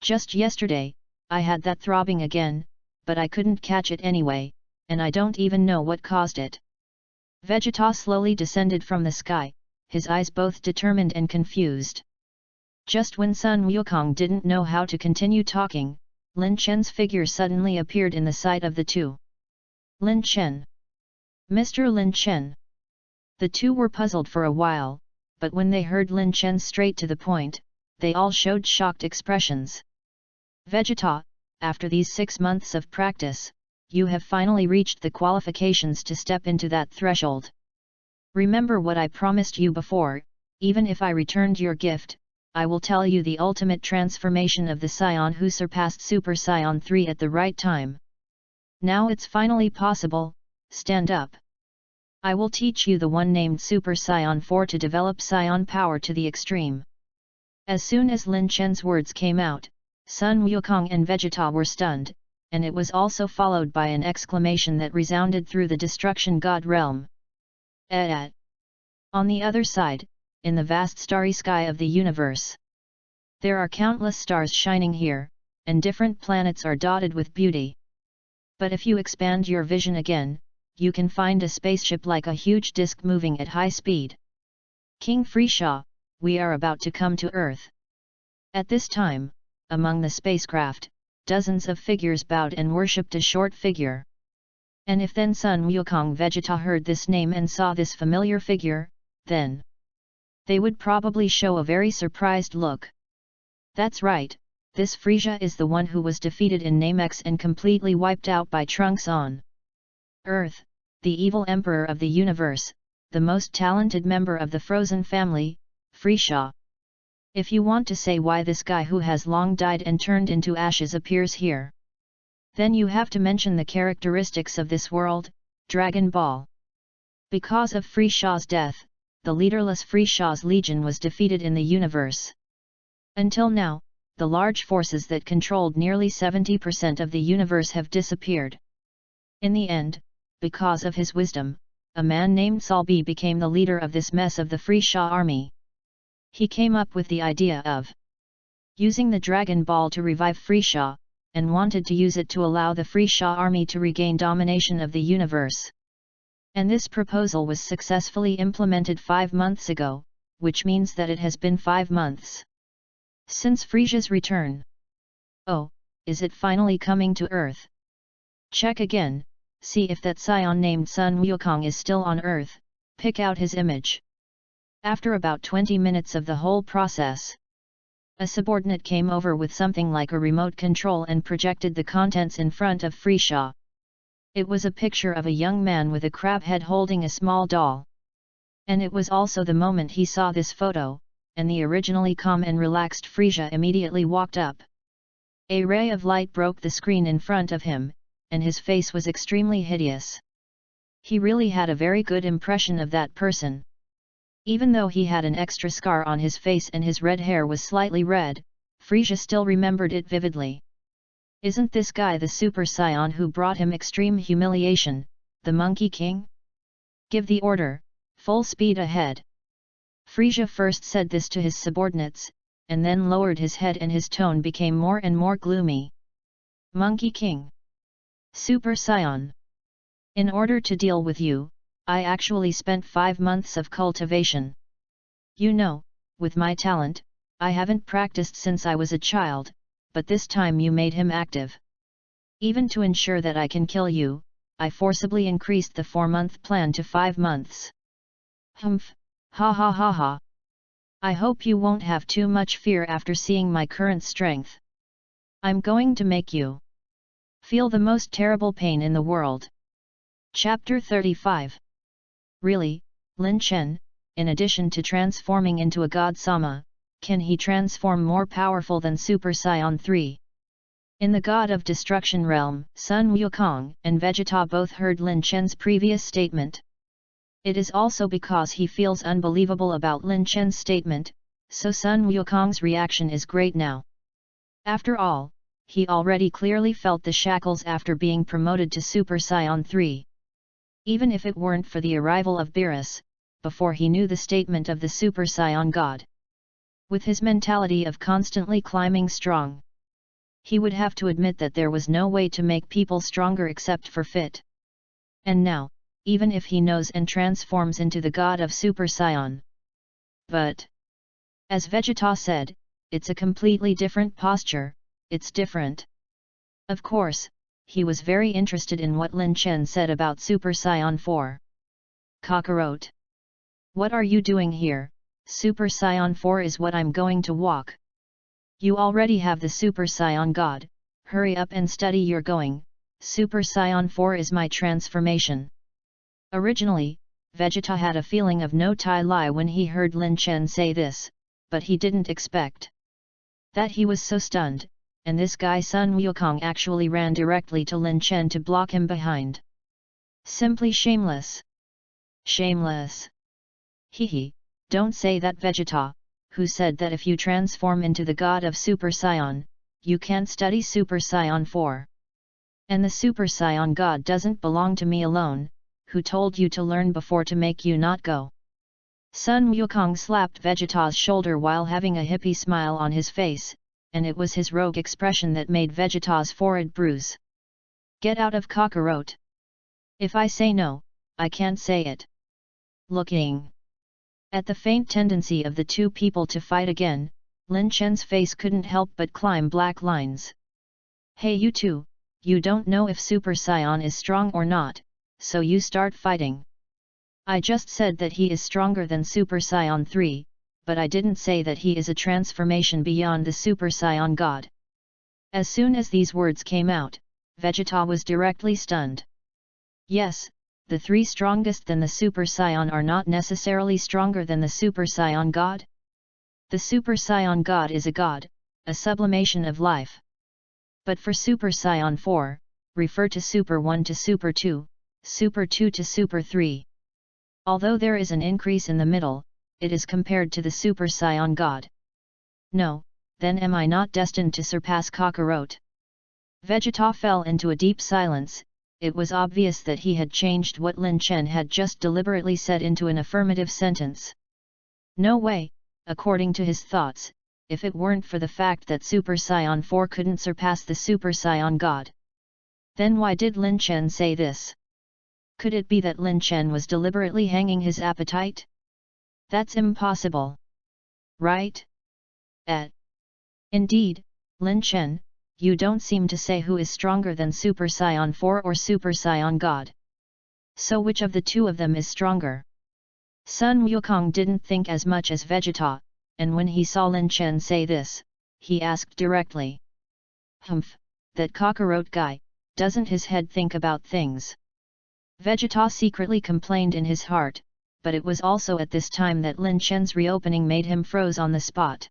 Just yesterday, I had that throbbing again, but I couldn't catch it anyway, and I don't even know what caused it. Vegeta slowly descended from the sky, his eyes both determined and confused. Just when Sun Wukong didn't know how to continue talking, Lin Chen's figure suddenly appeared in the sight of the two. Lin Chen. Mr. Lin Chen. The two were puzzled for a while, but when they heard Lin Chen straight to the point, they all showed shocked expressions. Vegeta, after these 6 months of practice, you have finally reached the qualifications to step into that threshold. Remember what I promised you before, even if I returned your gift, I will tell you the ultimate transformation of the Scion who surpassed Super Saiyan 3 at the right time. Now it's finally possible, stand up. I will teach you the one named Super Saiyan 4 to develop Saiyan power to the extreme. As soon as Lin Chen's words came out, Sun Wukong and Vegeta were stunned, and it was also followed by an exclamation that resounded through the Destruction God realm. On the other side, in the vast starry sky of the universe, there are countless stars shining here, and different planets are dotted with beauty. But if you expand your vision again, you can find a spaceship like a huge disk moving at high speed. King Frisha, we are about to come to Earth. At this time, among the spacecraft, dozens of figures bowed and worshipped a short figure. And if then Sun Wukong Vegeta heard this name and saw this familiar figure, then they would probably show a very surprised look. That's right, this Frieza is the one who was defeated in Namex and completely wiped out by Trunks on Earth, the evil emperor of the universe, the most talented member of the Frozen family, Frieza. If you want to say why this guy who has long died and turned into ashes appears here, then you have to mention the characteristics of this world, Dragon Ball. Because of Frieza's death, the leaderless Frieza's legion was defeated in the universe. Until now, the large forces that controlled nearly 70% of the universe have disappeared. In the end, because of his wisdom, a man named Salbi became the leader of this mess of the Frieza army. He came up with the idea of using the Dragon Ball to revive Frieza, and wanted to use it to allow the Frieza army to regain domination of the universe. And this proposal was successfully implemented 5 months ago, which means that it has been 5 months since Frieza's return. Oh, is it finally coming to Earth? Check again, see if that Scion named Sun Wukong is still on Earth, pick out his image. After about 20 minutes of the whole process, a subordinate came over with something like a remote control and projected the contents in front of Frieza. It was a picture of a young man with a crab head holding a small doll. And it was also the moment he saw this photo, and the originally calm and relaxed Frieza immediately walked up. A ray of light broke the screen in front of him, and his face was extremely hideous. He really had a very good impression of that person. Even though he had an extra scar on his face and his red hair was slightly red, Frieza still remembered it vividly. Isn't this guy the Super Saiyan who brought him extreme humiliation, the Monkey King? Give the order, full speed ahead. Frieza first said this to his subordinates, and then lowered his head and his tone became more and more gloomy. Monkey King. Super Saiyan. In order to deal with you, I actually spent 5 months of cultivation. You know, with my talent, I haven't practiced since I was a child, but this time you made him active. Even to ensure that I can kill you, I forcibly increased the 4-month plan to 5 months. Humph, ha ha ha ha. I hope you won't have too much fear after seeing my current strength. I'm going to make you feel the most terrible pain in the world. Chapter 35. Really, Lin Chen, in addition to transforming into a God Sama, can he transform more powerful than Super Saiyan 3? In the God of Destruction realm, Sun Wukong and Vegeta both heard Lin Chen's previous statement. It is also because he feels unbelievable about Lin Chen's statement, so Sun Wukong's reaction is great now. After all, he already clearly felt the shackles after being promoted to Super Saiyan 3. Even if it weren't for the arrival of Beerus, before he knew the statement of the Super Saiyan God. With his mentality of constantly climbing strong, he would have to admit that there was no way to make people stronger except for fit. And now, even if he knows and transforms into the God of Super Saiyan. But, as Vegeta said, it's a completely different posture, it's different. Of course, he was very interested in what Lin Chen said about Super Saiyan 4. Kakarot. What are you doing here? Super Saiyan 4 is what I'm going to walk. You already have the Super Saiyan God, hurry up and study you're going, Super Saiyan 4 is my transformation. Originally, Vegeta had a feeling of no tie lie when he heard Lin Chen say this, but he didn't expect that he was so stunned, and this guy Sun Wukong actually ran directly to Lin Chen to block him behind. Simply shameless. Shameless. Hehe, don't say that Vegeta, who said that if you transform into the god of Super Saiyan, you can't study Super Saiyan 4. And the Super Saiyan god doesn't belong to me alone, who told you to learn before to make you not go. Sun Wukong slapped Vegeta's shoulder while having a hippie smile on his face, and it was his rogue expression that made Vegeta's forehead bruise. Get out of Kakarot. If I say no, I can't say it. Looking at the faint tendency of the two people to fight again, Lin Chen's face couldn't help but climb black lines. Hey you two, you don't know if Super Saiyan is strong or not, so you start fighting. I just said that he is stronger than Super Saiyan 3, but I didn't say that he is a transformation beyond the Super Saiyan God. As soon as these words came out, Vegeta was directly stunned. Yes, the three strongest than the Super Saiyan are not necessarily stronger than the Super Saiyan God. The Super Saiyan God is a god, a sublimation of life. But for Super Saiyan 4, refer to Super 1 to Super 2, Super 2 to Super 3. Although there is an increase in the middle, it is compared to the Super Saiyan God. No, then am I not destined to surpass Kakarot? Vegeta fell into a deep silence. It was obvious that he had changed what Lin Chen had just deliberately said into an affirmative sentence. No way, according to his thoughts, if it weren't for the fact that Super Saiyan 4 couldn't surpass the Super Saiyan God. Then why did Lin Chen say this? Could it be that Lin Chen was deliberately hanging his appetite? That's impossible. Right? Indeed, Lin Chen, you don't seem to say who is stronger than Super Saiyan 4 or Super Saiyan God. So which of the two of them is stronger? Sun Wukong didn't think as much as Vegeta, and when he saw Lin Chen say this, he asked directly. Humph, that Kakarot guy, doesn't his head think about things? Vegeta secretly complained in his heart, but it was also at this time that Lin Chen's reopening made him froze on the spot.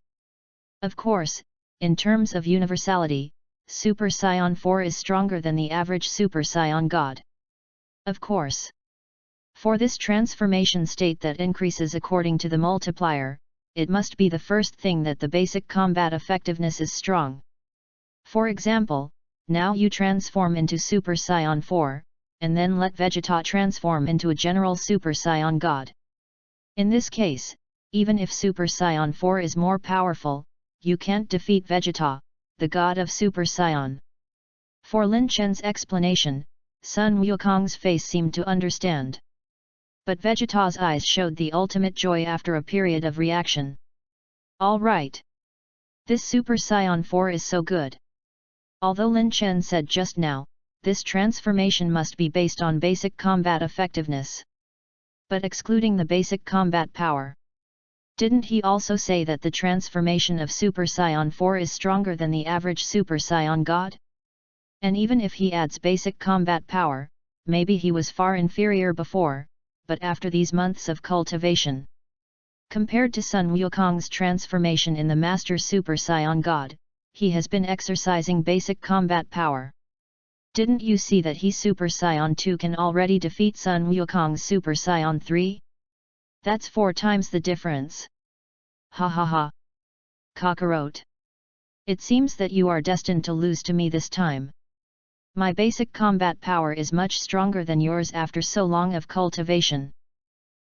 Of course, in terms of universality, Super Saiyan 4 is stronger than the average Super Saiyan God. Of course. For this transformation state that increases according to the multiplier, it must be the first thing that the basic combat effectiveness is strong. For example, now you transform into Super Saiyan 4, and then let Vegeta transform into a general Super Saiyan God. In this case, even if Super Saiyan 4 is more powerful, you can't defeat Vegeta, the god of Super Saiyan. For Lin Chen's explanation, Sun Wukong's face seemed to understand. But Vegeta's eyes showed the ultimate joy after a period of reaction. All right. This Super Saiyan 4 is so good. Although Lin Chen said just now, this transformation must be based on basic combat effectiveness. But excluding the basic combat power. Didn't he also say that the transformation of Super Saiyan 4 is stronger than the average Super Saiyan God? And even if he adds basic combat power, maybe he was far inferior before, but after these months of cultivation. Compared to Sun Wukong's transformation in the Master Super Saiyan God, he has been exercising basic combat power. Didn't you see that he Super Saiyan 2 can already defeat Sun Wukong's Super Saiyan 3? That's 4 times the difference. Ha ha ha. Kakarot. It seems that you are destined to lose to me this time. My basic combat power is much stronger than yours after so long of cultivation.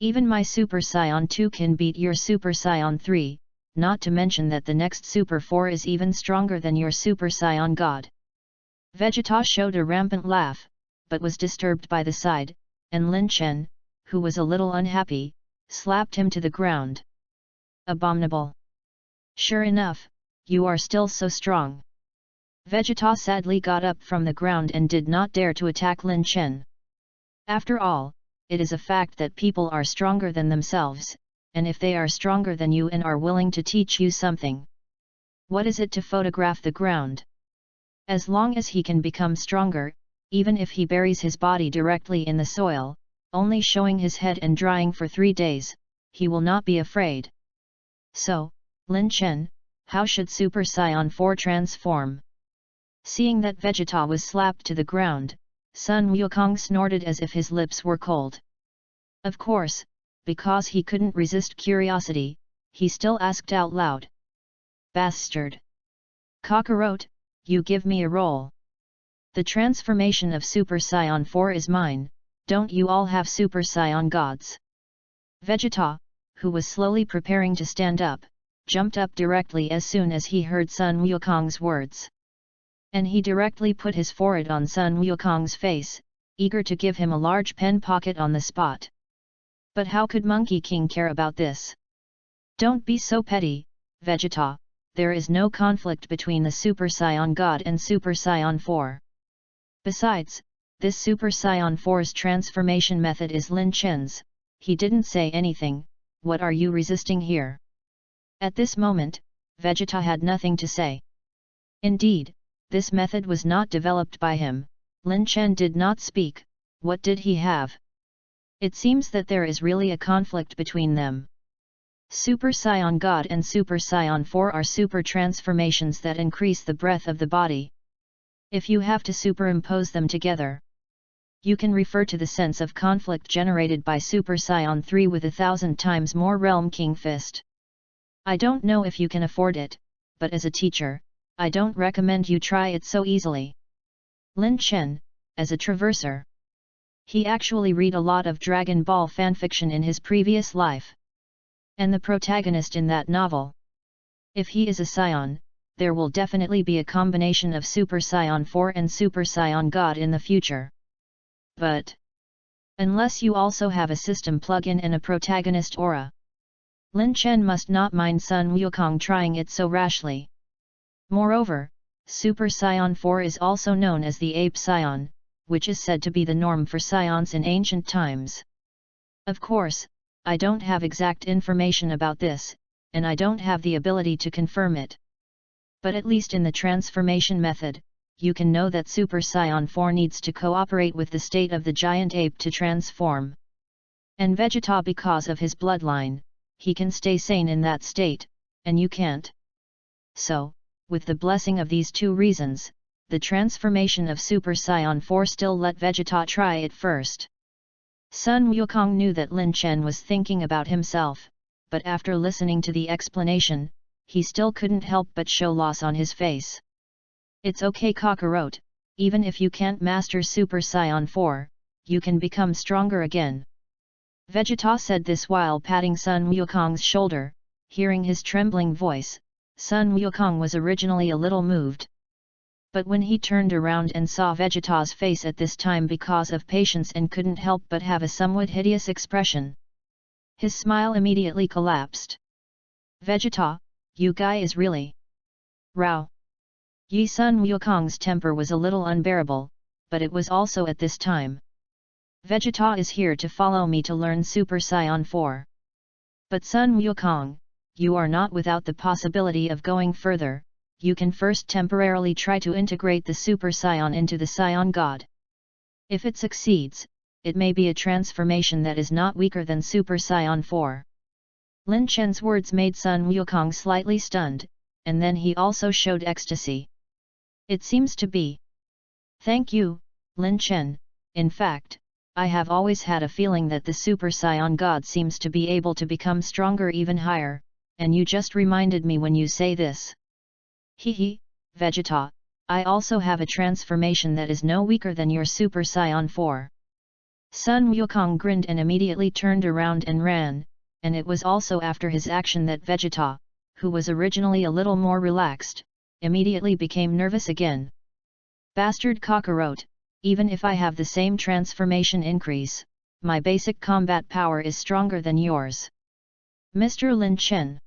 Even my Super Saiyan 2 can beat your Super Saiyan 3, not to mention that the next Super 4 is even stronger than your Super Saiyan God. Vegeta showed a rampant laugh, but was disturbed by the side, and Lin Chen, who was a little unhappy, slapped him to the ground. Abominable. Sure enough, you are still so strong. Vegeta sadly got up from the ground and did not dare to attack Lin Chen. After all, it is a fact that people are stronger than themselves, and if they are stronger than you and are willing to teach you something, what is it to photograph the ground? As long as he can become stronger, even if he buries his body directly in the soil, only showing his head and drying for 3 days, he will not be afraid. So, Lin Chen, how should Super Saiyan 4 transform? Seeing that Vegeta was slapped to the ground, Sun Wukong snorted as if his lips were cold. Of course, because he couldn't resist curiosity, he still asked out loud. Bastard! Kakarot, you give me a roll. The transformation of Super Saiyan 4 is mine, don't you all have Super Saiyan gods? Vegeta, who was slowly preparing to stand up, jumped up directly as soon as he heard Sun Wukong's words. And he directly put his forehead on Sun Wukong's face, eager to give him a large pen pocket on the spot. But how could Monkey King care about this? Don't be so petty, Vegeta, there is no conflict between the Super Saiyan God and Super Saiyan 4. Besides, this Super Saiyan 4's transformation method is Lin Chen's, he didn't say anything, what are you resisting here? At this moment, Vegeta had nothing to say. Indeed, this method was not developed by him. Lin Chen did not speak, what did he have? It seems that there is really a conflict between them. Super Saiyan God and Super Saiyan 4 are super transformations that increase the breadth of the body. If you have to superimpose them together, you can refer to the sense of conflict generated by Super Saiyan 3 with 1,000 times more Realm King Fist. I don't know if you can afford it, but as a teacher, I don't recommend you try it so easily. Lin Chen, as a traverser, he actually read a lot of Dragon Ball fanfiction in his previous life. And the protagonist in that novel, if he is a Saiyan, there will definitely be a combination of Super Saiyan 4 and Super Saiyan God in the future. But unless you also have a system plug-in and a protagonist aura, Lin Chen must not mind Sun Wukong trying it so rashly. Moreover, Super Saiyan 4 is also known as the Ape Saiyan, which is said to be the norm for Saiyans in ancient times. Of course, I don't have exact information about this, and I don't have the ability to confirm it. But at least in the transformation method, you can know that Super Saiyan 4 needs to cooperate with the state of the giant ape to transform. And Vegeta, because of his bloodline, he can stay sane in that state, and you can't. So, with the blessing of these two reasons, the transformation of Super Saiyan 4 still let Vegeta try it first. Sun Wukong knew that Lin Chen was thinking about himself, but after listening to the explanation, he still couldn't help but show loss on his face. It's okay Kakarot, even if you can't master Super Saiyan 4, you can become stronger again. Vegeta said this while patting Sun Wukong's shoulder. Hearing his trembling voice, Sun Wukong was originally a little moved. But when he turned around and saw Vegeta's face at this time because of patience and couldn't help but have a somewhat hideous expression, his smile immediately collapsed. Vegeta, you guy is really Rao. Sun Wukong's temper was a little unbearable, but it was also at this time. Vegeta is here to follow me to learn Super Saiyan 4. But Sun Wukong, you are not without the possibility of going further. You can first temporarily try to integrate the Super Saiyan into the Saiyan God. If it succeeds, it may be a transformation that is not weaker than Super Saiyan 4. Lin Chen's words made Sun Wukong slightly stunned, and then he also showed ecstasy. It seems to be. Thank you, Lin Chen, in fact, I have always had a feeling that the Super Saiyan God seems to be able to become stronger even higher, and you just reminded me when you say this. Hehe, Vegeta, I also have a transformation that is no weaker than your Super Saiyan 4. Sun Wukong grinned and immediately turned around and ran, and it was also after his action that Vegeta, who was originally a little more relaxed, immediately became nervous again. Bastard Kakarot, even if I have the same transformation increase, my basic combat power is stronger than yours. Mr. Lin Chen.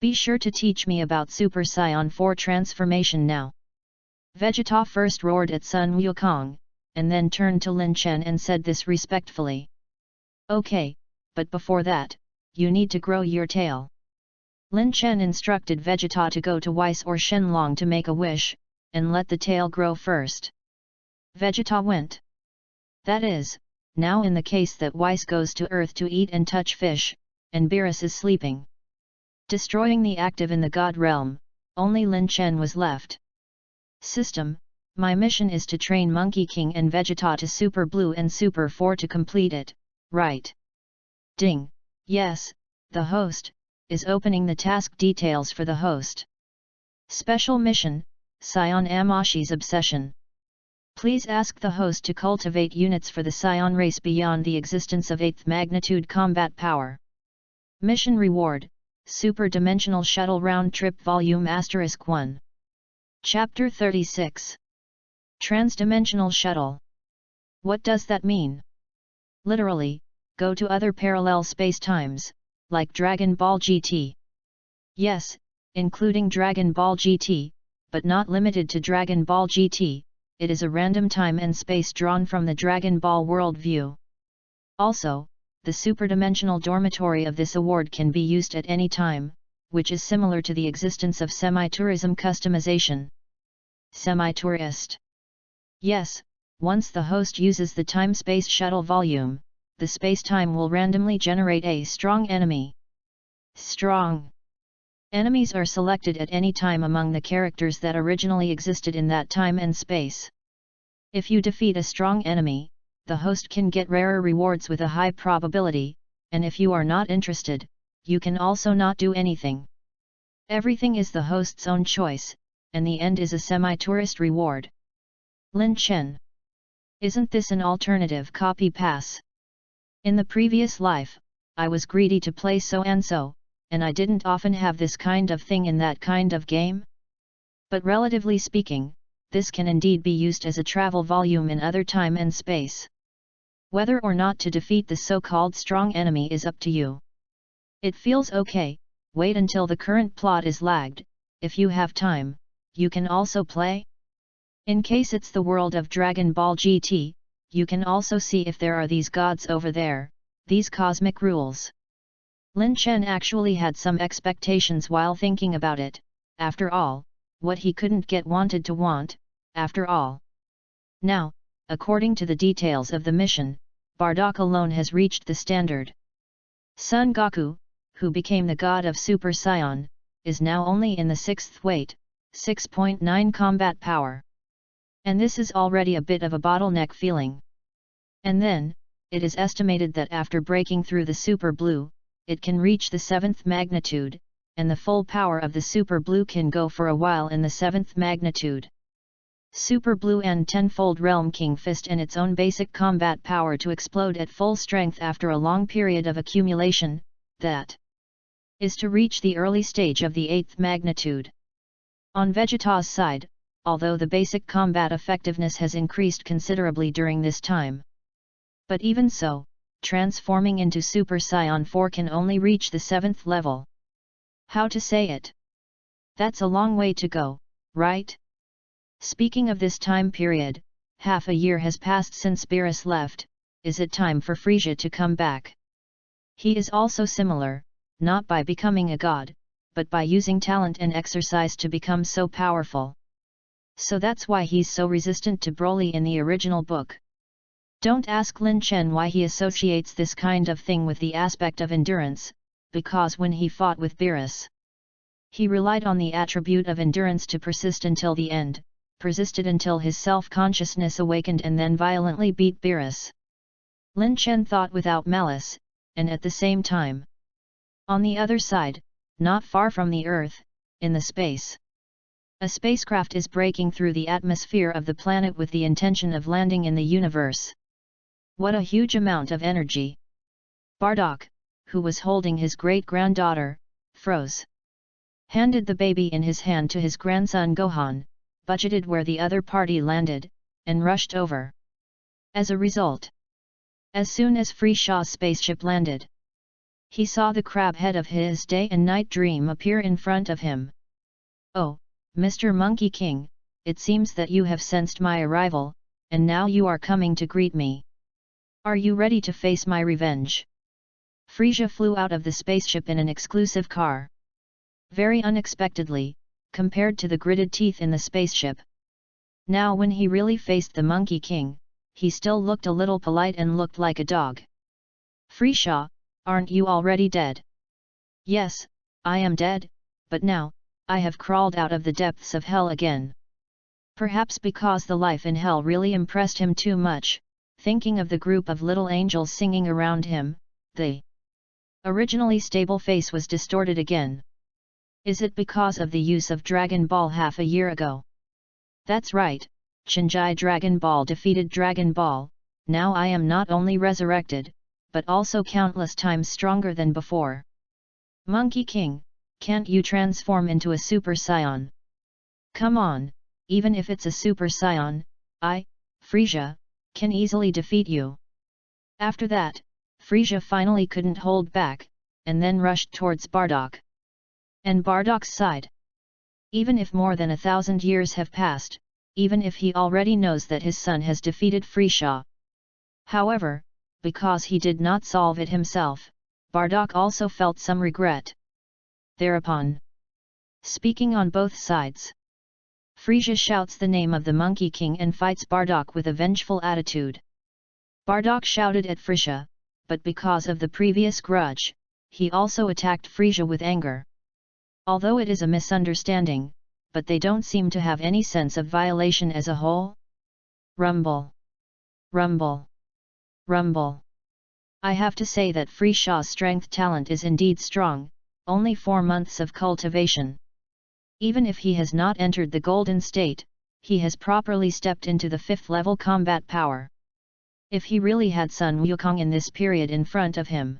Be sure to teach me about Super Saiyan 4 transformation now. Vegeta first roared at Sun Wukong, and then turned to Lin Chen and said this respectfully. Okay, but before that, you need to grow your tail. Lin Chen instructed Vegeta to go to Weiss or Shenlong to make a wish, and let the tail grow first. Vegeta went. That is, now in the case that Weiss goes to Earth to eat and touch fish, and Beerus is sleeping. Destroying the active in the God realm, only Lin Chen was left. System, my mission is to train Monkey King and Vegeta to Super Blue and Super 4 to complete it, right? Ding, yes, the host, is opening the task details for the host. Special mission, Saiyan Amashi's obsession. Please ask the host to cultivate units for the Saiyan race beyond the existence of 8th magnitude combat power. Mission reward, Super Dimensional Shuttle Round Trip Volume *1. Chapter 36. Transdimensional Shuttle. What does that mean? Literally, go to other parallel spacetimes, like Dragon Ball GT. Yes, including Dragon Ball GT, but not limited to Dragon Ball GT. It is a random time and space drawn from the Dragon Ball world view. Also, the superdimensional dormitory of this award can be used at any time, which is similar to the existence of semi-tourism customization. Semi-tourist. Yes, once the host uses the time-space shuttle volume, the space-time will randomly generate a strong enemy. Strong enemies are selected at any time among the characters that originally existed in that time and space. If you defeat a strong enemy, the host can get rarer rewards with a high probability, and if you are not interested, you can also not do anything. Everything is the host's own choice, and the end is a semi-tourist reward. Lin Chen. Isn't this an alternative copy pass? In the previous life, I was greedy to play so-and-so, and I didn't often have this kind of thing in that kind of game? But relatively speaking, this can indeed be used as a travel volume in other time and space. Whether or not to defeat the so-called strong enemy is up to you. It feels okay, wait until the current plot is lagged, if you have time, you can also play. In case it's the world of Dragon Ball GT, you can also see if there are these gods over there, these cosmic rules. Lin Chen actually had some expectations while thinking about it. After all, what he couldn't get wanted to want, after all. Now, according to the details of the mission, Bardock alone has reached the standard. Son Goku, who became the god of Super Saiyan, is now only in the 6th weight, 6.9 combat power. And this is already a bit of a bottleneck feeling. And then, it is estimated that after breaking through the Super Blue, it can reach the 7th magnitude, and the full power of the Super Blue can go for a while in the 7th magnitude. Super Blue and tenfold Realm King Fist and its own basic combat power to explode at full strength after a long period of accumulation, that is to reach the early stage of the 8th magnitude. On Vegeta's side, although the basic combat effectiveness has increased considerably during this time. But even so, transforming into Super Saiyan 4 can only reach the 7th level. How to say it? That's a long way to go, right? Speaking of this time period, half a year has passed since Beerus left. Is it time for Frieza to come back? He is also similar, not by becoming a god, but by using talent and exercise to become so powerful. So that's why he's so resistant to Broly in the original book. Don't ask Lin Chen why he associates this kind of thing with the aspect of endurance, because when he fought with Beerus, he relied on the attribute of endurance to persist until the end, persisted until his self-consciousness awakened and then violently beat Beerus. Lin Chen thought without malice, and at the same time. On the other side, not far from the Earth, in the space, a spacecraft is breaking through the atmosphere of the planet with the intention of landing in the universe. What a huge amount of energy! Bardock, who was holding his great-granddaughter, froze. Handed the baby in his hand to his grandson Gohan, budgeted where the other party landed, and rushed over. As a result, as soon as Free Shaw's spaceship landed, He saw the crab head of his day and night dream appear in front of him. "Oh, Mr. Monkey King, it seems that you have sensed my arrival, and now you are coming to greet me. Are you ready to face my revenge?" Frisia flew out of the spaceship in an exclusive car. Very unexpectedly, compared to the gritted teeth in the spaceship. Now when he really faced the Monkey King, he still looked a little polite and looked like a dog. "Frisia, aren't you already dead?" "Yes, I am dead, but now, I have crawled out of the depths of hell again." Perhaps because the life in hell really impressed him too much, thinking of the group of little angels singing around him, the originally stable face was distorted again. Is it because of the use of Dragon Ball half a year ago? That's right, Shinji Dragon Ball defeated Dragon Ball, now I am not only resurrected, but also countless times stronger than before. Monkey King, can't you transform into a Super Saiyan? Come on, even if it's a Super Saiyan, I, Frisia, can easily defeat you. After that, Frisia finally couldn't hold back, and then rushed towards Bardock. And Bardock's side. Even if more than 1,000 years have passed, even if he already knows that his son has defeated Frisia. However, because he did not solve it himself, Bardock also felt some regret. Thereupon, speaking on both sides, Frisia shouts the name of the Monkey King and fights Bardock with a vengeful attitude. Bardock shouted at Frisia, but because of the previous grudge, he also attacked Frisia with anger. Although it is a misunderstanding, but they don't seem to have any sense of violation as a whole. Rumble. Rumble. Rumble. I have to say that Frisia's strength talent is indeed strong, only 4 months of cultivation. Even if he has not entered the golden state, he has properly stepped into the 5th level combat power. If he really had Sun Wukong in this period in front of him,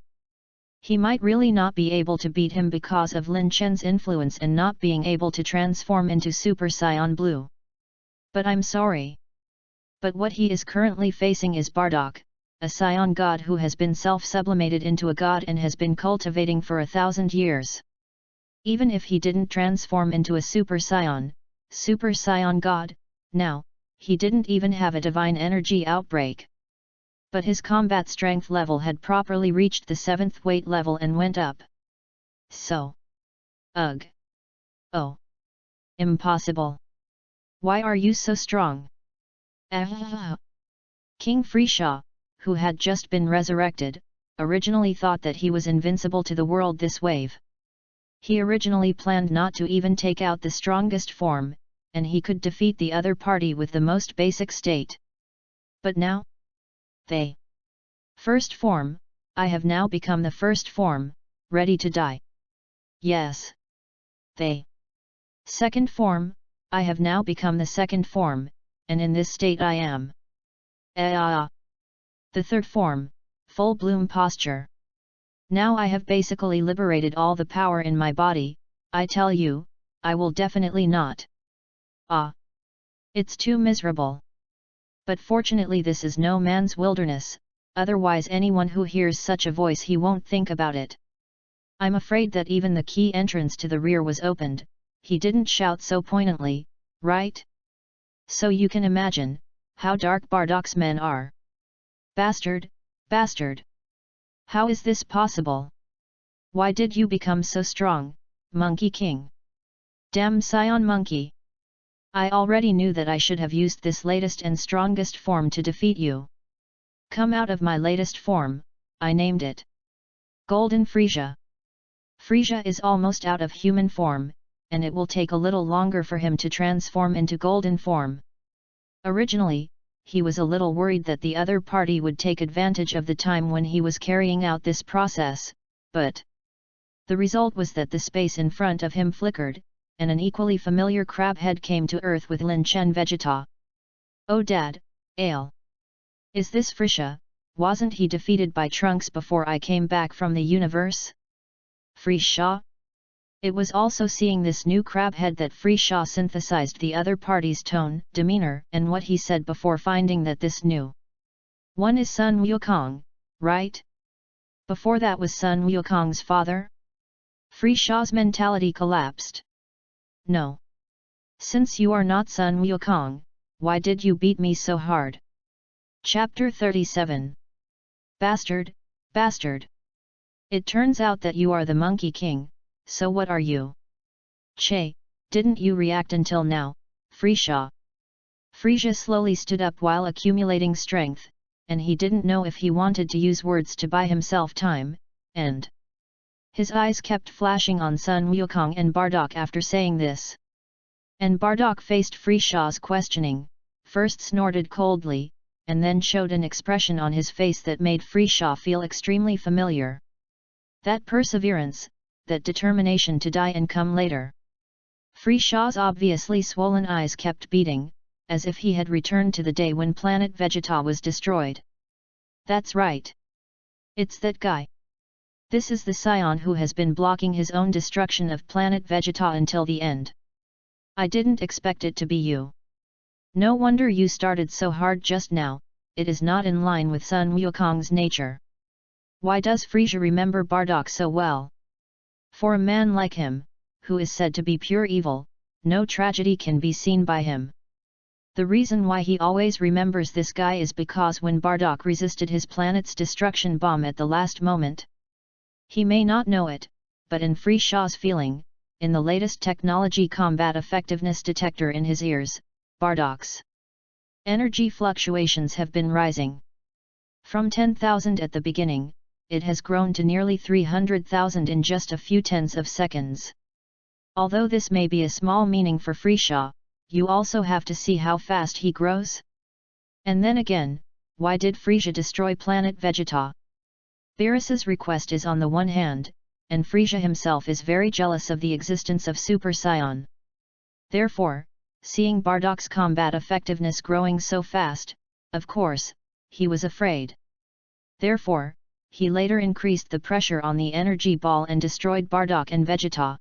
he might really not be able to beat him because of Lin Chen's influence and not being able to transform into Super Saiyan Blue. But I'm sorry. But what he is currently facing is Bardock, a Saiyan god who has been self-sublimated into a god and has been cultivating for 1,000 years. Even if he didn't transform into a Super Saiyan god, now, he didn't even have a divine energy outbreak. But his combat strength level had properly reached the 7th weight level and went up. So. Ugh. Oh. Impossible. Why are you so strong? King Frisia, who had just been resurrected, originally thought that he was invincible to the world this wave. He originally planned not to even take out the strongest form, and he could defeat the other party with the most basic state. But now? They. First form, I have now become the first form, ready to die. Yes. They. Second form, I have now become the second form, and in this state I am. The third form, full bloom posture. Now I have basically liberated all the power in my body, I tell you, I will definitely not. It's too miserable. But fortunately this is no man's wilderness, otherwise anyone who hears such a voice he won't think about it. I'm afraid that even the key entrance to the rear was opened, he didn't shout so poignantly, right? So you can imagine, how dark Bardock's men are. Bastard, bastard! How is this possible? Why did you become so strong, Monkey King? Damn Saiyan Monkey! I already knew that I should have used this latest and strongest form to defeat you. Come out of my latest form, I named it Golden Frisia. Frisia is almost out of human form, and it will take a little longer for him to transform into golden form. Originally, he was a little worried that the other party would take advantage of the time when he was carrying out this process, but the result was that the space in front of him flickered, and an equally familiar crab head came to earth with Lin Chen Vegeta. Oh Dad, Ale! Is this Frisia? Wasn't he defeated by Trunks before I came back from the universe? Frisia? It was also seeing this new crab head that Frisia synthesized the other party's tone, demeanor, and what he said before finding that this new one is Sun Wukong, right? Before that was Sun Wukong's father? Frisha's mentality collapsed. No. Since you are not Sun Wukong, why did you beat me so hard? Chapter 37. Bastard, bastard. It turns out that you are the Monkey King, so what are you? Che, didn't you react until now, Frisha? Frisha slowly stood up while accumulating strength, and he didn't know if he wanted to use words to buy himself time, and his eyes kept flashing on Sun Wukong and Bardock after saying this. And Bardock faced Frisha's questioning, first snorted coldly, and then showed an expression on his face that made Frisha feel extremely familiar. That perseverance, that determination to die and come later. Frisha's obviously swollen eyes kept beating, as if he had returned to the day when planet Vegeta was destroyed. That's right. It's that guy. This is the Scion who has been blocking his own destruction of planet Vegeta until the end. I didn't expect it to be you. No wonder you started so hard just now, it is not in line with Sun Wukong's nature. Why does Frisha remember Bardock so well? For a man like him, who is said to be pure evil, no tragedy can be seen by him. The reason why he always remembers this guy is because when Bardock resisted his planet's destruction bomb at the last moment. He may not know it, but in Frisha's feeling, in the latest technology combat effectiveness detector in his ears, Bardock's energy fluctuations have been rising. From 10,000 at the beginning, it has grown to nearly 300,000 in just a few tens of seconds. Although this may be a small meaning for Frisha, you also have to see how fast he grows. And then again, why did Frisha destroy planet Vegeta? Beerus's request is on the one hand, and Frisha himself is very jealous of the existence of Super Saiyan. Therefore, seeing Bardock's combat effectiveness growing so fast, of course, he was afraid. Therefore, he later increased the pressure on the energy ball and destroyed Bardock and Vegeta.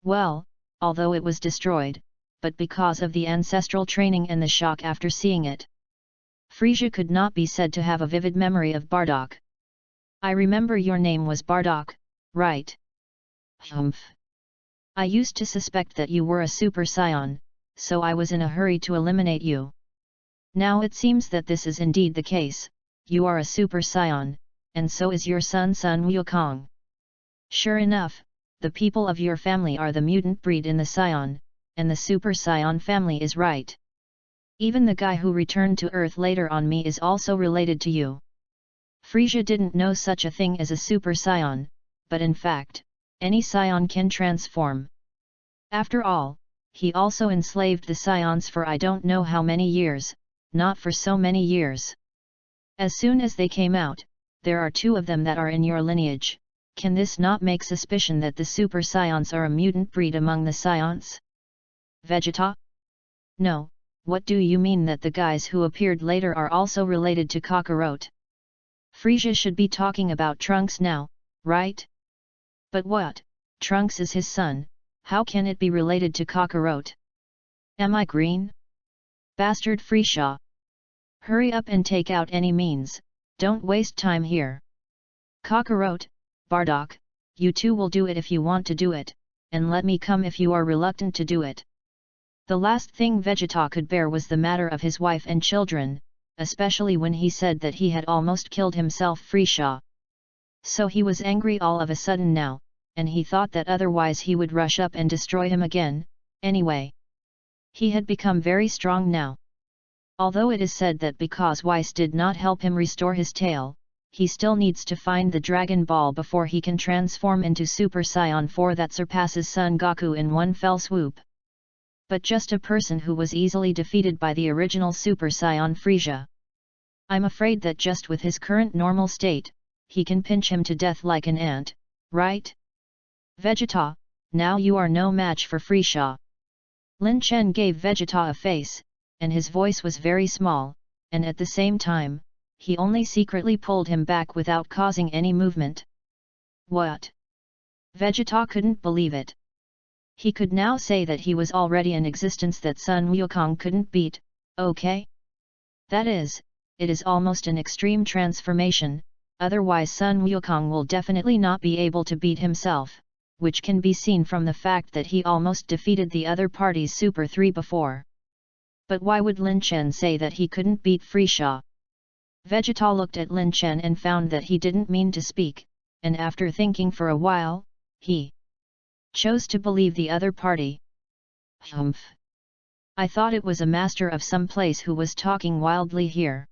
Well, although it was destroyed, but because of the ancestral training and the shock after seeing it, Frisha could not be said to have a vivid memory of Bardock. I remember your name was Bardock, right? Humph. I used to suspect that you were a Super Saiyan, so I was in a hurry to eliminate you. Now it seems that this is indeed the case, you are a Super Saiyan, and so is your son Sun Wukong. Sure enough, the people of your family are the mutant breed in the Saiyan, and the Super Saiyan family is right. Even the guy who returned to Earth later on me is also related to you. Frisha didn't know such a thing as a Super Saiyan, but in fact, any Saiyan can transform. After all, he also enslaved the Saions for I don't know how many years, not for so many years. As soon as they came out, there are two of them that are in your lineage. Can this not make suspicion that the Super Saions are a mutant breed among the Saions? Vegeta? No, what do you mean that the guys who appeared later are also related to Kakarot? Frisha should be talking about Trunks now, right? But what, Trunks is his son, how can it be related to Kakarot? Am I green? Bastard Frisha! Hurry up and take out any means, don't waste time here. Kakarot, Bardock, you two will do it if you want to do it, and let me come if you are reluctant to do it. The last thing Vegeta could bear was the matter of his wife and children, especially when he said that he had almost killed himself Frisha. So he was angry all of a sudden now, and he thought that otherwise he would rush up and destroy him again, anyway. He had become very strong now. Although it is said that because Whis did not help him restore his tail, he still needs to find the Dragon Ball before he can transform into Super Saiyan 4 that surpasses Son Goku in one fell swoop. But just a person who was easily defeated by the original Super Saiyan Frisha. I'm afraid that just with his current normal state, he can pinch him to death like an ant, right? Vegeta, now you are no match for Frisha. Lin Chen gave Vegeta a face, and his voice was very small, and at the same time, he only secretly pulled him back without causing any movement. What? Vegeta couldn't believe it. He could now say that he was already in existence that Sun Wukong couldn't beat, okay? That is, it is almost an extreme transformation, otherwise Sun Wukong will definitely not be able to beat himself, which can be seen from the fact that he almost defeated the other party's Super 3 before. But why would Lin Chen say that he couldn't beat Frisha? Vegeta looked at Lin Chen and found that he didn't mean to speak, and after thinking for a while, he chose to believe the other party. Humph! I thought it was a master of some place who was talking wildly here.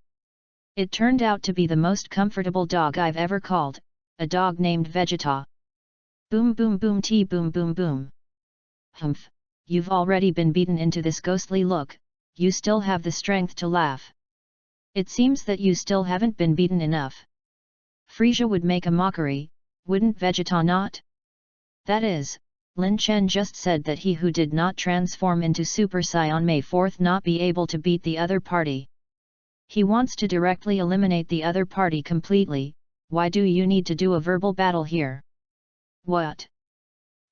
It turned out to be the most comfortable dog I've ever called, a dog named Vegeta. Boom boom boom tee boom boom boom. Humph! You've already been beaten into this ghostly look, you still have the strength to laugh. It seems that you still haven't been beaten enough. Frieza would make a mockery, wouldn't Vegeta not? That is, Lin Chen just said that he who did not transform into Super Saiyan may forth not be able to beat the other party. He wants to directly eliminate the other party completely. Why do you need to do a verbal battle here? What?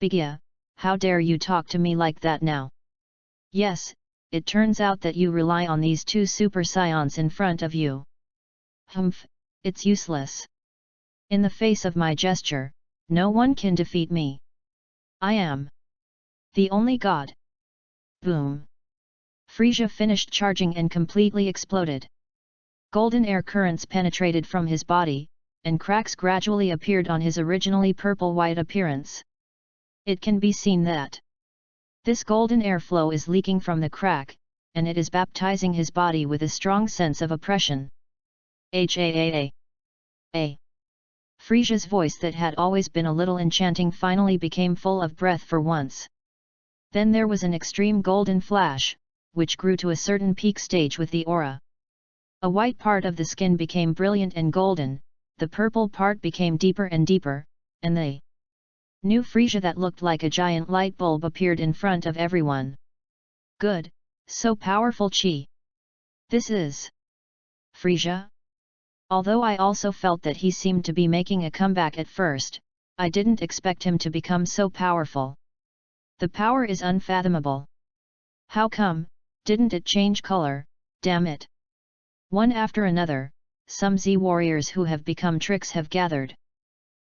Bigia, how dare you talk to me like that now? Yes, it turns out that you rely on these two Super Saiyans in front of you. Humph, it's useless. In the face of my gesture, no one can defeat me. I am the only god. Boom! Frieza finished charging and completely exploded. Golden air currents penetrated from his body, and cracks gradually appeared on his originally purple-white appearance. It can be seen that this golden airflow is leaking from the crack, and it is baptizing his body with a strong sense of oppression. H-A-A-A. A. Frieza's voice that had always been a little enchanting finally became full of breath for once. Then there was an extreme golden flash, which grew to a certain peak stage with the aura. A white part of the skin became brilliant and golden, the purple part became deeper and deeper, and the new Frieza that looked like a giant light bulb appeared in front of everyone. Good, so powerful chi. This is Frieza? Although I also felt that he seemed to be making a comeback at first, I didn't expect him to become so powerful. The power is unfathomable. How come, didn't it change color, damn it? One after another, some Z warriors who have become tricks have gathered.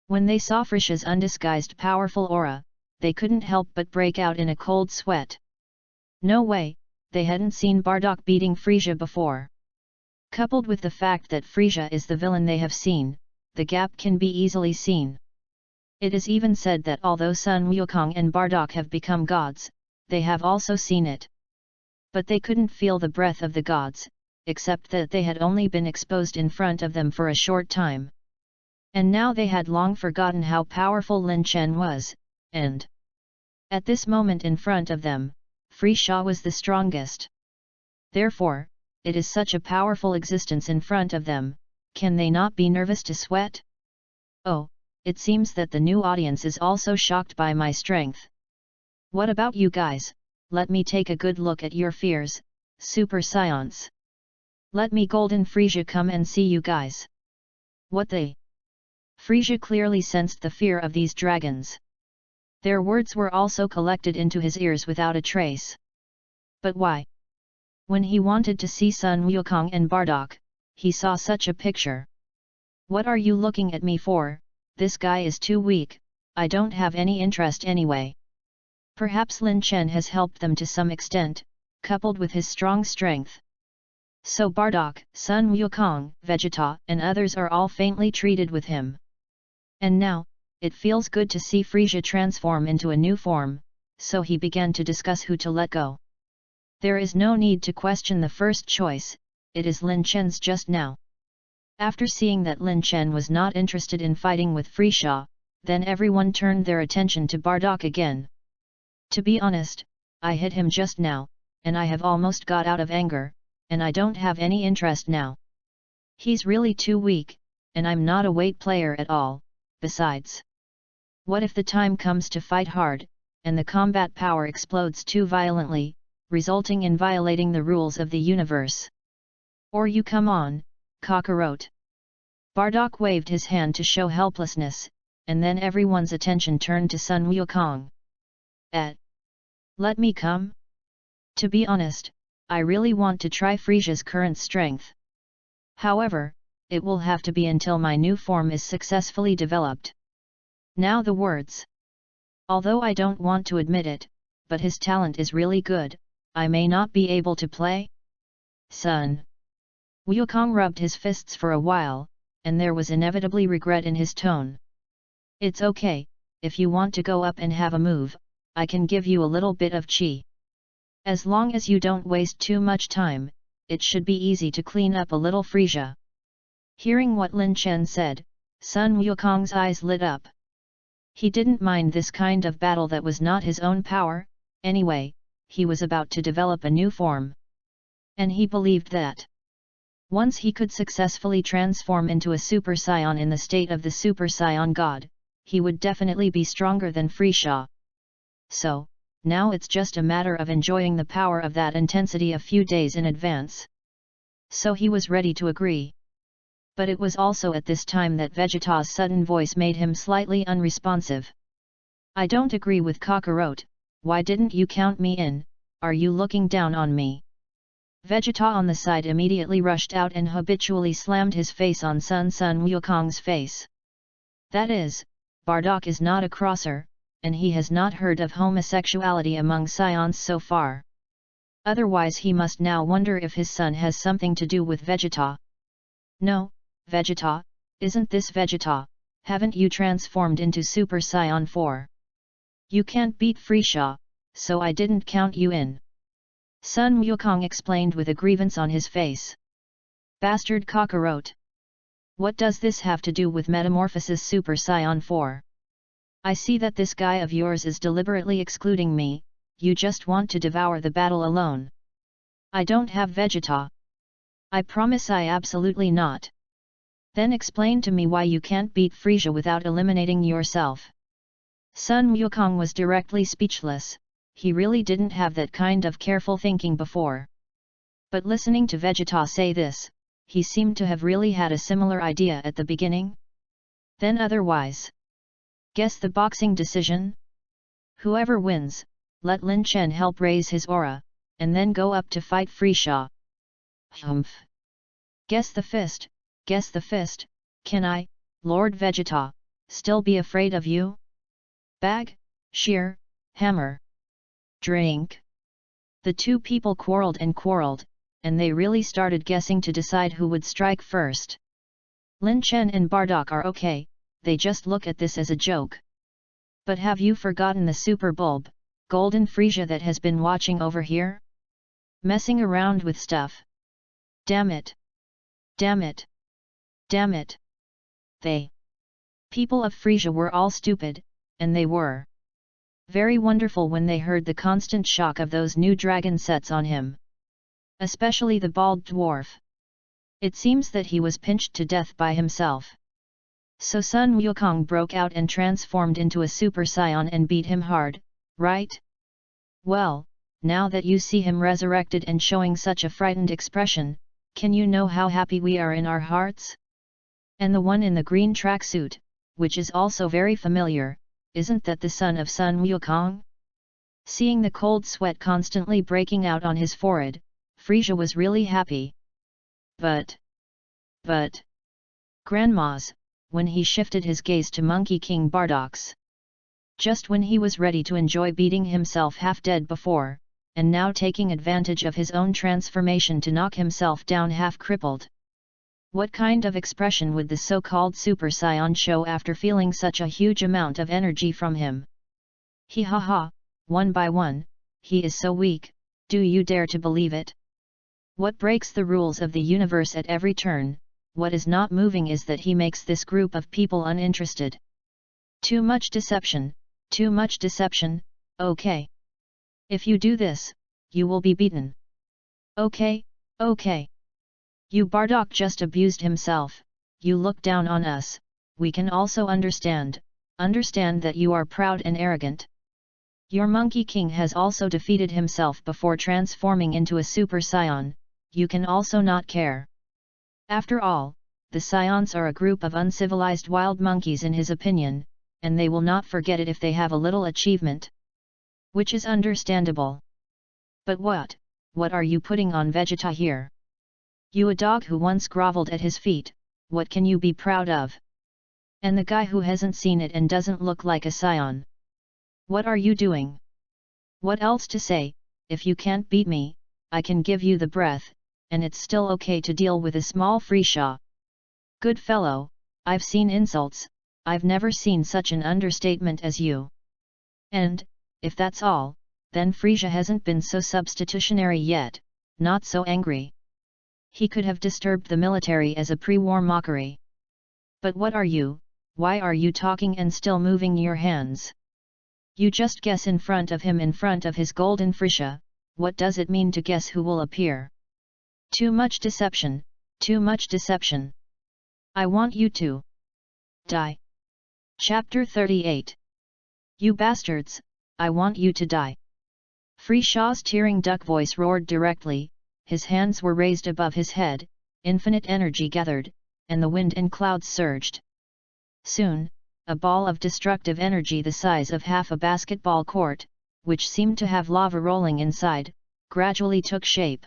When they saw Frieza's undisguised powerful aura, they couldn't help but break out in a cold sweat. No way, they hadn't seen Bardock beating Frieza before. Coupled with the fact that Frieza is the villain they have seen, the gap can be easily seen. It is even said that although Sun Wukong and Bardock have become gods, they have also seen it. But they couldn't feel the breath of the gods, except that they had only been exposed in front of them for a short time. And now they had long forgotten how powerful Lin Chen was, and at this moment in front of them, Frieza was the strongest. Therefore, it is such a powerful existence in front of them, can they not be nervous to sweat? Oh, it seems that the new audience is also shocked by my strength. What about you guys? Let me take a good look at your fears, Super Saiyans. Let me Golden Frieza come and see you guys. What the? Frieza clearly sensed the fear of these dragons. Their words were also collected into his ears without a trace. But why? When he wanted to see Sun Wukong and Bardock, he saw such a picture. What are you looking at me for? This guy is too weak, I don't have any interest anyway. Perhaps Lin Chen has helped them to some extent, coupled with his strong strength. So Bardock, Sun Wukong, Vegeta and others are all faintly treated with him. And now, it feels good to see Frieza transform into a new form, so he began to discuss who to let go. There is no need to question the first choice, it is Lin Chen's just now. After seeing that Lin Chen was not interested in fighting with Frieza, then everyone turned their attention to Bardock again. To be honest, I hit him just now, and I have almost got out of anger, and I don't have any interest now. He's really too weak, and I'm not a weight player at all, besides. What if the time comes to fight hard, and the combat power explodes too violently, resulting in violating the rules of the universe? Or you come on, Kakarot. Bardock waved his hand to show helplessness, and then everyone's attention turned to Sun Wukong. Let me come? To be honest, I really want to try Frieza's current strength. However, it will have to be until my new form is successfully developed. Now the words. Although I don't want to admit it, but his talent is really good, I may not be able to play? Son. Wukong rubbed his fists for a while, and there was inevitably regret in his tone. It's okay, if you want to go up and have a move, I can give you a little bit of qi. As long as you don't waste too much time, it should be easy to clean up a little freesia. Hearing what Lin Chen said, Sun Wukong's eyes lit up. He didn't mind this kind of battle that was not his own power, anyway, he was about to develop a new form. And he believed that once he could successfully transform into a Super Saiyan in the state of the Super Saiyan God, he would definitely be stronger than Freesia. So, now it's just a matter of enjoying the power of that intensity a few days in advance. So he was ready to agree. But it was also at this time that Vegeta's sudden voice made him slightly unresponsive. I don't agree with Kakarot, why didn't you count me in, are you looking down on me? Vegeta on the side immediately rushed out and habitually slammed his face on Sun Wukong's face. That is, Bardock is not a crosser, and he has not heard of homosexuality among Saiyans so far. Otherwise he must now wonder if his son has something to do with Vegeta. No, Vegeta, isn't this Vegeta, haven't you transformed into Super Saiyan 4? You can't beat Freesia, so I didn't count you in. Sun Wukong explained with a grievance on his face. Bastard Kakarot! What does this have to do with Metamorphosis Super Saiyan 4? I see that this guy of yours is deliberately excluding me, you just want to devour the battle alone. I don't have Vegeta. I promise I absolutely not. Then explain to me why you can't beat Freesia without eliminating yourself. Sun Wukong was directly speechless, he really didn't have that kind of careful thinking before. But listening to Vegeta say this, he seemed to have really had a similar idea at the beginning. Then otherwise. Guess the boxing decision? Whoever wins, let Lin Chen help raise his aura, and then go up to fight Freesia. Humph! Guess the fist, can I, Lord Vegeta, still be afraid of you? Bag, shear, hammer. Drink. The two people quarreled, and they really started guessing to decide who would strike first. Lin Chen and Bardock are okay, they just look at this as a joke. But have you forgotten the super bulb, golden Freesia that has been watching over here? Messing around with stuff. Damn it! Damn it! Damn it! They. People of Freesia were all stupid, and they were very wonderful when they heard the constant shock of those new dragon sets on him. Especially the bald dwarf. It seems that he was pinched to death by himself. So Sun Wukong broke out and transformed into a Super Saiyan and beat him hard, right? Well, now that you see him resurrected and showing such a frightened expression, can you know how happy we are in our hearts? And the one in the green tracksuit, which is also very familiar, isn't that the son of Sun Wukong? Seeing the cold sweat constantly breaking out on his forehead, Freesia was really happy. But, Grandma's, when he shifted his gaze to Monkey King Bardock's. Just when he was ready to enjoy beating himself half dead before, and now taking advantage of his own transformation to knock himself down half crippled. What kind of expression would the so-called Super Saiyan show after feeling such a huge amount of energy from him? He ha ha, one by one, he is so weak, do you dare to believe it? What breaks the rules of the universe at every turn, what is not moving is that he makes this group of people uninterested. Too much deception, okay. If you do this, you will be beaten. Okay. You Bardock just abused himself, you look down on us, we can also understand that you are proud and arrogant. Your Monkey King has also defeated himself before transforming into a Super Saiyan, you can also not care. After all, the Saiyans are a group of uncivilized wild monkeys in his opinion, and they will not forget it if they have a little achievement. Which is understandable. But what are you putting on Vegeta here? You a dog who once groveled at his feet, what can you be proud of? And the guy who hasn't seen it and doesn't look like a scion. What are you doing? What else to say? If you can't beat me, I can give you the breath, and it's still okay to deal with a small Frisha. Good fellow, I've seen insults, I've never seen such an understatement as you. And, if that's all, then Frisia hasn't been so substitutionary yet, not so angry. He could have disturbed the military as a pre-war mockery. But what are you? Why are you talking and still moving your hands? You just guess in front of him, in front of his golden Frisia. What does it mean to guess who will appear? Too much deception, too much deception. I want you to die. Chapter 38. You bastards, I want you to die. Frisha's tearing duck voice roared directly, his hands were raised above his head, infinite energy gathered, and the wind and clouds surged. Soon, a ball of destructive energy the size of half a basketball court, which seemed to have lava rolling inside, gradually took shape.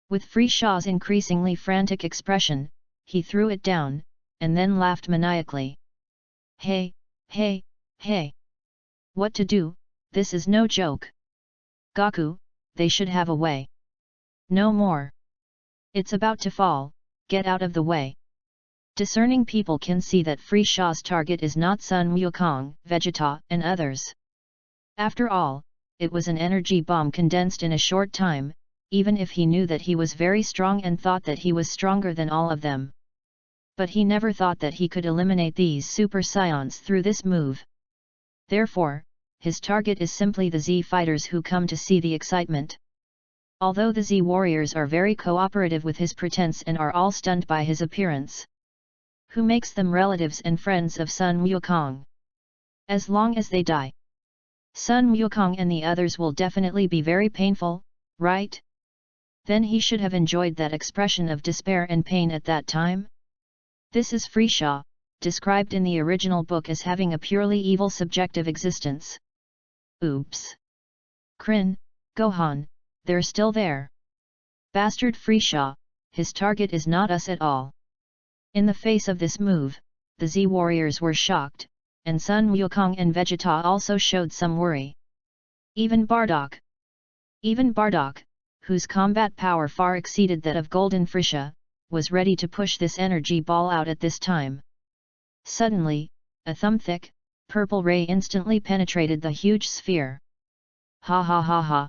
With Frisha's increasingly frantic expression, he threw it down, and then laughed maniacally. Hey, hey, hey! What to do? This is no joke. Gaku, they should have a way. No more. It's about to fall, get out of the way. Discerning people can see that Frisha's target is not Sun Wukong, Vegeta, and others. After all, it was an energy bomb condensed in a short time, even if he knew that he was very strong and thought that he was stronger than all of them. But he never thought that he could eliminate these super scions through this move. Therefore, his target is simply the Z fighters who come to see the excitement. Although the Z warriors are very cooperative with his pretense and are all stunned by his appearance. Who makes them relatives and friends of Sun Wukong? As long as they die, Sun Wukong and the others will definitely be very painful, right? Then he should have enjoyed that expression of despair and pain at that time. This is Frisha, described in the original book as having a purely evil subjective existence. Oops! Krin, Gohan, they're still there. Bastard Frisha, his target is not us at all. In the face of this move, the Z warriors were shocked, and Sun Wukong and Vegeta also showed some worry. Even Bardock, whose combat power far exceeded that of Golden Frisha, was ready to push this energy ball out at this time. Suddenly, a thumb-thick, purple ray instantly penetrated the huge sphere. Ha ha ha ha!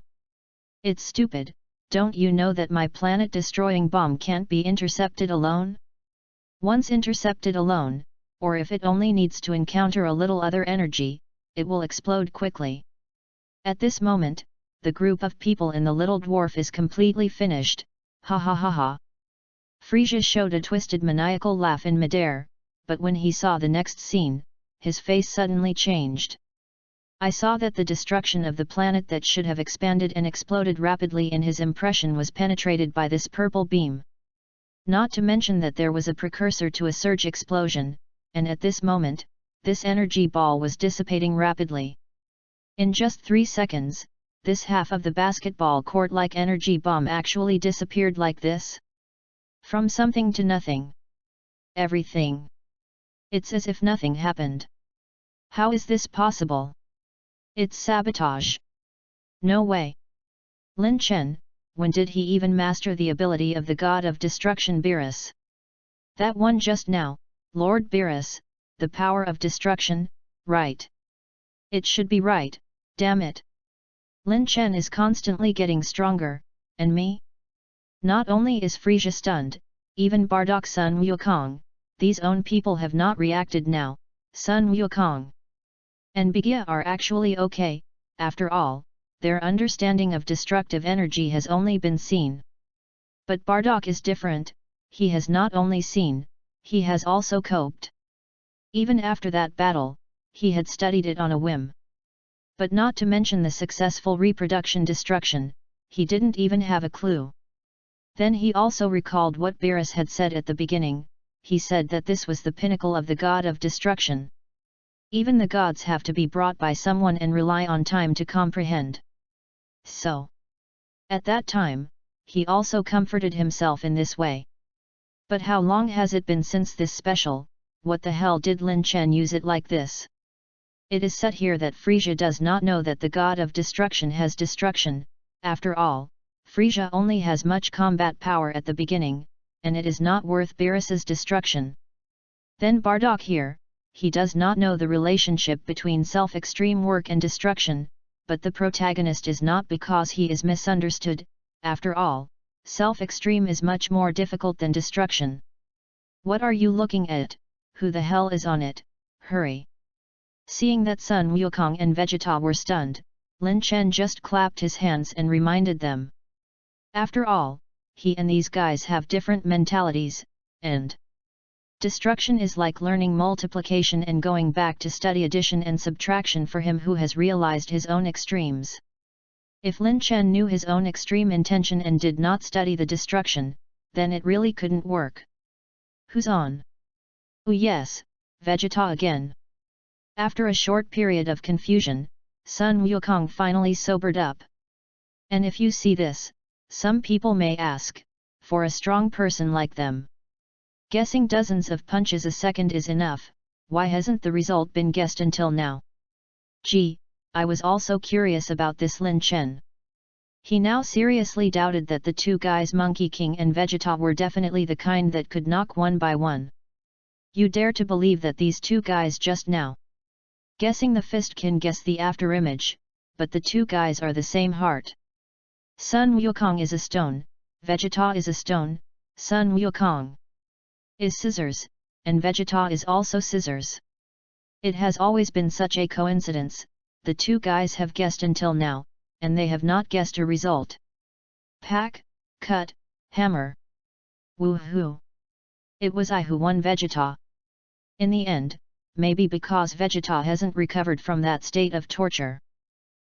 It's stupid, don't you know that my planet-destroying bomb can't be intercepted alone? Once intercepted alone, or if it only needs to encounter a little other energy, it will explode quickly. At this moment, the group of people in the little dwarf is completely finished, ha ha ha ha. Frisia showed a twisted maniacal laugh in midair, but when he saw the next scene, his face suddenly changed. I saw that the destruction of the planet that should have expanded and exploded rapidly in his impression was penetrated by this purple beam. Not to mention that there was a precursor to a surge explosion, and at this moment, this energy ball was dissipating rapidly. In just 3 seconds, this half of the basketball court-like energy bomb actually disappeared like this. From something to nothing. Everything. It's as if nothing happened. How is this possible? It's sabotage. No way. Lin Chen, when did he even master the ability of the god of destruction Beerus? That one just now, Lord Beerus, the power of destruction, right? It should be right, damn it. Lin Chen is constantly getting stronger, and me? Not only is Frisia stunned, even Bardock Sun Wukong, these own people have not reacted now, Sun Wukong and Bigia are actually okay, after all, their understanding of destructive energy has only been seen. But Bardock is different, he has not only seen, he has also coped. Even after that battle, he had studied it on a whim. But not to mention the successful reproduction destruction, he didn't even have a clue. Then he also recalled what Beerus had said at the beginning, he said that this was the pinnacle of the god of destruction. Even the gods have to be brought by someone and rely on time to comprehend. So, at that time, he also comforted himself in this way. But how long has it been since this special? What the hell did Lin Chen use it like this? It is said here that Frisia does not know that the god of destruction has destruction. After all, Frisia only has much combat power at the beginning, and it is not worth Beerus's destruction. Then Bardock here, he does not know the relationship between self-extreme work and destruction, but the protagonist is not because he is misunderstood. After all, self-extreme is much more difficult than destruction. What are you looking at? Who the hell is on it? Hurry! Seeing that Sun Wukong and Vegeta were stunned, Lin Chen just clapped his hands and reminded them. After all, he and these guys have different mentalities, and destruction is like learning multiplication and going back to study addition and subtraction for him who has realized his own extremes. If Lin Chen knew his own extreme intention and did not study the destruction, then it really couldn't work. Who's on? Oh yes, Vegeta again. After a short period of confusion, Sun Wukong finally sobered up. And if you see this, some people may ask, for a strong person like them, guessing dozens of punches a second is enough, why hasn't the result been guessed until now? Gee, I was also curious about this Lin Chen. He now seriously doubted that the two guys Monkey King and Vegeta were definitely the kind that could knock one by one. You dare to believe that these two guys just now guessing the fist can guess the afterimage, but the two guys are the same heart. Sun Wukong is a stone, Vegeta is a stone, Sun Wukong is scissors, and Vegeta is also scissors. It has always been such a coincidence, the two guys have guessed until now, and they have not guessed a result. Pack, cut, hammer. Woohoo! It was I who won Vegeta. In the end, maybe because Vegeta hasn't recovered from that state of torture.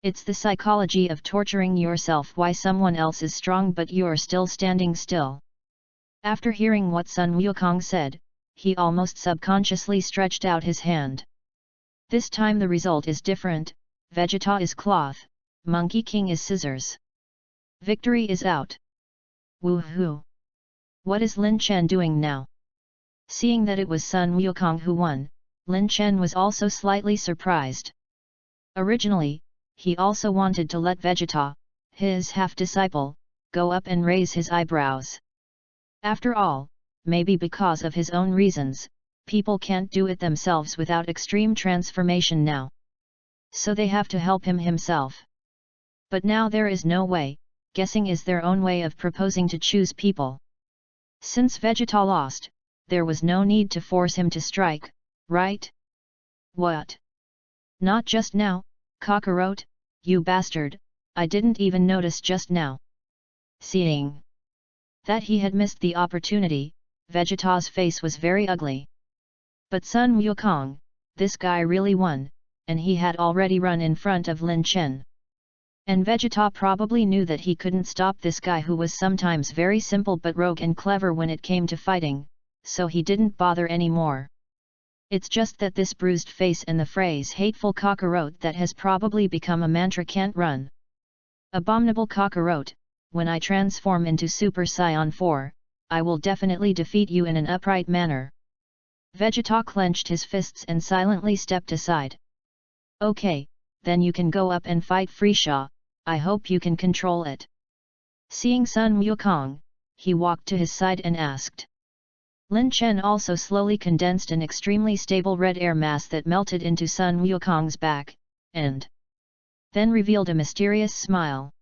It's the psychology of torturing yourself why someone else is strong but you're still standing still. After hearing what Sun Wukong said, he almost subconsciously stretched out his hand. This time the result is different, Vegeta is cloth, Monkey King is scissors. Victory is out. Woohoo! What is Lin Chen doing now? Seeing that it was Sun Wukong who won, Lin Chen was also slightly surprised. Originally, he also wanted to let Vegeta, his half-disciple, go up and raise his eyebrows. After all, maybe because of his own reasons, people can't do it themselves without extreme transformation now. So they have to help him himself. But now there is no way, guessing is their own way of proposing to choose people. Since Vegeta lost, there was no need to force him to strike, right? What? Not just now, Kakarot, you bastard, I didn't even notice just now. Seeing that he had missed the opportunity, Vegeta's face was very ugly. But Sun Wukong, this guy really won, and he had already run in front of Lin Chen. And Vegeta probably knew that he couldn't stop this guy who was sometimes very simple but rogue and clever when it came to fighting, so he didn't bother anymore. It's just that this bruised face and the phrase hateful Kakarot that has probably become a mantra can't run. Abominable Kakarot, when I transform into Super Saiyan 4, I will definitely defeat you in an upright manner. Vegeta clenched his fists and silently stepped aside. Okay, then you can go up and fight Frisia, I hope you can control it. Seeing Sun Wukong, he walked to his side and asked. Lin Chen also slowly condensed an extremely stable red air mass that melted into Sun Wukong's back, and then revealed a mysterious smile.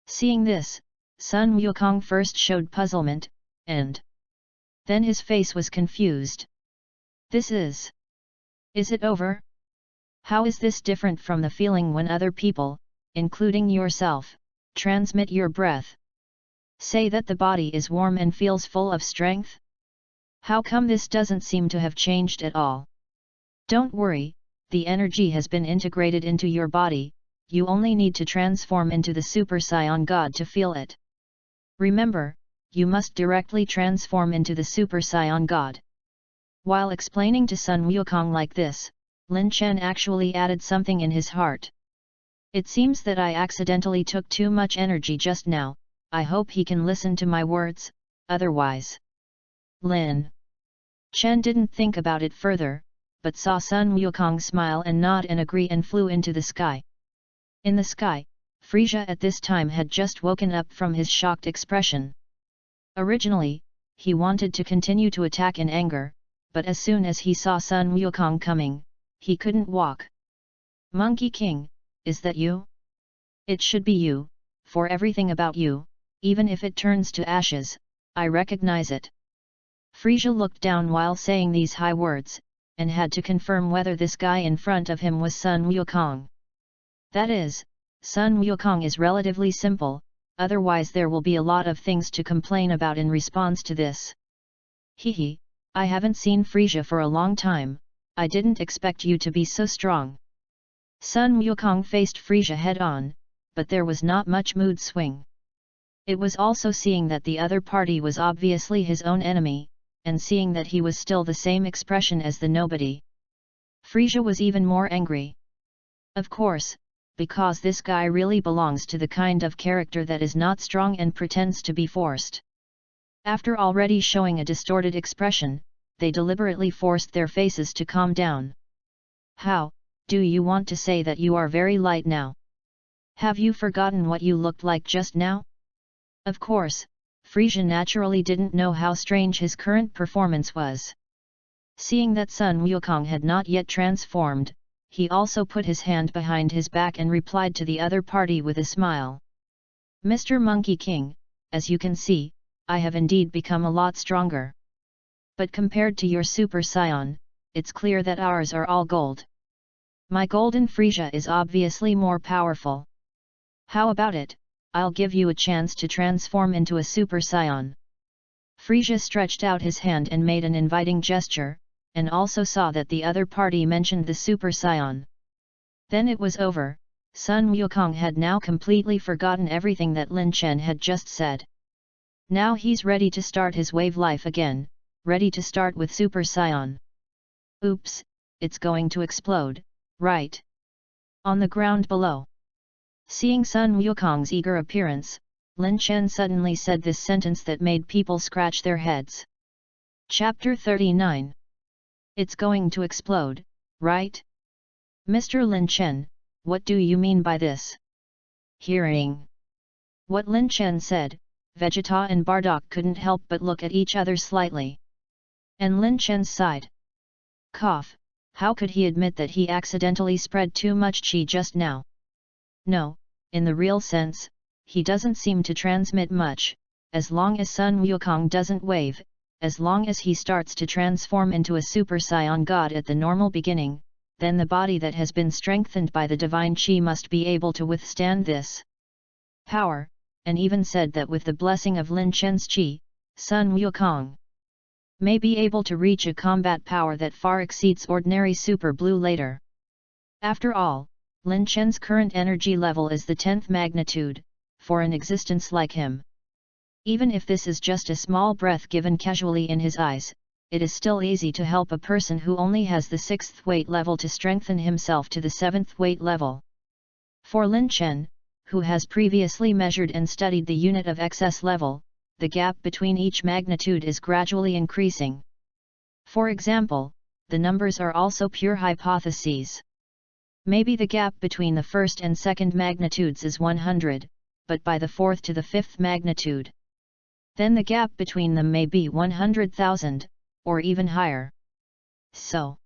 Seeing this, Sun Wukong first showed puzzlement, and then his face was confused. This is it over? How is this different from the feeling when other people, including yourself, transmit your breath? Say that the body is warm and feels full of strength? How come this doesn't seem to have changed at all? Don't worry, the energy has been integrated into your body, you only need to transform into the Super Saiyan God to feel it. Remember, you must directly transform into the Super Saiyan God. While explaining to Sun Wukong like this, Lin Chen actually added something in his heart. It seems that I accidentally took too much energy just now, I hope he can listen to my words, otherwise Lin Chen didn't think about it further, but saw Sun Wukong smile and nod and agree and flew into the sky. In the sky, Frisia at this time had just woken up from his shocked expression. Originally, he wanted to continue to attack in anger, but as soon as he saw Sun Wukong coming, he couldn't walk. Monkey King, is that you? It should be you, for everything about you, even if it turns to ashes, I recognize it. Frisia looked down while saying these high words, and had to confirm whether this guy in front of him was Sun Wukong. That is, Sun Wukong is relatively simple, otherwise there will be a lot of things to complain about in response to this. Hehe, I haven't seen Frisia for a long time, I didn't expect you to be so strong. Sun Wukong faced Frisia head-on, but there was not much mood swing. It was also seeing that the other party was obviously his own enemy, and seeing that he was still the same expression as the nobody. Frisia was even more angry. Of course, because this guy really belongs to the kind of character that is not strong and pretends to be forced. After already showing a distorted expression, they deliberately forced their faces to calm down. How, do you want to say that you are very light now? Have you forgotten what you looked like just now? Of course, Frisia naturally didn't know how strange his current performance was. Seeing that Sun Wukong had not yet transformed, he also put his hand behind his back and replied to the other party with a smile. Mr. Monkey King, as you can see, I have indeed become a lot stronger. But compared to your Super Saiyan, it's clear that ours are all gold. My golden Frisia is obviously more powerful. How about it, I'll give you a chance to transform into a Super Saiyan. Frisia stretched out his hand and made an inviting gesture, and also saw that the other party mentioned the Super Saiyan. Then it was over, Sun Wukong had now completely forgotten everything that Lin Chen had just said. Now he's ready to start his wave life again, ready to start with Super Saiyan. Oops, it's going to explode, right? On the ground below. Seeing Sun Wukong's eager appearance, Lin Chen suddenly said this sentence that made people scratch their heads. Chapter 39. It's going to explode, right? Mr. Lin Chen, what do you mean by this? Hearing what Lin Chen said, Vegeta and Bardock couldn't help but look at each other slightly. And Lin Chen sighed. Cough, how could he admit that he accidentally spread too much qi just now? No, in the real sense, he doesn't seem to transmit much, as long as Sun Wukong doesn't wave, as long as he starts to transform into a Super Saiyan God at the normal beginning, then the body that has been strengthened by the divine qi must be able to withstand this power, and even said that with the blessing of Lin Chen's qi, Sun Wukong may be able to reach a combat power that far exceeds ordinary Super Blue later. After all, Lin Chen's current energy level is the 10th magnitude, for an existence like him. Even if this is just a small breath given casually in his eyes, it is still easy to help a person who only has the 6th weight level to strengthen himself to the 7th weight level. For Lin Chen, who has previously measured and studied the unit of excess level, the gap between each magnitude is gradually increasing. For example, the numbers are also pure hypotheses. Maybe the gap between the first and second magnitudes is 100, but by the 4th to the 5th magnitude, then the gap between them may be 100,000, or even higher. So,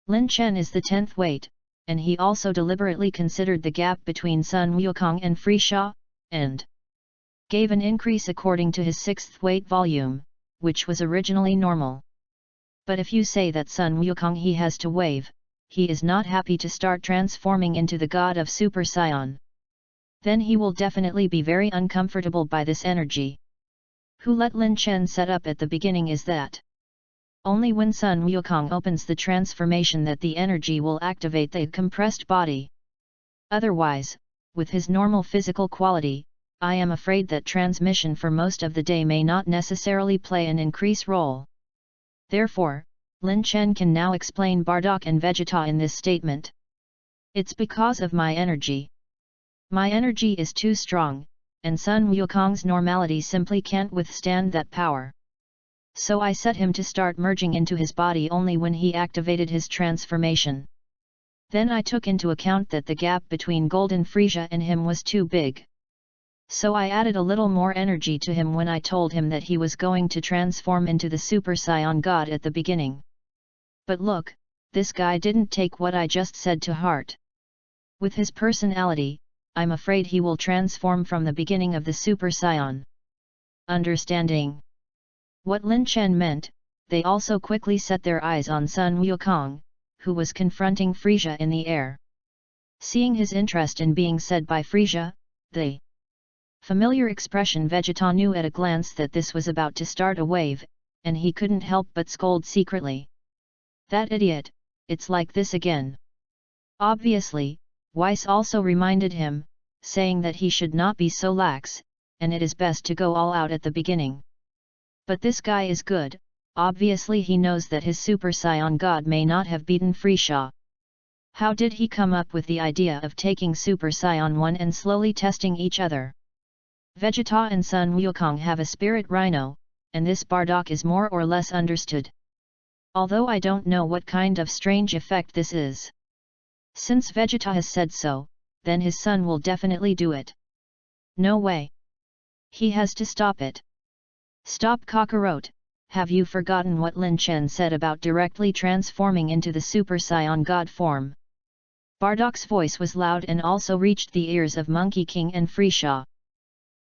Lin Chen is the 10th weight, and he also deliberately considered the gap between Sun Wukong and Frisia, and gave an increase according to his 6th weight volume, which was originally normal. But if you say that Sun Wukong he has to wave, he is not happy to start transforming into the god of Super Saiyan, then he will definitely be very uncomfortable by this energy. Who let Lin Chen set up at the beginning is that only when Sun Wukong opens the transformation that the energy will activate the compressed body. Otherwise, with his normal physical quality, I am afraid that transmission for most of the day may not necessarily play an increase role. Therefore, Lin Chen can now explain Bardock and Vegeta in this statement. It's because of my energy. My energy is too strong, and Sun Wukong's normality simply can't withstand that power. So I set him to start merging into his body only when he activated his transformation. Then I took into account that the gap between Golden Frisia and him was too big. So I added a little more energy to him when I told him that he was going to transform into the Super Saiyan God at the beginning. But look, this guy didn't take what I just said to heart. With his personality, I'm afraid he will transform from the beginning of the Super Saiyan. Understanding what Lin Chen meant, they also quickly set their eyes on Sun Wukong, who was confronting Frisia in the air. Seeing his interest in being said by Frisia, the familiar expression Vegeta knew at a glance that this was about to start a wave, and he couldn't help but scold secretly. That idiot, it's like this again. Obviously, Weiss also reminded him, saying that he should not be so lax, and it is best to go all out at the beginning. But this guy is good, obviously he knows that his Super Saiyan God may not have beaten Frisia. How did he come up with the idea of taking Super Saiyan 1 and slowly testing each other? Vegeta and Sun Wukong have a spirit rhino, and this Bardock is more or less understood. Although I don't know what kind of strange effect this is. Since Vegeta has said so, then his son will definitely do it. No way. He has to stop it. Stop Kakarot, have you forgotten what Lin Chen said about directly transforming into the Super Saiyan God form? Bardock's voice was loud and also reached the ears of Monkey King and Frisia.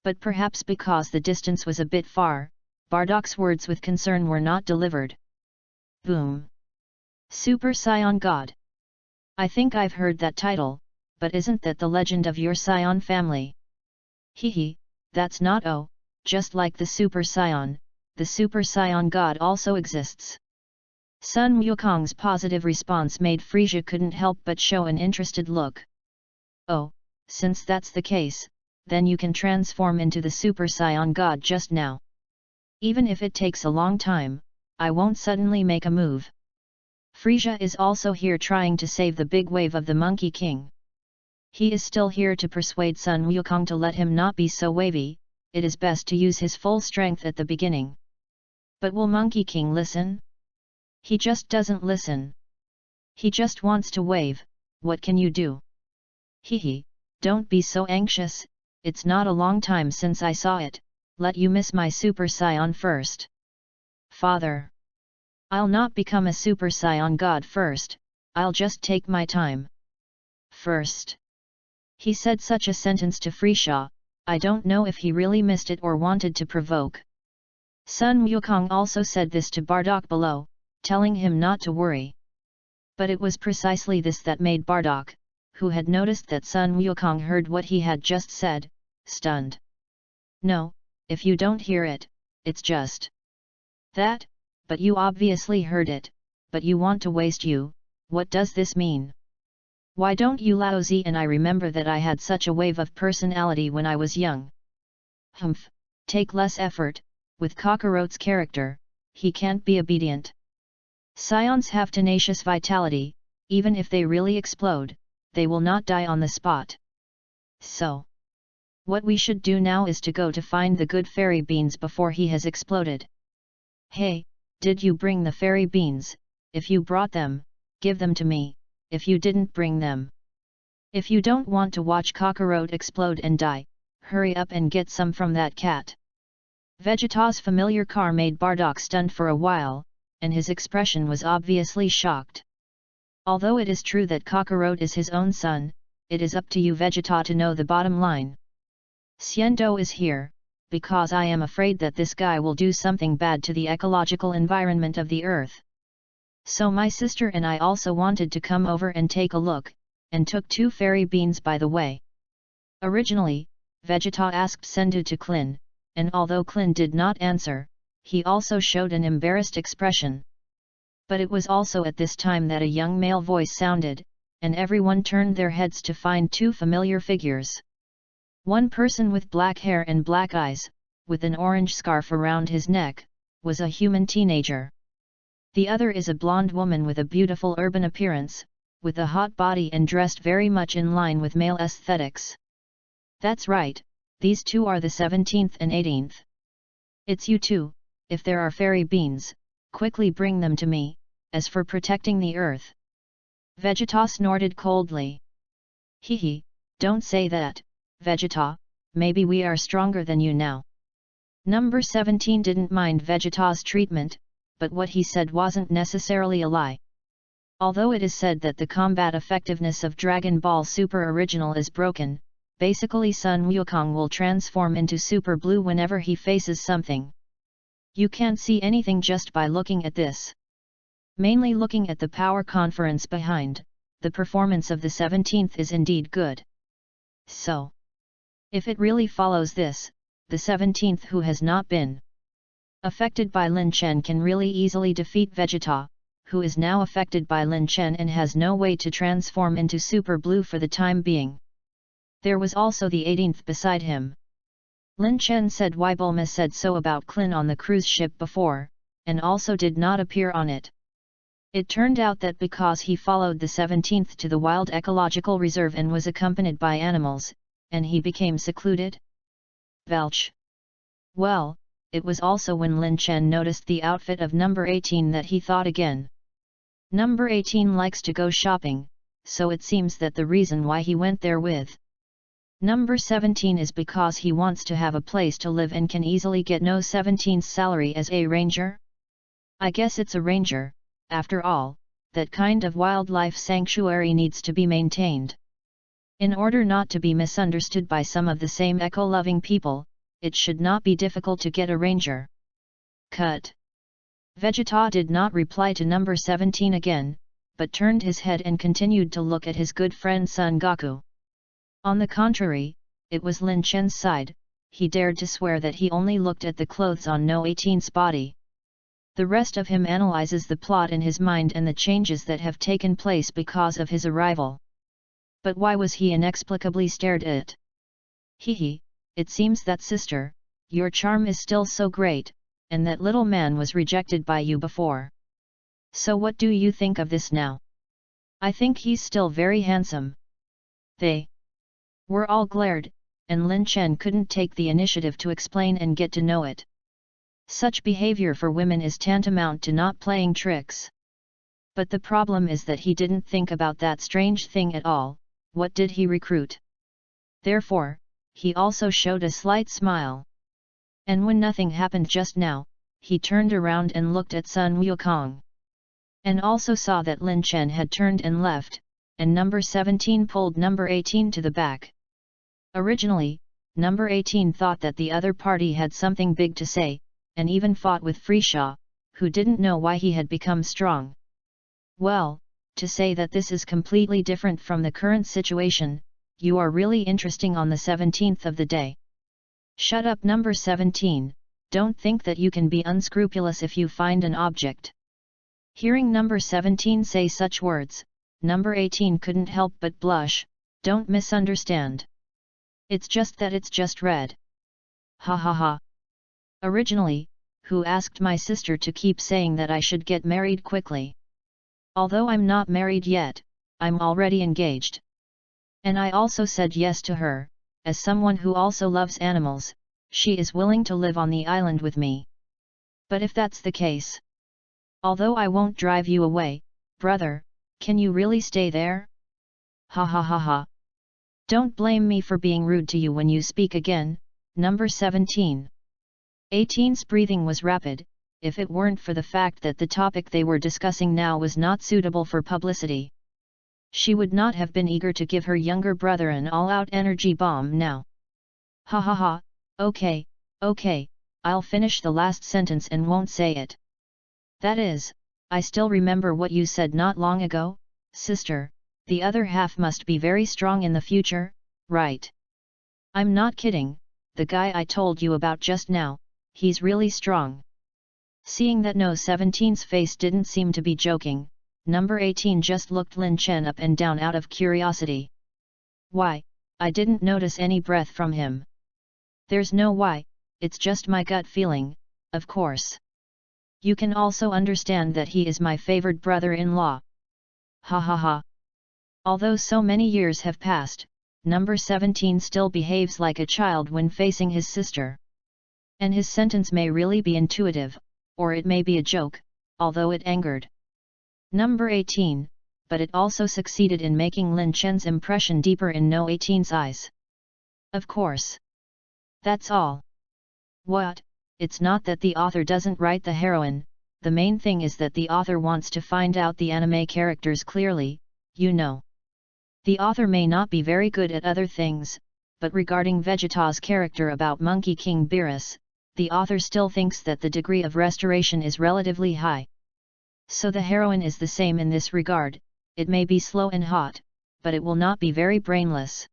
But perhaps because the distance was a bit far, Bardock's words with concern were not delivered. Boom! Super Saiyan God. I think I've heard that title, but isn't that the legend of your Saiyan family? Hehe, that's not just like the Super Saiyan, the Super Saiyan God also exists. Sun Wukong's positive response made Frisia couldn't help but show an interested look. Oh, since that's the case, then you can transform into the Super Saiyan God just now. Even if it takes a long time, I won't suddenly make a move. Frisia is also here trying to save the big wave of the Monkey King. He is still here to persuade Sun Wukong to let him not be so wavy. It is best to use his full strength at the beginning. But will Monkey King listen? He just doesn't listen. He just wants to wave. What can you do? Hehe, don't be so anxious, it's not a long time since I saw it, let you miss my Super Saiyan first. Father. I'll not become a Super Saiyan God first, I'll just take my time. First. He said such a sentence to Frisia. I don't know if he really missed it or wanted to provoke. Sun Wukong also said this to Bardock below, telling him not to worry. But it was precisely this that made Bardock, who had noticed that Sun Wukong heard what he had just said, stunned. No, if you don't hear it, it's just that, but you obviously heard it, but you want to waste you, what does this mean? Why don't you lousy and I remember that I had such a wave of personality when I was young. Humph, take less effort, with Kakarot's character, he can't be obedient. Scions have tenacious vitality, even if they really explode, they will not die on the spot. So, what we should do now is to go to find the good fairy beans before he has exploded. Hey, did you bring the fairy beans? If you brought them, give them to me. If you didn't bring them. If you don't want to watch Kakarot explode and die, hurry up and get some from that cat. Vegeta's familiar car made Bardock stunned for a while, and his expression was obviously shocked. Although it is true that Kakarot is his own son, it is up to you Vegeta to know the bottom line. Xiando is here, because I am afraid that this guy will do something bad to the ecological environment of the Earth. So my sister and I also wanted to come over and take a look, and took 2 fairy beans by the way. Originally, Vegeta asked Sendu to Klin, and although Klin did not answer, he also showed an embarrassed expression. But it was also at this time that a young male voice sounded, and everyone turned their heads to find 2 familiar figures. One person with black hair and black eyes, with an orange scarf around his neck, was a human teenager. The other is a blonde woman with a beautiful urban appearance, with a hot body and dressed very much in line with male aesthetics. That's right, these 2 are the 17th and 18th. It's you 2, if there are fairy beans, quickly bring them to me. As for protecting the earth..." Vegeta snorted coldly. "Hehe, don't say that, Vegeta, maybe we are stronger than you now." Number 17 didn't mind Vegeta's treatment, but what he said wasn't necessarily a lie. Although it is said that the combat effectiveness of Dragon Ball Super Original is broken, basically Sun Wukong will transform into Super Blue whenever he faces something. You can't see anything just by looking at this. Mainly looking at the power conference behind, the performance of the 17th is indeed good. So, if it really follows this, the 17th who has not been affected by Lin Chen can really easily defeat Vegeta, who is now affected by Lin Chen and has no way to transform into Super Blue for the time being. There was also the 18th beside him. Lin Chen said why Bulma said so about Klin on the cruise ship before, and also did not appear on it. It turned out that because he followed the 17th to the wild ecological reserve and was accompanied by animals, and he became secluded. Belch. Well, it was also when Lin Chen noticed the outfit of number 18 that he thought again. Number 18 likes to go shopping, so it seems that the reason why he went there with number 17 is because he wants to have a place to live and can easily get no 17's salary as a ranger. I guess it's a ranger, after all, that kind of wildlife sanctuary needs to be maintained. In order not to be misunderstood by some of the same eco-loving people, it should not be difficult to get a ranger. Cut. Vegeta did not reply to number 17 again, but turned his head and continued to look at his good friend Son Goku. On the contrary, it was Lin Chen's side. He dared to swear that he only looked at the clothes on no 18's body. The rest of him analyzes the plot in his mind and the changes that have taken place because of his arrival. But why was he inexplicably stared at? Hehe, it seems that sister, your charm is still so great, and that little man was rejected by you before. So what do you think of this now? I think he's still very handsome. They were all glared, and Lin Chen couldn't take the initiative to explain and get to know it. Such behavior for women is tantamount to not playing tricks. But the problem is that he didn't think about that strange thing at all. What did he recruit? Therefore, he also showed a slight smile. And when nothing happened just now, he turned around and looked at Sun Wukong. And also saw that Lin Chen had turned and left, and number 17 pulled number 18 to the back. Originally, number 18 thought that the other party had something big to say, and even fought with Freeshaw, who didn't know why he had become strong. Well, to say that this is completely different from the current situation, you are really interesting on the 17th of the day. Shut up number 17, don't think that you can be unscrupulous if you find an object. Hearing number 17 say such words, number 18 couldn't help but blush. Don't misunderstand. It's just that it's just red. Ha ha ha. Originally, who asked my sister to keep saying that I should get married quickly? Although I'm not married yet, I'm already engaged. And I also said yes to her, as someone who also loves animals, she is willing to live on the island with me. But if that's the case, although I won't drive you away, brother, can you really stay there? Ha ha ha ha. Don't blame me for being rude to you when you speak again, number 17. 18's breathing was rapid, if it weren't for the fact that the topic they were discussing now was not suitable for publicity. She would not have been eager to give her younger brother an all-out energy bomb now. Ha ha ha, okay, I'll finish the last sentence and won't say it. That is, I still remember what you said not long ago, sister, the other half must be very strong in the future, right? I'm not kidding, the guy I told you about just now, he's really strong. Seeing that no 17's face didn't seem to be joking, number 18 just looked Lin Chen up and down out of curiosity. Why, I didn't notice any breath from him. There's no why, it's just my gut feeling, of course. You can also understand that he is my favored brother-in-law. Ha ha ha. Although so many years have passed, number 17 still behaves like a child when facing his sister. And his sentence may really be intuitive, or it may be a joke, although it angered. Number 18, but it also succeeded in making Lin Chen's impression deeper in No 18's eyes. Of course. That's all. What? It's not that the author doesn't write the heroine, the main thing is that the author wants to find out the anime characters clearly, you know. The author may not be very good at other things, but regarding Vegeta's character about Monkey King Beerus, the author still thinks that the degree of restoration is relatively high. So the heroine is the same in this regard, it may be slow and hot, but it will not be very brainless.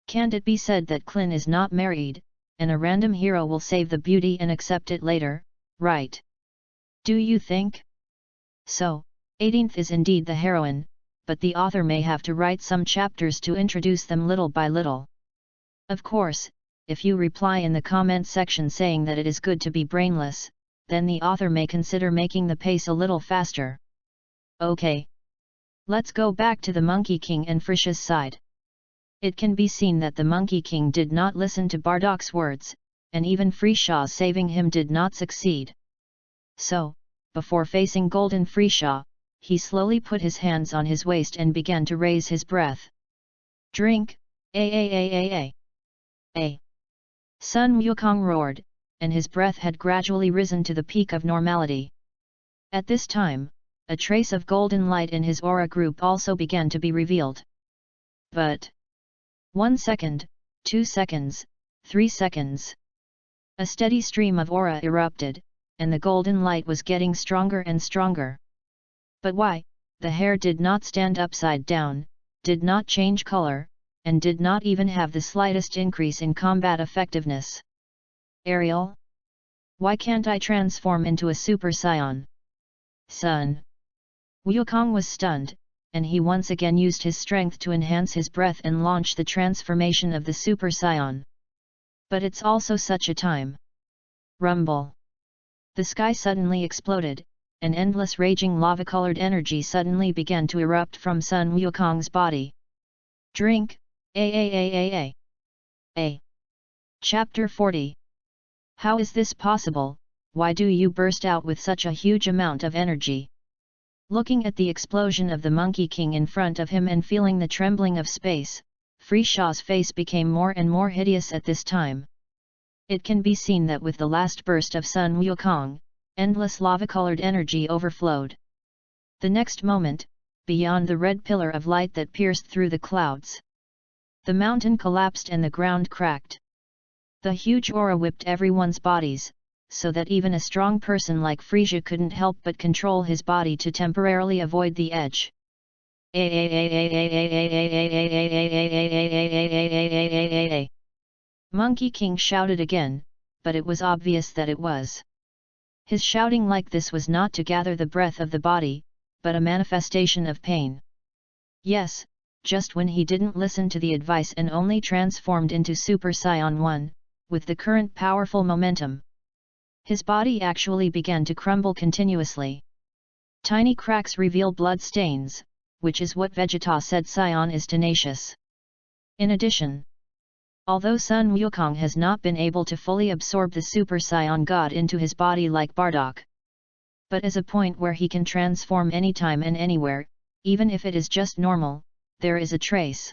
Can't it be said that Clin is not married, and a random hero will save the beauty and accept it later, right? Do you think? So, 18th is indeed the heroine, but the author may have to write some chapters to introduce them little by little. Of course, if you reply in the comment section saying that it is good to be brainless, then the author may consider making the pace a little faster. Okay. Let's go back to the Monkey King and Frisha's side. It can be seen that the Monkey King did not listen to Bardock's words, and even Frisha saving him did not succeed. So, before facing Golden Frisha, he slowly put his hands on his waist and began to raise his breath. Drink, a. Sun Wukong roared, and his breath had gradually risen to the peak of normality. At this time, a trace of golden light in his aura group also began to be revealed. But 1 second, 2 seconds, 3 seconds. A steady stream of aura erupted, and the golden light was getting stronger and stronger. But why? The hair did not stand upside down, did not change color, and did not even have the slightest increase in combat effectiveness. Ariel? Why can't I transform into a Super Saiyan? Sun. Wukong was stunned, and he once again used his strength to enhance his breath and launch the transformation of the Super Saiyan. But it's also such a time. Rumble. The sky suddenly exploded, and endless raging lava-colored energy suddenly began to erupt from Sun Wukong's body. Drink, a. Chapter 40. How is this possible? Why do you burst out with such a huge amount of energy? Looking at the explosion of the Monkey King in front of him and feeling the trembling of space, Frisha's face became more and more hideous at this time. It can be seen that with the last burst of Sun Wukong, endless lava-colored energy overflowed. The next moment, beyond the red pillar of light that pierced through the clouds, the mountain collapsed and the ground cracked. The huge aura whipped everyone's bodies, so that even a strong person like Frisia couldn't help but control his body to temporarily avoid the edge. Monkey King shouted again, but it was obvious that it was. His shouting like this was not to gather the breath of the body, but a manifestation of pain. Yes, just when he didn't listen to the advice and only transformed into Super Saiyan 1, with the current powerful momentum, his body actually began to crumble continuously. Tiny cracks reveal blood stains, which is what Vegeta said Saiyan is tenacious. In addition, although Sun Wukong has not been able to fully absorb the Super Saiyan God into his body like Bardock, but as a point where he can transform anytime and anywhere, even if it is just normal, there is a trace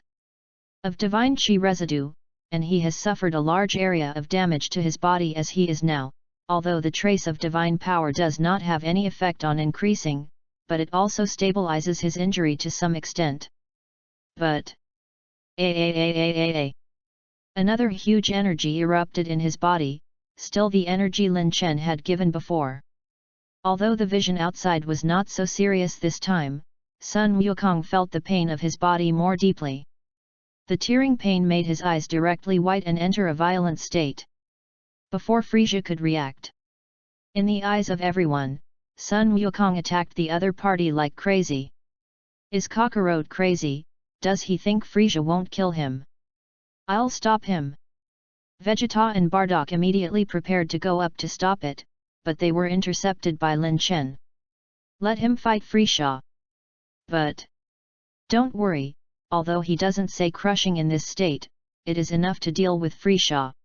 of divine chi residue, and he has suffered a large area of damage to his body as he is now, although the trace of divine power does not have any effect on increasing, but it also stabilizes his injury to some extent. But another huge energy erupted in his body, still the energy Lin Chen had given before. Although the vision outside was not so serious this time, Sun Wukong felt the pain of his body more deeply. The tearing pain made his eyes directly white and enter a violent state. Before Frisia could react, in the eyes of everyone, Sun Wukong attacked the other party like crazy. Is Kakarot crazy? Does he think Frisia won't kill him? I'll stop him. Vegeta and Bardock immediately prepared to go up to stop it, but they were intercepted by Lin Chen. Let him fight Frisia. But don't worry, although he doesn't say crushing in this state, it is enough to deal with Frisia.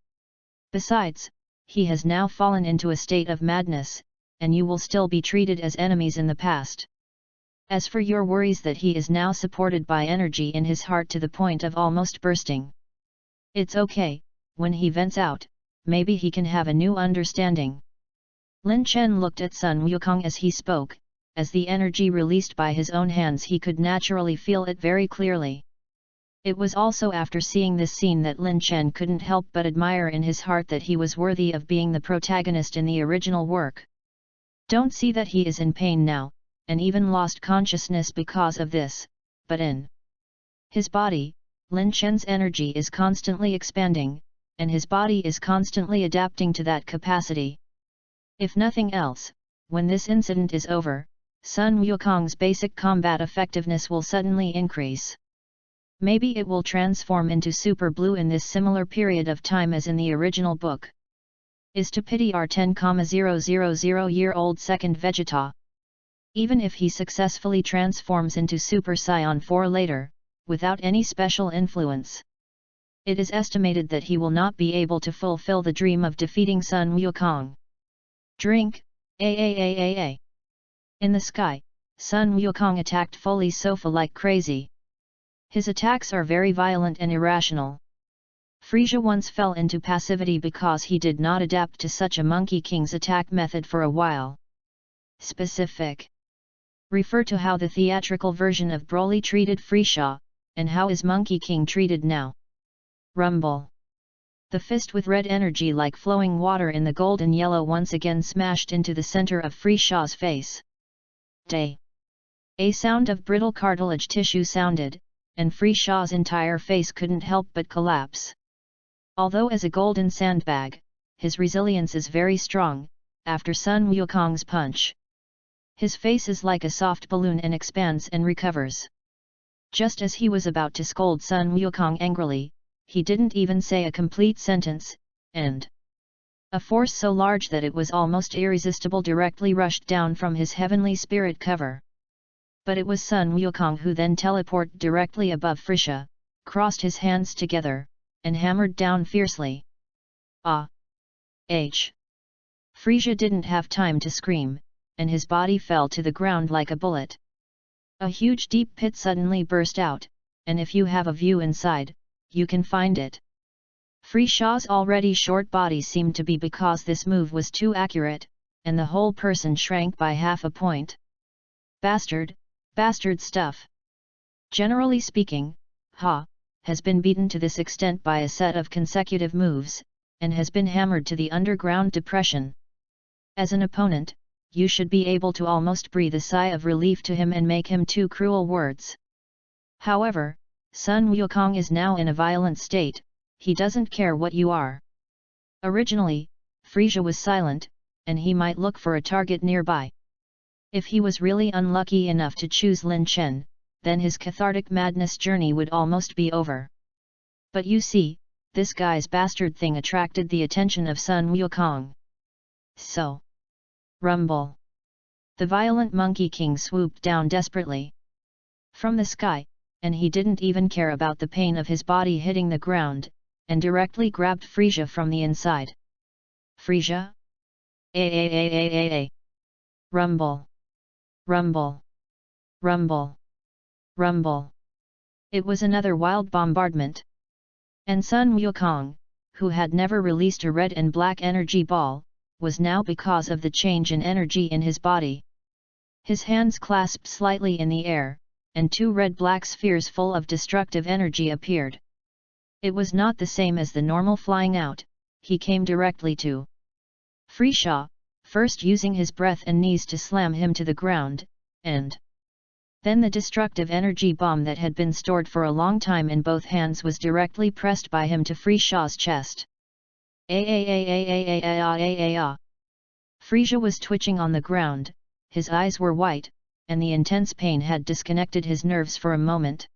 Besides, he has now fallen into a state of madness, and you will still be treated as enemies in the past. As for your worries that he is now supported by energy in his heart to the point of almost bursting. It's okay, when he vents out, maybe he can have a new understanding. Lin Chen looked at Sun Wukong as he spoke, as the energy released by his own hands he could naturally feel it very clearly. It was also after seeing this scene that Lin Chen couldn't help but admire in his heart that he was worthy of being the protagonist in the original work. Don't see that he is in pain now, and even lost consciousness because of this, but in his body, Lin Chen's energy is constantly expanding, and his body is constantly adapting to that capacity. If nothing else, when this incident is over, Sun Wukong's basic combat effectiveness will suddenly increase. Maybe it will transform into Super Blue in this similar period of time as in the original book. Is to pity our 10,000-year-old second Vegeta. Even if he successfully transforms into Super Saiyan 4 later, without any special influence, it is estimated that he will not be able to fulfill the dream of defeating Sun Wukong. Drink, a. In the sky, Sun Wukong attacked Foley's sofa like crazy. His attacks are very violent and irrational. Frisia once fell into passivity because he did not adapt to such a Monkey King's attack method for a while. Specific. Refer to how the theatrical version of Broly treated Frisia, and how is Monkey King treated now. Rumble. The fist with red energy like flowing water in the golden yellow once again smashed into the center of Frisia's face. Day. A sound of brittle cartilage tissue sounded, and Frisia's entire face couldn't help but collapse. Although as a golden sandbag, his resilience is very strong, after Sun Wukong's punch. His face is like a soft balloon and expands and recovers. Just as he was about to scold Sun Wukong angrily, he didn't even say a complete sentence, and a force so large that it was almost irresistible directly rushed down from his heavenly spirit cover. But it was Sun Wukong who then teleported directly above Frisia, crossed his hands together, and hammered down fiercely. Ah! Frisia didn't have time to scream, and his body fell to the ground like a bullet. A huge deep pit suddenly burst out, and if you have a view inside, you can find it. Frisia's already short body seemed to be because this move was too accurate, and the whole person shrank by half a point. Bastard stuff. Generally speaking, has been beaten to this extent by a set of consecutive moves, and has been hammered to the underground depression. As an opponent, you should be able to almost breathe a sigh of relief to him and make him two cruel words. However, Sun Wukong is now in a violent state, he doesn't care what you are. Originally, Frisia was silent, and he might look for a target nearby. If he was really unlucky enough to choose Lin Chen, then his cathartic madness journey would almost be over. But you see, this guy's bastard thing attracted the attention of Sun Wukong. So. Rumble. The violent Monkey King swooped down desperately from the sky, and he didn't even care about the pain of his body hitting the ground, and directly grabbed Frisia from the inside. Frisia? Rumble. Rumble. Rumble. Rumble. It was another wild bombardment. And Sun Wukong, who had never released a red and black energy ball, was now because of the change in energy in his body. His hands clasped slightly in the air, and two red-black spheres full of destructive energy appeared. It was not the same as the normal flying out, he came directly to Frisia, first using his breath and knees to slam him to the ground, and then the destructive energy bomb that had been stored for a long time in both hands was directly pressed by him to Frisia's chest. Frisia was twitching on the ground, his eyes were white, and the intense pain had disconnected his nerves for a moment.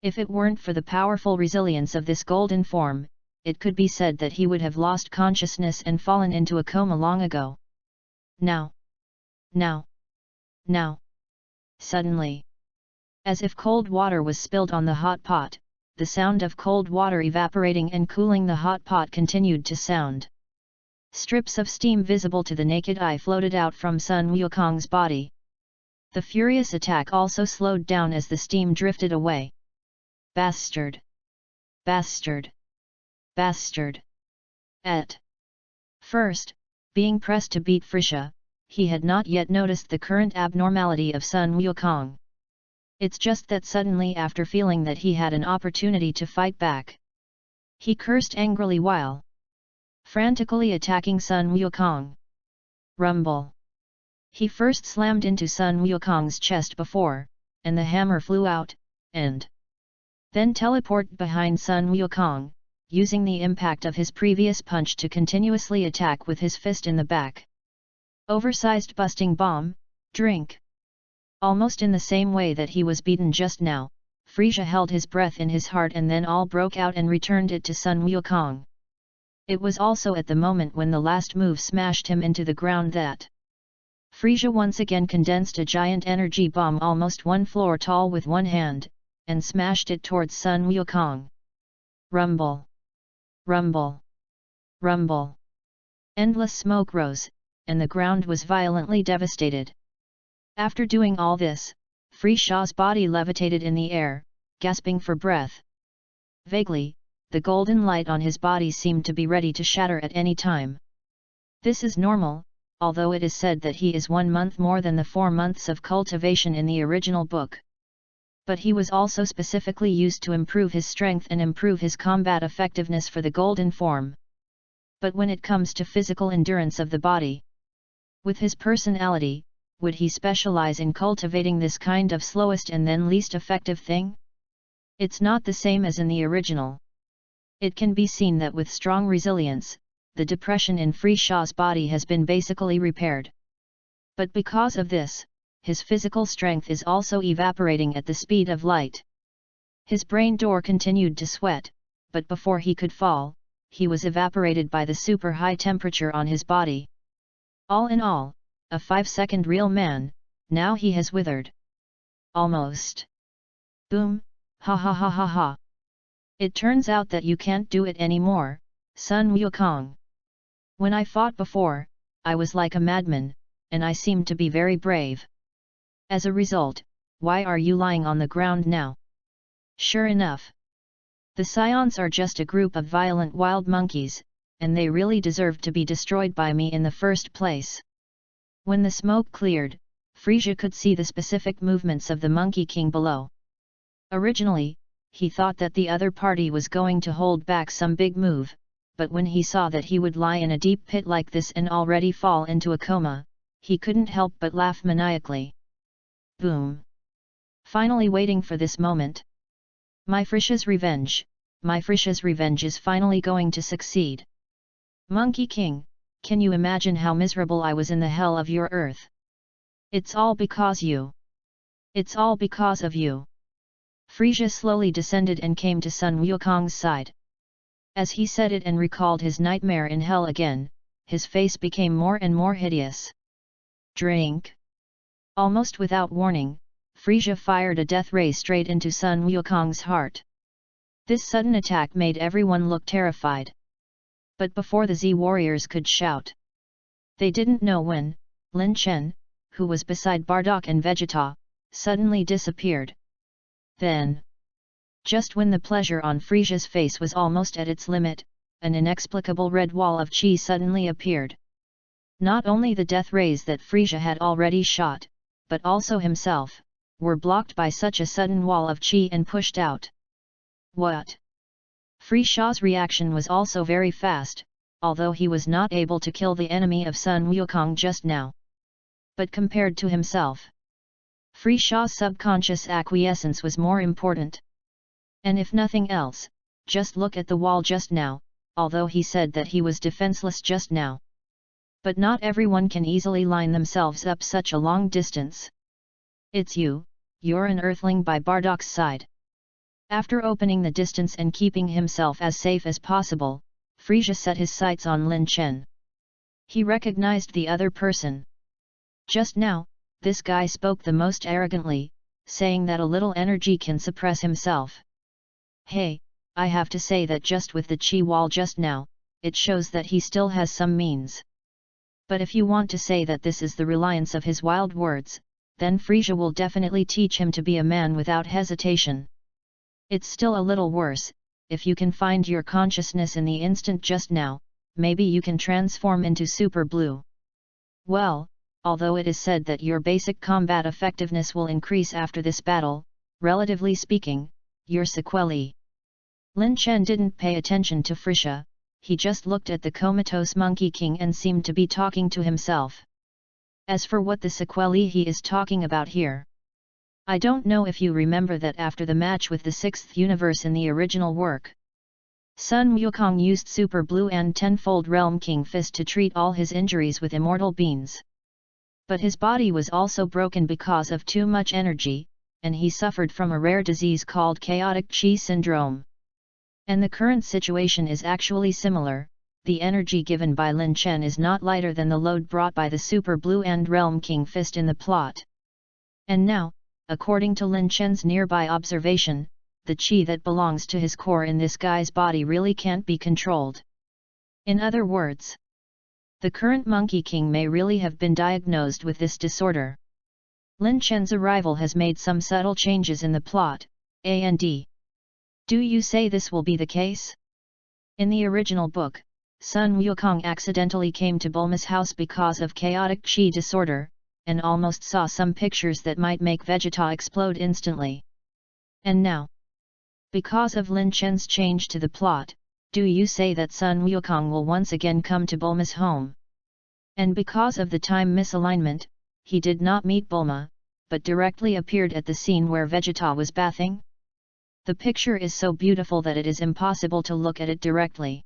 If it weren't for the powerful resilience of this golden form, it could be said that he would have lost consciousness and fallen into a coma long ago. Now. Suddenly. As if cold water was spilled on the hot pot, the sound of cold water evaporating and cooling the hot pot continued to sound. Strips of steam visible to the naked eye floated out from Sun Wukong's body. The furious attack also slowed down as the steam drifted away. Bastard! Bastard! Bastard! At first, being pressed to beat Frisha, he had not yet noticed the current abnormality of Sun Wukong. It's just that suddenly, after feeling that he had an opportunity to fight back, he cursed angrily while frantically attacking Sun Wukong. Rumble! He first slammed into Sun Wukong's chest before, and the hammer flew out, and then teleported behind Sun Wukong, using the impact of his previous punch to continuously attack with his fist in the back. Oversized busting bomb, drink! Almost in the same way that he was beaten just now, Frisha held his breath in his heart and then all broke out and returned it to Sun Wukong. It was also at the moment when the last move smashed him into the ground that Frisha once again condensed a giant energy bomb almost 1 floor tall with one hand, and smashed it towards Sun Wukong. Rumble! Rumble! Rumble! Endless smoke rose, and the ground was violently devastated. After doing all this, Frisha's body levitated in the air, gasping for breath. Vaguely, the golden light on his body seemed to be ready to shatter at any time. This is normal, although it is said that he is 1 month more than the 4 months of cultivation in the original book. But he was also specifically used to improve his strength and improve his combat effectiveness for the golden form. But when it comes to physical endurance of the body, with his personality, would he specialize in cultivating this kind of slowest and then least effective thing? It's not the same as in the original. It can be seen that with strong resilience, the depression in Frisha's body has been basically repaired. But because of this, his physical strength is also evaporating at the speed of light. His brain door continued to sweat, but before he could fall, he was evaporated by the super high temperature on his body. All in all, a 5-second real man, now he has withered. Almost. Boom, ha ha ha ha ha. It turns out that you can't do it anymore, Sun Wukong. When I fought before, I was like a madman, and I seemed to be very brave. As a result, why are you lying on the ground now? Sure enough. The Scions are just a group of violent wild monkeys, and they really deserved to be destroyed by me in the first place. When the smoke cleared, Frisha could see the specific movements of the Monkey King below. Originally, he thought that the other party was going to hold back some big move, but when he saw that he would lie in a deep pit like this and already fall into a coma, he couldn't help but laugh maniacally. Boom! Finally waiting for this moment. My Frisha's revenge is finally going to succeed. Monkey King, can you imagine how miserable I was in the hell of your earth? It's all because you. It's all because of you. Frisha slowly descended and came to Sun Wukong's side. As he said it and recalled his nightmare in hell again, his face became more and more hideous. Drink! Almost without warning, Frisha fired a death ray straight into Sun Wukong's heart. This sudden attack made everyone look terrified. But before the Z warriors could shout, they didn't know when, Lin Chen, who was beside Bardock and Vegeta, suddenly disappeared. Then, just when the pleasure on Frisha's face was almost at its limit, an inexplicable red wall of chi suddenly appeared. Not only the death rays that Frisha had already shot, but also himself, were blocked by such a sudden wall of chi and pushed out. What? Frisha's reaction was also very fast, although he was not able to kill the enemy of Sun Wukong just now. But compared to himself, Frisha's subconscious acquiescence was more important. And if nothing else, just look at the wall just now, although he said that he was defenseless just now. But not everyone can easily line themselves up such a long distance. It's you're an earthling by Bardock's side. After opening the distance and keeping himself as safe as possible, Frisha set his sights on Lin Chen. He recognized the other person. Just now, this guy spoke the most arrogantly, saying that a little energy can suppress himself. Hey, I have to say that just with the chi wall just now, it shows that he still has some means. But if you want to say that this is the reliance of his wild words, then Frisia will definitely teach him to be a man without hesitation. It's still a little worse, if you can find your consciousness in the instant just now, maybe you can transform into Super Blue. Well, although it is said that your basic combat effectiveness will increase after this battle, relatively speaking, your sequelae. Lin Chen didn't pay attention to Frisia, he just looked at the comatose Monkey King and seemed to be talking to himself. As for what the sequelae he is talking about here, I don't know if you remember that after the match with the 6th universe in the original work, Sun Wukong used Super Blue and Tenfold Realm King Fist to treat all his injuries with immortal beans. But his body was also broken because of too much energy, and he suffered from a rare disease called chaotic Qi syndrome. And the current situation is actually similar. The energy given by Lin Chen is not lighter than the load brought by the Super Blue and Realm King Fist in the plot. And now, according to Lin Chen's nearby observation, the qi that belongs to his core in this guy's body really can't be controlled. In other words, the current Monkey King may really have been diagnosed with this disorder. Lin Chen's arrival has made some subtle changes in the plot, and do you say this will be the case? In the original book, Sun Wukong accidentally came to Bulma's house because of chaotic qi disorder, and almost saw some pictures that might make Vegeta explode instantly. And now, because of Lin Chen's change to the plot, do you say that Sun Wukong will once again come to Bulma's home? And because of the time misalignment, he did not meet Bulma, but directly appeared at the scene where Vegeta was bathing? The picture is so beautiful that it is impossible to look at it directly.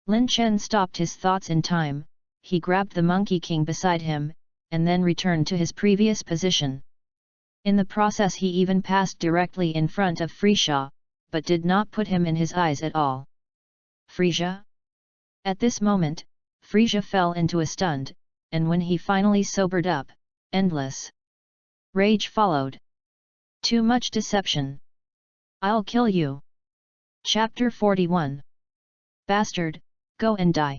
Lin Chen stopped his thoughts in time, he grabbed the Monkey King beside him, and then returned to his previous position. In the process he even passed directly in front of Frisia, but did not put him in his eyes at all. Frisia? At this moment, Frisia fell into a stun, and when he finally sobered up, endless rage followed. Too much deception. I'll kill you. Chapter 41. Bastard, go and die.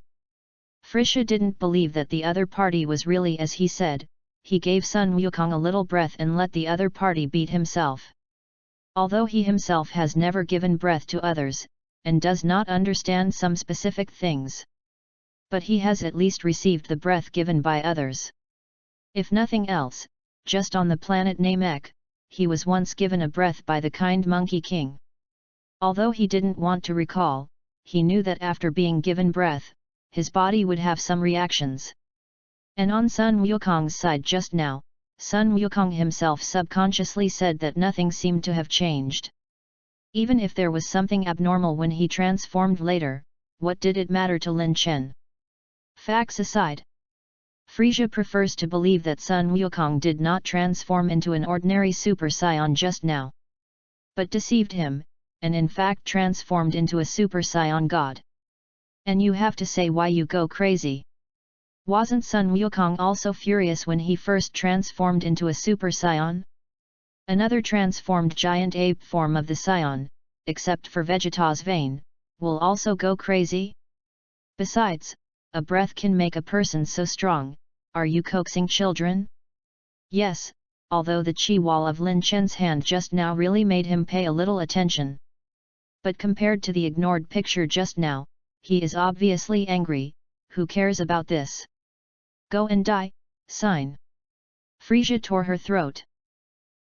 Frisia didn't believe that the other party was really as he said. He gave Sun Wukong a little breath and let the other party beat himself. Although he himself has never given breath to others, and does not understand some specific things, but he has at least received the breath given by others. If nothing else, just on the planet Namek, he was once given a breath by the kind Monkey King. Although he didn't want to recall, he knew that after being given breath, his body would have some reactions. And on Sun Wukong's side just now, Sun Wukong himself subconsciously said that nothing seemed to have changed. Even if there was something abnormal when he transformed later, what did it matter to Lin Chen? Facts aside, Frisia prefers to believe that Sun Wukong did not transform into an ordinary Super Saiyan just now, but deceived him, and in fact transformed into a Super Saiyan God. And you have to say why you go crazy. Wasn't Sun Wukong also furious when he first transformed into a Super Saiyan? Another transformed giant ape form of the Saiyan, except for Vegeta's vein, will also go crazy? Besides, a breath can make a person so strong. Are you coaxing children? Yes, although the chi wall of Lin Chen's hand just now really made him pay a little attention. But compared to the ignored picture just now, he is obviously angry. Who cares about this? Go and die, sign. Frisia tore her throat.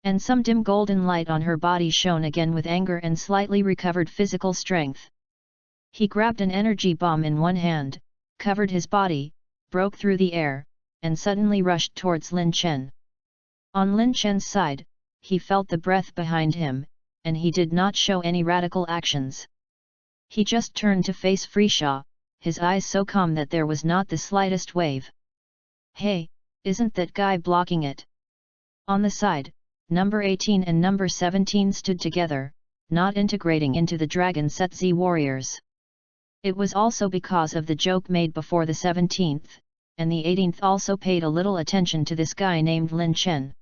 And some dim golden light on her body shone again with anger and slightly recovered physical strength. He grabbed an energy bomb in one hand, covered his body, broke through the air, and suddenly rushed towards Lin Chen. On Lin Chen's side, he felt the breath behind him, and he did not show any radical actions. He just turned to face Frisia, his eyes so calm that there was not the slightest wave. Hey, isn't that guy blocking it? On the side, number 18 and number 17 stood together, not integrating into the Dragon Set Z warriors. It was also because of the joke made before the 17th, and the 18th also paid a little attention to this guy named Lin Chen.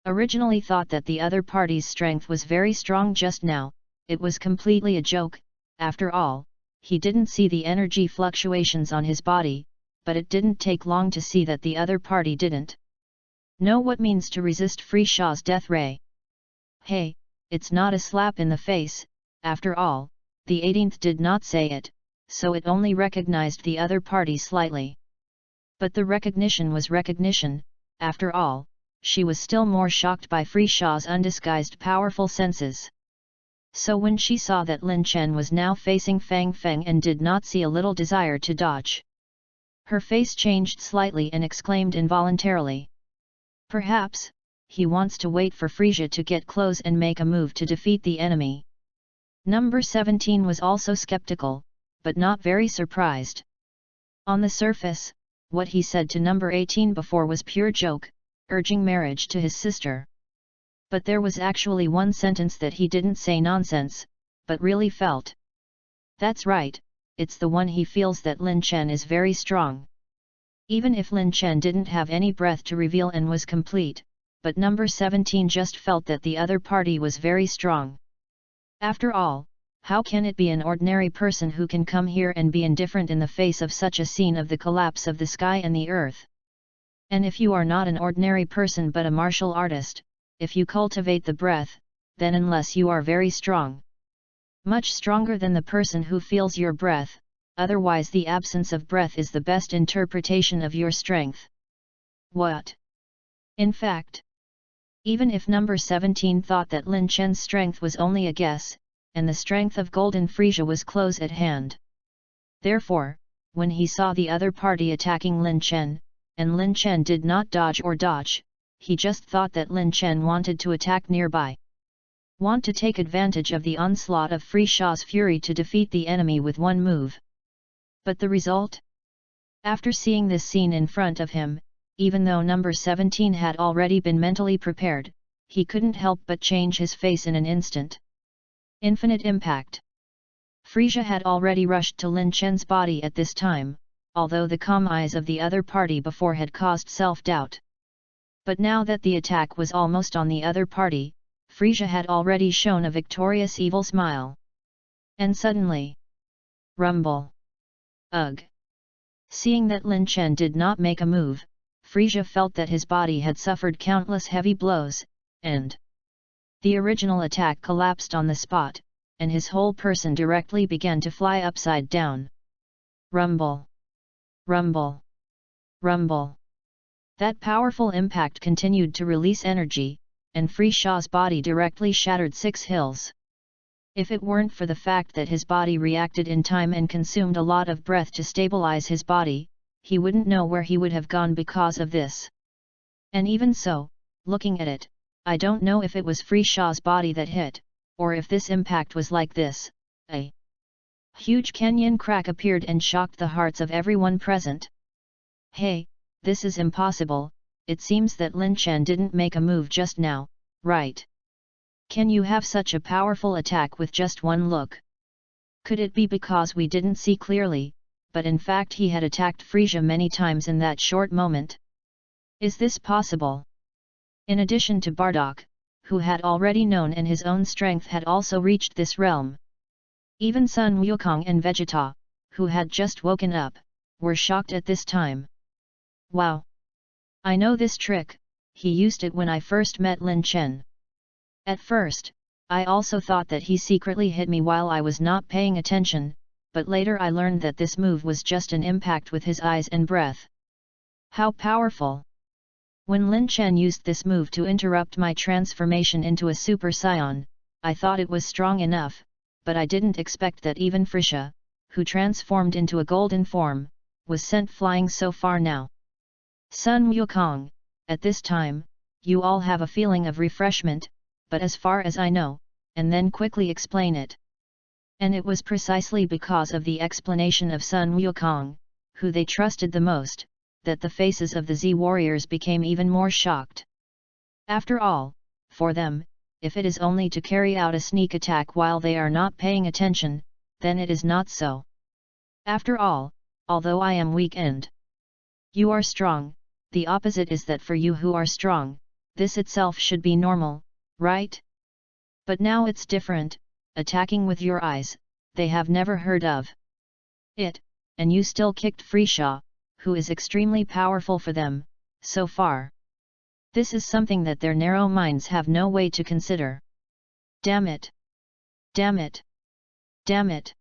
Originally thought that the other party's strength was very strong just now, it was completely a joke. After all, he didn't see the energy fluctuations on his body, but it didn't take long to see that the other party didn't know what means to resist Frisha's death ray. Hey, it's not a slap in the face, after all, the 18th did not say it, so it only recognized the other party slightly. But the recognition was recognition, after all, she was still more shocked by Frisha's undisguised powerful senses. So when she saw that Lin Chen was now facing Fang Feng and did not see a little desire to dodge, her face changed slightly and exclaimed involuntarily. Perhaps, he wants to wait for Frisia to get close and make a move to defeat the enemy. Number 17 was also skeptical, but not very surprised. On the surface, what he said to number 18 before was pure joke, urging marriage to his sister. But there was actually one sentence that he didn't say nonsense, but really felt. That's right, it's the one he feels that Lin Chen is very strong. Even if Lin Chen didn't have any breath to reveal and was complete, but number 17 just felt that the other party was very strong. After all, how can it be an ordinary person who can come here and be indifferent in the face of such a scene of the collapse of the sky and the earth? And if you are not an ordinary person but a martial artist, if you cultivate the breath, then unless you are very strong, much stronger than the person who feels your breath, otherwise the absence of breath is the best interpretation of your strength. What? In fact, even if number 17 thought that Lin Chen's strength was only a guess, and the strength of Golden Frisia was close at hand. Therefore, when he saw the other party attacking Lin Chen, and Lin Chen did not dodge or dodge, he just thought that Lin Chen wanted to attack nearby. Want to take advantage of the onslaught of Frisha's fury to defeat the enemy with one move. But the result? After seeing this scene in front of him, even though number 17 had already been mentally prepared, he couldn't help but change his face in an instant. Infinite impact. Frisia had already rushed to Lin Chen's body at this time, although the calm eyes of the other party before had caused self-doubt. But now that the attack was almost on the other party, Frisia had already shown a victorious evil smile. And suddenly, rumble. Ugh! Seeing that Lin Chen did not make a move, Frisia felt that his body had suffered countless heavy blows, and the original attack collapsed on the spot, and his whole person directly began to fly upside down. Rumble! Rumble! Rumble! That powerful impact continued to release energy, and Frisha's body directly shattered 6 hills. If it weren't for the fact that his body reacted in time and consumed a lot of breath to stabilize his body, he wouldn't know where he would have gone because of this. And even so, looking at it, I don't know if it was Frisha's body that hit, or if this impact was like this. A huge canyon crack appeared and shocked the hearts of everyone present. Hey, this is impossible, it seems that Lin Chen didn't make a move just now, right? Can you have such a powerful attack with just one look? Could it be because we didn't see clearly, but in fact he had attacked Frisia many times in that short moment? Is this possible? In addition to Bardock, who had already known and his own strength had also reached this realm. Even Sun Wukong and Vegeta, who had just woken up, were shocked at this time. Wow! I know this trick, he used it when I first met Lin Chen. At first, I also thought that he secretly hit me while I was not paying attention, but later I learned that this move was just an impact with his eyes and breath. How powerful! When Lin Chen used this move to interrupt my transformation into a Super Saiyan, I thought it was strong enough, but I didn't expect that even Frisia, who transformed into a golden form, was sent flying so far now. Sun Wukong, at this time, you all have a feeling of refreshment, but as far as I know, and then quickly explain it. And it was precisely because of the explanation of Sun Wukong, who they trusted the most, that the faces of the Z warriors became even more shocked. After all, for them, if it is only to carry out a sneak attack while they are not paying attention, then it is not so. After all, although I am weak and you are strong, the opposite is that for you who are strong, this itself should be normal, right? But now it's different, attacking with your eyes, they have never heard of. it, and you still kicked Frisha, who is extremely powerful for them, so far. This is something that their narrow minds have no way to consider. Damn it! Damn it! Damn it!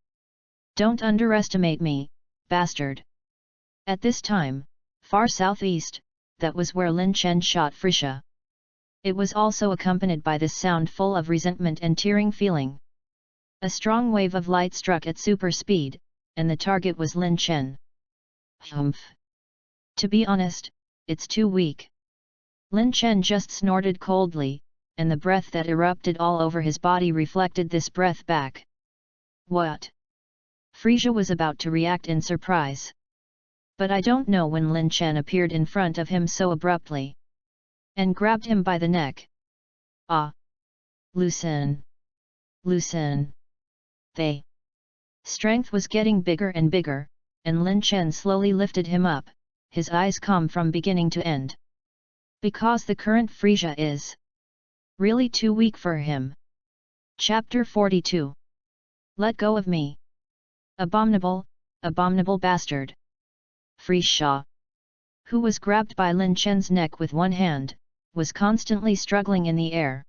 Don't underestimate me, bastard! At this time, far southeast, that was where Lin Chen shot Frisha. It was also accompanied by this sound full of resentment and tearing feeling. A strong wave of light struck at super speed, and the target was Lin Chen. Humph! To be honest, it's too weak. Lin Chen just snorted coldly, and the breath that erupted all over his body reflected this breath back. What? Frisha was about to react in surprise. But I don't know when Lin Chen appeared in front of him so abruptly. And grabbed him by the neck. Ah! Loosen! Loosen! They! Strength was getting bigger and bigger, and Lin Chen slowly lifted him up, his eyes calm from beginning to end. Because the current Frisha is really too weak for him. Chapter 42. Let go of me! Abominable, abominable bastard! Frisha, who was grabbed by Lin Chen's neck with one hand, was constantly struggling in the air.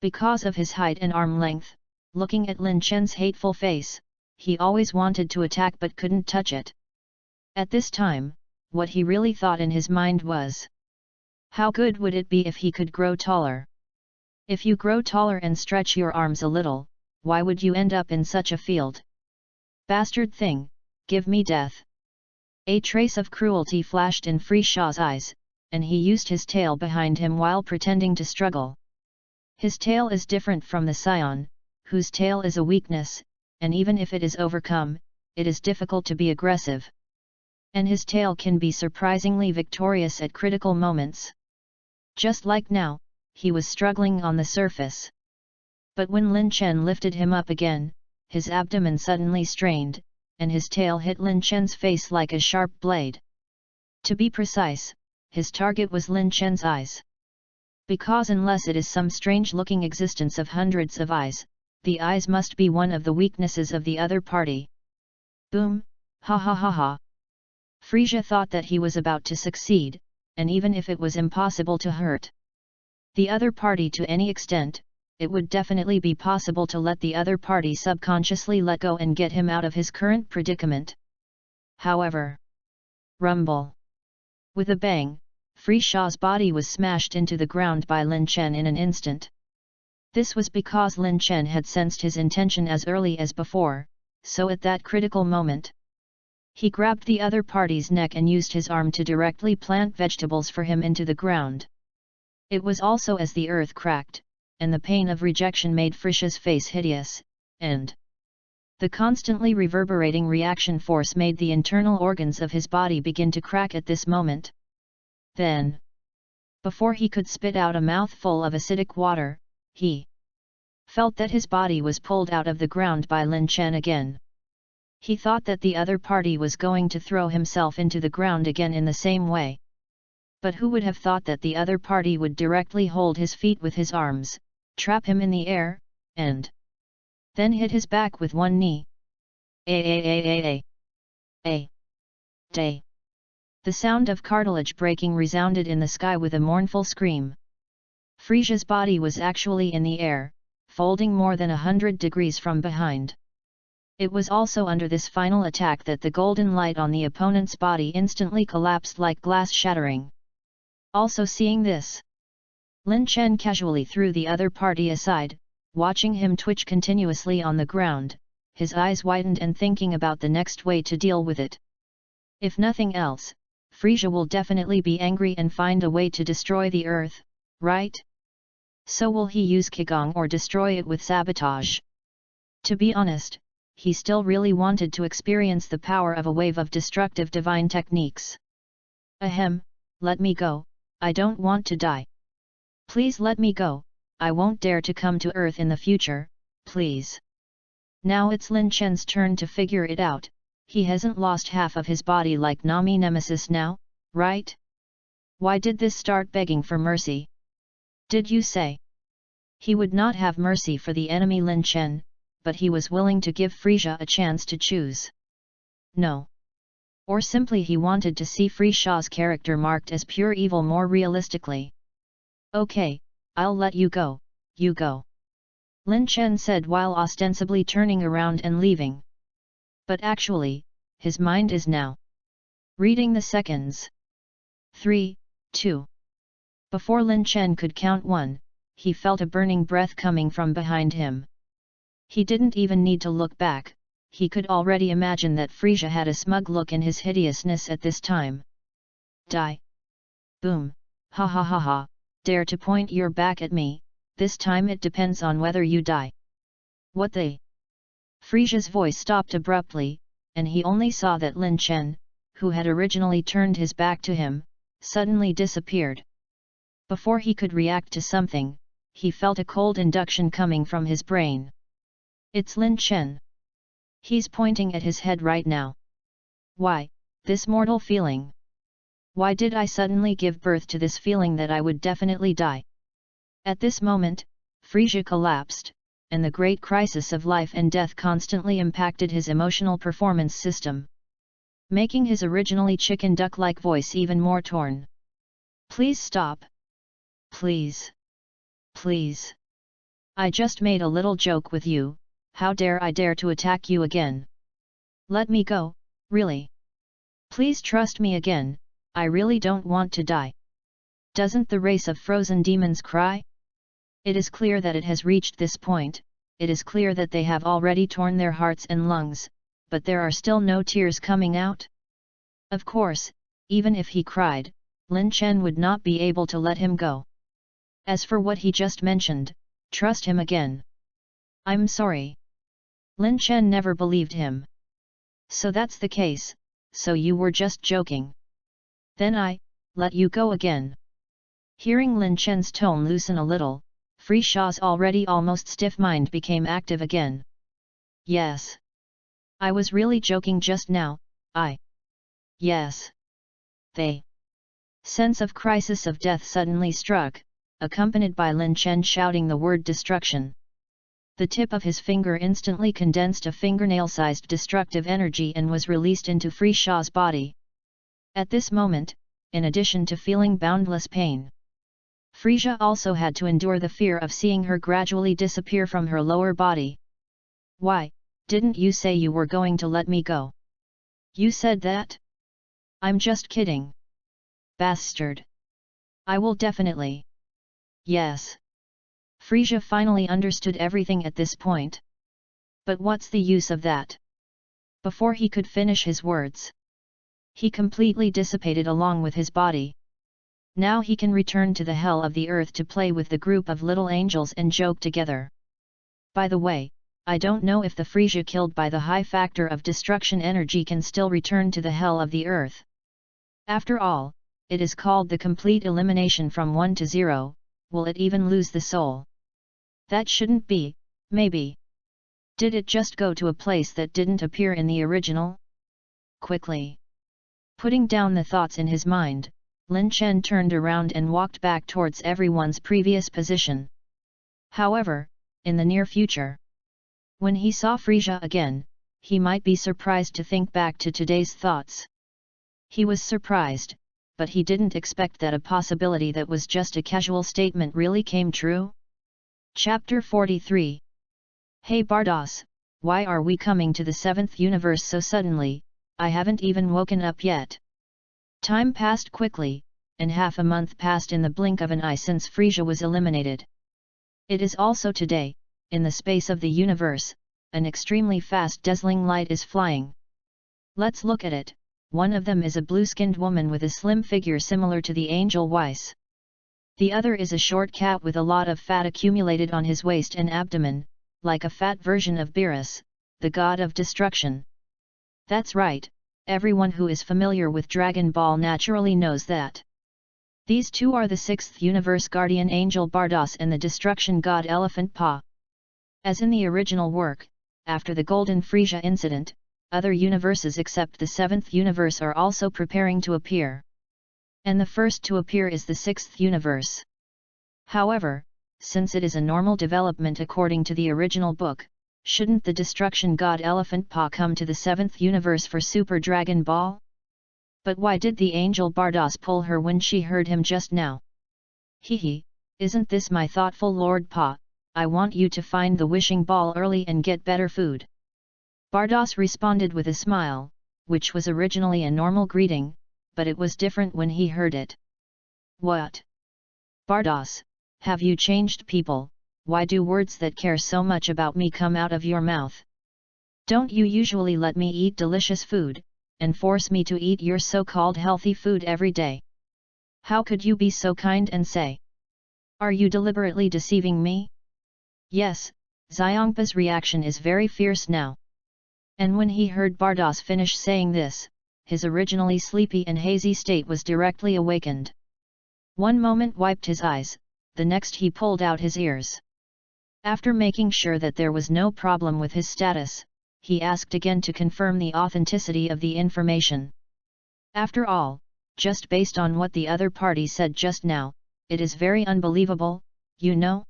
Because of his height and arm length, looking at Lin Chen's hateful face, he always wanted to attack but couldn't touch it. At this time, what he really thought in his mind was, how good would it be if he could grow taller? If you grow taller and stretch your arms a little, why would you end up in such a field? Bastard thing, give me death! A trace of cruelty flashed in Frisha's eyes, and he used his tail behind him while pretending to struggle. His tail is different from the scion, whose tail is a weakness, and even if it is overcome, it is difficult to be aggressive. And his tail can be surprisingly victorious at critical moments. Just like now, he was struggling on the surface. But when Lin Chen lifted him up again, his abdomen suddenly strained, and his tail hit Lin Chen's face like a sharp blade. To be precise, his target was Lin Chen's eyes. Because unless it is some strange-looking existence of hundreds of eyes, the eyes must be one of the weaknesses of the other party. Boom! Ha ha ha ha! Frisha thought that he was about to succeed, and even if it was impossible to hurt the other party to any extent, it would definitely be possible to let the other party subconsciously let go and get him out of his current predicament. However, rumble! With a bang, Frisha's body was smashed into the ground by Lin Chen in an instant. This was because Lin Chen had sensed his intention as early as before, so at that critical moment, he grabbed the other party's neck and used his arm to directly plant vegetables for him into the ground. It was also as the earth cracked, and the pain of rejection made Frisha's face hideous, and the constantly reverberating reaction force made the internal organs of his body begin to crack at this moment. Then, before he could spit out a mouthful of acidic water, he felt that his body was pulled out of the ground by Lin Chen again. He thought that the other party was going to throw himself into the ground again in the same way. But who would have thought that the other party would directly hold his feet with his arms, trap him in the air, and then hit his back with one knee. A. Day. The sound of cartilage breaking resounded in the sky with a mournful scream. Frisha's body was actually in the air, folding more than 100 degrees from behind. It was also under this final attack that the golden light on the opponent's body instantly collapsed like glass shattering. Also seeing this, Lin Chen casually threw the other party aside, watching him twitch continuously on the ground, his eyes widened and thinking about the next way to deal with it. If nothing else, Frisha will definitely be angry and find a way to destroy the earth, right? So will he use Qigong or destroy it with sabotage? To be honest, he still really wanted to experience the power of a wave of destructive divine techniques. Ahem, let me go, I don't want to die. Please let me go, I won't dare to come to Earth in the future, please. Now it's Lin Chen's turn to figure it out, he hasn't lost half of his body like Nami Nemesis now, right? Why did this start begging for mercy? Did you say? He would not have mercy for the enemy Lin Chen, but he was willing to give Frisha a chance to choose. No. Or simply he wanted to see Frisha's character marked as pure evil more realistically. Okay, I'll let you go, you go. Lin Chen said while ostensibly turning around and leaving. But actually, his mind is now reading the seconds. 3, 2. Before Lin Chen could count 1, he felt a burning breath coming from behind him. He didn't even need to look back, he could already imagine that Frisia had a smug look in his hideousness at this time. Die! Boom! Ha ha ha ha, dare to point your back at me, this time it depends on whether you die. What the? Frisia's voice stopped abruptly, and he only saw that Lin Chen, who had originally turned his back to him, suddenly disappeared. Before he could react to something, he felt a cold induction coming from his brain. It's Lin Chen. He's pointing at his head right now. Why, this mortal feeling? Why did I suddenly give birth to this feeling that I would definitely die? At this moment, Frisia collapsed, and the great crisis of life and death constantly impacted his emotional performance system, making his originally chicken duck-like voice even more torn. Please stop. Please. Please. I just made a little joke with you, how dare I dare to attack you again? Let me go, really. Please trust me again, I really don't want to die. Doesn't the race of frozen demons cry? It is clear that it has reached this point, it is clear that they have already torn their hearts and lungs, but there are still no tears coming out. Of course, even if he cried, Lin Chen would not be able to let him go. As for what he just mentioned, trust him again. I'm sorry. Lin Chen never believed him. So that's the case, so you were just joking. Then I let you go again. Hearing Lin Chen's tone loosen a little, Frisha's already almost stiff mind became active again. Yes. I was really joking just now, Yes. They. Sense of crisis of death suddenly struck, accompanied by Lin Chen shouting the word destruction. The tip of his finger instantly condensed a fingernail-sized destructive energy and was released into Frisha's body. At this moment, in addition to feeling boundless pain, Frisia also had to endure the fear of seeing her gradually disappear from her lower body. Why, didn't you say you were going to let me go? You said that? I'm just kidding. Bastard. I will definitely. Yes. Frisia finally understood everything at this point. But what's the use of that? Before he could finish his words, he completely dissipated along with his body. Now he can return to the hell of the earth to play with the group of little angels and joke together. By the way, I don't know if the Frisia killed by the high factor of destruction energy can still return to the hell of the earth. After all, it is called the complete elimination from 1 to 0, will it even lose the soul? That shouldn't be, maybe. Did it just go to a place that didn't appear in the original? Quickly. Putting down the thoughts in his mind, Lin Chen turned around and walked back towards everyone's previous position. However, in the near future, when he saw Frisia again, he might be surprised to think back to today's thoughts. He was surprised, but he didn't expect that a possibility that was just a casual statement really came true. Chapter 43. Hey Bardock, why are we coming to the 7th universe so suddenly? I haven't even woken up yet. Time passed quickly, and half a month passed in the blink of an eye since Frisia was eliminated. It is also today, in the space of the universe, an extremely fast dazzling light is flying. Let's look at it. One of them is a blue-skinned woman with a slim figure similar to the angel Weiss. The other is a short cat with a lot of fat accumulated on his waist and abdomen, like a fat version of Beerus, the god of destruction. That's right, everyone who is familiar with Dragon Ball naturally knows that. These two are the 6th universe guardian angel Bardock and the destruction god Elephant Pa. As in the original work, after the Golden Frisia incident, other universes except the 7th universe are also preparing to appear. And the first to appear is the 6th universe. However, since it is a normal development according to the original book, Shouldn't the destruction god Elephant Pa come to the 7th universe for Super Dragon Ball? But why did the angel Bardock pull her when she heard him just now? Hehe, isn't this my thoughtful Lord Pa? I want you to find the wishing ball early and get better food. Bardock responded with a smile, which was originally a normal greeting, but it was different when he heard it. What? Bardock, have you changed people? Why do words that care so much about me come out of your mouth? Don't you usually let me eat delicious food, and force me to eat your so-called healthy food every day? How could you be so kind and say? Are you deliberately deceiving me? Yes, Xiongpa's reaction is very fierce now. And when he heard Bardock finish saying this, his originally sleepy and hazy state was directly awakened. One moment wiped his eyes, the next he pulled out his ears. After making sure that there was no problem with his status, he asked again to confirm the authenticity of the information. After all, just based on what the other party said just now, it is very unbelievable, you know?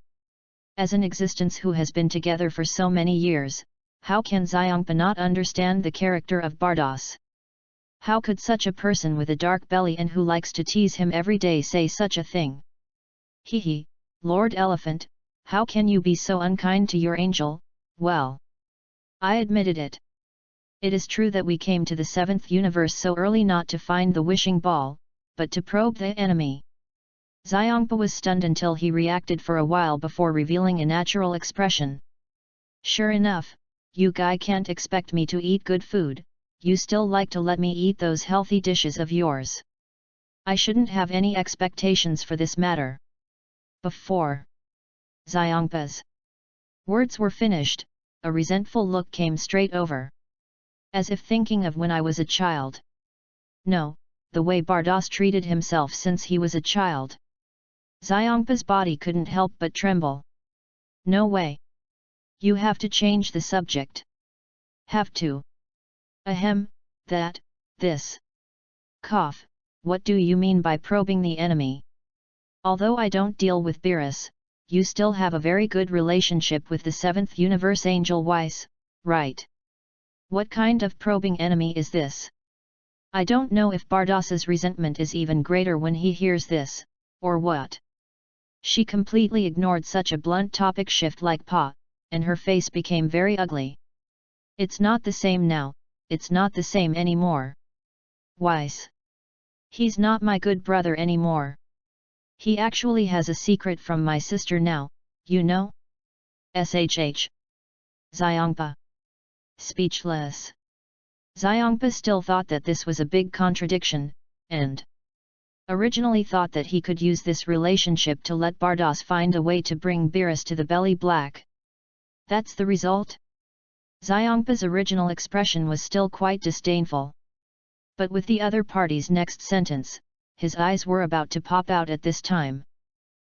As an existence who has been together for so many years, how can Xiongpa not understand the character of Bardock? How could such a person with a dark belly and who likes to tease him every day say such a thing? Hehe, Lord Elephant, how can you be so unkind to your angel? Well, I admitted it. It is true that we came to the 7th universe so early not to find the wishing ball, but to probe the enemy. Xiongpa was stunned until he reacted for a while before revealing a natural expression. Sure enough, you guy can't expect me to eat good food, you still like to let me eat those healthy dishes of yours. I shouldn't have any expectations for this matter. Before Xiongpa's words were finished, a resentful look came straight over. As if thinking of when I was a child. No, the way Bardock treated himself since he was a child. Xiongpa's body couldn't help but tremble. No way. You have to change the subject. Have to. Ahem, that, this. Cough, what do you mean by probing the enemy? Although I don't deal with Beerus, you still have a very good relationship with the 7th universe angel Weiss, right? What kind of probing enemy is this? I don't know if Bardock's resentment is even greater when he hears this, or what. She completely ignored such a blunt topic shift like Pa, and her face became very ugly. It's not the same now, it's not the same anymore. Weiss. He's not my good brother anymore. He actually has a secret from my sister now, you know? SHH. Xiongpa. Speechless. Xiongpa still thought that this was a big contradiction, and originally thought that he could use this relationship to let Bardock find a way to bring Beerus to the belly black. That's the result? Xiongpa's original expression was still quite disdainful. But with the other party's next sentence, his eyes were about to pop out at this time.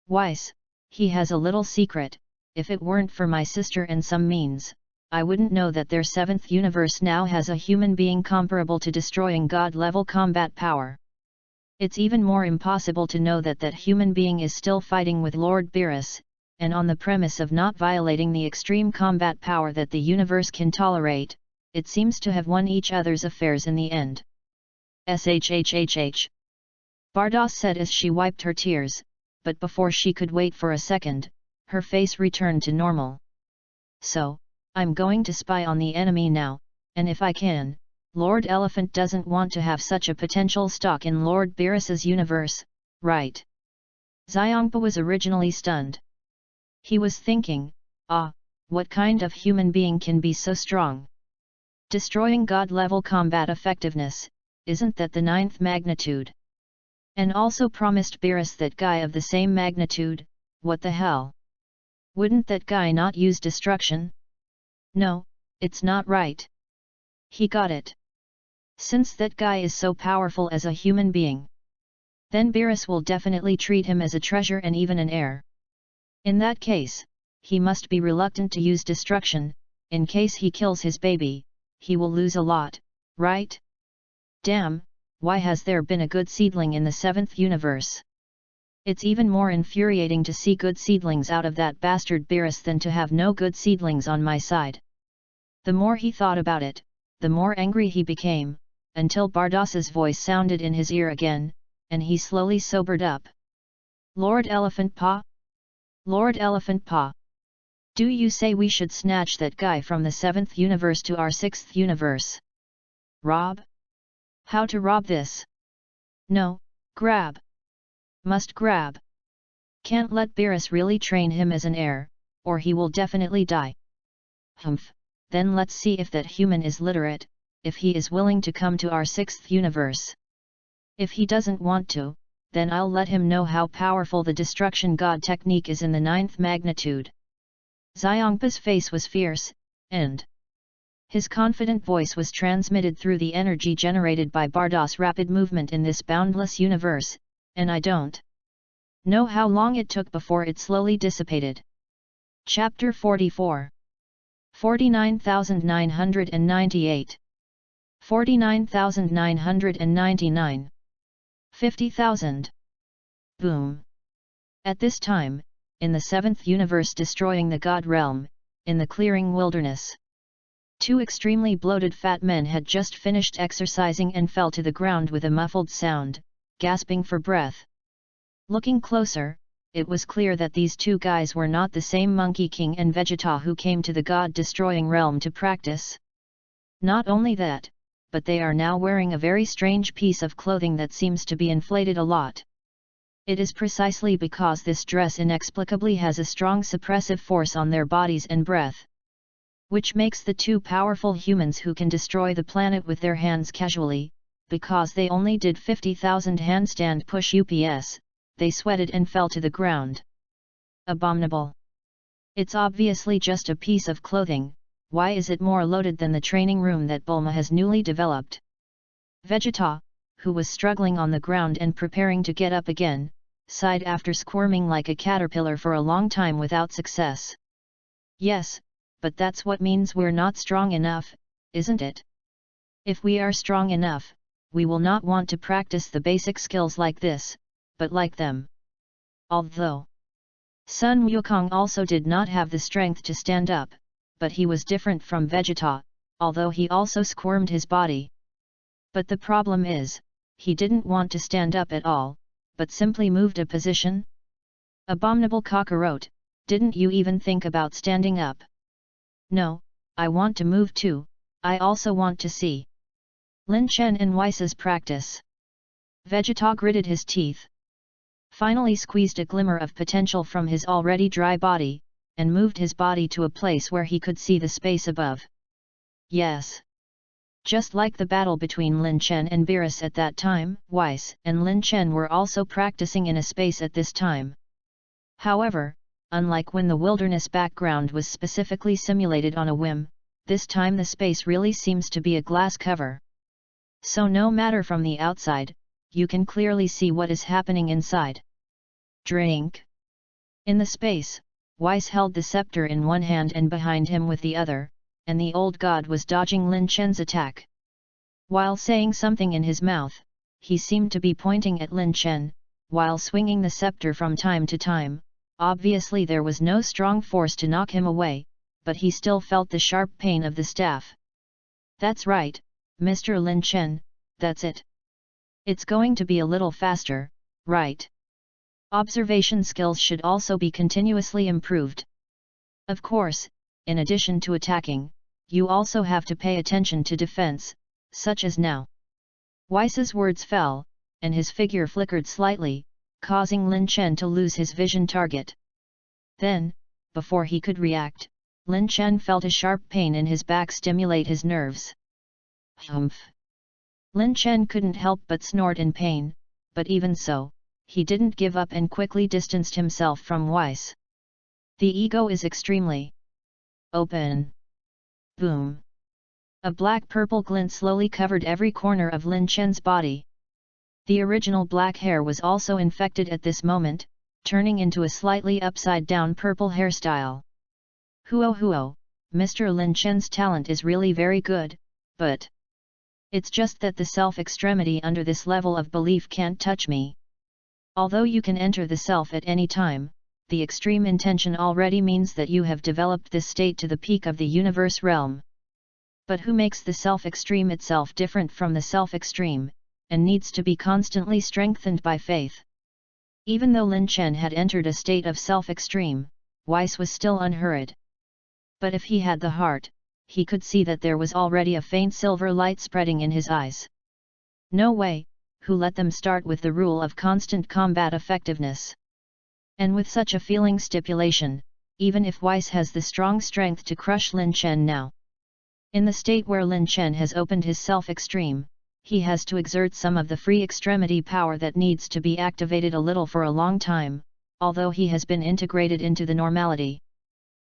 Weiss, he has a little secret, if it weren't for my sister and some means, I wouldn't know that their 7th universe now has a human being comparable to destroying god-level combat power. It's even more impossible to know that that human being is still fighting with Lord Beerus, and on the premise of not violating the extreme combat power that the universe can tolerate, it seems to have won each other's affairs in the end. SHHHH. Bardock said as she wiped her tears, but before she could wait for a second, her face returned to normal. So, I'm going to spy on the enemy now, and if I can, Lord Elephant doesn't want to have such a potential stock in Lord Beerus's universe, right? Xiongpa was originally stunned. He was thinking, what kind of human being can be so strong? Destroying god-level combat effectiveness, isn't that the 9th magnitude? And also promised Beerus that guy of the same magnitude, what the hell? Wouldn't that guy not use destruction? No, it's not right. He got it. Since that guy is so powerful as a human being, then Beerus will definitely treat him as a treasure and even an heir. In that case, he must be reluctant to use destruction, in case he kills his baby, he will lose a lot, right? Damn, why has there been a good seedling in the 7th universe? It's even more infuriating to see good seedlings out of that bastard Beerus than to have no good seedlings on my side. The more he thought about it, the more angry he became, until Bardock's voice sounded in his ear again, and he slowly sobered up. Lord Elephant Paw? Lord Elephant Paw! Do you say we should snatch that guy from the 7th universe to our 6th universe? Rob? How to rob this? No, grab. Must grab. Can't let Beerus really train him as an heir, or he will definitely die. Humph, then let's see if that human is literate, if he is willing to come to our 6th universe. If he doesn't want to, then I'll let him know how powerful the destruction god technique is in the 9th magnitude. Xiongpa's face was fierce, and his confident voice was transmitted through the energy generated by Bardock's rapid movement in this boundless universe, and I don't know how long it took before it slowly dissipated. Chapter 44. 49,998 49,999 50,000. Boom. At this time, in the 7th universe destroying the god realm, in the clearing wilderness, 2 extremely bloated fat men had just finished exercising and fell to the ground with a muffled sound, gasping for breath. Looking closer, it was clear that these 2 guys were not the same Monkey King and Vegeta who came to the god-destroying realm to practice. Not only that, but they are now wearing a very strange piece of clothing that seems to be inflated a lot. It is precisely because this dress inexplicably has a strong suppressive force on their bodies and breath, which makes the 2 powerful humans who can destroy the planet with their hands casually, because they only did 50,000 handstand push ups, they sweated and fell to the ground. Abominable. It's obviously just a piece of clothing, why is it more loaded than the training room that Bulma has newly developed? Vegeta, who was struggling on the ground and preparing to get up again, sighed after squirming like a caterpillar for a long time without success. Yes, but that's what means we're not strong enough, isn't it? If we are strong enough, we will not want to practice the basic skills like this, but like them. Although Sun Wukong also did not have the strength to stand up, but he was different from Vegeta, although he also squirmed his body. But the problem is, he didn't want to stand up at all, but simply moved a position. Abominable cockroach, didn't you even think about standing up? No, I want to move too, I also want to see Lin Chen and Weiss's practice. Vegeta gritted his teeth. Finally squeezed a glimmer of potential from his already dry body, and moved his body to a place where he could see the space above. Yes. Just like the battle between Lin Chen and Beerus at that time, Weiss and Lin Chen were also practicing in a space at this time. However, unlike when the wilderness background was specifically simulated on a whim, this time the space really seems to be a glass cover. So no matter from the outside, you can clearly see what is happening inside. Drink. In the space, Weiss held the scepter in one hand and behind him with the other, and the old god was dodging Lin Chen's attack. While saying something in his mouth, he seemed to be pointing at Lin Chen, while swinging the scepter from time to time. Obviously there was no strong force to knock him away, but he still felt the sharp pain of the staff. That's right, Mr. Lin Chen, that's it. It's going to be a little faster, right? Observation skills should also be continuously improved. Of course, in addition to attacking, you also have to pay attention to defense, such as now. Weiss's words fell, and his figure flickered slightly, causing Lin Chen to lose his vision target. Then, before he could react, Lin Chen felt a sharp pain in his back stimulate his nerves. Humph! Lin Chen couldn't help but snort in pain, but even so, he didn't give up and quickly distanced himself from Weiss. The ego is extremely open. Boom! A black-purple glint slowly covered every corner of Lin Chen's body. The original black hair was also infected at this moment, turning into a slightly upside-down purple hairstyle. Huo, Mr. Lin Chen's talent is really very good, but it's just that the self-extremity under this level of belief can't touch me. Although you can enter the self at any time, the extreme intention already means that you have developed this state to the peak of the universe realm. But who makes the self-extreme itself different from the self-extreme, and needs to be constantly strengthened by faith? Even though Lin Chen had entered a state of self-extreme, Weiss was still unhurried. But if he had the heart, he could see that there was already a faint silver light spreading in his eyes. No way, who let them start with the rule of constant combat effectiveness? And with such a feeling stipulation, even if Weiss has the strong strength to crush Lin Chen now. In the state where Lin Chen has opened his self-extreme, he has to exert some of the free extremity power that needs to be activated a little for a long time, although he has been integrated into the normality.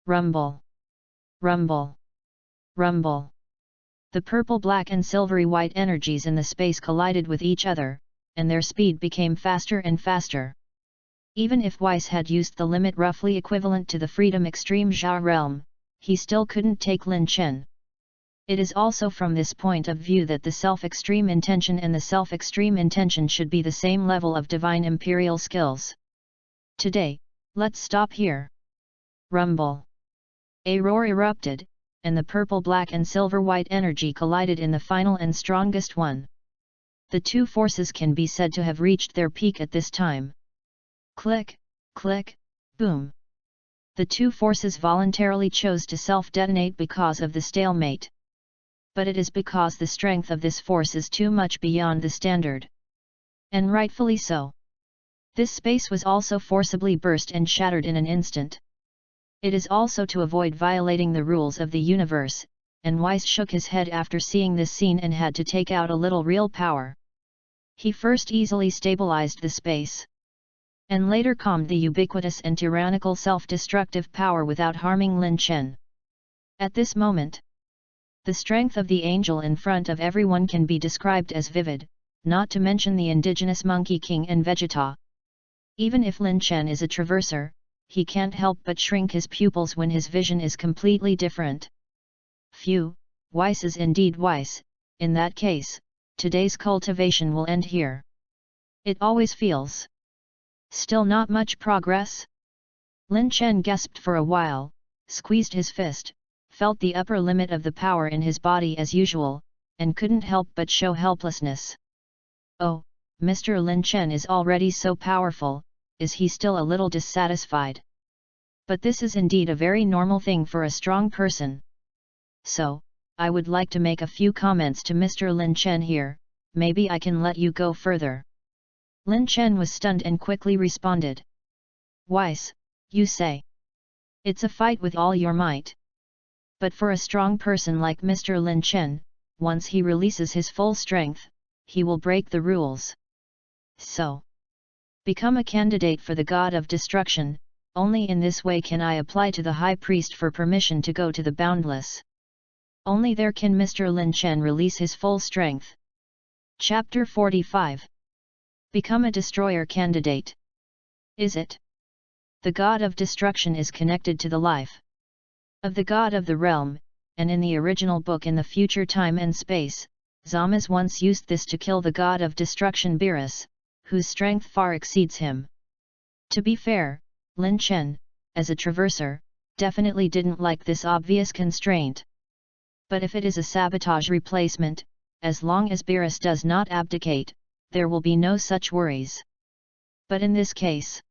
Rumble. Rumble. Rumble. The purple black and silvery white energies in the space collided with each other, and their speed became faster and faster. Even if Weiss had used the limit roughly equivalent to the Freedom Extreme Xia realm, he still couldn't take Lin Chen. It is also from this point of view that the self-extreme intention and the self-extreme intention should be the same level of divine imperial skills. Today, let's stop here. Rumble. A roar erupted, and the purple-black and silver-white energy collided in the final and strongest one. The two forces can be said to have reached their peak at this time. Click, click, boom. The two forces voluntarily chose to self-detonate because of the stalemate. But it is because the strength of this force is too much beyond the standard. And rightfully so. This space was also forcibly burst and shattered in an instant. It is also to avoid violating the rules of the universe, and Weiss shook his head after seeing this scene and had to take out a little real power. He first easily stabilized the space, and later calmed the ubiquitous and tyrannical self-destructive power without harming Lin Chen. At this moment, the strength of the angel in front of everyone can be described as vivid, not to mention the indigenous Monkey King and Vegeta. Even if Lin Chen is a traverser, he can't help but shrink his pupils when his vision is completely different. Phew, Weiss is indeed Weiss. In that case, today's cultivation will end here. It always feels. Still not much progress? Lin Chen gasped for a while, squeezed his fist, felt the upper limit of the power in his body as usual, and couldn't help but show helplessness. Oh, Mr. Lin Chen is already so powerful, is he still a little dissatisfied? But this is indeed a very normal thing for a strong person. So, I would like to make a few comments to Mr. Lin Chen here, maybe I can let you go further. Lin Chen was stunned and quickly responded. Weiss, you say? It's a fight with all your might. But for a strong person like Mr. Lin Chen, once he releases his full strength, he will break the rules. So, become a candidate for the God of Destruction. Only in this way can I apply to the High Priest for permission to go to the Boundless. Only there can Mr. Lin Chen release his full strength. Chapter 45. Become a Destroyer Candidate. Is it? The God of Destruction is connected to the life of the God of the Realm, and in the original book in the future time and space, Zama's once used this to kill the God of Destruction Beerus, whose strength far exceeds him. To be fair, Lin Chen, as a traverser, definitely didn't like this obvious constraint. But if it is a sabotage replacement, as long as Beerus does not abdicate, there will be no such worries. But in this case,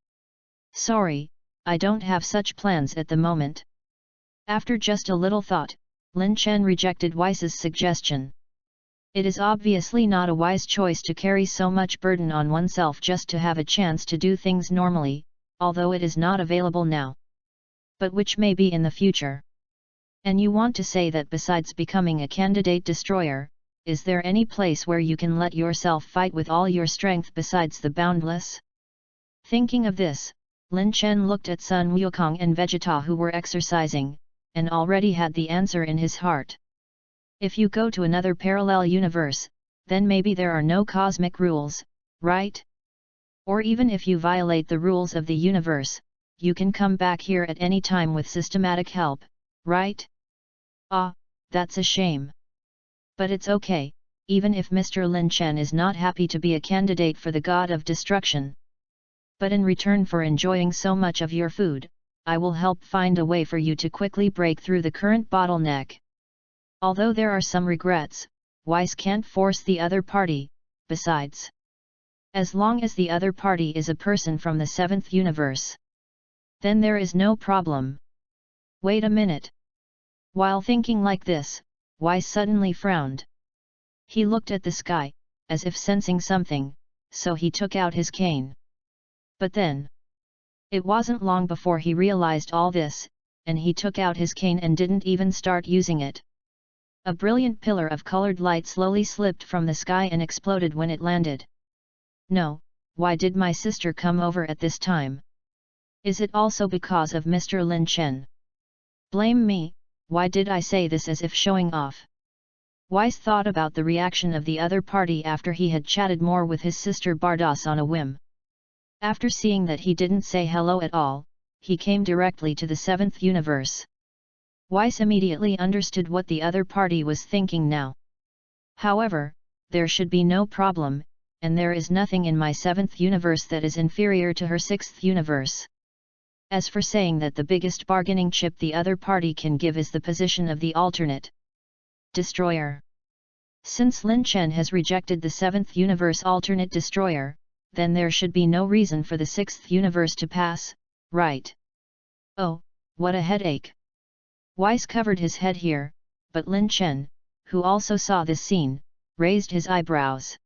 sorry, I don't have such plans at the moment. After just a little thought, Lin Chen rejected Weiss's suggestion. It is obviously not a wise choice to carry so much burden on oneself just to have a chance to do things normally, although it is not available now. But which may be in the future. And you want to say that besides becoming a candidate destroyer, is there any place where you can let yourself fight with all your strength besides the Boundless? Thinking of this, Lin Chen looked at Sun Wukong and Vegeta who were exercising, and already had the answer in his heart. If you go to another parallel universe, then maybe there are no cosmic rules, right? Or even if you violate the rules of the universe, you can come back here at any time with systematic help, right? Ah, that's a shame. But it's okay, even if Mr. Lin Chen is not happy to be a candidate for the God of Destruction. But in return for enjoying so much of your food, I will help find a way for you to quickly break through the current bottleneck. Although there are some regrets, Weiss can't force the other party. Besides, as long as the other party is a person from the 7th universe, then there is no problem. Wait a minute. While thinking like this, Weiss suddenly frowned. He looked at the sky, as if sensing something, so he took out his cane. But then, it wasn't long before he realized all this, and he took out his cane and didn't even start using it. A brilliant pillar of colored light slowly slipped from the sky and exploded when it landed. No, why did my sister come over at this time? Is it also because of Mr. Lin Chen? Blame me, why did I say this as if showing off? Weiss thought about the reaction of the other party after he had chatted more with his sister Bardock on a whim. After seeing that he didn't say hello at all, he came directly to the 7th universe. Weiss immediately understood what the other party was thinking now. However, there should be no problem, and there is nothing in my 7th universe that is inferior to her 6th universe. As for saying that the biggest bargaining chip the other party can give is the position of the alternate destroyer. Since Lin Chen has rejected the 7th universe alternate destroyer, then there should be no reason for the 6th universe to pass, right? Oh, what a headache! Weiss covered his head here, but Lin Chen, who also saw this scene, raised his eyebrows.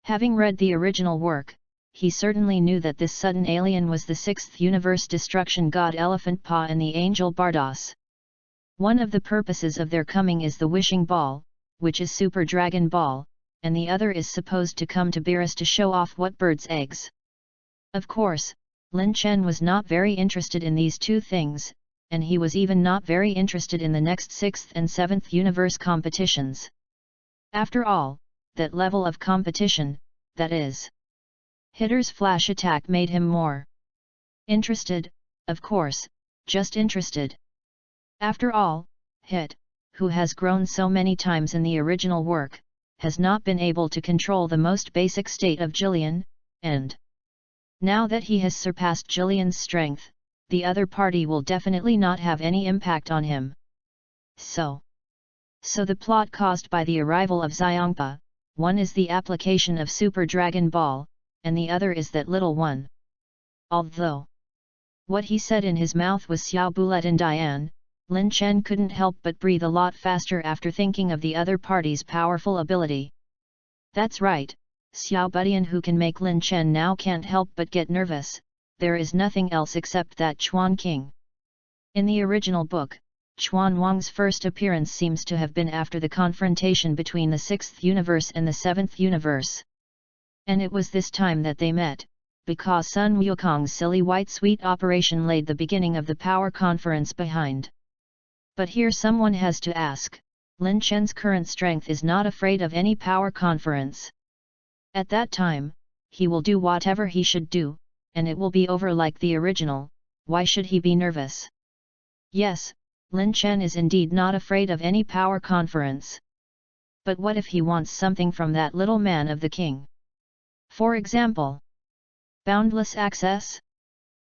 Having read the original work, he certainly knew that this sudden alien was the 6th universe destruction god Elephant Pa and the angel Bardock. One of the purposes of their coming is the wishing ball, which is Super Dragon Ball, and the other is supposed to come to Beerus to show off what bird's eggs. Of course, Lin Chen was not very interested in these two things, and he was even not very interested in the next 6th and 7th universe competitions. After all, that level of competition, that is, Hitter's flash attack, made him more interested, of course, just interested. After all, Hit, who has grown so many times in the original work, has not been able to control the most basic state of Jillian, and now that he has surpassed Jillian's strength, the other party will definitely not have any impact on him. So the plot caused by the arrival of Xiangpa, one is the application of Super Dragon Ball, and the other is that little one. Although what he said in his mouth was Xiao Bulet and Diane, Lin Chen couldn't help but breathe a lot faster after thinking of the other party's powerful ability. That's right, Xiao Budian, who can make Lin Chen now can't help but get nervous. There is nothing else except that Chuan King. In the original book, Chuan Wang's first appearance seems to have been after the confrontation between the 6th universe and the 7th universe. And it was this time that they met, because Sun Wukong's silly white sweet operation laid the beginning of the power conference behind. But here someone has to ask, Lin Chen's current strength is not afraid of any power conference. At that time, he will do whatever he should do, and it will be over like the original. Why should he be nervous? Yes, Lin Chen is indeed not afraid of any power conference. But what if he wants something from that little man of the king? For example, boundless access?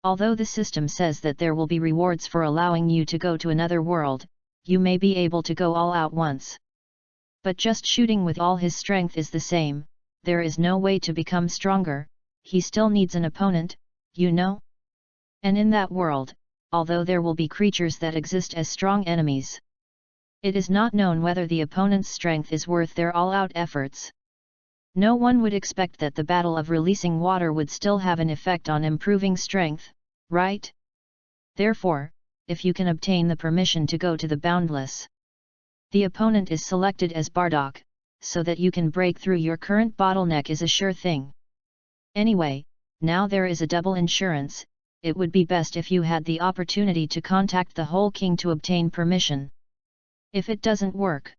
Although the system says that there will be rewards for allowing you to go to another world, you may be able to go all out once. But just shooting with all his strength is the same, there is no way to become stronger, he still needs an opponent, you know? And in that world, although there will be creatures that exist as strong enemies, it is not known whether the opponent's strength is worth their all-out efforts. No one would expect that the battle of releasing water would still have an effect on improving strength, right? Therefore, if you can obtain the permission to go to the boundless, the opponent is selected as Bardock, so that you can break through your current bottleneck is a sure thing. Anyway, now there is a double insurance. It would be best if you had the opportunity to contact the whole king to obtain permission. If it doesn't work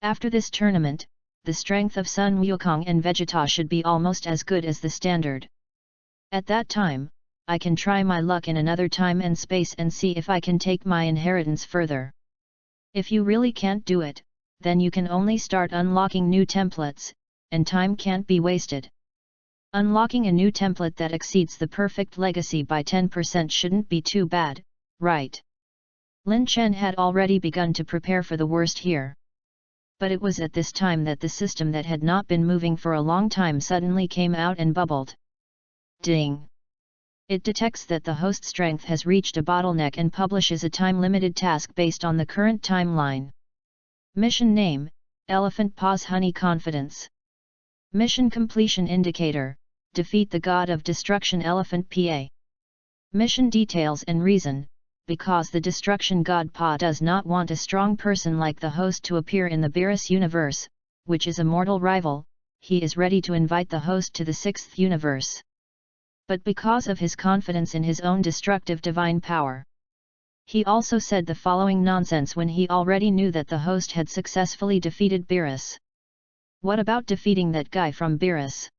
after this tournament, the strength of Sun Wukong and Vegeta should be almost as good as the standard. At that time, I can try my luck in another time and space and see if I can take my inheritance further. If you really can't do it, then you can only start unlocking new templates, and time can't be wasted. Unlocking a new template that exceeds the perfect legacy by 10% shouldn't be too bad, right? Lin Chen had already begun to prepare for the worst here. But it was at this time that the system that had not been moving for a long time suddenly came out and bubbled. Ding! It detects that the host strength has reached a bottleneck and publishes a time-limited task based on the current timeline. Mission name, Elephant Paw's Honey Confidence. Mission completion indicator, defeat the god of destruction Elephant Pa. Mission details and reason, because the destruction god Pa does not want a strong person like the host to appear in the Beerus universe, which is a mortal rival, he is ready to invite the host to the 6th universe. But because of his confidence in his own destructive divine power. He also said the following nonsense when he already knew that the host had successfully defeated Beerus. What about defeating that guy from Beerus?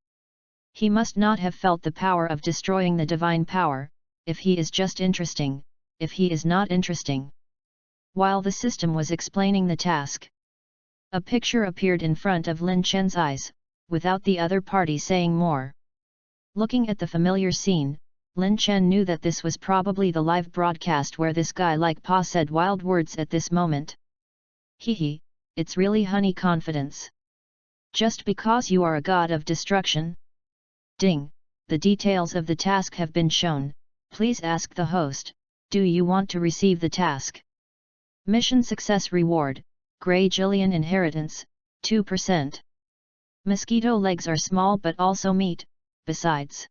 He must not have felt the power of destroying the divine power, if he is just interesting, if he is not interesting. While the system was explaining the task, a picture appeared in front of Lin Chen's eyes, without the other party saying more. Looking at the familiar scene, Lin Chen knew that this was probably the live broadcast where this guy like Pa said wild words at this moment. Hehe, it's really honey confidence. Just because you are a god of destruction? Ding, the details of the task have been shown, please ask the host, do you want to receive the task? Mission success reward, Grey Jillian inheritance, 2%. Mosquito legs are small but also meat, besides.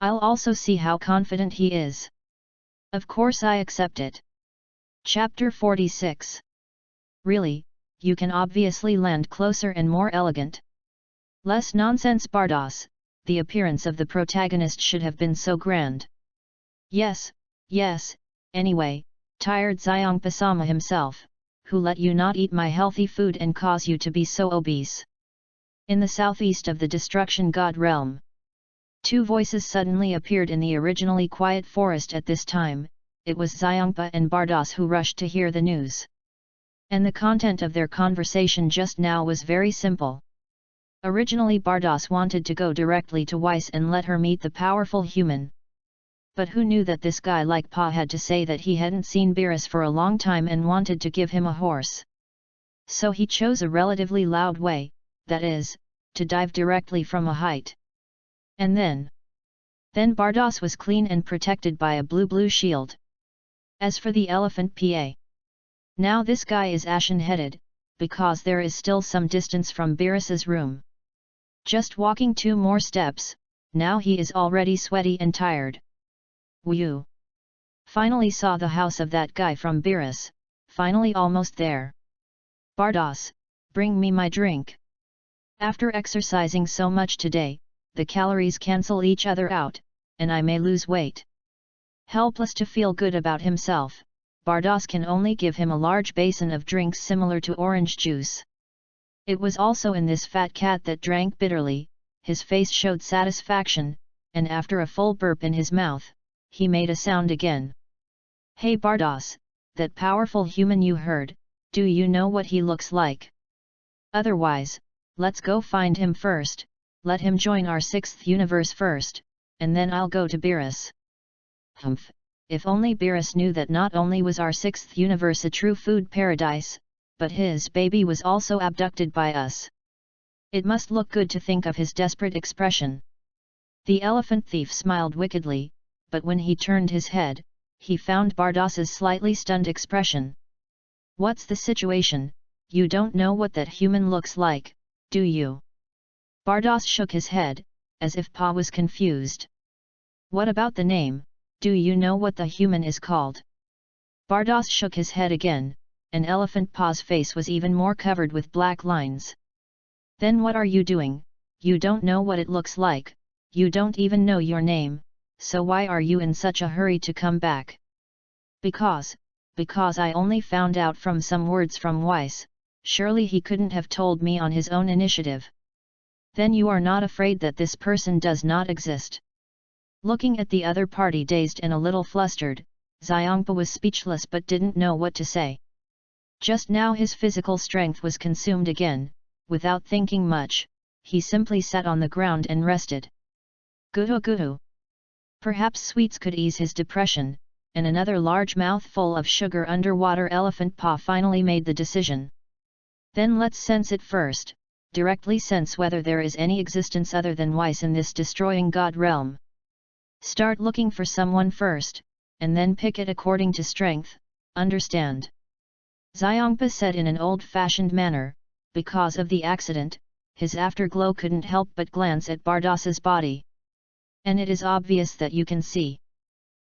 I'll also see how confident he is. Of course I accept it. Chapter 46. Really, you can obviously land closer and more elegant. Less nonsense Bardock, the appearance of the protagonist should have been so grand. Yes, anyway, tired Xiongpa-sama himself, who let you not eat my healthy food and cause you to be so obese. In the southeast of the destruction god realm. Two voices suddenly appeared in the originally quiet forest at this time, it was Xiongpa and Bardock who rushed to hear the news. And the content of their conversation just now was very simple. Originally Bardock wanted to go directly to Weiss and let her meet the powerful human. But who knew that this guy like Pa had to say that he hadn't seen Beerus for a long time and wanted to give him a horse. So he chose a relatively loud way, that is, to dive directly from a height. And then Bardock was clean and protected by a blue shield. As for the Elephant Pa, now this guy is ashen-headed, because there is still some distance from Beerus's room. Just walking 2 more steps, now he is already sweaty and tired. Whew! Finally saw the house of that guy from Beerus, finally almost there. Bardock, bring me my drink. After exercising so much today, the calories cancel each other out, and I may lose weight. Helpless to feel good about himself, Bardock can only give him a large basin of drinks similar to orange juice. It was also in this fat cat that drank bitterly, his face showed satisfaction, and after a full burp in his mouth, he made a sound again. Hey Bardock, that powerful human you heard, do you know what he looks like? Otherwise, let's go find him first, let him join our 6th universe first, and then I'll go to Beerus. Humph, if only Beerus knew that not only was our 6th universe a true food paradise, but his baby was also abducted by us. It must look good to think of his desperate expression. The elephant thief smiled wickedly, but when he turned his head, he found Bardock's slightly stunned expression. What's the situation? You don't know what that human looks like, do you? Bardock shook his head, as if Pa was confused. What about the name, do you know what the human is called? Bardock shook his head again, and Elephant Pa's face was even more covered with black lines. Then what are you doing? You don't know what it looks like, you don't even know your name, so why are you in such a hurry to come back? Because I only found out from some words from Weiss, surely he couldn't have told me on his own initiative. Then you are not afraid that this person does not exist? Looking at the other party dazed and a little flustered, Xiongpa was speechless but didn't know what to say. Just now his physical strength was consumed again, without thinking much, he simply sat on the ground and rested. Guhu. Perhaps sweets could ease his depression, and another large mouthful of sugar underwater elephant paw finally made the decision. Then let's sense it first, directly sense whether there is any existence other than Weiss in this destroying god realm. Start looking for someone first, and then pick it according to strength, understand? Xiongpa said in an old-fashioned manner. Because of the accident, his afterglow couldn't help but glance at Bardock's body. And it is obvious that you can see.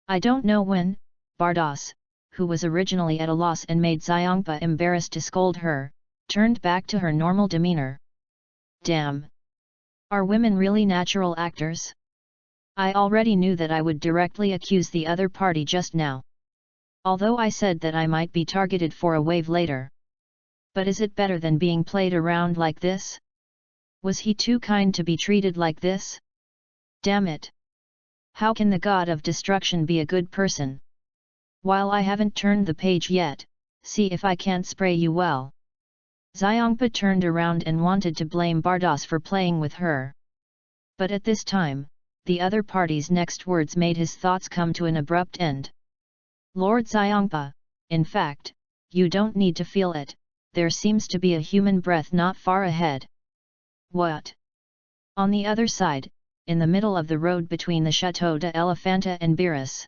I don't know when, Bardock, who was originally at a loss and made Xiongpa embarrassed to scold her, turned back to her normal demeanor. Damn! Are women really natural actors? I already knew that I would directly accuse the other party just now. Although I said that I might be targeted for a wave later. But is it better than being played around like this? Was he too kind to be treated like this? Damn it! How can the god of destruction be a good person? While I haven't turned the page yet, see if I can't spray you well. Xiongpa turned around and wanted to blame Bardock for playing with her. But at this time, the other party's next words made his thoughts come to an abrupt end. Lord Xiongpa, in fact, you don't need to feel it. There seems to be a human breath not far ahead. What? On the other side, in the middle of the road between the Chateau de Elefanta and Beerus.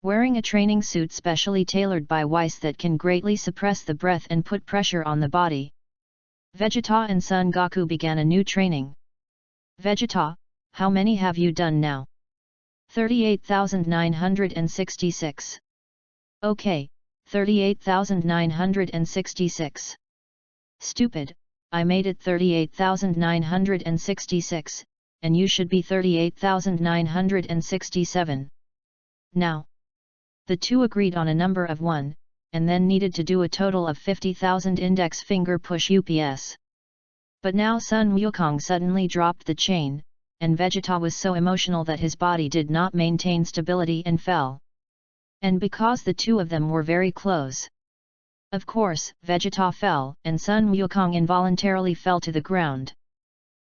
Wearing a training suit specially tailored by Weiss that can greatly suppress the breath and put pressure on the body. Vegeta and Son Goku began a new training. Vegeta, how many have you done now? 38,966. Okay. 38,966. Stupid, I made it 38,966, and you should be 38,967. Now. The two agreed on a number of 1, and then needed to do a total of 50,000 index finger push UPS. But now Sun Wukong suddenly dropped the chain, and Vegeta was so emotional that his body did not maintain stability and fell. And because the two of them were very close. Of course, Vegeta fell, and Sun Wukong involuntarily fell to the ground.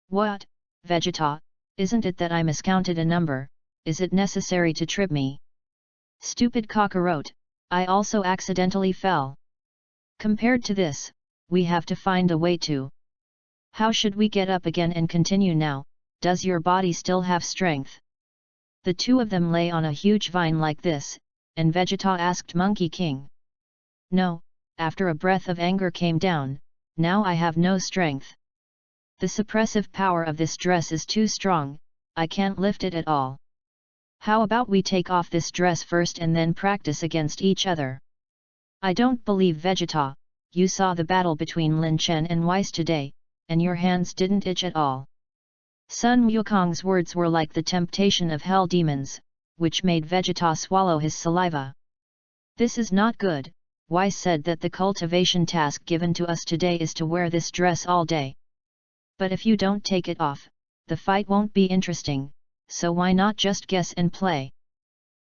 What, Vegeta, isn't it that I miscounted a number, is it necessary to trip me? Stupid cockroach, I also accidentally fell. Compared to this, we have to find a way to. How should we get up again and continue now? Does your body still have strength? The two of them lay on a huge vine like this, and Vegeta asked Monkey King. No, after a breath of anger came down, now I have no strength. The suppressive power of this dress is too strong, I can't lift it at all. How about we take off this dress first and then practice against each other? I don't believe Vegeta, you saw the battle between Lin Chen and Weiss today, and your hands didn't itch at all. Sun Wukong's words were like the temptation of hell demons, which made Vegeta swallow his saliva. This is not good. Weiss said that the cultivation task given to us today is to wear this dress all day. But if you don't take it off, the fight won't be interesting, so why not just guess and play?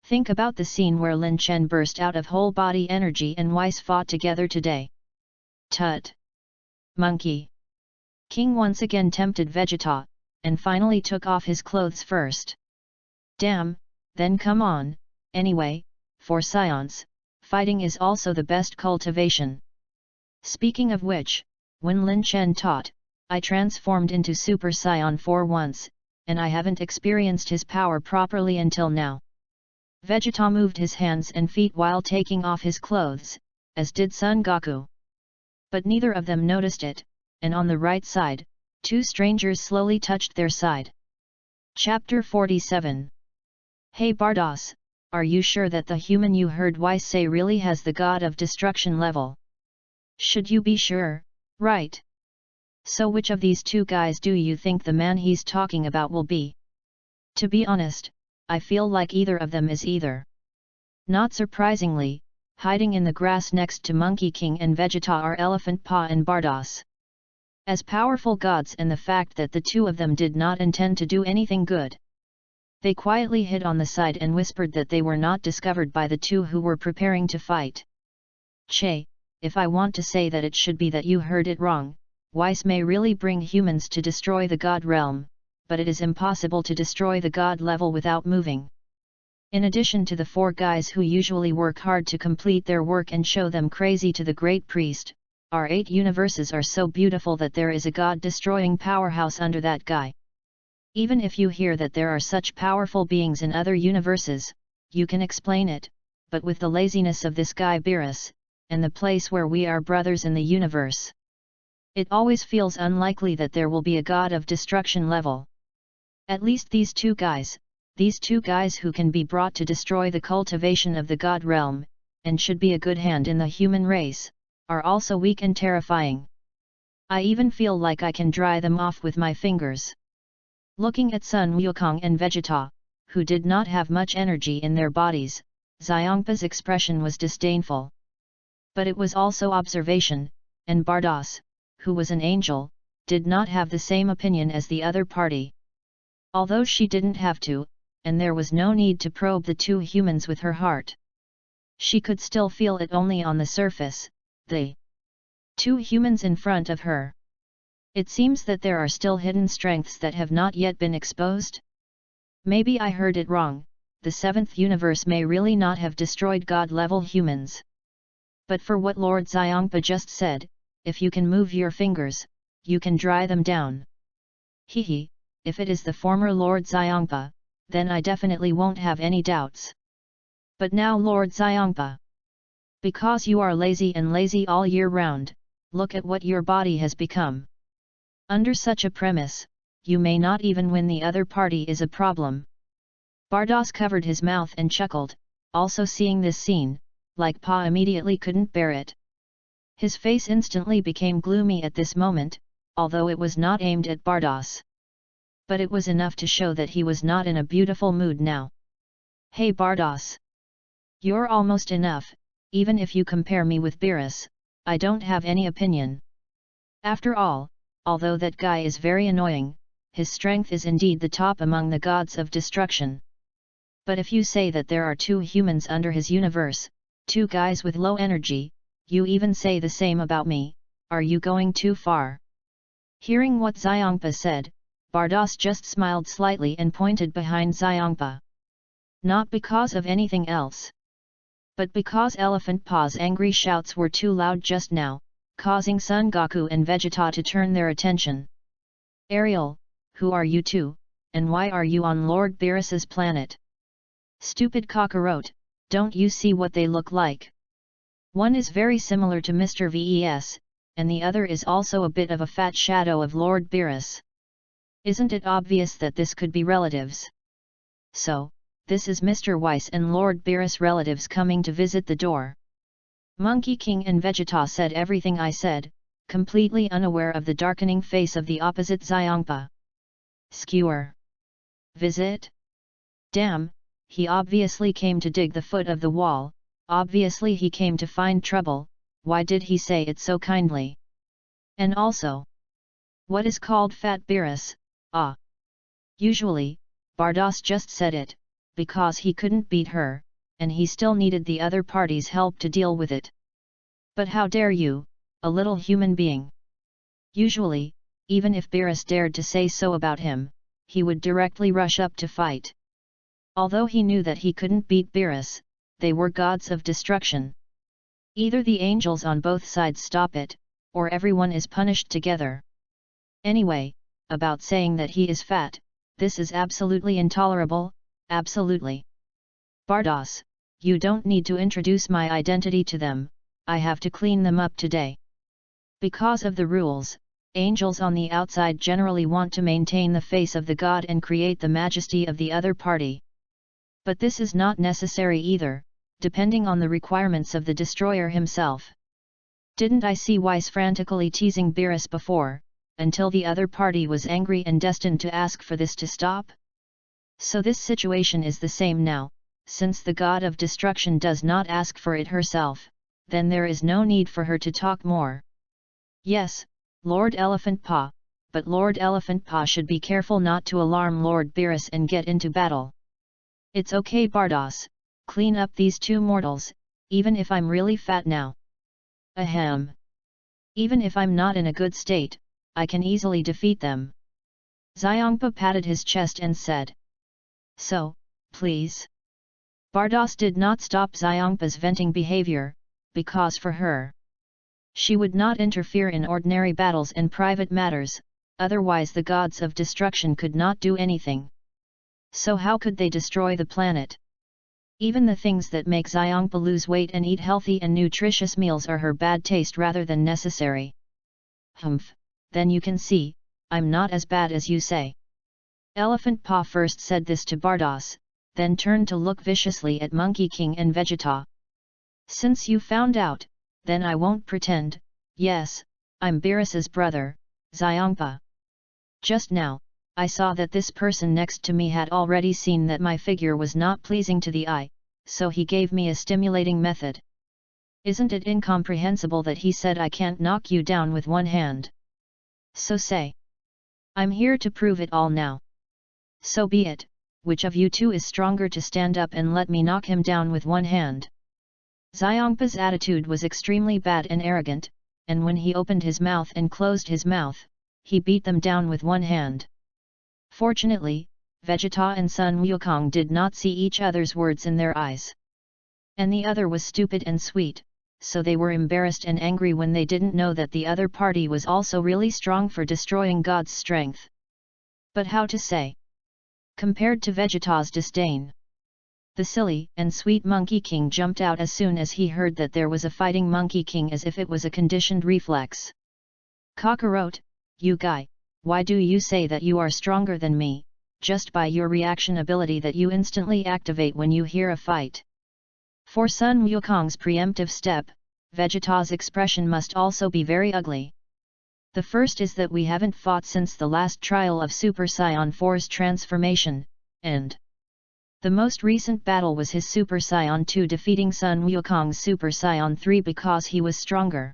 Think about the scene where Lin Chen burst out of whole body energy and Weiss fought together today. Tut! Monkey! King once again tempted Vegeta, and finally took off his clothes first. Damn, then come on, anyway, for science, fighting is also the best cultivation. Speaking of which, when Lin Chen taught, I transformed into Super Saiyan for once, and I haven't experienced his power properly until now. Vegeta moved his hands and feet while taking off his clothes, as did Son Goku. But neither of them noticed it, and on the right side, two strangers slowly touched their side. Chapter 47. Hey Bardock, are you sure that the human you heard Weiss say really has the god of destruction level? Should you be sure, right? So which of these two guys do you think the man he's talking about will be? To be honest, I feel like either of them is either. Not surprisingly, hiding in the grass next to Monkey King and Vegeta are Elephant Paw and Bardock. As powerful gods, and the fact that the two of them did not intend to do anything good. They quietly hid on the side and whispered that they were not discovered by the two who were preparing to fight. Che, if I want to say that, it should be that you heard it wrong. Weiss may really bring humans to destroy the god realm, but it is impossible to destroy the god level without moving. In addition to the 4 guys who usually work hard to complete their work and show them crazy to the great priest, our 8 universes are so beautiful that there is a god-destroying powerhouse under that guy. Even if you hear that there are such powerful beings in other universes, you can explain it, but with the laziness of this guy Beerus, and the place where we are brothers in the universe, it always feels unlikely that there will be a god of destruction level. At least these 2 guys who can be brought to destroy the cultivation of the god realm, and should be a good hand in the human race, are also weak and terrifying. I even feel like I can dry them off with my fingers. Looking at Sun Wukong and Vegeta, who did not have much energy in their bodies, Xiongpa's expression was disdainful. But it was also observation, and Bardock, who was an angel, did not have the same opinion as the other party. Although she didn't have to, and there was no need to probe the 2 humans with her heart, she could still feel it only on the surface, the 2 humans in front of her. It seems that there are still hidden strengths that have not yet been exposed? Maybe I heard it wrong, the 7th universe may really not have destroyed god-level humans. But for what Lord Xiongpa just said, if you can move your fingers, you can dry them down. Hehe, if it is the former Lord Xiongpa, then I definitely won't have any doubts. But now Lord Xiongpa, because you are lazy and lazy all year round, look at what your body has become. Under such a premise, you may not even win. The other party is a problem. Bardock covered his mouth and chuckled, also seeing this scene, like Pa immediately couldn't bear it. His face instantly became gloomy at this moment, although it was not aimed at Bardock. But it was enough to show that he was not in a beautiful mood now. Hey Bardock! You're almost enough, even if you compare me with Beerus, I don't have any opinion. After all, although that guy is very annoying, his strength is indeed the top among the gods of destruction. But if you say that there are 2 humans under his universe, 2 guys with low energy, you even say the same about me, are you going too far? Hearing what Xiongpa said, Bardock just smiled slightly and pointed behind Xiongpa. Not because of anything else, but because Elephant Pa's angry shouts were too loud just now, causing Son Goku and Vegeta to turn their attention. Ariel, who are you 2, and why are you on Lord Beerus's planet? Stupid cockroach, don't you see what they look like? One is very similar to Mr. Ves, and the other is also a bit of a fat shadow of Lord Beerus. Isn't it obvious that this could be relatives? So, this is Mr. Weiss and Lord Beerus relatives coming to visit the door. Monkey King and Vegeta said everything I said, completely unaware of the darkening face of the opposite Xiongpa. Skewer. Visit? Damn, he obviously came to dig the foot of the wall, obviously he came to find trouble, why did he say it so kindly? And also, what is called Fat Beerus? Ah! Usually, Bardock just said it, because he couldn't beat her, and he still needed the other party's help to deal with it. But how dare you, a little human being? Usually, even if Beerus dared to say so about him, he would directly rush up to fight. Although he knew that he couldn't beat Beerus, they were gods of destruction. Either the angels on both sides stop it, or everyone is punished together. Anyway, about saying that he is fat, this is absolutely intolerable, absolutely. Bardock, you don't need to introduce my identity to them, I have to clean them up today. Because of the rules, angels on the outside generally want to maintain the face of the god and create the majesty of the other party. But this is not necessary either, depending on the requirements of the destroyer himself. Didn't I see Weiss frantically teasing Beerus before, until the other party was angry and destined to ask for this to stop? So this situation is the same now, since the god of destruction does not ask for it herself, then there is no need for her to talk more. Yes, Lord Elephant Pa, but Lord Elephant Pa should be careful not to alarm Lord Beerus and get into battle. It's okay Bardock, clean up these 2 mortals, even if I'm really fat now. Ahem. Even if I'm not in a good state, I can easily defeat them. Xiongpa patted his chest and said. So, please. Bardock did not stop Xiongpa's venting behavior, because for her, she would not interfere in ordinary battles and private matters, otherwise the gods of destruction could not do anything. So how could they destroy the planet? Even the things that make Xiongpa lose weight and eat healthy and nutritious meals are her bad taste rather than necessary. Humph, then you can see, I'm not as bad as you say. Elephant Paw first said this to Bardock, then turned to look viciously at Monkey King and Vegeta. Since you found out, then I won't pretend. Yes, I'm Beerus's brother, Xiongpa. Just now, I saw that this person next to me had already seen that my figure was not pleasing to the eye, so he gave me a stimulating method. Isn't it incomprehensible that he said I can't knock you down with one hand? So say. I'm here to prove it all now. So be it, which of you two is stronger to stand up and let me knock him down with one hand? Xiongpa's attitude was extremely bad and arrogant, and when he opened his mouth and closed his mouth, he beat them down with one hand. Fortunately, Vegeta and Sun Wukong did not see each other's words in their eyes. And the other was stupid and sweet, so they were embarrassed and angry when they didn't know that the other party was also really strong for destroying God's strength. But how to say? Compared to Vegeta's disdain, the silly and sweet Monkey King jumped out as soon as he heard that there was a fighting Monkey King as if it was a conditioned reflex. Kakarot, you guy, why do you say that you are stronger than me, just by your reaction ability that you instantly activate when you hear a fight? For Sun Wukong's preemptive step, Vegeta's expression must also be very ugly. The first is that we haven't fought since the last trial of Super Saiyan 4's transformation, and the most recent battle was his Super Saiyan 2 defeating Sun Wukong's Super Saiyan 3 because he was stronger.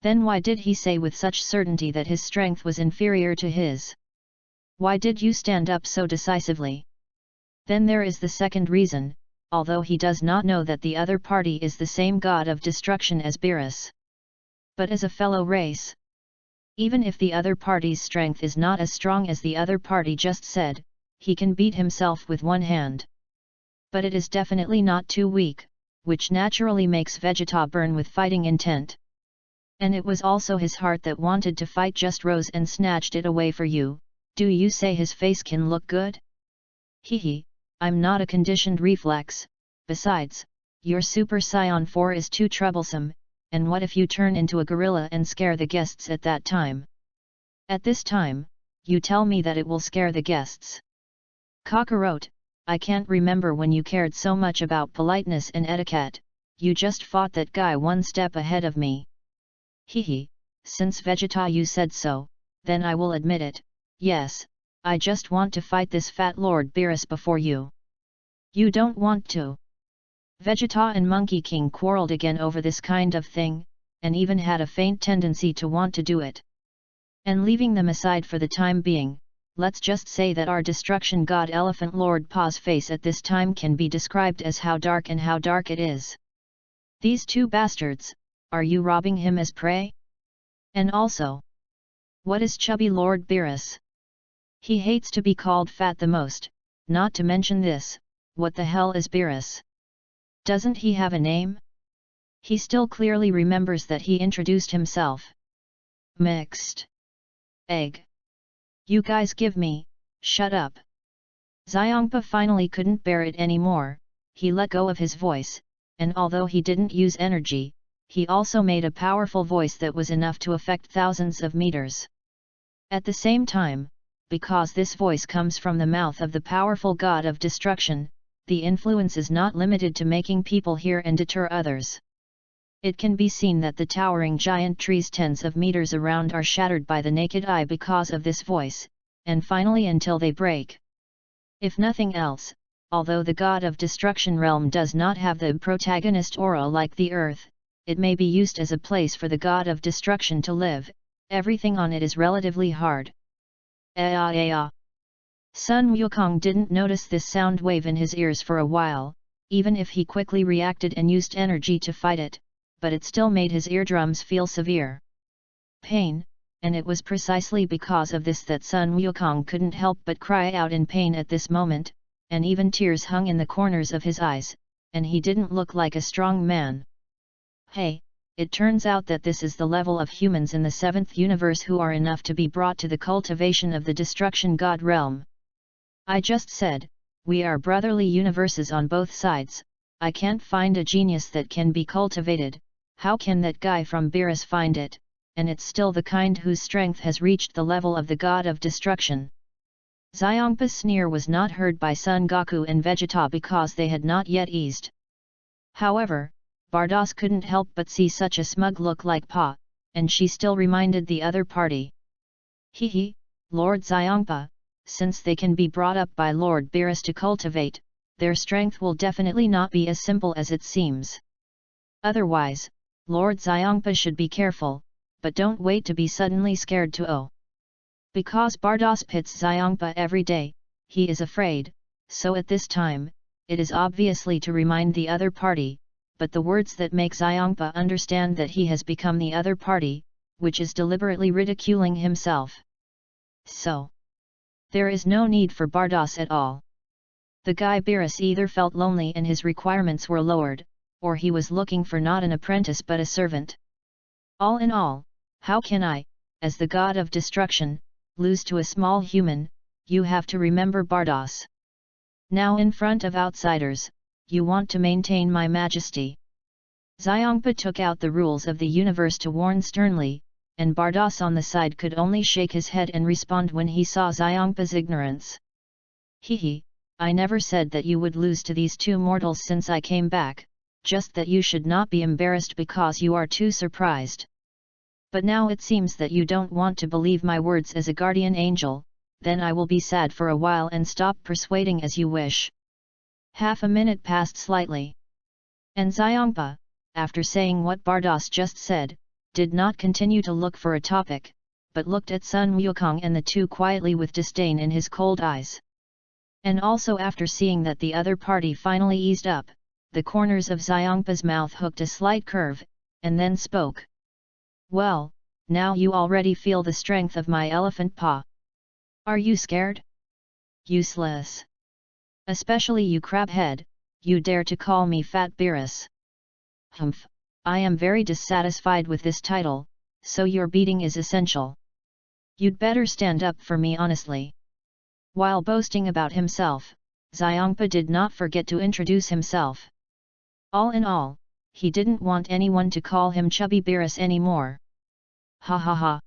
Then why did he say with such certainty that his strength was inferior to his? Why did you stand up so decisively? Then there is the second reason, although he does not know that the other party is the same god of destruction as Beerus. But as a fellow race, even if the other party's strength is not as strong as the other party just said, he can beat himself with one hand. But it is definitely not too weak, which naturally makes Vegeta burn with fighting intent. And it was also his heart that wanted to fight just rose and snatched it away for you. Do you say his face can look good? Hehe, I'm not a conditioned reflex, besides, your Super Saiyan 4 is too troublesome, and what if you turn into a gorilla and scare the guests at that time? At this time, you tell me that it will scare the guests. Kakarot, I can't remember when you cared so much about politeness and etiquette, you just fought that guy one step ahead of me. Hehe, since Vegeta you said so, then I will admit it, yes, I just want to fight this fat Lord Beerus before you. You don't want to. Vegeta and Monkey King quarreled again over this kind of thing, and even had a faint tendency to want to do it. And leaving them aside for the time being, let's just say that our destruction god Elephant Lord Paw's face at this time can be described as how dark it is. These two bastards, are you robbing him as prey? And also, what is chubby Lord Beerus? He hates to be called fat the most, not to mention this, what the hell is Beerus? Doesn't he have a name? He still clearly remembers that he introduced himself. Mixed egg. You guys give me, shut up. Xiongpa finally couldn't bear it anymore, he let go of his voice, and although he didn't use energy, he also made a powerful voice that was enough to affect thousands of meters. At the same time, because this voice comes from the mouth of the powerful god of destruction, the influence is not limited to making people hear and deter others. It can be seen that the towering giant trees tens of meters around are shattered by the naked eye because of this voice, and finally until they break. If nothing else, although the god of destruction realm does not have the protagonist aura like the earth, it may be used as a place for the god of destruction to live, everything on it is relatively hard. Sun Wukong didn't notice this sound wave in his ears for a while, even if he quickly reacted and used energy to fight it, but it still made his eardrums feel severe pain, and it was precisely because of this that Sun Wukong couldn't help but cry out in pain at this moment. and even tears hung in the corners of his eyes, and he didn't look like a strong man. Hey, it turns out that this is the level of humans in the 7th universe who are enough to be brought to the cultivation of the destruction god realm. I just said, we are brotherly universes on both sides. I can't find a genius that can be cultivated. How can that guy from Beerus find it, and it's still the kind whose strength has reached the level of the god of destruction? Xiongpa's sneer was not heard by Son Goku and Vegeta because they had not yet eased. However, Bardock couldn't help but see such a smug look like Pa, and she still reminded the other party. Hehe, Lord Xiongpa, since they can be brought up by Lord Beerus to cultivate, their strength will definitely not be as simple as it seems. Otherwise, Lord Xiongpa should be careful, but don't wait to be suddenly scared to Because Bardock pits Xiongpa every day, he is afraid, so at this time, it is obviously to remind the other party, but the words that make Xiongpa understand that he has become the other party, which is deliberately ridiculing himself. So, there is no need for Bardock at all. The guy Beerus either felt lonely and his requirements were lowered, or he was looking for not an apprentice but a servant. All in all, how can I, as the god of destruction, lose to a small human? You have to remember Bardock. Now in front of outsiders, you want to maintain my majesty. Xiongpa took out the rules of the universe to warn sternly, and Bardock on the side could only shake his head and respond when he saw Xiongpa's ignorance. Hehe, I never said that you would lose to these two mortals since I came back, just that you should not be embarrassed because you are too surprised. But now it seems that you don't want to believe my words as a guardian angel, then I will be sad for a while and stop persuading as you wish. Half a minute passed slightly. And Xiongpa, after saying what Bardock just said, did not continue to look for a topic, but looked at Sun Wukong and the two quietly with disdain in his cold eyes. And also after seeing that the other party finally eased up, the corners of Xiongpa's mouth hooked a slight curve, and then spoke. Well, now you already feel the strength of my elephant paw. Are you scared? Useless. Especially you crabhead, you dare to call me Fat Beerus. Humph, I am very dissatisfied with this title, so your beating is essential. You'd better stand up for me honestly. While boasting about himself, Xiongpa did not forget to introduce himself. All in all, he didn't want anyone to call him Chubby Beerus anymore. Ha ha ha.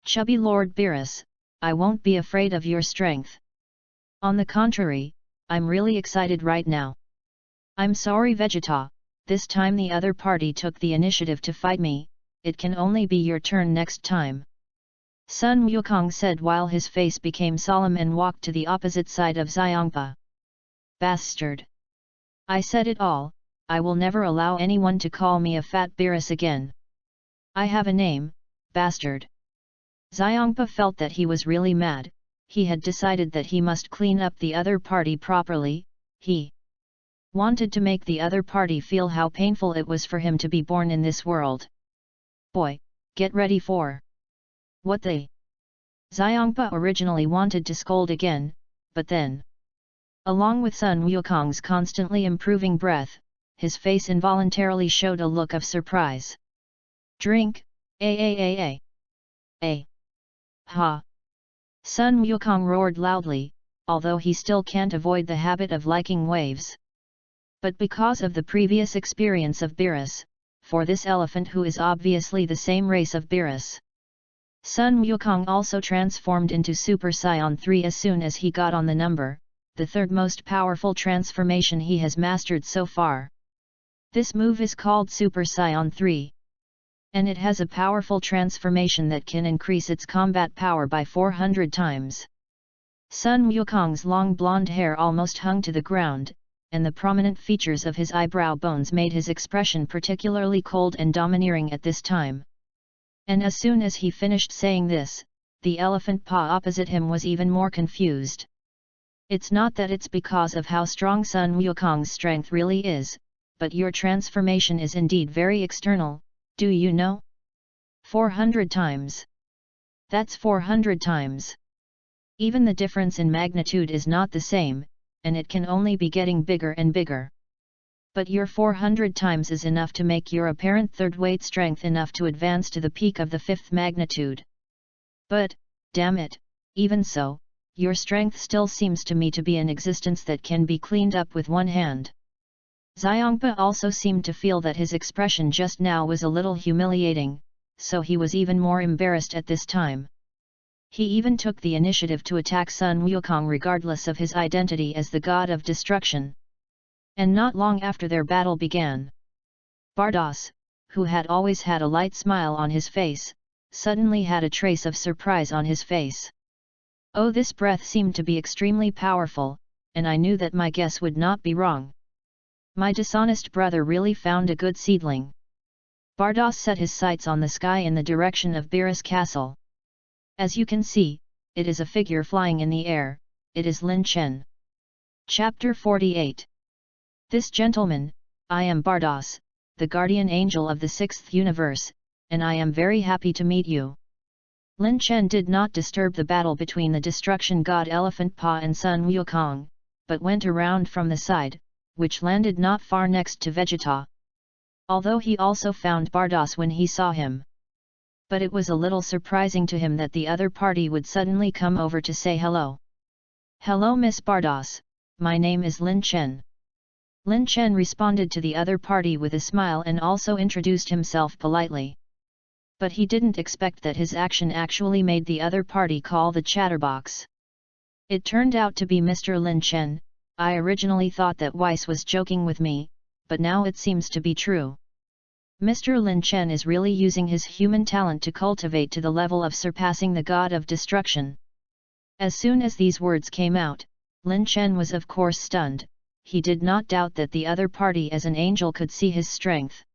Chubby Lord Beerus, I won't be afraid of your strength. On the contrary, I'm really excited right now. I'm sorry Vegeta, this time the other party took the initiative to fight me, it can only be your turn next time. Sun Wukong said while his face became solemn and walked to the opposite side of Xiongpa. Bastard! I said it all, I will never allow anyone to call me a Fat Beerus again. I have a name, bastard. Xiongpa felt that he was really mad, he had decided that he must clean up the other party properly, he wanted to make the other party feel how painful it was for him to be born in this world. Boy, get ready for what they... Xiongpa originally wanted to scold again, but then, along with Sun Wukong's constantly improving breath, his face involuntarily showed a look of surprise. Drink, Ha! Sun Wukong roared loudly, although he still can't avoid the habit of liking waves. But because of the previous experience of Beerus, for this elephant who is obviously the same race of Beerus, Sun Wukong also transformed into Super Saiyan 3 as soon as he got on the number, the third most powerful transformation he has mastered so far. This move is called Super Saiyan 3. And it has a powerful transformation that can increase its combat power by 400 times. Sun Wukong's long blonde hair almost hung to the ground, and the prominent features of his eyebrow bones made his expression particularly cold and domineering at this time. And as soon as he finished saying this, the elephant paw opposite him was even more confused. It's not that it's because of how strong Sun Wukong's strength really is, but your transformation is indeed very external, do you know? 400 times. That's 400 times. Even the difference in magnitude is not the same, and it can only be getting bigger and bigger. But your 400 times is enough to make your apparent third-weight strength enough to advance to the peak of the 5th magnitude. But, damn it, even so, your strength still seems to me to be an existence that can be cleaned up with one hand. Xiongpa also seemed to feel that his expression just now was a little humiliating, so he was even more embarrassed at this time. He even took the initiative to attack Sun Wukong regardless of his identity as the god of destruction. And not long after their battle began, Bardock, who had always had a light smile on his face, suddenly had a trace of surprise on his face. Oh, this breath seemed to be extremely powerful, and I knew that my guess would not be wrong. My dishonest brother really found a good seedling. Bardock set his sights on the sky in the direction of Beerus Castle. As you can see, it is a figure flying in the air, it is Lin Chen. Chapter 48. This gentleman, I am Bardock, the guardian angel of the 6th universe, and I am very happy to meet you. Lin Chen did not disturb the battle between the destruction god Elephant Pa and Sun Wukong, but went around from the side, which landed not far next to Vegeta. Although he also found Bardock when he saw him. But it was a little surprising to him that the other party would suddenly come over to say hello. Hello Miss Bardock, my name is Lin Chen. Lin Chen responded to the other party with a smile and also introduced himself politely. But he didn't expect that his action actually made the other party call the chatterbox. It turned out to be Mr. Lin Chen. I originally thought that Weiss was joking with me, but now it seems to be true. Mr. Lin Chen is really using his human talent to cultivate to the level of surpassing the god of destruction. As soon as these words came out, Lin Chen was of course stunned. He did not doubt that the other party as an angel could see his strength.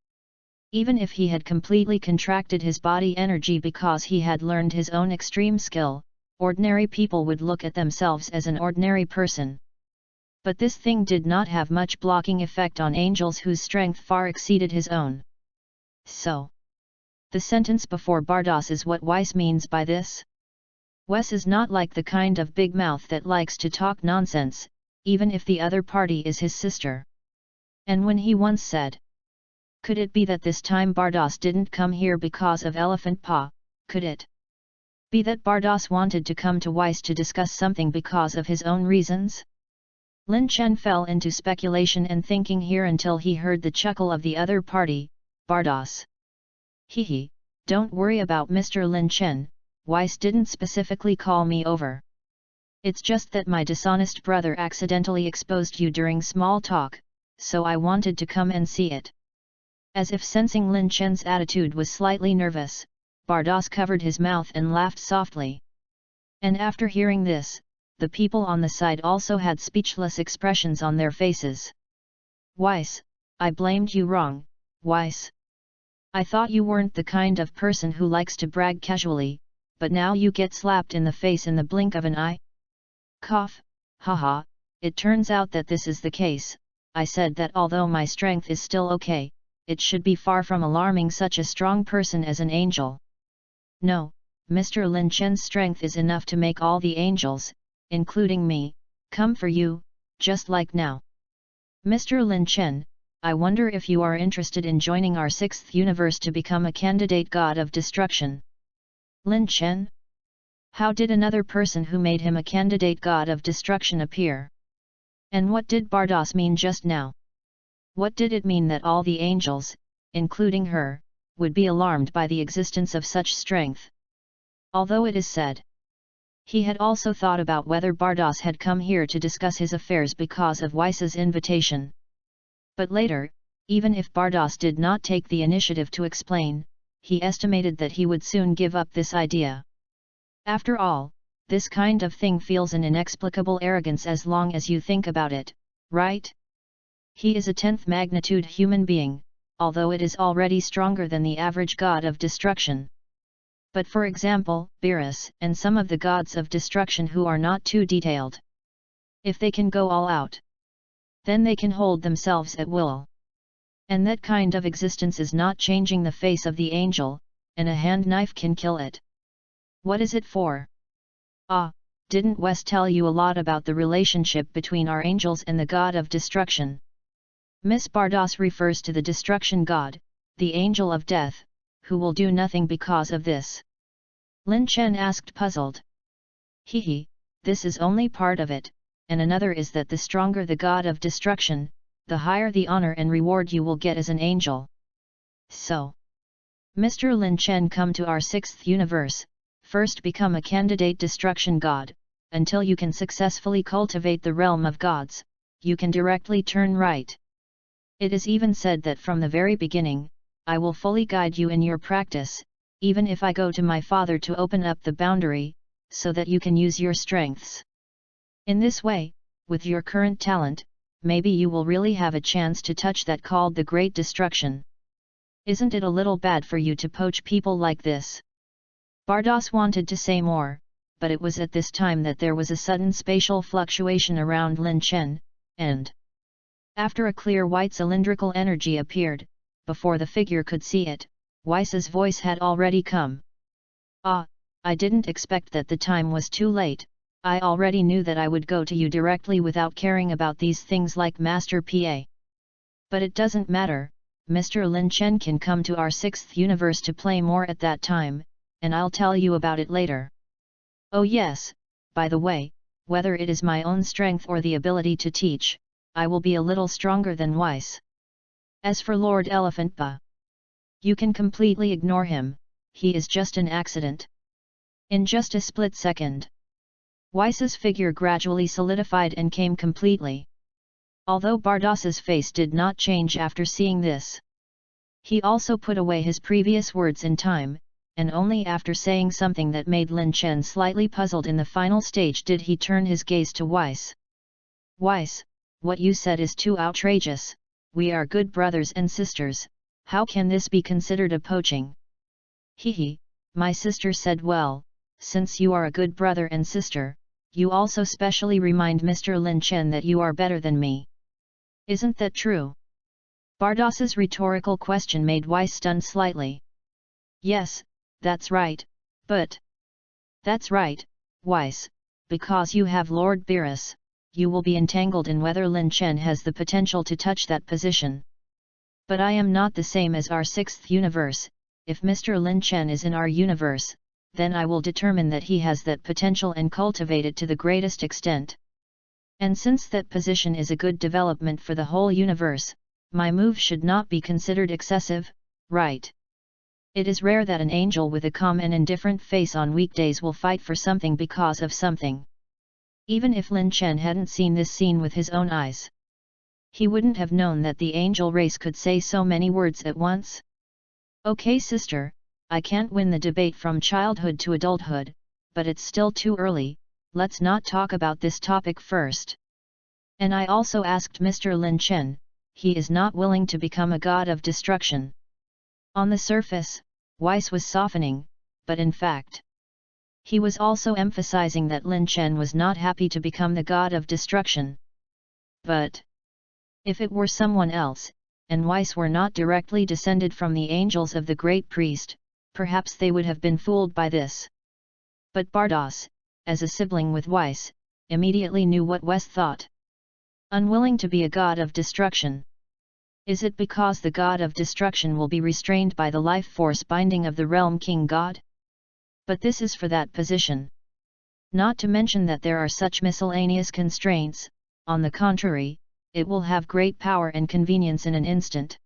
Even if he had completely contracted his body energy because he had learned his own extreme skill, ordinary people would look at themselves as an ordinary person. But this thing did not have much blocking effect on angels whose strength far exceeded his own. So, the sentence before Bardock is what Weiss means by this? Weiss is not like the kind of big mouth that likes to talk nonsense, even if the other party is his sister. And when he once said, could it be that this time Bardock didn't come here because of Elephant Pa, could it be that Bardock wanted to come to Weiss to discuss something because of his own reasons? Lin Chen fell into speculation and thinking here until he heard the chuckle of the other party, Bardock. Hehe, don't worry about Mr. Lin Chen, Weiss didn't specifically call me over. It's just that my dishonest brother accidentally exposed you during small talk, so I wanted to come and see it. As if sensing Lin Chen's attitude was slightly nervous, Bardock covered his mouth and laughed softly. And after hearing this, the people on the side also had speechless expressions on their faces. Weiss, I blamed you wrong, Weiss. I thought you weren't the kind of person who likes to brag casually, but now you get slapped in the face in the blink of an eye? Cough, haha, it turns out that this is the case. I said that although my strength is still okay, it should be far from alarming such a strong person as an angel. No, Mr. Lin Chen's strength is enough to make all the angels, including me, come for you, just like now. Mr. Lin Chen, I wonder if you are interested in joining our 6th universe to become a candidate god of destruction. Lin Chen? How did another person who made him a candidate god of destruction appear? And what did Bardock mean just now? What did it mean that all the angels, including her, would be alarmed by the existence of such strength? Although it is said, he had also thought about whether Bardock had come here to discuss his affairs because of Weiss's invitation. But later, even if Bardock did not take the initiative to explain, he estimated that he would soon give up this idea. After all, this kind of thing feels an inexplicable arrogance as long as you think about it, right? He is a 10th magnitude human being, although it is already stronger than the average god of destruction. But for example, Beerus and some of the gods of destruction who are not too detailed. If they can go all out, then they can hold themselves at will. And that kind of existence is not changing the face of the angel, and a hand knife can kill it. What is it for? Ah, Didn't Wes tell you a lot about the relationship between our angels and the god of destruction? Miss Bardock refers to the destruction god, the angel of death, who will do nothing because of this. Lin Chen asked, puzzled. Hehe, this is only part of it, and another is that the stronger the god of destruction, the higher the honor and reward you will get as an angel. So, Mr. Lin Chen, come to our sixth universe, first become a candidate destruction god, until you can successfully cultivate the realm of gods, you can directly turn right. It is even said that from the very beginning, I will fully guide you in your practice, even if I go to my father to open up the boundary, so that you can use your strengths. In this way, with your current talent, maybe you will really have a chance to touch that called the Great Destruction. Isn't it a little bad for you to poach people like this? Bardock wanted to say more, but it was at this time that there was a sudden spatial fluctuation around Lin Chen, and after a clear white cylindrical energy appeared, before the figure could see it, Weiss's voice had already come. Ah, I didn't expect that the time was too late, I already knew that I would go to you directly without caring about these things like Master PA. But it doesn't matter, Mr. Lin Chen can come to our sixth universe to play more at that time, and I'll tell you about it later. Oh yes, by the way, whether it is my own strength or the ability to teach, I will be a little stronger than Weiss. As for Lord Elephant Ba, you can completely ignore him, he is just an accident. In just a split second, Weiss's figure gradually solidified and came completely. Although Bardock's face did not change after seeing this. He also put away his previous words in time, and only after saying something that made Lin Chen slightly puzzled in the final stage did he turn his gaze to Weiss. Weiss, what you said is too outrageous, we are good brothers and sisters, how can this be considered a poaching? Hehe, my sister said well, since you are a good brother and sister, you also specially remind Mr. Lin Chen that you are better than me. Isn't that true? Bardock's rhetorical question made Weiss stun slightly. Yes, that's right, but... That's right, Weiss, because you have Lord Beerus, you will be entangled in whether Lin Chen has the potential to touch that position. But I am not the same as our sixth universe, if Mr. Lin Chen is in our universe, then I will determine that he has that potential and cultivate it to the greatest extent. And since that position is a good development for the whole universe, my move should not be considered excessive, right? It is rare that an angel with a calm and indifferent face on weekdays will fight for something because of something. Even if Lin Chen hadn't seen this scene with his own eyes, he wouldn't have known that the angel race could say so many words at once. Okay sister, I can't win the debate from childhood to adulthood, but it's still too early, let's not talk about this topic first. And I also asked Mr. Lin Chen, he is not willing to become a god of destruction. On the surface, Weiss was softening, but in fact, he was also emphasizing that Lin Chen was not happy to become the god of destruction. But if it were someone else, and Weiss were not directly descended from the angels of the great priest, perhaps they would have been fooled by this. But Bardock, as a sibling with Weiss, immediately knew what Weiss thought. Unwilling to be a god of destruction. Is it because the god of destruction will be restrained by the life force binding of the realm king god? But this is for that position. Not to mention that there are such miscellaneous constraints, on the contrary, it will have great power and convenience in an instant.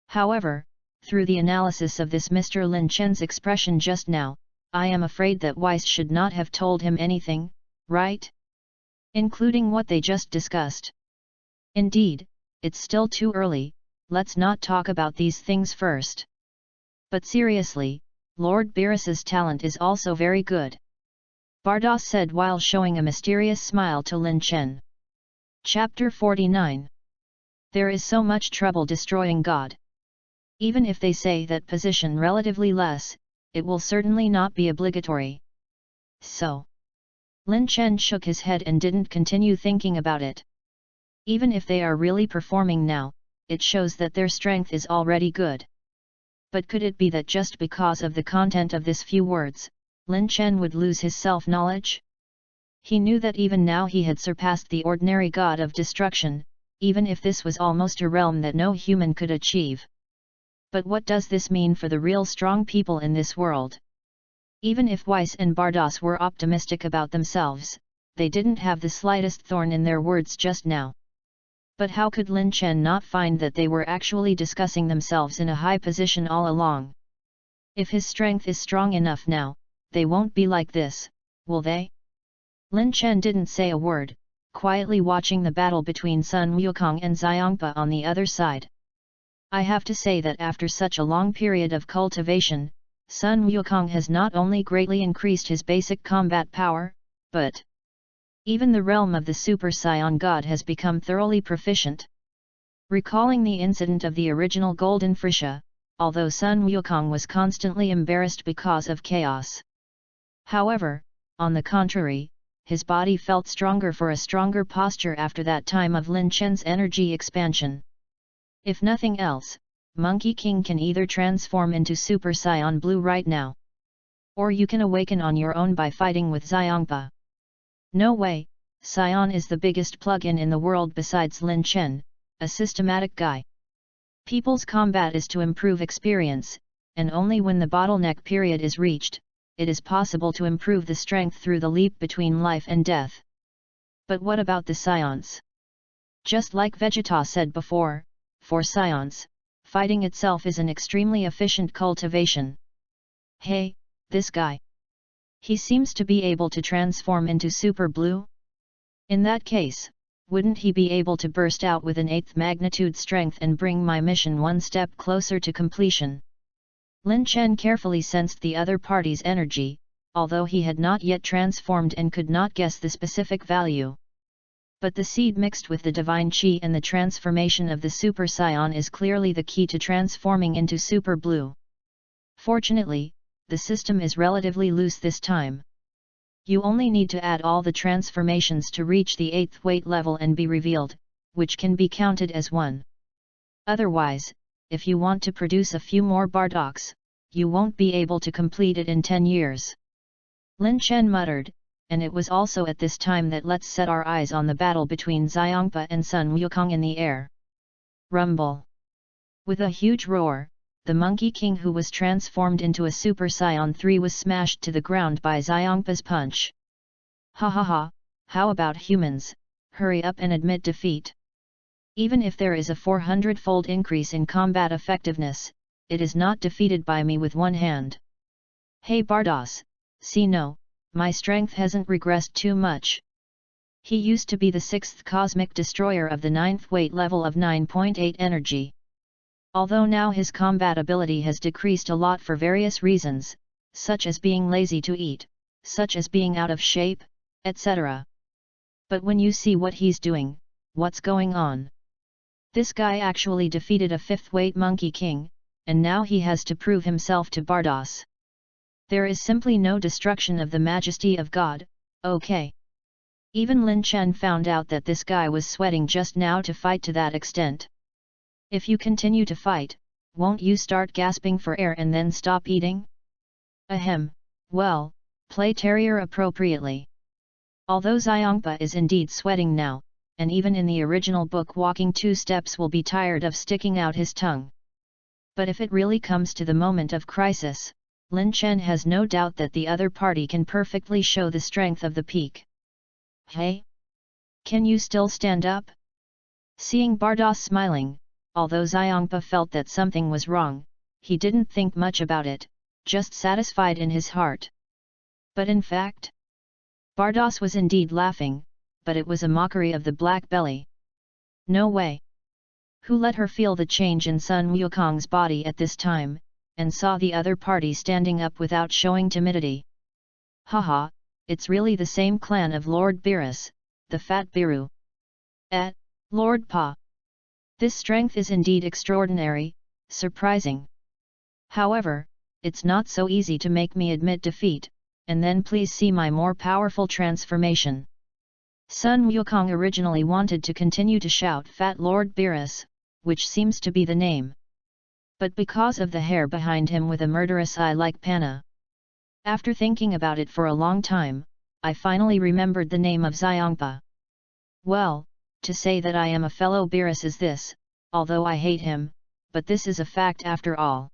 However, through the analysis of this Mr. Lin Chen's expression just now, I am afraid that Weiss should not have told him anything, right? Including what they just discussed. Indeed, it's still too early, let's not talk about these things first. But seriously, Lord Beerus's talent is also very good. Bardock said while showing a mysterious smile to Lin Chen. Chapter 49. There is so much trouble destroying God. Even if they say that position relatively less, it will certainly not be obligatory. So, Lin Chen shook his head and didn't continue thinking about it. Even if they are really performing now, it shows that their strength is already good. But could it be that just because of the content of this few words, Lin Chen would lose his self-knowledge? He knew that even now he had surpassed the ordinary god of destruction, even if this was almost a realm that no human could achieve. But what does this mean for the real strong people in this world? Even if Weiss and Bardock were optimistic about themselves, they didn't have the slightest thorn in their words just now. But how could Lin Chen not find that they were actually discussing themselves in a high position all along? If his strength is strong enough now, they won't be like this, will they? Lin Chen didn't say a word, quietly watching the battle between Sun Wukong and Xiangpa on the other side. I have to say that after such a long period of cultivation, Sun Wukong has not only greatly increased his basic combat power, but even the realm of the Super Saiyan God has become thoroughly proficient. Recalling the incident of the original Golden Frisha, although Sun Wukong was constantly embarrassed because of chaos. However, on the contrary, his body felt stronger for a stronger posture after that time of Lin Chen's energy expansion. If nothing else, Monkey King can either transform into Super Saiyan Blue right now, or you can awaken on your own by fighting with Xiangpa. No way, Saiyan is the biggest plug-in in the world besides Lin Chen, a systematic guy. People's combat is to improve experience, and only when the bottleneck period is reached, it is possible to improve the strength through the leap between life and death. But what about the Saiyans? Just like Vegeta said before, for Saiyans, fighting itself is an extremely efficient cultivation. Hey, this guy. He seems to be able to transform into Super Blue? In that case, wouldn't he be able to burst out with an 8th magnitude strength and bring my mission one step closer to completion? Lin Chen carefully sensed the other party's energy, although he had not yet transformed and could not guess the specific value. But the seed mixed with the divine chi and the transformation of the Super Saiyan is clearly the key to transforming into Super Blue. Fortunately, the system is relatively loose this time. You only need to add all the transformations to reach the 8th weight level and be revealed, which can be counted as one. Otherwise, if you want to produce a few more Bardocks, you won't be able to complete it in 10 years. Lin Chen muttered, and it was also at this time that let's set our eyes on the battle between Xiangpa and Sun Wukong in the air. Rumble. With a huge roar, the Monkey King who was transformed into a Super Saiyan 3 was smashed to the ground by Xiangpa's punch. Ha ha ha, how about humans, hurry up and admit defeat. Even if there is a 400-fold increase in combat effectiveness, it is not defeated by me with one hand. Hey Bardock, see no, my strength hasn't regressed too much. He used to be the 6th cosmic destroyer of the 9th weight level of 9.8 energy. Although now his combat ability has decreased a lot for various reasons, such as being lazy to eat, such as being out of shape, etc. But when you see what he's doing, what's going on? This guy actually defeated a 5th weight Monkey King, and now he has to prove himself to Bardock. There is simply no destruction of the majesty of God, okay. Even Lin Chen found out that this guy was sweating just now to fight to that extent. If you continue to fight, won't you start gasping for air and then stop eating? Ahem, well, play terrier appropriately. Although Xiangpa is indeed sweating now, and even in the original book walking 2 steps will be tired of sticking out his tongue. But if it really comes to the moment of crisis, Lin Chen has no doubt that the other party can perfectly show the strength of the peak. Hey? Can you still stand up? Seeing Bardock smiling, although Xiangpa felt that something was wrong, he didn't think much about it, just satisfied in his heart. But in fact, Bardock was indeed laughing, but it was a mockery of the black belly. No way! Who let her feel the change in Sun Wukong's body at this time, and saw the other party standing up without showing timidity? Haha, it's really the same clan of Lord Beerus, the Fat Biru. Lord Pa. This strength is indeed extraordinary, surprising. However, it's not so easy to make me admit defeat, and then please see my more powerful transformation. Sun Wukong originally wanted to continue to shout Fat Lord Beerus, which seems to be the name. But because of the hair behind him with a murderous eye like Panna. After thinking about it for a long time, I finally remembered the name of Xiongpa. Well, to say that I am a fellow Beerus is this, although I hate him, but this is a fact after all.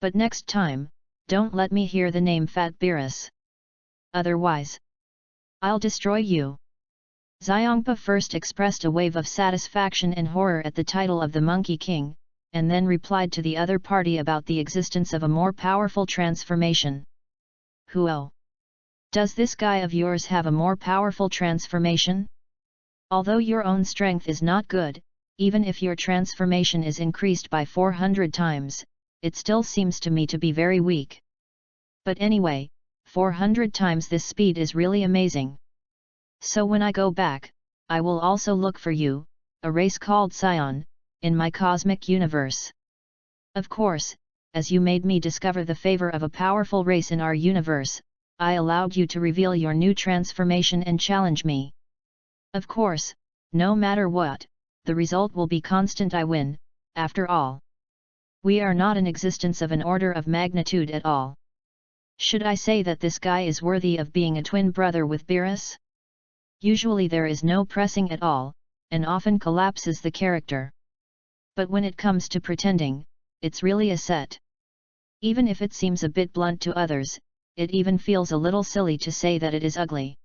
But next time, don't let me hear the name Fat Beerus. Otherwise, I'll destroy you. Xiongpa first expressed a wave of satisfaction and horror at the title of the Monkey King, and then replied to the other party about the existence of a more powerful transformation. Who? Does this guy of yours have a more powerful transformation? Although your own strength is not good, even if your transformation is increased by 400 times, it still seems to me to be very weak. But anyway, 400 times this speed is really amazing. So when I go back, I will also look for you, a race called Scion, in my cosmic universe. Of course, as you made me discover the favor of a powerful race in our universe, I allowed you to reveal your new transformation and challenge me. Of course, no matter what, the result will be constant. I win, after all. We are not an existence of an order of magnitude at all. Should I say that this guy is worthy of being a twin brother with Beerus? Usually there is no pressing at all, and often collapses the character. But when it comes to pretending, it's really a set. Even if it seems a bit blunt to others, it even feels a little silly to say that it is ugly.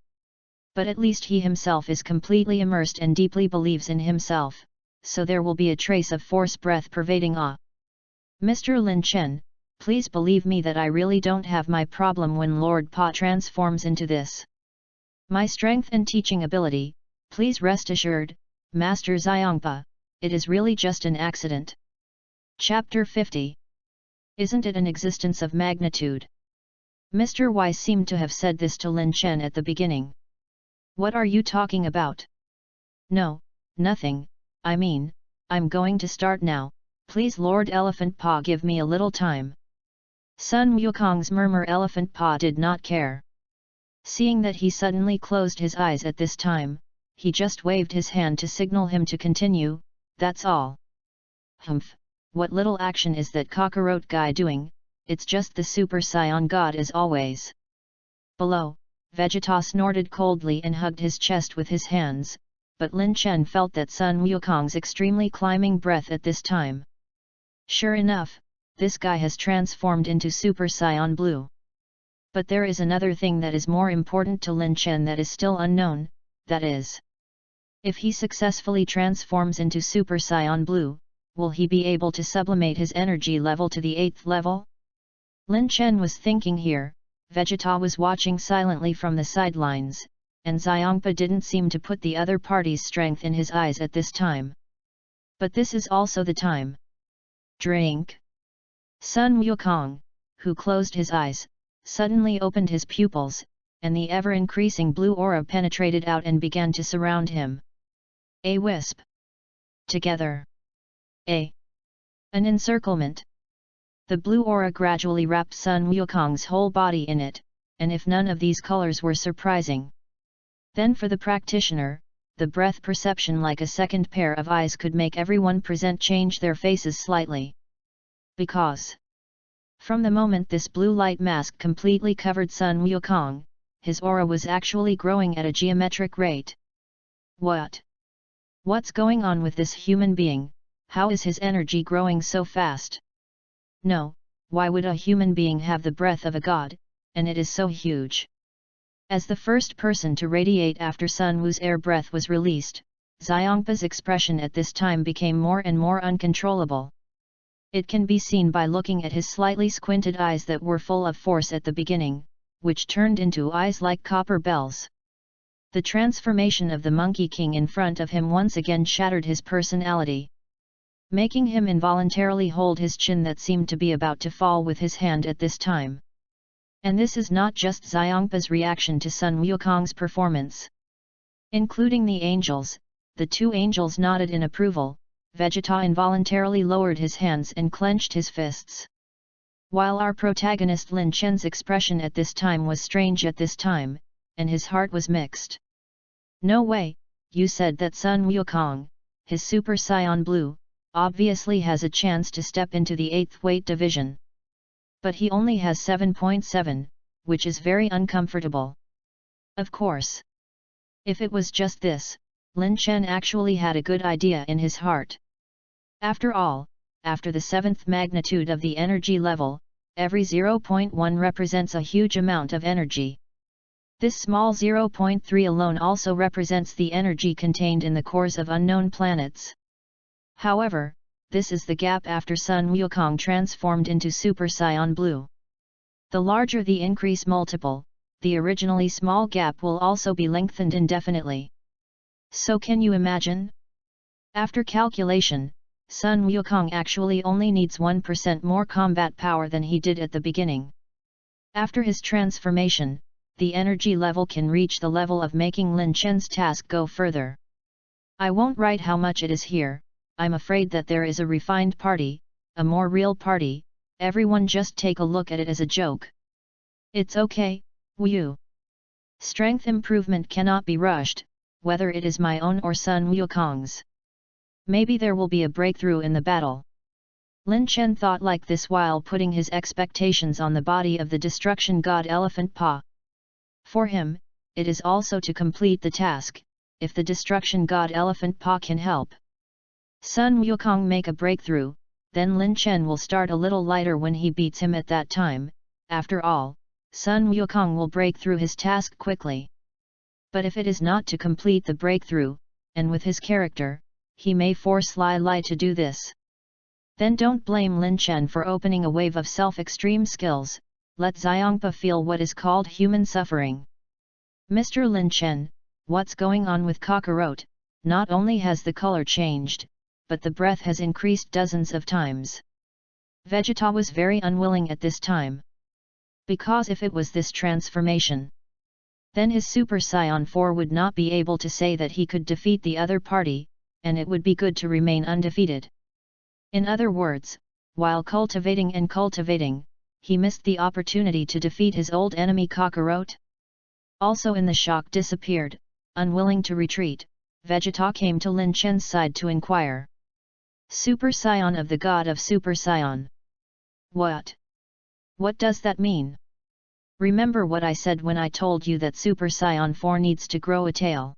But at least he himself is completely immersed and deeply believes in himself, so there will be a trace of force breath pervading awe. Mr. Lin Chen, please believe me that I really don't have my problem when Lord Pa transforms into this. My strength and teaching ability, please rest assured, Master Xiongpa, it is really just an accident. Chapter 50. Isn't it an existence of magnitude? Mr. Y seemed to have said this to Lin Chen at the beginning. What are you talking about? No, nothing, I mean, I'm going to start now, please Lord Elephant Pa give me a little time. Sun Wukong's murmur Elephant Pa did not care. Seeing that he suddenly closed his eyes at this time, he just waved his hand to signal him to continue, that's all. Humph, what little action is that cockroach guy doing, it's just the Super Saiyan God as always. Below, Vegeta snorted coldly and hugged his chest with his hands, but Lin Chen felt that Sun Wukong's extremely climbing breath at this time. Sure enough, this guy has transformed into Super Saiyan Blue. But there is another thing that is more important to Lin Chen that is still unknown, that is, if he successfully transforms into Super Saiyan Blue, will he be able to sublimate his energy level to the 8th level? Lin Chen was thinking here. Vegeta was watching silently from the sidelines, and Xiongpa didn't seem to put the other party's strength in his eyes at this time. But this is also the time. Drink. Sun Wukong, who closed his eyes, suddenly opened his pupils, and the ever-increasing blue aura penetrated out and began to surround him. A wisp. Together. An encirclement. The blue aura gradually wrapped Sun Wukong's whole body in it, and if none of these colors were surprising, then for the practitioner, the breath perception like a second pair of eyes could make everyone present change their faces slightly. Because from the moment this blue light mask completely covered Sun Wukong, his aura was actually growing at a geometric rate. What's going on with this human being? How is his energy growing so fast? No, why would a human being have the breath of a god, and it is so huge? As the first person to radiate after Sun Wu's air breath was released, Xiongpa's expression at this time became more and more uncontrollable. It can be seen by looking at his slightly squinted eyes that were full of force at the beginning, which turned into eyes like copper bells. The transformation of the Monkey King in front of him once again shattered his personality, making him involuntarily hold his chin that seemed to be about to fall with his hand at this time. And this is not just Xiongpa's reaction to Sun Wukong's performance. Including the angels, the two angels nodded in approval. Vegeta involuntarily lowered his hands and clenched his fists. While our protagonist Lin Chen's expression at this time was strange at this time, and his heart was mixed. No way, you said that Sun Wukong, his Super Saiyan Blue, obviously has a chance to step into the 8th weight division. But he only has 7.7, which is very uncomfortable. Of course. If it was just this, Lin Chen actually had a good idea in his heart. After all, after the 7th magnitude of the energy level, every 0.1 represents a huge amount of energy. This small 0.3 alone also represents the energy contained in the cores of unknown planets. However, this is the gap after Sun Wukong transformed into Super Saiyan Blue. The larger the increase multiple, the originally small gap will also be lengthened indefinitely. So can you imagine? After calculation, Sun Wukong actually only needs 1% more combat power than he did at the beginning. After his transformation, the energy level can reach the level of making Lin Chen's task go further. I won't write how much it is here. I'm afraid that there is a refined party, a more real party. Everyone just take a look at it as a joke. It's okay, Wu. Strength improvement cannot be rushed, whether it is my own or Sun Wukong's. Maybe there will be a breakthrough in the battle. Lin Chen thought like this while putting his expectations on the body of the destruction god Elephant Pa. For him, it is also to complete the task, if the destruction god Elephant Pa can help Sun Wukong make a breakthrough, then Lin Chen will start a little lighter when he beats him at that time. After all, Sun Wukong will break through his task quickly. But if it is not to complete the breakthrough, and with his character, he may force Lai to do this. Then don't blame Lin Chen for opening a wave of self-extreme skills, let Xiangpa feel what is called human suffering. Mr. Lin Chen, what's going on with Kakarot? Not only has the color changed, but the breath has increased dozens of times. Vegeta was very unwilling at this time. Because if it was this transformation, then his Super Saiyan 4 would not be able to say that he could defeat the other party, and it would be good to remain undefeated. In other words, while cultivating, he missed the opportunity to defeat his old enemy Kakarot. Also in the shock disappeared, unwilling to retreat, Vegeta came to Lin Chen's side to inquire. Super Saiyan of the god of Super Saiyan. What? What does that mean? Remember what I said when I told you that Super Saiyan 4 needs to grow a tail?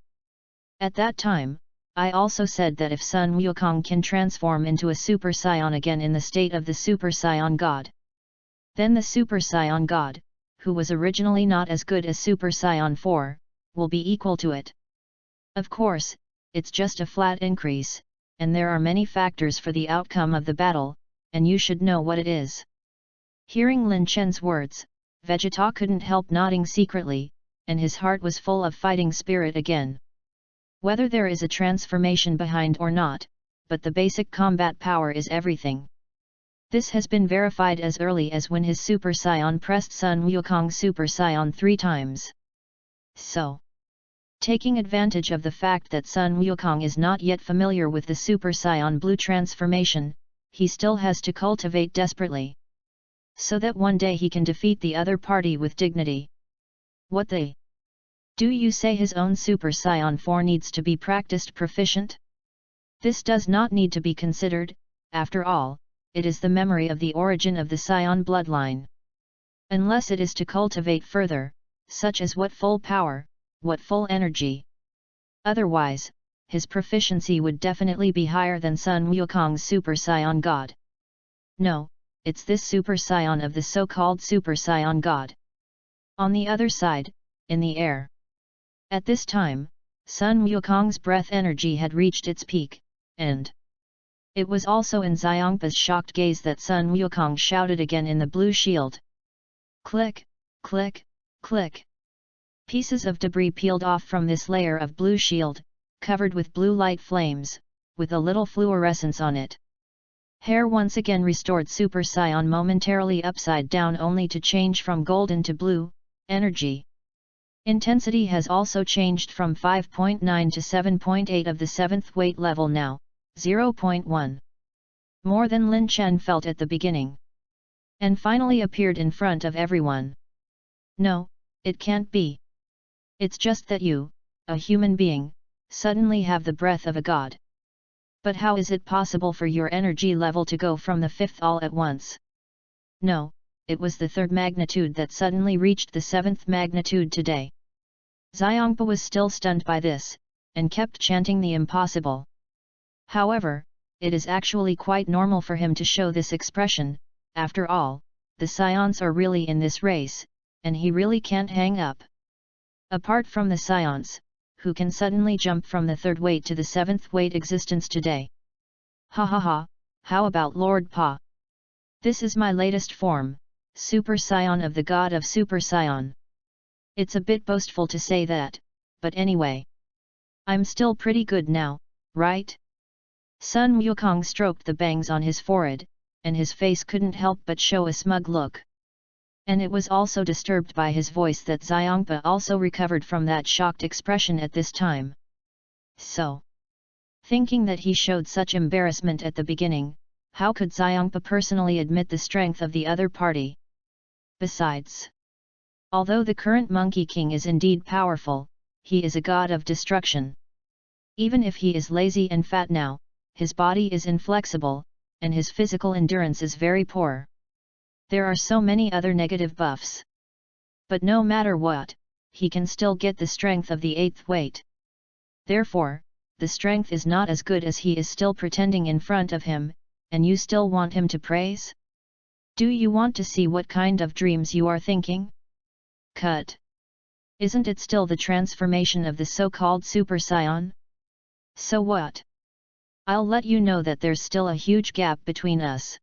At that time, I also said that if Sun Wukong can transform into a Super Saiyan again in the state of the Super Saiyan God, then the Super Saiyan God, who was originally not as good as Super Saiyan 4, will be equal to it. Of course, it's just a flat increase, and there are many factors for the outcome of the battle, and you should know what it is. Hearing Lin Chen's words, Vegeta couldn't help nodding secretly, and his heart was full of fighting spirit again. Whether there is a transformation behind or not, but the basic combat power is everything. This has been verified as early as when his Super Saiyan pressed Sun Wukong Super Saiyan 3 times. So, taking advantage of the fact that Sun Wukong is not yet familiar with the Super Saiyan Blue transformation, he still has to cultivate desperately, so that one day he can defeat the other party with dignity. What the? Do you say his own Super Saiyan 4 needs to be practiced proficient? This does not need to be considered, after all, it is the memory of the origin of the Saiyan bloodline. Unless it is to cultivate further, such as what full power, what full energy. Otherwise, his proficiency would definitely be higher than Sun Wukong's Super Saiyan God. No, it's this Super Saiyan of the so-called Super Saiyan God. On the other side, in the air. At this time, Sun Wukong's breath energy had reached its peak, and it was also in Xiangpa's shocked gaze that Sun Wukong shouted again in the blue shield. Click, click, click. Pieces of debris peeled off from this layer of blue shield, covered with blue light flames, with a little fluorescence on it. Hair once again restored Super Saiyan momentarily upside down only to change from golden to blue, energy. Intensity has also changed from 5.9 to 7.8 of the 7th weight level now, 0.1. More than Lin Chen felt at the beginning. And finally appeared in front of everyone. No, it can't be. It's just that you, a human being, suddenly have the breath of a god. But how is it possible for your energy level to go from the 5th all at once? No, it was the 3rd magnitude that suddenly reached the 7th magnitude today. Xiongpa was still stunned by this, and kept chanting the impossible. However, it is actually quite normal for him to show this expression. After all, the scions are really in this race, and he really can't hang up. Apart from the scions, who can suddenly jump from the 3rd weight to the 7th weight existence today? Ha ha ha, how about Lord Pa? This is my latest form, Super Scion of the God of Super Scion. It's a bit boastful to say that, but anyway. I'm still pretty good now, right? Sun Wukong stroked the bangs on his forehead, and his face couldn't help but show a smug look. And it was also disturbed by his voice that Xiongpa also recovered from that shocked expression at this time. So, thinking that he showed such embarrassment at the beginning, how could Xiongpa personally admit the strength of the other party? Besides, although the current Monkey King is indeed powerful, he is a god of destruction. Even if he is lazy and fat now, his body is inflexible, and his physical endurance is very poor. There are so many other negative buffs. But no matter what, he can still get the strength of the 8th weight. Therefore, the strength is not as good as he is still pretending in front of him, and you still want him to praise? Do you want to see what kind of dreams you are thinking? Cut. Isn't it still the transformation of the so-called Super Scion? So what? I'll let you know that there's still a huge gap between us.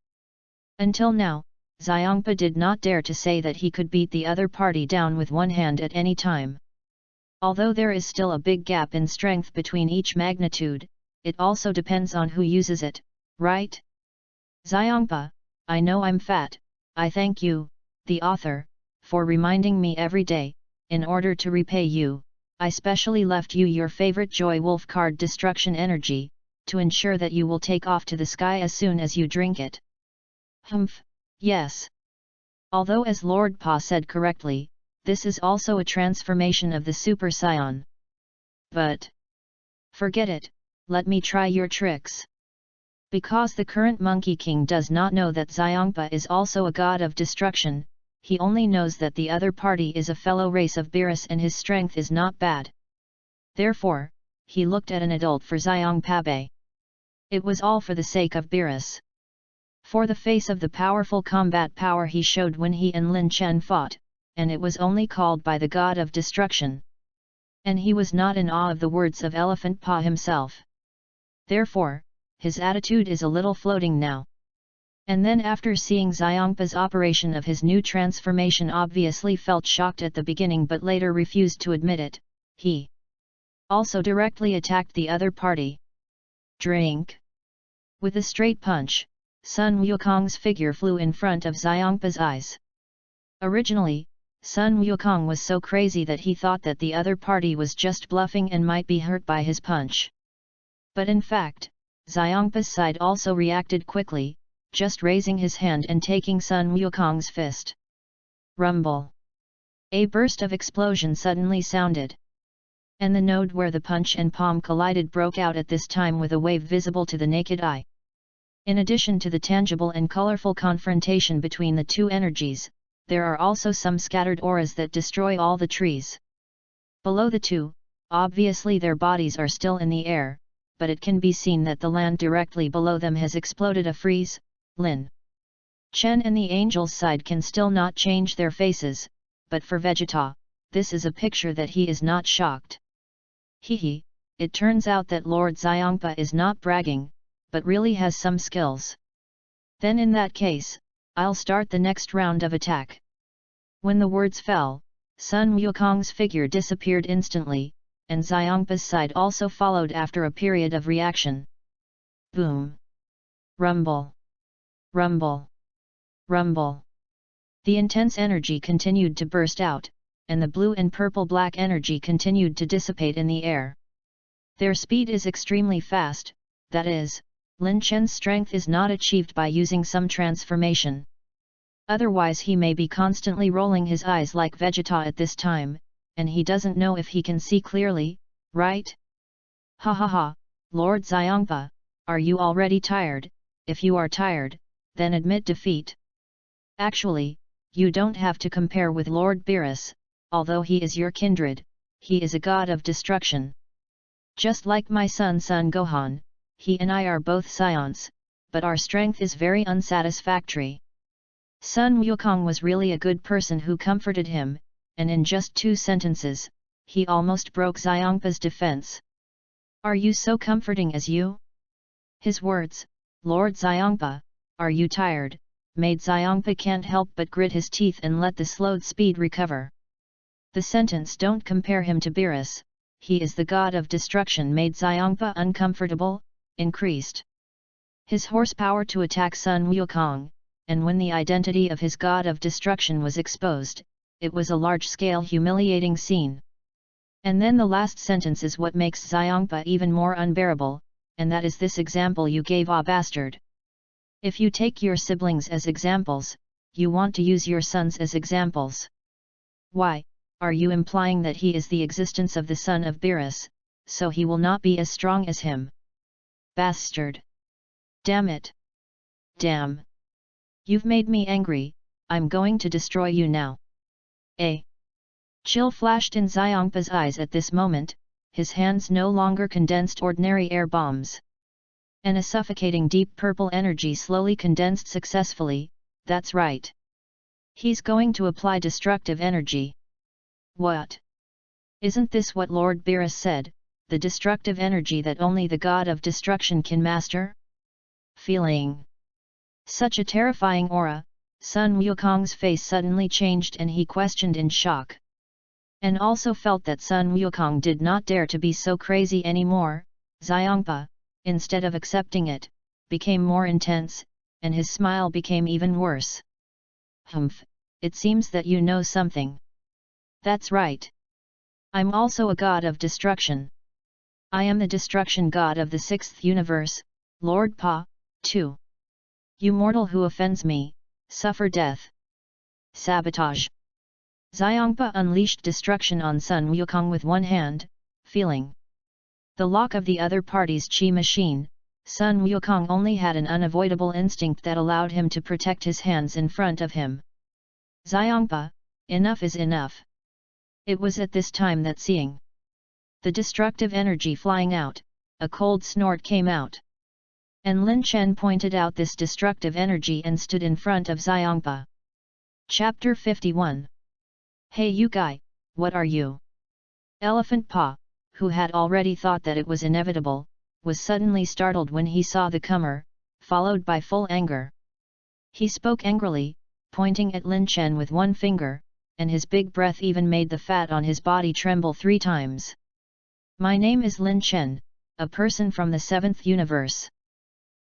Until now, Xiongpa did not dare to say that he could beat the other party down with one hand at any time. Although there is still a big gap in strength between each magnitude, it also depends on who uses it, right? Xiongpa, I know I'm fat, I thank you, the author, for reminding me every day. In order to repay you, I specially left you your favorite Joy Wolf card Destruction Energy, to ensure that you will take off to the sky as soon as you drink it. Humph, yes. Although as Lord Pa said correctly, this is also a transformation of the Super Scion. But forget it, let me try your tricks. Because the current Monkey King does not know that Xiongpa is also a god of destruction, he only knows that the other party is a fellow race of Beerus and his strength is not bad. Therefore, he looked at an adult for Xiongpa. It was all for the sake of Beerus. For the face of the powerful combat power he showed when he and Lin Chen fought, and it was only called by the god of destruction. And he was not in awe of the words of Elephant Pa himself. Therefore, his attitude is a little floating now. And then after seeing Xiongpa's operation of his new transformation obviously felt shocked at the beginning but later refused to admit it, he also directly attacked the other party. Drink! With a straight punch, Sun Wukong's figure flew in front of Xiongpa's eyes. Originally, Sun Wukong was so crazy that he thought that the other party was just bluffing and might be hurt by his punch. But in fact, Xiongpa's side also reacted quickly, just raising his hand and taking Sun Wukong's fist. Rumble! A burst of explosion suddenly sounded. And the node where the punch and palm collided broke out at this time with a wave visible to the naked eye. In addition to the tangible and colorful confrontation between the two energies, there are also some scattered auras that destroy all the trees. Below the two, obviously their bodies are still in the air, but it can be seen that the land directly below them has exploded a freeze. Lin Chen and the angels' side can still not change their faces, but for Vegeta, this is a picture that he is not shocked. Hehe, it turns out that Lord Xiongpa is not bragging, but really has some skills. Then in that case, I'll start the next round of attack. When the words fell, Sun Wukong's figure disappeared instantly, and Xiongpa's side also followed after a period of reaction. Boom! Rumble! Rumble! Rumble! The intense energy continued to burst out, and the blue and purple-black energy continued to dissipate in the air. Their speed is extremely fast, that is, Lin Chen's strength is not achieved by using some transformation. Otherwise he may be constantly rolling his eyes like Vegeta at this time, and he doesn't know if he can see clearly, right? Ha ha ha, Lord Xiongpa, are you already tired? If you are tired, then admit defeat. Actually, you don't have to compare with Lord Beerus, although he is your kindred, he is a god of destruction. Just like my son Sun Gohan, he and I are both scions, but our strength is very unsatisfactory. Sun Wukong was really a good person who comforted him, and in just 2 sentences, he almost broke Xiangpa's defense. Are you so comforting as you? His words, Lord Xiangpa, are you tired, made Xiangpa can't help but grit his teeth and let the slowed speed recover. The sentence "don't compare him to Beerus, he is the god of destruction" made Xiangpa uncomfortable, increased his horsepower to attack Sun Wukong, and when the identity of his god of destruction was exposed, it was a large-scale humiliating scene. And then the last sentence is what makes Xiangpa even more unbearable, and that is this example you gave, ah bastard. If you take your siblings as examples, you want to use your sons as examples. Why, are you implying that he is the existence of the son of Beerus, so he will not be as strong as him? Bastard! Damn it! Damn! You've made me angry, I'm going to destroy you now. A chill flashed in Xiangpa's eyes at this moment, his hands no longer condensed ordinary air bombs. And a suffocating deep purple energy slowly condensed successfully, that's right. He's going to apply destructive energy. What? Isn't this what Lord Beerus said, the destructive energy that only the god of destruction can master? Feeling such a terrifying aura, Sun Wukong's face suddenly changed and he questioned in shock. And also felt that Sun Wukong did not dare to be so crazy anymore. Xiangpa, instead of accepting it, became more intense, and his smile became even worse. Humph, it seems that you know something. That's right. I'm also a god of destruction. I am the destruction god of the 6th universe, Lord Pa, too. You mortal who offends me, suffer death. Sabotage. Xiangpa unleashed destruction on Sun Wukong with one hand, feeling the lock of the other party's chi machine. Sun Wukong only had an unavoidable instinct that allowed him to protect his hands in front of him. Xiangpa, enough is enough. It was at this time that seeing the destructive energy flying out, a cold snort came out. And Lin Chen pointed out this destructive energy and stood in front of Xiangpa. Chapter 51. Hey you guy, what are you? Elephant Pa, who had already thought that it was inevitable, was suddenly startled when he saw the comer, followed by full anger. He spoke angrily, pointing at Lin Chen with one finger, and his big breath even made the fat on his body tremble 3 times. My name is Lin Chen, a person from the 7th universe.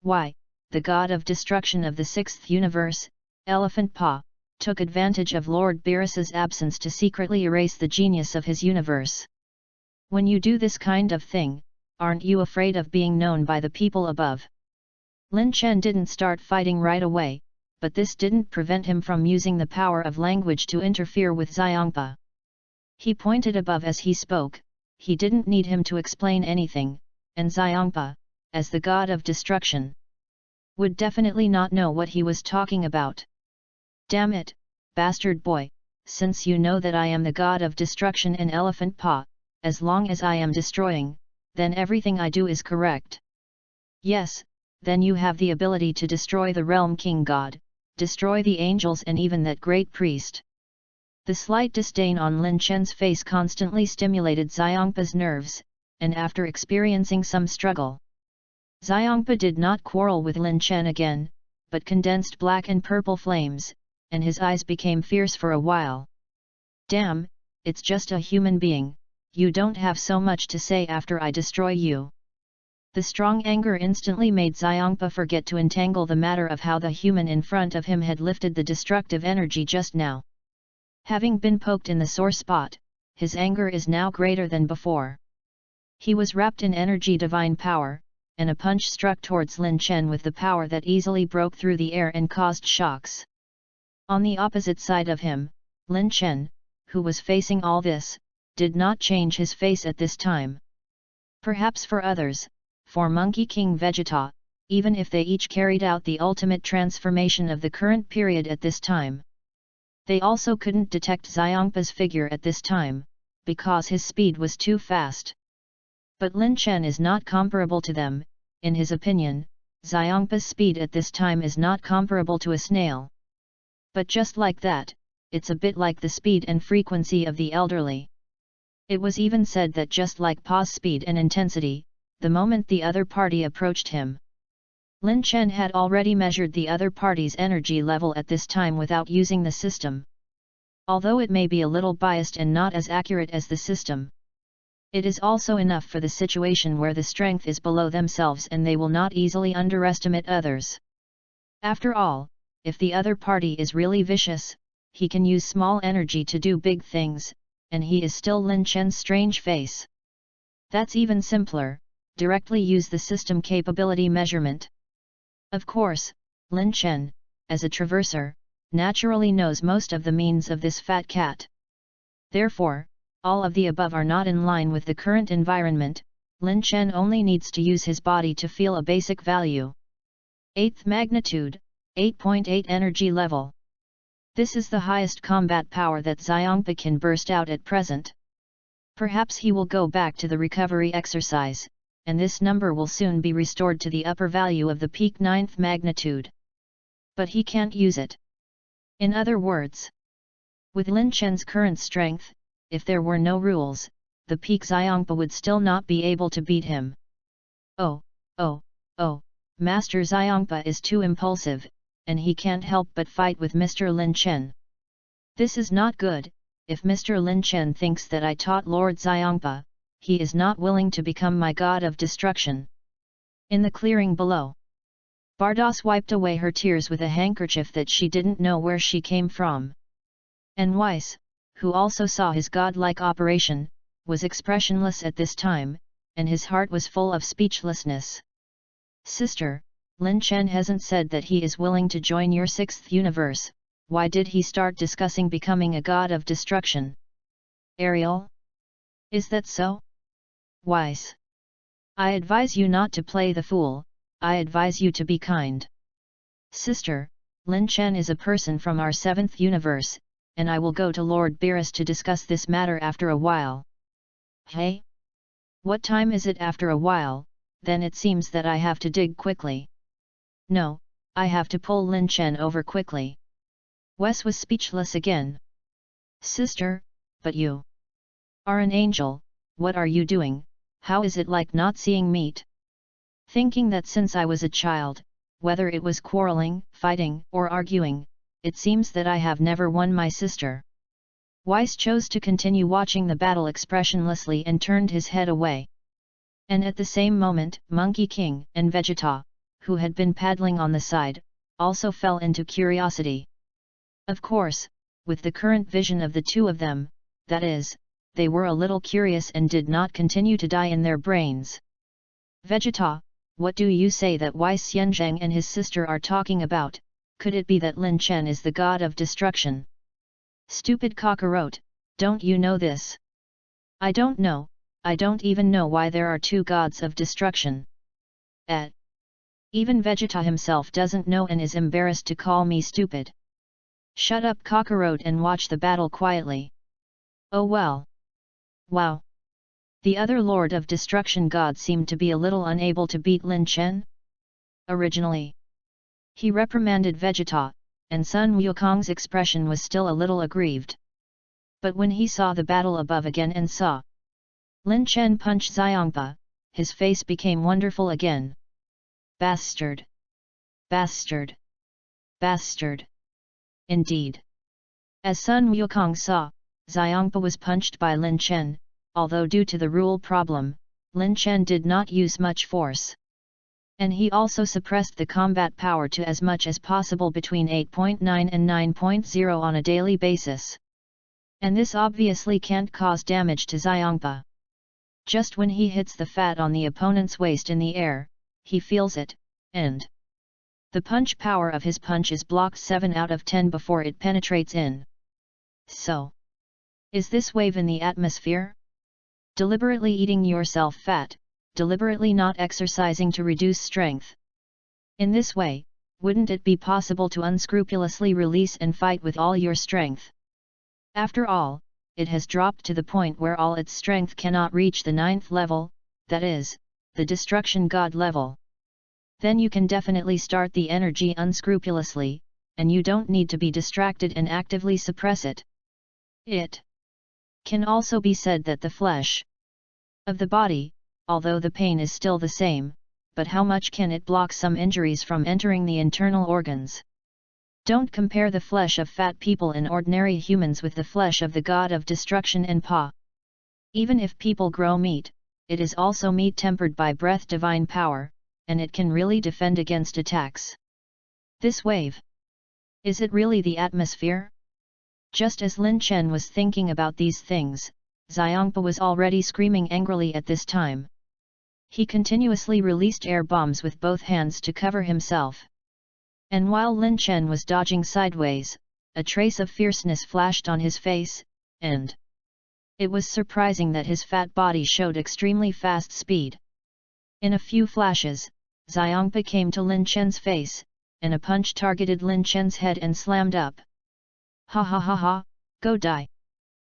Why, the god of destruction of the 6th universe, Elephant Pa, took advantage of Lord Beerus's absence to secretly erase the genius of his universe. When you do this kind of thing, aren't you afraid of being known by the people above? Lin Chen didn't start fighting right away, but this didn't prevent him from using the power of language to interfere with Xiangpa. He pointed above as he spoke, he didn't need him to explain anything, and Xiangpa, as the god of destruction, would definitely not know what he was talking about. Damn it, bastard boy, since you know that I am the god of destruction and Elephant Pa, as long as I am destroying, then everything I do is correct. Yes, then you have the ability to destroy the realm king god, destroy the angels and even that great priest. The slight disdain on Lin Chen's face constantly stimulated Xiangpa's nerves, and after experiencing some struggle, Xiangpa did not quarrel with Lin Chen again, but condensed black and purple flames, and his eyes became fierce for a while. Damn, it's just a human being, you don't have so much to say after I destroy you. The strong anger instantly made Xiangpa forget to entangle the matter of how the human in front of him had lifted the destructive energy just now. Having been poked in the sore spot, his anger is now greater than before. He was wrapped in energy divine power, and a punch struck towards Lin Chen with the power that easily broke through the air and caused shocks. On the opposite side of him, Lin Chen, who was facing all this, did not change his face at this time. Perhaps for others, for Monkey King Vegeta, even if they each carried out the ultimate transformation of the current period at this time, they also couldn't detect Xiangpa's figure at this time, because his speed was too fast. But Lin Chen is not comparable to them. In his opinion, Xiangpa's speed at this time is not comparable to a snail. But just like that, it's a bit like the speed and frequency of the elderly. It was even said that just like Pa's speed and intensity, the moment the other party approached him, Lin Chen had already measured the other party's energy level at this time without using the system. Although it may be a little biased and not as accurate as the system, it is also enough for the situation where the strength is below themselves and they will not easily underestimate others. After all, if the other party is really vicious, he can use small energy to do big things, and he is still Lin Chen's strange face. That's even simpler, directly use the system capability measurement. Of course, Lin Chen, as a traverser, naturally knows most of the means of this fat cat. Therefore, all of the above are not in line with the current environment. Lin Chen only needs to use his body to feel a basic value. 8th magnitude, 8.8 energy level. This is the highest combat power that Xiangpa can burst out at present. Perhaps he will go back to the recovery exercise, and this number will soon be restored to the upper value of the peak 9th magnitude. But he can't use it. In other words, with Lin Chen's current strength, if there were no rules, the peak Xiangpa would still not be able to beat him. Oh, Master Xiangpa is too impulsive, and he can't help but fight with Mr. Lin Chen. This is not good. If Mr. Lin Chen thinks that I taught Lord Xiangpa, he is not willing to become my god of destruction. In the clearing below, Bardock wiped away her tears with a handkerchief that she didn't know where she came from. And Weiss, who also saw his godlike operation, was expressionless at this time, and his heart was full of speechlessness. Sister, Lin Chen hasn't said that he is willing to join your 6th universe. Why did he start discussing becoming a god of destruction? Ariel? Is that so? Weiss. I advise you not to play the fool, I advise you to be kind. Sister, Lin Chen is a person from our 7th universe, and I will go to Lord Beerus to discuss this matter after a while. Hey? What time is it after a while? Then it seems that I have to dig quickly. No, I have to pull Lin Chen over quickly. Wes was speechless again. Sister, but you are an angel, what are you doing? How is it like not seeing meat? Thinking that since I was a child, whether it was quarreling, fighting, or arguing, it seems that I have never won my sister. Weiss chose to continue watching the battle expressionlessly and turned his head away. And at the same moment, Monkey King and Vegeta, who had been paddling on the side, also fell into curiosity. Of course, with the current vision of the two of them, that is, they were a little curious and did not continue to die in their brains. Vegeta, what do you say that Weiss Xianzhang and his sister are talking about? Could it be that Lin Chen is the god of destruction? Stupid cockroach, don't you know this? I don't know, I don't even know why there are two gods of destruction. Even Vegeta himself doesn't know and is embarrassed to call me stupid. Shut up cockroach and watch the battle quietly. Oh well. Wow. The other Lord of Destruction god seemed to be a little unable to beat Lin Chen. Originally, he reprimanded Vegeta, and Sun Wukong's expression was still a little aggrieved. But when he saw the battle above again and saw Lin Chen punch Xiangpa, his face became wonderful again. Bastard! Bastard! Bastard! Indeed. As Sun Wukong saw, Xiangpa was punched by Lin Chen, although due to the rule problem, Lin Chen did not use much force. And he also suppressed the combat power to as much as possible between 8.9 and 9.0 on a daily basis. And this obviously can't cause damage to Xiangpa. Just when he hits the fat on the opponent's waist in the air, he feels it, and the punch power of his punch is blocked 7 out of 10 before it penetrates in. So, is this wave in the atmosphere? Deliberately eating yourself fat, deliberately not exercising to reduce strength. In this way, wouldn't it be possible to unscrupulously release and fight with all your strength? After all, it has dropped to the point where all its strength cannot reach the 9th level, that is, the destruction god level. Then you can definitely start the energy unscrupulously, and you don't need to be distracted and actively suppress it. It can also be said that the flesh of the body, although the pain is still the same, but how much can it block some injuries from entering the internal organs? Don't compare the flesh of fat people and ordinary humans with the flesh of the god of destruction and Pa. Even if people grow meat, it is also meat tempered by breath divine power, and it can really defend against attacks. This wave. Is it really the atmosphere? Just as Lin Chen was thinking about these things, Xiangpa was already screaming angrily at this time. He continuously released air bombs with both hands to cover himself. And while Lin Chen was dodging sideways, a trace of fierceness flashed on his face, and it was surprising that his fat body showed extremely fast speed. In a few flashes, Xiangpa came to Lin Chen's face, and a punch targeted Lin Chen's head and slammed up. Ha ha ha ha, go die!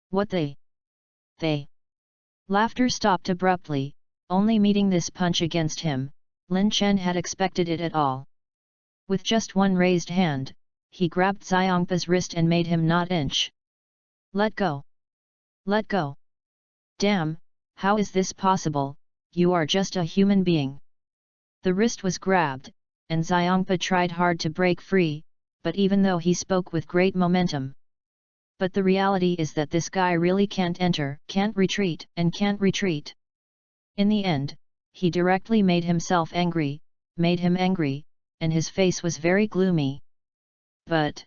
What they? Laughter stopped abruptly, only meeting this punch against him. Lin Chen had expected it at all. With just one raised hand, he grabbed Xiangpa's wrist and made him not inch. Let go! Let go! Damn, how is this possible? You are just a human being. The wrist was grabbed, and Xiangpa tried hard to break free, but even though he spoke with great momentum. But the reality is that this guy really can't enter, can't retreat, and can't retreat. In the end, he directly made himself angry, and his face was very gloomy. But,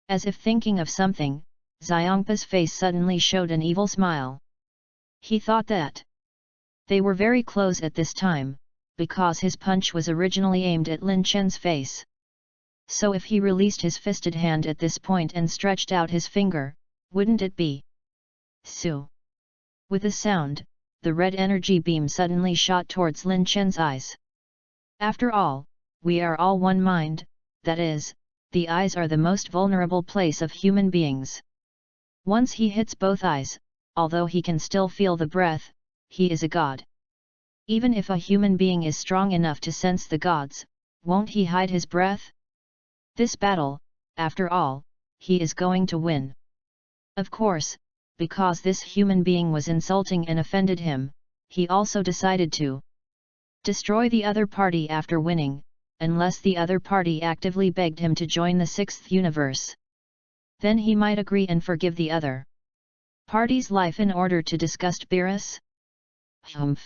as if thinking of something, Xiangpa's face suddenly showed an evil smile. He thought that they were very close at this time, because his punch was originally aimed at Lin Chen's face. So if he released his fisted hand at this point and stretched out his finger, wouldn't it be? Su! With a sound, the red energy beam suddenly shot towards Lin Chen's eyes. After all, we are all one mind, that is, the eyes are the most vulnerable place of human beings. Once he hits both eyes, although he can still feel the breath, he is a god. Even if a human being is strong enough to sense the gods, won't he hide his breath? This battle, after all, he is going to win. Of course, because this human being was insulting and offended him, he also decided to destroy the other party after winning, unless the other party actively begged him to join the 6th universe. Then he might agree and forgive the other party's life in order to discuss Beerus. Humph!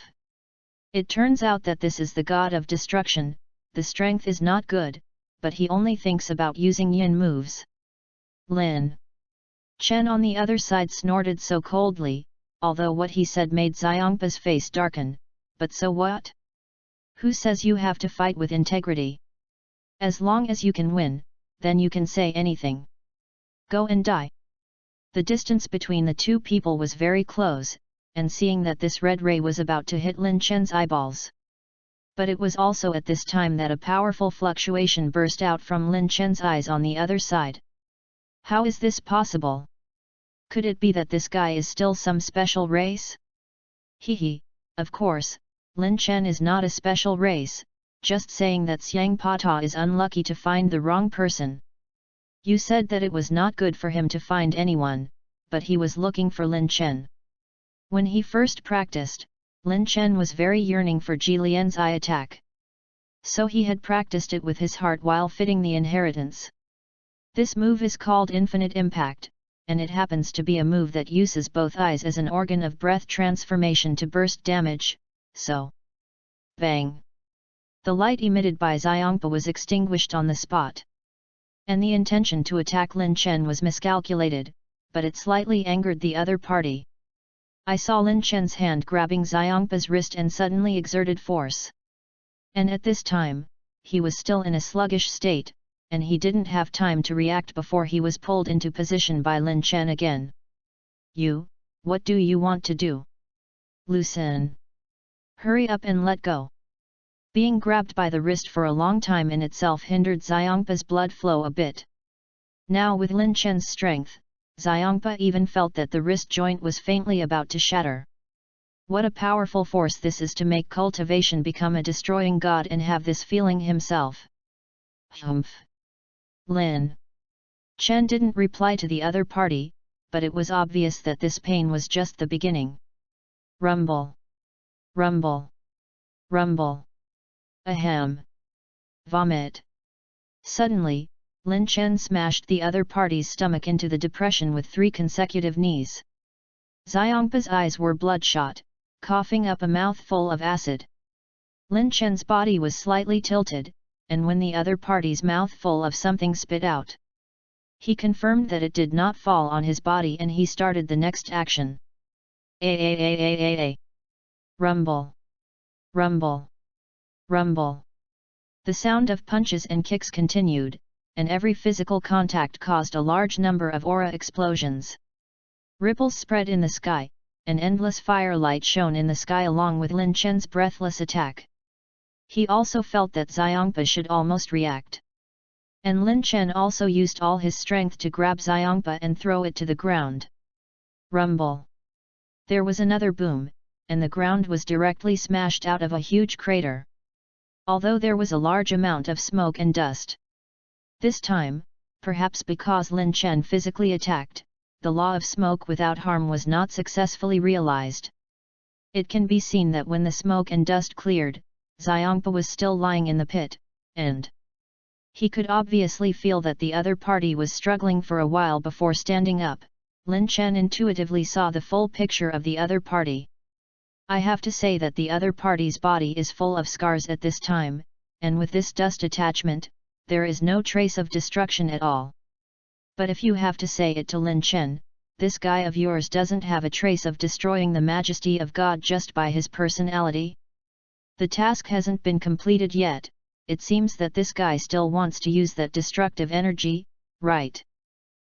It turns out that this is the god of destruction. The strength is not good, but he only thinks about using yin moves. Lin Chen on the other side snorted so coldly, although what he said made Xiangpa's face darken. But so what? Who says you have to fight with integrity? As long as you can win, then you can say anything. Go and die. The distance between the two people was very close, and seeing that this red ray was about to hit Lin Chen's eyeballs. But it was also at this time that a powerful fluctuation burst out from Lin Chen's eyes on the other side. How is this possible? Could it be that this guy is still some special race? Hehe, of course, Lin Chen is not a special race, just saying that Xiangpa Ta is unlucky to find the wrong person. You said that it was not good for him to find anyone, but he was looking for Lin Chen. When he first practiced, Lin Chen was very yearning for Ji Lian's eye attack. So he had practiced it with his heart while fitting the inheritance. This move is called Infinite Impact, and it happens to be a move that uses both eyes as an organ of breath transformation to burst damage, so bang! The light emitted by Xiangpa was extinguished on the spot. And the intention to attack Lin Chen was miscalculated, but it slightly angered the other party. I saw Lin Chen's hand grabbing Xiangpa's wrist and suddenly exerted force. And at this time, he was still in a sluggish state, and he didn't have time to react before he was pulled into position by Lin Chen again. You, what do you want to do? Loosen. Hurry up and let go. Being grabbed by the wrist for a long time in itself hindered Xiangpa's blood flow a bit. Now with Lin Chen's strength, Xiongpa even felt that the wrist joint was faintly about to shatter. What a powerful force this is to make cultivation become a destroying god and have this feeling himself. Humph! Lin Chen didn't reply to the other party, but it was obvious that this pain was just the beginning. Rumble! Rumble! Rumble! Ahem! Vomit! Suddenly, Lin Chen smashed the other party's stomach into the depression with 3 consecutive knees. Xiongpa's eyes were bloodshot, coughing up a mouthful of acid. Lin Chen's body was slightly tilted, and when the other party's mouthful of something spit out, he confirmed that it did not fall on his body and he started the next action. A. Rumble! Rumble! Rumble! The sound of punches and kicks continued, and every physical contact caused a large number of aura explosions. Ripples spread in the sky, and endless firelight shone in the sky along with Lin Chen's breathless attack. He also felt that Xiongpa should almost react. And Lin Chen also used all his strength to grab Xiongpa and throw it to the ground. Rumble! There was another boom, and the ground was directly smashed out of a huge crater. Although there was a large amount of smoke and dust. This time, perhaps because Lin Chen physically attacked, the law of smoke without harm was not successfully realized. It can be seen that when the smoke and dust cleared, Xiongpa was still lying in the pit, and he could obviously feel that the other party was struggling for a while before standing up. Lin Chen intuitively saw the full picture of the other party. I have to say that the other party's body is full of scars at this time, and with this dust attachment, there is no trace of destruction at all. But if you have to say it to Lin Chen, this guy of yours doesn't have a trace of destroying the majesty of God just by his personality? The task hasn't been completed yet. It seems that this guy still wants to use that destructive energy, right?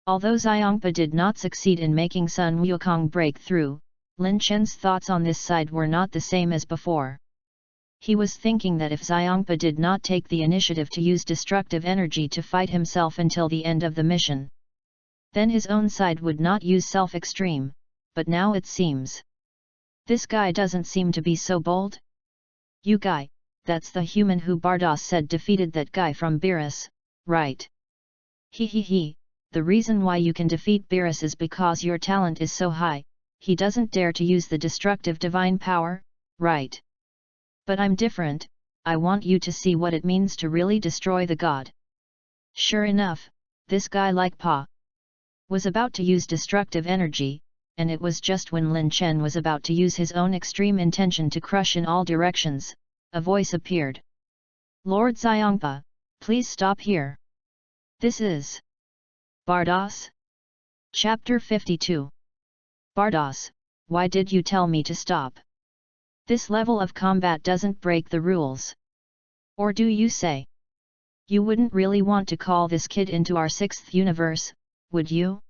Although Xiongpa did not succeed in making Sun Wukong break through, Lin Chen's thoughts on this side were not the same as before. He was thinking that if Xiongpa did not take the initiative to use destructive energy to fight himself until the end of the mission, then his own side would not use self-extreme, but now it seems this guy doesn't seem to be so bold. You guy, that's the human who Bardock said defeated that guy from Beerus, right? He. The reason why you can defeat Beerus is because your talent is so high. He doesn't dare to use the destructive divine power, right? But I'm different. I want you to see what it means to really destroy the god. Sure enough, this guy like Pa was about to use destructive energy, and it was just when Lin Chen was about to use his own extreme intention to crush in all directions, a voice appeared. Lord Xiongpa, please stop here. This is Bardock? Chapter 52. Bardock, why did you tell me to stop? This level of combat doesn't break the rules. Or do you say? You wouldn't really want to call this kid into our 6th universe, would you?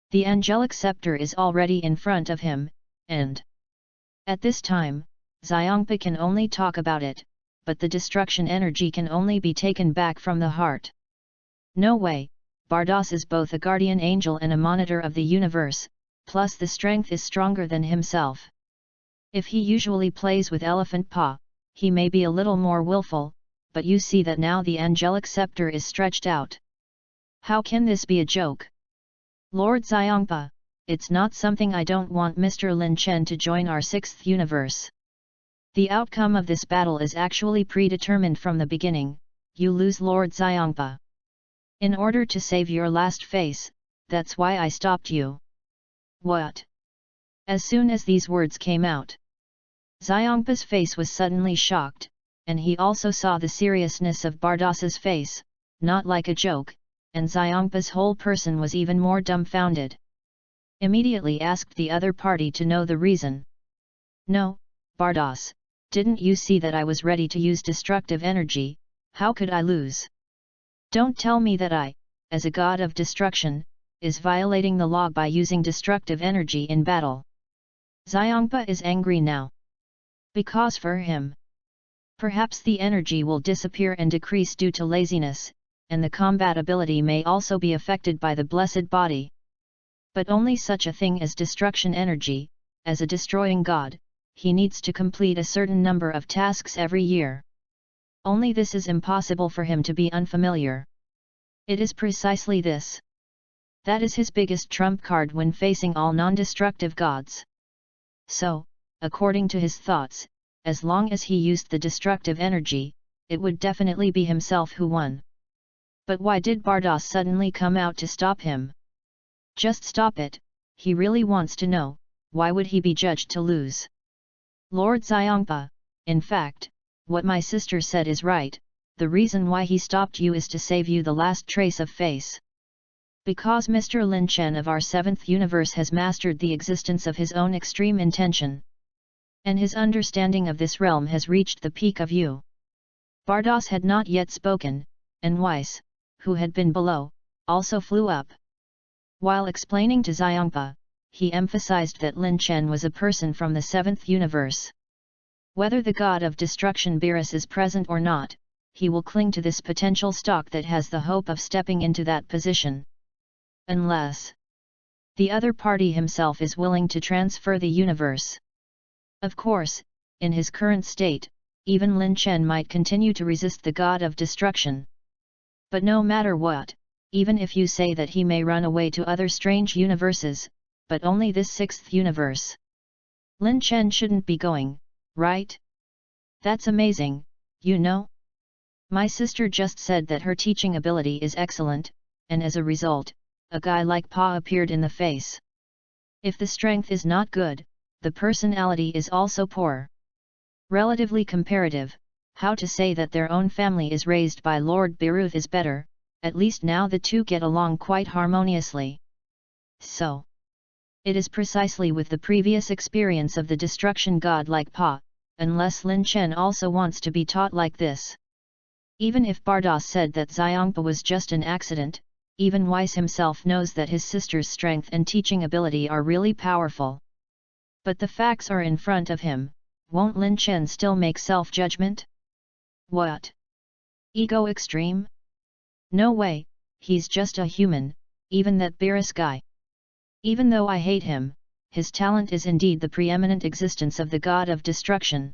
The angelic scepter is already in front of him, and at this time, Xiongpa can only talk about it, but the destruction energy can only be taken back from the heart. No way, Bardock is both a guardian angel and a monitor of the universe, plus the strength is stronger than himself. If he usually plays with Elephant Pa, he may be a little more willful, but you see that now the angelic scepter is stretched out. How can this be a joke? Lord Xiongpa, it's not something I don't want Mr. Lin Chen to join our 6th universe. The outcome of this battle is actually predetermined from the beginning. You lose Lord Xiongpa. In order to save your last face, that's why I stopped you. What? As soon as these words came out, Xiongpa's face was suddenly shocked, and he also saw the seriousness of Bardock's face, not like a joke, and Xiongpa's whole person was even more dumbfounded. Immediately asked the other party to know the reason. No, Bardock, didn't you see that I was ready to use destructive energy? How could I lose? Don't tell me that I, as a god of destruction, is violating the law by using destructive energy in battle. Xiongpa is angry now. Because for him, perhaps the energy will disappear and decrease due to laziness, and the combat ability may also be affected by the blessed body. But only such a thing as destruction energy, as a destroying god, he needs to complete a certain number of tasks every year. Only this is impossible for him to be unfamiliar. It is precisely this that is his biggest trump card when facing all non-destructive gods. So, according to his thoughts, as long as he used the destructive energy, it would definitely be himself who won. But why did Bardock suddenly come out to stop him? Just stop it, he really wants to know, why would he be judged to lose? Lord Xiongpa, in fact, what my sister said is right, the reason why he stopped you is to save you the last trace of face. Because Mr. Lin Chen of our 7th universe has mastered the existence of his own extreme intention. And his understanding of this realm has reached the peak of you. Bardock had not yet spoken, and Weiss, who had been below, also flew up. While explaining to Xiongpa, he emphasized that Lin Chen was a person from the 7th universe. Whether the god of destruction Beerus is present or not, he will cling to this potential stock that has the hope of stepping into that position. Unless the other party himself is willing to transfer the universe. Of course, in his current state, even Lin Chen might continue to resist the god of destruction. But no matter what, even if you say that he may run away to other strange universes, but only this 6th universe, Lin Chen shouldn't be going, right? That's amazing, you know? My sister just said that her teaching ability is excellent, and as a result, a guy like Pa appeared in the face. If the strength is not good, the personality is also poor. Relatively comparative, how to say that their own family is raised by Lord Beruth is better, at least now the two get along quite harmoniously. So, it is precisely with the previous experience of the destruction god like Pa, unless Lin Chen also wants to be taught like this. Even if Bardock said that Xiongpa was just an accident, even Weiss himself knows that his sister's strength and teaching ability are really powerful. But the facts are in front of him, won't Lin Chen still make self-judgment? What? Ego extreme? No way, he's just a human, even that Beerus guy. Even though I hate him, his talent is indeed the preeminent existence of the god of destruction.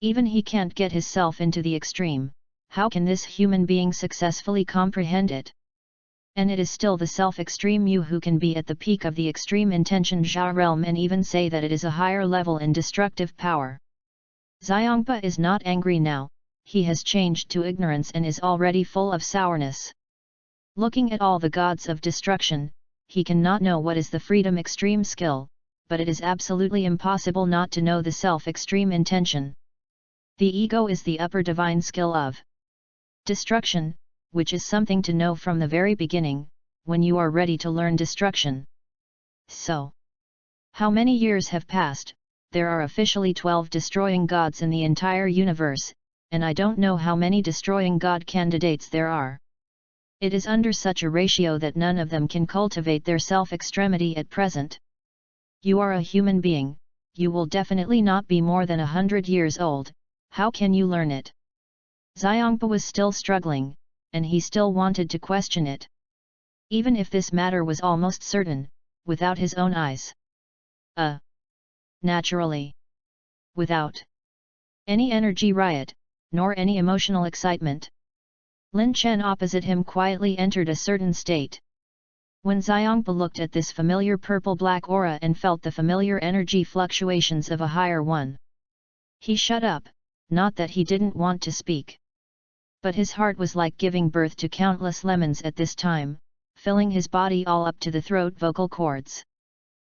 Even he can't get himself into the extreme, how can this human being successfully comprehend it? And it is still the self-extreme you who can be at the peak of the extreme intention Jia realm and even say that it is a higher level in destructive power. Xiongpa is not angry now, he has changed to ignorance and is already full of sourness. Looking at all the gods of destruction, he cannot know what is the freedom extreme skill, but it is absolutely impossible not to know the self-extreme intention. The ego is the upper divine skill of destruction, which is something to know from the very beginning, when you are ready to learn destruction. So, how many years have passed? There are officially 12 destroying gods in the entire universe, and I don't know how many destroying god candidates there are. It is under such a ratio that none of them can cultivate their self-extremity at present. You are a human being, you will definitely not be more than 100 years old, how can you learn it? Xiongpa was still struggling, and he still wanted to question it. Even if this matter was almost certain, without his own eyes. Naturally. Without any energy riot, nor any emotional excitement. Lin Chen opposite him quietly entered a certain state. When Xiongpa looked at this familiar purple-black aura and felt the familiar energy fluctuations of a higher one, he shut up, not that he didn't want to speak. But his heart was like giving birth to countless lemons at this time, filling his body all up to the throat vocal cords.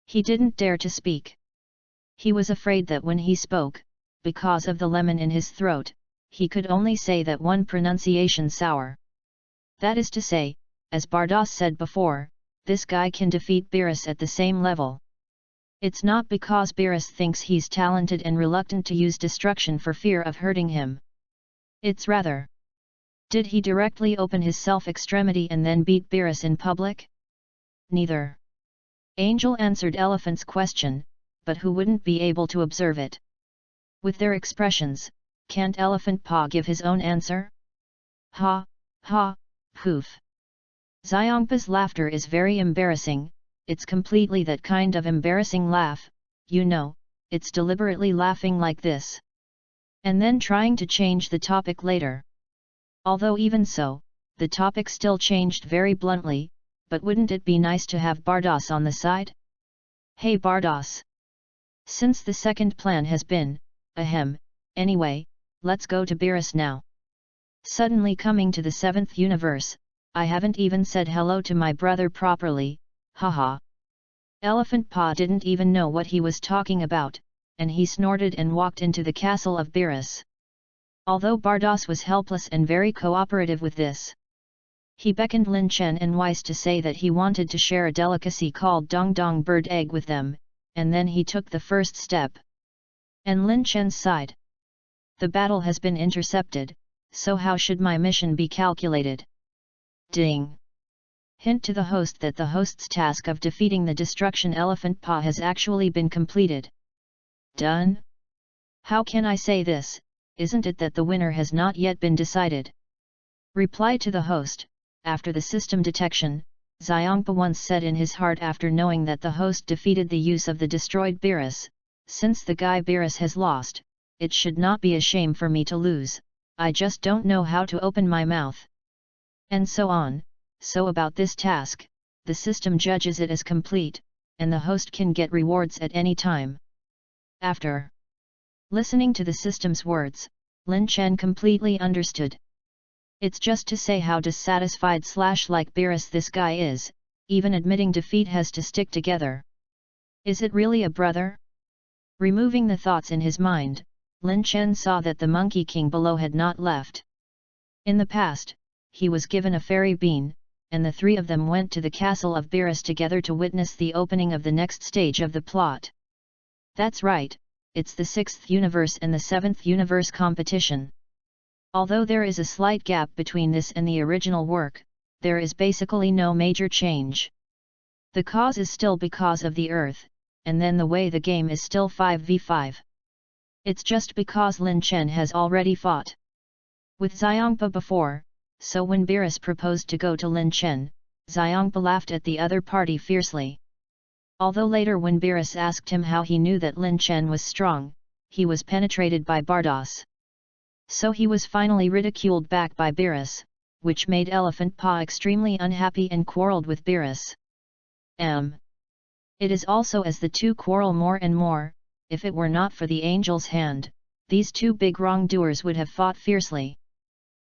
He didn't dare to speak. He was afraid that when he spoke, because of the lemon in his throat, he could only say that one pronunciation sour. That is to say, as Bardock said before, this guy can defeat Beerus at the same level. It's not because Beerus thinks he's talented and reluctant to use destruction for fear of hurting him. It's rather, did he directly open his self-extremity and then beat Beerus in public? Neither. Angel answered Elephant's question, but who wouldn't be able to observe it? With their expressions, can't Elephant Pa give his own answer? Ha, ha, poof. Xiongpa's laughter is very embarrassing, it's completely that kind of embarrassing laugh, you know, it's deliberately laughing like this. And then trying to change the topic later. Although even so, the topic still changed very bluntly, but wouldn't it be nice to have Bardock on the side? Hey Bardock! Since the second plan has been, ahem, anyway, let's go to Beerus now. Suddenly coming to the 7th universe, I haven't even said hello to my brother properly, haha. Elephant Pa didn't even know what he was talking about, and he snorted and walked into the castle of Beerus. Although Bardock was helpless and very cooperative with this. He beckoned Lin Chen and Weiss to say that he wanted to share a delicacy called Dong Dong bird egg with them, and then he took the first step. And Lin Chen sighed. The battle has been intercepted, so how should my mission be calculated? Ding! Hint to the host that the host's task of defeating the destruction Elephant Pa has actually been completed. Done? How can I say this, isn't it that the winner has not yet been decided? Reply to the host, after the system detection, Xiongpa once said in his heart after knowing that the host defeated the use of the destroyed Beerus, since the guy Beerus has lost, it should not be a shame for me to lose, I just don't know how to open my mouth. And so on, so about this task, the system judges it as complete, and the host can get rewards at any time. After listening to the system's words, Lin Chen completely understood. It's just to say how dissatisfied / like Beerus this guy is, even admitting defeat has to stick together. Is it really a brother? Removing the thoughts in his mind, Lin Chen saw that the Monkey King below had not left. In the past, he was given a fairy bean, and the three of them went to the castle of Beerus together to witness the opening of the next stage of the plot. That's right, it's the 6th universe and the 7th universe competition. Although there is a slight gap between this and the original work, there is basically no major change. The cause is still because of the Earth, and then the way the game is still 5v5. It's just because Lin Chen has already fought with Xiongpa before, so when Beerus proposed to go to Lin Chen, Xiongpa laughed at the other party fiercely. Although later when Beerus asked him how he knew that Lin Chen was strong, he was penetrated by Bardock. So he was finally ridiculed back by Beerus, which made Elephant Pa extremely unhappy and quarreled with Beerus. It is also as the two quarrel more and more, if it were not for the angel's hand, these two big wrongdoers would have fought fiercely.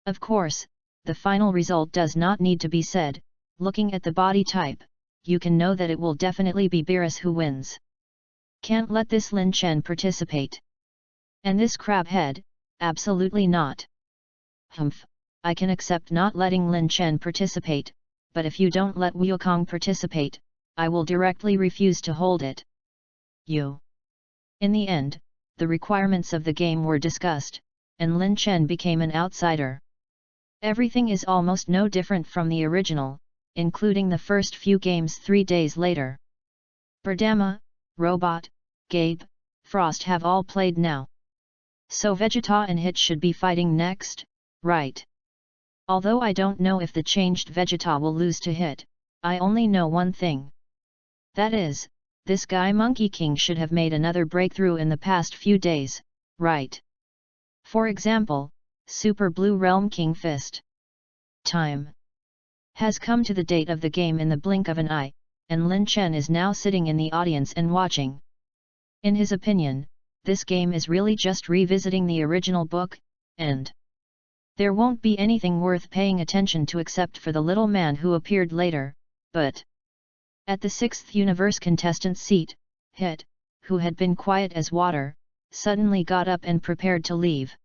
Of course, the final result does not need to be said, looking at the body type, you can know that it will definitely be Beerus who wins. Can't let this Lin Chen participate. And this crabhead, absolutely not. Humph, I can accept not letting Lin Chen participate, but if you don't let Wukong participate, I will directly refuse to hold it. In the end, the requirements of the game were discussed, and Lin Chen became an outsider. Everything is almost no different from the original, including the first few games 3 days later. Berdama, Robot, Gabe, Frost have all played now. So Vegeta and Hit should be fighting next, right? Although I don't know if the changed Vegeta will lose to Hit, I only know one thing. That is, this guy Monkey King should have made another breakthrough in the past few days, right? For example, Super Blue Realm King Fist. Time has come to the date of the game in the blink of an eye, and Lin Chen is now sitting in the audience and watching. In his opinion, this game is really just revisiting the original book, and there won't be anything worth paying attention to except for the little man who appeared later, but at the 6th universe contestant seat, Hit, who had been quiet as water, suddenly got up and prepared to leave.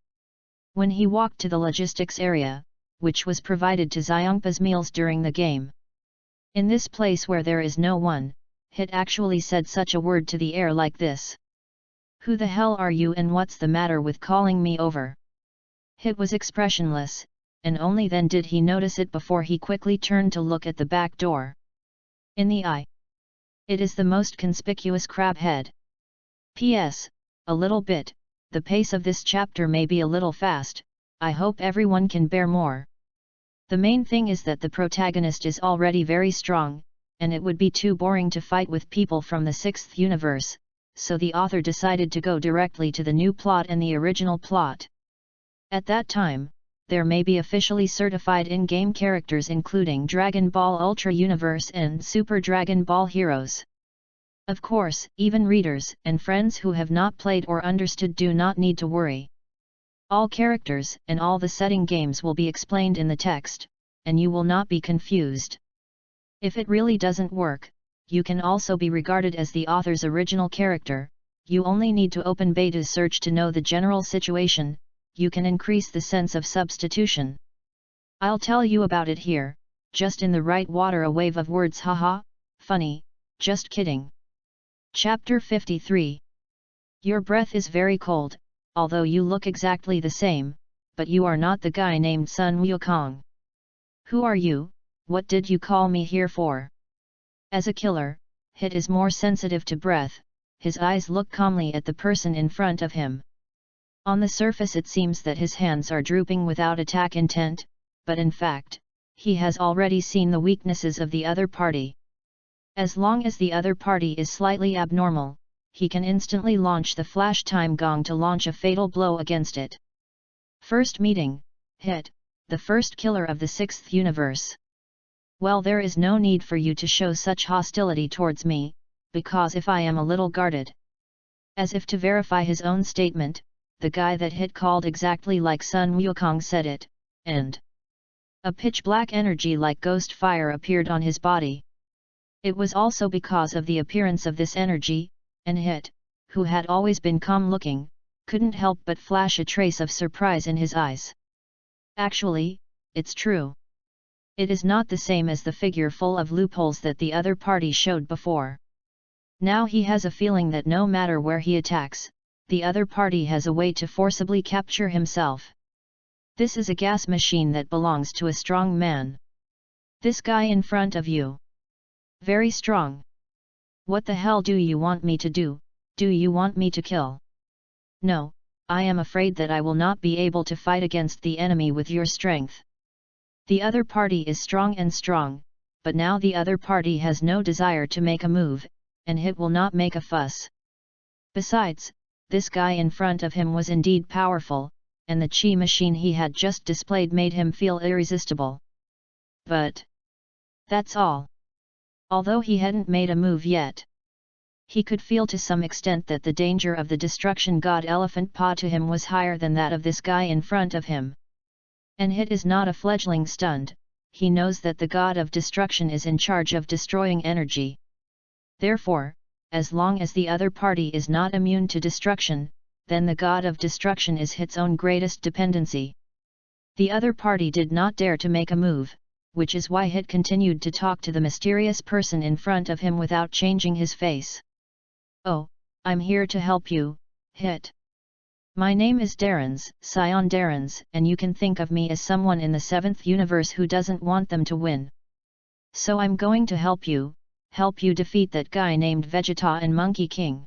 When he walked to the logistics area, which was provided to Xiongpa's meals during the game. In this place where there is no one, Hit actually said such a word to the air like this. Who the hell are you and what's the matter with calling me over? Hit was expressionless, and only then did he notice it before he quickly turned to look at the back door. In the eye. It is the most conspicuous crab head. P.S. A little bit, the pace of this chapter may be a little fast, I hope everyone can bear more. The main thing is that the protagonist is already very strong, and it would be too boring to fight with people from the 6th universe, so the author decided to go directly to the new plot and the original plot. At that time, there may be officially certified in-game characters including Dragon Ball Ultra Universe and Super Dragon Ball Heroes. Of course, even readers and friends who have not played or understood do not need to worry. All characters and all the setting games will be explained in the text, and you will not be confused. If it really doesn't work, you can also be regarded as the author's original character. You only need to open beta's search to know the general situation. You can increase the sense of substitution. I'll tell you about it here, just in the right water a wave of words haha, funny, just kidding. Chapter 53. Your breath is very cold, although you look exactly the same, but you are not the guy named Sun Wukong. Who are you? What did you call me here for? As a killer, Hit is more sensitive to breath. His eyes look calmly at the person in front of him. On the surface it seems that his hands are drooping without attack intent, but in fact, he has already seen the weaknesses of the other party. As long as the other party is slightly abnormal, he can instantly launch the flash time gong to launch a fatal blow against it. First meeting, Hit, the first killer of the 6th universe. Well, there is no need for you to show such hostility towards me, because if I am a little guarded. As if to verify his own statement, the guy that Hit called exactly like Sun Wukong said it, and a pitch-black energy like ghost fire appeared on his body. It was also because of the appearance of this energy, and Hit, who had always been calm-looking, couldn't help but flash a trace of surprise in his eyes. Actually, it's true. It is not the same as the figure full of loopholes that the other party showed before. Now he has a feeling that no matter where he attacks, the other party has a way to forcibly capture himself. This is a gas machine that belongs to a strong man. This guy in front of you. Very strong. What the hell do you want me to do? Do you want me to kill? No, I am afraid that I will not be able to fight against the enemy with your strength. The other party is strong, but now the other party has no desire to make a move, and Hit will not make a fuss. Besides, this guy in front of him was indeed powerful, and the chi machine he had just displayed made him feel irresistible. But that's all. Although he hadn't made a move yet, he could feel to some extent that the danger of the destruction god Elephant Paw to him was higher than that of this guy in front of him. And Hit is not a fledgling stunned, he knows that the god of destruction is in charge of destroying energy. Therefore, as long as the other party is not immune to destruction, then the god of destruction is Hit's own greatest dependency. The other party did not dare to make a move, which is why Hit continued to talk to the mysterious person in front of him without changing his face. Oh, I'm here to help you, Hit. My name is Scion Darens, and you can think of me as someone in the 7th universe who doesn't want them to win. So I'm going to help you defeat that guy named Vegeta and Monkey King.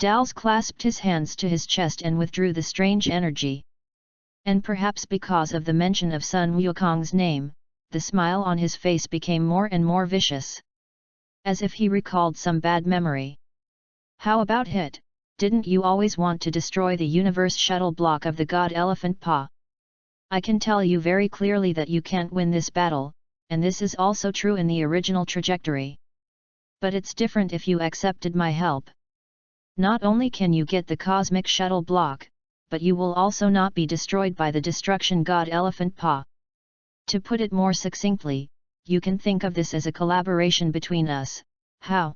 Dals clasped his hands to his chest and withdrew the strange energy. And perhaps because of the mention of Sun Wukong's name, the smile on his face became more and more vicious. As if he recalled some bad memory. How about Hit? Didn't you always want to destroy the universe shuttle block of the god Elephant Paw? I can tell you very clearly that you can't win this battle, and this is also true in the original trajectory. But it's different if you accepted my help. Not only can you get the cosmic shuttle block, but you will also not be destroyed by the destruction god Elephant Paw. To put it more succinctly, you can think of this as a collaboration between us. How?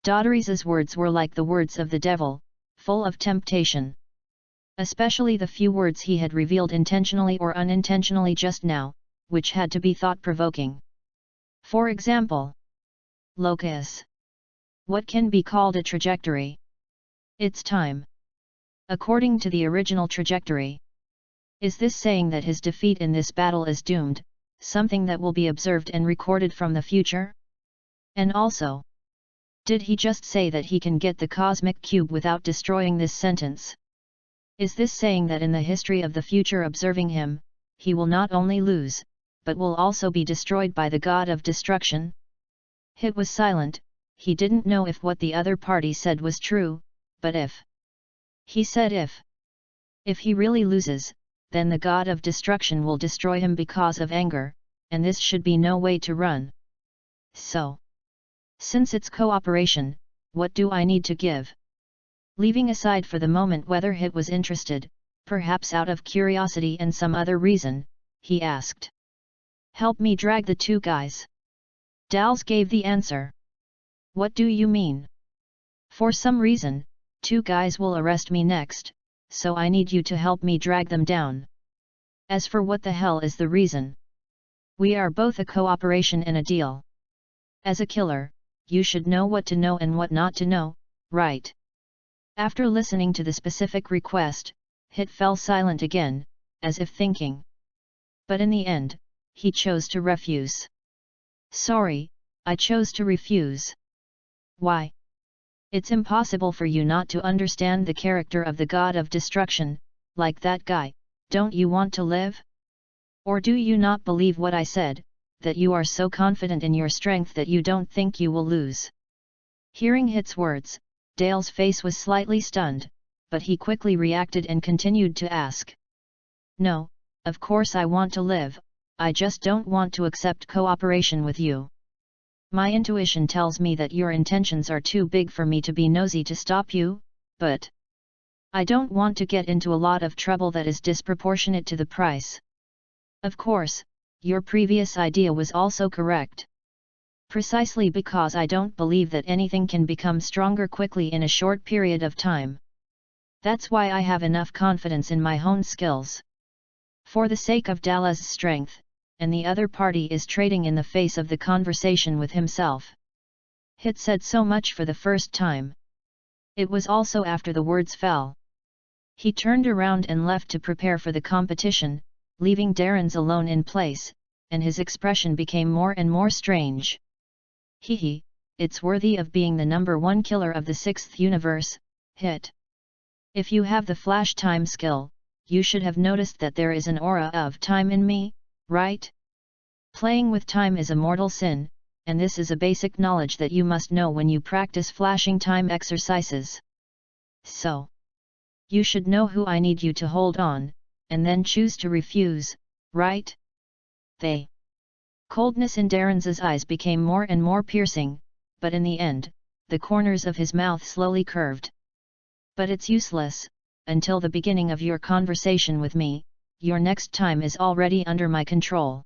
Dodoriz's words were like the words of the devil, full of temptation. Especially the few words he had revealed intentionally or unintentionally just now, which had to be thought-provoking. For example, locus. What can be called a trajectory? It's time. According to the original trajectory. Is this saying that his defeat in this battle is doomed, something that will be observed and recorded from the future? And also, did he just say that he can get the cosmic cube without destroying this sentence? Is this saying that in the history of the future observing him, he will not only lose, but will also be destroyed by the god of destruction? Hit was silent. He didn't know if what the other party said was true, but if. He said if he really loses, then the god of destruction will destroy him because of anger, and this should be no way to run. So, since it's cooperation, what do I need to give? Leaving aside for the moment whether Hit was interested, perhaps out of curiosity and some other reason, he asked. Help me drag the two guys. Dals gave the answer. What do you mean? For some reason, two guys will arrest me next, so I need you to help me drag them down. As for what the hell is the reason? We are both a cooperation and a deal. As a killer, you should know what to know and what not to know, right? After listening to the specific request, Hit fell silent again, as if thinking. But in the end, he chose to refuse. Sorry, I chose to refuse. Why? It's impossible for you not to understand the character of the god of destruction, like that guy. Don't you want to live? Or do you not believe what I said, that you are so confident in your strength that you don't think you will lose? Hearing Hit's words, Dale's face was slightly stunned, but he quickly reacted and continued to ask. No, of course I want to live, I just don't want to accept cooperation with you. My intuition tells me that your intentions are too big for me to be nosy to stop you, but I don't want to get into a lot of trouble that is disproportionate to the price. Of course, your previous idea was also correct. Precisely because I don't believe that anything can become stronger quickly in a short period of time. That's why I have enough confidence in my own skills. For the sake of Dala's strength, and the other party is trading in the face of the conversation with himself. Hit said so much for the first time. It was also after the words fell. He turned around and left to prepare for the competition, leaving Darren's alone in place, and his expression became more and more strange. Hehe, it's worthy of being the #1 killer of the 6th universe, Hit. If you have the flash time skill, you should have noticed that there is an aura of time in me, right? Playing with time is a mortal sin, and this is a basic knowledge that you must know when you practice flashing time exercises. So, you should know who I need you to hold on, and then choose to refuse, right? Coldness in Darren's eyes became more and more piercing, but in the end, the corners of his mouth slowly curved. But it's useless, until the beginning of your conversation with me, your next time is already under my control.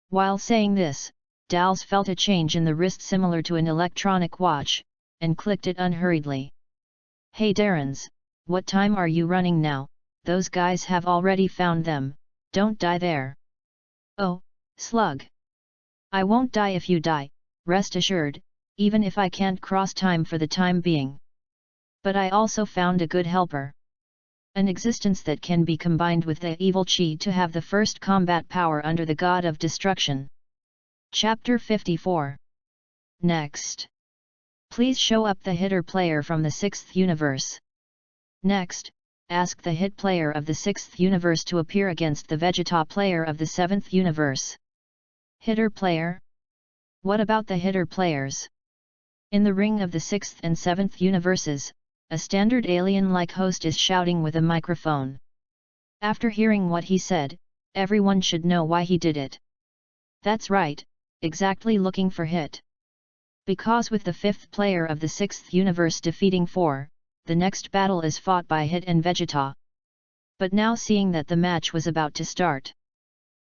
While saying this, Dals felt a change in the wrist similar to an electronic watch, and clicked it unhurriedly. Hey Darrens, what time are you running now? Those guys have already found them, don't die there. Oh, slug. I won't die if you die, rest assured, even if I can't cross time for the time being. But I also found a good helper. An existence that can be combined with the evil chi to have the first combat power under the god of destruction. Chapter 54. Next. Please show up the hitter player from the 6th universe. Next, ask the hit player of the 6th universe to appear against the Vegeta player of the 7th universe. Hitter player? What about the hitter players? In the ring of the 6th and 7th universes, a standard alien-like host is shouting with a microphone. After hearing what he said, everyone should know why he did it. That's right, exactly looking for Hit. Because with the 5th player of the 6th universe defeating 4, the next battle is fought by Hit and Vegeta. But now seeing that the match was about to start,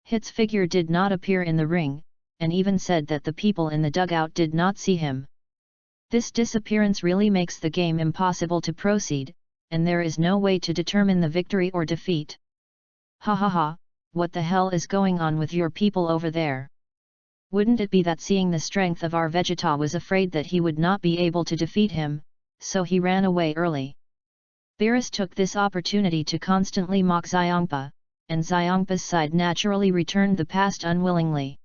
Hit's figure did not appear in the ring, and even said that the people in the dugout did not see him. This disappearance really makes the game impossible to proceed, and there is no way to determine the victory or defeat. Ha ha ha, what the hell is going on with your people over there? Wouldn't it be that seeing the strength of our Vegeta was afraid that he would not be able to defeat him, so he ran away early? Beerus took this opportunity to constantly mock Xiongpa, and Xiongpa's side naturally returned the past unwillingly.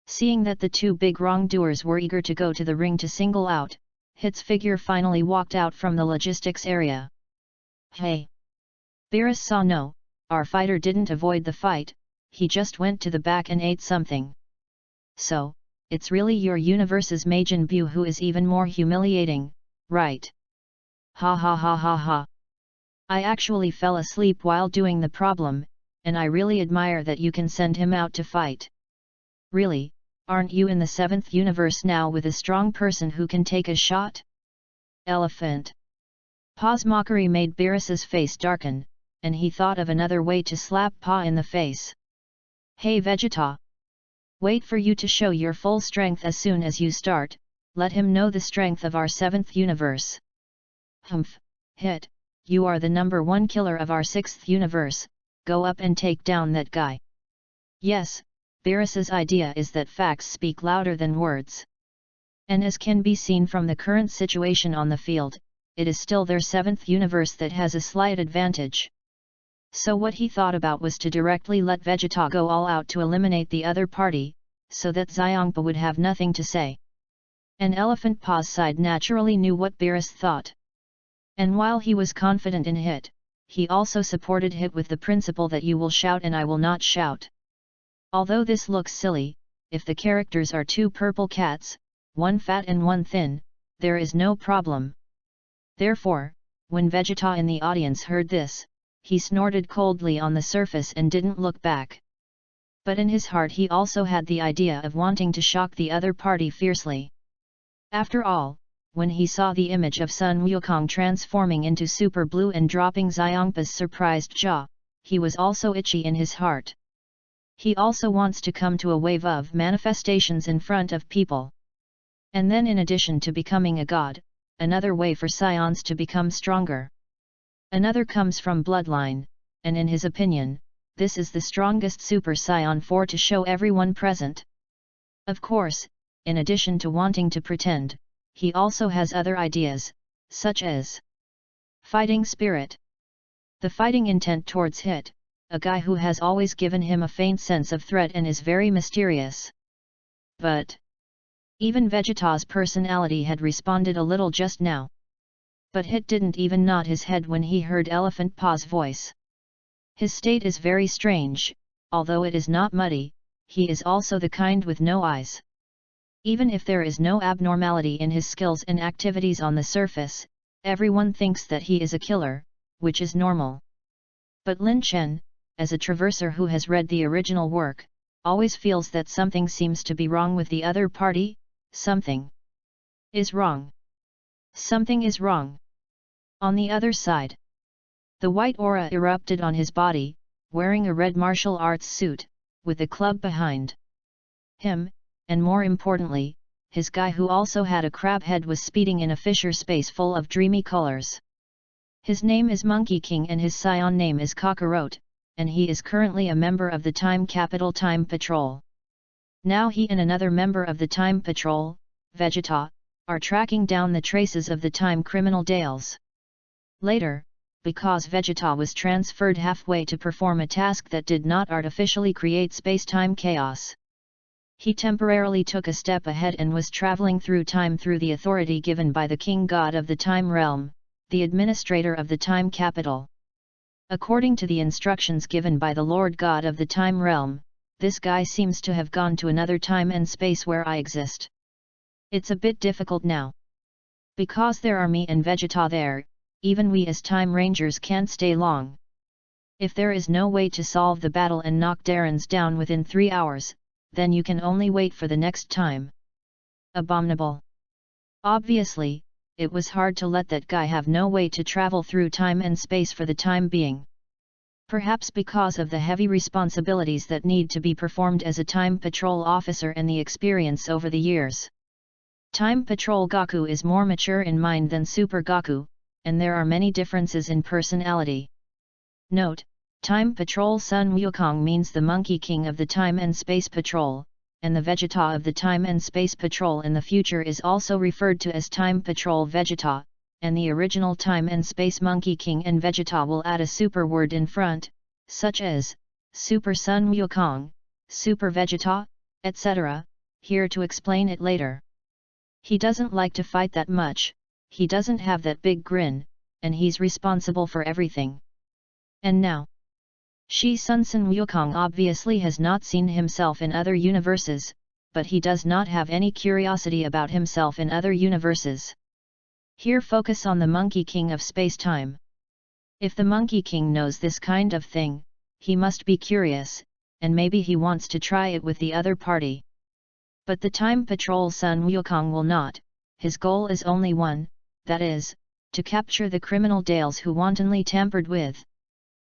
Seeing that the two big wrongdoers were eager to go to the ring to single out, Hit's figure finally walked out from the logistics area. Hey! Beerus saw no, our fighter didn't avoid the fight, he just went to the back and ate something. So, it's really your universe's Majin Buu who is even more humiliating, right? Ha ha ha ha ha. I actually fell asleep while doing the problem, and I really admire that you can send him out to fight. Really, aren't you in the 7th universe now with a strong person who can take a shot? Elephant. Pa's mockery made Beerus's face darken, and he thought of another way to slap Pa in the face. Hey Vegeta! Wait for you to show your full strength as soon as you start, let him know the strength of our 7th universe. Humph, Hit, you are the #1 killer of our 6th universe, go up and take down that guy. Yes, Beerus's idea is that facts speak louder than words. And as can be seen from the current situation on the field, it is still their 7th universe that has a slight advantage. So what he thought about was to directly let Vegeta go all out to eliminate the other party, so that Xiongpa would have nothing to say. And Elephant Pa's side naturally knew what Beerus thought. And while he was confident in Hit, he also supported Hit with the principle that you will shout and I will not shout. Although this looks silly, if the characters are 2 purple cats, one fat and one thin, there is no problem. Therefore, when Vegeta in the audience heard this, he snorted coldly on the surface and didn't look back. But in his heart he also had the idea of wanting to shock the other party fiercely. After all, when he saw the image of Sun Wukong transforming into Super Blue and dropping Xiongpa's surprised jaw, he was also itchy in his heart. He also wants to come to a wave of manifestations in front of people. And then in addition to becoming a god, another way for scions to become stronger. Another comes from bloodline, and in his opinion, this is the strongest Super Saiyan 4 to show everyone present. Of course, in addition to wanting to pretend, he also has other ideas, such as fighting spirit. The fighting intent towards Hit, a guy who has always given him a faint sense of threat and is very mysterious. But even Vegeta's personality had responded a little just now. But Hit didn't even nod his head when he heard Elephant Pa's voice. His state is very strange, although it is not muddy, he is also the kind with no eyes. Even if there is no abnormality in his skills and activities on the surface, everyone thinks that he is a killer, which is normal. But Lin Chen, as a traverser who has read the original work, always feels that something seems to be wrong with the other party, something is wrong. Something is wrong. On the other side, the white aura erupted on his body, wearing a red martial arts suit, with a club behind him, and more importantly, his guy who also had a crab head was speeding in a fisher space full of dreamy colors. His name is Monkey King and his scion name is Kakarot, and he is currently a member of the Time Capital Time Patrol. Now he and another member of the Time Patrol, Vegeta, are tracking down the traces of the time criminal Dales. Later, because Vegeta was transferred halfway to perform a task that did not artificially create space-time chaos, he temporarily took a step ahead and was traveling through time through the authority given by the King God of the Time Realm, the administrator of the Time Capital. According to the instructions given by the Lord God of the Time Realm, this guy seems to have gone to another time and space where I exist. It's a bit difficult now. Because there are me and Vegeta there, even we as Time Rangers can't stay long. If there is no way to solve the battle and knock Darren's down within 3 hours, then you can only wait for the next time. Abominable. Obviously, it was hard to let that guy have no way to travel through time and space for the time being. Perhaps because of the heavy responsibilities that need to be performed as a Time Patrol officer and the experience over the years. Time Patrol Goku is more mature in mind than Super Goku, and there are many differences in personality. Note, Time Patrol Sun Wukong means the Monkey King of the Time and Space Patrol, and the Vegeta of the Time and Space Patrol in the future is also referred to as Time Patrol Vegeta, and the original Time and Space Monkey King and Vegeta will add a super word in front, such as Super Sun Wukong, Super Vegeta, etc., here to explain it later. He doesn't like to fight that much, he doesn't have that big grin, and he's responsible for everything. And now, Shi Sun Wukong obviously has not seen himself in other universes, but he does not have any curiosity about himself in other universes. Here focus on the Monkey King of space-time. If the Monkey King knows this kind of thing, he must be curious, and maybe he wants to try it with the other party. But the Time Patrol Sun Wukong will not. His goal is only one, that is, to capture the criminal Dales who wantonly tampered with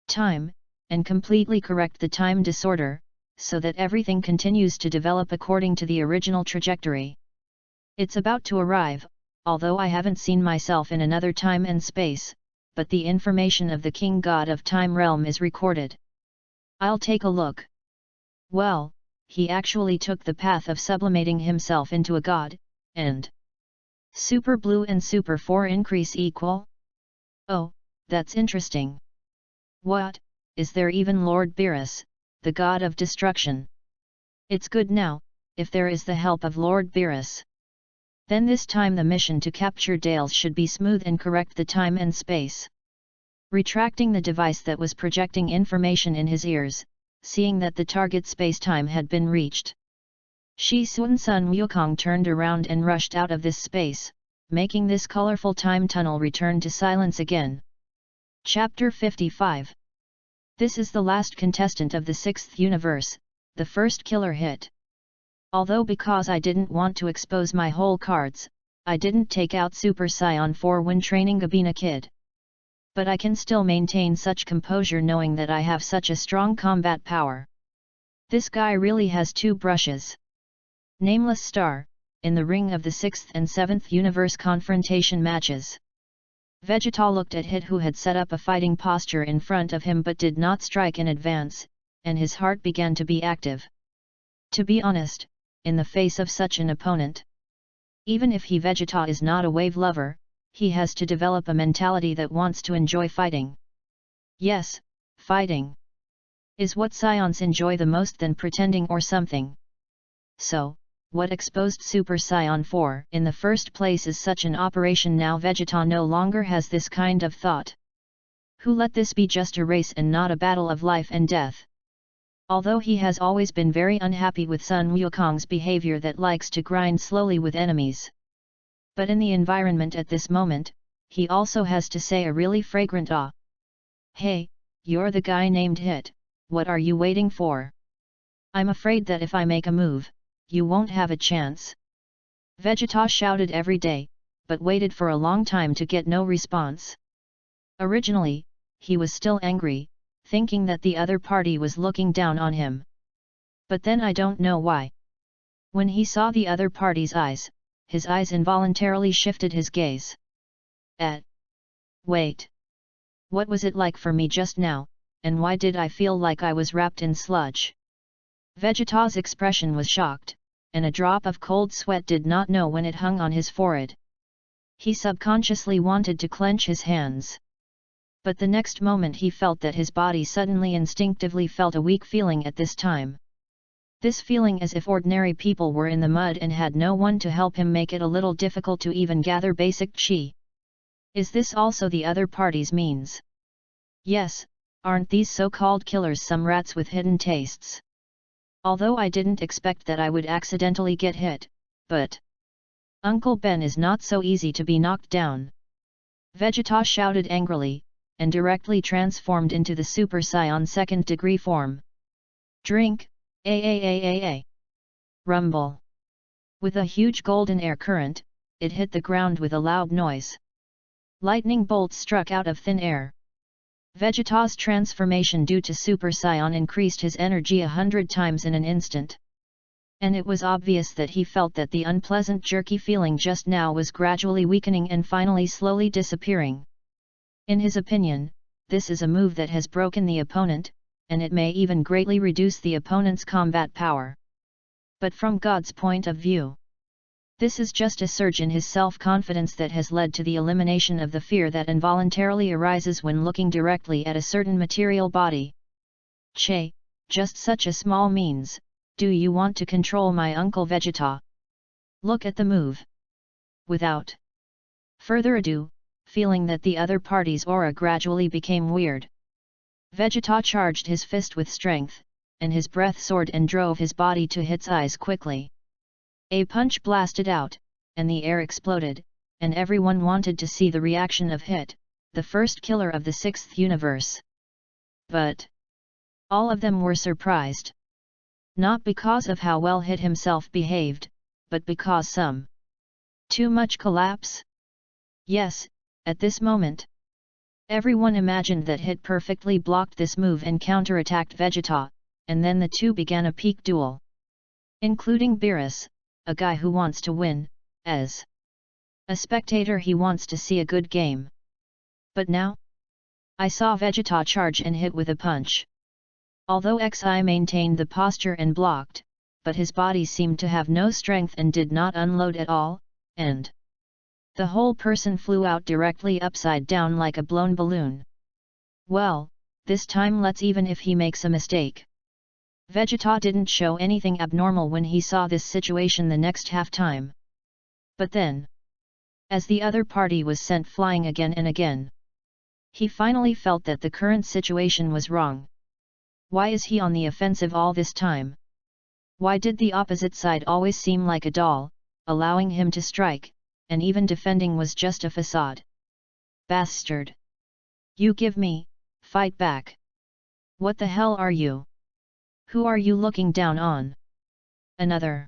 time, and completely correct the time disorder, so that everything continues to develop according to the original trajectory. It's about to arrive, although I haven't seen myself in another time and space, but the information of the King God of Time Realm is recorded. I'll take a look. Well, he actually took the path of sublimating himself into a god, and Super Blue and Super 4 increase equal? Oh, that's interesting. What, is there even Lord Beerus, the god of destruction? It's good now, if there is the help of Lord Beerus. Then this time the mission to capture Dales should be smooth and correct the time and space. Retracting the device that was projecting information in his ears, seeing that the target space-time had been reached, Shi Sun Sun Wukong turned around and rushed out of this space, making this colorful time tunnel return to silence again. Chapter 55. This is the last contestant of the 6th universe, the first killer hit. Although because I didn't want to expose my whole cards, I didn't take out Super Saiyan 4 when training Gabina Kid. But I can still maintain such composure knowing that I have such a strong combat power. This guy really has two brushes. Nameless Star, in the ring of the 6th and 7th universe confrontation matches. Vegeta looked at Hit, who had set up a fighting posture in front of him but did not strike in advance, and his heart began to be active. To be honest, in the face of such an opponent, even if Vegeta is not a wave lover, he has to develop a mentality that wants to enjoy fighting. Yes, fighting is what Scions enjoy the most than pretending or something. So, what exposed Super Saiyan 4 in the first place is such an operation. Now Vegeta no longer has this kind of thought. Who let this be just a race and not a battle of life and death? Although he has always been very unhappy with Sun Wukong's behavior that likes to grind slowly with enemies. But in the environment at this moment, he also has to say a really fragrant ah. Hey, you're the guy named Hit, what are you waiting for? I'm afraid that if I make a move, you won't have a chance. Vegeta shouted every day, but waited for a long time to get no response. Originally, he was still angry, thinking that the other party was looking down on him. But then I don't know why. When he saw the other party's eyes, his eyes involuntarily shifted his gaze. Wait. What was it like for me just now, and why did I feel like I was wrapped in sludge? Vegeta's expression was shocked, and a drop of cold sweat did not know when it hung on his forehead. He subconsciously wanted to clench his hands. But the next moment he felt that his body suddenly instinctively felt a weak feeling at this time. This feeling as if ordinary people were in the mud and had no one to help him, make it a little difficult to even gather basic chi. Is this also the other party's means? Yes, aren't these so-called killers some rats with hidden tastes? Although I didn't expect that I would accidentally get hit, but Uncle Ben is not so easy to be knocked down. Vegeta shouted angrily, and directly transformed into the Super Saiyan 2nd degree form. Drink, a. Rumble. With a huge golden air current, it hit the ground with a loud noise. Lightning bolts struck out of thin air. Vegeta's transformation due to Super Saiyan increased his energy 100 times in an instant. And it was obvious that he felt that the unpleasant jerky feeling just now was gradually weakening and finally slowly disappearing. In his opinion, this is a move that has broken the opponent, and it may even greatly reduce the opponent's combat power. But from God's point of view, this is just a surge in his self-confidence that has led to the elimination of the fear that involuntarily arises when looking directly at a certain material body. Che, just such a small means, do you want to control my Uncle Vegeta? Look at the move. Without further ado, feeling that the other party's aura gradually became weird, Vegeta charged his fist with strength, and his breath soared and drove his body to Hit's eyes quickly. A punch blasted out, and the air exploded, and everyone wanted to see the reaction of Hit, the first killer of the 6th universe. But all of them were surprised. Not because of how well Hit himself behaved, but because too much collapse? Yes, at this moment. Everyone imagined that Hit perfectly blocked this move and counterattacked Vegeta, and then the two began a peak duel. Including Beerus, a guy who wants to win, as a spectator he wants to see a good game. But now? I saw Vegeta charge and hit with a punch. Although Xi maintained the posture and blocked, but his body seemed to have no strength and did not unload at all, and the whole person flew out directly upside down like a blown balloon. Well, this time let's even if he makes a mistake. Vegeta didn't show anything abnormal when he saw this situation the next half-time. But then, as the other party was sent flying again and again, he finally felt that the current situation was wrong. Why is he on the offensive all this time? Why did the opposite side always seem like a doll, allowing him to strike, and even defending was just a facade? Bastard! You give me, fight back! What the hell are you? Who are you looking down on? Another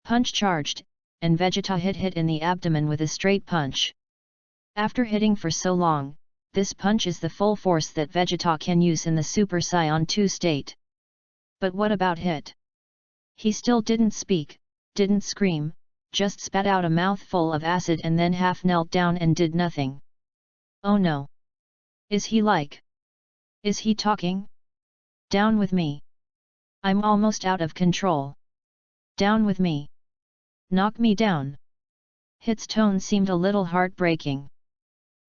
punch charged, and Vegeta hit in the abdomen with a straight punch. After hitting for so long, this punch is the full force that Vegeta can use in the Super Saiyan 2 state. But what about Hit? He still didn't speak, didn't scream, just spat out a mouthful of acid and then half knelt down and did nothing. Oh no! Is he talking? Down with me! I'm almost out of control. Down with me! Knock me down! Hit's tone seemed a little heartbreaking.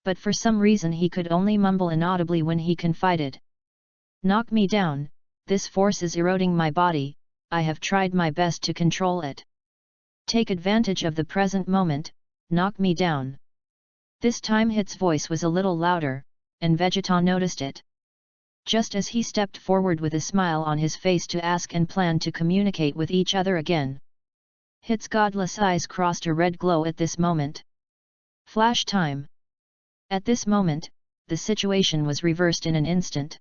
But for some reason he could only mumble inaudibly when he confided. Knock me down, this force is eroding my body, I have tried my best to control it. Take advantage of the present moment, knock me down. This time Hit's voice was a little louder, and Vegeta noticed it. Just as he stepped forward with a smile on his face to ask and plan to communicate with each other again. Hit's godless eyes crossed a red glow at this moment. Flash time! At this moment, the situation was reversed in an instant.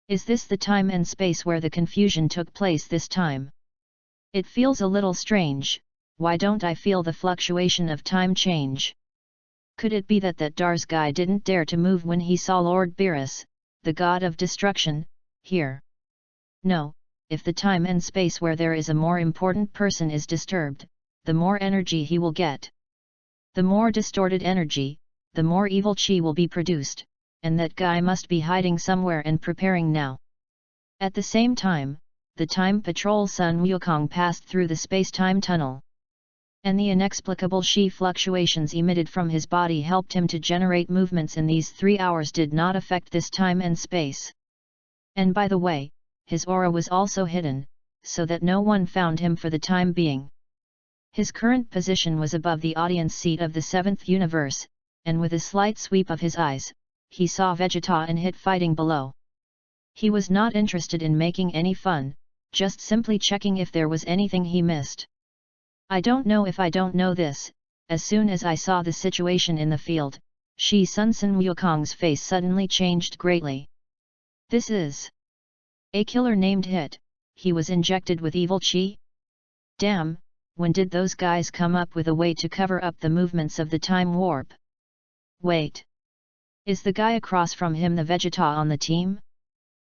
Is this the time and space where the confusion took place this time? It feels a little strange, why don't I feel the fluctuation of time change? Could it be that Dars guy didn't dare to move when he saw Lord Beerus, the god of destruction, here? No, if the time and space where there is a more important person is disturbed, the more energy he will get. The more distorted energy, the more evil chi will be produced, and that guy must be hiding somewhere and preparing now. At the same time, the Time Patrol Sun Wukong passed through the space-time tunnel. And the inexplicable chi fluctuations emitted from his body helped him to generate movements in these 3 hours did not affect this time and space. And by the way, his aura was also hidden, so that no one found him for the time being. His current position was above the audience seat of the 7th universe, and with a slight sweep of his eyes, he saw Vegeta and Hit fighting below. He was not interested in making any fun, just simply checking if there was anything he missed. I don't know if I don't know this. As soon as I saw the situation in the field, Shi Sun Wukong's face suddenly changed greatly. This is a killer named Hit, he was injected with evil chi? Damn, when did those guys come up with a way to cover up the movements of the time warp? Wait. Is the guy across from him the Vegeta on the team?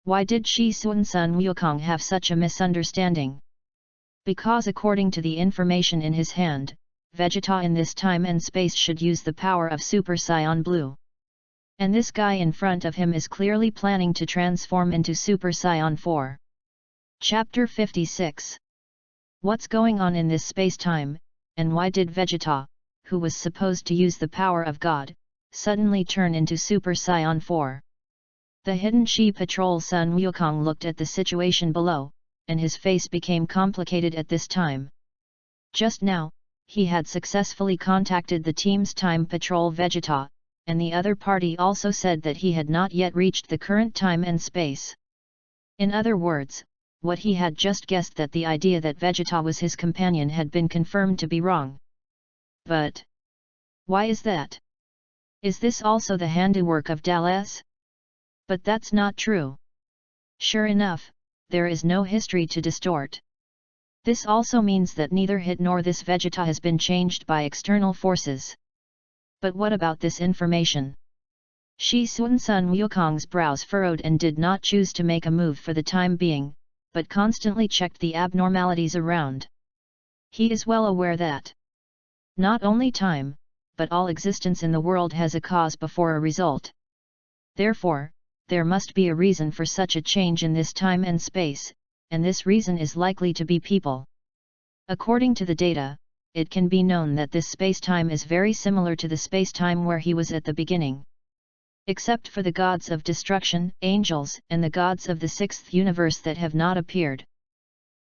Why did Shi Sun Wukong have such a misunderstanding? Because according to the information in his hand, Vegeta in this time and space should use the power of Super Saiyan Blue. And this guy in front of him is clearly planning to transform into Super Saiyan 4. Chapter 56. What's going on in this space-time, and why did Vegeta, who was supposed to use the power of God, suddenly turn into Super Saiyan 4? The hidden Chi Patrol Sun Wukong looked at the situation below, and his face became complicated at this time. Just now, he had successfully contacted the team's Time Patrol Vegeta, and the other party also said that he had not yet reached the current time and space. In other words, what he had just guessed, that the idea that Vegeta was his companion had been confirmed to be wrong. But why is that? Is this also the handiwork of Dalles? But that's not true. Sure enough, there is no history to distort. This also means that neither Hit nor this Vegeta has been changed by external forces. But what about this information? Shi Sun Wukong's brows furrowed and did not choose to make a move for the time being, but constantly checked the abnormalities around. He is well aware that not only time, but all existence in the world has a cause before a result. Therefore, there must be a reason for such a change in this time and space, and this reason is likely to be people. According to the data, it can be known that this space-time is very similar to the space-time where he was at the beginning. Except for the gods of destruction, angels, and the gods of the sixth universe that have not appeared.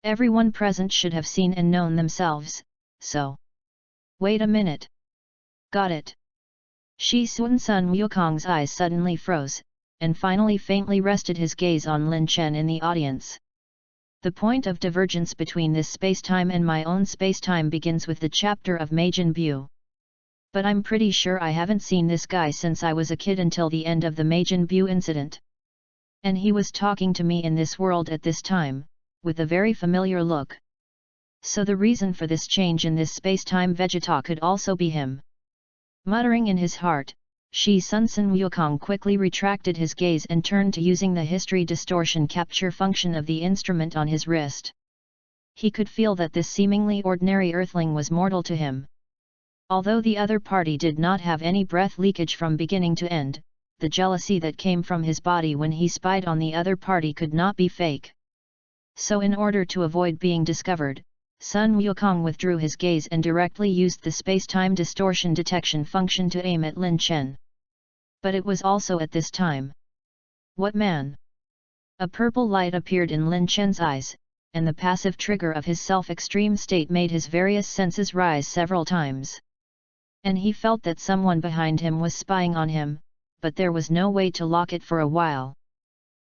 Everyone present should have seen and known themselves, so. Wait a minute. Got it. Shi Sun Wukong's eyes suddenly froze, and finally faintly rested his gaze on Lin Chen in the audience. The point of divergence between this space-time and my own space-time begins with the chapter of Majin Buu. But I'm pretty sure I haven't seen this guy since I was a kid until the end of the Majin Buu incident. And he was talking to me in this world at this time, with a very familiar look. So the reason for this change in this space-time Vegeta could also be him. Muttering in his heart, Shi Sun Wukong quickly retracted his gaze and turned to using the history distortion capture function of the instrument on his wrist. He could feel that this seemingly ordinary earthling was mortal to him. Although the other party did not have any breath leakage from beginning to end, the jealousy that came from his body when he spied on the other party could not be fake. So in order to avoid being discovered, Sun Wukong withdrew his gaze and directly used the space-time distortion detection function to aim at Lin Chen. But it was also at this time. What man? A purple light appeared in Lin Chen's eyes, and the passive trigger of his self-extreme state made his various senses rise several times. And he felt that someone behind him was spying on him, but there was no way to lock it for a while.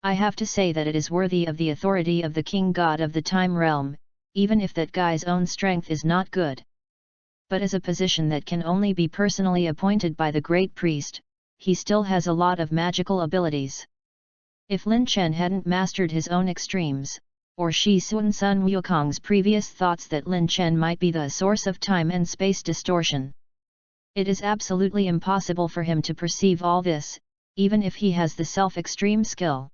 I have to say that it is worthy of the authority of the king god of the time realm, even if that guy's own strength is not good. But as a position that can only be personally appointed by the great priest, he still has a lot of magical abilities. If Lin Chen hadn't mastered his own extremes, or Shi Sun Wukong's previous thoughts that Lin Chen might be the source of time and space distortion, it is absolutely impossible for him to perceive all this, even if he has the self-extreme skill.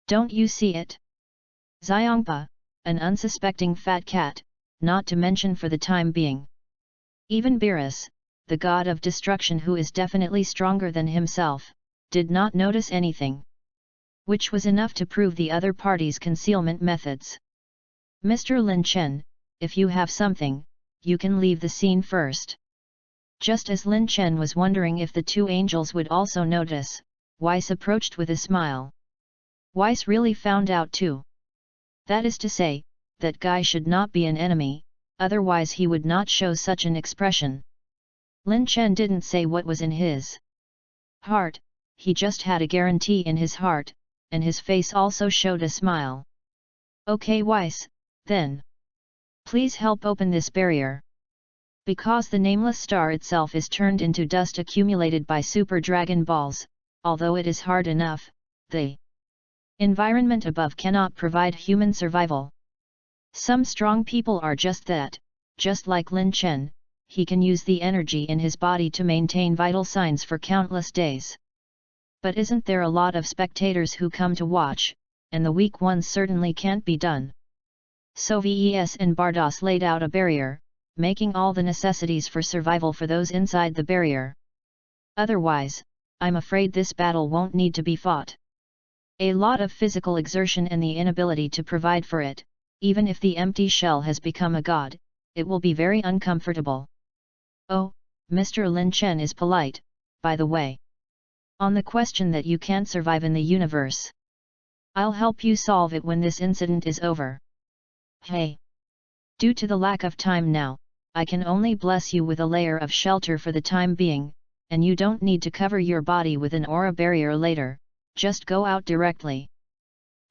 Don't you see it? Xiangpa, an unsuspecting fat cat, not to mention for the time being. Even Beerus, the god of destruction who is definitely stronger than himself, did not notice anything. Which was enough to prove the other party's concealment methods. Mr. Lin Chen, if you have something, you can leave the scene first. Just as Lin Chen was wondering if the two angels would also notice, Weiss approached with a smile. Weiss really found out too. That is to say, that guy should not be an enemy, otherwise he would not show such an expression. Lin Chen didn't say what was in his heart, he just had a guarantee in his heart, and his face also showed a smile. Okay Weiss, then. Please help open this barrier. Because the nameless star itself is turned into dust accumulated by Super Dragon Balls, although it is hard enough, the environment above cannot provide human survival. Some strong people are just that, just like Lin Chen, he can use the energy in his body to maintain vital signs for countless days. But isn't there a lot of spectators who come to watch, and the weak ones certainly can't be done. So Ves and Bardock laid out a barrier, making all the necessities for survival for those inside the barrier. Otherwise, I'm afraid this battle won't need to be fought. A lot of physical exertion and the inability to provide for it, even if the empty shell has become a god, it will be very uncomfortable. Oh, Mr. Lin Chen is polite, by the way. On the question that you can't survive in the universe. I'll help you solve it when this incident is over. Hey! Due to the lack of time now, I can only bless you with a layer of shelter for the time being, and you don't need to cover your body with an aura barrier later, just go out directly.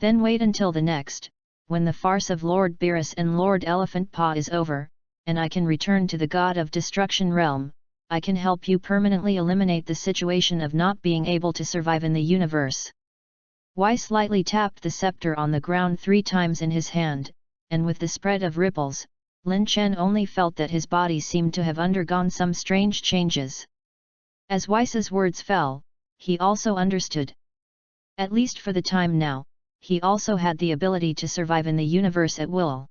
Then wait until the next, when the farce of Lord Beerus and Lord Elephant Paw is over, and I can return to the God of Destruction realm, I can help you permanently eliminate the situation of not being able to survive in the universe." Weiss lightly tapped the scepter on the ground 3 times in his hand, and with the spread of ripples, Lin Chen only felt that his body seemed to have undergone some strange changes. As Weiss's words fell, he also understood. At least for the time now, he also had the ability to survive in the universe at will.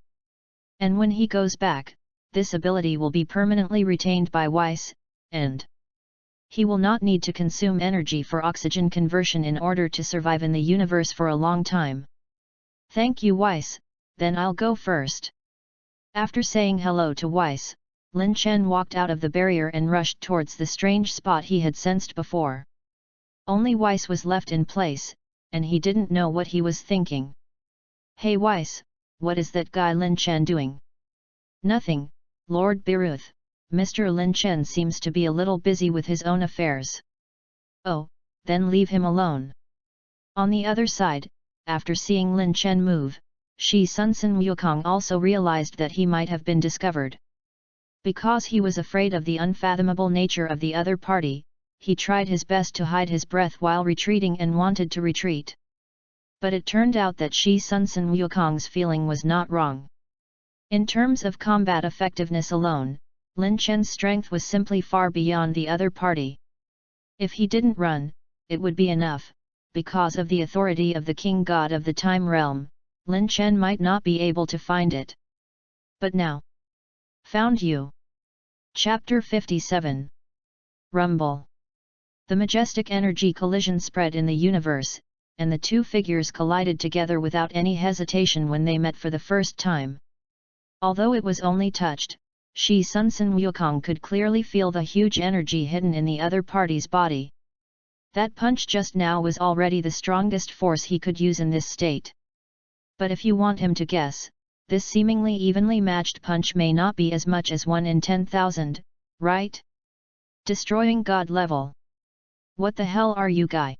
And when he goes back, this ability will be permanently retained by Weiss, and he will not need to consume energy for oxygen conversion in order to survive in the universe for a long time. "Thank you, Weiss, then I'll go first." After saying hello to Weiss, Lin Chen walked out of the barrier and rushed towards the strange spot he had sensed before. Only Weiss was left in place, and he didn't know what he was thinking. "Hey Weiss, what is that guy Lin Chen doing?" "Nothing, Lord Beerus. Mr. Lin Chen seems to be a little busy with his own affairs." "Oh, then leave him alone." On the other side, after seeing Lin Chen move, Shi Sun Wukong also realized that he might have been discovered. Because he was afraid of the unfathomable nature of the other party, he tried his best to hide his breath while retreating and wanted to retreat. But it turned out that Shi Sun Wukong's feeling was not wrong. In terms of combat effectiveness alone, Lin Chen's strength was simply far beyond the other party. If he didn't run, it would be enough. Because of the authority of the King God of the Time Realm, Lin Chen might not be able to find it. But now, found you. Chapter 57. Rumble. The majestic energy collision spread in the universe, and the two figures collided together without any hesitation when they met for the first time. Although it was only touched, Shi Sun Wukong could clearly feel the huge energy hidden in the other party's body. That punch just now was already the strongest force he could use in this state. But if you want him to guess, this seemingly evenly matched punch may not be as much as 1 in 10,000, right? Destroying God level. What the hell are you guy?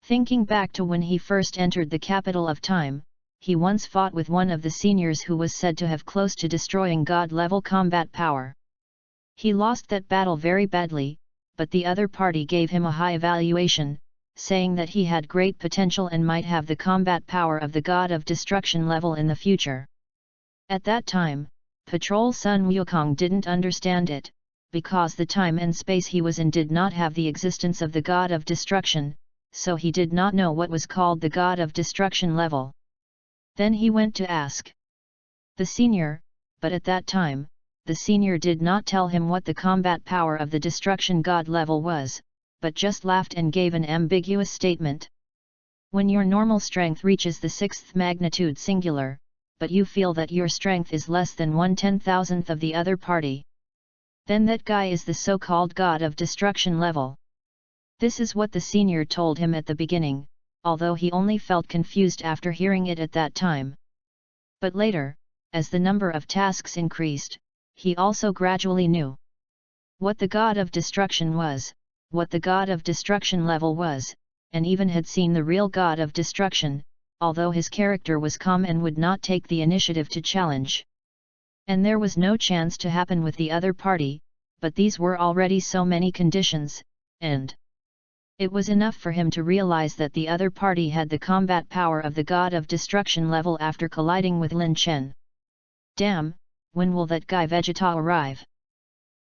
Thinking back to when he first entered the capital of time, he once fought with one of the seniors who was said to have close to destroying God-level combat power. He lost that battle very badly, but the other party gave him a high evaluation, saying that he had great potential and might have the combat power of the God of Destruction level in the future. At that time, Patrol Sun Wukong didn't understand it, because the time and space he was in did not have the existence of the God of Destruction, so he did not know what was called the God of Destruction level. Then he went to ask the senior, but at that time, the senior did not tell him what the combat power of the Destruction God level was, but just laughed and gave an ambiguous statement. When your normal strength reaches the 6th magnitude singular, but you feel that your strength is less than 1/10,000th of the other party, then that guy is the so-called God of Destruction level. This is what the senior told him at the beginning, although he only felt confused after hearing it at that time. But later, as the number of tasks increased, he also gradually knew what the God of Destruction was, what the God of Destruction level was, and even had seen the real God of Destruction, although his character was calm and would not take the initiative to challenge. And there was no chance to happen with the other party, but these were already so many conditions, and it was enough for him to realize that the other party had the combat power of the God of Destruction level after colliding with Lin Chen. Damn, when will that guy Vegeta arrive?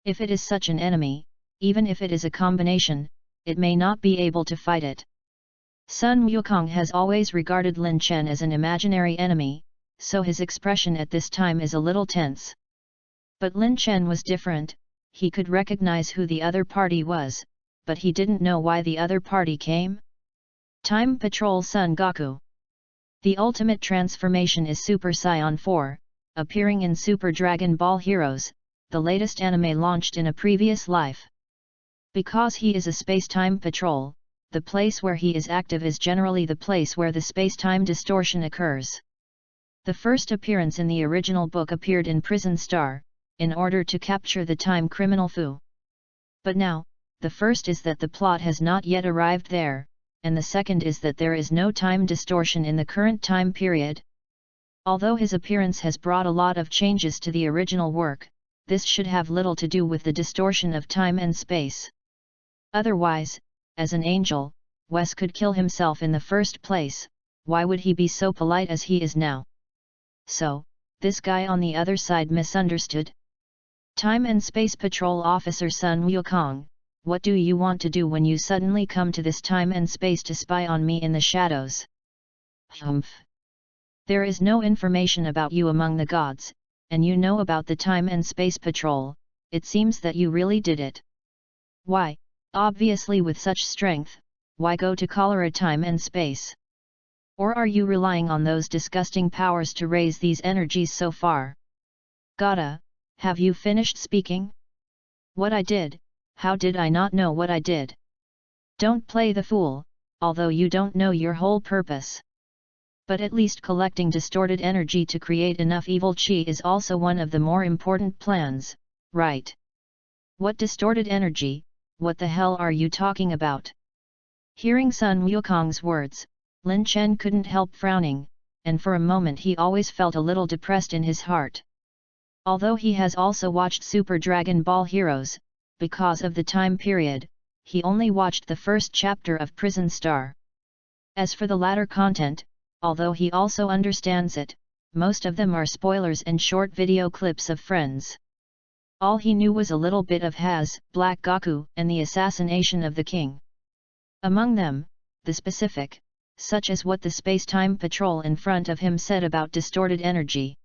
If it is such an enemy, even if it is a combination, it may not be able to fight it. Sun Wukong has always regarded Lin Chen as an imaginary enemy, so his expression at this time is a little tense. But Lin Chen was different, he could recognize who the other party was, but he didn't know why the other party came. Time Patrol Son Goku. The ultimate transformation is Super Saiyan 4, appearing in Super Dragon Ball Heroes, the latest anime launched in a previous life. Because he is a space-time patrol, the place where he is active is generally the place where the space-time distortion occurs. The first appearance in the original book appeared in Prison Star, in order to capture the time criminal Fu. But now, the first is that the plot has not yet arrived there, and the second is that there is no time distortion in the current time period. Although his appearance has brought a lot of changes to the original work, this should have little to do with the distortion of time and space. Otherwise, as an angel, Wes could kill himself in the first place. Why would he be so polite as he is now? So, this guy on the other side misunderstood? Time and Space Patrol Officer Sun Wukong, what do you want to do when you suddenly come to this time and space to spy on me in the shadows? Humph. There is no information about you among the gods, and you know about the Time and Space Patrol. It seems that you really did it. Why, obviously with such strength, why go to cholera time and space? Or are you relying on those disgusting powers to raise these energies so far? Gotta, have you finished speaking? What I did, how did I not know what I did? Don't play the fool, although you don't know your whole purpose. But at least collecting distorted energy to create enough evil chi is also one of the more important plans, right? What distorted energy? What the hell are you talking about? Hearing Sun Wukong's words, Lin Chen couldn't help frowning, and for a moment he always felt a little depressed in his heart. Although he has also watched Super Dragon Ball Heroes, because of the time period, he only watched the first chapter of Prison Star. As for the latter content, although he also understands it, most of them are spoilers and short video clips of friends. All he knew was a little bit of Black Goku and the assassination of the king. Among them, the specific, such as what the space-time patrol in front of him said about distorted energy.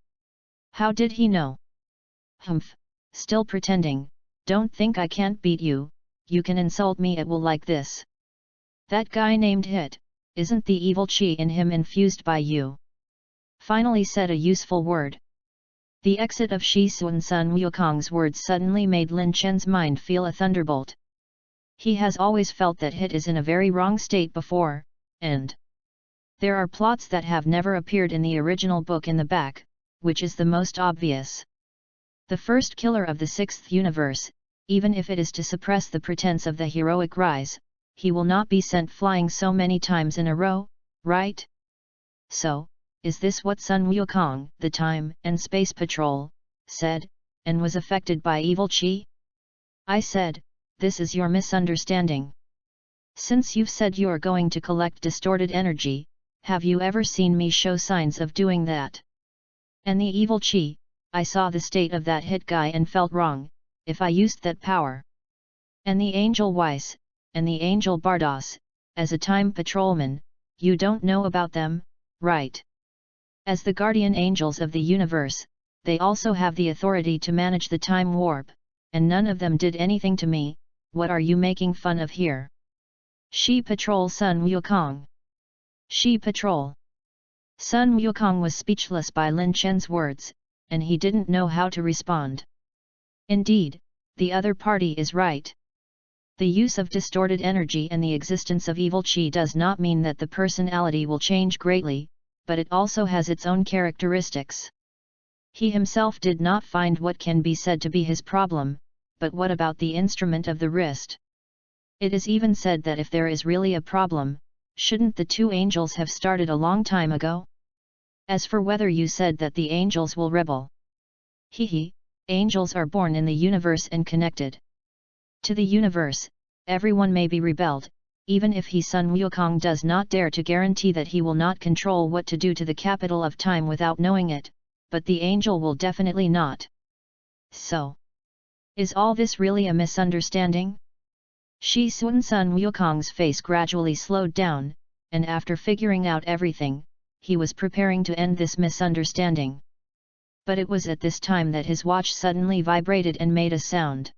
How did he know? Humph, still pretending, don't think I can't beat you, you can insult me at will like this. That guy named Hit, isn't the evil chi in him infused by you? Finally said a useful word. The exit of Shi Sun Wukong's words suddenly made Lin Chen's mind feel a thunderbolt. He has always felt that Hit is in a very wrong state before, and there are plots that have never appeared in the original book in the back, which is the most obvious. The first killer of the sixth universe, even if it is to suppress the pretense of the heroic rise, he will not be sent flying so many times in a row, right? So, is this what Sun Wukong, the Time and Space Patrol, said, and was affected by evil chi? I said, this is your misunderstanding. Since you've said you're going to collect distorted energy, have you ever seen me show signs of doing that? And the evil chi, I saw the state of that Hit guy and felt wrong, if I used that power. And the Angel Weiss, and the Angel Bardock, as a time patrolman, you don't know about them, right? As the guardian angels of the universe, they also have the authority to manage the time warp, and none of them did anything to me. What are you making fun of here? She Patrol Sun Wukong. She Patrol. Sun Wukong was speechless by Lin Chen's words, and he didn't know how to respond. Indeed, the other party is right. The use of distorted energy and the existence of evil chi does not mean that the personality will change greatly, but it also has its own characteristics. He himself did not find what can be said to be his problem, but what about the instrument of the wrist? It is even said that if there is really a problem, shouldn't the two angels have started a long time ago? As for whether you said that the angels will rebel. Angels are born in the universe and connected to the universe. Everyone may be rebelled, even if Sun Wukong does not dare to guarantee that he will not control what to do to the capital of time without knowing it, but the angel will definitely not. So, is all this really a misunderstanding? Shi Sun Wukong's face gradually slowed down, and after figuring out everything, he was preparing to end this misunderstanding. But it was at this time that his watch suddenly vibrated and made a sound.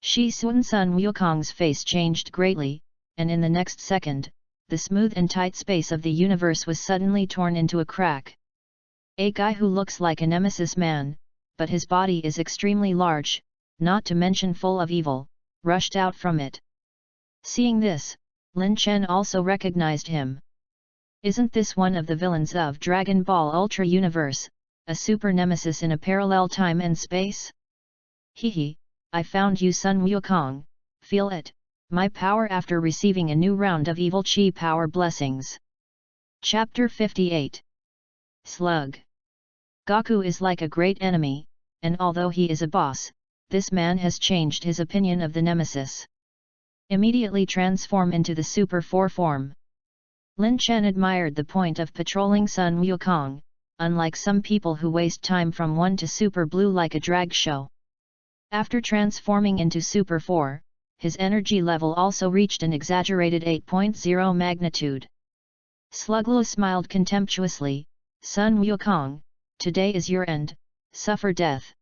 Shi Sun Wukong's face changed greatly, and in the next second, the smooth and tight space of the universe was suddenly torn into a crack. A guy who looks like a nemesis man, but his body is extremely large, not to mention full of evil, rushed out from it. Seeing this, Lin Chen also recognized him. Isn't this one of the villains of Dragon Ball Ultra Universe, a super nemesis in a parallel time and space? I found you Sun Wukong, feel it, my power after receiving a new round of evil chi power blessings. Chapter 58. Slug. Goku is like a great enemy, and although he is a boss, this man has changed his opinion of the nemesis. Immediately transform into the Super 4 form. Lin Chen admired the point of patrolling Sun Wukong, unlike some people who waste time from 1 to Super Blue like a drag show. After transforming into Super 4, his energy level also reached an exaggerated 8.0 magnitude. Sluglo smiled contemptuously, Sun Wukong, today is your end, suffer death.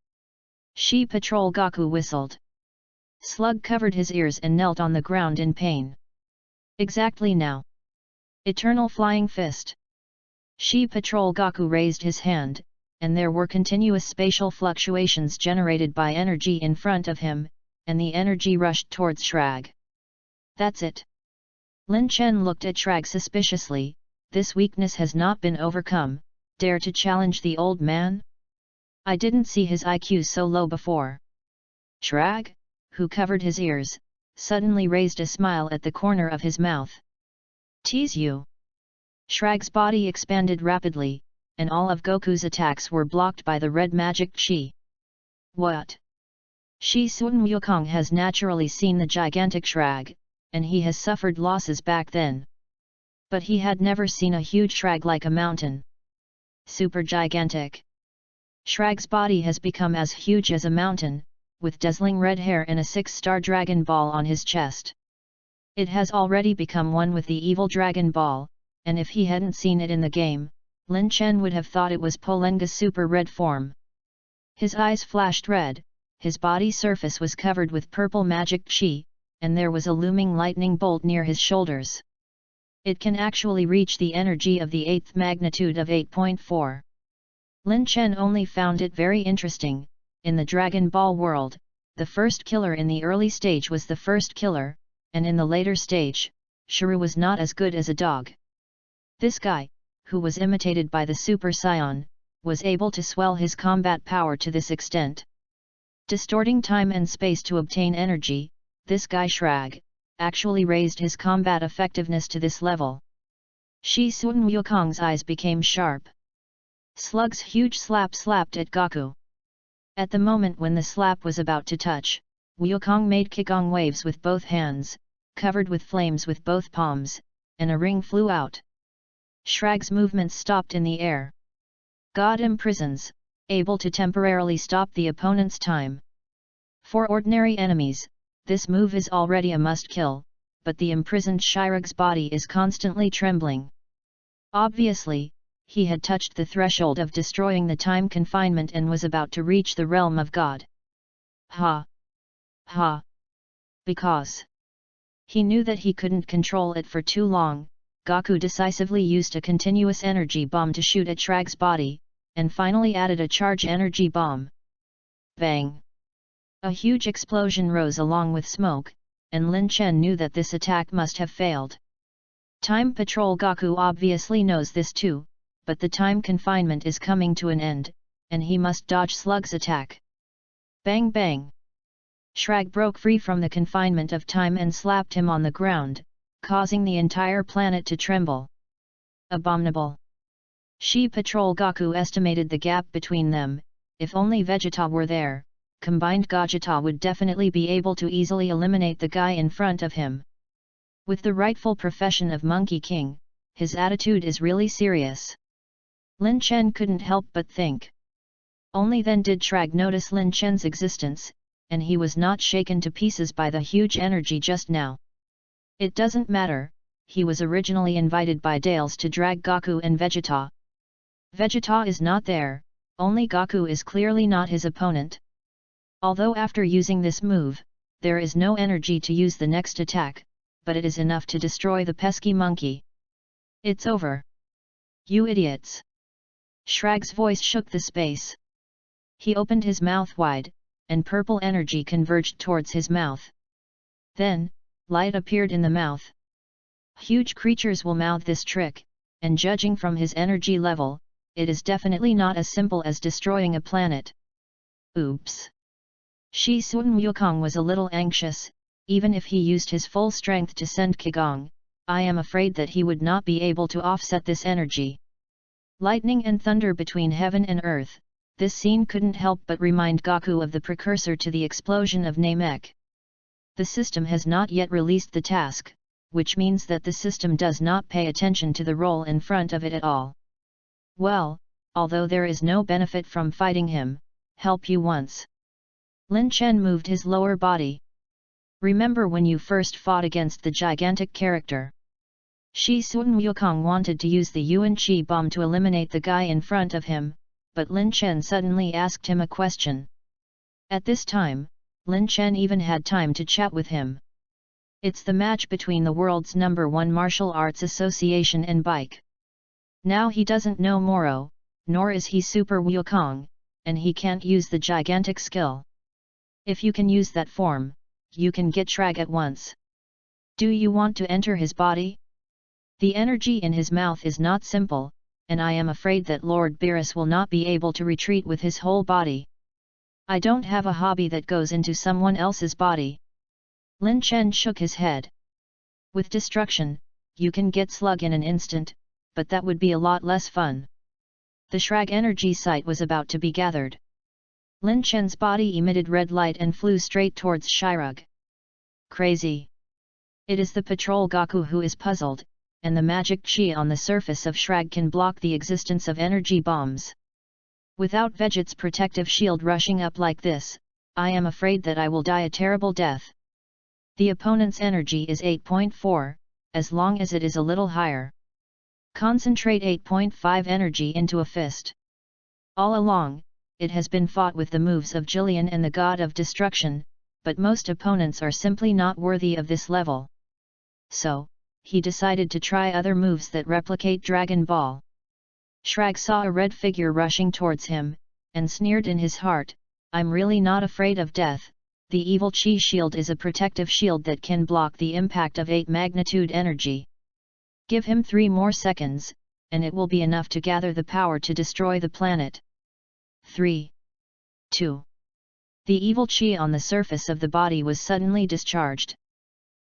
She Patrol Goku whistled. Slug covered his ears and knelt on the ground in pain. Exactly now. Eternal Flying Fist. She Patrol Goku raised his hand, and there were continuous spatial fluctuations generated by energy in front of him, and the energy rushed towards Shrag. That's it. Lin Chen looked at Shrag suspiciously. This weakness has not been overcome. Dare to challenge the old man? I didn't see his IQ so low before. Shrag, who covered his ears, suddenly raised a smile at the corner of his mouth. Tease you. Shrag's body expanded rapidly, and all of Goku's attacks were blocked by the red magic chi. What? Sun Wukong has naturally seen the gigantic Shrag, and he has suffered losses back then. But he had never seen a huge Shrag like a mountain. Super gigantic. Shrag's body has become as huge as a mountain, with dazzling red hair and a 6-star Dragon Ball on his chest. It has already become one with the evil Dragon Ball, and if he hadn't seen it in the game, Lin Chen would have thought it was Polenga's super red form. His eyes flashed red, his body surface was covered with purple magic chi, and there was a looming lightning bolt near his shoulders. It can actually reach the energy of the 8th magnitude of 8.4. Lin Chen only found it very interesting. In the Dragon Ball world, the first killer in the early stage was the first killer, and in the later stage, Shuru was not as good as a dog. This guy, who was imitated by the Super Saiyan, was able to swell his combat power to this extent. Distorting time and space to obtain energy, this guy Shrag, actually raised his combat effectiveness to this level. Sun Wukong's eyes became sharp. Slug's huge slap slapped at Goku. At the moment when the slap was about to touch, Wukong made Qigong waves with both hands, covered with flames with both palms, and a ring flew out. Shrag's movements stopped in the air. God imprisons, able to temporarily stop the opponent's time. For ordinary enemies, this move is already a must-kill, but the imprisoned Shrag's body is constantly trembling. Obviously, he had touched the threshold of destroying the time confinement and was about to reach the realm of God. Ha! Ha! Because he knew that he couldn't control it for too long, Goku decisively used a continuous energy bomb to shoot at Shrag's body, and finally added a charge energy bomb. Bang! A huge explosion rose along with smoke, and Lin Chen knew that this attack must have failed. Time Patrol Goku obviously knows this too, but the time confinement is coming to an end, and he must dodge Slug's attack. Bang bang! Shrag broke free from the confinement of time and slapped him on the ground, causing the entire planet to tremble. Abominable! Patrol Goku estimated the gap between them. If only Vegeta were there, combined Gogeta would definitely be able to easily eliminate the guy in front of him. With the rightful profession of Monkey King, his attitude is really serious. Lin Chen couldn't help but think. Only then did Shrag notice Lin Chen's existence, and he was not shaken to pieces by the huge energy just now. It doesn't matter, he was originally invited by Dales to drag Goku and Vegeta. Vegeta is not there, only Goku is clearly not his opponent. Although after using this move, there is no energy to use the next attack, but it is enough to destroy the pesky monkey. It's over. You idiots! Shrag's voice shook the space. He opened his mouth wide, and purple energy converged towards his mouth. Then, light appeared in the mouth. Huge creatures will mouth this trick, and judging from his energy level, it is definitely not as simple as destroying a planet. Oops! Sun Wukong was a little anxious. Even if he used his full strength to send Qigong, I am afraid that he would not be able to offset this energy. Lightning and thunder between heaven and earth, this scene couldn't help but remind Gaku of the precursor to the explosion of Namek. The system has not yet released the task, which means that the system does not pay attention to the role in front of it at all. Well, although there is no benefit from fighting him, help you once. Lin Chen moved his lower body. Remember when you first fought against the gigantic character? Shi Sun Wukong wanted to use the Yuan Qi bomb to eliminate the guy in front of him, but Lin Chen suddenly asked him a question. At this time, Lin Chen even had time to chat with him. It's the match between the world's #1 martial arts association and Bike. Now he doesn't know Moro, nor is he Super Wukong, and he can't use the gigantic skill. If you can use that form, you can get Shrag at once. Do you want to enter his body? The energy in his mouth is not simple, and I am afraid that Lord Beerus will not be able to retreat with his whole body. I don't have a hobby that goes into someone else's body. Lin Chen shook his head. With destruction, you can get Slug in an instant, but that would be a lot less fun. The Shrag energy site was about to be gathered. Lin Chen's body emitted red light and flew straight towards Shirug. Crazy. It is the Patrol Gaku who is puzzled, and the magic chi on the surface of Shrag can block the existence of energy bombs. Without Veget's protective shield rushing up like this, I am afraid that I will die a terrible death. The opponent's energy is 8.4, as long as it is a little higher. Concentrate 8.5 energy into a fist. All along, it has been fought with the moves of Jillian and the God of Destruction, but most opponents are simply not worthy of this level. So, he decided to try other moves that replicate Dragon Ball. Shrag saw a red figure rushing towards him, and sneered in his heart, I'm really not afraid of death. The evil chi shield is a protective shield that can block the impact of 8 magnitude energy. Give him 3 more seconds, and it will be enough to gather the power to destroy the planet. 3. 2. The evil chi on the surface of the body was suddenly discharged.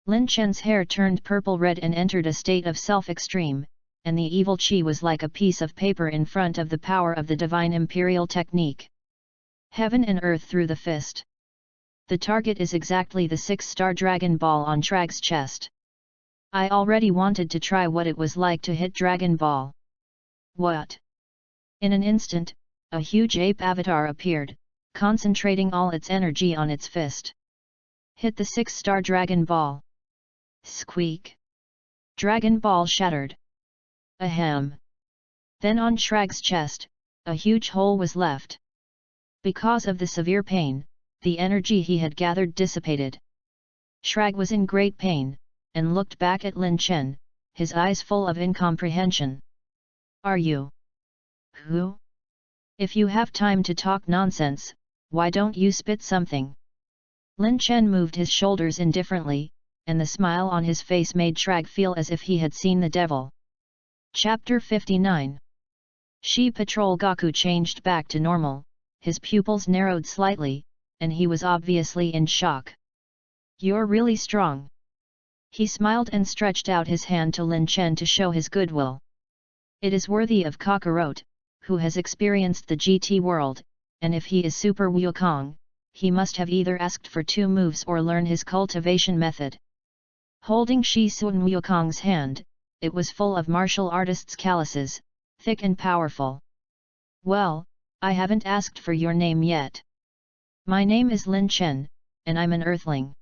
Lin Chen's hair turned purple-red and entered a state of self-extreme, and the evil chi was like a piece of paper in front of the power of the divine imperial technique. Heaven and earth through the fist. The target is exactly the 6-star Dragon Ball on Shrag's chest. I already wanted to try what it was like to hit Dragon Ball. What? In an instant, a huge ape avatar appeared, concentrating all its energy on its fist. Hit the 6-star Dragon Ball. Squeak. Dragon Ball shattered. Ahem. Then on Shrag's chest, a huge hole was left. Because of the severe pain, the energy he had gathered dissipated. Shrag was in great pain, and looked back at Lin Chen, his eyes full of incomprehension. Are you? Who? If you have time to talk nonsense, why don't you spit something? Lin Chen moved his shoulders indifferently, and the smile on his face made Shrag feel as if he had seen the devil. Chapter 59. Shi Patrol Gaku changed back to normal, his pupils narrowed slightly, and he was obviously in shock. You're really strong. He smiled and stretched out his hand to Lin Chen to show his goodwill. It is worthy of Kakarot, who has experienced the GT world, and if he is Super Wukong, he must have either asked for 2 moves or learn his cultivation method. Holding Shi Sun Wukong's hand, it was full of martial artist's calluses, thick and powerful. Well, I haven't asked for your name yet. My name is Lin Chen, and I'm an Earthling.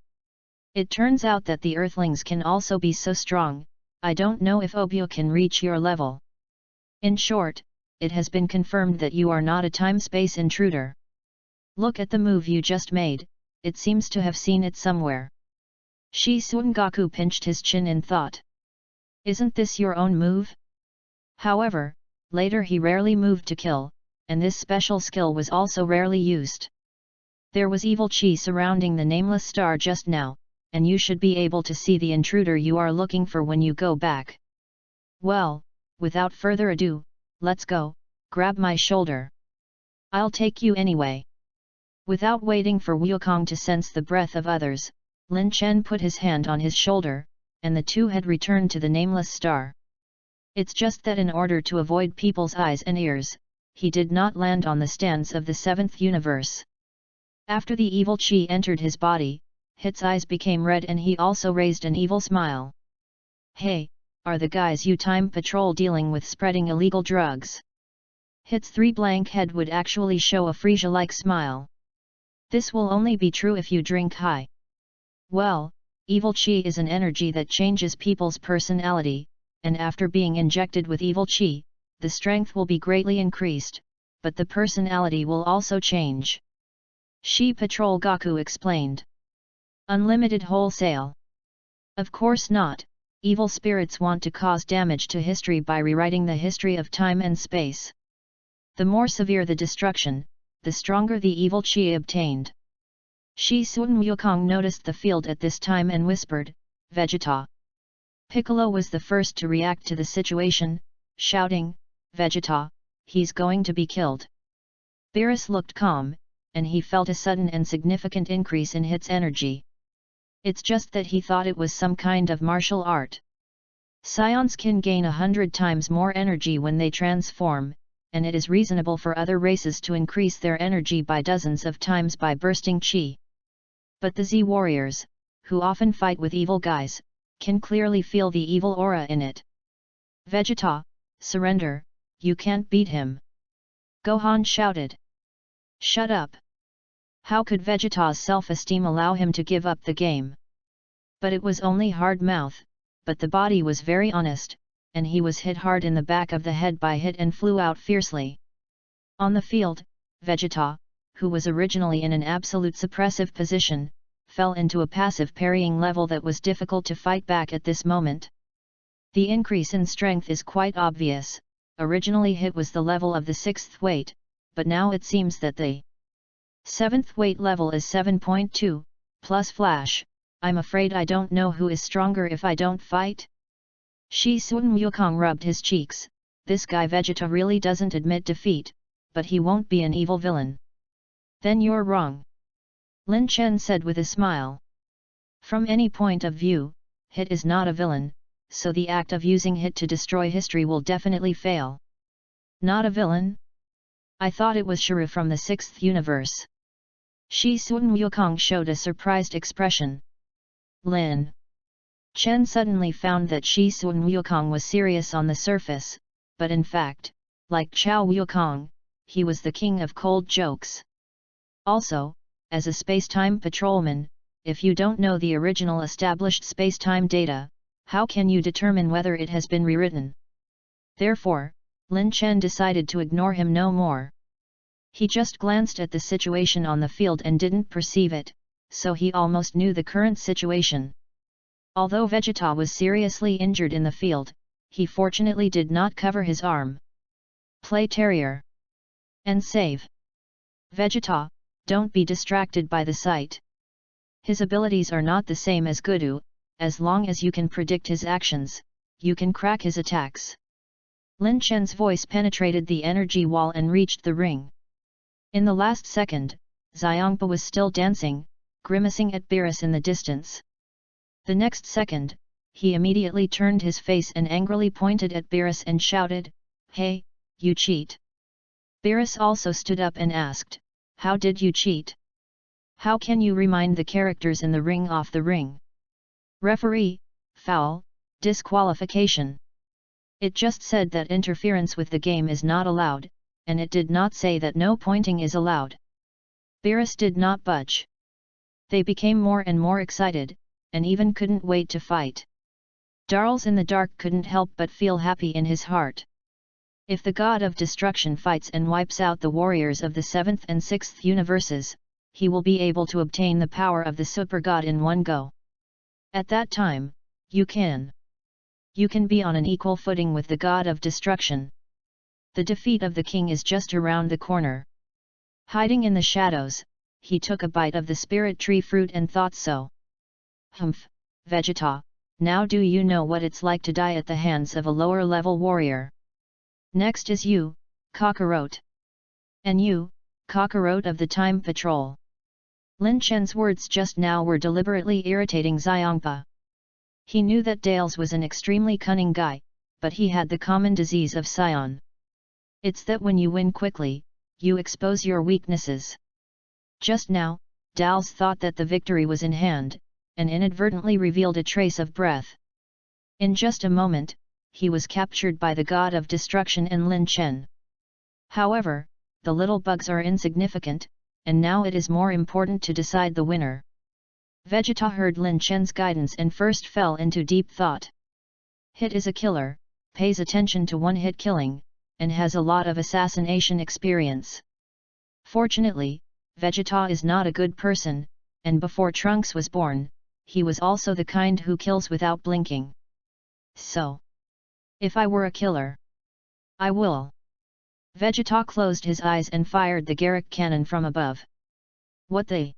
It turns out that the Earthlings can also be so strong, I don't know if Obyo can reach your level. In short, it has been confirmed that you are not a time-space intruder. Look at the move you just made, it seems to have seen it somewhere. Shi Sun Gaku pinched his chin in thought. Isn't this your own move? However, later he rarely moved to kill, and this special skill was also rarely used. There was evil chi surrounding the nameless star just now, and you should be able to see the intruder you are looking for when you go back. Well, without further ado, let's go, grab my shoulder. I'll take you anyway. Without waiting for Wukong to sense the breath of others, Lin Chen put his hand on his shoulder, and the two had returned to the nameless star. It's just that in order to avoid people's eyes and ears, he did not land on the stands of the 7th universe. After the evil chi entered his body, Hit's eyes became red and he also raised an evil smile. Hey, are the guys you time patrol dealing with spreading illegal drugs? Hit's 3 blank head would actually show a Frisia-like smile. This will only be true if you drink high. Well, evil chi is an energy that changes people's personality, and after being injected with evil chi, the strength will be greatly increased, but the personality will also change. Shi Patrol Gaku explained. Unlimited wholesale. Of course not, evil spirits want to cause damage to history by rewriting the history of time and space. The more severe the destruction, the stronger the evil chi obtained. Shi Sun Wukong noticed the field at this time and whispered, Vegeta. Piccolo was the first to react to the situation, shouting, Vegeta, he's going to be killed. Beerus looked calm, and he felt a sudden and significant increase in Hit's energy. It's just that he thought it was some kind of martial art. Scions can gain 100 times more energy when they transform, and it is reasonable for other races to increase their energy by dozens of times by bursting chi. But the Z warriors, who often fight with evil guys, can clearly feel the evil aura in it. Vegeta, surrender, you can't beat him. Gohan shouted. Shut up. How could Vegeta's self-esteem allow him to give up the game? But it was only hard mouth, but the body was very honest, and he was hit hard in the back of the head by Hit and flew out fiercely. On the field, Vegeta, who was originally in an absolute suppressive position, fell into a passive parrying level that was difficult to fight back at this moment. The increase in strength is quite obvious. Originally Hit was the level of the 6th weight, but now it seems that the 7th weight level is 7.2, plus Flash. I'm afraid I don't know who is stronger if I don't fight. Shi Sun Wukong rubbed his cheeks. This guy Vegeta really doesn't admit defeat, but he won't be an evil villain. Then you're wrong. Lin Chen said with a smile. From any point of view, Hit is not a villain, so the act of using Hit to destroy history will definitely fail. Not a villain? I thought it was Shiru from the 6th universe. Shi Sun Wukong showed a surprised expression. Lin Chen suddenly found that Shi Sun Wukong was serious on the surface, but in fact, like Chao Wukong, he was the king of cold jokes. Also, as a space-time patrolman, if you don't know the original established space-time data, how can you determine whether it has been rewritten? Therefore, Lin Chen decided to ignore him no more. He just glanced at the situation on the field and didn't perceive it, so he almost knew the current situation. Although Vegeta was seriously injured in the field, he fortunately did not cover his arm. Play Terrier. And save. Vegeta, don't be distracted by the sight. His abilities are not the same as Gudu, as long as you can predict his actions, you can crack his attacks. Lin Chen's voice penetrated the energy wall and reached the ring. In the last second, Xiangpa was still dancing, grimacing at Beerus in the distance. The next second, he immediately turned his face and angrily pointed at Beerus and shouted, Hey, you cheat! Beerus also stood up and asked, How did you cheat? How can you remind the characters in the ring off the ring? Referee, foul, disqualification. It just said that interference with the game is not allowed, and it did not say that no pointing is allowed. Beerus did not budge. They became more and more excited, and even couldn't wait to fight. Darls in the dark couldn't help but feel happy in his heart. If the god of destruction fights and wipes out the warriors of the 7th and 6th universes, he will be able to obtain the power of the super god in one go. At that time, you can be on an equal footing with the god of destruction. The defeat of the king is just around the corner. Hiding in the shadows, he took a bite of the spirit tree fruit and thought so. Humph, Vegeta, now do you know what it's like to die at the hands of a lower-level warrior? Next is you, Kakarot. And you, Kakarot of the Time Patrol. Lin Chen's words just now were deliberately irritating Xiangpa. He knew that Dales was an extremely cunning guy, but he had the common disease of Scion. It's that when you win quickly, you expose your weaknesses. Just now, Dals thought that the victory was in hand, and inadvertently revealed a trace of breath. In just a moment, he was captured by the god of destruction and Lin Chen. However, the little bugs are insignificant, and now it is more important to decide the winner. Vegeta heard Lin Chen's guidance and first fell into deep thought. Hit is a killer, pays attention to one-hit killing, and has a lot of assassination experience. Fortunately, Vegeta is not a good person, and before Trunks was born, he was also the kind who kills without blinking. So, if I were a killer, I will. Vegeta closed his eyes and fired the Garrick cannon from above. What the?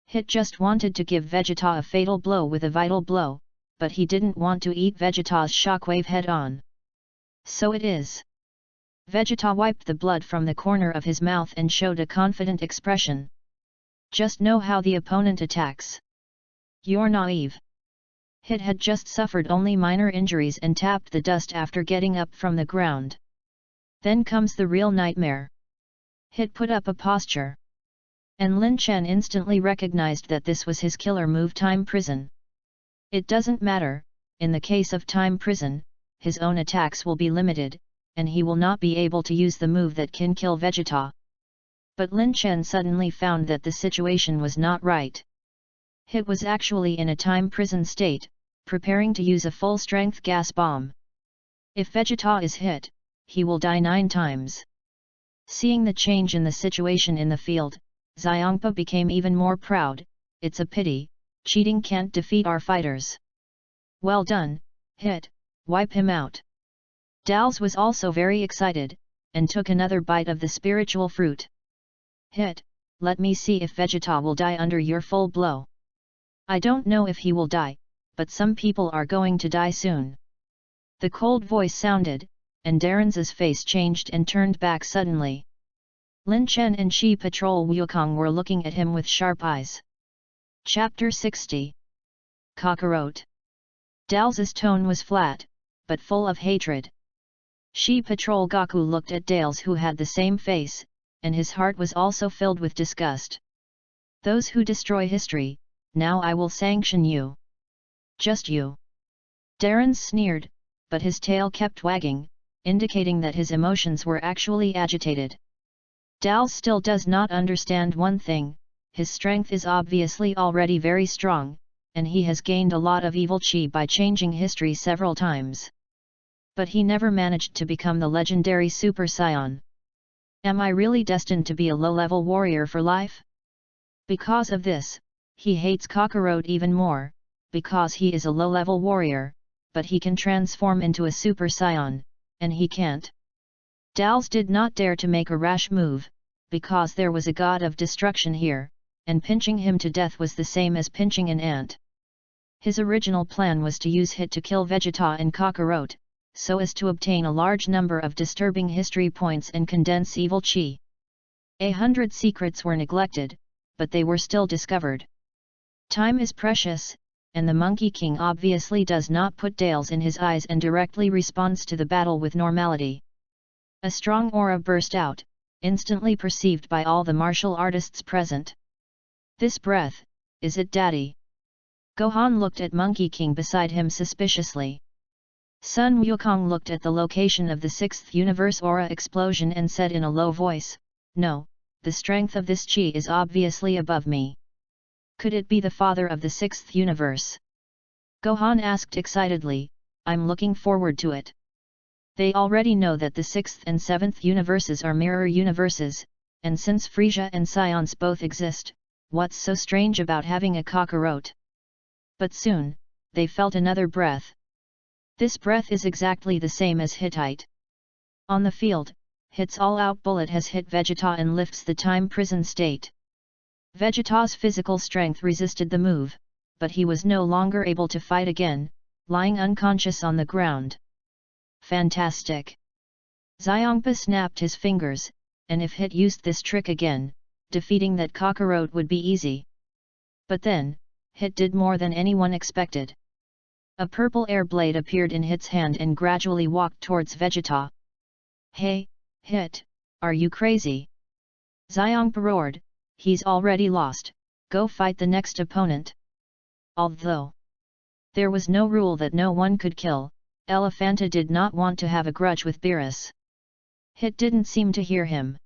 Hit just wanted to give Vegeta a fatal blow with a vital blow, but he didn't want to eat Vegeta's shockwave head-on. So it is. Vegeta wiped the blood from the corner of his mouth and showed a confident expression. Just know how the opponent attacks. You're naive. Hit had just suffered only minor injuries and tapped the dust after getting up from the ground. Then comes the real nightmare. Hit put up a posture. And Lin Chen instantly recognized that this was his killer move, Time Prison. It doesn't matter, in the case of Time Prison, his own attacks will be limited, and he will not be able to use the move that can kill Vegeta. But Lin Chen suddenly found that the situation was not right. Hit was actually in a time prison state, preparing to use a full-strength gas bomb. If Vegeta is hit, he will die 9 times. Seeing the change in the situation in the field, Xiangpa became even more proud. It's a pity, cheating can't defeat our fighters. Well done, Hit, wipe him out. Dals was also very excited, and took another bite of the spiritual fruit. Hit, let me see if Vegeta will die under your full blow. I don't know if he will die, but some people are going to die soon. The cold voice sounded, and Darren's face changed and turned back suddenly. Lin Chen and Shi Patrol Wukong were looking at him with sharp eyes. Chapter 60. Kakarot. Dal's tone was flat, but full of hatred. Shi Patrol Goku looked at Dales, who had the same face, and his heart was also filled with disgust. Those who destroy history, now I will sanction you. Just you. Darren sneered, but his tail kept wagging, indicating that his emotions were actually agitated. Dals still does not understand one thing: his strength is obviously already very strong, and he has gained a lot of evil chi by changing history several times. But he never managed to become the legendary Super Saiyan. Am I really destined to be a low-level warrior for life? Because of this, he hates Kakarot even more, because he is a low-level warrior, but he can transform into a Super Saiyan, and he can't. Dals did not dare to make a rash move, because there was a god of destruction here, and pinching him to death was the same as pinching an ant. His original plan was to use Hit to kill Vegeta and Kakarot, so as to obtain a large number of disturbing history points and condense evil chi. 100 secrets were neglected, but they were still discovered. Time is precious, and the Monkey King obviously does not put Dales in his eyes and directly responds to the battle with normality. A strong aura burst out, instantly perceived by all the martial artists present. This breath, is it Daddy? Gohan looked at Monkey King beside him suspiciously. Sun Wukong looked at the location of the 6th universe aura explosion and said in a low voice, "No, the strength of this chi is obviously above me. Could it be the father of the 6th universe?" Gohan asked excitedly, "I'm looking forward to it." They already know that the 6th and 7th universes are mirror universes, and since Frieza and Science both exist, what's so strange about having a Kakarot? But soon, they felt another breath. This breath is exactly the same as Hittite. On the field, Hit's all-out bullet has hit Vegeta and lifts the time prison state. Vegeta's physical strength resisted the move, but he was no longer able to fight again, lying unconscious on the ground. Fantastic! Xiangpa snapped his fingers, and if Hit used this trick again, defeating that Kakarot would be easy. But then, Hit did more than anyone expected. A purple air blade appeared in Hit's hand and gradually walked towards Vegeta. "Hey, Hit, are you crazy?" Xiong roared, "He's already lost, go fight the next opponent." Although there was no rule that no one could kill, Elephanta did not want to have a grudge with Beerus. Hit didn't seem to hear him.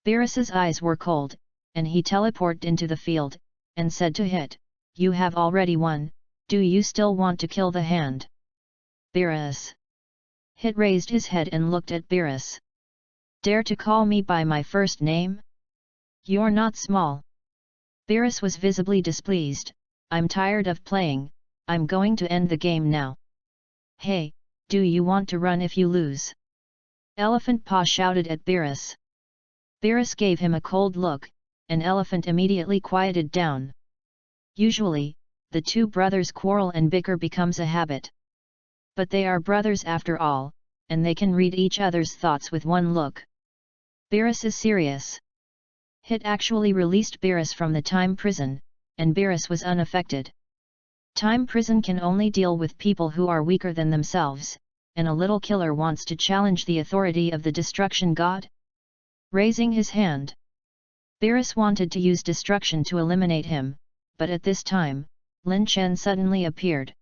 Beerus's eyes were cold, and he teleported into the field, and said to Hit, "You have already won, do you still want to kill the hand?" Beerus. Hit raised his head and looked at Beerus. "Dare to call me by my first name? You're not small." Beerus was visibly displeased. "I'm tired of playing, I'm going to end the game now." "Hey, do you want to run if you lose?" Elephant Paw shouted at Beerus. Beerus gave him a cold look, and Elephant immediately quieted down. Usually, the two brothers quarrel and bicker becomes a habit. But they are brothers after all, and they can read each other's thoughts with one look. Beerus is serious. Hit actually released Beerus from the time prison, and Beerus was unaffected. Time prison can only deal with people who are weaker than themselves, and a little killer wants to challenge the authority of the destruction god? Raising his hand, Beerus wanted to use destruction to eliminate him, but at this time, Lin Chen suddenly appeared.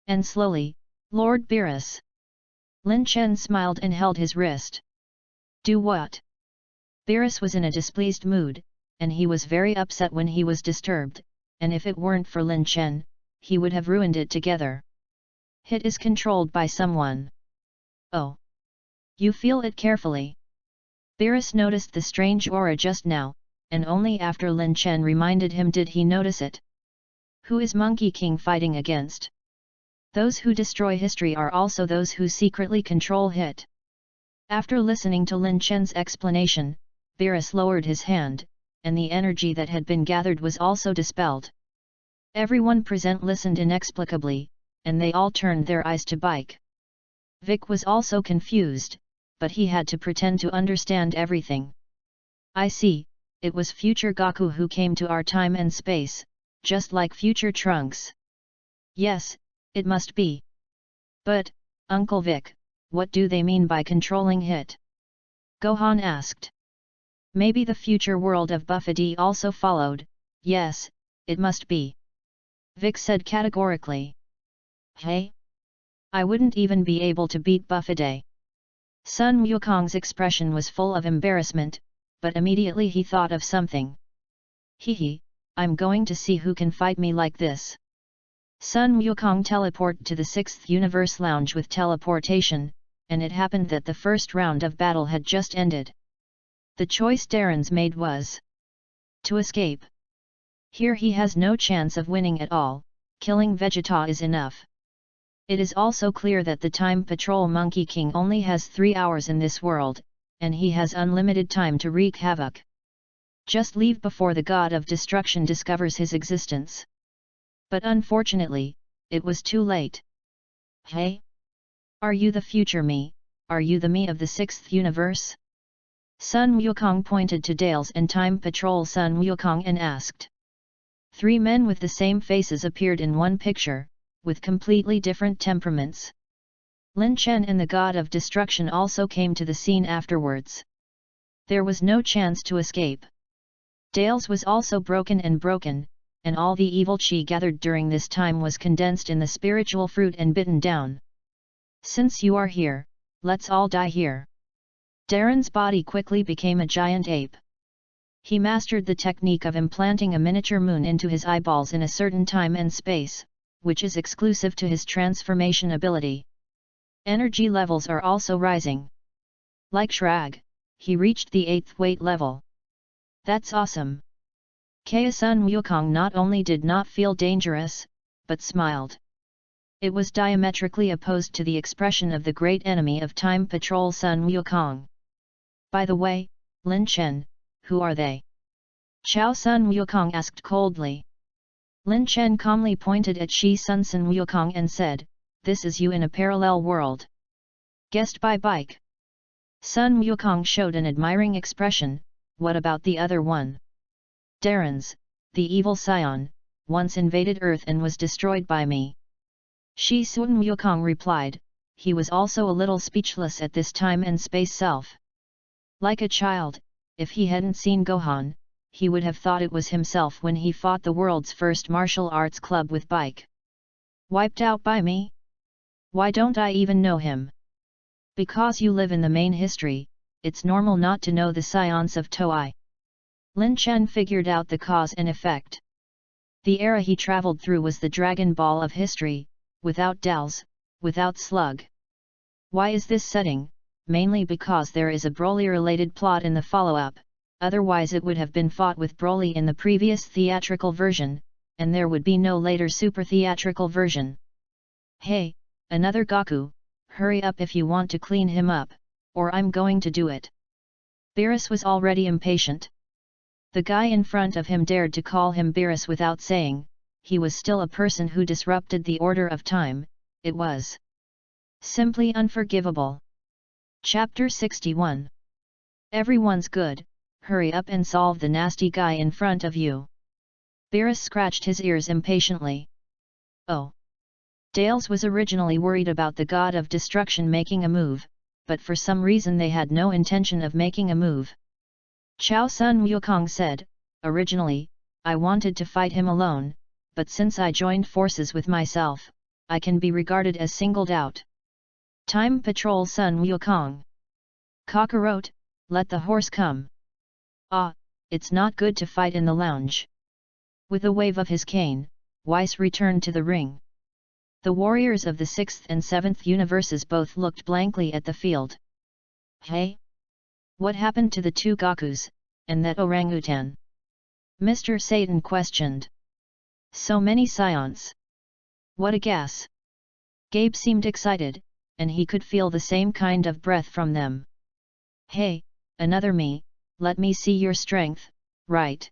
And slowly, "Lord Beerus." Lin Chen smiled and held his wrist. "Do what?" Beerus was in a displeased mood, and he was very upset when he was disturbed, and if it weren't for Lin Chen, he would have ruined it together. Hit is controlled by someone. "Oh. You feel it carefully." Beerus noticed the strange aura just now, and only after Lin Chen reminded him did he notice it. Who is Monkey King fighting against? Those who destroy history are also those who secretly control Hit. After listening to Lin Chen's explanation, Beerus lowered his hand, and the energy that had been gathered was also dispelled. Everyone present listened inexplicably, and they all turned their eyes to Bike. Vic was also confused, but he had to pretend to understand everything. "I see, it was future Goku who came to our time and space, just like future Trunks." "Yes, it must be. But, Uncle Vic, what do they mean by controlling Hit?" Gohan asked. "Maybe the future world of Buffety also followed." "Yes, it must be," Vic said categorically. "Hey? I wouldn't even be able to beat Buffety." Sun Wukong's expression was full of embarrassment, but immediately he thought of something. "Hehe, I'm going to see who can fight me like this." Sun Wukong teleported to the 6th Universe Lounge with teleportation, and it happened that the first round of battle had just ended. The choice Darren's made was to escape. Here he has no chance of winning at all, killing Vegeta is enough. It is also clear that the Time Patrol Monkey King only has 3 hours in this world, and he has unlimited time to wreak havoc. Just leave before the God of Destruction discovers his existence. But unfortunately, it was too late. "Hey? Are you the future me, are you the me of the 6th universe?" Sun Wukong pointed to Dales and Time Patrol Sun Wukong and asked. 3 men with the same faces appeared in one picture, with completely different temperaments. Lin Chen and the God of Destruction also came to the scene afterwards. There was no chance to escape. Dales was also broken, and all the evil chi gathered during this time was condensed in the spiritual fruit and bitten down. "Since you are here, let's all die here." Darren's body quickly became a giant ape. He mastered the technique of implanting a miniature moon into his eyeballs in a certain time and space, which is exclusive to his transformation ability. Energy levels are also rising. Like Shrag, he reached the 8th weight level. "That's awesome." Sun Wukong not only did not feel dangerous, but smiled. It was diametrically opposed to the expression of the great enemy of Time Patrol Sun Wukong. "By the way, Lin Chen, who are they?" Chao Sun Wukong asked coldly. Lin Chen calmly pointed at Shi Sun Sun Wukong and said, "This is you in a parallel world." Guessed by Bike. Sun Wukong showed an admiring expression. "What about the other one?" "Darren's, the evil scion, once invaded Earth and was destroyed by me." Shi Sun Wukong replied. He was also a little speechless at this time and space self. Like a child, if he hadn't seen Gohan, he would have thought it was himself when he fought the world's first martial arts club with Bike. Wiped out by me? Why don't I even know him? Because you live in the main history, it's normal not to know the science of Toei. Lin Chen figured out the cause and effect. The era he traveled through was the Dragon Ball of history, without dolls, without Slug. Why is this setting? Mainly because there is a Broly-related plot in the follow-up, otherwise it would have been fought with Broly in the previous theatrical version, and there would be no later super theatrical version. Hey, another Goku, hurry up if you want to clean him up, or I'm going to do it. Beerus was already impatient. The guy in front of him dared to call him Beerus without saying, he was still a person who disrupted the order of time. It was simply unforgivable. Chapter 61. Everyone's good, hurry up and solve the nasty guy in front of you. Beerus scratched his ears impatiently. Oh. Dales was originally worried about the god of destruction making a move, but for some reason they had no intention of making a move. Chao Sun Wukong said, originally, I wanted to fight him alone, but since I joined forces with myself, I can be regarded as singled out. Time Patrol Sun Wukong. Kakarot, let the horse come. Ah, it's not good to fight in the lounge. With a wave of his cane, Weiss returned to the ring. The warriors of the 6th and 7th universes both looked blankly at the field. Hey? What happened to the two Gokus, and that orangutan? Mr. Satan questioned. So many scions. What a gas! Gabe seemed excited, and he could feel the same kind of breath from them. Hey, another me, let me see your strength, right?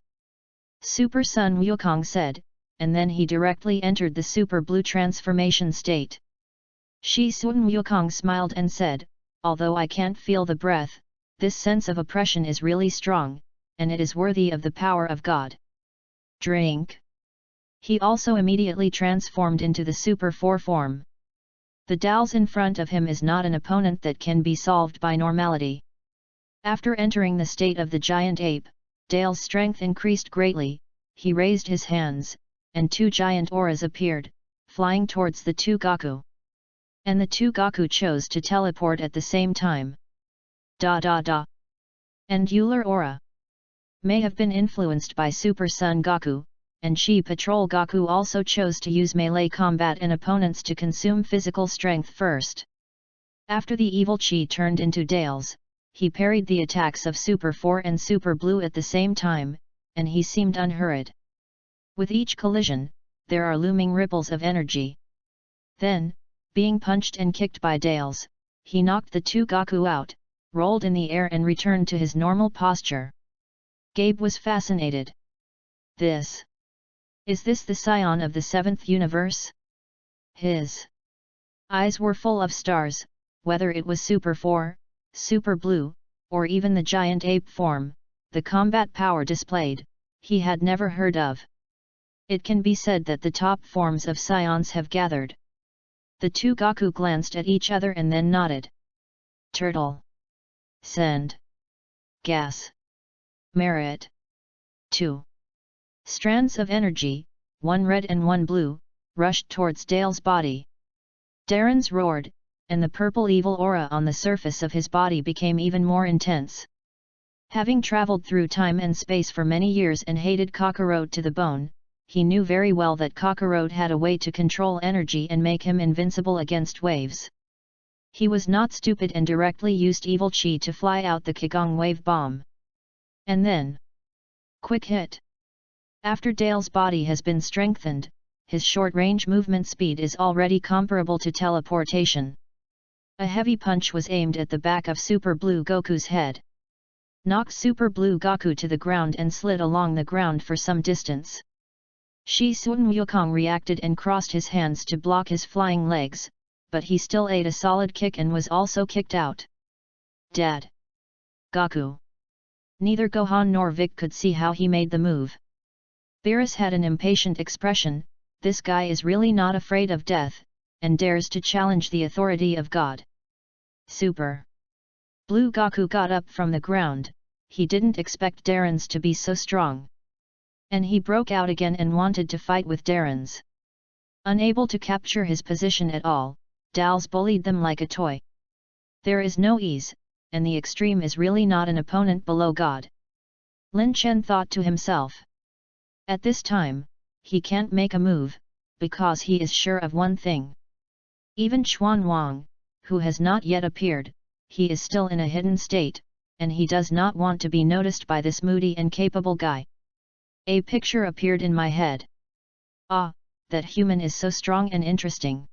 Super Sun Wukong said, and then he directly entered the Super Blue transformation state. Shi Sun Wukong smiled and said, although I can't feel the breath, this sense of oppression is really strong, and it is worthy of the power of God. Drink. He also immediately transformed into the Super 4 form. The Dals in front of him is not an opponent that can be solved by normality. After entering the state of the giant ape, Dale's strength increased greatly, he raised his hands, and two giant auras appeared, flying towards the two Goku. And the two Goku chose to teleport at the same time. And Euler aura may have been influenced by Super Sun Goku, and Chi Patrol Goku also chose to use melee combat and opponents to consume physical strength first. After the evil Chi turned into Dales, he parried the attacks of Super 4 and Super Blue at the same time, and he seemed unhurried. With each collision, there are looming ripples of energy. Then, being punched and kicked by Dales, he knocked the two Goku out, rolled in the air and returned to his normal posture. Gabe was fascinated. Is this the scion of the 7th universe? His eyes were full of stars, whether it was Super 4, Super Blue, or even the giant ape form, the combat power displayed, he had never heard of. It can be said that the top forms of scions have gathered. The two Goku glanced at each other and then nodded. Turtle. Send. Gas. Merit. 2. Strands of energy, one red and one blue, rushed towards Dale's body. Darren's roared, and the purple evil aura on the surface of his body became even more intense. Having traveled through time and space for many years and hated Kakarot to the bone, he knew very well that Kakarot had a way to control energy and make him invincible against waves. He was not stupid and directly used evil chi to fly out the Kigong wave bomb. And then, quick hit. After Dale's body has been strengthened, his short-range movement speed is already comparable to teleportation. A heavy punch was aimed at the back of Super Blue Goku's head. Knocked Super Blue Goku to the ground and slid along the ground for some distance. Shi Sun Wukong reacted and crossed his hands to block his flying legs, but he still ate a solid kick and was also kicked out. Dead. Goku. Neither Gohan nor Vic could see how he made the move. Beerus had an impatient expression, this guy is really not afraid of death, and dares to challenge the authority of God. Super. Blue Goku got up from the ground. He didn't expect Darren's to be so strong. And he broke out again and wanted to fight with Darren's. Unable to capture his position at all, Dals bullied them like a toy. There is no ease, and the extreme is really not an opponent below God. Lin Chen thought to himself. At this time, he can't make a move, because he is sure of one thing. Even Xuan Wang, who has not yet appeared, he is still in a hidden state, and he does not want to be noticed by this moody and capable guy. A picture appeared in my head. Ah, that human is so strong and interesting.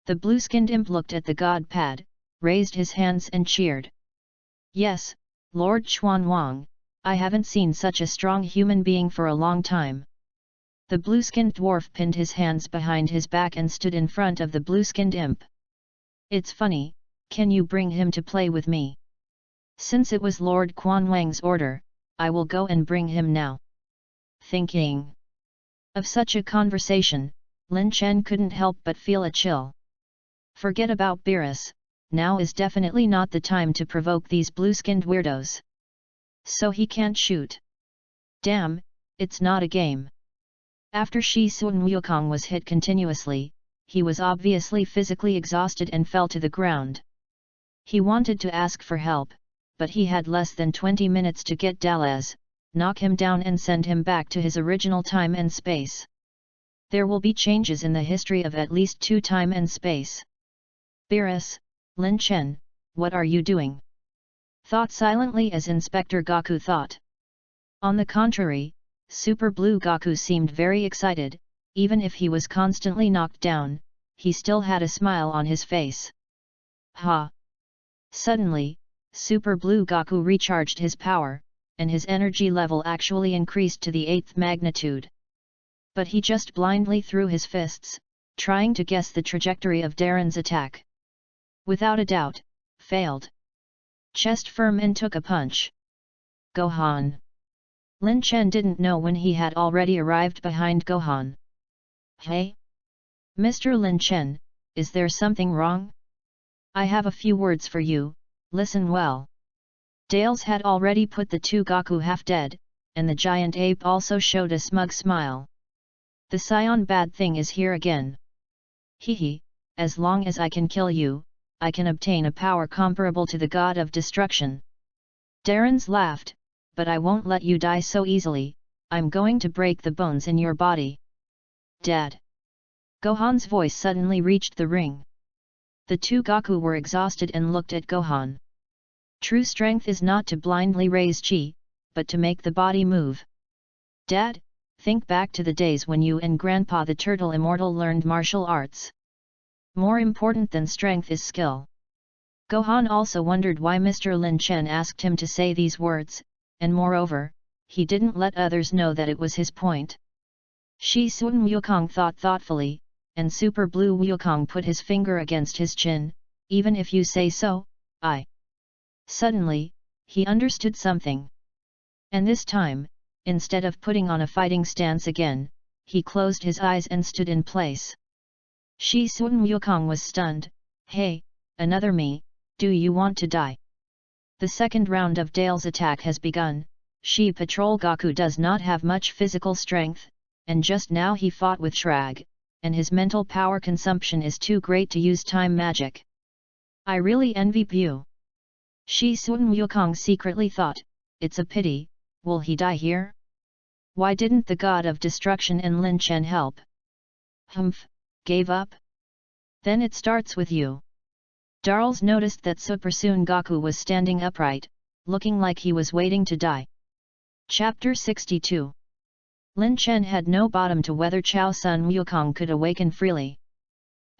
The blue-skinned imp looked at the god pad, raised his hands and cheered. Yes, Lord Xuan Wang, I haven't seen such a strong human being for a long time. The blue-skinned dwarf pinned his hands behind his back and stood in front of the blue-skinned imp. It's funny, can you bring him to play with me? Since it was Lord Quan Wang's order, I will go and bring him now. Thinking of such a conversation, Lin Chen couldn't help but feel a chill. Forget about Beerus, now is definitely not the time to provoke these blue-skinned weirdos. So he can't shoot. Damn, it's not a game. After Shi Sun Wukong was hit continuously, he was obviously physically exhausted and fell to the ground. He wanted to ask for help, but he had less than 20 minutes to get Dalles, knock him down and send him back to his original time and space. There will be changes in the history of at least 2 time and space. Beerus, Lin Chen, what are you doing? Thought silently as Inspector Goku thought. On the contrary, Super Blue Goku seemed very excited, even if he was constantly knocked down, he still had a smile on his face. Ha! Suddenly, Super Blue Goku recharged his power, and his energy level actually increased to the 8th magnitude. But he just blindly threw his fists, trying to guess the trajectory of Darren's attack. Without a doubt, failed. Chest firm and took a punch. Gohan. Lin Chen didn't know when he had already arrived behind Gohan. Hey? Mr. Lin Chen, is there something wrong? I have a few words for you, listen well. Dales had already put the 2 Goku half dead, and the giant ape also showed a smug smile. The Scion bad thing is here again. Hehe, as long as I can kill you, I can obtain a power comparable to the god of destruction. Darren's laughed, but I won't let you die so easily, I'm going to break the bones in your body. Dad. Gohan's voice suddenly reached the ring. The 2 Goku were exhausted and looked at Gohan. True strength is not to blindly raise chi, but to make the body move. Dad, think back to the days when you and Grandpa the Turtle Immortal learned martial arts. More important than strength is skill. Gohan also wondered why Mr. Lin Chen asked him to say these words, and moreover, he didn't let others know that it was his point. Shi Sun Wukong thought thoughtfully, and Super Blue Wukong put his finger against his chin, even if you say so, I. Suddenly, he understood something. And this time, instead of putting on a fighting stance again, he closed his eyes and stood in place. Shi Sun Wukong was stunned. Hey, another me, do you want to die? The second round of Dale's attack has begun. Shi Patrol Goku does not have much physical strength, and just now he fought with Shrag, and his mental power consumption is too great to use time magic. I really envy you. Shi Sun Wukong secretly thought, it's a pity, will he die here? Why didn't the god of destruction and Lin Chen help? Humph, gave up? Then it starts with you. Darls noticed that Super Soon Goku was standing upright, looking like he was waiting to die. Chapter 62. Lin Chen had no bottom to whether Chao Sun Wukong could awaken freely.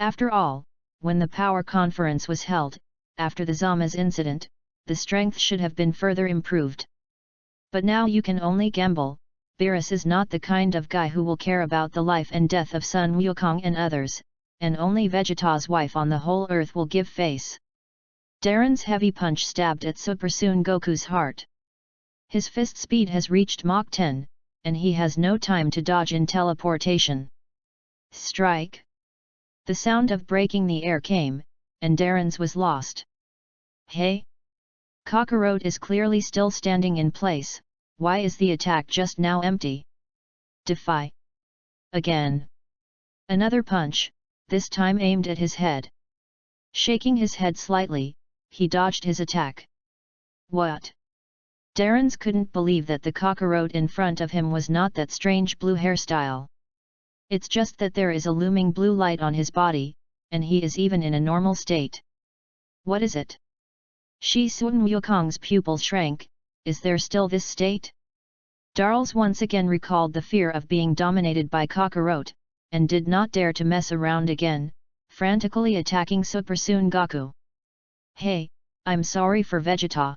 After all, when the power conference was held, after the Zama's incident, the strength should have been further improved. But now you can only gamble. Beerus is not the kind of guy who will care about the life and death of Sun Wukong and others, and only Vegeta's wife on the whole earth will give face. Darren's heavy punch stabbed at Super Soon Goku's heart. His fist speed has reached Mach 10, and he has no time to dodge in teleportation. Strike! The sound of breaking the air came, and Darren's was lost. Hey? Kakarot is clearly still standing in place, why is the attack just now empty? Defy. Again. Another punch, this time aimed at his head. Shaking his head slightly, he dodged his attack. What? Darren's couldn't believe that the Kakarot in front of him was not that strange blue hairstyle. It's just that there is a looming blue light on his body, and he is even in a normal state. What is it? Shi Sun Wukong's pupil shrank, is there still this state? Darls once again recalled the fear of being dominated by Kakarot, and did not dare to mess around again, frantically attacking Super Sun Goku. Hey, I'm sorry for Vegeta.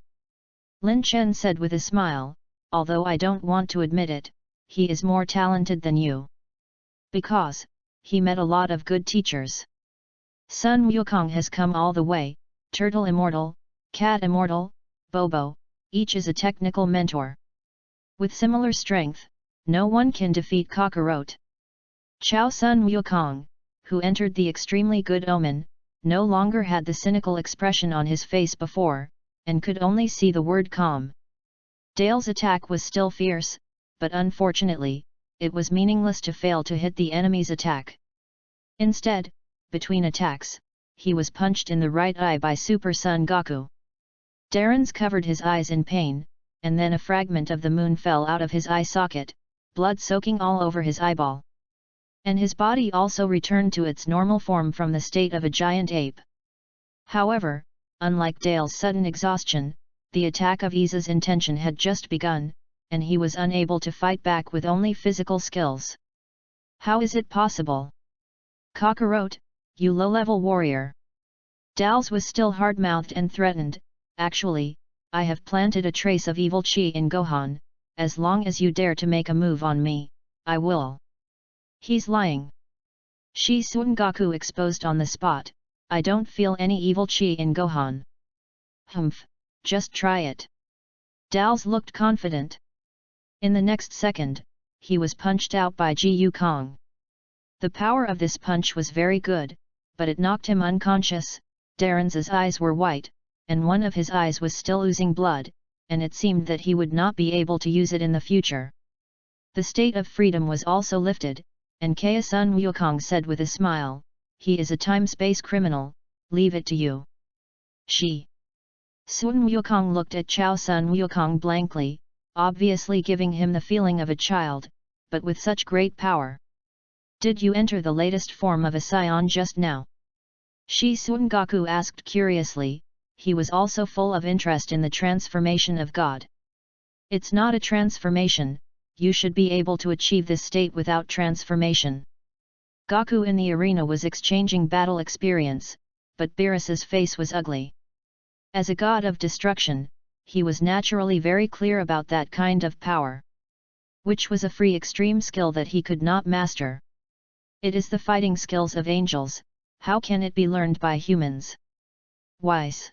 Lin Chen said with a smile, although I don't want to admit it, he is more talented than you. Because, he met a lot of good teachers. Sun Wukong has come all the way, Turtle Immortal, Cat Immortal, Bobo, each is a technical mentor. With similar strength, no one can defeat Kakarot. Chao Sun Wukong, who entered the extremely good omen, no longer had the cynical expression on his face before, and could only see the word calm. Dale's attack was still fierce, but unfortunately, it was meaningless to fail to hit the enemy's attack. Instead, between attacks, he was punched in the right eye by Super Son Goku. Darren's covered his eyes in pain, and then a fragment of the moon fell out of his eye socket, blood soaking all over his eyeball. And his body also returned to its normal form from the state of a giant ape. However, unlike Dale's sudden exhaustion, the attack of Isa's intention had just begun, and he was unable to fight back with only physical skills. How is it possible? Kakarot, you low-level warrior. Dals was still hard-mouthed and threatened. Actually, I have planted a trace of evil chi in Gohan, as long as you dare to make a move on me, I will. He's lying. Shi Sun Goku exposed on the spot, I don't feel any evil chi in Gohan. Humph, just try it. Dals looked confident. In the next second, he was punched out by Ji Yukong. The power of this punch was very good, but it knocked him unconscious. Darren's eyes were white, and one of his eyes was still oozing blood, and it seemed that he would not be able to use it in the future. The state of freedom was also lifted, and Kaya Sun Wukong said with a smile, he is a time-space criminal, leave it to you. Shi Sun Wukong looked at Chao Sun Wukong blankly, obviously giving him the feeling of a child, but with such great power. Did you enter the latest form of a scion just now? Shi Sun Goku asked curiously. He was also full of interest in the transformation of God. It's not a transformation, you should be able to achieve this state without transformation. Goku in the arena was exchanging battle experience, but Beerus's face was ugly. As a god of destruction, he was naturally very clear about that kind of power. Which was a free extreme skill that he could not master. It is the fighting skills of angels, how can it be learned by humans? Weiss.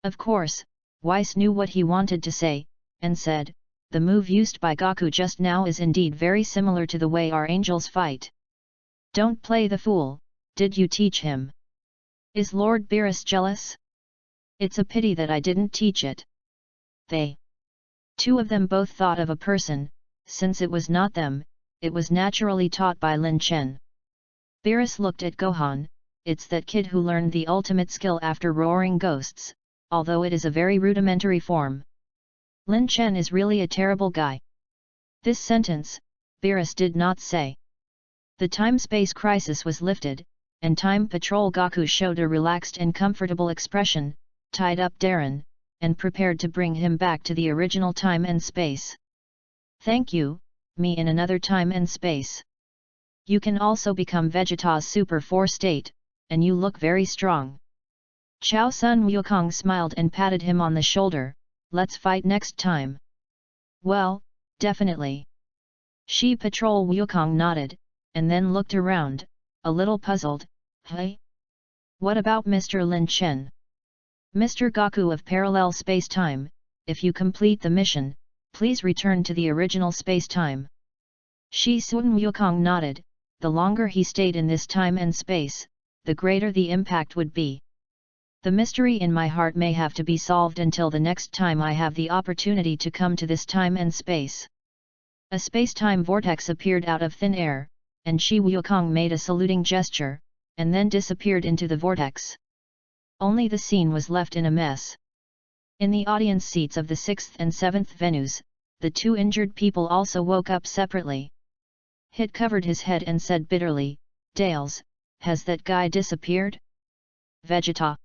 Of course, Weiss knew what he wanted to say, and said, the move used by Goku just now is indeed very similar to the way our angels fight. Don't play the fool, did you teach him? Is Lord Beerus jealous? It's a pity that I didn't teach it. They. Two of them both thought of a person, since it was not them, it was naturally taught by Lin Chen. Beerus looked at Gohan, it's that kid who learned the ultimate skill after roaring ghosts, although it is a very rudimentary form. Lin Chen is really a terrible guy. This sentence, Beerus did not say. The time-space crisis was lifted, and Time Patrol Goku showed a relaxed and comfortable expression, tied up Darren, and prepared to bring him back to the original time and space. Thank you, me in another time and space. You can also become Vegeta's Super 4 state, and you look very strong. Chao Sun Wukong smiled and patted him on the shoulder, let's fight next time. Well, definitely. Shi Patrol Wukong nodded, and then looked around, a little puzzled, hey? What about Mr. Lin Chen? Mr. Goku of Parallel Space-Time, if you complete the mission, please return to the original space-time. Shi Sun Wukong nodded, the longer he stayed in this time and space, the greater the impact would be. The mystery in my heart may have to be solved until the next time I have the opportunity to come to this time and space. A space-time vortex appeared out of thin air, and Shi Wukong made a saluting gesture, and then disappeared into the vortex. Only the scene was left in a mess. In the audience seats of the 6th and 7th venues, the two injured people also woke up separately. Hit covered his head and said bitterly, "Dales, has that guy disappeared?" Vegeta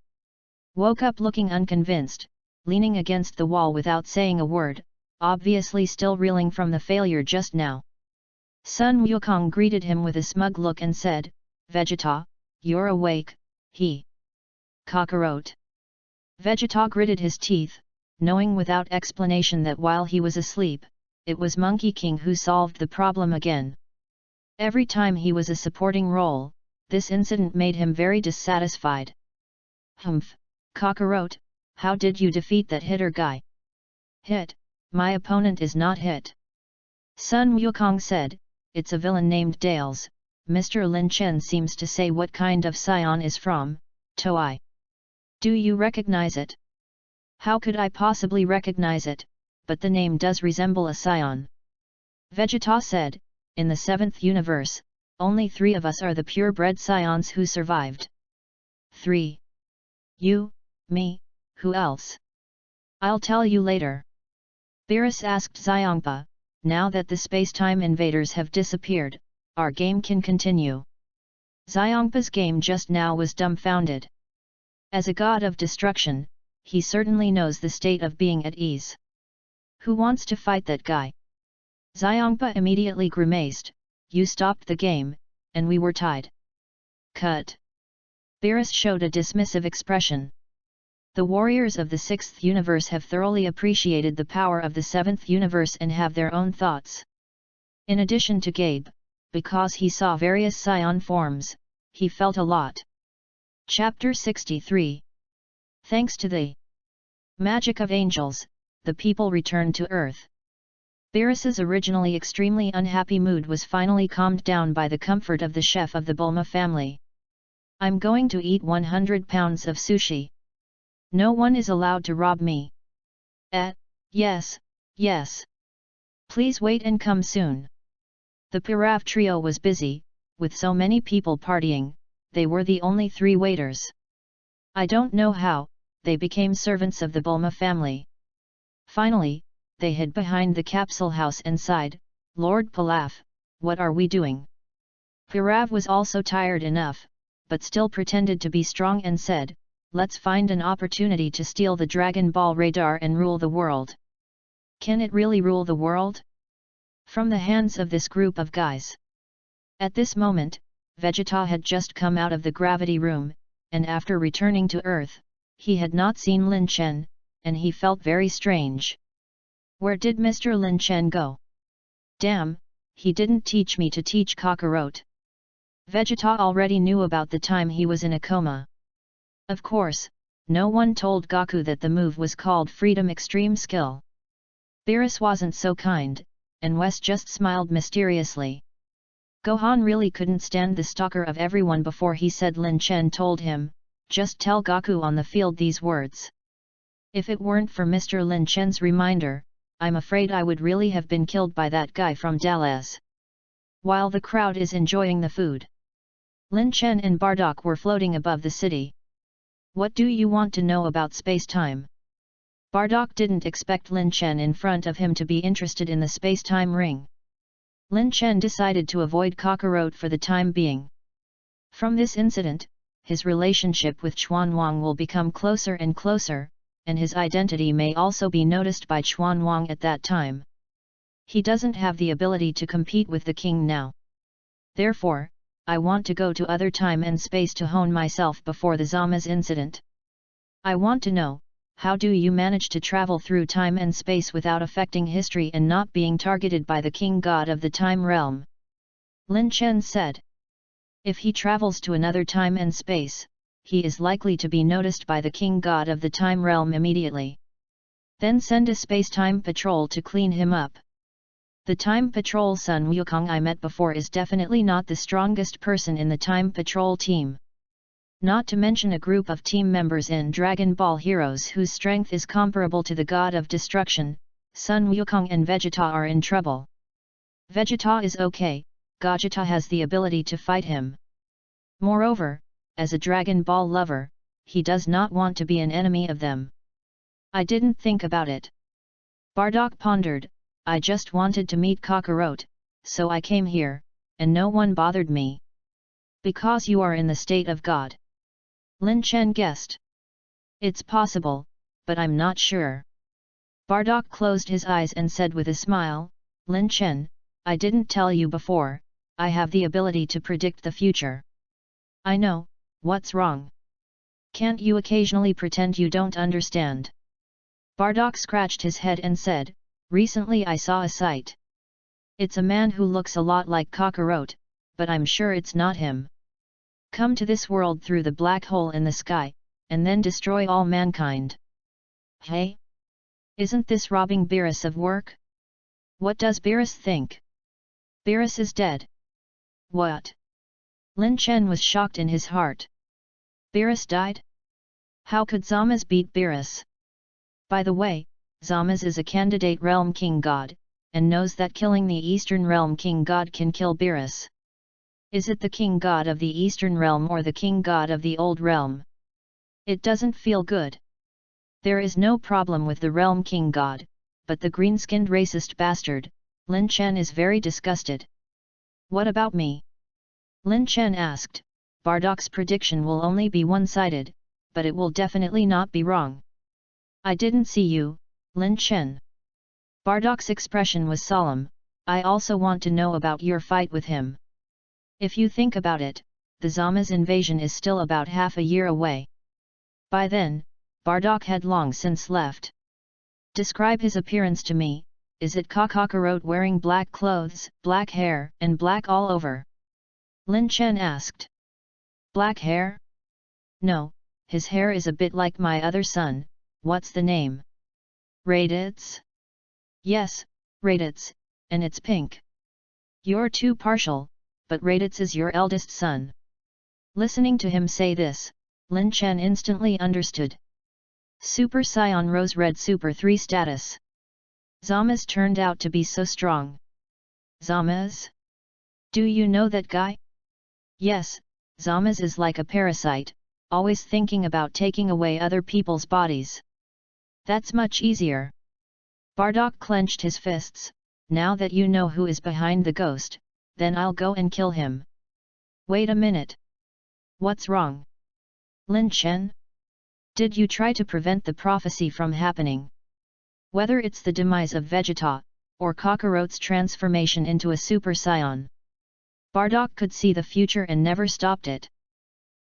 woke up looking unconvinced, leaning against the wall without saying a word, obviously still reeling from the failure just now. Sun Wukong greeted him with a smug look and said, "Vegeta, you're awake, he." Kakarot. Vegeta gritted his teeth, knowing without explanation that while he was asleep, it was Monkey King who solved the problem again. Every time he was a supporting role, this incident made him very dissatisfied. "Humph, Kakarot, how did you defeat that hitter guy?" "Hit, my opponent is not Hit." Sun Wukong said, "It's a villain named Dales. Mr. Lin Chen seems to say what kind of scion is from Toei. Do you recognize it?" "How could I possibly recognize it, but the name does resemble a scion." Vegeta said, "In the 7th universe, only 3 of us are the purebred scions who survived." "3. You, me, who else?" "I'll tell you later." Beerus asked Xiongpa, "Now that the space-time invaders have disappeared, our game can continue." Xiongpa's game just now was dumbfounded. As a god of destruction, he certainly knows the state of being at ease. "Who wants to fight that guy?" Xiongpa immediately grimaced, "You stopped the game, and we were tied." "Cut." Beerus showed a dismissive expression. The warriors of the 6th universe have thoroughly appreciated the power of the 7th universe and have their own thoughts. In addition to Gabe, because he saw various scion forms, he felt a lot. Chapter 63. Thanks to the magic of angels, the people returned to Earth. Beerus's originally extremely unhappy mood was finally calmed down by the comfort of the chef of the Bulma family. "I'm going to eat 100 pounds of sushi. No one is allowed to rob me." Yes, yes. Please wait and come soon." The Pirav trio was busy, with so many people partying, they were the only 3 waiters. I don't know how, they became servants of the Bulma family. Finally, they hid behind the capsule house and sighed, "Lord Pilaf, what are we doing?" Pirav was also tired enough, but still pretended to be strong and said, "Let's find an opportunity to steal the Dragon Ball radar and rule the world." Can it really rule the world? From the hands of this group of guys. At this moment, Vegeta had just come out of the gravity room, and after returning to Earth, he had not seen Lin Chen, and he felt very strange. Where did Mr. Lin Chen go? Damn, he didn't teach me to teach Kakarot. Vegeta already knew about the time he was in a coma. Of course, no one told Goku that the move was called Freedom Extreme Skill. Beerus wasn't so kind, and Wes just smiled mysteriously. Gohan really couldn't stand the stalker of everyone before he said Lin Chen told him, "Just tell Goku on the field these words." If it weren't for Mr. Lin Chen's reminder, I'm afraid I would really have been killed by that guy from Dallas. While the crowd is enjoying the food, Lin Chen and Bardock were floating above the city. "What do you want to know about space-time?" Bardock didn't expect Lin Chen in front of him to be interested in the space-time ring. Lin Chen decided to avoid Kakarot for the time being. From this incident, his relationship with Chuan Wang will become closer and closer, and his identity may also be noticed by Chuan Wang at that time. He doesn't have the ability to compete with the king now. Therefore, I want to go to other time and space to hone myself before the Zama's incident. I want to know, how do you manage to travel through time and space without affecting history and not being targeted by the king god of the time realm? Lin Chen said. If he travels to another time and space, he is likely to be noticed by the king god of the time realm immediately. Then send a space-time patrol to clean him up. The time patrol Sun Wukong I met before is definitely not the strongest person in the time patrol team. Not to mention a group of team members in Dragon Ball Heroes whose strength is comparable to the god of destruction. Sun Wukong and Vegeta are in trouble. Vegeta is okay, Gogeta has the ability to fight him. Moreover, as a Dragon Ball lover, he does not want to be an enemy of them. I didn't think about it. Bardock pondered, I just wanted to meet Kakarot, so I came here, and no one bothered me. Because you are in the state of God. Lin Chen guessed. It's possible, but I'm not sure. Bardock closed his eyes and said with a smile, Lin Chen, I didn't tell you before, I have the ability to predict the future. I know, what's wrong? Can't you occasionally pretend you don't understand? Bardock scratched his head and said, recently I saw a sight. It's a man who looks a lot like Kakarot, but I'm sure it's not him. Come to this world through the black hole in the sky, and then destroy all mankind. Hey? Isn't this robbing Beerus of work? What does Beerus think? Beerus is dead. What? Lin Chen was shocked in his heart. Beerus died? How could Zama's beat Beerus? By the way, Zama's is a candidate Realm King God, and knows that killing the Eastern Realm King God can kill Beerus. Is it the King God of the Eastern Realm or the King God of the Old Realm? It doesn't feel good. There is no problem with the Realm King God, but the green-skinned racist bastard, Lin Chen is very disgusted. What about me? Lin Chen asked. Bardock's prediction will only be one-sided, but it will definitely not be wrong. I didn't see you, Lin Chen. Bardock's expression was solemn. I also want to know about your fight with him. If you think about it, the Zama's invasion is still about half a year away. By then, Bardock had long since left. Describe his appearance to me. Is it Kakarot wearing black clothes, black hair, and black all over? Lin Chen asked. Black hair? No, his hair is a bit like my other son. What's the name? Raditz? Yes, Raditz, and it's pink. You're too partial, but Raditz is your eldest son. Listening to him say this, Lin Chen instantly understood. Super Saiyan Rose Red Super 3 status. Zama's turned out to be so strong. Zama's? Do you know that guy? Yes, Zama's is like a parasite, always thinking about taking away other people's bodies. That's much easier. Bardock clenched his fists. Now that you know who is behind the ghost, then I'll go and kill him. Wait a minute. What's wrong? Lin Chen? Did you try to prevent the prophecy from happening? Whether it's the demise of Vegeta, or Kakarot's transformation into a Super Saiyan. Bardock could see the future and never stopped it.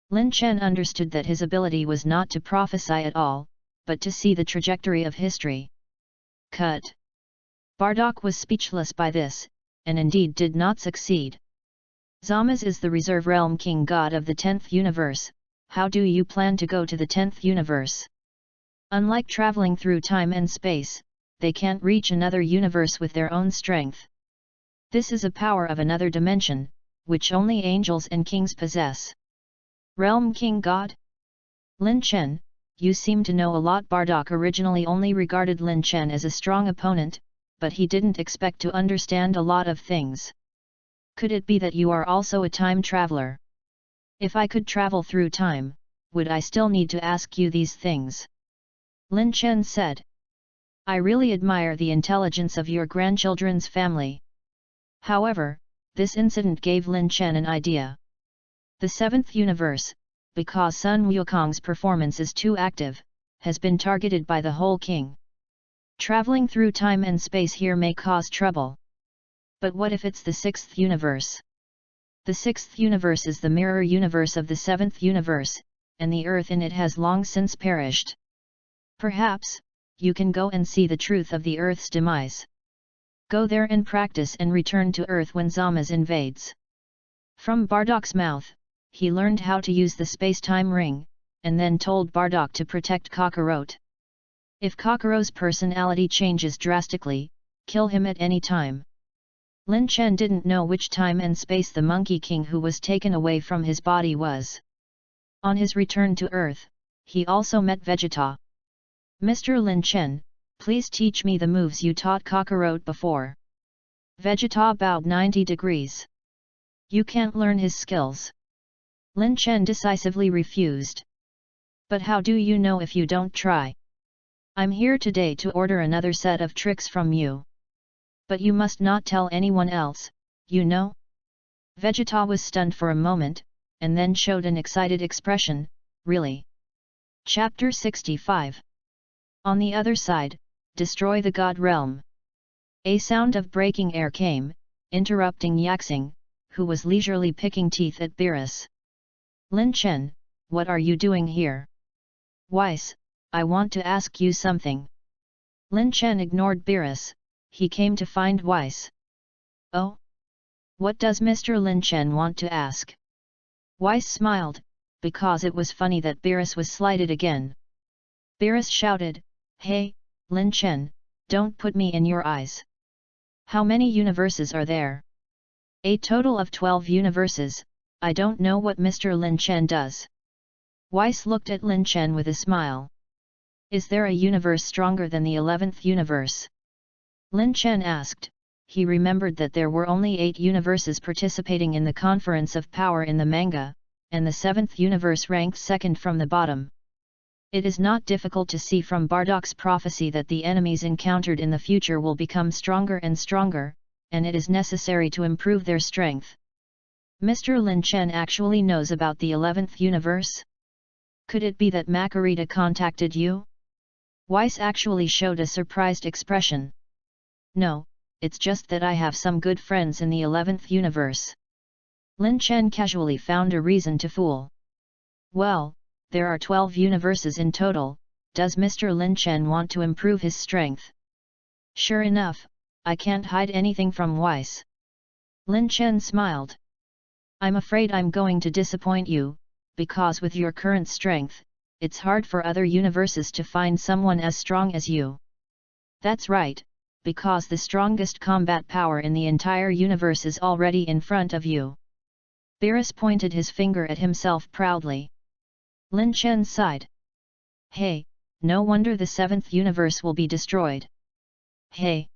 Lin Chen understood that his ability was not to prophesy at all, but to see the trajectory of history. Cut. Bardock was speechless by this, and indeed did not succeed. Zama's is the reserve realm king god of the 10th universe. How do you plan to go to the 10th universe? Unlike traveling through time and space, they can't reach another universe with their own strength. This is a power of another dimension, which only angels and kings possess. Realm King God? Lin Chen, you seem to know a lot. Bardock originally only regarded Lin Chen as a strong opponent, but he didn't expect to understand a lot of things. Could it be that you are also a time traveler? If I could travel through time, would I still need to ask you these things? Lin Chen said. I really admire the intelligence of your grandchildren's family. However, this incident gave Lin Chen an idea. The 7th universe, because Sun Wukong's performance is too active, has been targeted by the whole king. Traveling through time and space here may cause trouble. But what if it's the 6th universe? The 6th universe is the mirror universe of the 7th universe, and the Earth in it has long since perished. Perhaps, you can go and see the truth of the Earth's demise. Go there and practice and return to Earth when Zama's invades. From Bardock's mouth, he learned how to use the space-time ring, and then told Bardock to protect Kakarot. If Kakarot's personality changes drastically, kill him at any time. Lin Chen didn't know which time and space the Monkey King who was taken away from his body was. On his return to Earth, he also met Vegeta. Mr. Lin Chen, please teach me the moves you taught Kakarot before. Vegeta bowed 90 degrees. You can't learn his skills. Lin Chen decisively refused. But how do you know if you don't try? I'm here today to order another set of tricks from you. But you must not tell anyone else, you know? Vegeta was stunned for a moment, and then showed an excited expression, really? Chapter 65. On the other side, destroy the God Realm. A sound of breaking air came, interrupting Yaxing, who was leisurely picking teeth at Beerus. Lin Chen, what are you doing here? Weiss, I want to ask you something. Lin Chen ignored Beerus, he came to find Weiss. Oh? What does Mr. Lin Chen want to ask? Weiss smiled, because it was funny that Beerus was slighted again. Beerus shouted, Hey, Lin Chen, don't put me in your eyes. How many universes are there? A total of 12 universes, I don't know what Mr. Lin Chen does. Weiss looked at Lin Chen with a smile. Is there a universe stronger than the 11th universe? Lin Chen asked. He remembered that there were only 8 universes participating in the Conference of Power in the manga, and the 7th universe ranked second from the bottom. It is not difficult to see from Bardock's prophecy that the enemies encountered in the future will become stronger and stronger, and it is necessary to improve their strength. Mr. Lin Chen actually knows about the 11th universe? Could it be that Makarita contacted you? Weiss actually showed a surprised expression. No, it's just that I have some good friends in the 11th universe. Lin Chen casually found a reason to fool. Well, there are 12 universes in total, does Mr. Lin Chen want to improve his strength? Sure enough, I can't hide anything from Weiss. Lin Chen smiled. I'm afraid I'm going to disappoint you, because with your current strength, it's hard for other universes to find someone as strong as you. That's right, because the strongest combat power in the entire universe is already in front of you. Beerus pointed his finger at himself proudly. Lin Chen sighed. Hey, no wonder the 7th universe will be destroyed. Hey!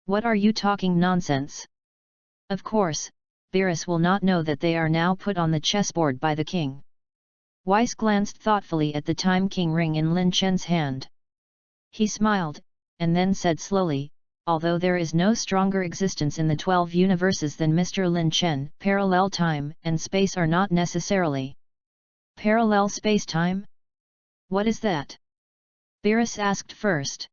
What are you talking nonsense? Of course, Beerus will not know that they are now put on the chessboard by the king. Weiss glanced thoughtfully at the Time King ring in Lin Chen's hand. He smiled, and then said slowly, although there is no stronger existence in the 12 universes than Mr. Lin Chen, parallel time and space are not necessarily. Parallel space-time? What is that? Beerus asked first.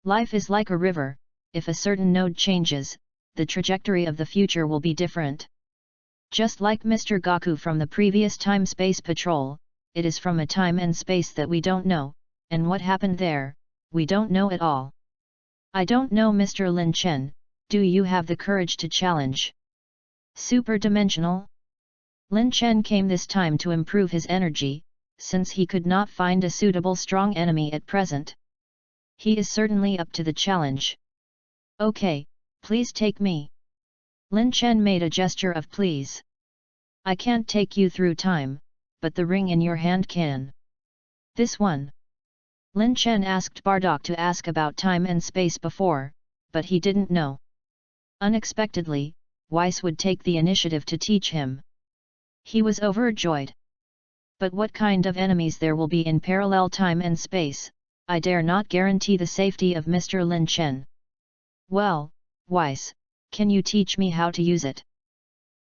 Life is like a river, if a certain node changes, the trajectory of the future will be different. Just like Mr. Goku from the previous Time-Space Patrol, it is from a time and space that we don't know, and what happened there, we don't know at all. I don't know Mr. Lin Chen, do you have the courage to challenge? Superdimensional? Lin Chen came this time to improve his energy, since he could not find a suitable strong enemy at present. He is certainly up to the challenge. Okay, please take me. Lin Chen made a gesture of please. I can't take you through time, but the ring in your hand can. This one. Lin Chen asked Bardock to ask about time and space before, but he didn't know. Unexpectedly, Weiss would take the initiative to teach him. He was overjoyed. But what kind of enemies there will be in parallel time and space, I dare not guarantee the safety of Mr. Lin Chen. Well, Weiss, can you teach me how to use it?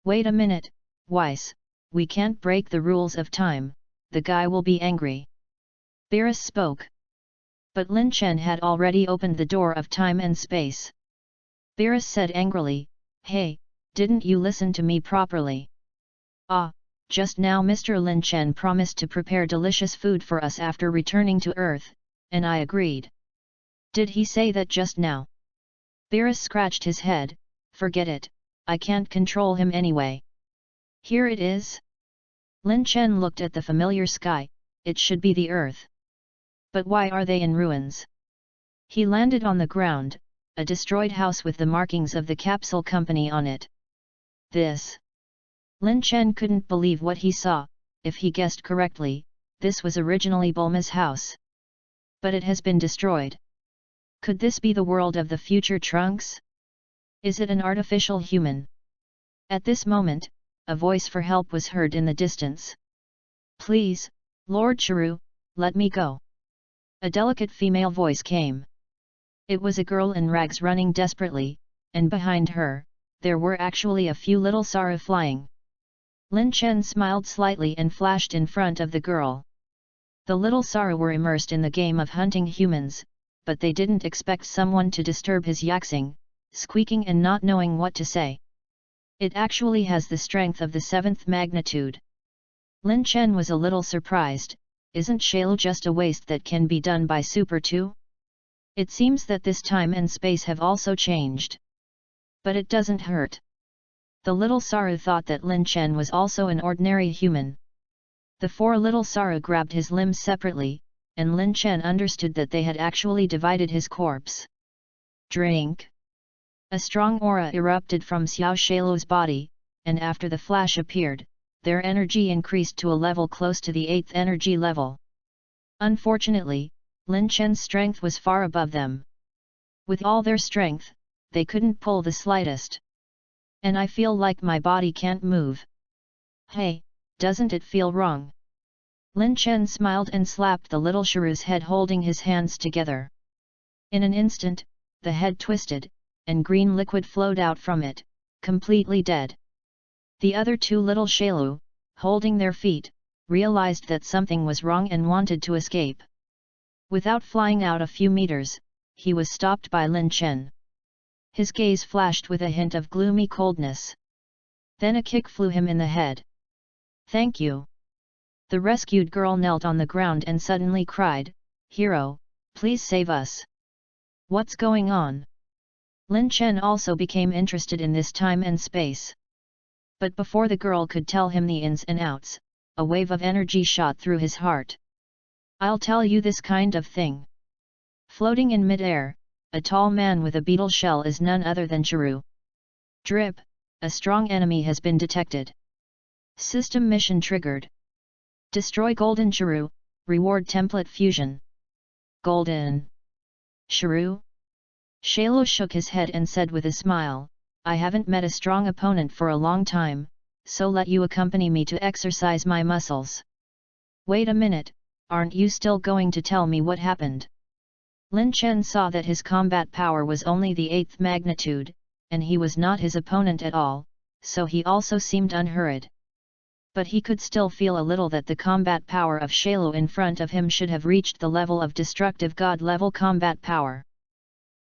Wait a minute, Weiss, we can't break the rules of time, the guy will be angry. Beerus spoke. But Lin Chen had already opened the door of time and space. Beerus said angrily, Hey, didn't you listen to me properly? Ah, just now Mr. Lin Chen promised to prepare delicious food for us after returning to Earth, and I agreed. Did he say that just now? Beerus scratched his head, forget it, I can't control him anyway. Here it is. Lin Chen looked at the familiar sky, it should be the Earth. But why are they in ruins? He landed on the ground, a destroyed house with the markings of the capsule company on it. This. Lin Chen couldn't believe what he saw, if he guessed correctly, this was originally Bulma's house. But it has been destroyed. Could this be the world of the future Trunks? Is it an artificial human? At this moment, a voice for help was heard in the distance. Please, Lord Chiru, let me go. A delicate female voice came. It was a girl in rags running desperately, and behind her, there were actually a few little Saru flying. Lin Chen smiled slightly and flashed in front of the girl. The little Saru were immersed in the game of hunting humans, but they didn't expect someone to disturb his yaxing, squeaking and not knowing what to say. It actually has the strength of the 7th magnitude. Lin Chen was a little surprised. Isn't Shailu just a waste that can be done by Super 2? It seems that this time and space have also changed. But it doesn't hurt. The little Saru thought that Lin Chen was also an ordinary human. The 4 little Saru grabbed his limbs separately, and Lin Chen understood that they had actually divided his corpse. Drink! A strong aura erupted from Xiao Shailu's body, and after the flash appeared, their energy increased to a level close to the 8th energy level. Unfortunately, Lin Chen's strength was far above them. With all their strength, they couldn't pull the slightest. And I feel like my body can't move. Hey, doesn't it feel wrong? Lin Chen smiled and slapped the little Chiru's head, holding his hands together. In an instant, the head twisted, and green liquid flowed out from it, completely dead. The other 2 little Shailu, holding their feet, realized that something was wrong and wanted to escape. Without flying out a few meters, he was stopped by Lin Chen. His gaze flashed with a hint of gloomy coldness. Then a kick flew him in the head. Thank you. The rescued girl knelt on the ground and suddenly cried, Hero, please save us. What's going on? Lin Chen also became interested in this time and space. But before the girl could tell him the ins and outs, a wave of energy shot through his heart. I'll tell you this kind of thing. Floating in mid-air, a tall man with a beetle shell is none other than Chiru. Drip, a strong enemy has been detected. System mission triggered. Destroy Golden Chiru, reward template fusion. Golden Chiru? Shailu shook his head and said with a smile, I haven't met a strong opponent for a long time, so let you accompany me to exercise my muscles. Wait a minute, aren't you still going to tell me what happened? Lin Chen saw that his combat power was only the 8th magnitude, and he was not his opponent at all, so he also seemed unhurried. But he could still feel a little that the combat power of Shailu in front of him should have reached the level of destructive god-level combat power.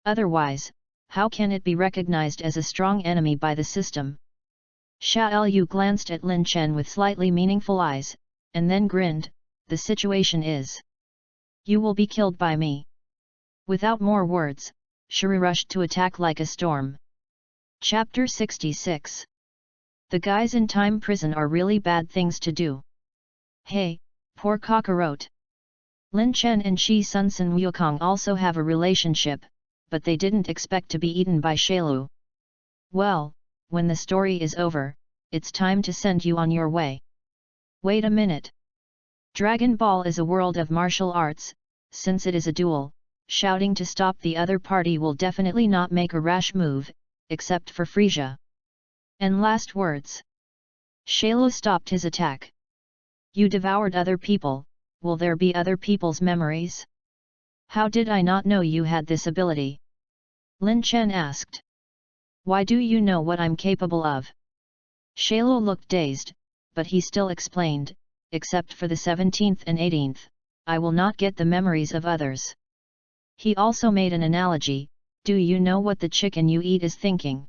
Otherwise, how can it be recognized as a strong enemy by the system? Xiao Yu glanced at Lin Chen with slightly meaningful eyes, and then grinned, the situation is. You will be killed by me. Without more words, Chiru rushed to attack like a storm. Chapter 66. The guys in time prison are really bad things to do. Hey, poor cockroach. Lin Chen and Shi Sun Sun Wukong also have a relationship, but they didn't expect to be eaten by Shailu. Well, when the story is over, it's time to send you on your way. Wait a minute. Dragon Ball is a world of martial arts, since it is a duel, shouting to stop the other party will definitely not make a rash move, except for Frisia. And last words. Shailu stopped his attack. You devoured other people, will there be other people's memories? How did I not know you had this ability? Lin Chen asked. Why do you know what I'm capable of? Shailu looked dazed, but he still explained, except for the 17th and 18th, I will not get the memories of others. He also made an analogy, do you know what the chicken you eat is thinking?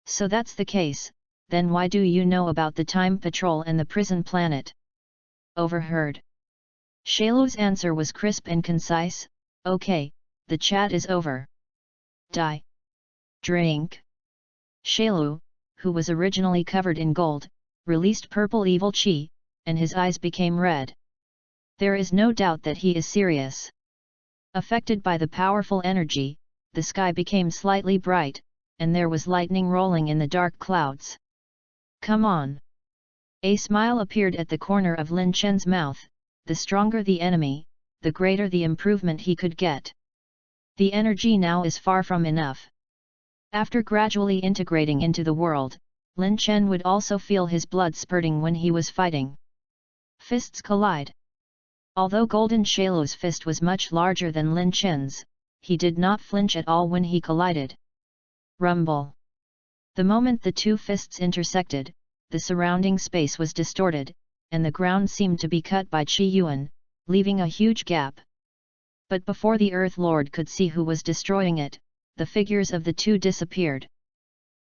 So that's the case, then why do you know about the time patrol and the prison planet? Overheard. Shailu's answer was crisp and concise, okay, the chat is over. Die. Drink. Shailu, who was originally covered in gold, released purple evil chi, and his eyes became red. There is no doubt that he is serious. Affected by the powerful energy, the sky became slightly bright, and there was lightning rolling in the dark clouds. Come on. A smile appeared at the corner of Lin Chen's mouth. The stronger the enemy, the greater the improvement he could get. The energy now is far from enough. After gradually integrating into the world, Lin Chen would also feel his blood spurting when he was fighting. Fists collide. Although Golden Shailu's fist was much larger than Lin Chen's, he did not flinch at all when he collided. Rumble. The moment the two fists intersected, the surrounding space was distorted, and the ground seemed to be cut by Qi Yuan, leaving a huge gap. But before the Earth Lord could see who was destroying it, the figures of the two disappeared.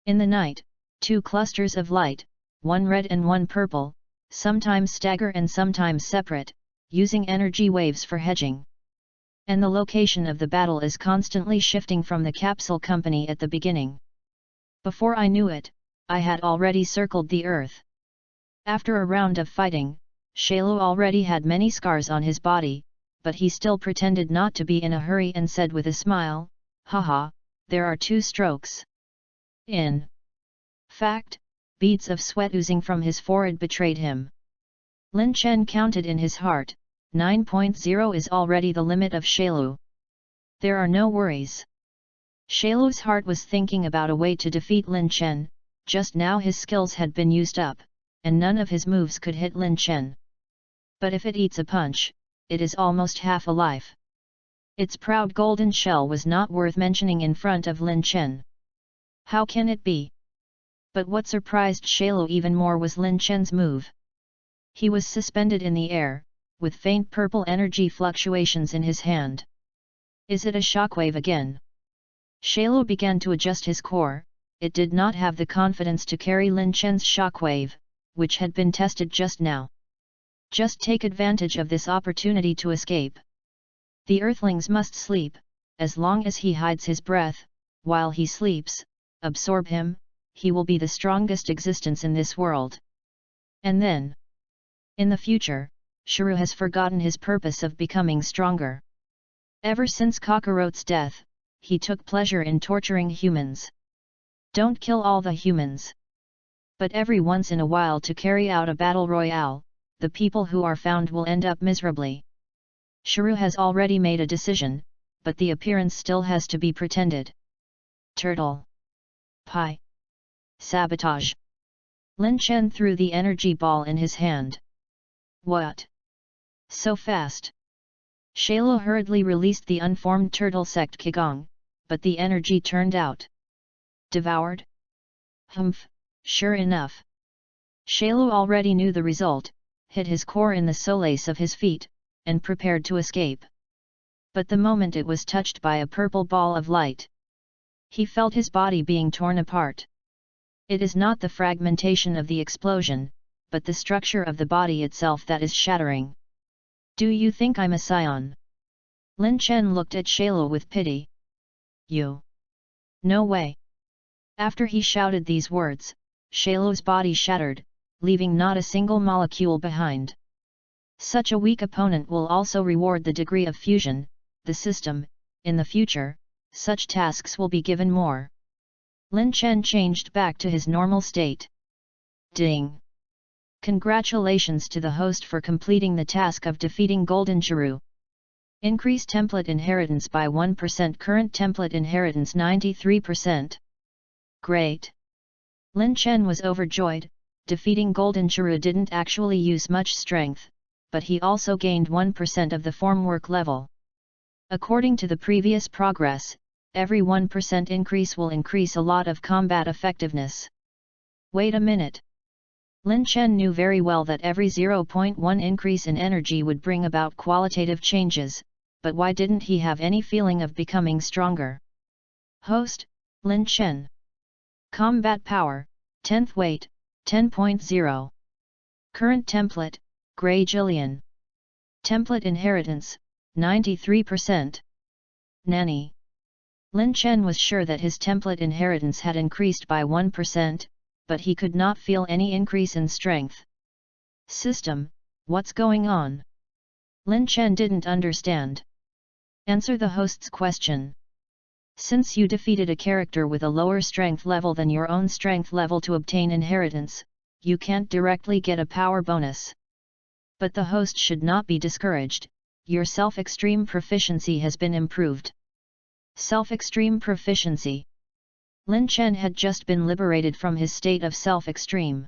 In the night, two clusters of light, one red and one purple, sometimes stagger and sometimes separate, using energy waves for hedging. And the location of the battle is constantly shifting from the capsule company at the beginning. Before I knew it, I had already circled the Earth. After a round of fighting, Shailu already had many scars on his body, but he still pretended not to be in a hurry and said with a smile, "Haha, there are 2 strokes." In fact, beads of sweat oozing from his forehead betrayed him. Lin Chen counted in his heart, 9.0 is already the limit of Shailu. There are no worries. Shailu's heart was thinking about a way to defeat Lin Chen. Just now his skills had been used up, and none of his moves could hit Lin Chen. But if it eats a punch, it is almost half a life. Its proud golden shell was not worth mentioning in front of Lin Chen. How can it be? But what surprised Shailu even more was Lin Chen's move. He was suspended in the air, with faint purple energy fluctuations in his hand. Is it a shockwave again? Shailu began to adjust his core. It did not have the confidence to carry Lin Chen's shockwave, which had been tested just now. Just take advantage of this opportunity to escape. The Earthlings must sleep. As long as he hides his breath, while he sleeps, absorb him, he will be the strongest existence in this world. And then, in the future, Shuru has forgotten his purpose of becoming stronger. Ever since Kakarot's death, he took pleasure in torturing humans. Don't kill all the humans. But every once in a while to carry out a battle royale, the people who are found will end up miserably. Shuru has already made a decision, but the appearance still has to be pretended. Turtle. Pie. Sabotage. Lin Chen threw the energy ball in his hand. What? So fast? Shailu hurriedly released the unformed turtle sect Qigong, but the energy turned out. Devoured? Humph, sure enough. Shailu already knew the result, hit his core in the solace of his feet, and prepared to escape. But the moment it was touched by a purple ball of light, he felt his body being torn apart. It is not the fragmentation of the explosion, but the structure of the body itself that is shattering. Do you think I'm a scion? Lin Chen looked at Shailu with pity. You? No way. After he shouted these words, Shailu's body shattered, leaving not a single molecule behind. Such a weak opponent will also reward the degree of fusion, the system. In the future, such tasks will be given more. Lin Chen changed back to his normal state. Ding! Congratulations to the host for completing the task of defeating Golden Jiru. Increase template inheritance by 1%. Current template inheritance 93%. Great! Lin Chen was overjoyed. Defeating Golden Jiru didn't actually use much strength, but he also gained 1% of the formwork level. According to the previous progress, every 1% increase will increase a lot of combat effectiveness. Wait a minute. Lin Chen knew very well that every 0.1 increase in energy would bring about qualitative changes, but why didn't he have any feeling of becoming stronger? Host, Lin Chen. Combat power, 10th weight, 10.0. Current template, Grey Jillian. Template inheritance, 93%. Nanny. Lin Chen was sure that his template inheritance had increased by 1%, but he could not feel any increase in strength. System, what's going on? Lin Chen didn't understand. Answer the host's question. Since you defeated a character with a lower strength level than your own strength level to obtain inheritance, you can't directly get a power bonus. But the host should not be discouraged, your self-extreme proficiency has been improved. Self-extreme proficiency. Lin Chen had just been liberated from his state of self-extreme.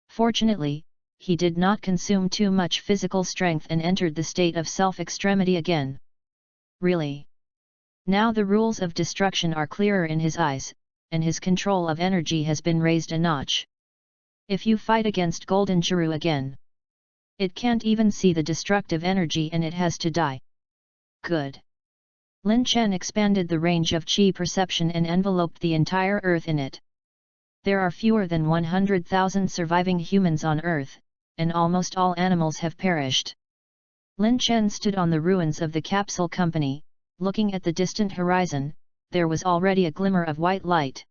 Fortunately, he did not consume too much physical strength and entered the state of self-extremity again. Really? Now the rules of destruction are clearer in his eyes, and his control of energy has been raised a notch. If you fight against Golden Jiru again, it can't even see the destructive energy and it has to die. Good. Lin Chen expanded the range of Qi perception and enveloped the entire Earth in it. There are fewer than 100,000 surviving humans on Earth, and almost all animals have perished. Lin Chen stood on the ruins of the capsule company, looking at the distant horizon. There was already a glimmer of white light.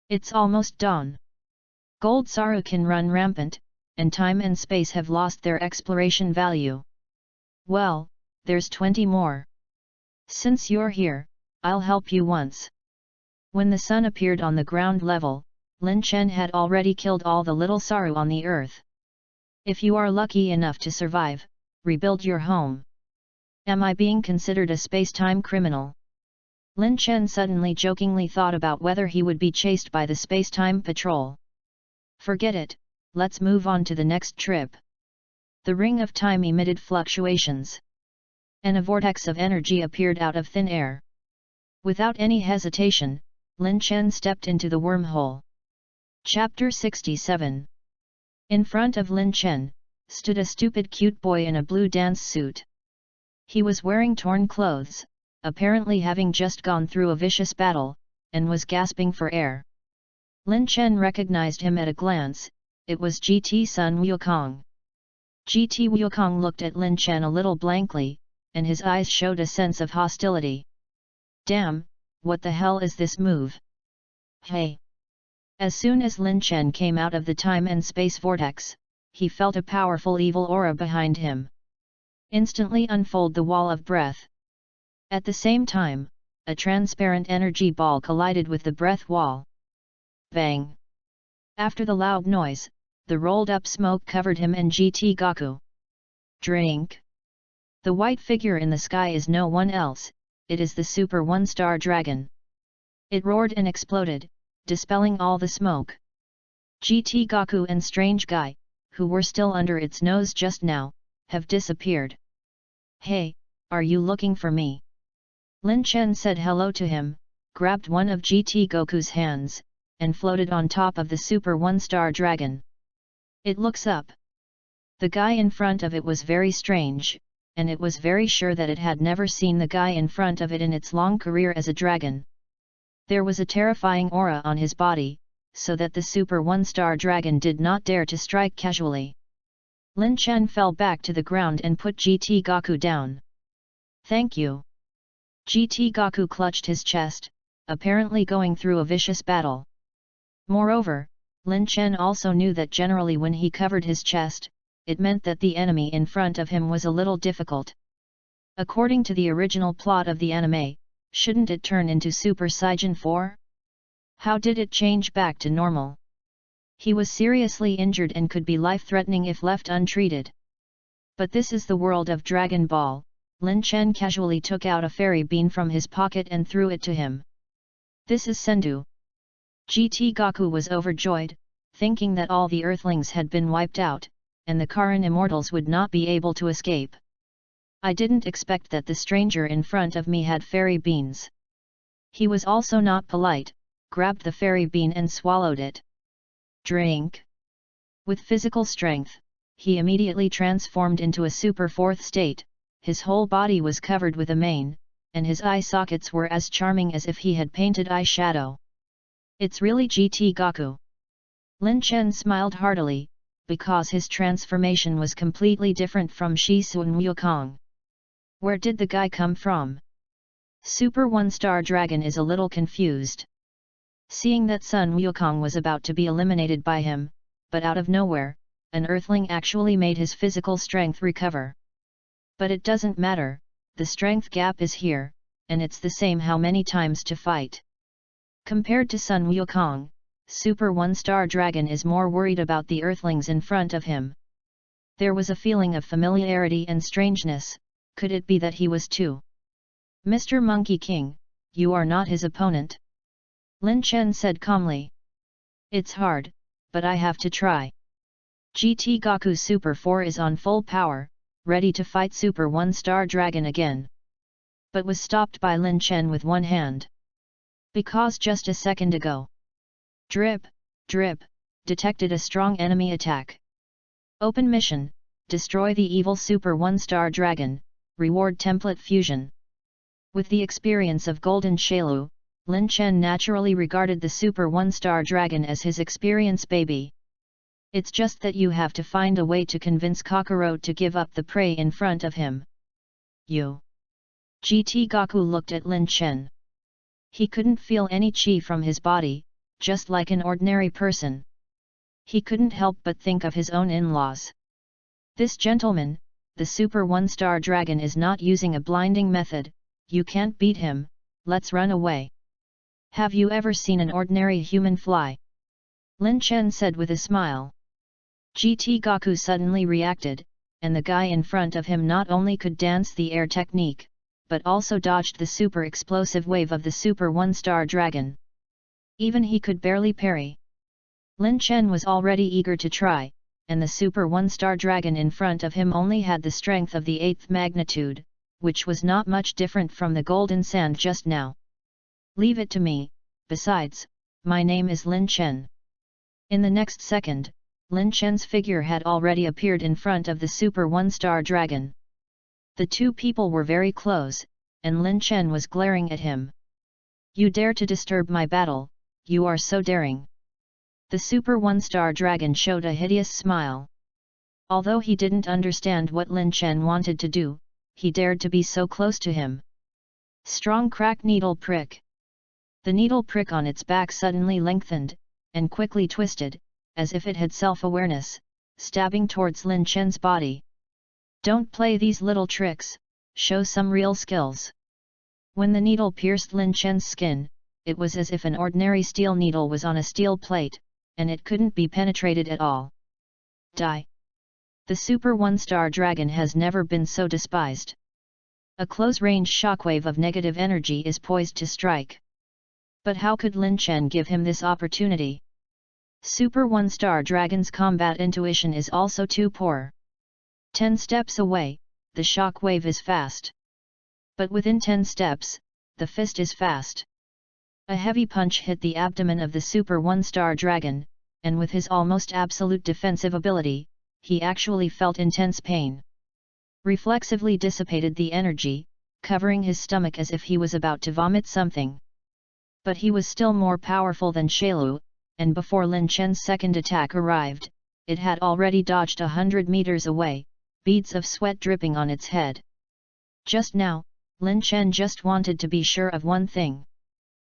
It's almost dawn. Gold Saru can run rampant, and time and space have lost their exploration value. Well, there's 20 more. Since you're here, I'll help you once. When the sun appeared on the ground level, Lin Chen had already killed all the little Saru on the earth. If you are lucky enough to survive, rebuild your home. Am I being considered a space-time criminal? Lin Chen suddenly jokingly thought about whether he would be chased by the space-time patrol. Forget it, let's move on to the next trip. The ring of time emitted fluctuations. And a vortex of energy appeared out of thin air. Without any hesitation, Lin Chen stepped into the wormhole. Chapter 67. In front of Lin Chen, stood a stupid cute boy in a blue dance suit. He was wearing torn clothes, apparently having just gone through a vicious battle, and was gasping for air. Lin Chen recognized him at a glance. It was GT Sun Wukong. GT Wukong looked at Lin Chen a little blankly, and his eyes showed a sense of hostility. Damn, what the hell is this move? Hey! As soon as Lin Chen came out of the time and space vortex, he felt a powerful evil aura behind him. Instantly unfold the wall of breath. At the same time, a transparent energy ball collided with the breath wall. Bang! After the loud noise, the rolled-up smoke covered him and GT Gaku. Drink! The white figure in the sky is no one else, it is the Super One-Star Dragon. It roared and exploded, dispelling all the smoke. GT Gaku and Strange Guy, who were still under its nose just now, have disappeared. Hey, are you looking for me? Lin Chen said hello to him, grabbed one of GT Goku's hands, and floated on top of the Super One-Star Dragon. It looks up. The guy in front of it was very strange, and it was very sure that it had never seen the guy in front of it in its long career as a dragon. There was a terrifying aura on his body, so that the Super One-Star Dragon did not dare to strike casually. Lin Chen fell back to the ground and put GT Gaku down. Thank you. GT Gaku clutched his chest, apparently going through a vicious battle. Moreover, Lin Chen also knew that generally when he covered his chest, it meant that the enemy in front of him was a little difficult. According to the original plot of the anime, shouldn't it turn into Super Saiyan 4? How did it change back to normal? He was seriously injured and could be life-threatening if left untreated. But this is the world of Dragon Ball. Lin Chen casually took out a fairy bean from his pocket and threw it to him. This is Sendu. GT Gaku was overjoyed, thinking that all the Earthlings had been wiped out, and the Karin immortals would not be able to escape. I didn't expect that the stranger in front of me had fairy beans. He was also not polite, grabbed the fairy bean and swallowed it. Drink! With physical strength, he immediately transformed into a super fourth state. His whole body was covered with a mane, and his eye sockets were as charming as if he had painted eyeshadow. It's really GT Gaku. Lin Chen smiled heartily, because his transformation was completely different from Shi Sun Wukong. Where did the guy come from? Super One-Star Dragon is a little confused. Seeing that Sun Wukong was about to be eliminated by him, but out of nowhere, an Earthling actually made his physical strength recover. But it doesn't matter, the strength gap is here, and it's the same how many times to fight. Compared to Sun Wukong, Super 1-star dragon is more worried about the earthlings in front of him. There was a feeling of familiarity and strangeness. Could it be that he was too? Mr. Monkey King, you are not his opponent. Lin Chen said calmly. It's hard, but I have to try. GT Goku Super 4 is on full power, ready to fight Super 1-star dragon again. But was stopped by Lin Chen with one hand. Because just a second ago, drip, drip, detected a strong enemy attack. Open mission, destroy the evil Super 1-star dragon, reward template fusion. With the experience of Golden Shailu, Lin Chen naturally regarded the Super 1-star dragon as his experience baby. It's just that you have to find a way to convince Kakarot to give up the prey in front of him. You. GT Goku looked at Lin Chen. He couldn't feel any chi from his body, just like an ordinary person. He couldn't help but think of his own in-laws. This gentleman, the Super 1-star dragon, is not using a blinding method. You can't beat him, let's run away. Have you ever seen an ordinary human fly? Lin Chen said with a smile. GT Goku suddenly reacted, and the guy in front of him not only could dance the air technique, but also dodged the super explosive wave of the Super 1-star dragon. Even he could barely parry. Lin Chen was already eager to try, and the Super 1-star dragon in front of him only had the strength of the 8th magnitude, which was not much different from the golden sand just now. Leave it to me, besides, my name is Lin Chen. In the next second, Lin Chen's figure had already appeared in front of the Super 1-star dragon. The two people were very close, and Lin Chen was glaring at him. You dare to disturb my battle, you are so daring. The Super 1-star dragon showed a hideous smile. Although he didn't understand what Lin Chen wanted to do, he dared to be so close to him. Strong crack needle prick. The needle prick on its back suddenly lengthened, and quickly twisted, as if it had self-awareness, stabbing towards Lin Chen's body. Don't play these little tricks, show some real skills. When the needle pierced Lin Chen's skin, it was as if an ordinary steel needle was on a steel plate, and it couldn't be penetrated at all. Die. The Super 1-star dragon has never been so despised. A close-range shockwave of negative energy is poised to strike. But how could Lin Chen give him this opportunity? Super 1-star dragon's combat intuition is also too poor. 10 steps away, the shockwave is fast. But within 10 steps, the fist is fast. A heavy punch hit the abdomen of the Super 1-star dragon, and with his almost absolute defensive ability, he actually felt intense pain. Reflexively dissipated the energy, covering his stomach as if he was about to vomit something. But he was still more powerful than Shailu, and before Lin Chen's second attack arrived, it had already dodged 100 meters away, beads of sweat dripping on its head. Just now, Lin Chen just wanted to be sure of one thing.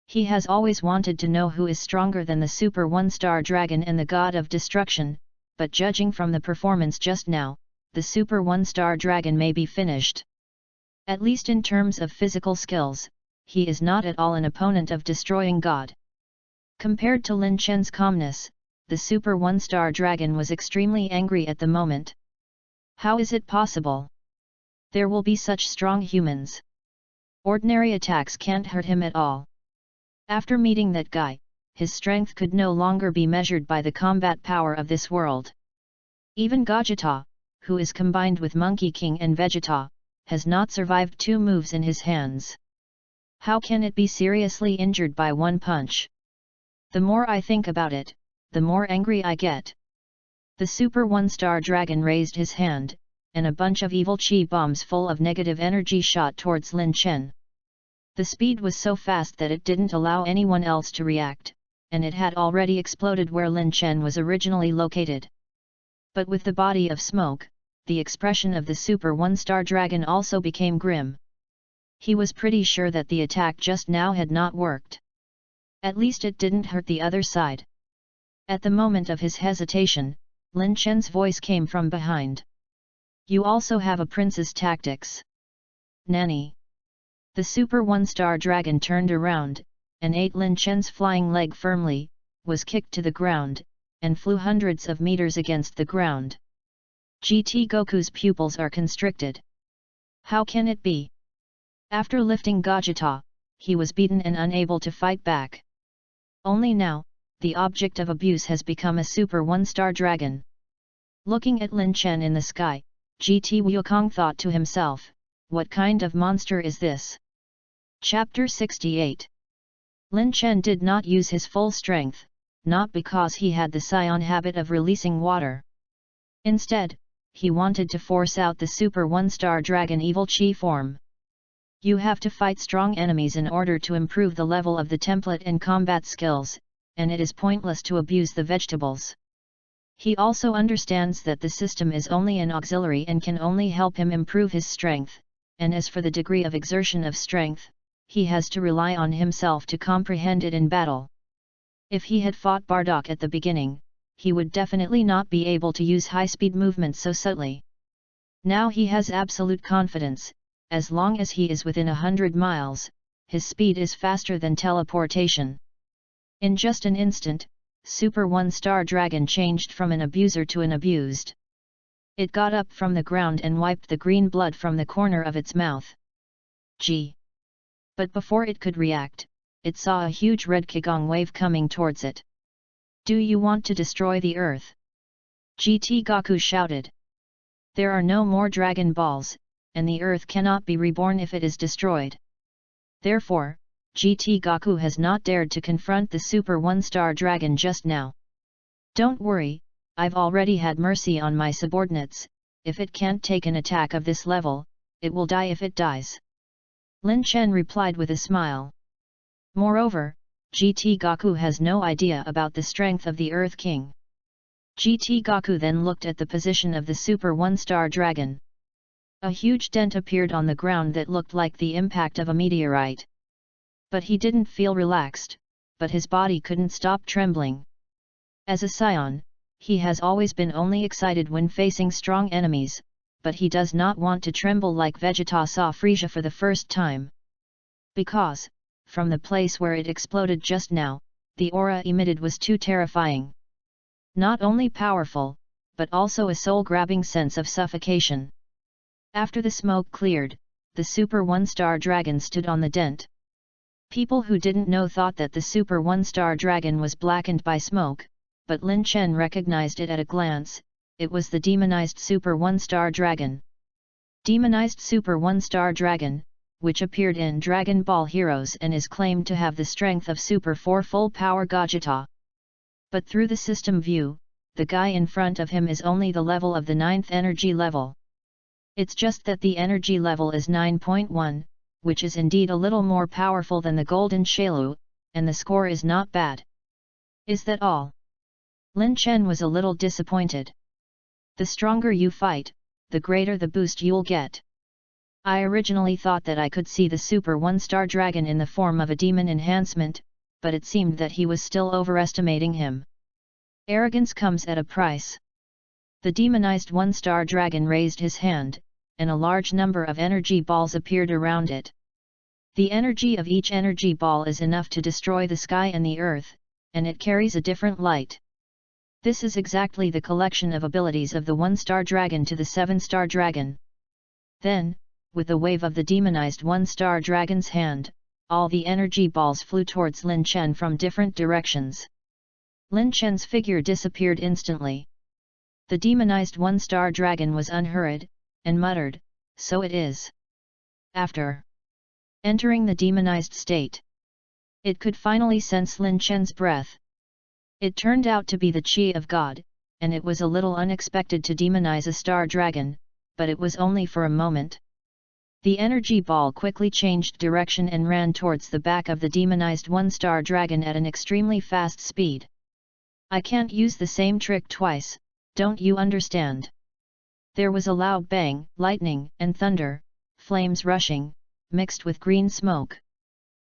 He has always wanted to know who is stronger than the Super 1-star dragon and the God of Destruction, but judging from the performance just now, the Super 1-star dragon may be finished. At least in terms of physical skills, he is not at all an opponent of destroying God. Compared to Lin Chen's calmness, the Super 1-star dragon was extremely angry at the moment. How is it possible? There will be such strong humans. Ordinary attacks can't hurt him at all. After meeting that guy, his strength could no longer be measured by the combat power of this world. Even Gogeta, who is combined with Monkey King and Vegeta, has not survived 2 moves in his hands. How can it be seriously injured by one punch? The more I think about it, the more angry I get. The Super 1-star dragon raised his hand, and a bunch of evil chi bombs full of negative energy shot towards Lin Chen. The speed was so fast that it didn't allow anyone else to react, and it had already exploded where Lin Chen was originally located. But with the body of smoke, the expression of the Super 1-star dragon also became grim. He was pretty sure that the attack just now had not worked. At least it didn't hurt the other side. At the moment of his hesitation, Lin Chen's voice came from behind. You also have a prince's tactics. Nanny. The Super 1-star dragon turned around, and ate Lin Chen's flying leg firmly, was kicked to the ground, and flew hundreds of meters against the ground. GT Goku's pupils are constricted. How can it be? After lifting Gogeta, he was beaten and unable to fight back. Only now, the object of abuse has become a Super 1-star dragon. Looking at Lin Chen in the sky, GT Wukong thought to himself, what kind of monster is this? Chapter 68. Lin Chen did not use his full strength, not because he had the scion habit of releasing water. Instead, he wanted to force out the Super 1-star dragon evil chi form. You have to fight strong enemies in order to improve the level of the template and combat skills, and it is pointless to abuse the vegetables. He also understands that the system is only an auxiliary and can only help him improve his strength, and as for the degree of exertion of strength, he has to rely on himself to comprehend it in battle. If he had fought Bardock at the beginning, he would definitely not be able to use high-speed movements so subtly. Now he has absolute confidence. As long as he is within 100 miles, his speed is faster than teleportation. In just an instant, Super 1-star dragon changed from an abuser to an abused. It got up from the ground and wiped the green blood from the corner of its mouth. Gee! But before it could react, it saw a huge red Qigong wave coming towards it. Do you want to destroy the earth? GT Goku shouted. There are no more Dragon Balls, and the earth cannot be reborn if it is destroyed. Therefore, GT Goku has not dared to confront the Super 1-star dragon just now. Don't worry, I've already had mercy on my subordinates. If it can't take an attack of this level, it will die if it dies. Lin Chen replied with a smile. Moreover, GT Goku has no idea about the strength of the Earth King. GT Goku then looked at the position of the Super 1-star dragon. A huge dent appeared on the ground that looked like the impact of a meteorite. But he didn't feel relaxed, but his body couldn't stop trembling. As a scion, he has always been only excited when facing strong enemies, but he does not want to tremble like Vegeta saw Frieza for the first time. Because, from the place where it exploded just now, the aura emitted was too terrifying. Not only powerful, but also a soul-grabbing sense of suffocation. After the smoke cleared, the Super 1-star dragon stood on the dent. People who didn't know thought that the Super 1-star dragon was blackened by smoke, but Lin Chen recognized it at a glance. It was the demonized Super 1-star dragon. Demonized Super 1-star dragon, which appeared in Dragon Ball Heroes and is claimed to have the strength of Super 4 full power Gogeta. But through the system view, the guy in front of him is only the level of the 9th energy level. It's just that the energy level is 9.1, which is indeed a little more powerful than the Golden Shailu, and the score is not bad. Is that all? Lin Chen was a little disappointed. The stronger you fight, the greater the boost you'll get. I originally thought that I could see the Super 1-star dragon in the form of a demon enhancement, but it seemed that he was still overestimating him. Arrogance comes at a price. The demonized 1-star dragon raised his hand, and a large number of energy balls appeared around it. The energy of each energy ball is enough to destroy the sky and the earth, and it carries a different light. This is exactly the collection of abilities of the 1-star dragon to the 7-star dragon. Then, with a wave of the demonized 1-star dragon's hand, all the energy balls flew towards Lin Chen from different directions. Lin Chen's figure disappeared instantly. The demonized 1-star dragon was unhurried, and muttered, "So it is." After entering the demonized state, it could finally sense Lin Chen's breath. It turned out to be the Chi of God, and it was a little unexpected to demonize a star dragon, but it was only for a moment. The energy ball quickly changed direction and ran towards the back of the demonized 1-star dragon at an extremely fast speed. I can't use the same trick twice, don't you understand? There was a loud bang, lightning and thunder, flames rushing, mixed with green smoke.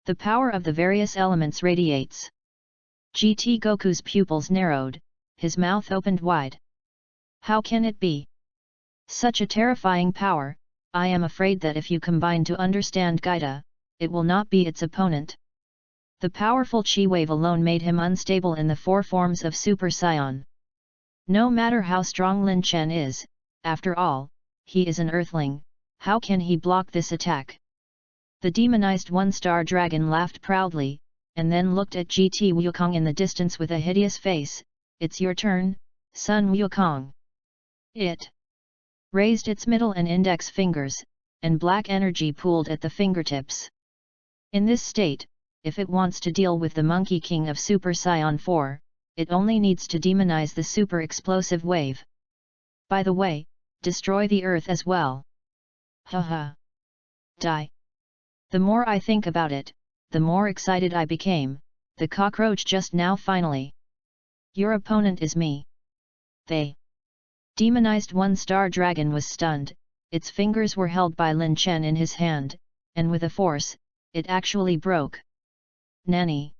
The power of the various elements radiates. GT Goku's pupils narrowed, his mouth opened wide. How can it be? Such a terrifying power, I am afraid that if you combine to understand Gaida, it will not be its opponent. The powerful chi wave alone made him unstable in the four forms of Super Saiyan. No matter how strong Lin Chen is, after all, he is an earthling, how can he block this attack? The demonized one-star dragon laughed proudly, and then looked at GT Wukong in the distance with a hideous face. It's your turn, Sun Wukong. It raised its middle and index fingers, and black energy pooled at the fingertips. In this state, if it wants to deal with the Monkey King of Super Saiyan 4, it only needs to demonize the super explosive wave. By the way, destroy the earth as well. Haha. Die. The more I think about it, the more excited I became. The cockroach just now finally. Your opponent is me. The demonized one-star dragon was stunned, its fingers were held by Lin Chen in his hand, and with a force, it actually broke. Nanny.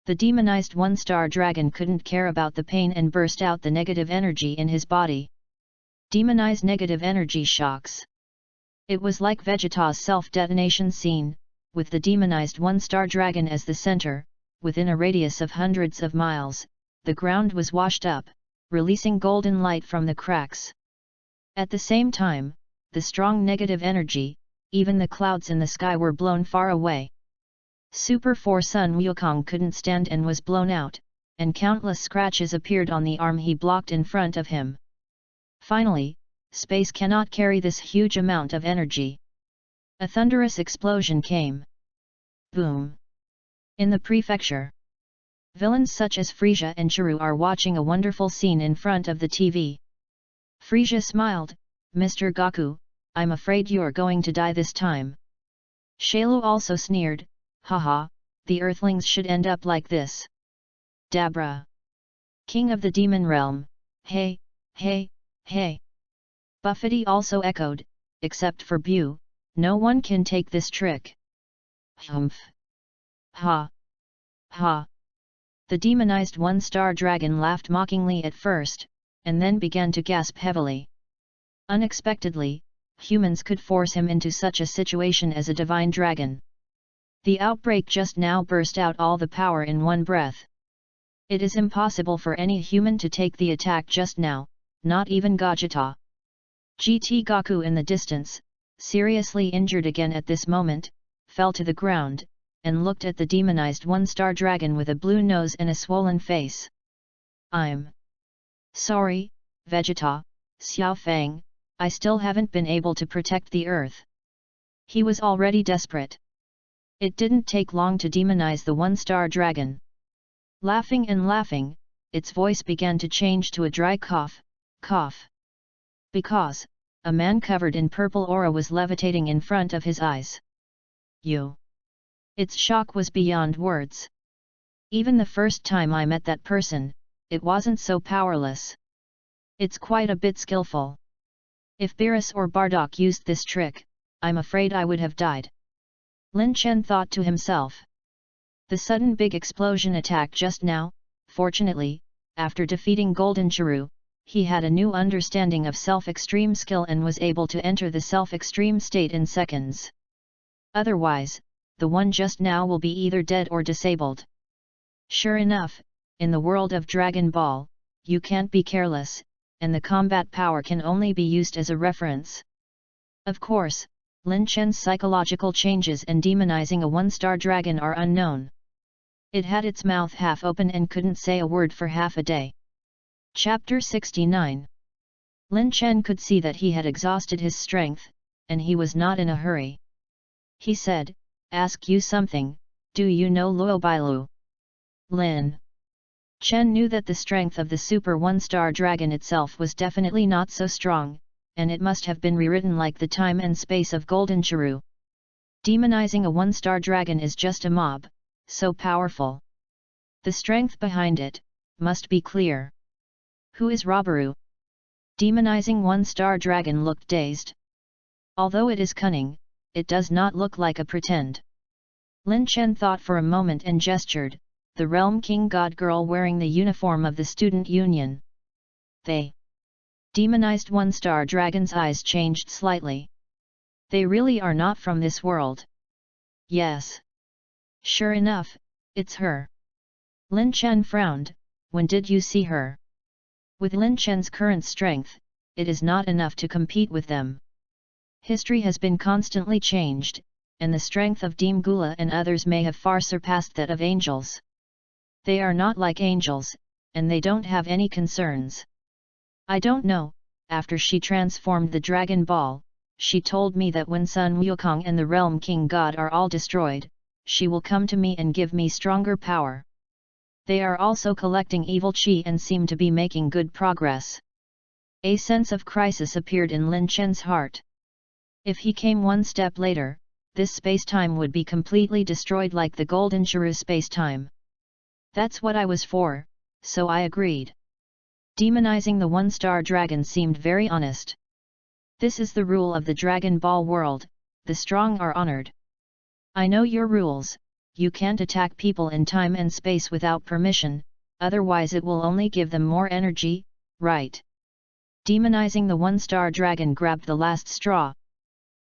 The demonized one-star dragon couldn't care about the pain and burst out the negative energy in his body. Demonized negative energy shocks. It was like Vegeta's self-detonation scene, with the demonized one-star dragon as the center. Within a radius of hundreds of miles, the ground was washed up, releasing golden light from the cracks. At the same time, the strong negative energy, even the clouds in the sky were blown far away. Super 4 Sun Wukong couldn't stand and was blown out, and countless scratches appeared on the arm he blocked in front of him. Finally, space cannot carry this huge amount of energy. A thunderous explosion came. Boom! In the prefecture, villains such as Frisia and Chiru are watching a wonderful scene in front of the TV. Frisia smiled, Mr. Goku, I'm afraid you're going to die this time. Shailu also sneered, haha, the Earthlings should end up like this. Dabra. King of the Demon Realm, hey, hey, hey. Buffety also echoed, except for Bu, no one can take this trick. Humph. Ha. Ha. The demonized one-star dragon laughed mockingly at first, and then began to gasp heavily. Unexpectedly, humans could force him into such a situation as a divine dragon. The outbreak just now burst out all the power in one breath. It is impossible for any human to take the attack just now, not even Gogeta. GT Goku in the distance, seriously injured again at this moment, fell to the ground, and looked at the demonized one-star dragon with a blue nose and a swollen face. I'm sorry, Vegeta, Xiao Fang, I still haven't been able to protect the earth. He was already desperate. It didn't take long to demonize the one-star dragon. Laughing and laughing, its voice began to change to a dry cough, cough. Because, a man covered in purple aura was levitating in front of his eyes. You. Its shock was beyond words. Even the first time I met that person, it wasn't so powerless. It's quite a bit skillful. If Beerus or Bardock used this trick, I'm afraid I would have died. Lin Chen thought to himself. The sudden big explosion attack just now, fortunately, after defeating Golden Chiru, he had a new understanding of self-extreme skill and was able to enter the self-extreme state in seconds. Otherwise, the one just now will be either dead or disabled. Sure enough, in the world of Dragon Ball, you can't be careless, and the combat power can only be used as a reference. Of course, Lin Chen's psychological changes and demonizing a one-star dragon are unknown. It had its mouth half open and couldn't say a word for half a day. Chapter 69. Lin Chen could see that he had exhausted his strength, and he was not in a hurry. He said, ask you something, do you know Luo Bailu? Lin Chen knew that the strength of the Super One-Star Dragon itself was definitely not so strong, and it must have been rewritten like the time and space of Golden Chiru. Demonizing a one-star dragon is just a mob, so powerful. The strength behind it must be clear. Who is Robaru? Demonizing one-star dragon looked dazed. Although it is cunning, it does not look like a pretend. Lin Chen thought for a moment and gestured, the Realm King God Girl wearing the uniform of the Student Union. They. Demonized one-star dragon's eyes changed slightly. They really are not from this world. Yes. Sure enough, It's her. Lin Chen frowned. When did you see her? With Lin Chen's current strength, it is not enough to compete with them. History has been constantly changed, and the strength of Deem Gula and others may have far surpassed that of angels. They are not like angels, and they don't have any concerns. I don't know. After she transformed the Dragon Ball, she told me that when Sun Wukong and the Realm King God are all destroyed, she will come to me and give me stronger power. They are also collecting evil qi and seem to be making good progress. A sense of crisis appeared in Lin Chen's heart. If he came one step later, this space-time would be completely destroyed like the Golden Shuru space-time. That's what I was for, so I agreed. Demonizing the one-star dragon seemed very honest. This is the rule of the Dragon Ball world, the strong are honored. I know your rules. You can't attack people in time and space without permission, otherwise it will only give them more energy, right? Demonizing the one-star dragon grabbed the last straw.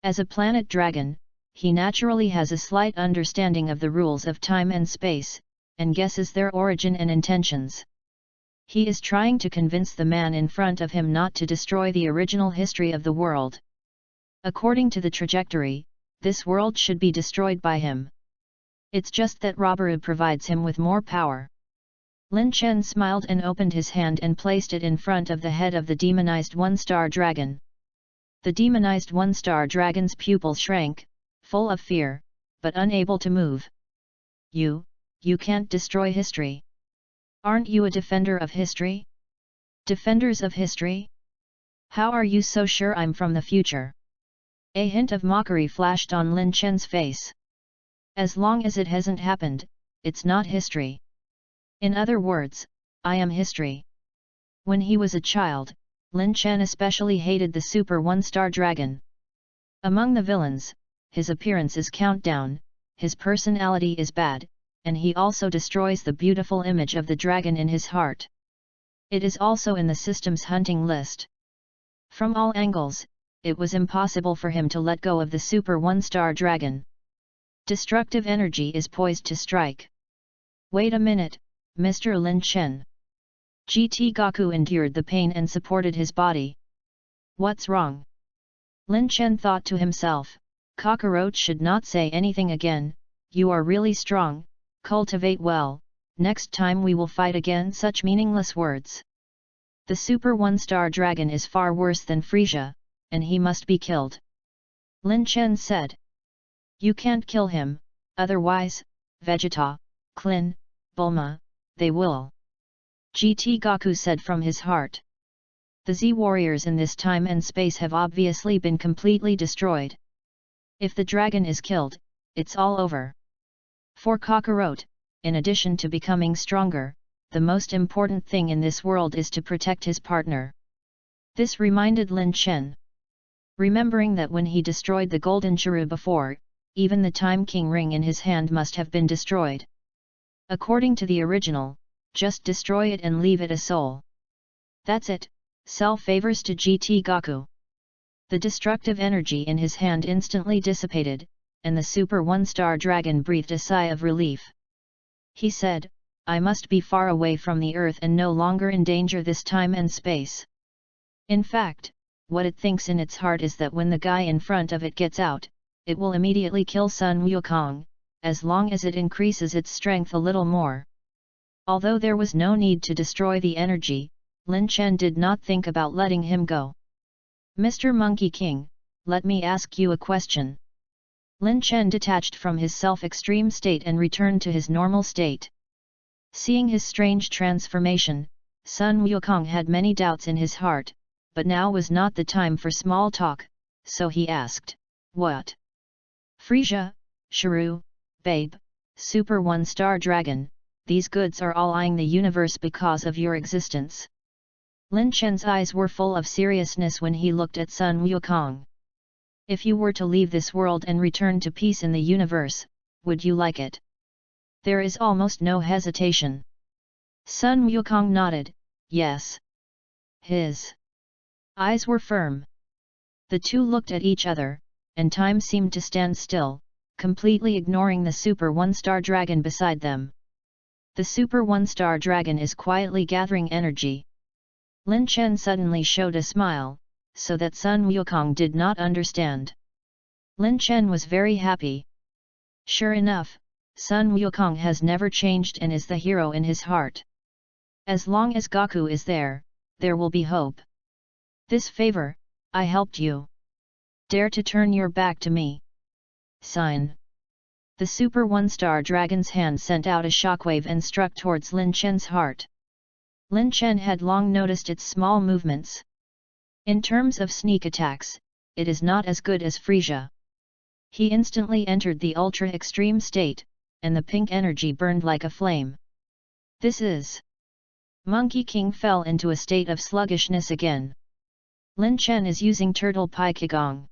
As a planet dragon, he naturally has a slight understanding of the rules of time and space, and guesses their origin and intentions. He is trying to convince the man in front of him not to destroy the original history of the world. According to the trajectory, this world should be destroyed by him. It's just that Robaru provides him with more power. Lin Chen smiled and opened his hand and placed it in front of the head of the demonized one-star dragon. The demonized one-star dragon's pupil shrank, full of fear, but unable to move. You can't destroy history. Aren't you a defender of history? Defenders of history? How are you so sure I'm from the future? A hint of mockery flashed on Lin Chen's face. As long as it hasn't happened, it's not history. In other words, I am history. When he was a child, Lin Chen especially hated the Super One-Star Dragon. Among the villains, his appearance is countdown, his personality is bad, and he also destroys the beautiful image of the dragon in his heart. It is also in the system's hunting list. From all angles, it was impossible for him to let go of the Super One-Star Dragon. Destructive energy is poised to strike. Wait a minute, Mr. Lin Chen. GT Gaku endured the pain and supported his body. What's wrong? Lin Chen thought to himself, Cockroach should not say anything again, you are really strong, cultivate well, next time we will fight again. Such meaningless words. The Super One-Star Dragon is far worse than Frisia, and he must be killed. Lin Chen said. You can't kill him, otherwise, Vegeta, Klin, Bulma, they will. GT Gaku said from his heart. The Z warriors in this time and space have obviously been completely destroyed. If the dragon is killed, it's all over. For Kakarot, in addition to becoming stronger, the most important thing in this world is to protect his partner. This reminded Lin Chen. Remembering that when he destroyed the Golden Shuru before, even the Time King ring in his hand must have been destroyed. According to the original, just destroy it and leave it a soul. That's it, sell favors to GT Gaku. The destructive energy in his hand instantly dissipated, and the Super One-Star Dragon breathed a sigh of relief. He said, I must be far away from the Earth and no longer endanger this time and space. In fact, what it thinks in its heart is that when the guy in front of it gets out, it will immediately kill Sun Wukong, as long as it increases its strength a little more. Although there was no need to destroy the energy, Lin Chen did not think about letting him go. Mr. Monkey King, let me ask you a question. Lin Chen detached from his self-extreme state and returned to his normal state. Seeing his strange transformation, Sun Wukong had many doubts in his heart, but now was not the time for small talk, so he asked, What? Frisia, Shuru, Babe, Super One-Star Dragon, these goods are all eyeing the universe because of your existence. Lin Chen's eyes were full of seriousness when he looked at Sun Wukong. If you were to leave this world and return to peace in the universe, would you like it? There is almost no hesitation. Sun Wukong nodded, yes. His eyes were firm. The two looked at each other, and time seemed to stand still, completely ignoring the Super 1-star dragon beside them. The Super 1-star dragon is quietly gathering energy. Lin Chen suddenly showed a smile, so that Sun Wukong did not understand. Lin Chen was very happy. Sure enough, Sun Wukong has never changed and is the hero in his heart. As long as Gaku is there, there will be hope. This favor, I helped you. Dare to turn your back to me? Sign. The Super 1-star dragon's hand sent out a shockwave and struck towards Lin Chen's heart. Lin Chen had long noticed its small movements. In terms of sneak attacks, it is not as good as Frisia. He instantly entered the ultra-extreme state, and the pink energy burned like a flame. This is... Monkey King fell into a state of sluggishness again. Lin Chen is using Turtle Pi Qigong.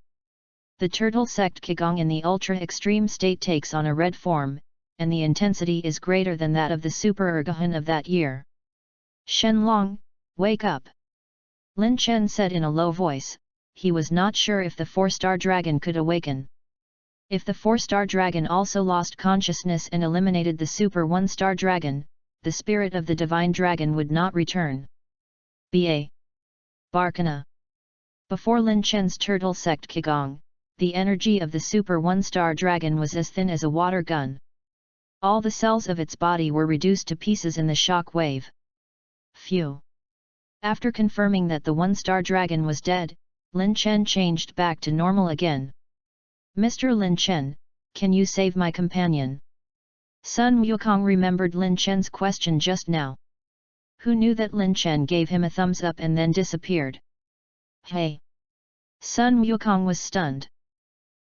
The Turtle Sect Qigong in the ultra-extreme state takes on a red form, and the intensity is greater than that of the Super Ergohan of that year. Shenlong, wake up! Lin Chen said in a low voice. He was not sure if the 4-star dragon could awaken. If the 4-star dragon also lost consciousness and eliminated the Super 1-star dragon, the spirit of the divine dragon would not return. B.A. Barkana. Before Lin Chen's Turtle Sect Qigong, the energy of the Super 1-star dragon was as thin as a water gun. All the cells of its body were reduced to pieces in the shock wave. Phew! After confirming that the 1-star dragon was dead, Lin Chen changed back to normal again. Mr. Lin Chen, can you save my companion? Sun Wukong remembered Lin Chen's question just now. Who knew that Lin Chen gave him a thumbs up and then disappeared? Hey! Sun Wukong was stunned.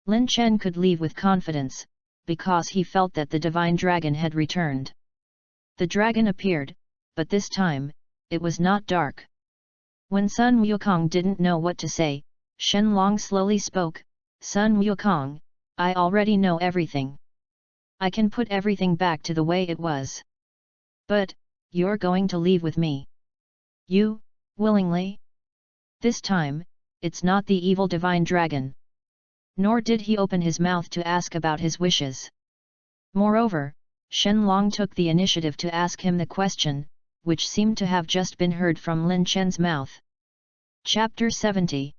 Lin Chen could leave with confidence, because he felt that the divine dragon had returned. The dragon appeared, but this time, it was not dark. When Sun Wukong didn't know what to say, Shenlong slowly spoke. Sun Wukong, I already know everything. I can put everything back to the way it was. But, you're going to leave with me. You, willingly? This time, it's not the evil divine dragon. Nor did he open his mouth to ask about his wishes. Moreover, Shenlong took the initiative to ask him the question, which seemed to have just been heard from Lin Chen's mouth. Chapter 70.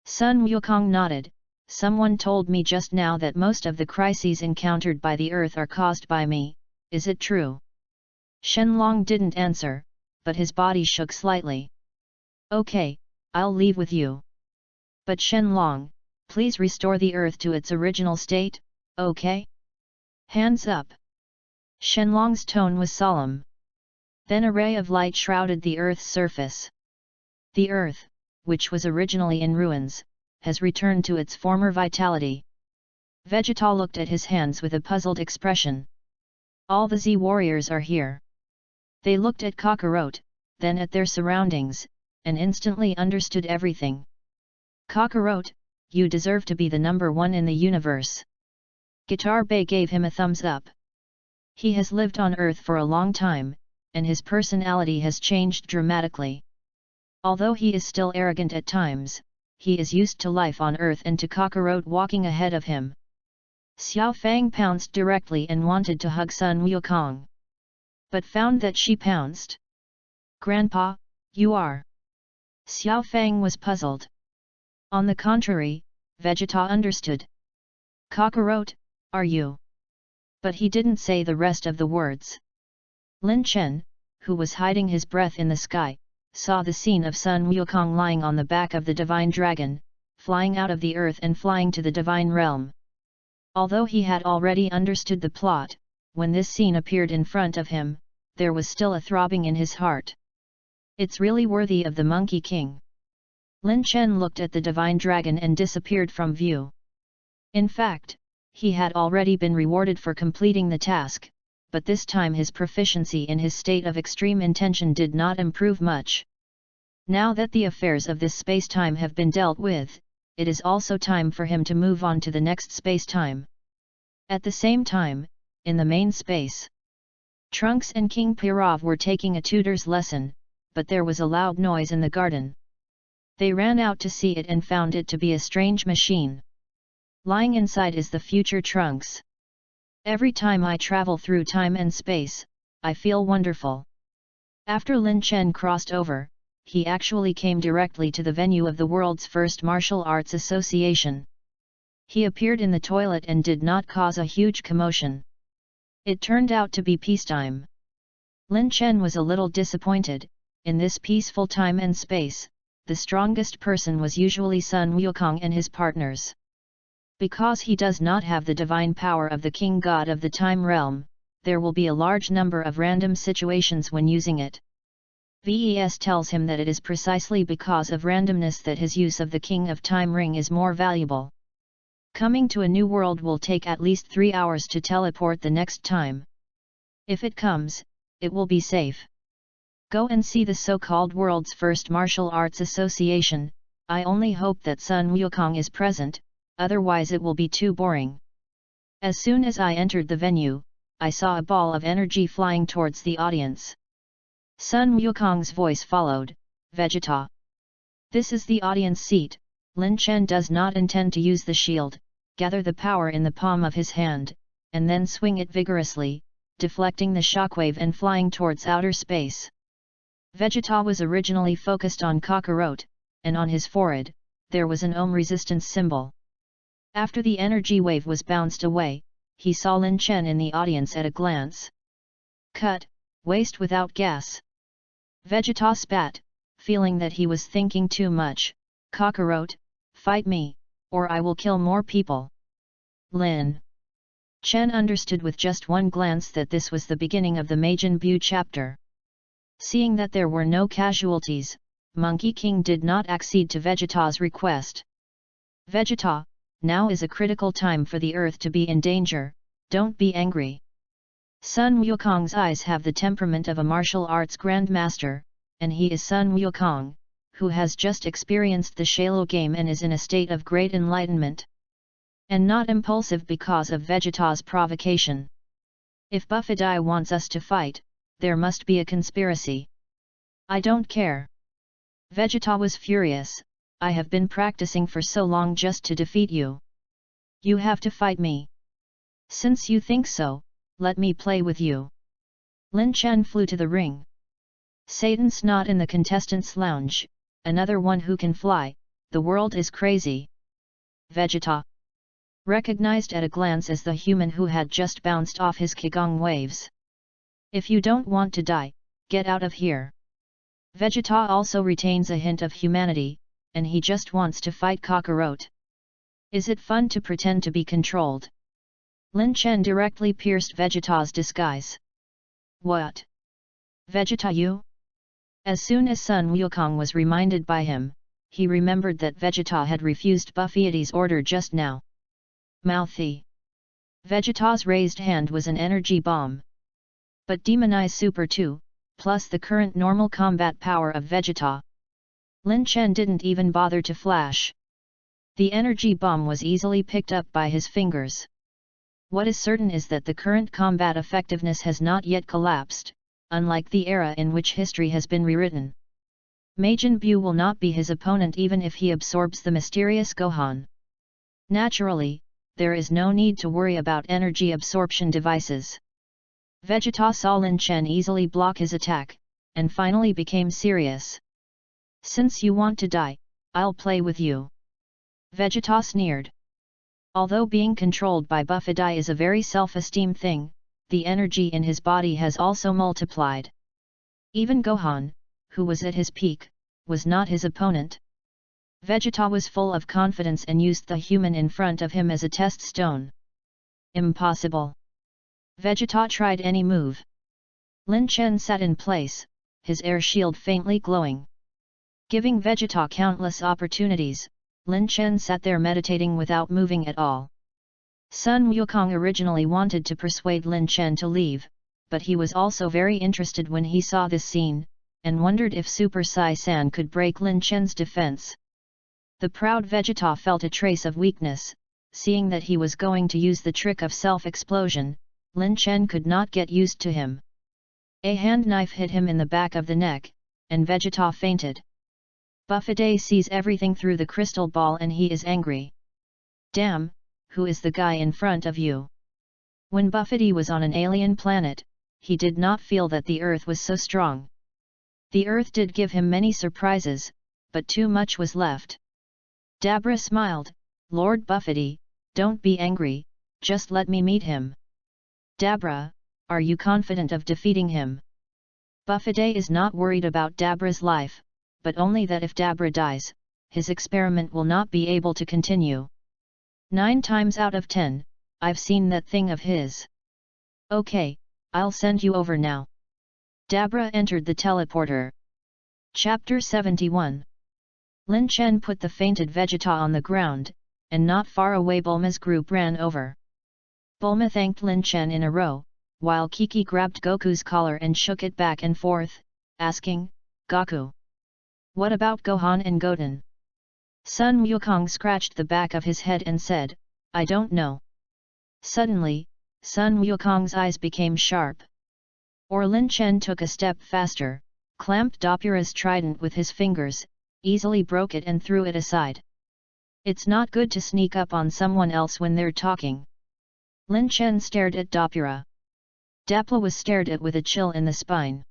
Sun Wukong nodded. Someone told me just now that most of the crises encountered by the earth are caused by me, is it true? Shenlong didn't answer, but his body shook slightly. Okay, I'll leave with you. But Shenlong, please restore the earth to its original state, okay? Hands up! Shenlong's tone was solemn. Then a ray of light shrouded the earth's surface. The earth, which was originally in ruins, has returned to its former vitality. Vegeta looked at his hands with a puzzled expression. All the Z warriors are here. They looked at Kakarot, then at their surroundings, and instantly understood everything. Kakarot, you deserve to be the number one in the universe. Guitar Bay gave him a thumbs up. He has lived on Earth for a long time, and his personality has changed dramatically. Although he is still arrogant at times, he is used to life on Earth and to Kakarot walking ahead of him. Xiao Fang pounced directly and wanted to hug Sun Wukong. But found that she pounced. Grandpa, you are. Xiao Fang was puzzled. On the contrary, Vegeta understood. Kakarot, are you? But he didn't say the rest of the words. Lin Chen, who was hiding his breath in the sky, saw the scene of Sun Wukong lying on the back of the divine dragon, flying out of the earth and flying to the divine realm. Although he had already understood the plot, when this scene appeared in front of him, there was still a throbbing in his heart. It's really worthy of the Monkey King. Lin Chen looked at the divine dragon and disappeared from view. In fact, he had already been rewarded for completing the task, but this time his proficiency in his state of extreme intention did not improve much. Now that the affairs of this space-time have been dealt with, it is also time for him to move on to the next space-time. At the same time, in the main space, Trunks and King Pirov were taking a tutor's lesson, but there was a loud noise in the garden. They ran out to see it and found it to be a strange machine. Lying inside is the future Trunks. Every time I travel through time and space, I feel wonderful. After Lin Chen crossed over, he actually came directly to the venue of the world's first martial arts association. He appeared in the toilet and did not cause a huge commotion. It turned out to be peacetime. Lin Chen was a little disappointed. In this peaceful time and space, the strongest person was usually Sun Wukong and his partners. Because he does not have the divine power of the king god of the time realm, there will be a large number of random situations when using it. VES tells him that it is precisely because of randomness that his use of the King of Time ring is more valuable. Coming to a new world will take at least 3 hours to teleport the next time. If it comes, it will be safe. Go and see the so-called world's first martial arts association. I only hope that Sun Wukong is present, otherwise it will be too boring. As soon as I entered the venue, I saw a ball of energy flying towards the audience. Sun Wukong's voice followed, Vegeta. This is the audience seat. Lin Chen does not intend to use the shield, gather the power in the palm of his hand, and then swing it vigorously, deflecting the shockwave and flying towards outer space. Vegeta was originally focused on Kakarot, and on his forehead, there was an ohm resistance symbol. After the energy wave was bounced away, he saw Lin Chen in the audience at a glance. Cut, waste without gas. Vegeta spat, feeling that he was thinking too much. Kakarot, fight me, or I will kill more people. Lin Chen understood with just one glance that this was the beginning of the Majin Buu chapter. Seeing that there were no casualties, Monkey King did not accede to Vegeta's request. Vegeta, now is a critical time for the Earth to be in danger, don't be angry. Sun Wukong's eyes have the temperament of a martial arts grandmaster, and he is Sun Wukong, who has just experienced the Shalo game and is in a state of great enlightenment. And not impulsive because of Vegeta's provocation. If Buffy wants us to fight, there must be a conspiracy. I don't care. Vegeta was furious. I have been practicing for so long just to defeat you. You have to fight me. Since you think so, let me play with you. Lin Chen flew to the ring. Satan's not in the contestants' lounge, another one who can fly, the world is crazy. Vegeta recognized at a glance as the human who had just bounced off his Qigong waves. If you don't want to die, get out of here. Vegeta also retains a hint of humanity, and he just wants to fight Kakarot. Is it fun to pretend to be controlled? Lin Chen directly pierced Vegeta's disguise. What? Vegeta you? As soon as Sun Wukong was reminded by him, he remembered that Vegeta had refused Buffy's order just now. Mouthy. Vegeta's raised hand was an energy bomb. But Demonize Super 2, plus the current normal combat power of Vegeta. Lin Chen didn't even bother to flash. The energy bomb was easily picked up by his fingers. What is certain is that the current combat effectiveness has not yet collapsed, unlike the era in which history has been rewritten. Majin Buu will not be his opponent even if he absorbs the mysterious Gohan. Naturally, there is no need to worry about energy absorption devices. Vegeta saw Lin Chen easily block his attack, and finally became serious. Since you want to die, I'll play with you. Vegeta sneered. Although being controlled by Buffy is a very self-esteem thing, the energy in his body has also multiplied. Even Gohan, who was at his peak, was not his opponent. Vegeta was full of confidence and used the human in front of him as a test stone. Impossible. Vegeta tried any move. Lin Chen sat in place, his air shield faintly glowing. Giving Vegeta countless opportunities, Lin Chen sat there meditating without moving at all. Sun Wukong originally wanted to persuade Lin Chen to leave, but he was also very interested when he saw this scene, and wondered if Super Sai-san could break Lin Chen's defense. The proud Vegeta felt a trace of weakness, seeing that he was going to use the trick of self-explosion. Lin Chen could not get used to him. A hand knife hit him in the back of the neck, and Vegeta fainted. Buffy sees everything through the crystal ball and he is angry. Damn, who is the guy in front of you? When Buffety was on an alien planet, he did not feel that the Earth was so strong. The Earth did give him many surprises, but too much was left. Dabra smiled, Lord Buffety, don't be angry, just let me meet him. Dabra, are you confident of defeating him? Buffety is not worried about Dabra's life, but only that if Dabra dies, his experiment will not be able to continue. 9 times out of 10, I've seen that thing of his. Okay, I'll send you over now. Dabra entered the teleporter. Chapter 71. Lin Chen put the fainted Vegeta on the ground, and not far away Bulma's group ran over. Bulma thanked Lin Chen in a row, while Kiki grabbed Goku's collar and shook it back and forth, asking, Goku, what about Gohan and Goten? Sun Wukong scratched the back of his head and said, I don't know. Suddenly, Sun Wukong's eyes became sharp. Lin Chen took a step faster, clamped Doppura's trident with his fingers, easily broke it and threw it aside. It's not good to sneak up on someone else when they're talking. Lin Chen stared at Doppura. Dapla was stared at with a chill in the spine.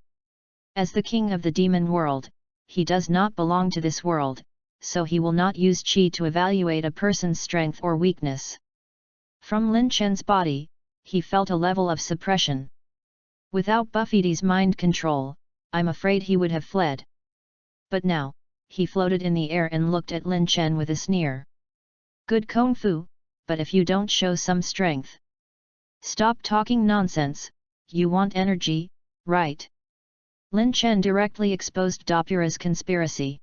As the king of the demon world, he does not belong to this world, so he will not use chi to evaluate a person's strength or weakness. From Lin Chen's body, he felt a level of suppression. Without Buffety's mind control, I'm afraid he would have fled. But now, he floated in the air and looked at Lin Chen with a sneer. Good kung fu, but if you don't show some strength. Stop talking nonsense, you want energy, right? Lin Chen directly exposed Doppura's conspiracy.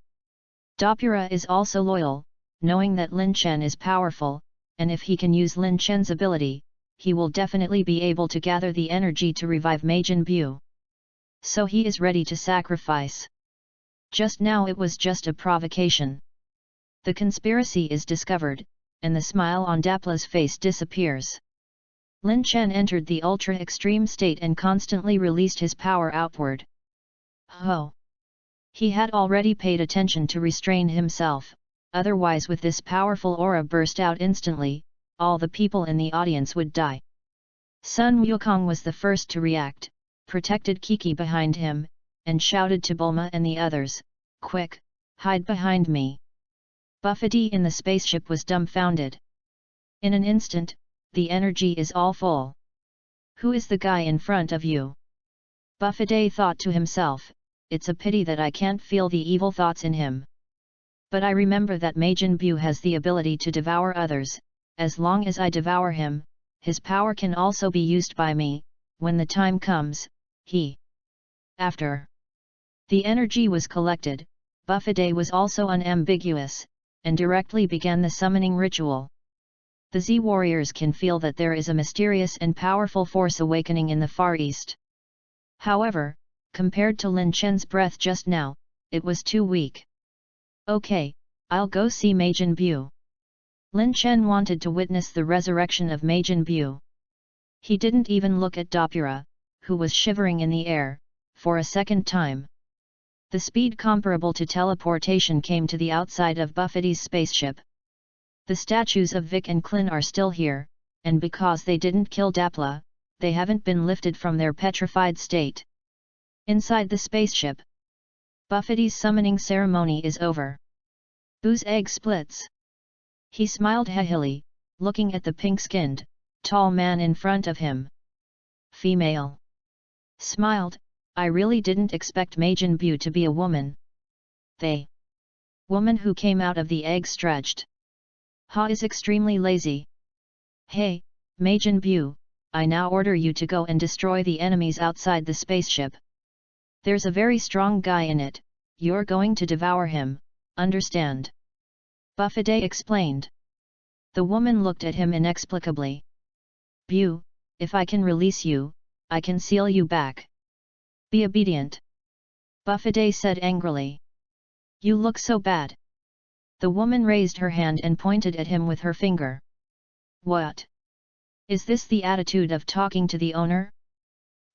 Doppura is also loyal, knowing that Lin Chen is powerful, and if he can use Lin Chen's ability, he will definitely be able to gather the energy to revive Majin Buu. So he is ready to sacrifice. Just now it was just a provocation. The conspiracy is discovered, and the smile on Dapla's face disappears. Lin Chen entered the ultra-extreme state and constantly released his power outward. Ho! He had already paid attention to restrain himself, otherwise with this powerful aura burst out instantly, all the people in the audience would die. Sun Wukong was the first to react, protected Kiki behind him, and shouted to Bulma and the others, Quick, hide behind me. Buffety in the spaceship was dumbfounded. In an instant, the energy is all full. Who is the guy in front of you? Buffety thought to himself, it's a pity that I can't feel the evil thoughts in him. But I remember that Majin Buu has the ability to devour others, as long as I devour him, his power can also be used by me, when the time comes, After the energy was collected, Buffety was also unambiguous, and directly began the summoning ritual. The Z warriors can feel that there is a mysterious and powerful force awakening in the Far East. However, compared to Lin Chen's breath just now, it was too weak. Okay, I'll go see Majin Buu. Lin Chen wanted to witness the resurrection of Majin Buu. He didn't even look at Doppura, who was shivering in the air, for a second time. The speed comparable to teleportation came to the outside of Buffety's spaceship. The statues of Vic and Klin are still here, and because they didn't kill Dapla, they haven't been lifted from their petrified state. Inside the spaceship, Buffety's summoning ceremony is over. Buu's egg splits. He smiled happily, looking at the pink-skinned, tall man in front of him. Female. Smiled, I really didn't expect Majin Buu to be a woman. Woman who came out of the egg stretched. Ha is extremely lazy. Hey, Majin Buu, I now order you to go and destroy the enemies outside the spaceship. There's a very strong guy in it, you're going to devour him, understand? Buffety explained. The woman looked at him inexplicably. Buu, if I can release you, I can seal you back. Be obedient. Buffety said angrily. You look so bad. The woman raised her hand and pointed at him with her finger. What? Is this the attitude of talking to the owner?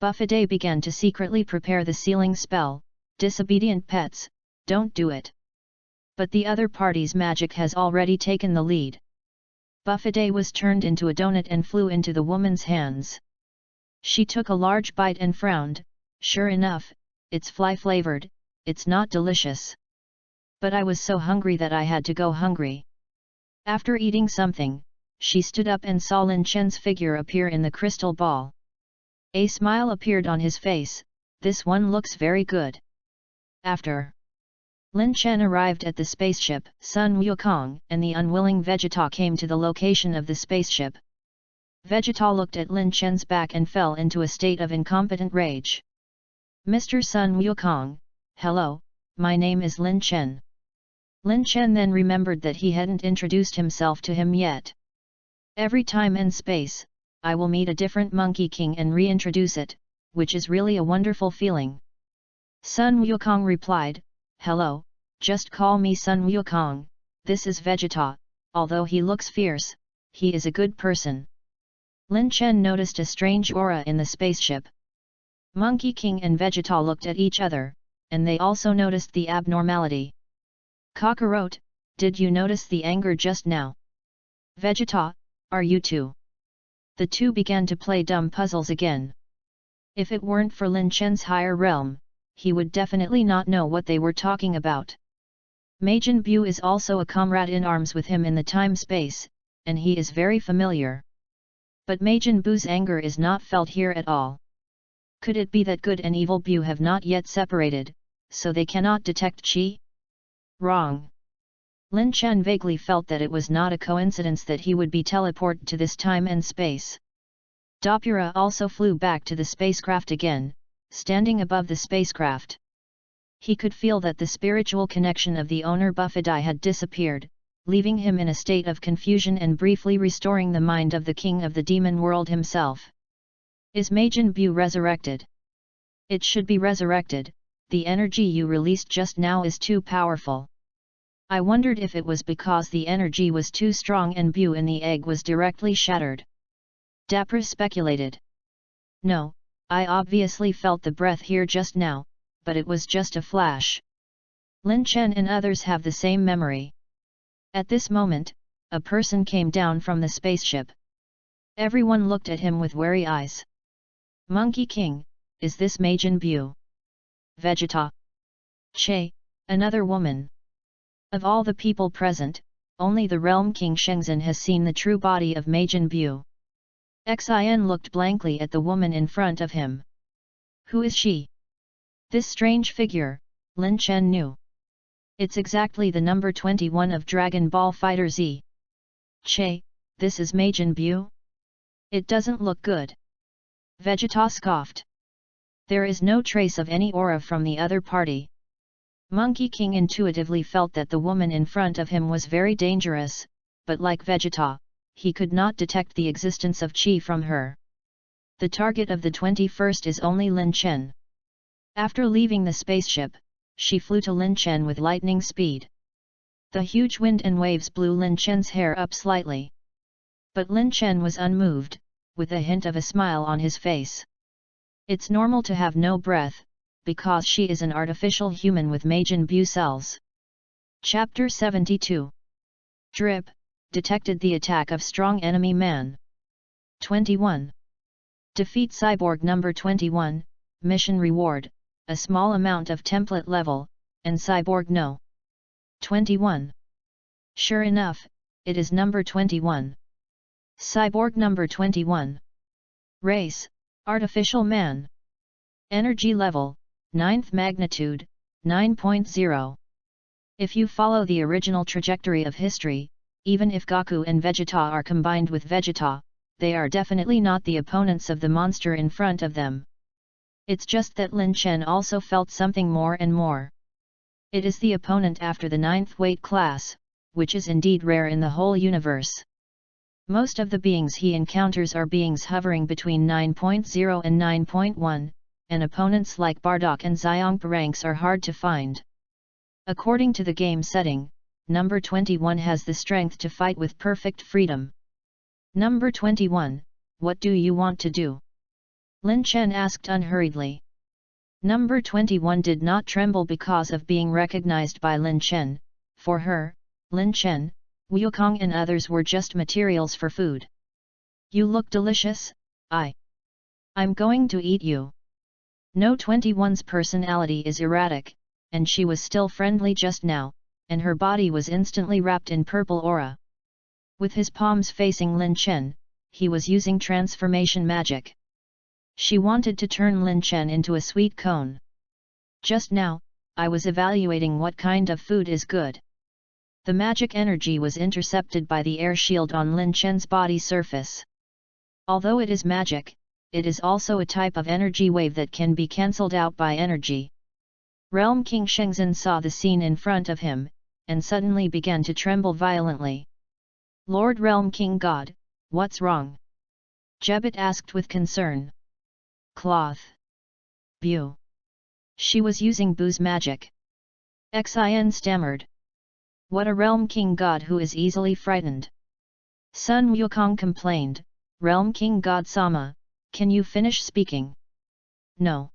Buffety began to secretly prepare the sealing spell. Disobedient pets, don't do it. But the other party's magic has already taken the lead. Buffet was turned into a donut and flew into the woman's hands. She took a large bite and frowned. Sure enough, it's fly-flavored, it's not delicious. But I was so hungry that I had to go hungry. After eating something, she stood up and saw Lin Chen's figure appear in the crystal ball. A smile appeared on his face. This one looks very good. After Lin Chen arrived at the spaceship, Sun Wukong and the unwilling Vegeta came to the location of the spaceship. Vegeta looked at Lin Chen's back and fell into a state of incompetent rage. Mr. Sun Wukong, hello, my name is Lin Chen. Lin Chen then remembered that he hadn't introduced himself to him yet. Every time and space, I will meet a different Monkey King and reintroduce it, which is really a wonderful feeling. Sun Wukong replied, hello, just call me Sun Wukong, this is Vegeta, although he looks fierce, he is a good person. Lin Chen noticed a strange aura in the spaceship. Monkey King and Vegeta looked at each other, and they also noticed the abnormality. Kakarot, did you notice the anger just now? Vegeta, are you too? The two began to play dumb puzzles again. If it weren't for Lin Chen's higher realm, he would definitely not know what they were talking about. Majin Buu is also a comrade in arms with him in the time-space, and he is very familiar. But Majin Buu's anger is not felt here at all. Could it be that good and evil Buu have not yet separated, so they cannot detect Qi? Wrong. Lin Chen vaguely felt that it was not a coincidence that he would be teleported to this time and space. Doppura also flew back to the spacecraft again, standing above the spacecraft. He could feel that the spiritual connection of the owner Buffet had disappeared, leaving him in a state of confusion and briefly restoring the mind of the king of the demon world himself. Is Majin Buu resurrected? It should be resurrected, the energy you released just now is too powerful. I wondered if it was because the energy was too strong and Buu in the egg was directly shattered. Doppura speculated. No, I obviously felt the breath here just now, but it was just a flash. Lin Chen and others have the same memory. At this moment, a person came down from the spaceship. Everyone looked at him with wary eyes. Monkey King, is this Majin Buu? Vegeta. Che, another woman. Of all the people present, only the Realm King Shenzhen has seen the true body of Majin Buu. Xin looked blankly at the woman in front of him. Who is she? This strange figure, Lin Chen knew. It's exactly the number 21 of Dragon Ball Fighter Z. Che, this is Majin Buu? It doesn't look good. Vegeta scoffed. There is no trace of any aura from the other party. Monkey King intuitively felt that the woman in front of him was very dangerous, but like Vegeta, he could not detect the existence of Qi from her. The target of the 21st is only Lin Chen. After leaving the spaceship, she flew to Lin Chen with lightning speed. The huge wind and waves blew Lin Chen's hair up slightly. But Lin Chen was unmoved, with a hint of a smile on his face. It's normal to have no breath, because she is an artificial human with Majin Buu cells. Chapter 72. Drip, detected the attack of strong enemy man. 21. Defeat Cyborg number 21, mission reward, a small amount of template level, and Cyborg no. 21. Sure enough, it is number 21. Cyborg number 21. Race, artificial man. Energy level, 9th magnitude, 9.0. If you follow the original trajectory of history, even if Goku and Vegeta are combined with Vegeta, they are definitely not the opponents of the monster in front of them. It's just that Lin Chen also felt something more and more. It is the opponent after the 9th weight class, which is indeed rare in the whole universe. Most of the beings he encounters are beings hovering between 9.0 and 9.1, and opponents like Bardock and Xiongpa ranks are hard to find. According to the game setting, number 21 has the strength to fight with perfect freedom. Number 21, what do you want to do? Lin Chen asked unhurriedly. Number 21 did not tremble because of being recognized by Lin Chen. For her, Lin Chen, Wukong and others were just materials for food. You look delicious, I'm going to eat you. No 21's personality is erratic, and she was still friendly just now, and her body was instantly wrapped in purple aura. With his palms facing Lin Chen, he was using transformation magic. She wanted to turn Lin Chen into a sweet cone. Just now, I was evaluating what kind of food is good. The magic energy was intercepted by the air shield on Lin Chen's body surface. Although it is magic, it is also a type of energy wave that can be cancelled out by energy. Realm King Shengzhen saw the scene in front of him, and suddenly began to tremble violently. Lord Realm King God, what's wrong? Gambit asked with concern. Cloth. Bu. She was using Bu's magic. Xin stammered. What a Realm King God who is easily frightened. Sun Wukong complained, Realm King God Sama, can you finish speaking? No.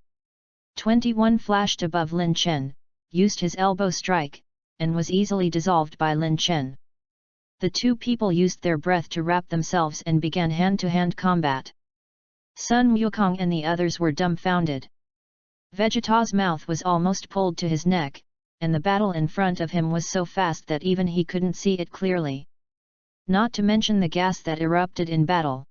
21 flashed above Lin Chen, used his elbow strike, and was easily dissolved by Lin Chen. The two people used their breath to wrap themselves and began hand-to-hand combat. Sun Wukong and the others were dumbfounded. Vegeta's mouth was almost pulled to his neck, and the battle in front of him was so fast that even he couldn't see it clearly. Not to mention the gas that erupted in battle.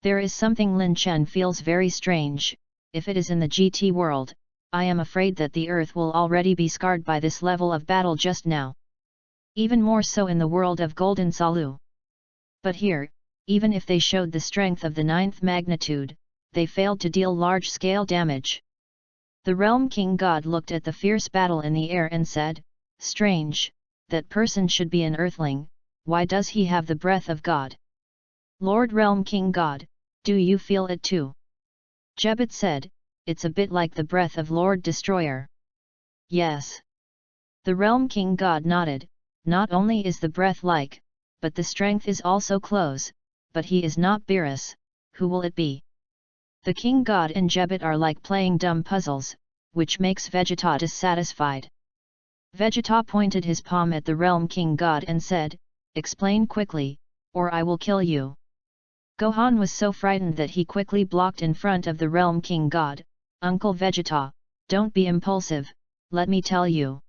There is something Lin Chen feels very strange. If it is in the GT world, I am afraid that the earth will already be scarred by this level of battle just now. Even more so in the world of Golden Salu. But here, even if they showed the strength of the 9th magnitude, they failed to deal large-scale damage. The Realm King God looked at the fierce battle in the air and said, strange, that person should be an earthling, why does he have the breath of God? Lord Realm King God, do you feel it too? Gambit said, it's a bit like the breath of Lord Destroyer. Yes. The Realm King God nodded, not only is the breath like, but the strength is also close, but he is not Beerus, who will it be? The King God and Gambit are like playing dumb puzzles, which makes Vegeta dissatisfied. Vegeta pointed his palm at the Realm King God and said, explain quickly, or I will kill you. Gohan was so frightened that he quickly blocked in front of the Realm King God. Uncle Vegeta, don't be impulsive, let me tell you.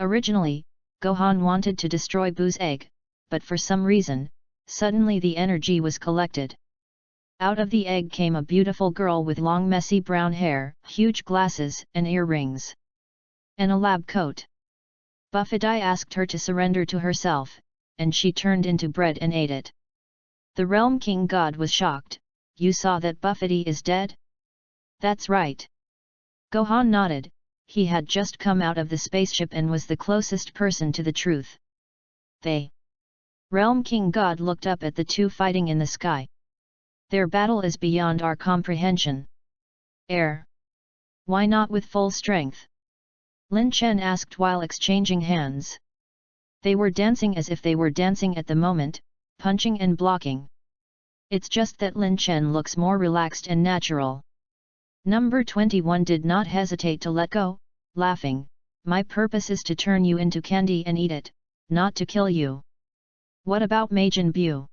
Originally, Gohan wanted to destroy Bu's egg, but for some reason, suddenly the energy was collected. Out of the egg came a beautiful girl with long messy brown hair, huge glasses and earrings. And a lab coat. Buffety asked her to surrender to herself, and she turned into bread and ate it. The Realm King God was shocked, you saw that Buffety is dead? That's right. Gohan nodded, he had just come out of the spaceship and was the closest person to the truth. They. Realm King God looked up at the two fighting in the sky. Their battle is beyond our comprehension. Air. Why not with full strength? Lin Chen asked while exchanging hands. They were dancing as if they were dancing at the moment, punching and blocking. It's just that Lin Chen looks more relaxed and natural. Number 21 did not hesitate to let go, laughing, my purpose is to turn you into candy and eat it, not to kill you. What about Majin Bu?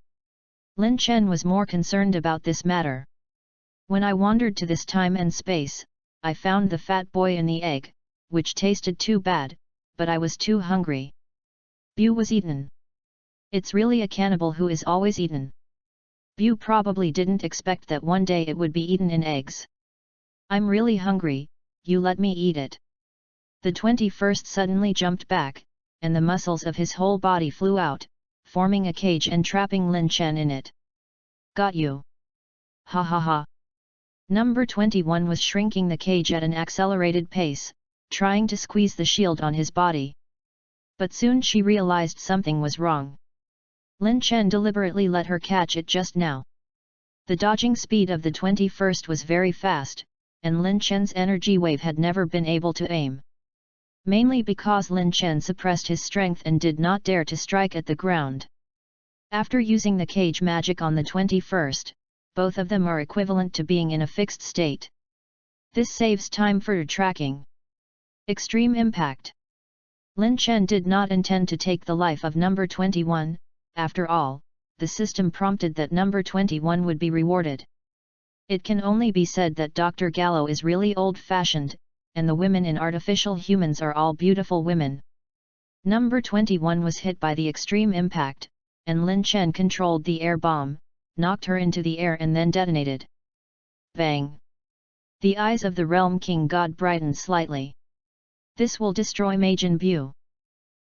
Lin Chen was more concerned about this matter. When I wandered to this time and space, I found the fat boy in the egg, which tasted too bad, but I was too hungry. Bu was eaten. It's really a cannibal who is always eaten. Bu probably didn't expect that one day it would be eaten in eggs. I'm really hungry, you let me eat it. The 21st suddenly jumped back, and the muscles of his whole body flew out, forming a cage and trapping Lin Chen in it. Got you. Ha ha ha. Number 21 was shrinking the cage at an accelerated pace, trying to squeeze the shield on his body. But soon she realized something was wrong. Lin Chen deliberately let her catch it just now. The dodging speed of the 21st was very fast, and Lin Chen's energy wave had never been able to aim. Mainly because Lin Chen suppressed his strength and did not dare to strike at the ground. After using the cage magic on the 21st, both of them are equivalent to being in a fixed state. This saves time for tracking. Extreme impact. Lin Chen did not intend to take the life of number 21, after all, the system prompted that number 21 would be rewarded. It can only be said that Dr. Gallo is really old-fashioned, and the women in artificial humans are all beautiful women. Number 21 was hit by the extreme impact, and Lin Chen controlled the air bomb, knocked her into the air and then detonated. Bang! The eyes of the Realm King God brightened slightly. This will destroy Majin Bu.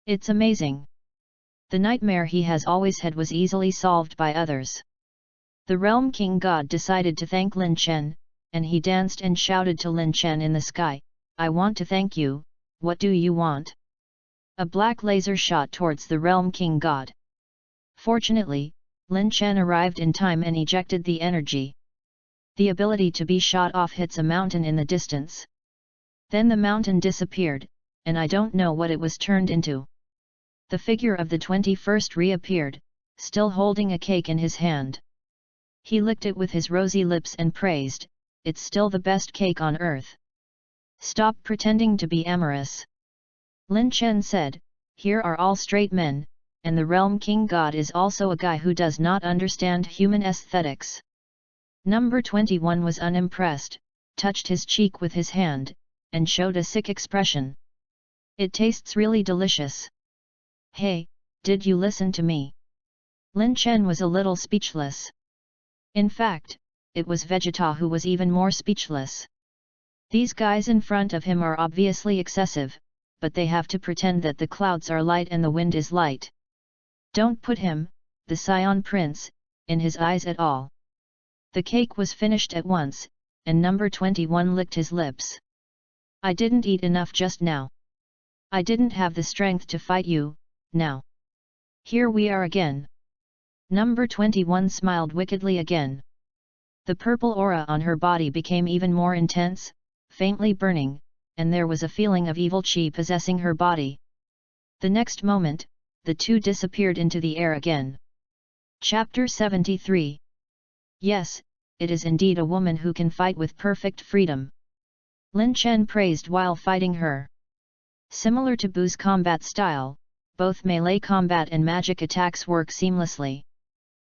It's amazing. The nightmare he has always had was easily solved by others. The Realm King God decided to thank Lin Chen, and he danced and shouted to Lin Chen in the sky, "I want to thank you, what do you want?" A black laser shot towards the Realm King God. Fortunately, Lin Chen arrived in time and ejected the energy. The ability to be shot off hits a mountain in the distance. Then the mountain disappeared, and I don't know what it was turned into. The figure of the 21st reappeared, still holding a cake in his hand. He licked it with his rosy lips and praised, "It's still the best cake on earth. Stop pretending to be amorous." Lin Chen said, "Here are all straight men, and the Realm King God is also a guy who does not understand human aesthetics." Number 21 was unimpressed, touched his cheek with his hand, and showed a sick expression. "It tastes really delicious." "Hey, did you listen to me?" Lin Chen was a little speechless. In fact, it was Vegeta who was even more speechless. These guys in front of him are obviously excessive, but they have to pretend that the clouds are light and the wind is light. Don't put him, the Scion Prince, in his eyes at all. The cake was finished at once, and number 21 licked his lips. "I didn't eat enough just now. I didn't have the strength to fight you, now. Here we are again." Number 21 smiled wickedly again. The purple aura on her body became even more intense, faintly burning, and there was a feeling of evil chi possessing her body. The next moment, the two disappeared into the air again. Chapter 73. Yes, it is indeed a woman who can fight with perfect freedom. Lin Chen praised while fighting her. Similar to Bu's combat style, both melee combat and magic attacks work seamlessly.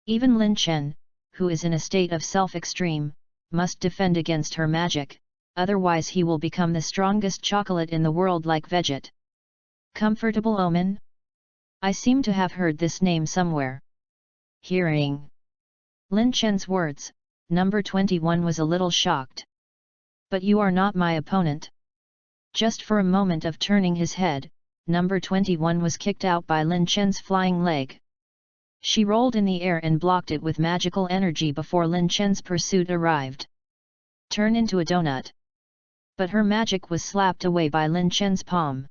Even Lin Chen, who is in a state of self-extreme, must defend against her magic, otherwise he will become the strongest chocolate in the world like Veget. Comfortable Omen? I seem to have heard this name somewhere. Hearing Lin Chen's words, number 21 was a little shocked. "But you are not my opponent." Just for a moment of turning his head, number 21 was kicked out by Lin Chen's flying leg. She rolled in the air and blocked it with magical energy before Lin Chen's pursuit arrived. "Turn into a donut." But her magic was slapped away by Lin Chen's palm.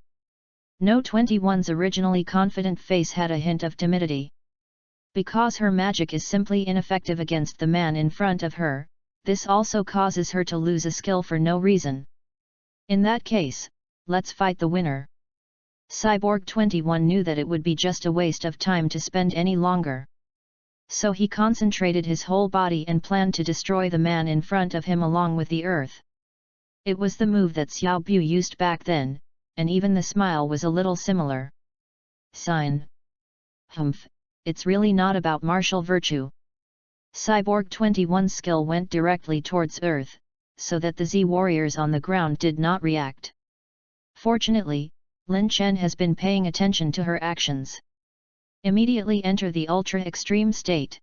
No 21's originally confident face had a hint of timidity. Because her magic is simply ineffective against the man in front of her, this also causes her to lose a skill for no reason. In that case, let's fight the winner. Cyborg 21 knew that it would be just a waste of time to spend any longer. So he concentrated his whole body and planned to destroy the man in front of him along with the earth. It was the move that Xiao Bu used back then, and even the smile was a little similar. Sign. Humph, it's really not about martial virtue. Cyborg 21's skill went directly towards earth, so that the Z warriors on the ground did not react. Fortunately, Lin Chen has been paying attention to her actions. Immediately enter the ultra extreme state.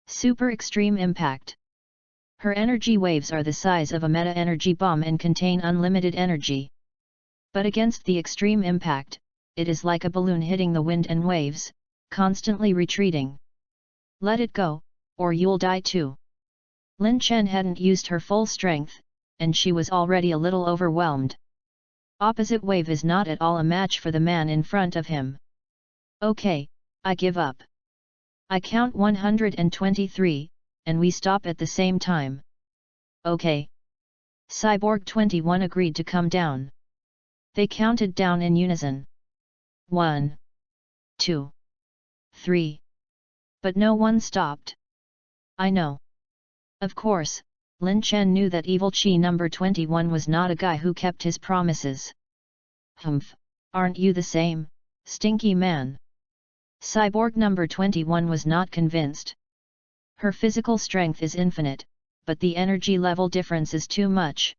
Super extreme impact. Her energy waves are the size of a meta energy bomb and contain unlimited energy. But against the extreme impact, it is like a balloon hitting the wind and waves, constantly retreating. Let it go, or you'll die too. Lin Chen hadn't used her full strength, and she was already a little overwhelmed. Opposite wave is not at all a match for the man in front of him. Okay, I give up. I count 123, and we stop at the same time. Okay. Cyborg 21 agreed to come down. They counted down in unison. 1, 2, 3. But no one stopped. I know. Of course, Lin Chen knew that evil chi number 21 was not a guy who kept his promises. Humph, Aren't you the same, stinky man? Cyborg number 21 was not convinced. Her physical strength is infinite, but the energy level difference is too much.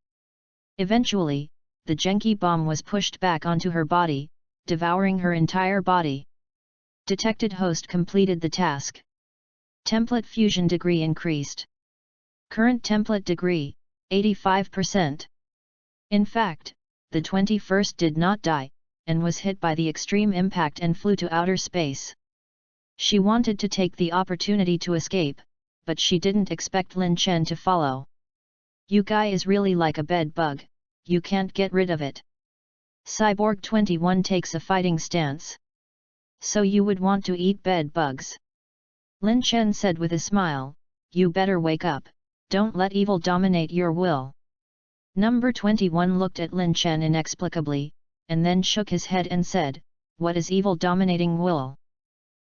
Eventually, the Genki bomb was pushed back onto her body, devouring her entire body. Detected host completed the task. Template fusion degree increased. Current template degree, 85%. In fact, the 21st did not die, and was hit by the extreme impact and flew to outer space. She wanted to take the opportunity to escape, but she didn't expect Lin Chen to follow. You guy is really like a bed bug, you can't get rid of it. Cyborg 21 takes a fighting stance. So you would want to eat bed bugs? Lin Chen said with a smile, you better wake up, don't let evil dominate your will. Number 21 looked at Lin Chen inexplicably, and then shook his head and said, what is evil dominating will?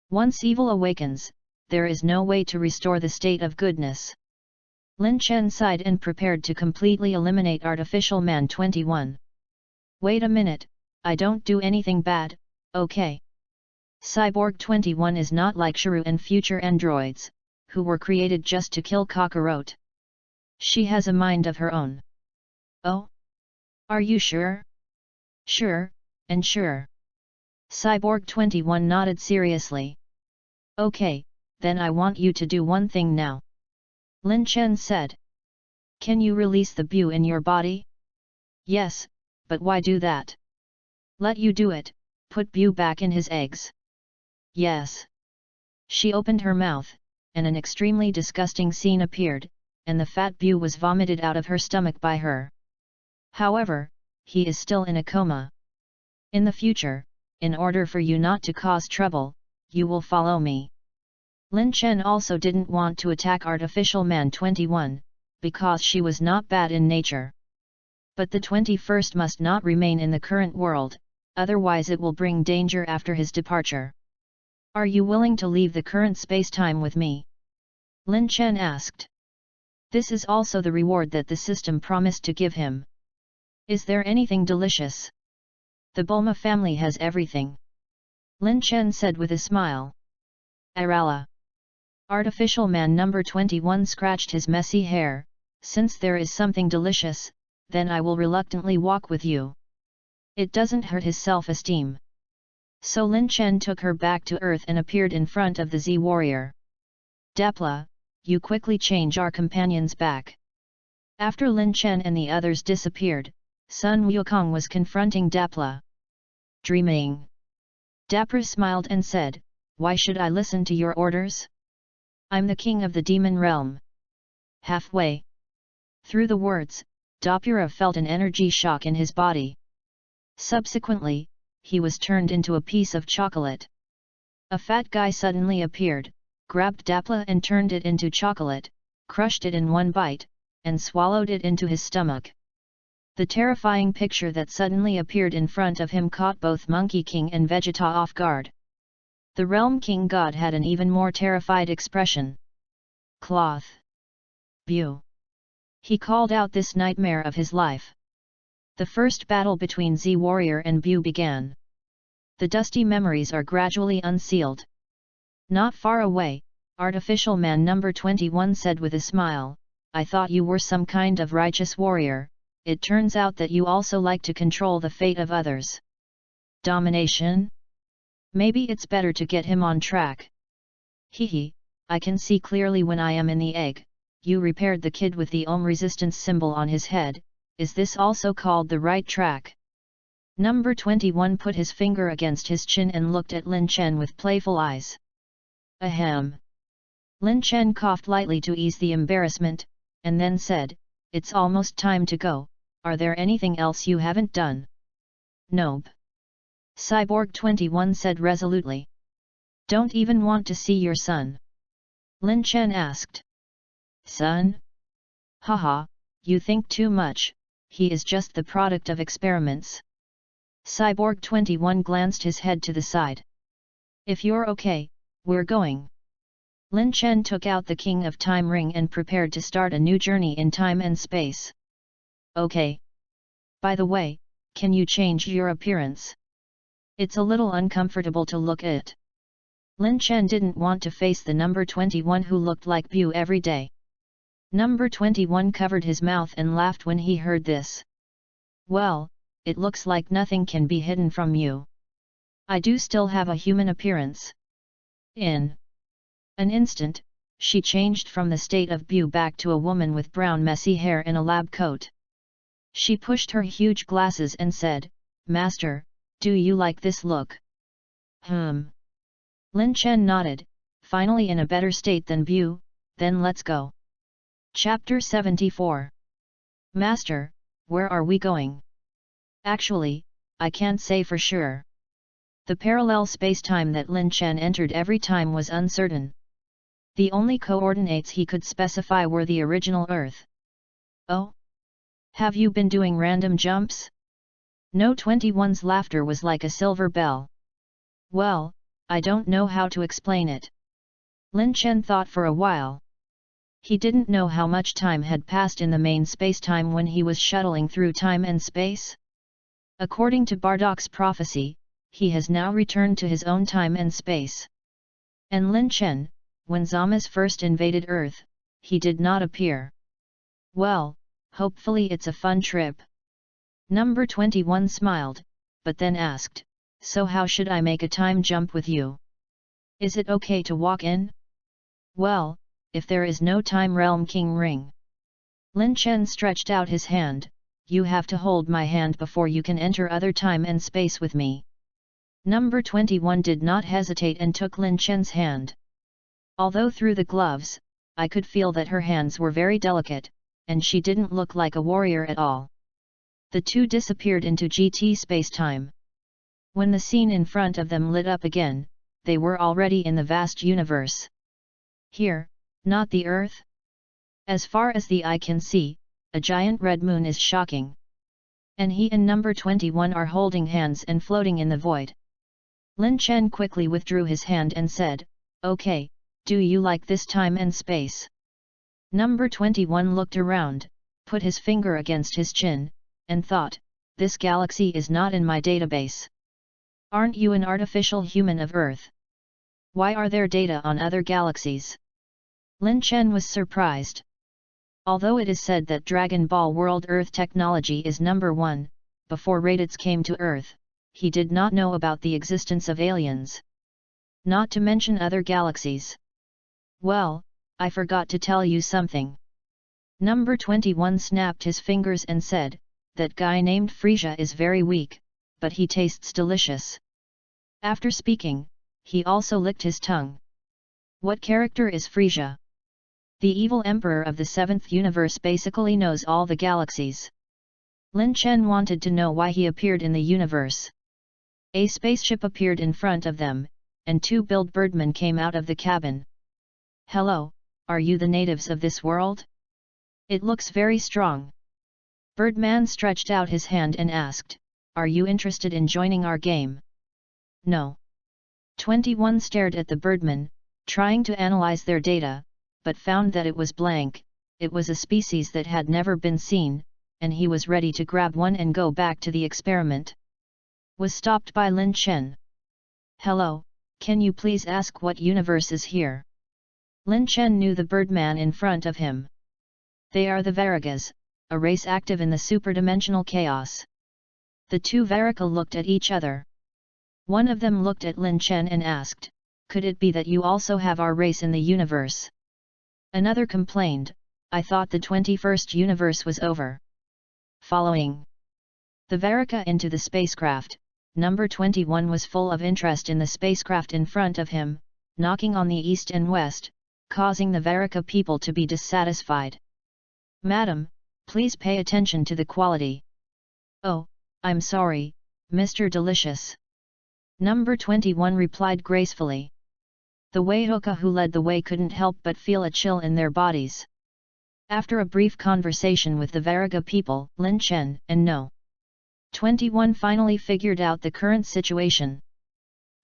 Once evil awakens, there is no way to restore the state of goodness. Lin Chen sighed and prepared to completely eliminate Artificial Man 21. Wait a minute, I don't do anything bad, okay? Cyborg 21 is not like Shrew and future androids, who were created just to kill Kakarot. She has a mind of her own. Oh? Are you sure? Sure, and sure. Cyborg 21 nodded seriously. Okay, then I want you to do one thing now. Lin Chen said. Can you release the Bu in your body? Yes, but why do that? Let you do it, put Bu back in his eggs. Yes. She opened her mouth, and an extremely disgusting scene appeared, and the fat Bu was vomited out of her stomach by her. However, he is still in a coma. In the future, in order for you not to cause trouble, you will follow me. Lin Chen also didn't want to attack Artificial Man 21, because she was not bad in nature. But the 21st must not remain in the current world, otherwise it will bring danger after his departure. Are you willing to leave the current space-time with me? Lin Chen asked. This is also the reward that the system promised to give him. Is there anything delicious? The Bulma family has everything. Lin Chen said with a smile. Arala. Artificial Man number 21 scratched his messy hair. Since there is something delicious, then I will reluctantly walk with you. It doesn't hurt his self-esteem. So Lin Chen took her back to Earth and appeared in front of the Z-Warrior. Dapla, you quickly change our companions back. After Lin Chen and the others disappeared, Sun Wukong was confronting Dapla. Dreaming. Dapra smiled and said, why should I listen to your orders? I'm the king of the demon realm. Halfway. Through the words, Dapura felt an energy shock in his body. Subsequently, he was turned into a piece of chocolate. A fat guy suddenly appeared, grabbed Dapla and turned it into chocolate, crushed it in one bite, and swallowed it into his stomach. The terrifying picture that suddenly appeared in front of him caught both Monkey King and Vegeta off guard. The Realm King God had an even more terrified expression. Cloth. Bu. He called out this nightmare of his life. The first battle between Z-Warrior and Bu began. The dusty memories are gradually unsealed. Not far away, Artificial Man number 21 said with a smile, I thought you were some kind of righteous warrior, it turns out that you also like to control the fate of others. Domination? Maybe it's better to get him on track. Hehe, I can see clearly when I am in the egg. You repaired the kid with the Ohm resistance symbol on his head, is this also called the right track? Number 21 put his finger against his chin and looked at Lin Chen with playful eyes. Ahem. Lin Chen coughed lightly to ease the embarrassment, and then said, it's almost time to go, are there anything else you haven't done? Nope. Cyborg 21 said resolutely. Don't even want to see your son? Lin Chen asked. Son? Haha, you think too much, he is just the product of experiments. Cyborg 21 glanced his head to the side. If you're okay, we're going. Lin Chen took out the King of Time ring and prepared to start a new journey in time and space. Okay. By the way, can you change your appearance? It's a little uncomfortable to look at. Lin Chen didn't want to face the number 21 who looked like Bu every day. Number 21 covered his mouth and laughed when he heard this. Well, it looks like nothing can be hidden from you. I do still have a human appearance. In an instant, she changed from the state of Bu back to a woman with brown messy hair and a lab coat. She pushed her huge glasses and said, "Master, do you like this look?" Lin Chen nodded, finally in a better state than Bu, then let's go. Chapter 74. Master, where are we going? Actually, I can't say for sure. The parallel space-time that Lin Chen entered every time was uncertain. The only coordinates he could specify were the original Earth. Oh? Have you been doing random jumps? No 21's laughter was like a silver bell. Well, I don't know how to explain it. Lin Chen thought for a while. He didn't know how much time had passed in the main space-time when he was shuttling through time and space. According to Bardock's prophecy, he has now returned to his own time and space. And Lin Chen, when Zama's first invaded Earth, he did not appear. Well, hopefully it's a fun trip. Number 21 smiled, but then asked, so how should I make a time jump with you? Is it okay to walk in? Well, if there is no time realm king ring. Lin Chen stretched out his hand, you have to hold my hand before you can enter other time and space with me. Number 21 did not hesitate and took Lin Chen's hand. Although through the gloves, I could feel that her hands were very delicate, and she didn't look like a warrior at all. The two disappeared into GT space-time. When the scene in front of them lit up again, they were already in the vast universe. Here, not the Earth? As far as the eye can see, a giant red moon is shocking. And he and number 21 are holding hands and floating in the void. Lin Chen quickly withdrew his hand and said, okay, do you like this time and space? Number 21 looked around, put his finger against his chin, and thought, this galaxy is not in my database. Aren't you an artificial human of Earth? Why are there data on other galaxies? Lin Chen was surprised. Although it is said that Dragon Ball World Earth technology is number 1, before Raditz came to Earth, he did not know about the existence of aliens. Not to mention other galaxies. Well, I forgot to tell you something. Number 21 snapped his fingers and said, that guy named Frisia is very weak, but he tastes delicious. After speaking, he also licked his tongue. What character is Frisia? The evil emperor of the 7th universe basically knows all the galaxies. Lin Chen wanted to know why he appeared in the universe. A spaceship appeared in front of them, and 2 build birdmen came out of the cabin. Hello, are you the natives of this world? It looks very strong. Birdman stretched out his hand and asked, are you interested in joining our game? No. 21 stared at the birdman, trying to analyze their data, but found that it was blank. It was a species that had never been seen, and he was ready to grab one and go back to the experiment. Was stopped by Lin Chen. Hello, can you please ask what universe is here? Lin Chen knew the birdman in front of him. They are the Varagas, a race active in the superdimensional chaos. The 2 Varaka looked at each other. One of them looked at Lin Chen and asked, could it be that you also have our race in the universe? Another complained, I thought the 21st universe was over. Following the Varaka into the spacecraft, number 21 was full of interest in the spacecraft in front of him, knocking on the east and west, causing the Varaka people to be dissatisfied. Madam, please pay attention to the quality. Oh, I'm sorry, Mr. Delicious. Number 21 replied gracefully. The Waihoka who led the way couldn't help but feel a chill in their bodies. After a brief conversation with the Varaga people, Lin Chen and No. 21 finally figured out the current situation.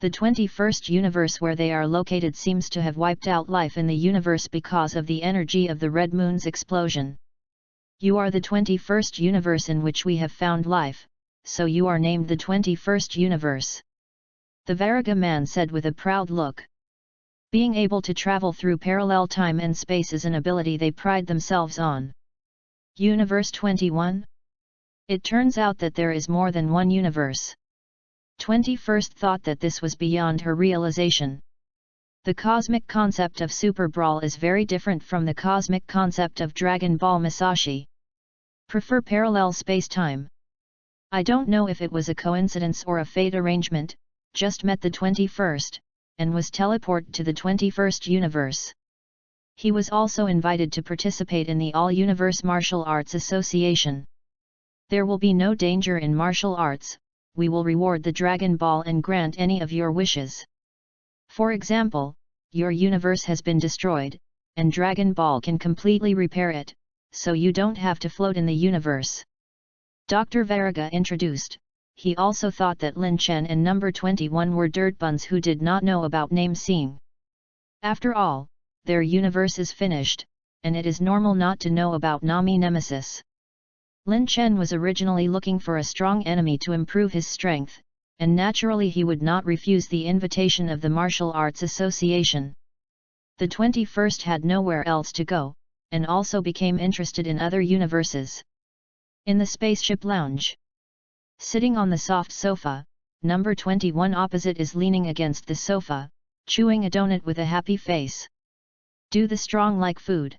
The 21st universe where they are located seems to have wiped out life in the universe because of the energy of the Red Moon's explosion. You are the 21st universe in which we have found life, so you are named the 21st universe. The Varaga man said with a proud look. Being able to travel through parallel time and space is an ability they pride themselves on. Universe 21? It turns out that there is more than one universe. 21st thought that this was beyond her realization. The cosmic concept of Super Brawl is very different from the cosmic concept of Dragon Ball Musashi. Prefer parallel space-time. I don't know if it was a coincidence or a fate arrangement, just met the 21st, and was teleported to the 21st universe. He was also invited to participate in the All-Universe Martial Arts Association. There will be no danger in martial arts, we will reward the Dragon Ball and grant any of your wishes. For example, your universe has been destroyed, and Dragon Ball can completely repair it, so you don't have to float in the universe. Dr. Varaga introduced. He also thought that Lin Chen and number 21 were dirtbuns who did not know about name seeing. After all, their universe is finished, and it is normal not to know about Nami Nemesis. Lin Chen was originally looking for a strong enemy to improve his strength, and naturally he would not refuse the invitation of the Martial Arts Association. The 21st had nowhere else to go, and also became interested in other universes. In the spaceship lounge. Sitting on the soft sofa, number 21 opposite is leaning against the sofa, chewing a donut with a happy face. Do the strong like food.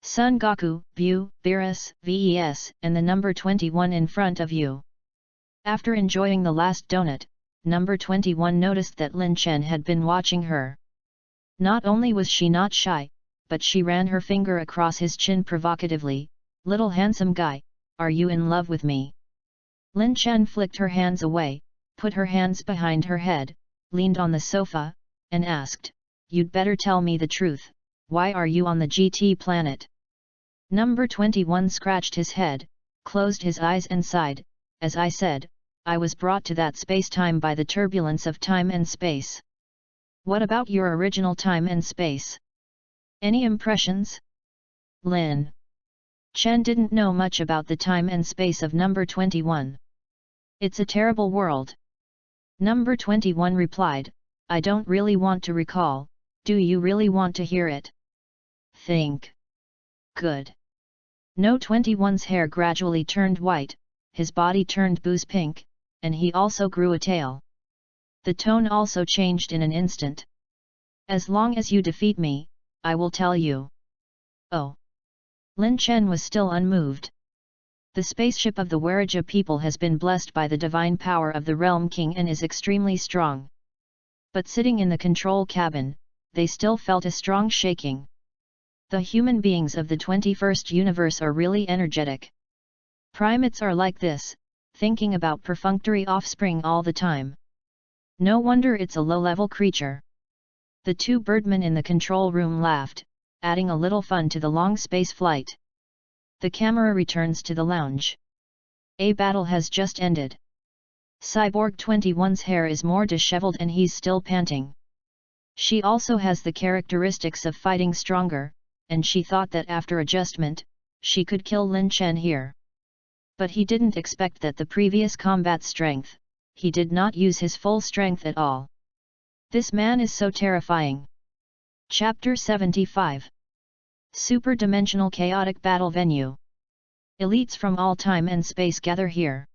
Son Goku, Bu, Beerus, Ves, and the number 21 in front of you. After enjoying the last donut, number 21 noticed that Lin Chen had been watching her. Not only was she not shy, but she ran her finger across his chin provocatively. Little handsome guy, are you in love with me? Lin Chen flicked her hands away, put her hands behind her head, leaned on the sofa, and asked, you'd better tell me the truth, why are you on the GT planet? Number 21 scratched his head, closed his eyes and sighed. As I said, I was brought to that space-time by the turbulence of time and space. What about your original time and space? Any impressions? Lin Chen didn't know much about the time and space of number 21. It's a terrible world. Number 21 replied, I don't really want to recall, do you really want to hear it? Think. Good. No 21's hair gradually turned white, his body turned booze pink, and he also grew a tail. The tone also changed in an instant. As long as you defeat me, I will tell you. Oh. Lin Chen was still unmoved. The spaceship of the Waraja people has been blessed by the divine power of the Realm King and is extremely strong. But sitting in the control cabin, they still felt a strong shaking. The human beings of the 21st universe are really energetic. Primates are like this, thinking about perfunctory offspring all the time. No wonder it's a low-level creature. The two birdmen in the control room laughed, adding a little fun to the long space flight. The camera returns to the lounge. A battle has just ended. Cyborg 21's hair is more disheveled and he's still panting. She also has the characteristics of fighting stronger, and she thought that after adjustment, she could kill Lin Chen here. But he didn't expect that the previous combat strength, he did not use his full strength at all. This man is so terrifying. Chapter 75. Super-dimensional chaotic battle venue. Elites from all time and space gather here.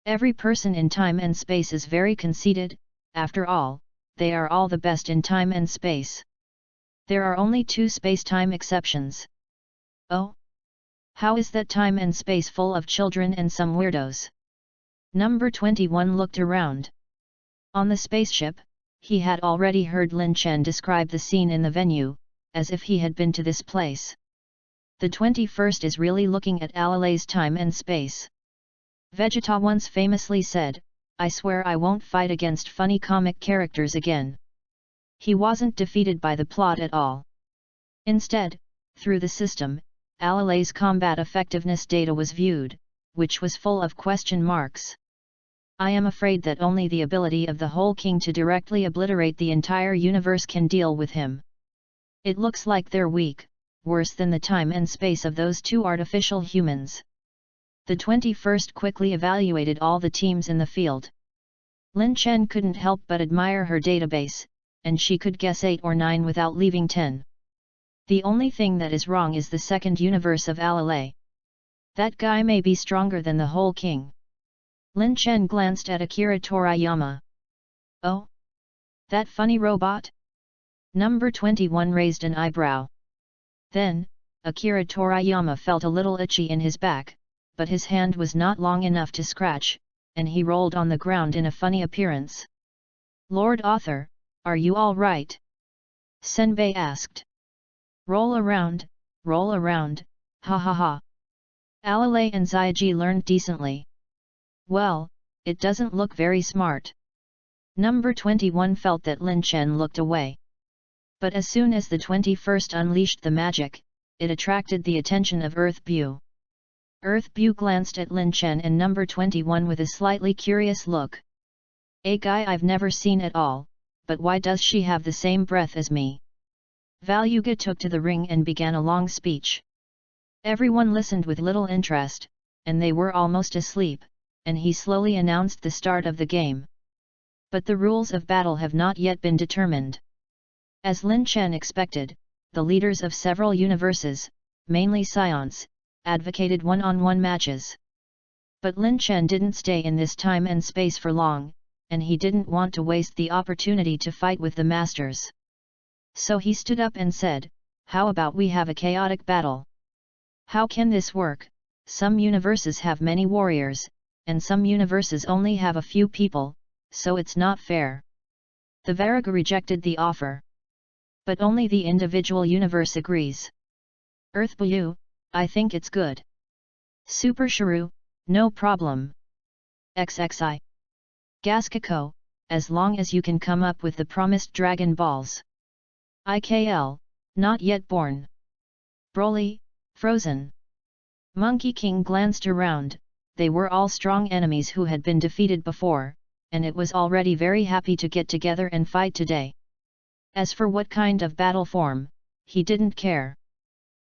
Every person in time and space is very conceited, after all, they are all the best in time and space. There are only two space-time exceptions. Oh? How is that time and space full of children and some weirdos? Number 21 looked around. On the spaceship, he had already heard Lin Chen describe the scene in the venue, as if he had been to this place. The 21st is really looking at Alilay's time and space. Vegeta once famously said, I swear I won't fight against funny comic characters again. He wasn't defeated by the plot at all. Instead, through the system, Alilay's combat effectiveness data was viewed, which was full of question marks. I am afraid that only the ability of the whole king to directly obliterate the entire universe can deal with him. It looks like they're weak, worse than the time and space of those two artificial humans. The 21st quickly evaluated all the teams in the field. Lin Chen couldn't help but admire her database, and she could guess 8 or 9 without leaving 10. The only thing that is wrong is the second universe of Alalay. That guy may be stronger than the whole king. Lin Chen glanced at Akira Toriyama. Oh? That funny robot? Number 21 raised an eyebrow. Then, Akira Toriyama felt a little itchy in his back, but his hand was not long enough to scratch, and he rolled on the ground in a funny appearance. Lord Author, are you all right? Senbei asked. Roll around, ha ha ha. Alalay and Zyji learned decently. Well, it doesn't look very smart. Number 21 felt that Lin Chen looked away. But as soon as the 21st unleashed the magic, it attracted the attention of Earth Bu. Earth Bu glanced at Lin Chen and number 21 with a slightly curious look. A guy I've never seen at all, but why does she have the same breath as me? Valuga took to the ring and began a long speech. Everyone listened with little interest, and they were almost asleep, and he slowly announced the start of the game. But the rules of battle have not yet been determined. As Lin Chen expected, the leaders of several universes, mainly Scions, advocated one-on-one matches. But Lin Chen didn't stay in this time and space for long, and he didn't want to waste the opportunity to fight with the masters. So he stood up and said, "How about we have a chaotic battle? How can this work? Some universes have many warriors, and some universes only have a few people, so it's not fair." The Varaga rejected the offer. But only the individual universe agrees. Earth Blue, I think it's good. Super Shrew, no problem. XXI. Gaskako, as long as you can come up with the promised Dragon Balls. IKL, not yet born. Broly, frozen. Monkey King glanced around, they were all strong enemies who had been defeated before, and it was already very happy to get together and fight today. As for what kind of battle form, he didn't care.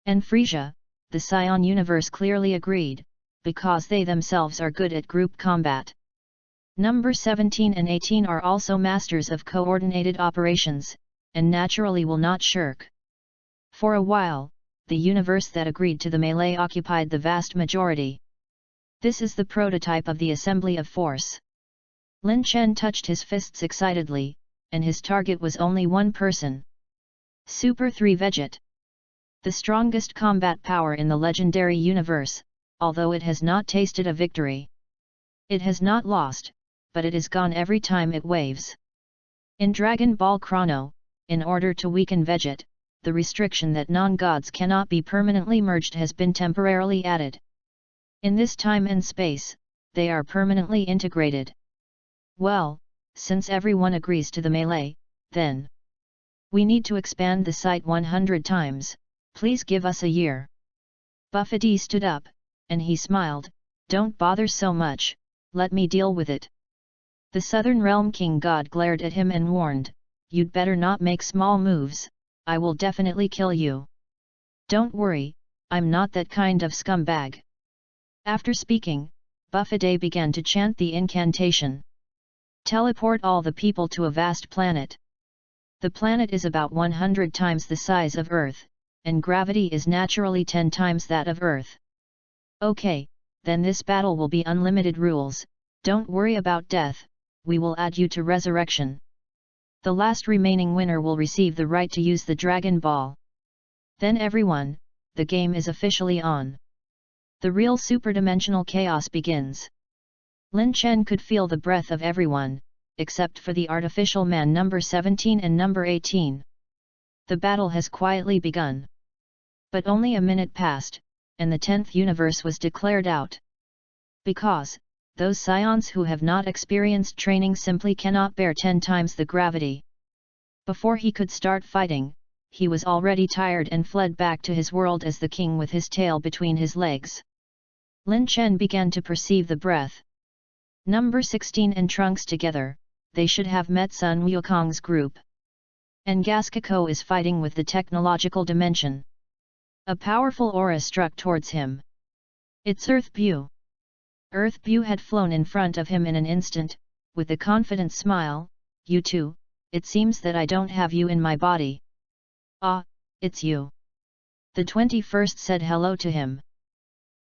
And Frisia, the Scion universe clearly agreed, because they themselves are good at group combat. Number 17 and 18 are also masters of coordinated operations, and naturally will not shirk. For a while, the universe that agreed to the melee occupied the vast majority. This is the prototype of the assembly of force. Lin Chen touched his fists excitedly, and his target was only one person. Super 3 Veget. The strongest combat power in the legendary universe, although it has not tasted a victory. It has not lost, but it is gone every time it waves. In Dragon Ball Chrono, in order to weaken Veget, the restriction that non-gods cannot be permanently merged has been temporarily added. In this time and space, they are permanently integrated. Well, since everyone agrees to the melee, then we need to expand the site 100 times, please give us a year. Buffety stood up, and he smiled, don't bother so much, let me deal with it. The Southern Realm King God glared at him and warned, you'd better not make small moves, I will definitely kill you. Don't worry, I'm not that kind of scumbag. After speaking, Buffety began to chant the incantation. Teleport all the people to a vast planet. The planet is about 100 times the size of Earth, and gravity is naturally 10 times that of Earth. Okay, then this battle will be unlimited rules, don't worry about death, we will add you to resurrection. The last remaining winner will receive the right to use the Dragon Ball. Then everyone, the game is officially on. The real superdimensional chaos begins. Lin Chen could feel the breath of everyone, except for the artificial man number 17 and number 18. The battle has quietly begun. But only a minute passed, and the 10th universe was declared out. Because, those scions who have not experienced training simply cannot bear 10 times the gravity. Before he could start fighting, he was already tired and fled back to his world as the king with his tail between his legs. Lin Chen began to perceive the breath. Number 16 and Trunks together, they should have met Sun Wukong's group. And Gaskako is fighting with the technological dimension. A powerful aura struck towards him. It's Earth Bu. Earth Bu had flown in front of him in an instant, with a confident smile, "You too, it seems that I don't have you in my body." "Ah, it's you." The 21st said hello to him.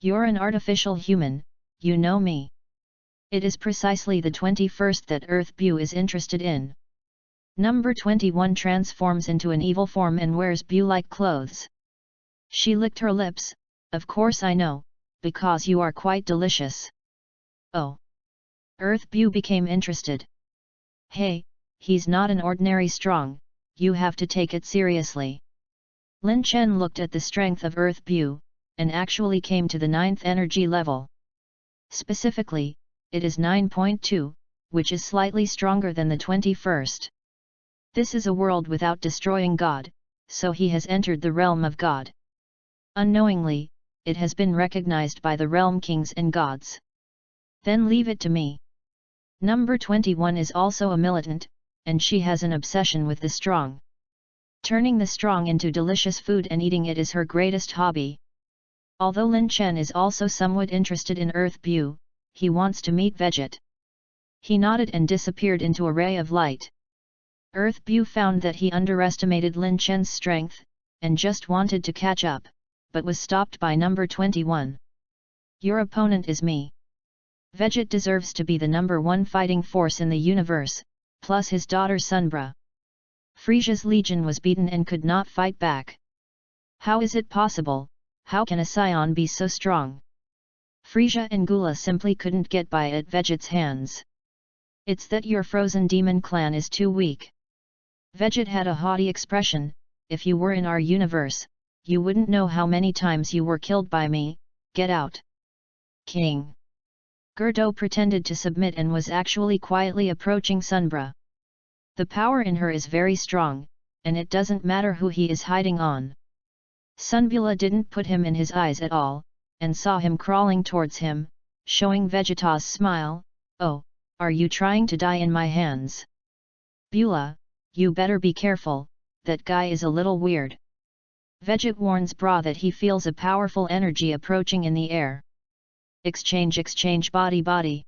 "You're an artificial human, you know me." It is precisely the 21st that Earth Bu is interested in. Number 21 transforms into an evil form and wears Bu-like clothes. She licked her lips. "Of course I know, because you are quite delicious." "Oh." Earth Bu became interested. "Hey, he's not an ordinary strong, you have to take it seriously." Lin Chen looked at the strength of Earth Bu, and actually came to the 9th energy level. Specifically, it is 9.2, which is slightly stronger than the 21st. This is a world without destroying God, so he has entered the realm of God. Unknowingly, it has been recognized by the realm kings and gods. Then leave it to me. Number 21 is also a militant, and she has an obsession with the strong. Turning the strong into delicious food and eating it is her greatest hobby. Although Lin Chen is also somewhat interested in Earth Bu, he wants to meet Veget. He nodded and disappeared into a ray of light. Earth Bu found that he underestimated Lin Chen's strength, and just wanted to catch up, but was stopped by number 21. "Your opponent is me. Veget deserves to be the number 1 fighting force in the universe, plus his daughter Sunbra. Frisia's legion was beaten and could not fight back. How is it possible? How can a scion be so strong? Frisia and Gula simply couldn't get by at Veget's hands. It's that your frozen demon clan is too weak." Veget had a haughty expression. "If you were in our universe, you wouldn't know how many times you were killed by me. Get out." "King." Gerdo pretended to submit and was actually quietly approaching Sunbra. The power in her is very strong, and it doesn't matter who he is hiding on. Sunbula didn't put him in his eyes at all, and saw him crawling towards him, showing Vegeta's smile. "Oh, are you trying to die in my hands? Beulah, you better be careful, that guy is a little weird." Veget warns Bra that he feels a powerful energy approaching in the air. Exchange body.